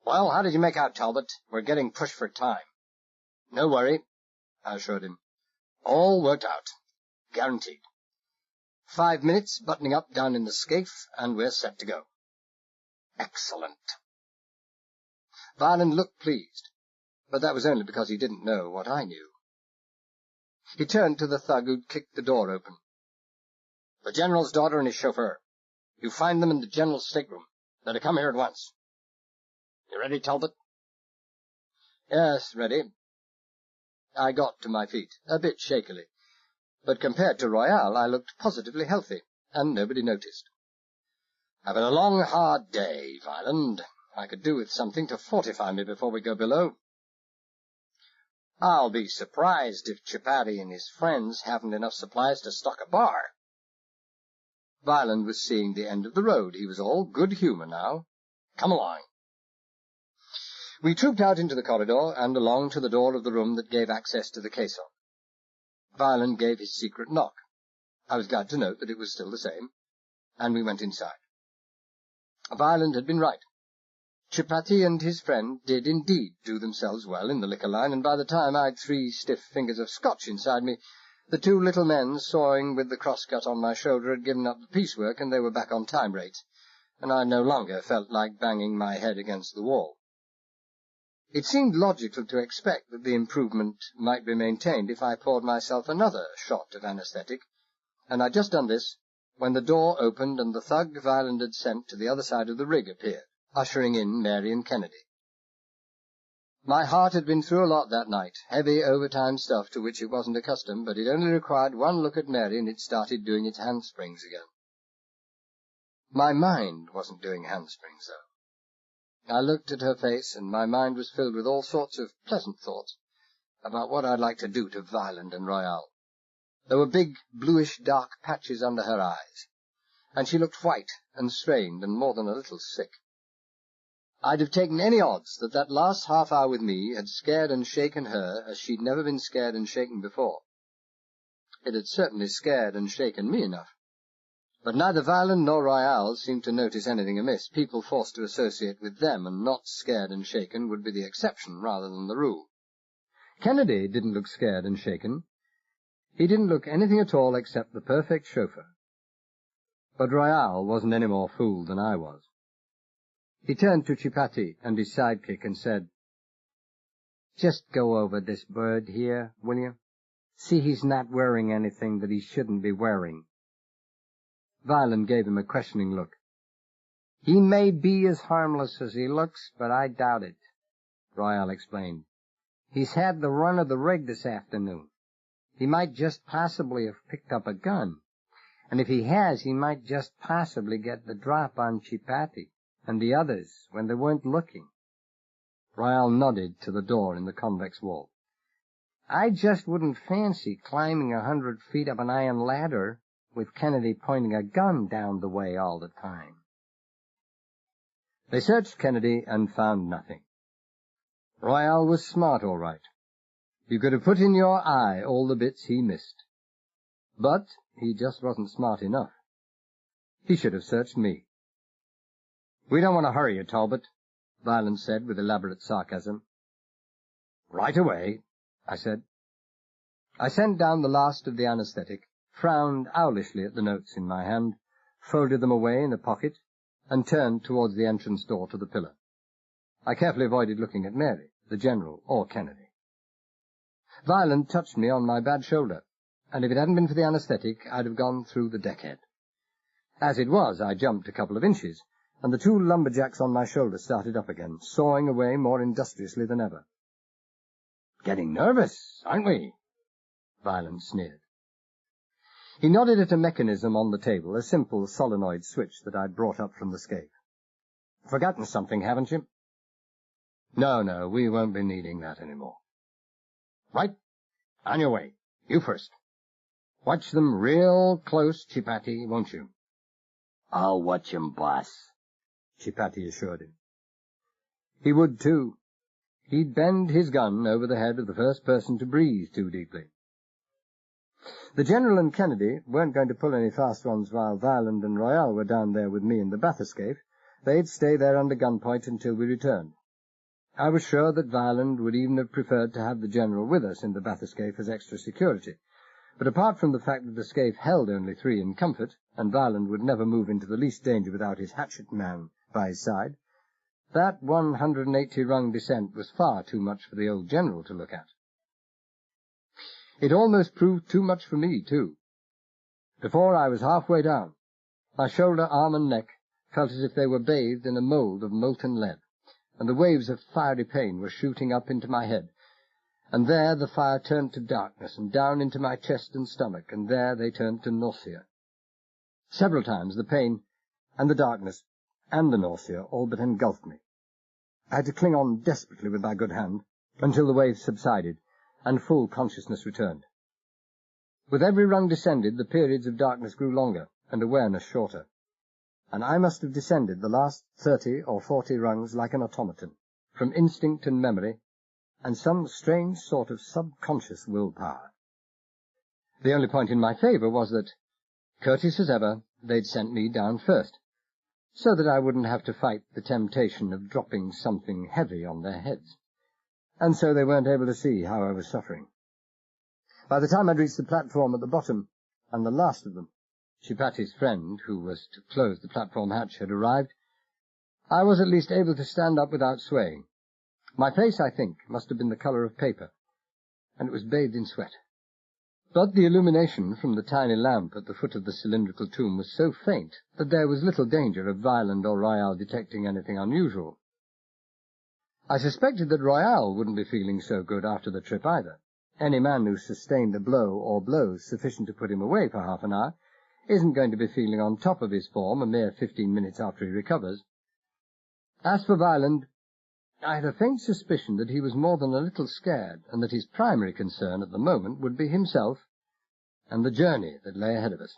Well, how did you make out, Talbot? We're getting pushed for time. No worry, I assured him. All worked out. Guaranteed. 5 minutes buttoning up down in the scaife, and we're set to go. Excellent. Violent looked pleased, but that was only because he didn't know what I knew. He turned to the thug who'd kicked the door open. The General's daughter and his chauffeur. You find them in the General's stateroom. They're to come here at once. You ready, Talbot? Yes, ready. I got to my feet, a bit shakily, but compared to Royale I looked positively healthy, and nobody noticed. I've had a long, hard day, Violent. I could do with something to fortify me before we go below. I'll be surprised if Chapati and his friends haven't enough supplies to stock a bar. Violent was seeing the end of the road. He was all good humour now. Come along. We trooped out into the corridor and along to the door of the room that gave access to the caisson. Violent gave his secret knock. I was glad to note that it was still the same, and we went inside. Violent had been right. Chapati and his friend did indeed do themselves well in the liquor line, and by the time I'd 3 stiff fingers of scotch inside me, the 2 little men sawing with the crosscut on my shoulder had given up the piecework, and they were back on time rates, and I no longer felt like banging my head against the wall. It seemed logical to expect that the improvement might be maintained if I poured myself another shot of anaesthetic, and I'd just done this when the door opened and the thug Violent had sent to the other side of the rig appeared, ushering in Mary and Kennedy. My heart had been through a lot that night, heavy overtime stuff to which it wasn't accustomed, but it only required one look at Mary and it started doing its handsprings again. My mind wasn't doing handsprings, though. I looked at her face, and my mind was filled with all sorts of pleasant thoughts about what I'd like to do to Violent and Royale. There were big, bluish-dark patches under her eyes, and she looked white and strained and more than a little sick. I'd have taken any odds that that last half hour with me had scared and shaken her as she'd never been scared and shaken before. It had certainly scared and shaken me enough.
But neither Violin nor Royale seemed to notice anything amiss. People forced to associate with them and not scared and shaken would be the exception rather than the rule. Kennedy didn't look scared and shaken. He didn't look anything at all except the perfect chauffeur. But Royale wasn't any more fooled than I was. He turned to Chipati and his sidekick and said, "Just go over this bird here, will you? See he's not wearing anything that he shouldn't be wearing." Violin gave him a questioning look. "He may be as harmless as he looks, but I doubt it," Royale explained. "He's had the run of the rig this afternoon. He might just possibly have picked up a gun. And if he has, he might just possibly get the drop on Chipati and the others when they weren't looking." Royale nodded to the door in the convex wall. "I just wouldn't fancy climbing 100 feet up an iron ladder with Kennedy pointing a gun down the way all the time." They searched Kennedy and found nothing. Royale was smart, all right. You could have put in your eye all the bits he missed. But he just wasn't smart enough. He should have searched me. "We don't want to hurry you, Talbot," Violin said with elaborate sarcasm. "Right away," I said. I sent down the last of the anesthetic, frowned owlishly at the notes in my hand, folded them away in a pocket, and turned towards the entrance door to the pillar. I carefully avoided looking at Mary, the General, or Kennedy. Violin touched me on my bad shoulder, and if it hadn't been for the anesthetic, I'd have gone through the deckhead. As it was, I jumped a couple of inches, and the two lumberjacks on my shoulder started up again, sawing away more industriously than ever. "Getting nervous, aren't we?" Violin sneered. He nodded at a mechanism on the table, a simple solenoid switch that I'd brought up from the scave. "Forgotten something, haven't you?" No, we won't be needing that anymore." "Right. On your way. You first. Watch them real close, Chipati, won't you?" "I'll watch 'em, boss," Chipati assured him. He would, too. He'd bend his gun over the head of the first person to breathe too deeply. The General and Kennedy weren't going to pull any fast ones while Violin and Royale were down there with me in the bathyscaphe. They'd stay there under gunpoint until we returned. I was sure that Violin would even have preferred to have the General with us in the bathyscaphe as extra security. But apart from the fact that the scaphe held only 3 in comfort, and Violin would never move into the least danger without his hatchet man by his side, that 180-rung descent was far too much for the old General to look at. It almost proved too much for me, too. Before I was halfway down, my shoulder, arm, and neck felt as if they were bathed in a mould of molten lead, and the waves of fiery pain were shooting up into my head. And there the fire turned to darkness, and down into my chest and stomach, and there they turned to nausea. Several times the pain, and the darkness, and the nausea all but engulfed me. I had to cling on desperately with my good hand, until the waves subsided, and full consciousness returned. With every rung descended, the periods of darkness grew longer, and awareness shorter. And I must have descended the last 30 or 40 rungs like an automaton, from instinct and memory, and some strange sort of subconscious willpower. The only point in my favour was that, courteous as ever, they'd sent me down first, so that I wouldn't have to fight the temptation of dropping something heavy on their heads. And so they weren't able to see how I was suffering. By the time I'd reached the platform at the bottom, and the last of them, Chipati's friend, who was to close the platform hatch, had arrived, I was at least able to stand up without swaying. My face, I think, must have been the colour of paper, and it was bathed in sweat. But the illumination from the tiny lamp at the foot of the cylindrical tomb was so faint that there was little danger of Violin or Royale detecting anything unusual. I suspected that Royale wouldn't be feeling so good after the trip either. Any man who sustained a blow or blows sufficient to put him away for half an hour isn't going to be feeling on top of his form a mere 15 minutes after he recovers. As for Violin, I had a faint suspicion that he was more than a little scared, and that his primary concern at the moment would be himself and the journey that lay ahead of us.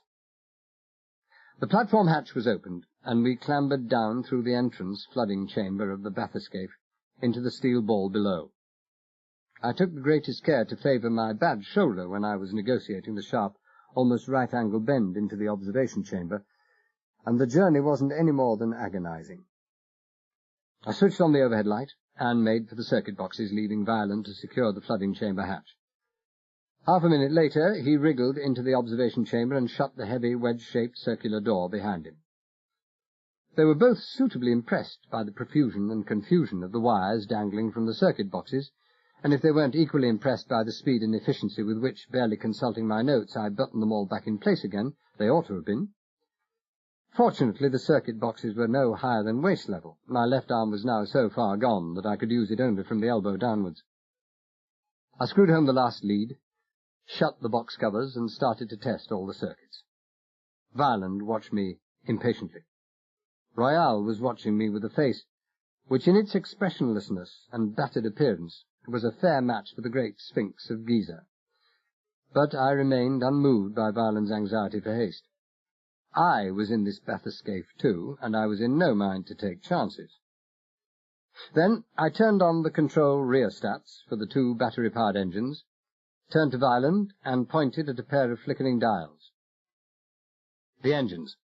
The platform hatch was opened, and we clambered down through the entrance flooding chamber of the bathyscaphe into the steel ball below. I took the greatest care to favour my bad shoulder when I was negotiating the sharp, almost right-angle bend into the observation chamber,
and the journey wasn't any more than agonizing. I switched on the overhead light and made for the circuit boxes, leaving Violent to secure the flooding chamber hatch. Half a minute later, he wriggled into the observation chamber and shut the heavy wedge-shaped circular door behind him. They were both suitably impressed by the profusion and confusion of the wires dangling from the circuit boxes, and if they weren't equally impressed by the speed and efficiency with which, barely consulting my notes, I buttoned them all back in place again, they ought to have been. Fortunately, the circuit boxes were no higher than waist level. My left arm was now so far gone that I could use it only from the elbow downwards. I screwed home the last lead, shut the box covers, and started to test all the circuits. Violent watched me impatiently. Royale was watching me with a face which, in its expressionlessness and battered appearance, was a fair match for the great Sphinx of Giza. But I remained unmoved by Violent's anxiety for haste. I was in this bathyscaphe too, and I was in no mind to take chances. Then I turned on the control rheostats for the 2 battery-powered engines, turned to Violent, and pointed at a pair of flickering dials. The engines.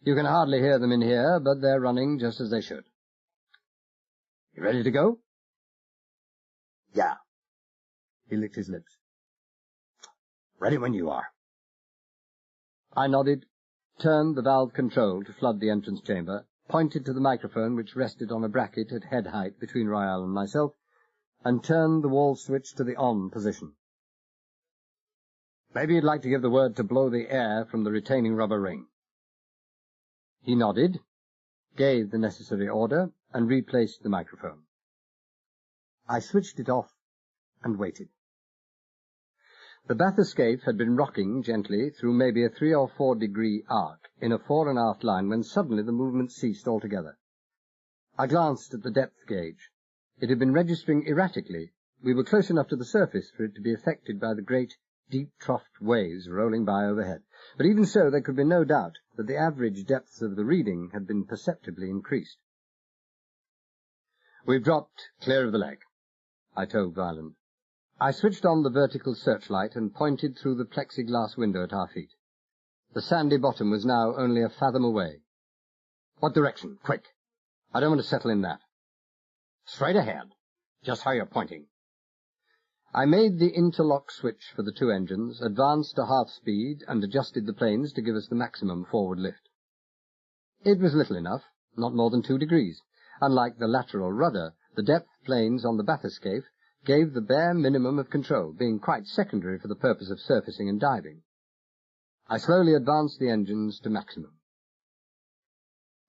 You can hardly hear them in here, but they're running just as they should. You ready to go?
Yeah.
He licked his lips.
Ready when you are.
I nodded, turned the valve control to flood the entrance chamber, pointed to the microphone which rested on a bracket at head height between Royale and myself, and turned the wall switch to the on position. Maybe you'd like to give the word to blow the air from the retaining rubber ring. He nodded, gave the necessary order, and replaced the microphone. I switched it off and waited. The bathyscaphe had been rocking gently through maybe a 3 or 4 degree arc in a fore and aft line when suddenly the movement ceased altogether. I glanced at the depth gauge. It had been registering erratically. We were close enough to the surface for it to be affected by the great, deep-troughed waves rolling by overhead. But even so, there could be no doubt that the average depths of the reading had been perceptibly increased. "We've dropped clear of the leg," I told Violent. I switched on the vertical searchlight and pointed through the plexiglass window at our feet. The sandy bottom was now only a fathom away. "What direction? Quick! I don't want to settle in that." "Straight ahead. Just how you're pointing." I made the interlock switch for the 2 engines, advanced to half speed, and adjusted the planes to give us the maximum forward lift. It was little enough, not more than 2 degrees. Unlike the lateral rudder, the depth planes on the bathyscaphe gave the bare minimum of control, being quite secondary for the purpose of surfacing and diving. I slowly advanced the engines to maximum.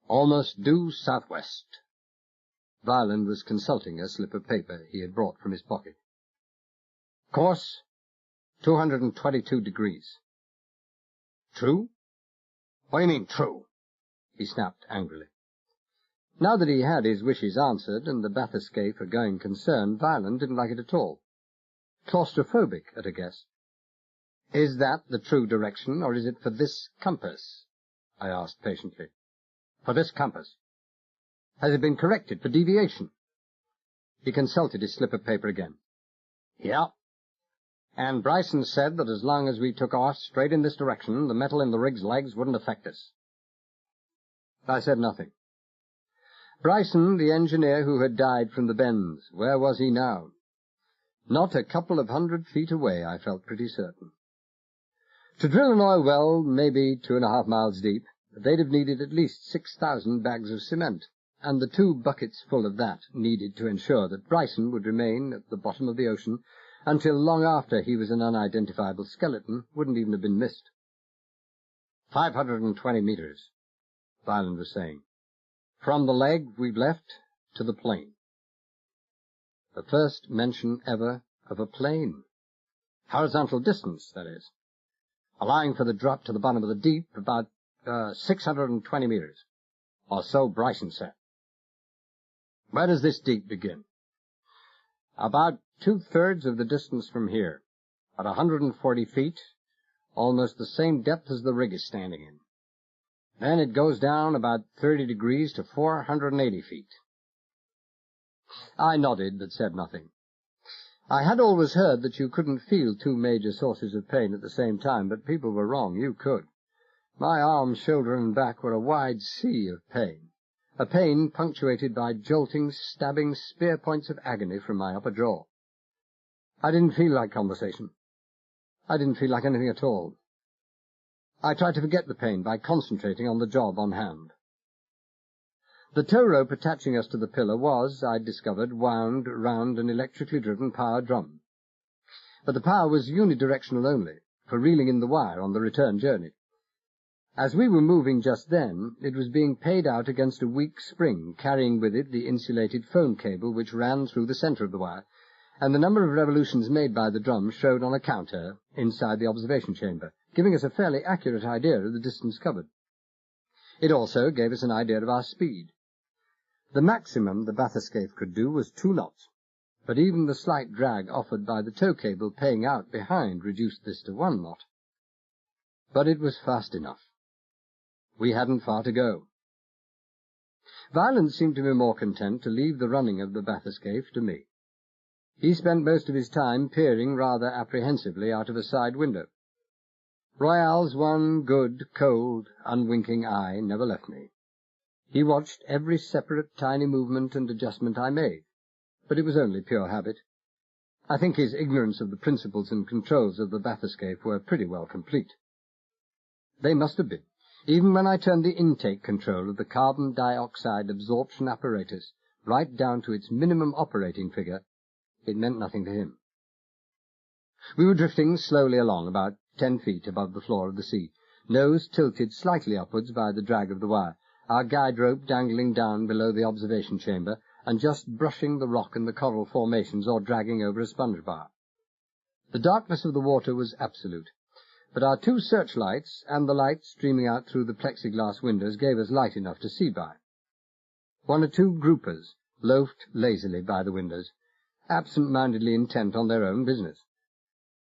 "Almost due southwest." Violent was consulting a slip of paper he had brought from his pocket. "Course, 222 degrees. "True?" "What do you mean, true?" he snapped angrily. Now that he had his wishes answered and the bathyscaphe a going concern, Violent didn't like it at all. Claustrophobic at a guess. "Is that the true direction, or is it for this compass?" I asked patiently. "For this compass." "Has it been corrected for deviation?" He consulted his slip of paper again. "Yeah. And Bryson said that as long as we took off straight in this direction, the metal in the rig's legs wouldn't affect us." I said nothing. Bryson, the engineer who had died from the bends, where was he now? Not a couple of 100 feet away, I felt pretty certain. To drill an oil well, maybe 2.5 miles deep, they'd have needed at least 6,000 bags of cement, and the 2 buckets full of that needed to ensure that Bryson would remain at the bottom of the ocean until long after he was an unidentifiable skeleton wouldn't even have been missed. 520 meters, Violent was saying. "From the leg we've left to the plane." The first mention ever of a plane. Horizontal distance, that is. Allowing for the drop to the bottom of the deep, about 620 meters, or so Bryson said. "Where does this deep begin?" "About 2/3 of the distance from here, at 140 feet, almost the same depth as the rig is standing in. Then it goes down about 30 degrees to 480 feet. I nodded, but said nothing. I had always heard that you couldn't feel 2 major sources of pain at the same time, but people were wrong. You could. My arms, shoulder, and back were a wide sea of pain, a pain punctuated by jolting, stabbing spear points of agony from my upper jaw. I didn't feel like conversation. I didn't feel like anything at all. I tried to forget the pain by concentrating on the job on hand. The tow rope attaching us to the pillar was, I discovered, wound round an electrically driven power drum. But the power was unidirectional only, for reeling in the wire on the return journey. As we were moving just then, it was being paid out against a weak spring, carrying with it the insulated phone cable which ran through the centre of the wire, and the number of revolutions made by the drum showed on a counter inside the observation chamber, giving us a fairly accurate idea of the distance covered. It also gave us an idea of our speed. The maximum the bathyscaphe could do was 2 knots, but even the slight drag offered by the tow cable paying out behind reduced this to 1 knot. But it was fast enough. We hadn't far to go. Violent seemed to be more content to leave the running of the bathyscaphe to me. He spent most of his time peering rather apprehensively out of a side window. Royale's one good, cold, unwinking eye never left me. He watched every separate tiny movement and adjustment I made, but it was only pure habit. I think his ignorance of the principles and controls of the bathyscaphe were pretty well complete. They must have been. Even when I turned the intake control of the carbon dioxide absorption apparatus right down to its minimum operating figure, it meant nothing to him. We were drifting slowly along, about 10 feet above the floor of the sea, nose tilted slightly upwards by the drag of the wire, our guide rope dangling down below the observation chamber, and just brushing the rock and the coral formations or dragging over a sponge bar. The darkness of the water was absolute, but our 2 searchlights and the light streaming out through the plexiglass windows gave us light enough to see by. 1 or 2 groupers loafed lazily by the windows, absent-mindedly intent on their own business.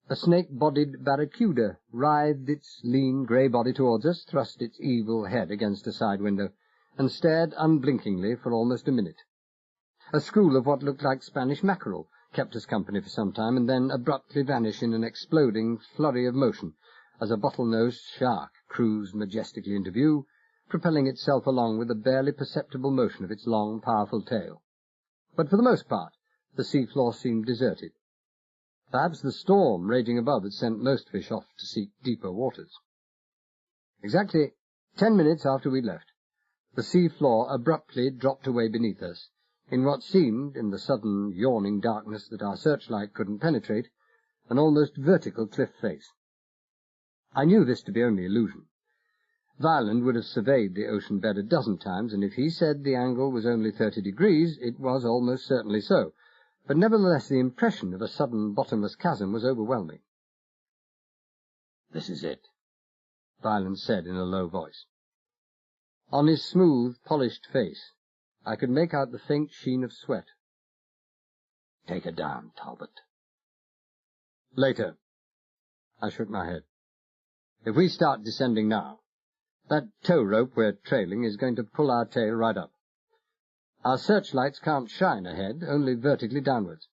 A snake-bodied barracuda writhed its lean grey body towards us, thrust its evil head against a side window, and stared unblinkingly for almost a minute. A school of what looked like Spanish mackerel kept us company for some time, and then abruptly vanished in an exploding flurry of motion, as a bottle-nosed shark cruised majestically into view, propelling itself along with a barely perceptible motion of its long, powerful tail. But for the most part, the seafloor seemed deserted. Perhaps the storm raging above had sent most fish off to seek deeper waters. Exactly 10 minutes after we'd left, the seafloor abruptly dropped away beneath us, in what seemed, in the sudden yawning darkness that our searchlight couldn't penetrate, an almost vertical cliff face. I knew this to be only illusion. Violent would have surveyed the ocean bed a dozen times, and if he said the angle was only 30 degrees, it was almost certainly so. But nevertheless the impression of a sudden bottomless chasm was overwhelming. "This is it," Violent said in a low voice. On his smooth, polished face, I could make out the faint sheen of sweat. "Take her down, Talbot." "Later." I shook my head. "If we start descending now, that tow rope we're trailing is going to pull our tail right up. Our searchlights can't shine ahead, only vertically downwards.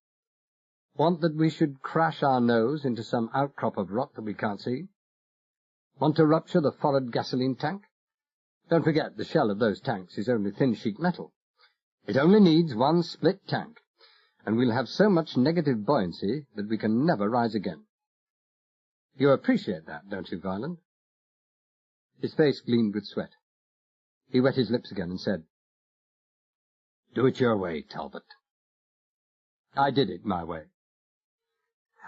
Want that we should crash our nose into some outcrop of rock that we can't see? Want to rupture the forward gasoline tank? Don't forget, the shell of those tanks is only thin sheet metal. It only needs 1 split tank, and we'll have so much negative buoyancy that we can never rise again. You appreciate that, don't you, Violent?" His face gleamed with sweat. He wet his lips again and said, "Do it your way, Talbot." I did it my way.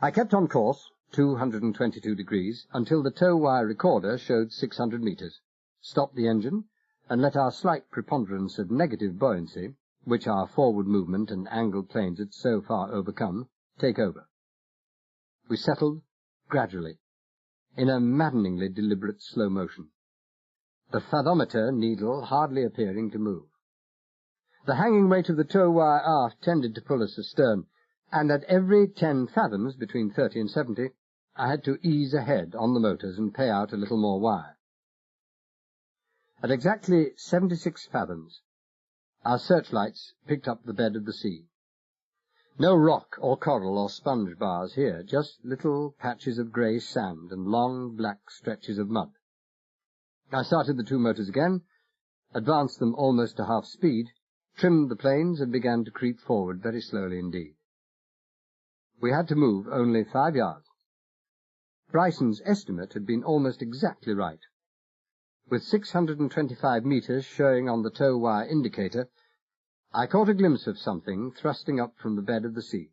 I kept on course, 222 degrees, until the tow wire recorder showed 600 meters, stopped the engine, and let our slight preponderance of negative buoyancy, which our forward movement and angled planes had so far overcome, take over. We settled gradually, in a maddeningly deliberate slow motion, the fathometer needle hardly appearing to move. The hanging weight of the tow wire aft tended to pull us astern, and at every 10 fathoms, between 30 and 70, I had to ease ahead on the motors and pay out a little more wire. At exactly 76 fathoms, our searchlights picked up the bed of the sea. No rock or coral or sponge bars here, just little patches of grey sand and long black stretches of mud.
I started the two motors again, advanced them almost to half speed, trimmed the planes, and began to creep forward very slowly indeed. We had to move only 5 yards. Bryson's estimate had been almost exactly right. With 625 meters showing on the tow wire indicator, I caught a glimpse of something thrusting up from the bed of the sea,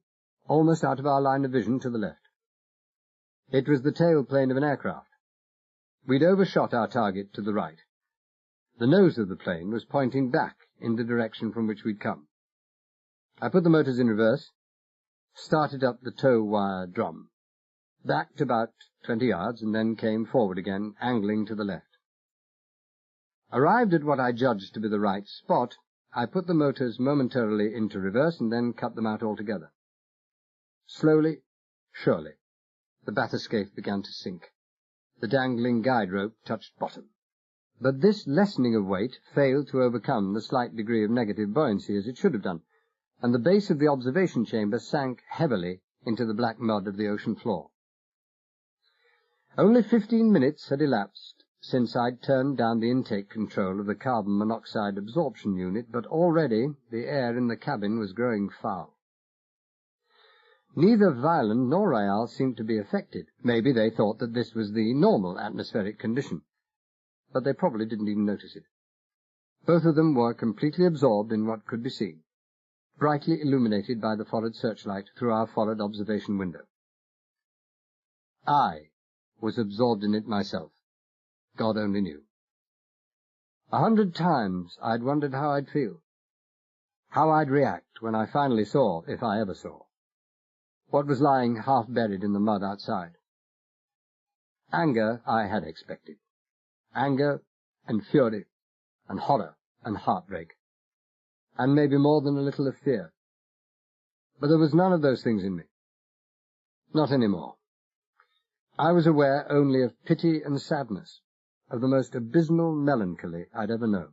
almost out of our line of vision to the left. It was the tailplane of an aircraft. We'd overshot our target to the right. The nose of the plane was pointing back in the direction from which we'd come. I put the motors in reverse, started up the tow wire drum, backed about 20 yards, and then came forward again, angling to the left. Arrived at what I judged to be the right spot, I put the motors momentarily into reverse and then cut them out altogether. Slowly, surely, the bathyscaphe began to sink. The dangling guide rope touched bottom. But this lessening of weight failed to overcome the slight degree of negative buoyancy as it should have done, and the base of the observation chamber sank heavily into the black mud of the ocean floor. Only 15 minutes had elapsed since I'd turned down the intake control of the carbon monoxide absorption unit, but already the air in the cabin was growing foul. Neither Violent nor Royale seemed to be affected. Maybe they thought that this was the normal atmospheric condition, but they probably didn't even notice it. Both of them were completely absorbed in what could be seen, brightly illuminated by the forward searchlight through our forward observation window. I was absorbed in it myself. God only knew. 100 times I'd wondered how I'd feel, how I'd react when I finally saw, if I ever saw, what was lying half buried in the mud outside. Anger I had expected. Anger and fury and horror and heartbreak, and maybe more than a little of fear. But there was none of those things in me. Not any more. I was aware only of pity and sadness, of the most abysmal melancholy I'd ever known.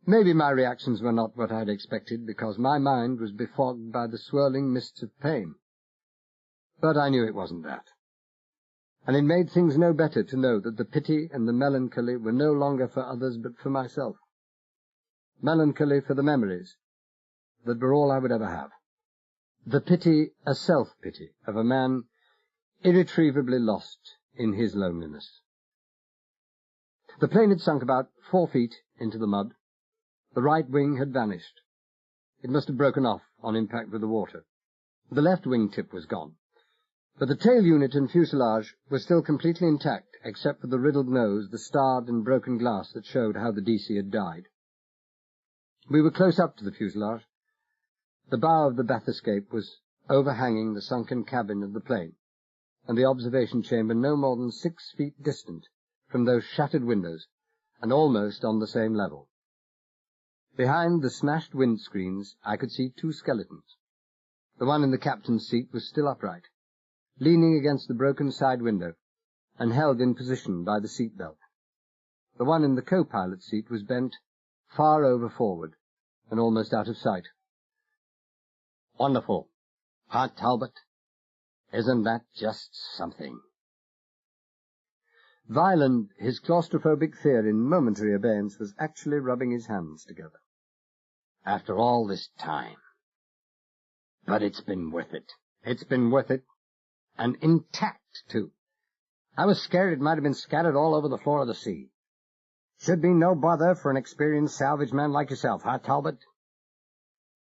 Maybe my reactions were not what I had expected, because my mind was befogged by the swirling mists of pain. But I knew it wasn't that. And it made things no better to know that the pity and the melancholy were no longer for others but for myself. Melancholy for the memories that were all I would ever have. The pity, a self-pity, of a man irretrievably lost in his loneliness. The plane had sunk about 4 feet into the mud. The right wing had vanished. It must have broken off on impact with the water. The left wing tip was gone, but the tail unit and fuselage were still completely intact, except for the riddled nose, the starred and broken glass that showed how the DC had died. We were close up to the fuselage. The bow of the bathyscape was overhanging the sunken cabin of the plane, and the observation chamber no more than 6 feet distant from those shattered windows, and almost on the same level. Behind the smashed windscreens I could see 2 skeletons. The one in the captain's seat was still upright, leaning against the broken side window, and held in position by the seat belt. The one in the co-pilot's seat was bent far over forward, and almost out of sight. "Wonderful, huh, Talbot? Isn't that just something?" Violent, his claustrophobic fear in momentary abeyance, was actually rubbing his hands together. "After all this time. But it's been worth it. It's been worth it. And intact, too. I was scared it might have been scattered all over the floor of the sea. Should be no bother for an experienced salvage man like yourself, huh, Talbot?"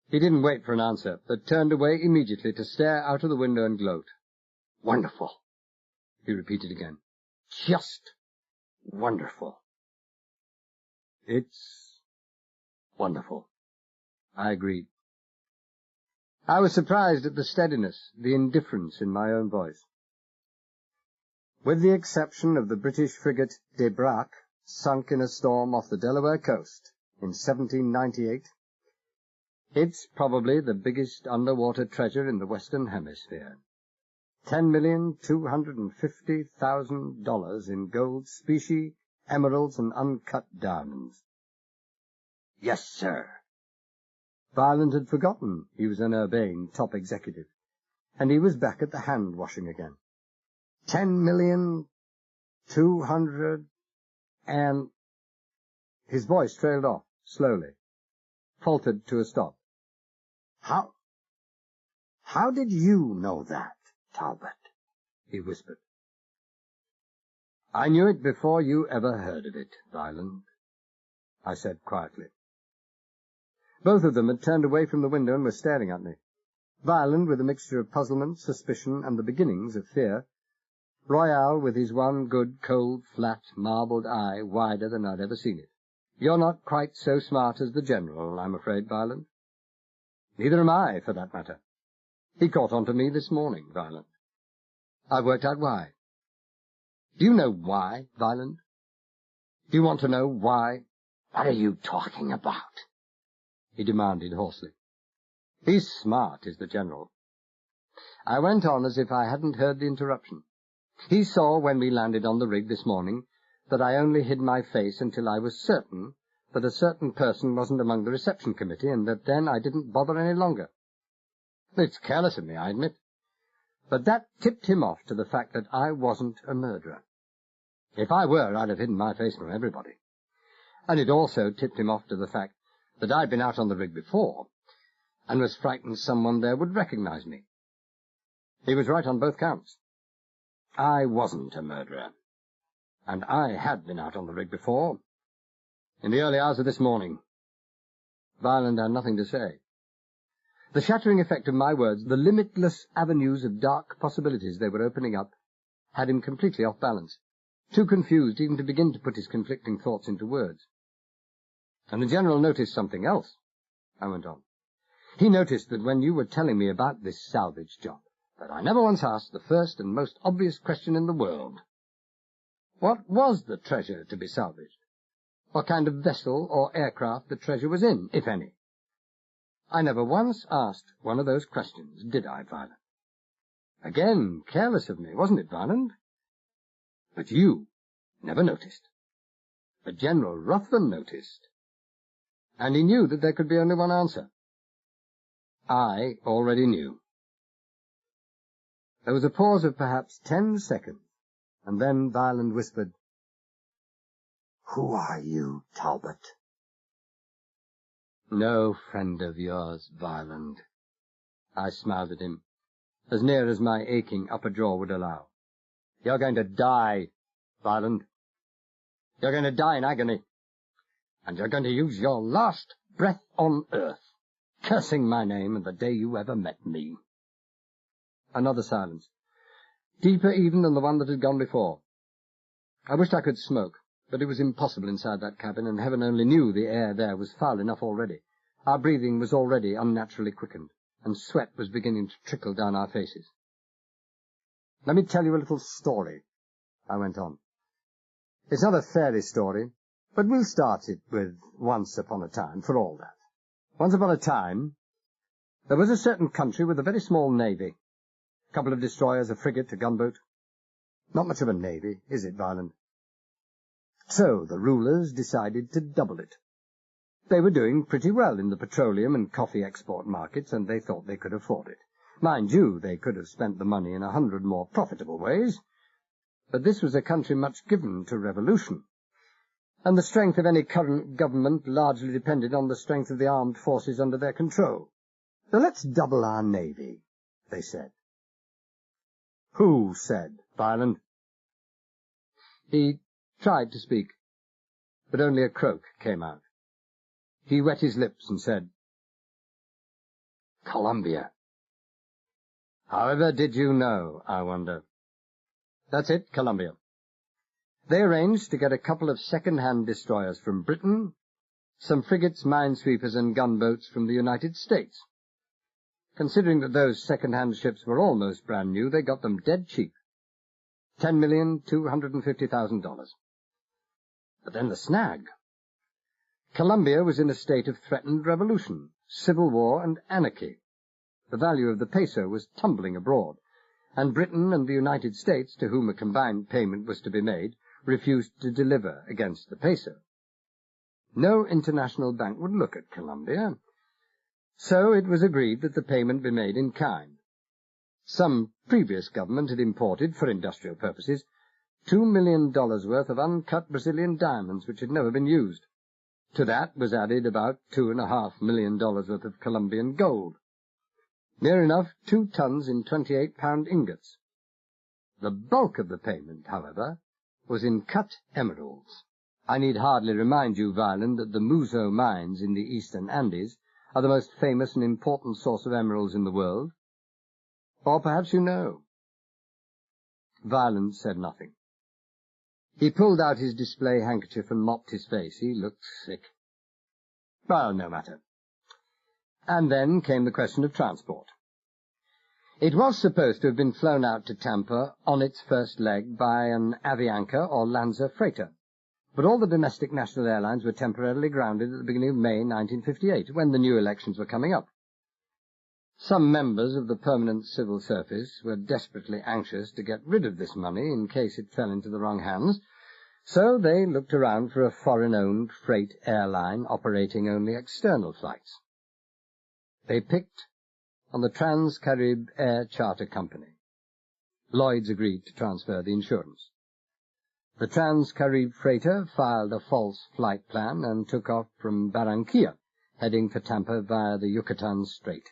He didn't wait for an answer, but turned away immediately to stare out of the window and gloat. "Wonderful," he repeated again. "Just wonderful." "It's wonderful," I agreed. I was surprised at the steadiness, the indifference in my own voice. With the exception of the British frigate Embark, sunk in a storm off the Delaware coast in 1798, it's probably the biggest underwater treasure in the Western Hemisphere. $10,250,000 in gold, specie, emeralds, and uncut diamonds. "Yes, sir." Violent had forgotten he was an urbane top executive, and he was back at the hand-washing again. 10,200,000
And his voice trailed off, slowly, faltered to a stop. How did you know that, Talbot? He whispered. I knew it before you ever heard of it, Violent, I said quietly. Both of them had turned away from the window and were staring at me. Violent with a mixture of puzzlement, suspicion, and the beginnings of fear. Royale with his one good, cold, flat, marbled eye wider than I'd ever seen it. You're not quite so smart as the General, I'm afraid, Violent. Neither am I, for that matter. He caught on to me this morning, Violent. I've worked out why. Do you know why, Violent? Do you want to know why? What are you talking about? He demanded hoarsely. He's smart, is the General. I went on as if I hadn't heard the interruption. He saw when we landed on the rig this morning that I only hid my face until I was certain that a certain person wasn't among the reception committee, and that then I didn't bother any longer. It's careless of me, I admit, but that tipped him off to the fact that I wasn't a murderer. If I were, I'd have hidden my face from everybody. And it also tipped him off to the fact that I'd been out on the rig before, and was frightened someone there would recognize me. He was right on both counts. I wasn't a murderer, and I had been out on the rig before, in the early hours of this morning. Violent had nothing to say. The shattering effect of my words, the limitless avenues of dark possibilities they were opening up, had him completely off balance, too confused even to begin to put his conflicting thoughts into words. And the General noticed something else, I went on. He noticed that when you were telling me about this salvage job, that I never once asked the first and most obvious question in the world. What was the treasure to be salvaged? What kind of vessel or aircraft the treasure was in, if any? I never once asked one of those questions, did I, Violent? Again, careless of me, wasn't it, Violent? But you never noticed. But General Ruthven noticed. And he knew that there could be only one answer. I already knew. There was a pause of perhaps 10 seconds, and then Violent whispered, Who are you, Talbot? No friend of yours, Violent. I smiled at him, as near as my aching upper jaw would allow. You're going to die, Violent. You're going to die in agony. And you're going to use your last breath on earth, cursing my name and the day you ever met me. Another silence, deeper even than the one that had gone before. I wished I could smoke, but it was impossible inside that cabin, and heaven only knew the air there was foul enough already. Our breathing was already unnaturally quickened, and sweat was beginning to trickle down our faces. Let me tell you a little story, I went on. It's not a fairy story, but we'll start it with once upon a time, for all that. Once upon a time, there was a certain country with a very small navy. A couple of destroyers, a frigate, a gunboat. Not much of a navy, is it, Violent? So the rulers decided to double it. They were doing pretty well in the petroleum and coffee export markets, and they thought they could afford it. Mind you, they could have spent the money in 100 more profitable ways, but this was a country much given to revolution, and the strength of any current government largely depended on the strength of the armed forces under their control. So let's double our navy, they said. Who said, Violent? He tried to speak, but only a croak came out. He wet his lips and said, Columbia. However did you know, I wonder? That's it, Columbia. They arranged to get a couple of second-hand destroyers from Britain, some frigates, minesweepers, and gunboats from the United States. Considering that those second-hand ships were almost brand new, they got them dead cheap. $10,250,000. But then the snag. Columbia was in a state of threatened revolution, civil war, and anarchy. The value of the peso was tumbling abroad, and Britain and the United States, to whom a combined payment was to be made, refused to deliver against the peso. No international bank would look at Columbia, so it was agreed that the payment be made in kind. Some previous government had imported, for industrial purposes, $2 million worth of uncut Brazilian diamonds which had never been used. To that was added about $2.5 million worth of Colombian gold. Near enough 2 tons in 28-pound ingots. The bulk of the payment, however, was in cut emeralds. I need hardly remind you, Violent, that the Muso mines in the eastern Andes are the most famous and important source of emeralds in the world. Or perhaps you know. Violent said nothing. He pulled out his display handkerchief and mopped his face. He looked sick. Well, no matter. And then came the question of transport. It was supposed to have been flown out to Tampa on its first leg by an Avianca or Lanza freighter, but all the domestic national airlines were temporarily grounded at the beginning of May 1958, when the new elections were coming up. Some members of the permanent civil service were desperately anxious to get rid of this money in case it fell into the wrong hands, so they looked around for a foreign-owned freight airline operating only external flights. They picked on the Trans-Carib Air Charter Company. Lloyd's agreed to transfer the insurance. The Trans-Carib freighter filed a false flight plan and took off from Barranquilla, heading for Tampa via the Yucatan Strait.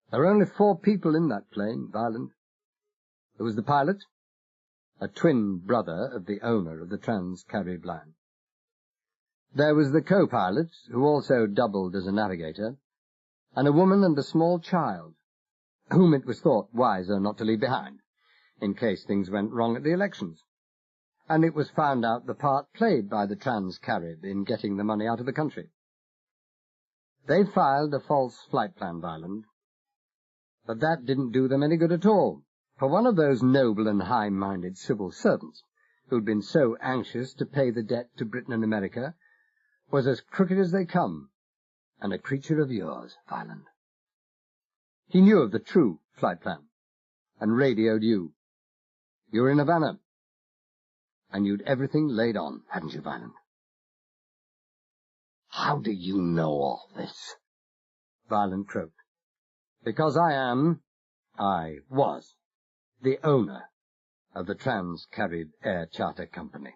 There were only 4 people in that plane, Violent. There was the pilot, a twin brother of the owner of the Trans-Carib line. There was the co-pilot, who also doubled as a navigator, and a woman and a small child, whom it was thought wiser not to leave behind, in case things went wrong at the elections. And it was found out the part played by the Trans-Carib in getting the money out of the country. They filed a false flight plan, Violent, but that didn't do them any good at all, for one of those noble and high-minded civil servants, who'd been so anxious to pay the debt to Britain and America, was as crooked as they come, and a creature of yours, Violent. He knew of the true flight plan, and radioed you. You were in Havana, and you'd everything laid on, hadn't you, Violent?
How do you know all this?
Violent croaked. Because I was, the owner of the Trans-Carib Air Charter Company.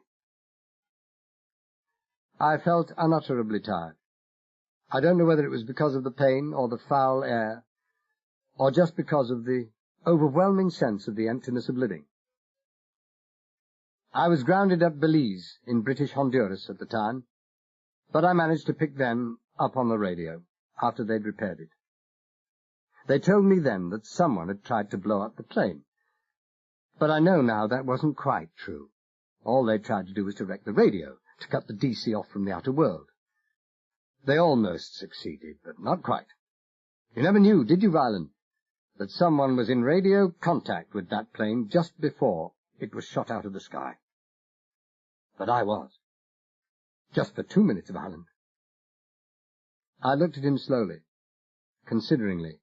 I felt unutterably tired. I don't know whether it was because of the pain or the foul air, or just because of the overwhelming sense of the emptiness of living. I was grounded at Belize in British Honduras at the time, but I managed to pick them up on the radio after they'd repaired it. They told me then that someone had tried to blow up the plane, but I know now that wasn't quite true. All they tried to do was to wreck the radio, to cut the DC off from the outer world. They almost succeeded, but not quite. You never knew, did you, Violent, that someone was in radio contact with that plane just before it was shot out of the sky? But I was. Just for 2 minutes, Violent. I looked at him slowly, consideringly,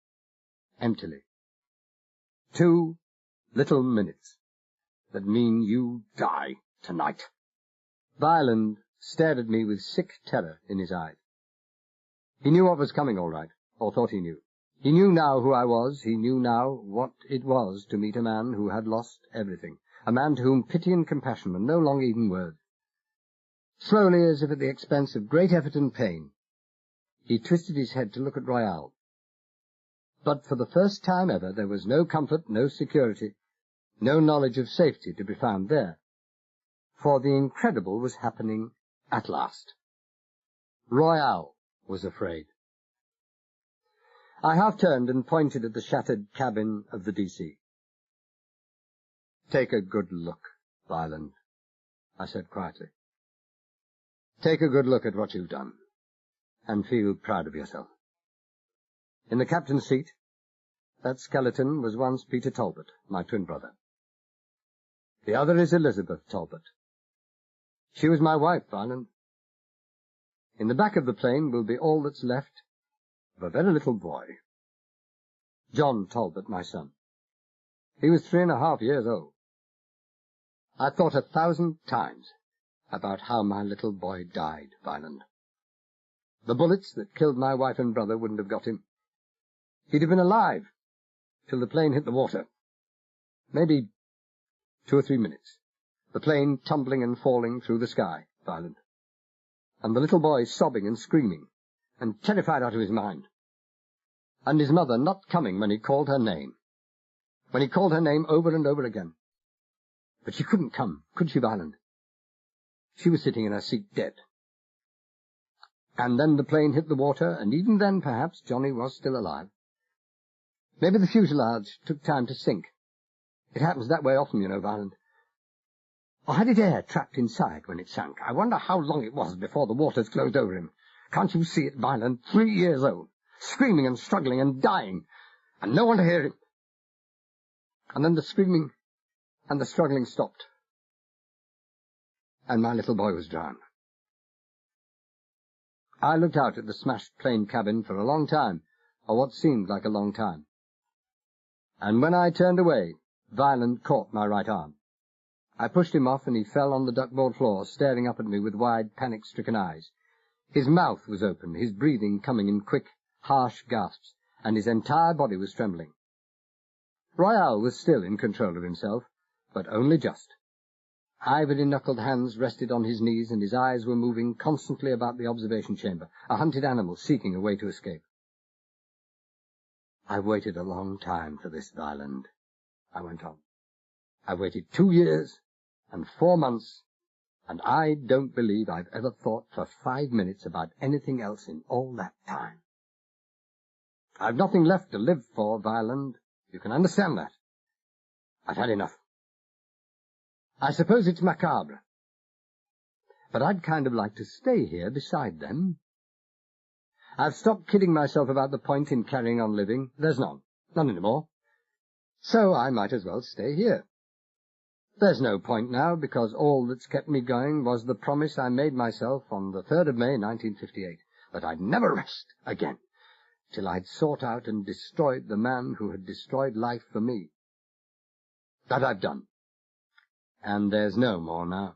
emptily. 2 little minutes that mean you die tonight. Violent stared at me with sick terror in his eyes. He knew what was coming, all right, or thought he knew. He knew now who I was. He knew now what it was to meet a man who had lost everything, a man to whom pity and compassion were no longer even words. Slowly, as if at the expense of great effort and pain, he twisted his head to look at Royale. But for the first time ever there was no comfort, no security, no knowledge of safety to be found there. For the incredible was happening at last. Royale was afraid. I half-turned and pointed at the shattered cabin of the DC. Take a good look, Violent, I said quietly. Take a good look at what you've done, and feel proud of yourself. In the captain's seat, that skeleton was once Peter Talbot, my twin brother. The other is Elizabeth Talbot. She was my wife, Violent. In the back of the plane will be all that's left of a very little boy. John Talbot, my son. He was 3.5 years old. I thought 1,000 times about how my little boy died, Violent. The bullets that killed my wife and brother wouldn't have got him. He'd have been alive till the plane hit the water. Maybe 2 or 3 minutes. The plane tumbling and falling through the sky, violent. And the little boy sobbing and screaming, and terrified out of his mind. And his mother not coming when he called her name. When he called her name over and over again. But she couldn't come, could she, Violent? She was sitting in her seat dead. And then the plane hit the water, and even then, perhaps, Johnny was still alive. Maybe the fuselage took time to sink. It happens that way often, you know, Violent. Or had it air trapped inside when it sank? I wonder how long it was before the waters closed over him. Can't you see it, Violent? 3 years old, screaming and struggling and dying, and no one to hear him. And then the screaming and the struggling stopped, and my little boy was drowned. I looked out at the smashed plane cabin for a long time, or what seemed like a long time. And when I turned away, Violent caught my right arm. I pushed him off, and he fell on the duckboard floor, staring up at me with wide, panic-stricken eyes. His mouth was open, his breathing coming in quick, harsh gasps, and his entire body was trembling. Royale was still in control of himself, but only just. Ivory-knuckled hands rested on his knees, and his eyes were moving constantly about the observation chamber, a hunted animal seeking a way to escape. "I've waited a long time for this, Violent," I went on. "I've waited 2 years and 4 months, and I don't believe I've ever thought for 5 minutes about anything else in all that time. I've nothing left to live for, Violent. You can understand that. I've had enough. I suppose it's macabre, but I'd kind of like to stay here beside them. I've stopped kidding myself about the point in carrying on living. There's none anymore. So I might as well stay here. There's no point now, because all that's kept me going was the promise I made myself on the 3rd of May, 1958, that I'd never rest again till I'd sought out and destroyed the man who had destroyed life for me. That I've done. And there's no more now.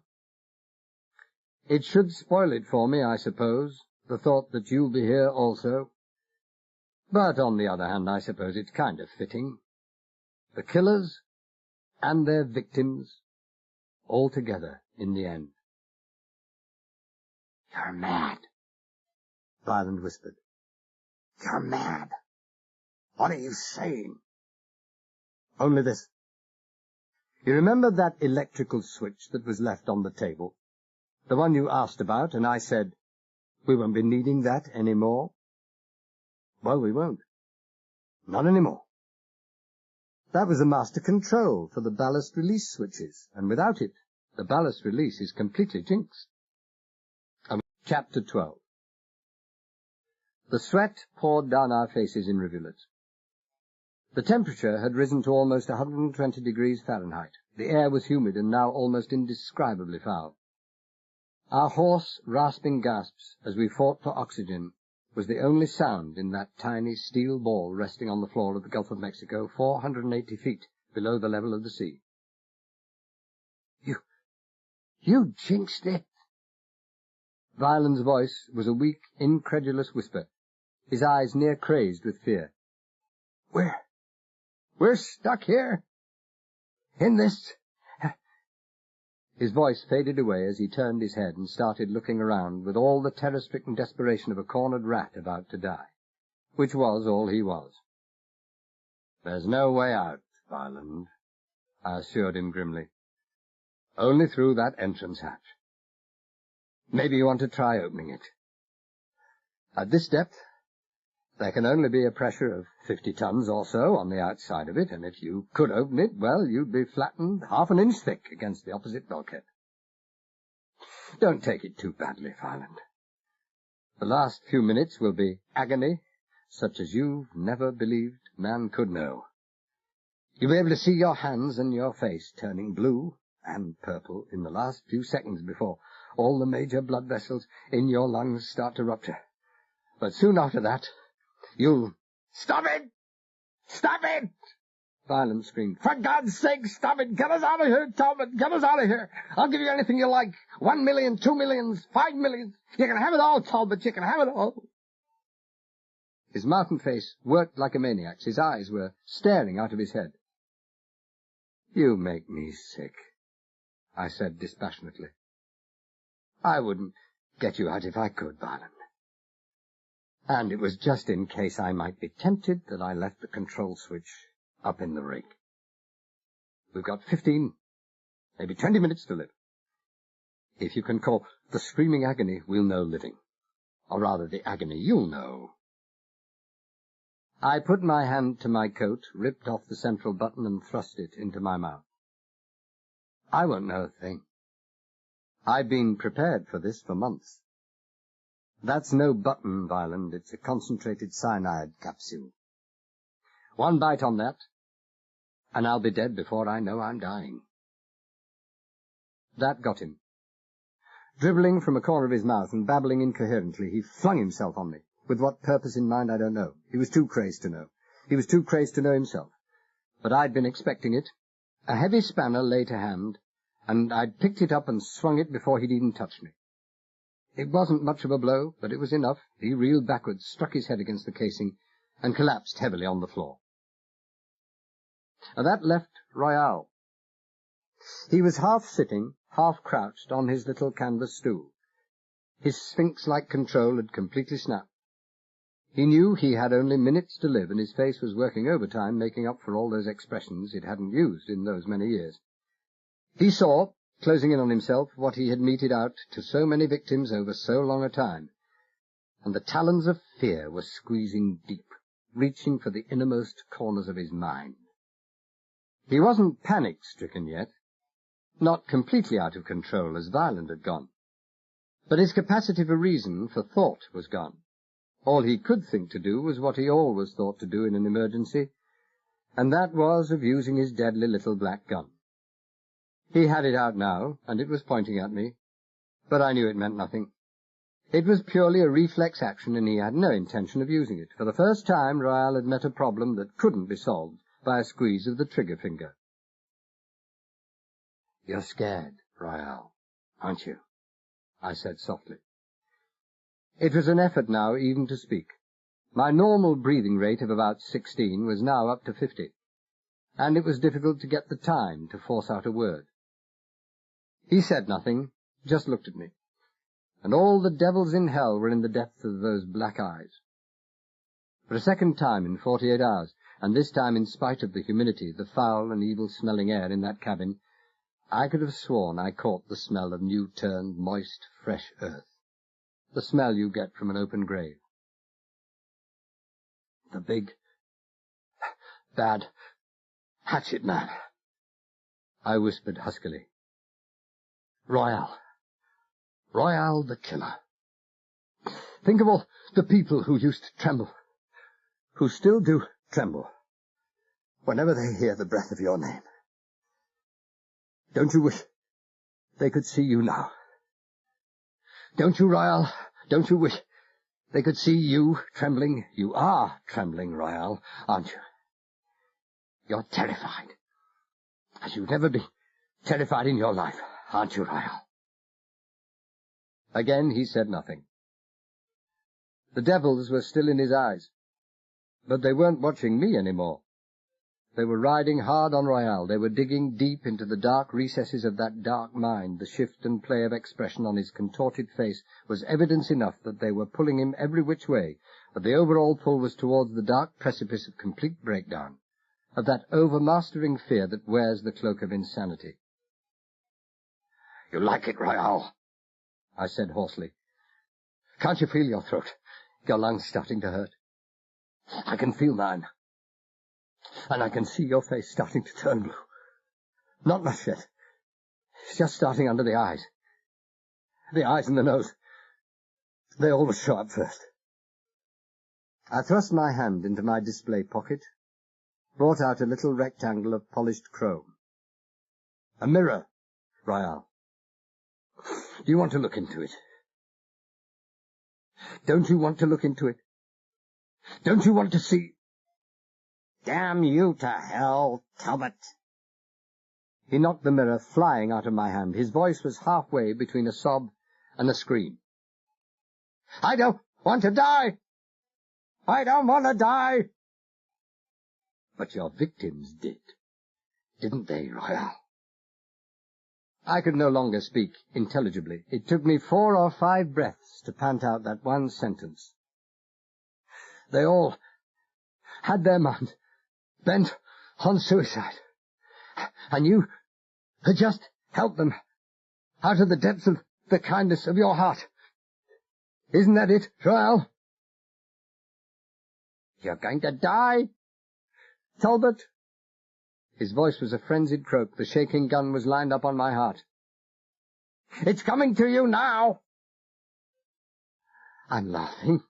It should spoil it for me, I suppose, the thought that you'll be here also. But on the other hand, I suppose it's kind of fitting. The killers and their victims, all together in the end." "You're mad," Violent whispered. "You're mad. What are you saying?" "Only this. You remember that electrical switch that was left on the table? The one you asked about, and I said, we won't be needing that any more? Well, we won't. Not any more. That was the master control for the ballast release switches, and without it, the ballast release is completely jinxed. Chapter 12. The sweat poured down our faces in rivulets. The temperature had risen to almost 120 degrees Fahrenheit. The air was humid and now almost indescribably foul. Our hoarse, rasping gasps as we fought for oxygen was the only sound in that tiny steel ball resting on the floor of the Gulf of Mexico, 480 feet below the level of the sea. You jinxed it." Violent's voice was a weak, incredulous whisper, his eyes near crazed with fear. We're stuck here, in this." His voice faded away as he turned his head and started looking around with all the terror-stricken desperation of a cornered rat about to die, which was all he was. "There's no way out, Violent," I assured him grimly. "Only through that entrance hatch. Maybe you want to try opening it. At this depth, there can only be a pressure of 50 tons or so on the outside of it, and if you could open it, well, you'd be flattened half an inch thick against the opposite bulkhead. Don't take it too badly, Violent. The last few minutes will be agony, such as you've never believed man could know. You'll be able to see your hands and your face turning blue and purple in the last few seconds before all the major blood vessels in your lungs start to rupture. But soon after that, you'll—" "Stop it! Stop it!" Violent screamed. "For God's sake, stop it! Get us out of here, Talbot! Get us out of here! I'll give you anything you like. 1 million, 2 millions, 5 millions. You can have it all, Talbot. You can have it all." His mouth and face worked like a maniac's. His eyes were staring out of his head. You make me sick, I said dispassionately. I wouldn't get you out if I could, Violent. And it was just in case I might be tempted that I left the control switch up in the rig. We've got 15, maybe 20 minutes to live. If you can call the screaming agony, we'll know living. Or rather, the agony you'll know. I put my hand to my coat, ripped off the central button, and thrust it into my mouth. I won't know a thing. I've been prepared for this for months. That's no button, Violent. It's a concentrated cyanide capsule. One bite on that, and I'll be dead before I know I'm dying. That got him. Dribbling from a corner of his mouth and babbling incoherently, he flung himself on me. With what purpose in mind, I don't know. He was too crazed to know. He was too crazed to know himself. But I'd been expecting it. A heavy spanner lay to hand, and I'd picked it up and swung it before he'd even touched me. It wasn't much of a blow, but it was enough. He reeled backwards, struck his head against the casing, and collapsed heavily on the floor. And that left Royale. He was half sitting, half crouched on his little canvas stool. His sphinx-like control had completely snapped. He knew he had only minutes to live, and his face was working overtime, making up for all those expressions it hadn't used in those many years. He saw, closing in on himself, what he had meted out to so many victims over so long a time, and the talons of fear were squeezing deep, reaching for the innermost corners of his mind. He wasn't panic-stricken yet, not completely out of control as Violent had gone, but his capacity for reason, for thought, was gone. All he could think to do was what he always thought to do in an emergency, and that was of using his deadly little black gun. He had it out now, and it was pointing at me, but I knew it meant nothing. It was purely a reflex action, and he had no intention of using it. For the first time, Royale had met a problem that couldn't be solved by a squeeze of the trigger finger. "You're scared, Royale, aren't you?" I said softly. It was an effort now even to speak. My normal breathing rate of about 16 was now up to 50, and it was difficult to get the time to force out a word. He said nothing, just looked at me, and all the devils in hell were in the depth of those black eyes. For a second time in 48 hours, and this time in spite of the humidity, the foul and evil-smelling air in that cabin, I could have sworn I caught the smell of new-turned, moist, fresh earth. The smell you get from an open grave. "The big, bad hatchet man," I whispered huskily. "Royale. Royale the killer. Think of all the people who used to tremble, who still do tremble, whenever they hear the breath of your name. Don't you wish they could see you now? Don't you, Royale? Don't you wish they could see you trembling? You are trembling, Royale, aren't you? You're terrified, as you've never been terrified in your life, aren't you, Royale?" Again he said nothing. The devils were still in his eyes, but they weren't watching me anymore. They were riding hard on Royale. They were digging deep into the dark recesses of that dark mind. The shift and play of expression on his contorted face was evidence enough that they were pulling him every which way, but the overall pull was towards the dark precipice of complete breakdown, of that overmastering fear that wears the cloak of insanity. "You like it, Royale?" I said hoarsely. "Can't you feel your throat, your lungs starting to hurt? I can feel mine. And I can see your face starting to turn blue. Not much yet. It's just starting under the eyes. The eyes and the nose. They always show up first." I thrust my hand into my display pocket, brought out a little rectangle of polished chrome. "A mirror, Royale. Do you want to look into it? Don't you want to look into it? Don't you want to see—" "Damn you to hell, Talbot!" He knocked the mirror flying out of my hand. His voice was halfway between a sob and a scream. "I don't want to die! I don't want to die!" "But your victims did. didn't they, Royal?
I could no longer speak intelligibly. It took me 4 or 5 breaths to pant out that one sentence. They all had their mind bent on suicide, and you had just helped them out of the depths of the kindness of your heart. Isn't that it, Royal? You're going to die, Talbot. His voice was a frenzied croak. The shaking gun was lined up on my heart. It's coming to you now. I'm laughing.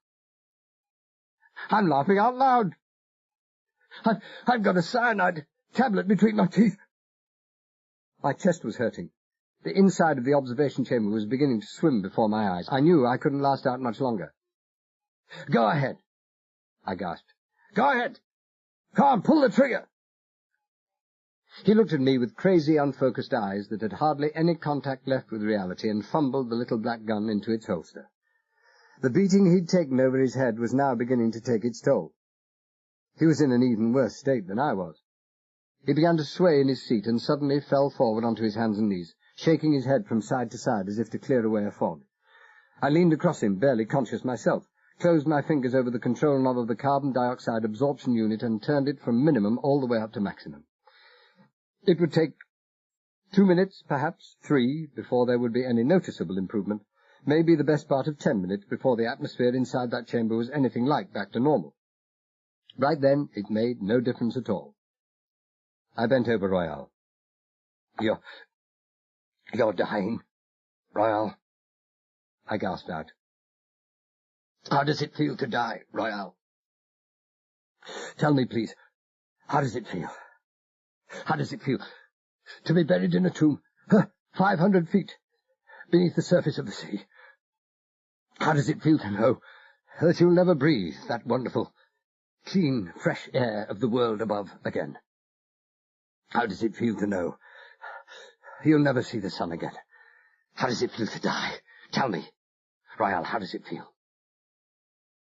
I'm laughing out loud. I've got a cyanide tablet between my teeth. My chest was hurting. The inside of the observation chamber was beginning to swim before my eyes. I knew I couldn't last out much longer. Go ahead, I gasped. Go ahead. Come on, pull the trigger. He looked at me with crazy, unfocused eyes that had hardly any contact left with reality and fumbled the little black gun into its holster. The beating he'd taken over his head was now beginning to take its toll. He was in an even worse state than I was. He began to sway in his seat and suddenly fell forward onto his hands and knees, shaking his head from side to side as if to clear away a fog. I leaned across him, barely conscious myself, closed my fingers over the control knob of the carbon dioxide absorption unit and turned it from minimum all the way up to maximum. It would take 2 minutes, perhaps 3, before there would be any noticeable improvement, maybe the best part of 10 minutes before the atmosphere inside that chamber was anything like back to normal. Right then, it made no difference at all. I bent over Royal. You're dying, Royal, I gasped out. How does it feel to die, Royal? Tell me, please, how does it feel? How does it feel to be buried in a tomb 500 feet beneath the surface of the sea? How does it feel to know that you'll never breathe that wonderful, clean, fresh air of the world above again? How does it feel to know you'll never see the sun again? How does it feel to die? Tell me, Royal, how does it feel?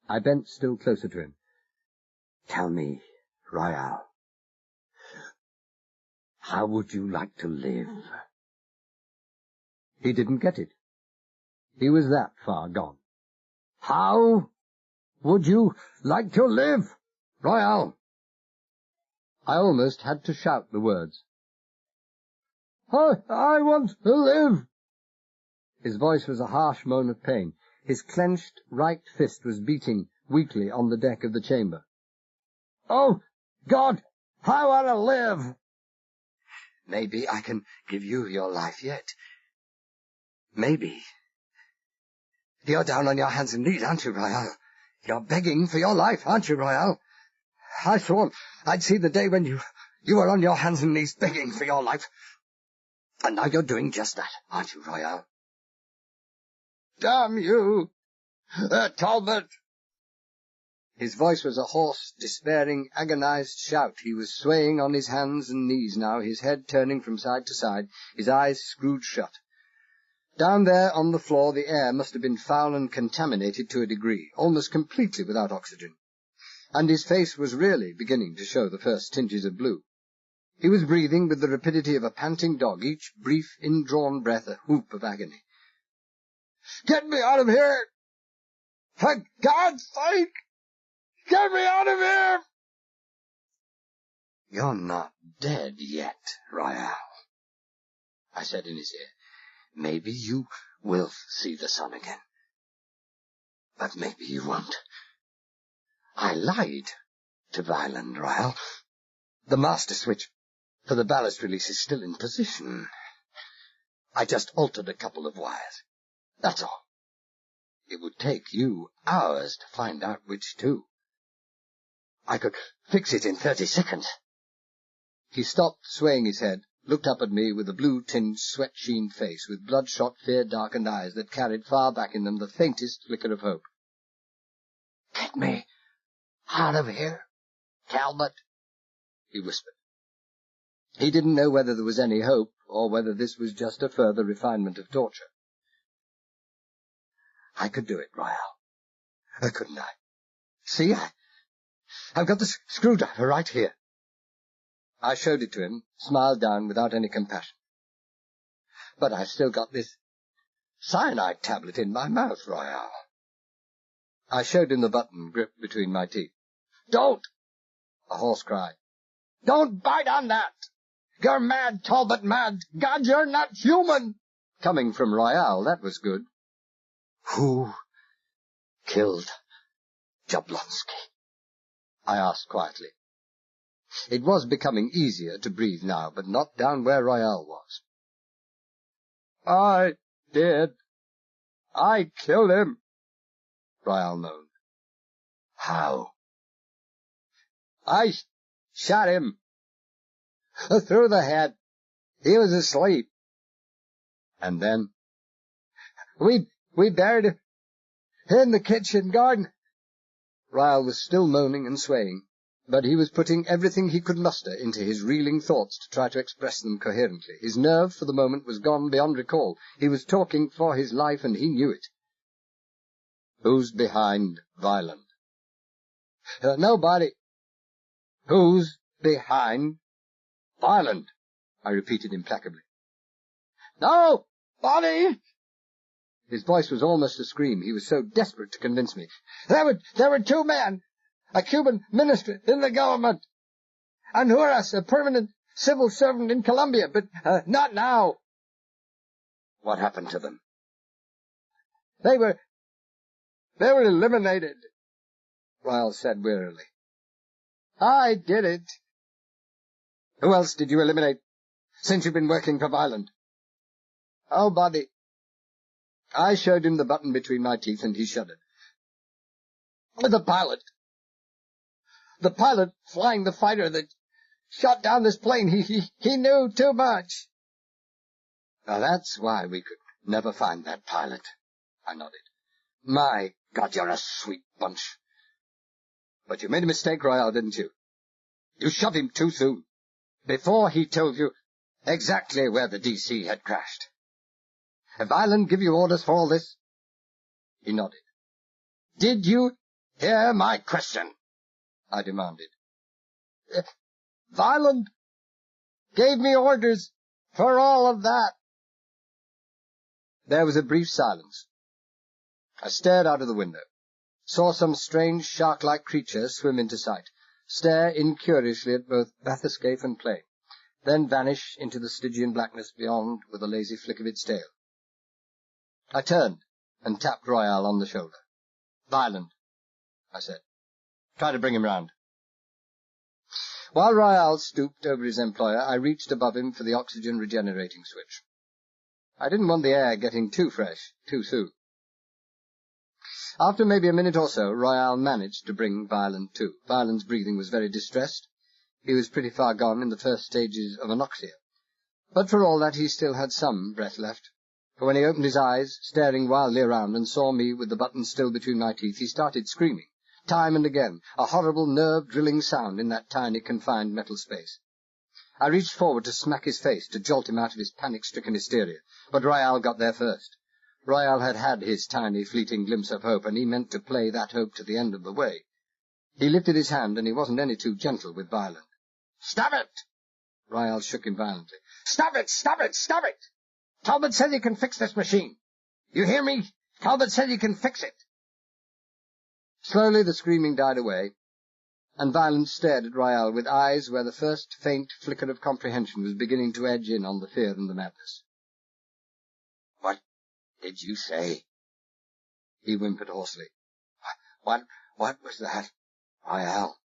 I bent still closer to him. Tell me, Royal, how would you like to live? He didn't get it. He was that far gone. How would you like to live, Royal? I almost had to shout the words. I want to live. His voice was a harsh moan of pain. His clenched right fist was beating weakly on the deck of the chamber. Oh, God, I want to live. Maybe I can give you your life yet. Maybe. You're down on your hands and knees, aren't you, Royal? You're begging for your life, aren't you, Royal? I swore I'd see the day when you were on your hands and knees begging for your life. And now you're doing just that, aren't you, Royal? Damn you, Talbot! His voice was a hoarse, despairing, agonized shout. He was swaying on his hands and knees now, his head turning from side to side, his eyes screwed shut. Down there on the floor the air must have been foul and contaminated to a degree, almost completely without oxygen. And his face was really beginning to show the first tinges of blue. He was breathing with the rapidity of a panting dog, each brief, indrawn breath a whoop of agony. Get me out of here! For God's sake! Get me out of here! You're not dead yet, Royal, I said in his ear. Maybe you will see the sun again. But maybe you won't. I lied to Violent, Royal. The master switch for the ballast release is still in position. I just altered a couple of wires. That's all. It would take you hours to find out which two. I could fix it in 30 seconds. He stopped swaying his head, looked up at me with a blue-tinged, sweat-sheened face, with bloodshot, fear-darkened eyes that carried far back in them the faintest flicker of hope. Get me out of here, Talbot, he whispered. He didn't know whether there was any hope, or whether this was just a further refinement of torture. I could do it, Royal. Couldn't I? See, I've got the screwdriver right here. I showed it to him, smiled down without any compassion. "But I've still got this cyanide tablet in my mouth, Royale." I showed him the button gripped between my teeth. "Don't!" a hoarse cry. "Don't bite on that! You're mad, Talbot, mad! God, you're not human!" Coming from Royale, that was good. "Who killed Jablonski?" I asked quietly. It was becoming easier to breathe now, but not down where Royale was. "I did. I killed him," Royale moaned. "How?" "I shot him through the head. He was asleep. And then we buried him in the kitchen garden." Royale was still moaning and swaying, but he was putting everything he could muster into his reeling thoughts to try to express them coherently. His nerve for the moment was gone beyond recall. He was talking for his life, and he knew it. "Who's behind Violent?" "Nobody." "Who's behind Violent?" I repeated implacably. "Nobody!" His voice was almost a scream. He was so desperate to convince me. There were two men, a Cuban minister in the government, and Juarez, a permanent civil servant in Colombia, but not now." "What happened to them?" They were eliminated," Royale said wearily. "I did it." "Who else did you eliminate since you've been working for Violent?" "Nobody." I showed him the button between my teeth, and he shuddered. "The pilot. The pilot flying the fighter that shot down this plane. He knew too much." "Now that's why we could never find that pilot," I nodded. "My God, you're a sweet bunch. But you made a mistake, Royale, didn't you? You shot him too soon, before he told you exactly where the DC had crashed. Have Violent give you orders for all this?" He nodded. "Did you hear my question?" I demanded. "Violent gave me orders for all of that." There was a brief silence. I stared out of the window, saw some strange shark-like creature swim into sight, stare incuriously at both bathyscaphe and plane, then vanish into the Stygian blackness beyond with a lazy flick of its tail. I turned and tapped Royale on the shoulder. "Violent," I said. "Try to bring him round." While Royale stooped over his employer, I reached above him for the oxygen regenerating switch. I didn't want the air getting too fresh too soon. After maybe a minute or so, Royale managed to bring Violent to. Violent's breathing was very distressed. He was pretty far gone in the first stages of anoxia. But for all that, he still had some breath left. For when he opened his eyes, staring wildly around, and saw me with the button still between my teeth, he started screaming, time and again, a horrible nerve-drilling sound in that tiny, confined metal space. I reached forward to smack his face, to jolt him out of his panic-stricken hysteria, but Royale got there first. Royale had had his tiny, fleeting glimpse of hope, and he meant to play that hope to the end of the way. He lifted his hand, and he wasn't any too gentle with Violent. "Stop it!" Royale shook him violently. "Stop it! Stop it! Stop it! Talbot says he can fix this machine. You hear me? Talbot says he can fix it." Slowly the screaming died away, and Violent stared at Royale with eyes where the first faint flicker of comprehension was beginning to edge in on the fear and the madness. "What did you say?" he whimpered hoarsely. What was that, Royale?"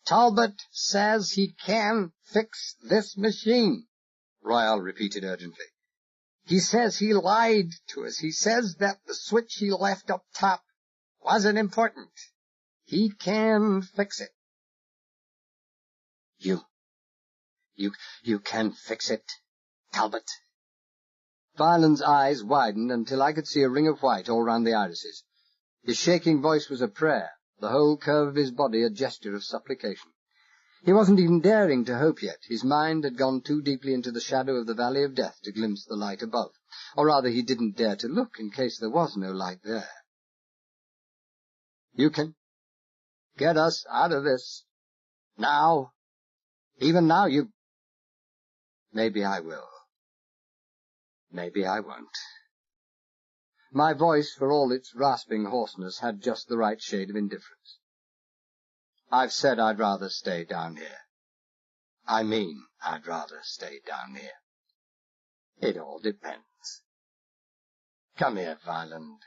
"Talbot says he can fix this machine," Royale repeated urgently. "He says he lied to us. He says that the switch he left up top wasn't important. He can fix it." You can fix it, Talbot?" Violent's eyes widened until I could see a ring of white all round the irises. His shaking voice was a prayer, the whole curve of his body a gesture of supplication. He wasn't even daring to hope yet. His mind had gone too deeply into the shadow of the valley of death to glimpse the light above. Or rather, he didn't dare to look in case there was no light there. "You can get us out of this now,"
Even now you... Maybe I will. Maybe I won't. My voice, for all its rasping hoarseness, had just the right shade of indifference. I've said I'd rather stay down here. I mean, I'd rather stay down here. It all depends. Come here, Violent.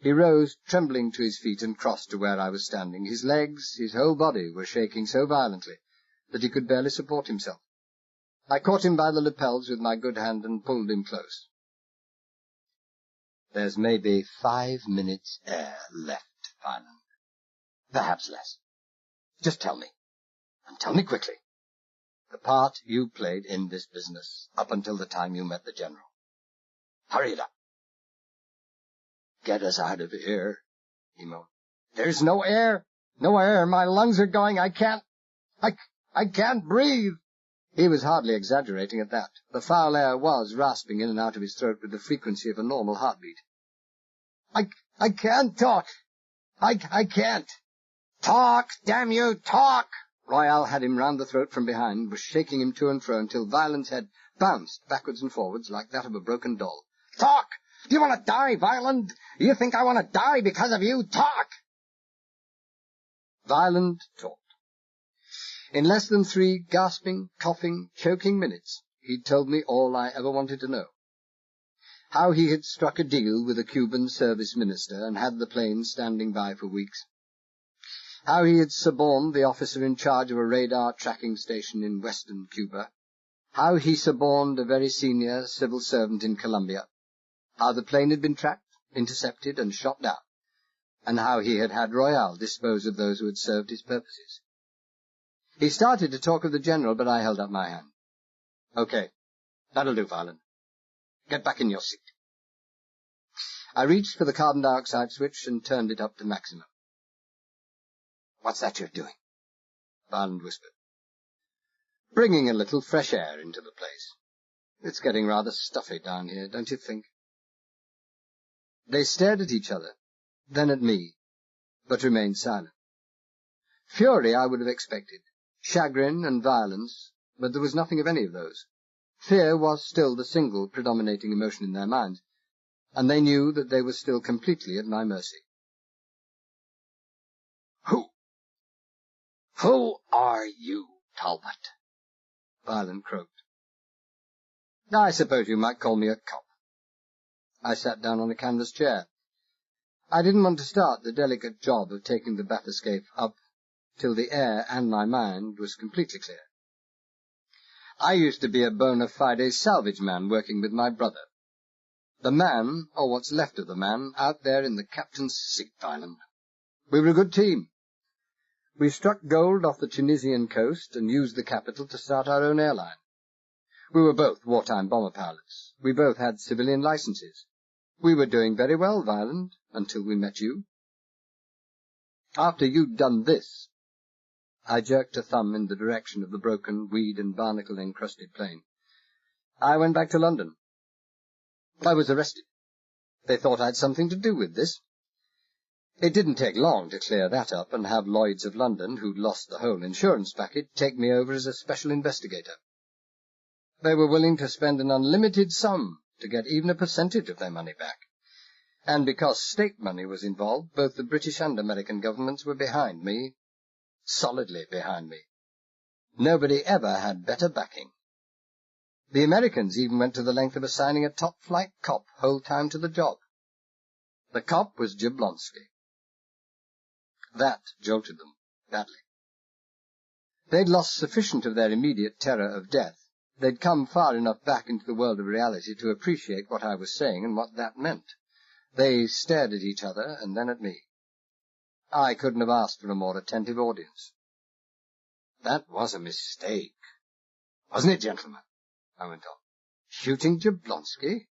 He rose, trembling to his feet, and crossed to where I was standing. His legs, his whole body, were shaking so violently that he could barely support himself. I caught him by the lapels with my good hand and pulled him close. There's maybe 5 minutes air left, Violent. Perhaps less. Just tell me, and tell me quickly, the part you played in this business up until the time you met the General. Hurry it up. Get us out of here, he moaned. There's no air. No air. My lungs are going. I can't breathe. He was hardly exaggerating at that. The foul air was rasping in and out of his throat with the frequency of a normal heartbeat. I can't talk. I can't. Talk, damn you, talk! Royale had him round the throat from behind and was shaking him to and fro until Violent's head bounced backwards and forwards like that of a broken doll. Talk! Do you want to die, Violent? You think I want to die because of you? Talk! Violent talked. In less than 3 gasping, coughing, choking minutes, he'd told me all I ever wanted to know. How he had struck a deal with a Cuban service minister and had the plane standing by for weeks. How he had suborned the officer in charge of a radar tracking station in western Cuba. How he suborned a very senior civil servant in Colombia. How the plane had been tracked, intercepted, and shot down. And how he had had Royale dispose of those who had served his purposes. He started to talk of the General, but I held up my hand. Okay, that'll do, Violent. Get back in your seat. I reached for the carbon dioxide switch and turned it up to maximum. What's that you're doing? Violent whispered. Bringing a little fresh air into the place. It's getting rather stuffy down here, don't you think? They stared at each other, then at me, but remained silent. Fury I would have expected, chagrin and violence, but there was nothing of any of those. Fear was still the single predominating emotion in their minds, and they knew that they were still completely at my mercy. Who are you, Talbot? Violent croaked. I suppose you might call me a cop. I sat down on a canvas chair. I didn't want to start the delicate job of taking the bat escape up till the air and my mind was completely clear. I used to be a bona fide salvage man working with my brother. The man, or what's left of the man, out there in the captain's seat, Violent. We were a good team. We struck gold off the Tunisian coast and used the capital to start our own airline. We were both wartime bomber pilots. We both had civilian licenses. We were doing very well, Violent, until we met you. After you'd done this, I jerked a thumb in the direction of the broken, weed and barnacle-encrusted plane. I went back to London. I was arrested. They thought I'd something to do with this. It didn't take long to clear that up and have Lloyd's of London, who'd lost the whole insurance packet, take me over as a special investigator. They were willing to spend an unlimited sum to get even a percentage of their money back. And because state money was involved, both the British and American governments were behind me, solidly behind me. Nobody ever had better backing. The Americans even went to the length of assigning a top-flight cop whole time to the job. The cop was Jablonski. That jolted them badly. They'd lost sufficient of their immediate terror of death. They'd come far enough back into the world of reality to appreciate what I was saying and what that meant. They stared at each other and then at me. I couldn't have asked for a more attentive audience. That was a mistake, wasn't it, gentlemen? I went on. Shooting Jablonski?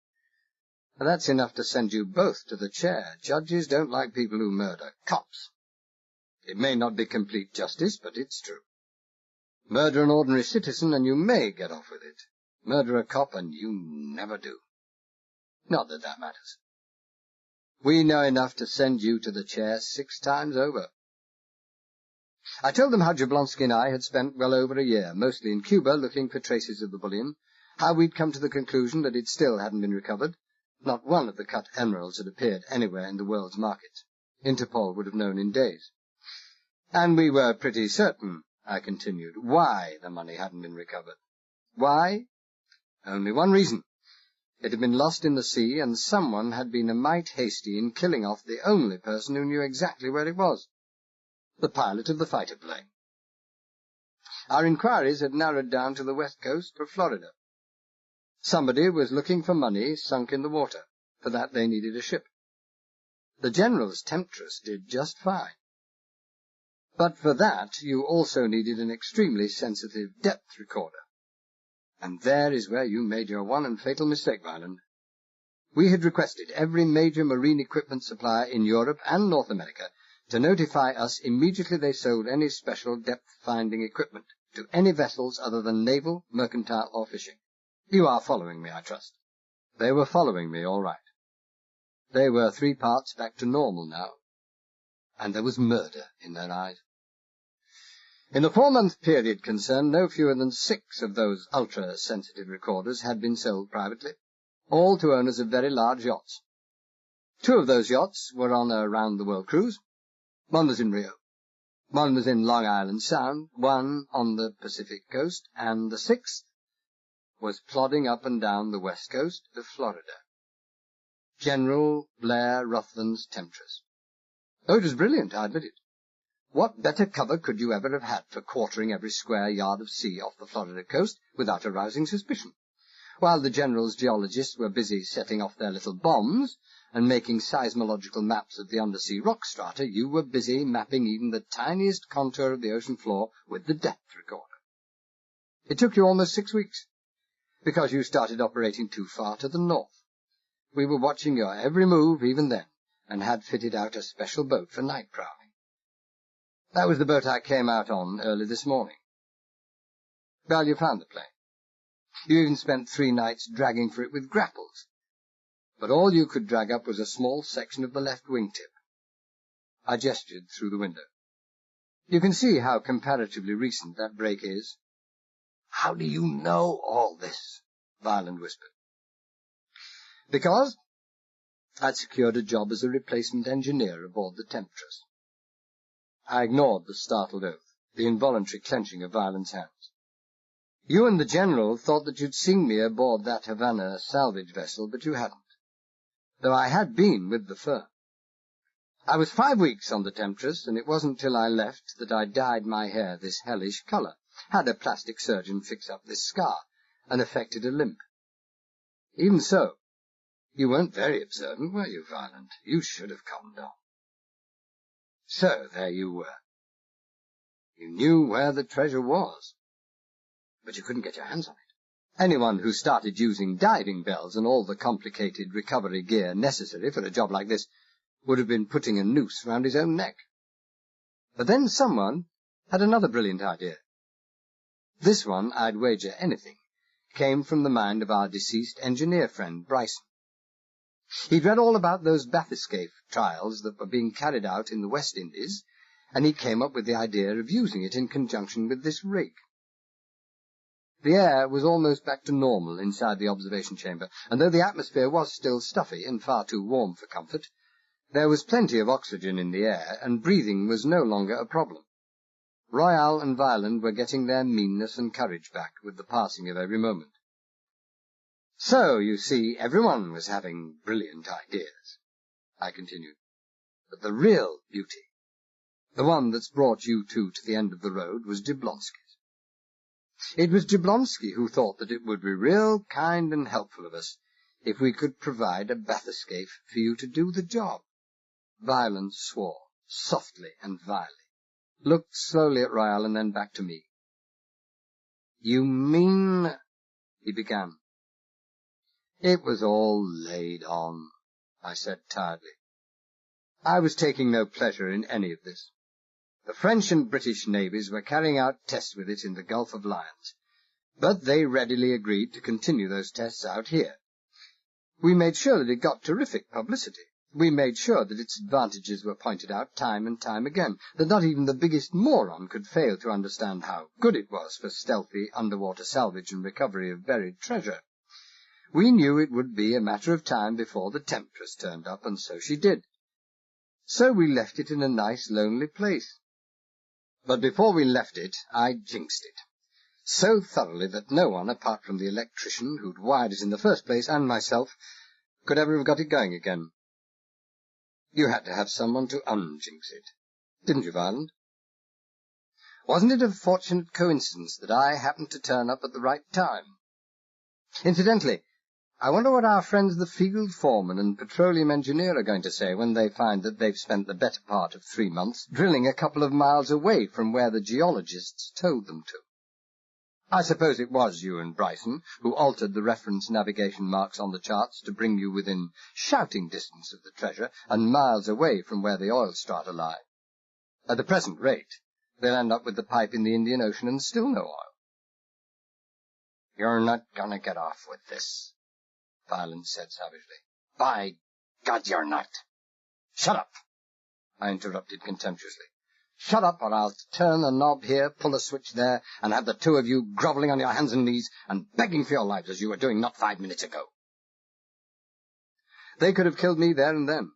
That's enough to send you both to the chair. Judges don't like people who murder cops. It may not be complete justice, but it's true. Murder an ordinary citizen and you may get off with it. Murder a cop and you never do. Not that that matters. We know enough to send you to the chair 6 times over.
I told them how Jablonski and I had spent well over a year, mostly in Cuba, looking for traces of the bullion, how we'd come to the conclusion that it still hadn't been recovered. Not one of the cut emeralds had appeared anywhere in the world's markets. Interpol would have known in days. And we were pretty certain, I continued, why the money hadn't been recovered. Why? Only one reason. It had been lost in the sea, and someone had been a mite hasty in killing off the only person who knew exactly where it was. The pilot of the fighter plane. Our inquiries had narrowed down to the west coast of Florida. Somebody was looking for money sunk in the water. For that they needed a ship. The General's Temptress did just fine. But for that you also needed an extremely sensitive depth recorder. And there is where you made your one and fatal mistake, Ryland. We had requested every major marine equipment supplier in Europe and North America to notify us immediately they sold any special depth-finding equipment to any vessels other than naval, mercantile, or fishing. You are following me, I trust. They were following me, all right. They were 3 parts back to normal now, and there was murder in their eyes. In the 4-month period concerned, no fewer than 6 of those ultra-sensitive recorders had been sold privately, all to owners of very large yachts. 2 of those yachts were on a round-the-world cruise. One was in Rio. One was in Long Island Sound, one on the Pacific coast, and the 6th was plodding up and down the west coast of Florida. General Blair Ruthven's Temptress. Oh, it was brilliant, I admit it. What better cover could you ever have had for quartering every square yard of sea off the Florida coast without arousing suspicion? While the General's geologists were busy setting off their little bombs and making seismological maps of the undersea rock strata, you were busy mapping even the tiniest contour of the ocean floor with the depth recorder. It took you almost 6 weeks, because you started operating too far to the north. We were watching your every move even then, and had fitted out a special boat for night prowling. That was the boat I came out on early this morning. Well, you found the plane. You even spent 3 nights dragging for it with grapples. But all you could drag up was a small section of the left wingtip. I gestured through the window. You can see how comparatively recent that break is. How do you know all this? Violent whispered. Because I'd secured a job as a replacement engineer aboard the Temptress. I ignored the startled oath, the involuntary clenching of Violent's hands. You and the General thought that you'd seen me aboard that Havana salvage vessel, but you hadn't, though I had been with the firm. I was 5 weeks on the Temptress, and it wasn't till I left that I dyed my hair this hellish colour, had a plastic surgeon fix up this scar, and effected a limp. Even so, you weren't very observant, were you, Violent? You should have calmed down. So there you were. You knew where the treasure was, but you couldn't get your hands on it. Anyone who started using diving bells and all the complicated recovery gear necessary for a job like this would have been putting a noose round his own neck. But then someone had another brilliant idea. This one, I'd wager anything, came from the mind of our deceased engineer friend, Bryson. He'd read all about those bathyscaphe trials that were being carried out in the West Indies, and he came up with the idea of using it in conjunction with this rig. The air was almost back to normal inside the observation chamber, and though the atmosphere was still stuffy and far too warm for comfort, there was plenty of oxygen in the air, and breathing was no longer a problem. Royale and Violent were getting their meanness and courage back with the passing of every moment. So, you see, everyone was having brilliant ideas, I continued. But the real beauty, the one that's brought you two to the end of the road, was Jablonski's. It was Jablonski who thought that it would be real kind and helpful of us if we could provide a bathyscaphe for you to do the job. Violent swore, softly and vilely, looked slowly at Royale and then back to me. You mean... he began. It was all laid on, I said tiredly. I was taking no pleasure in any of this. The French and British navies were carrying out tests with it in the Gulf of Lions, but they readily agreed to continue those tests out here. We made sure that it got terrific publicity,
We made sure that its advantages were pointed out time and time again, that not even the biggest moron could fail to understand how good it was for stealthy underwater salvage and recovery of buried treasure. We knew it would be a matter of time before the temptress turned up, and so she did. So we left it in a nice, lonely place. But before we left it, I jinxed it. So thoroughly that no one, apart from the electrician who'd wired it in the first place, and myself, could ever have got it going again. You had to have someone to unjinx it, didn't you, Violent? Wasn't it a fortunate coincidence that I happened to turn up at the right time? Incidentally, I wonder what our friends the field foreman and petroleum engineer are going to say when they find that they've spent the better part of 3 months drilling a couple of miles away from where the geologists told them to. I suppose it was you and Bryson who altered the reference navigation marks on the charts to bring you within shouting distance of the treasure and miles away from where the oil strata lie. At the present rate, they'll end up with the pipe in the Indian Ocean and still no oil.
You're not going to get off with this, Violent said savagely. By God, you're not.
Shut up, I interrupted contemptuously. Shut up, or I'll turn a knob here, pull a switch there, and have the two of you grovelling on your hands and knees and begging for your lives as you were doing not 5 minutes ago. They could have killed me there and then.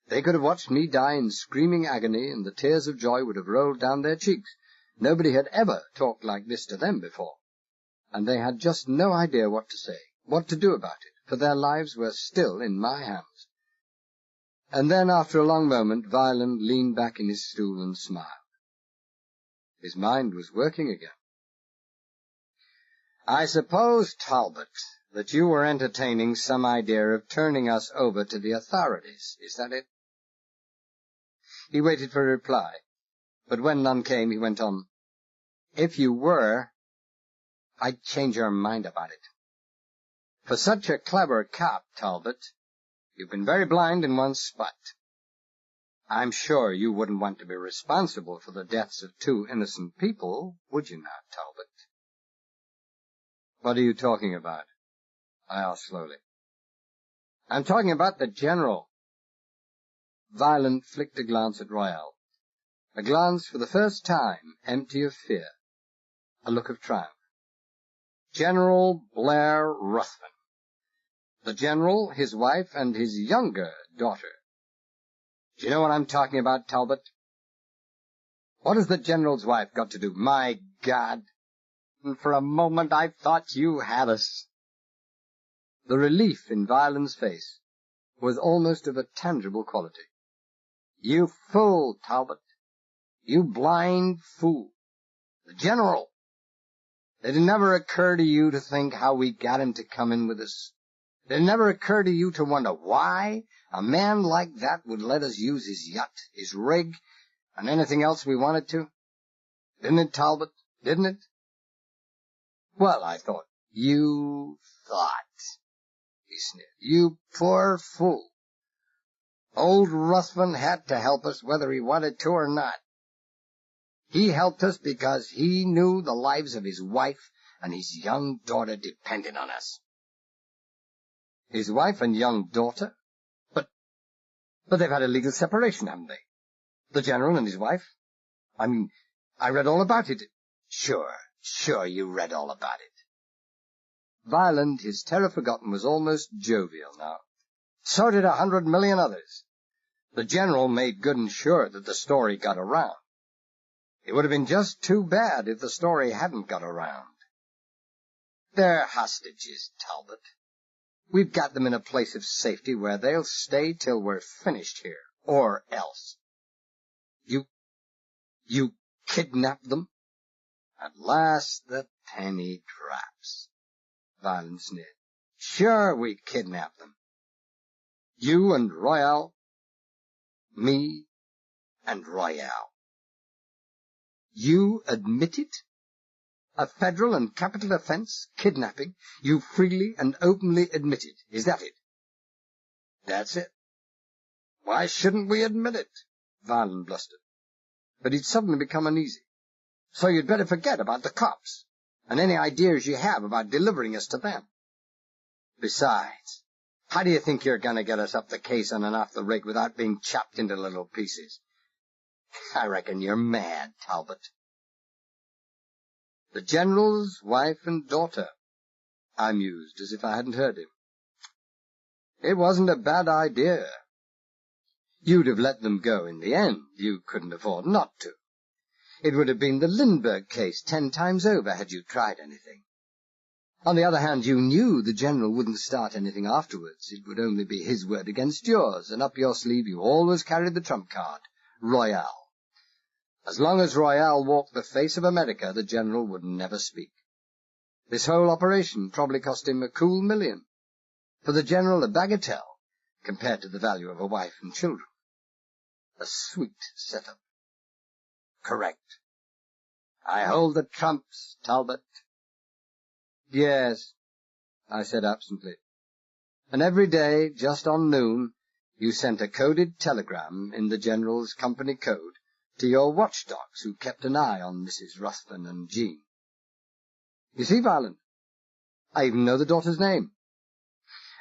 They could have watched me die in screaming agony, and the tears of joy would have rolled down their cheeks. Nobody had ever talked like this to them before, and they had just no idea what to say, what to do about it, for their lives were still in my hands. And then, after a long moment, Violent leaned back in his stool and smiled. His mind was working again. I suppose, Talbot, that you were entertaining some idea of turning us over to the authorities. Is that it? He waited for a reply, but when none came, he went on. If you were, I'd change your mind about it. For such a clever cop, Talbot, you've been very blind in one spot. I'm sure you wouldn't want to be responsible for the deaths of 2 innocent people, would you not, Talbot? What are you talking about? I asked slowly. I'm talking about the General. Violent flicked a glance at Royale. A glance for the first time empty of fear. A look of triumph. General Blair Ruthven. The General, his wife, and his younger daughter. Do you know what I'm talking about, Talbot? What has the General's wife got to do? My God! And for a moment I thought you had us. The relief in Violent's face was almost of a tangible quality. You fool, Talbot. You blind fool. The General. Did it never occur to you to think how we got him to come in with us? Did it never occur to you to wonder why a man like that would let us use his yacht, his rig, and anything else we wanted to? Didn't it, Talbot? Didn't it? Well, I thought. You thought, he sneered. You poor fool. Old Ruthven had to help us whether he wanted to or not. He helped us because he knew the lives of his wife and his young daughter depended on us. His wife and young daughter? But they've had a legal separation, haven't they? The General and his wife? I mean, I read all about it. Sure, you read all about it. Violent, his terror forgotten, was almost jovial now. So did 100 million others. The General made good and sure that the story got around. It would have been just too bad if the story hadn't got around. They're hostages, Talbot. We've got them in a place of safety where they'll stay till we're finished here, or else. You kidnapped them? At last the penny drops. Violent sneered. Sure, we kidnapped them. You and Royale. Me and Royale. You admit it? A federal and capital offense, kidnapping, you freely and openly admit it. Is that it? That's it. Why shouldn't we admit it? Violent blustered. But he'd suddenly become uneasy. So you'd better forget about the cops, and any ideas you have about delivering us to them. Besides,
How do you think you're going to get us up the caisson and off the rig without being chopped into little pieces? I reckon you're mad, Talbot. The General's wife and daughter, I mused, as if I hadn't heard him. It wasn't a bad idea. You'd have let them go in the end. You couldn't afford not to. It would have been the Lindbergh case 10 times over had you tried anything. On the other hand, you knew the General wouldn't start anything afterwards. It would only be his word against yours, and up your sleeve you always carried the trump card, Royale. As long as Royale walked the face of America, the General would never speak. This whole operation probably cost him a cool $1 million. For the General, a bagatelle, compared to the value of a wife and children. A sweet setup. Correct. I hold the trumps, Talbot. Yes, I said absently. And every day, just on noon, you sent a coded telegram in the General's company code to your watchdogs who kept an eye on Mrs. Ruthven and Jean. You see, Violent, I even know the daughter's name.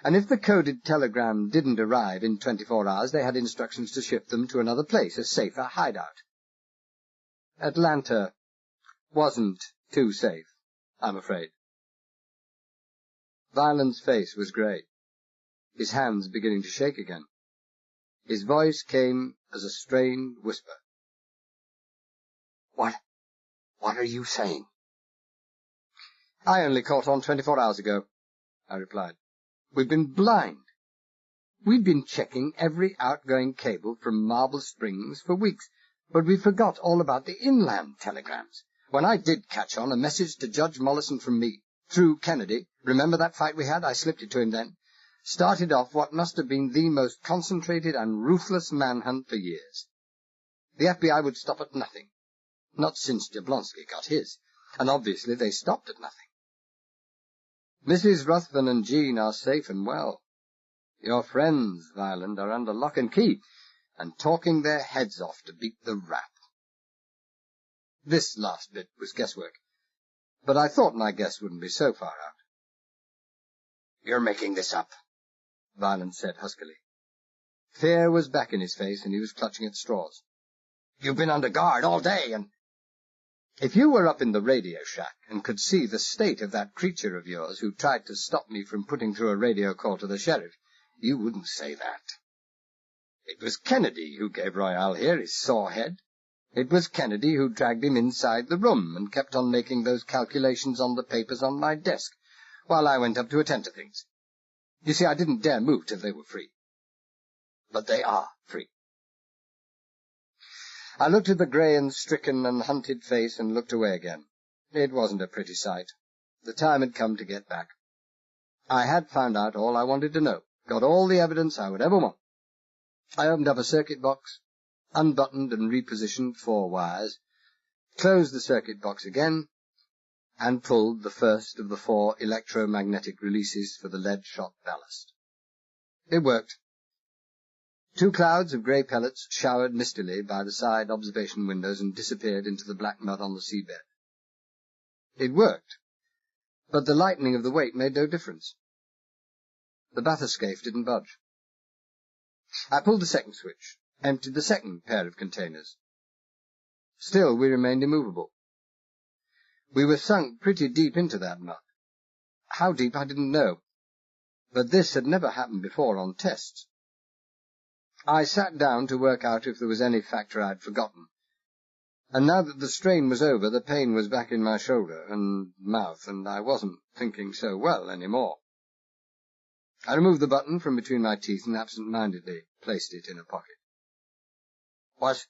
And if the coded telegram didn't arrive in 24 hours, they had instructions to ship them to another place, a safer hideout. Atlanta wasn't too safe, I'm afraid. Violent's face was grey, his hands beginning to shake again. His voice came as a strained whisper. What are you saying? I only caught on 24 hours ago, I replied. We've been blind. We'd been checking every outgoing cable from Marble Springs for weeks, but we forgot all about the inland telegrams. When I did catch on, a message to Judge Mollison from me, through Kennedy, remember that fight we had? I slipped it to him then. Started off what must have been the most concentrated and ruthless manhunt for years. The FBI would stop at nothing. Not since Jablonski got his. And obviously they stopped at nothing. Mrs. Ruthven and Jean are safe and well. Your friends, Violent, are under lock and key, and talking their heads off to beat the rap. This last bit was guesswork, but I thought my guess wouldn't be so far out. You're making this up, Violent said huskily. Fear was back in his face, and he was clutching at straws. You've been under guard all day, and... If you were up in the radio shack and could see the state of that creature of yours who tried to stop me from putting through a radio call to the sheriff, you wouldn't say that. It was Kennedy who gave Royale here his sore head. It was Kennedy who dragged him inside the room and kept on making those calculations on the papers on my desk while I went up to attend to things. You see, I didn't dare move till they were free. But they are free. I looked at the grey and stricken and hunted face and looked away again. It wasn't a pretty sight. The time had come to get back. I had found out all I wanted to know, got all the evidence I would ever want. I opened up a circuit box, unbuttoned and repositioned 4 wires, closed the circuit box again, and pulled the first of the 4 electromagnetic releases for the lead-shot ballast. It worked. 2 clouds of grey pellets showered mistily by the side observation windows and disappeared into the black mud on the seabed. It worked, but the lightening of the weight made no difference. The bathyscaphe didn't budge. I pulled the second switch, emptied the second pair of containers. Still, we remained immovable. We were sunk pretty deep into that mud. How deep, I didn't know, but this had never happened before on tests. I sat down to work out if there was any factor I'd forgotten, and now that the strain was over, the pain was back in my shoulder and mouth, and I wasn't thinking so well any more. I removed the button from between my teeth and absent-mindedly placed it in a pocket. Was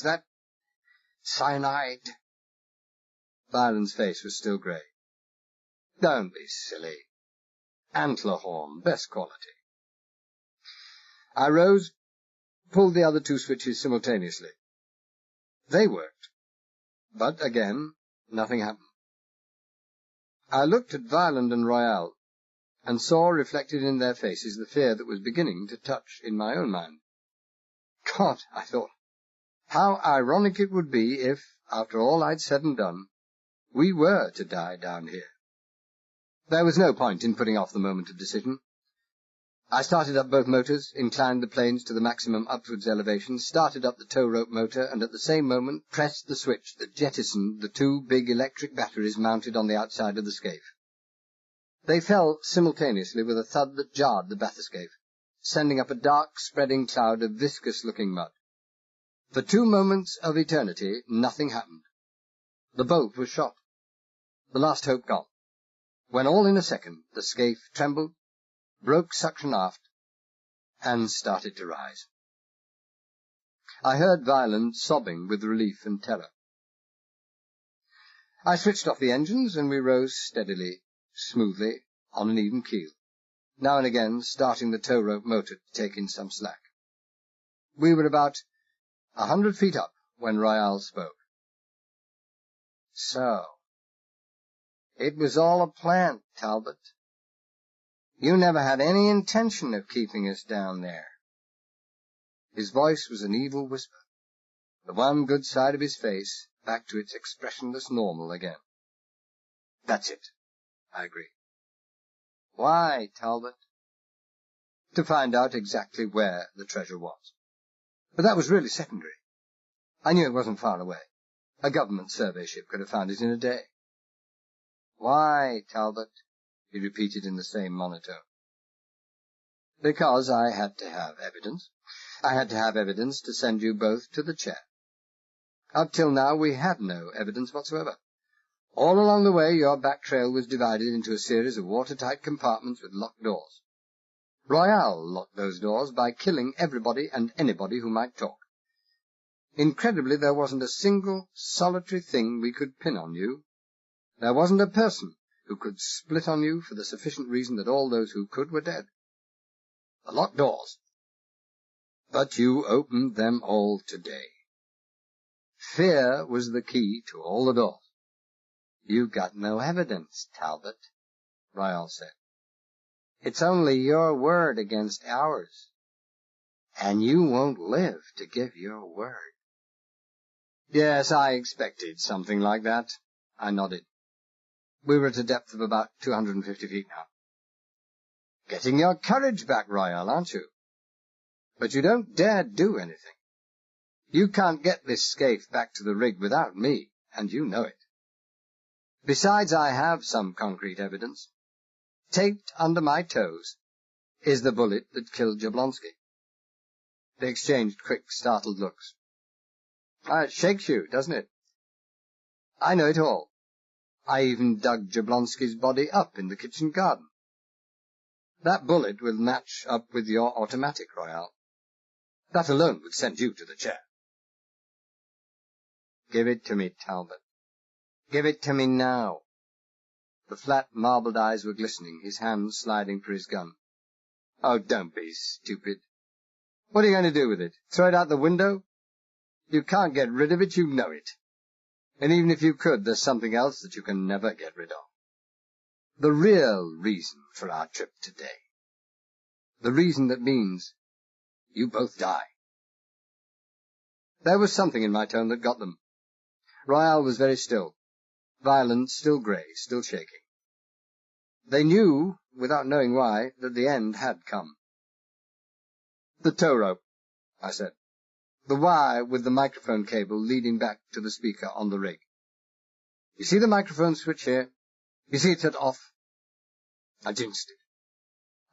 that cyanide? Byron's face was still grey. Don't be silly. Antler horn, best quality. I rose, pulled the other 2 switches simultaneously. They worked, but again, nothing happened. I looked at Violent and Royale, and saw reflected in their faces the fear that was beginning to touch in my own mind. God, I thought, how ironic it would be if, after all I'd said and done, we were to die down here. There was no point in putting off the moment of decision.
I started up both motors, inclined the planes to the maximum upwards elevation, started up the tow rope motor, and at the same moment pressed the switch that jettisoned the two big electric batteries mounted on the outside of the scaphe. They fell simultaneously with a thud that jarred the bathyscaphe, sending up a dark, spreading cloud of viscous-looking mud. For 2 moments of eternity, nothing happened. The bolt was shot. The last hope gone. When all in a second, the scaphe trembled, broke suction aft, and started to rise. I heard Violent sobbing with relief and terror. I switched off the engines, and we rose steadily, smoothly, on an even keel, now and again starting the tow rope motor to take in some slack. We were about 100 feet up when Royale spoke. "So, it was all a plant, Talbot. You never had any intention of keeping us down there." His voice was an evil whisper, the one good side of his face back to its expressionless normal again. "That's it," I agreed. "Why, Talbot?" "To find out exactly where the treasure was. But that was really secondary. I knew it wasn't far away. A government survey ship could have found it in a day." "Why, Talbot?" he repeated in the same monotone. "Because I had to have evidence. I had to have evidence to send you both to the chair. Up till now we had no evidence whatsoever. All along the way your back trail was divided into a series of watertight compartments with locked doors. Royale locked those doors by killing everybody and anybody who might talk. Incredibly, there wasn't a single, solitary thing we could pin on you. There wasn't a person who could split on you for the sufficient reason that all those who could were dead. The locked doors. But you opened them all today. Fear was the key to all the doors." "You got no evidence, Talbot," Royale said. "It's only your word against ours. And you won't live to give your word." "Yes, I expected something like that," I nodded. We were at a depth of about 250 feet now. "Getting your courage back, Royale, aren't you? But you don't dare do anything. You can't get this scaphe back to the rig without me, and you know it. Besides, I have some concrete evidence. Taped under my toes is the bullet that killed Jablonski." They exchanged quick, startled looks. "It shakes you, doesn't it?" "I know it all. I even dug Jablonski's body up in the kitchen garden. That bullet will match up with your automatic, Royale. That alone would send you to the chair." "Give it to me, Talbot. Give it to me now." The flat, marbled eyes were glistening, his hands sliding for his gun. "Oh, don't be stupid. What are you going to do with it? Throw it out the window? You can't get rid of it, you know it. And even if you could, there's something else that you can never get rid of. The real reason for our trip today. The reason that means you both die." There was something in my tone that got them. Royale was very still. Violent, still grey, still shaking. They knew, without knowing why, that the end had come. "The tow rope," I said. "The wire with the microphone cable leading back to the speaker on the rig. You see the microphone switch here? You see it's at off? I jinsed it.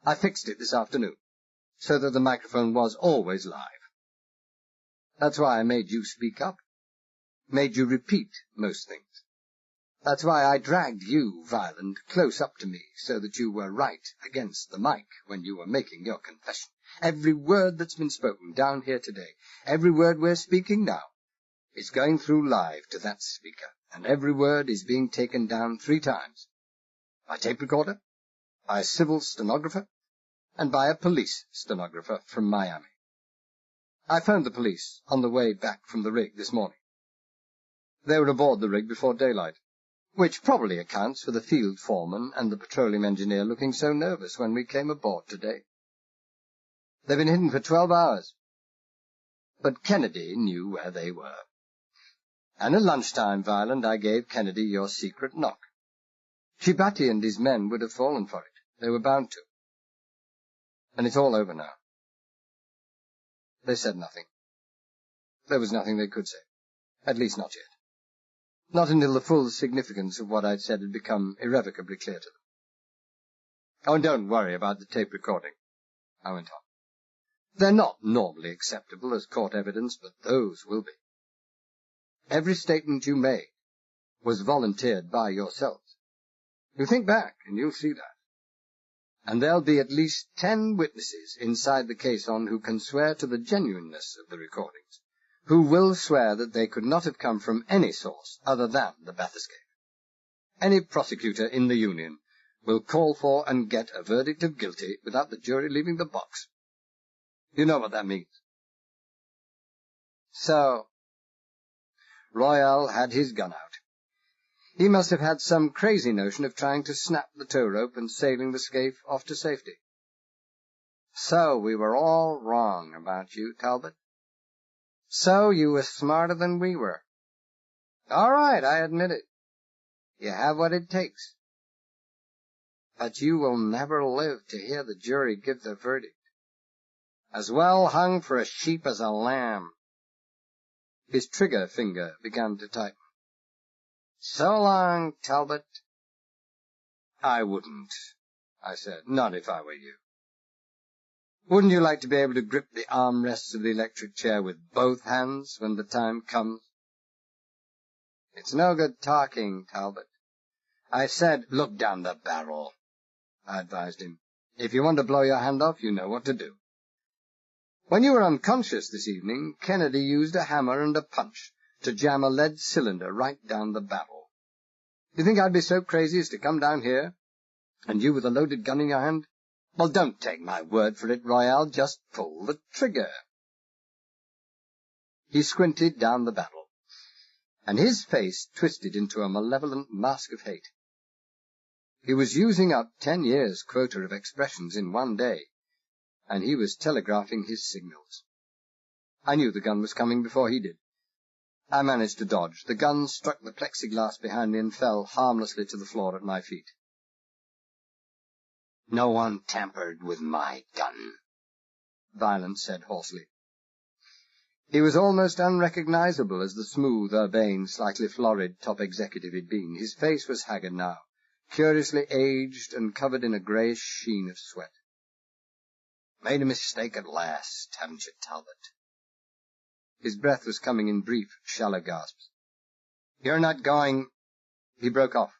I fixed it this afternoon, so that the microphone was always live. That's why I made you speak up, made you repeat most things. That's why I dragged you, Violent, close up to me, so that you were right against the mic when you were making your confession. Every word that's been spoken down here today, every word we're speaking now, is going through live to that speaker, and every word is being taken down 3 times. By tape recorder, by a civil stenographer, and by a police stenographer from Miami. I phoned the police on the way back from the rig this morning. They were aboard the rig before daylight, which probably accounts for the field foreman and the petroleum engineer looking so nervous when we came aboard today. They've been hidden for 12 hours. But Kennedy knew where they were. And at lunchtime, Violent, I gave Kennedy your secret knock. Shibati and his men would have fallen for it. They were bound to.
And it's all over now. They said nothing. There was nothing they could say. At least not yet. Not until the full significance of what I'd said had become irrevocably clear to them. Oh, and don't worry about the tape recording, I went on. They're not normally acceptable as court evidence, but those will be. Every statement you made was volunteered by yourselves. You think back, and you'll see that. And there'll be at least 10 witnesses inside the caisson who can swear to the genuineness of the recordings, who will swear that they could not have come from any source other than the bathyscaphe. Any prosecutor in the Union will call for and get a verdict of guilty without the jury leaving the box. You know what that means. So, Royale had his gun out. He must have had some crazy notion of trying to snap the tow rope and sailing the scaife off to safety. So we were all wrong about you, Talbot. So you were smarter than we were. All right, I admit it. You have what it takes. But you will never live to hear the jury give their verdict. As well hung for a sheep as a lamb. His trigger finger began to tighten. So long, Talbot. I wouldn't, I said, not if I were you. Wouldn't you like to be able to grip the armrests of the electric chair with both hands when the time comes? It's no good talking, Talbot. I said, look down the barrel, I advised him. If you want to blow your hand off, you know what to do. When you were unconscious this evening, Kennedy used a hammer and a punch to jam a lead cylinder right down the barrel. Do you think I'd be so crazy as to come down here, and you with a loaded gun in your hand? Well, don't take my word for it, Royale, just pull the trigger. He squinted down the barrel, and his face twisted into a malevolent mask of hate. He was using up 10 years' quota of expressions in one day, and he was telegraphing his signals. I knew the gun was coming before he did. I managed to dodge. The gun struck the plexiglass behind me and fell harmlessly to the floor at my feet. No one tampered with my gun, Violence said hoarsely. He was almost unrecognizable as the smooth, urbane, slightly florid top executive he'd been. His face was haggard now, curiously aged and covered in a greyish sheen of sweat. Made a mistake at last, haven't you, Talbot? His breath was coming in brief, shallow gasps. You're not going... He broke off,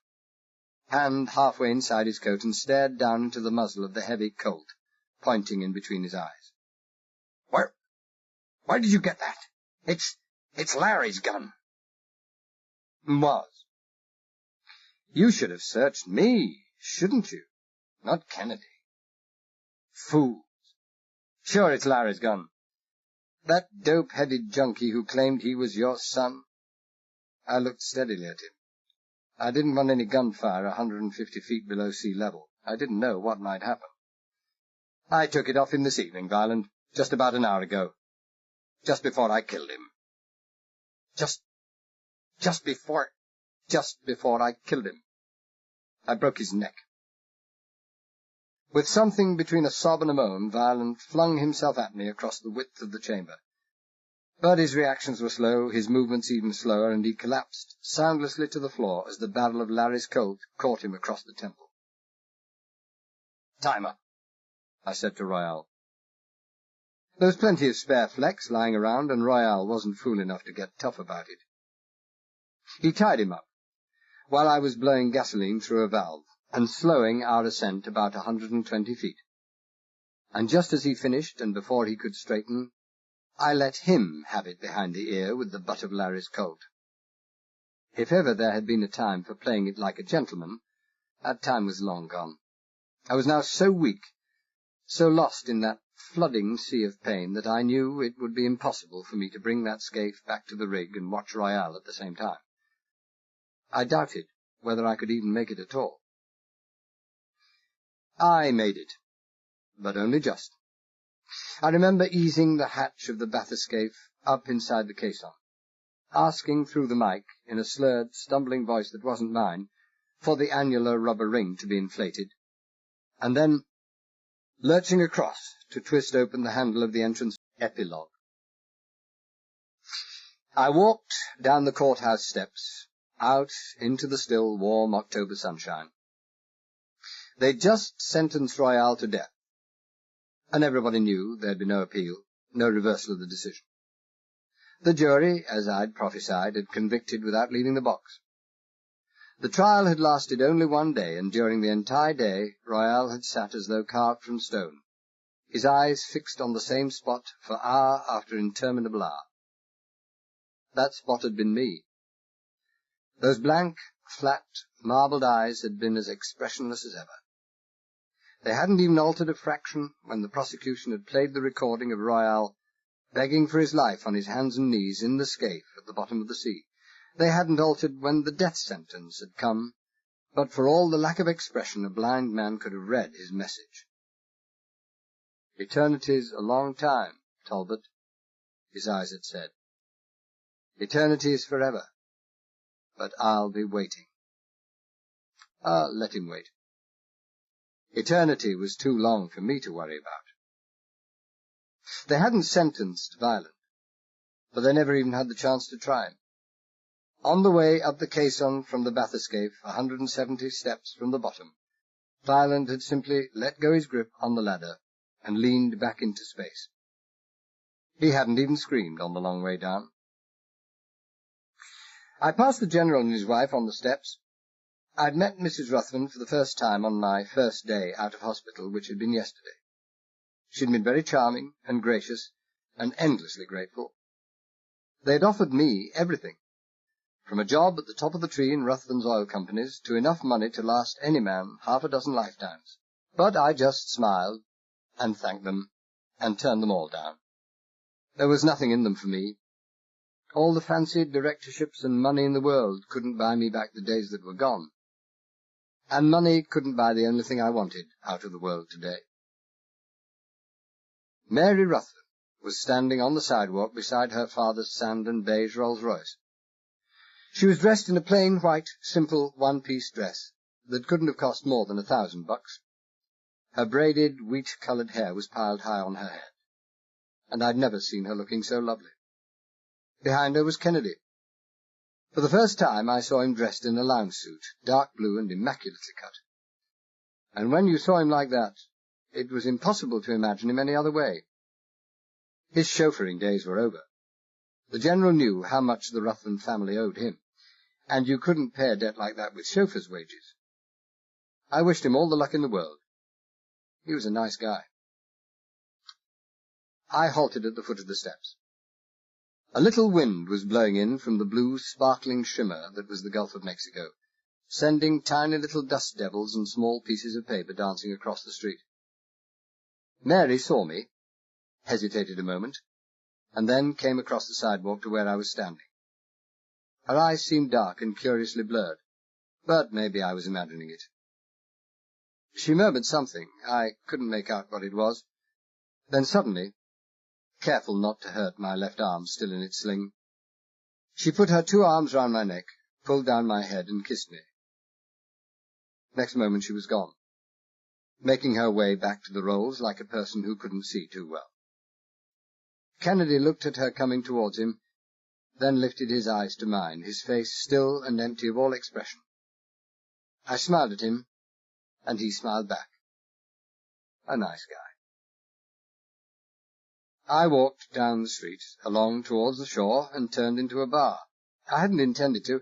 hand halfway inside his coat, and stared down into the muzzle of the heavy Colt, pointing in between his eyes. Where did you get that? It's Larry's gun. Was. You should have searched me, shouldn't you? Not Kennedy. Fools. Sure, it's Larry's gun. That dope-headed junkie who claimed he was your son. I looked steadily at him. I didn't want any gunfire 150 feet below sea level. I didn't know what might happen. I took it off him this evening, Violent, just about an hour ago. Just before I killed him. Just before I killed him. I broke his neck. With something between a sob and a moan, Violent flung himself at me across the width of the chamber. But his reactions were slow, his movements even slower, and he collapsed soundlessly to the floor as the barrel of Larry's Colt caught him across the temple. Time up, I said to Royale. There was plenty of spare flex lying around, and Royale wasn't fool enough to get tough about it. He tied him up, while I was blowing gasoline through a valve, and slowing our ascent about 120 feet. And just as he finished, and before he could straighten, I let him have it behind the ear with the butt of Larry's Colt. If ever there had been a time for playing it like a gentleman, that time was long gone. I was now so weak, so lost in that flooding sea of pain, that I knew it would be impossible for me to bring that scaife back to the rig and watch Royale at the same time. I doubted whether I could even make it at all. I made it, but only just. I remember easing the hatch of the bathyscaphe up inside the caisson, asking through the mic, in a slurred, stumbling voice that wasn't mine, for the annular rubber ring to be inflated, and then
lurching across to twist open the handle of the entrance epilogue. I walked down the courthouse steps, out into the still, warm October sunshine. They'd just sentenced Royale to death, and everybody knew there'd be no appeal, no reversal of the decision. The jury, as I'd prophesied, had convicted without leaving the box. The trial had lasted only one day, and during the entire day Royale had sat as though carved from stone, his eyes fixed on the same spot for hour after interminable hour. That spot had been me. Those blank, flat, marbled eyes had been as expressionless as ever. They hadn't even altered a fraction when the prosecution had played the recording of Royale begging for his life on his hands and knees in the scaife at the bottom of the sea. They hadn't altered when the death sentence had come, but for all the lack of expression a blind man could have read his message. "Eternity's a long time, Talbot," his eyes had said. "Eternity is forever, but I'll be waiting." Let him wait. Eternity was too long for me to worry about. They hadn't sentenced Violent, but they never even had the chance to try him. On the way up the caisson from the bathyscaphe, 170 steps from the bottom, Violent had simply let go his grip on the ladder and leaned back into space. He hadn't even screamed on the long way down. I passed the General and his wife on the steps. I'd met Mrs. Ruthven for the first time on my first day out of hospital, which had been yesterday. She'd been very charming and gracious and endlessly grateful. They'd offered me everything, from a job at the top of the tree in Ruthven's oil companies to enough money to last any man half a dozen lifetimes. But I just smiled and thanked them and turned them all down. There was nothing in them for me. All the fancied directorships and money in the world couldn't buy me back the days that were gone. And money couldn't buy the only thing I wanted out of the world today. Mary Ruthven was standing on the sidewalk beside her father's sand and beige Rolls-Royce. She was dressed in a plain, white, simple, one-piece dress that couldn't have cost more than $1,000. Her braided, wheat-coloured hair was piled high on her head, and I'd never seen her looking so lovely. Behind her was Kennedy. For the first time I saw him dressed in a lounge suit, dark blue and immaculately cut. And when you saw him like that, it was impossible to imagine him any other way. His chauffeuring days were over. The General knew how much the Ruthven family owed him, and you couldn't pay a debt like that with chauffeur's wages. I wished him all the luck in the world. He was a nice guy. I halted at the foot of the steps. A little wind was blowing in from the blue, sparkling shimmer that was the Gulf of Mexico, sending tiny little dust devils and small pieces of paper dancing across the street. Mary saw me, hesitated a moment, and then came across the sidewalk to where I was standing. Her eyes seemed dark and curiously blurred, but maybe I was imagining it. She murmured something. I couldn't make out what it was. Then suddenly, careful not to hurt my left arm still in its sling, she put her 2 arms round my neck, pulled down my head, and kissed me. Next moment she was gone, making her way back to the Rolls like a person who couldn't see too well. Kennedy looked at her coming towards him, then lifted his eyes to mine, his face still and empty of all expression. I smiled at him, and he smiled back. A nice guy. I walked down the street, along towards the shore, and turned into a bar. I hadn't intended to.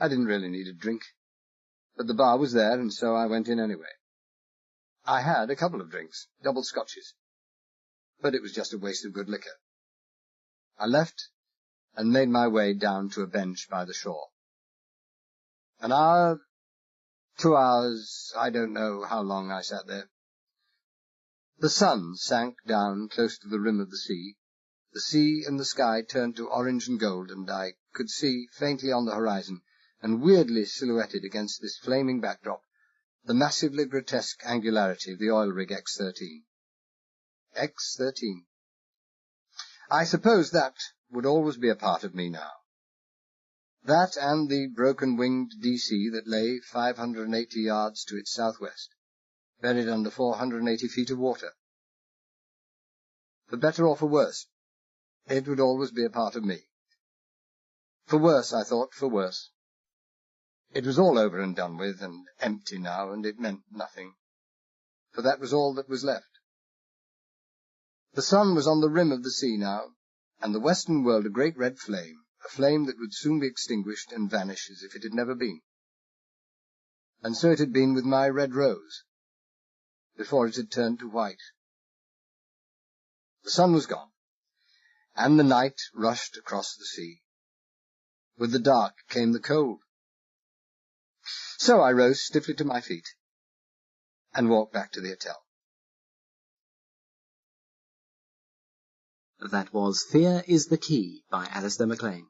I didn't really need a drink. But the bar was there, and so I went in anyway. I had a couple of drinks, double scotches. But it was just a waste of good liquor. I left and made my way down to a bench by the shore. An hour, 2 hours, I don't know how long I sat there. The sun sank down close to the rim of the sea and the sky turned to orange and gold, and I could see, faintly on the horizon, and weirdly silhouetted against this flaming backdrop, the massively grotesque angularity of the oil rig X-13. X-13. I suppose that would always be a part of me now. That and the broken-winged DC that lay 580 yards to its southwest,
buried under 480 feet of water. For better or for worse, it would always be a part of me. For worse, I thought, for worse. It was all over and done with, and empty now, and it meant nothing, for that was all that was left. The sun was on the rim of the sea now, and the western world a great red flame, a flame that would soon be extinguished and vanish as if it had never been. And so it had been with my red rose, before it had turned to white. The sun was gone, and the night rushed across the sea. With the dark came the cold. So I rose stiffly to my feet and walked back to the hotel.
That was Fear is the Key by Alistair MacLean.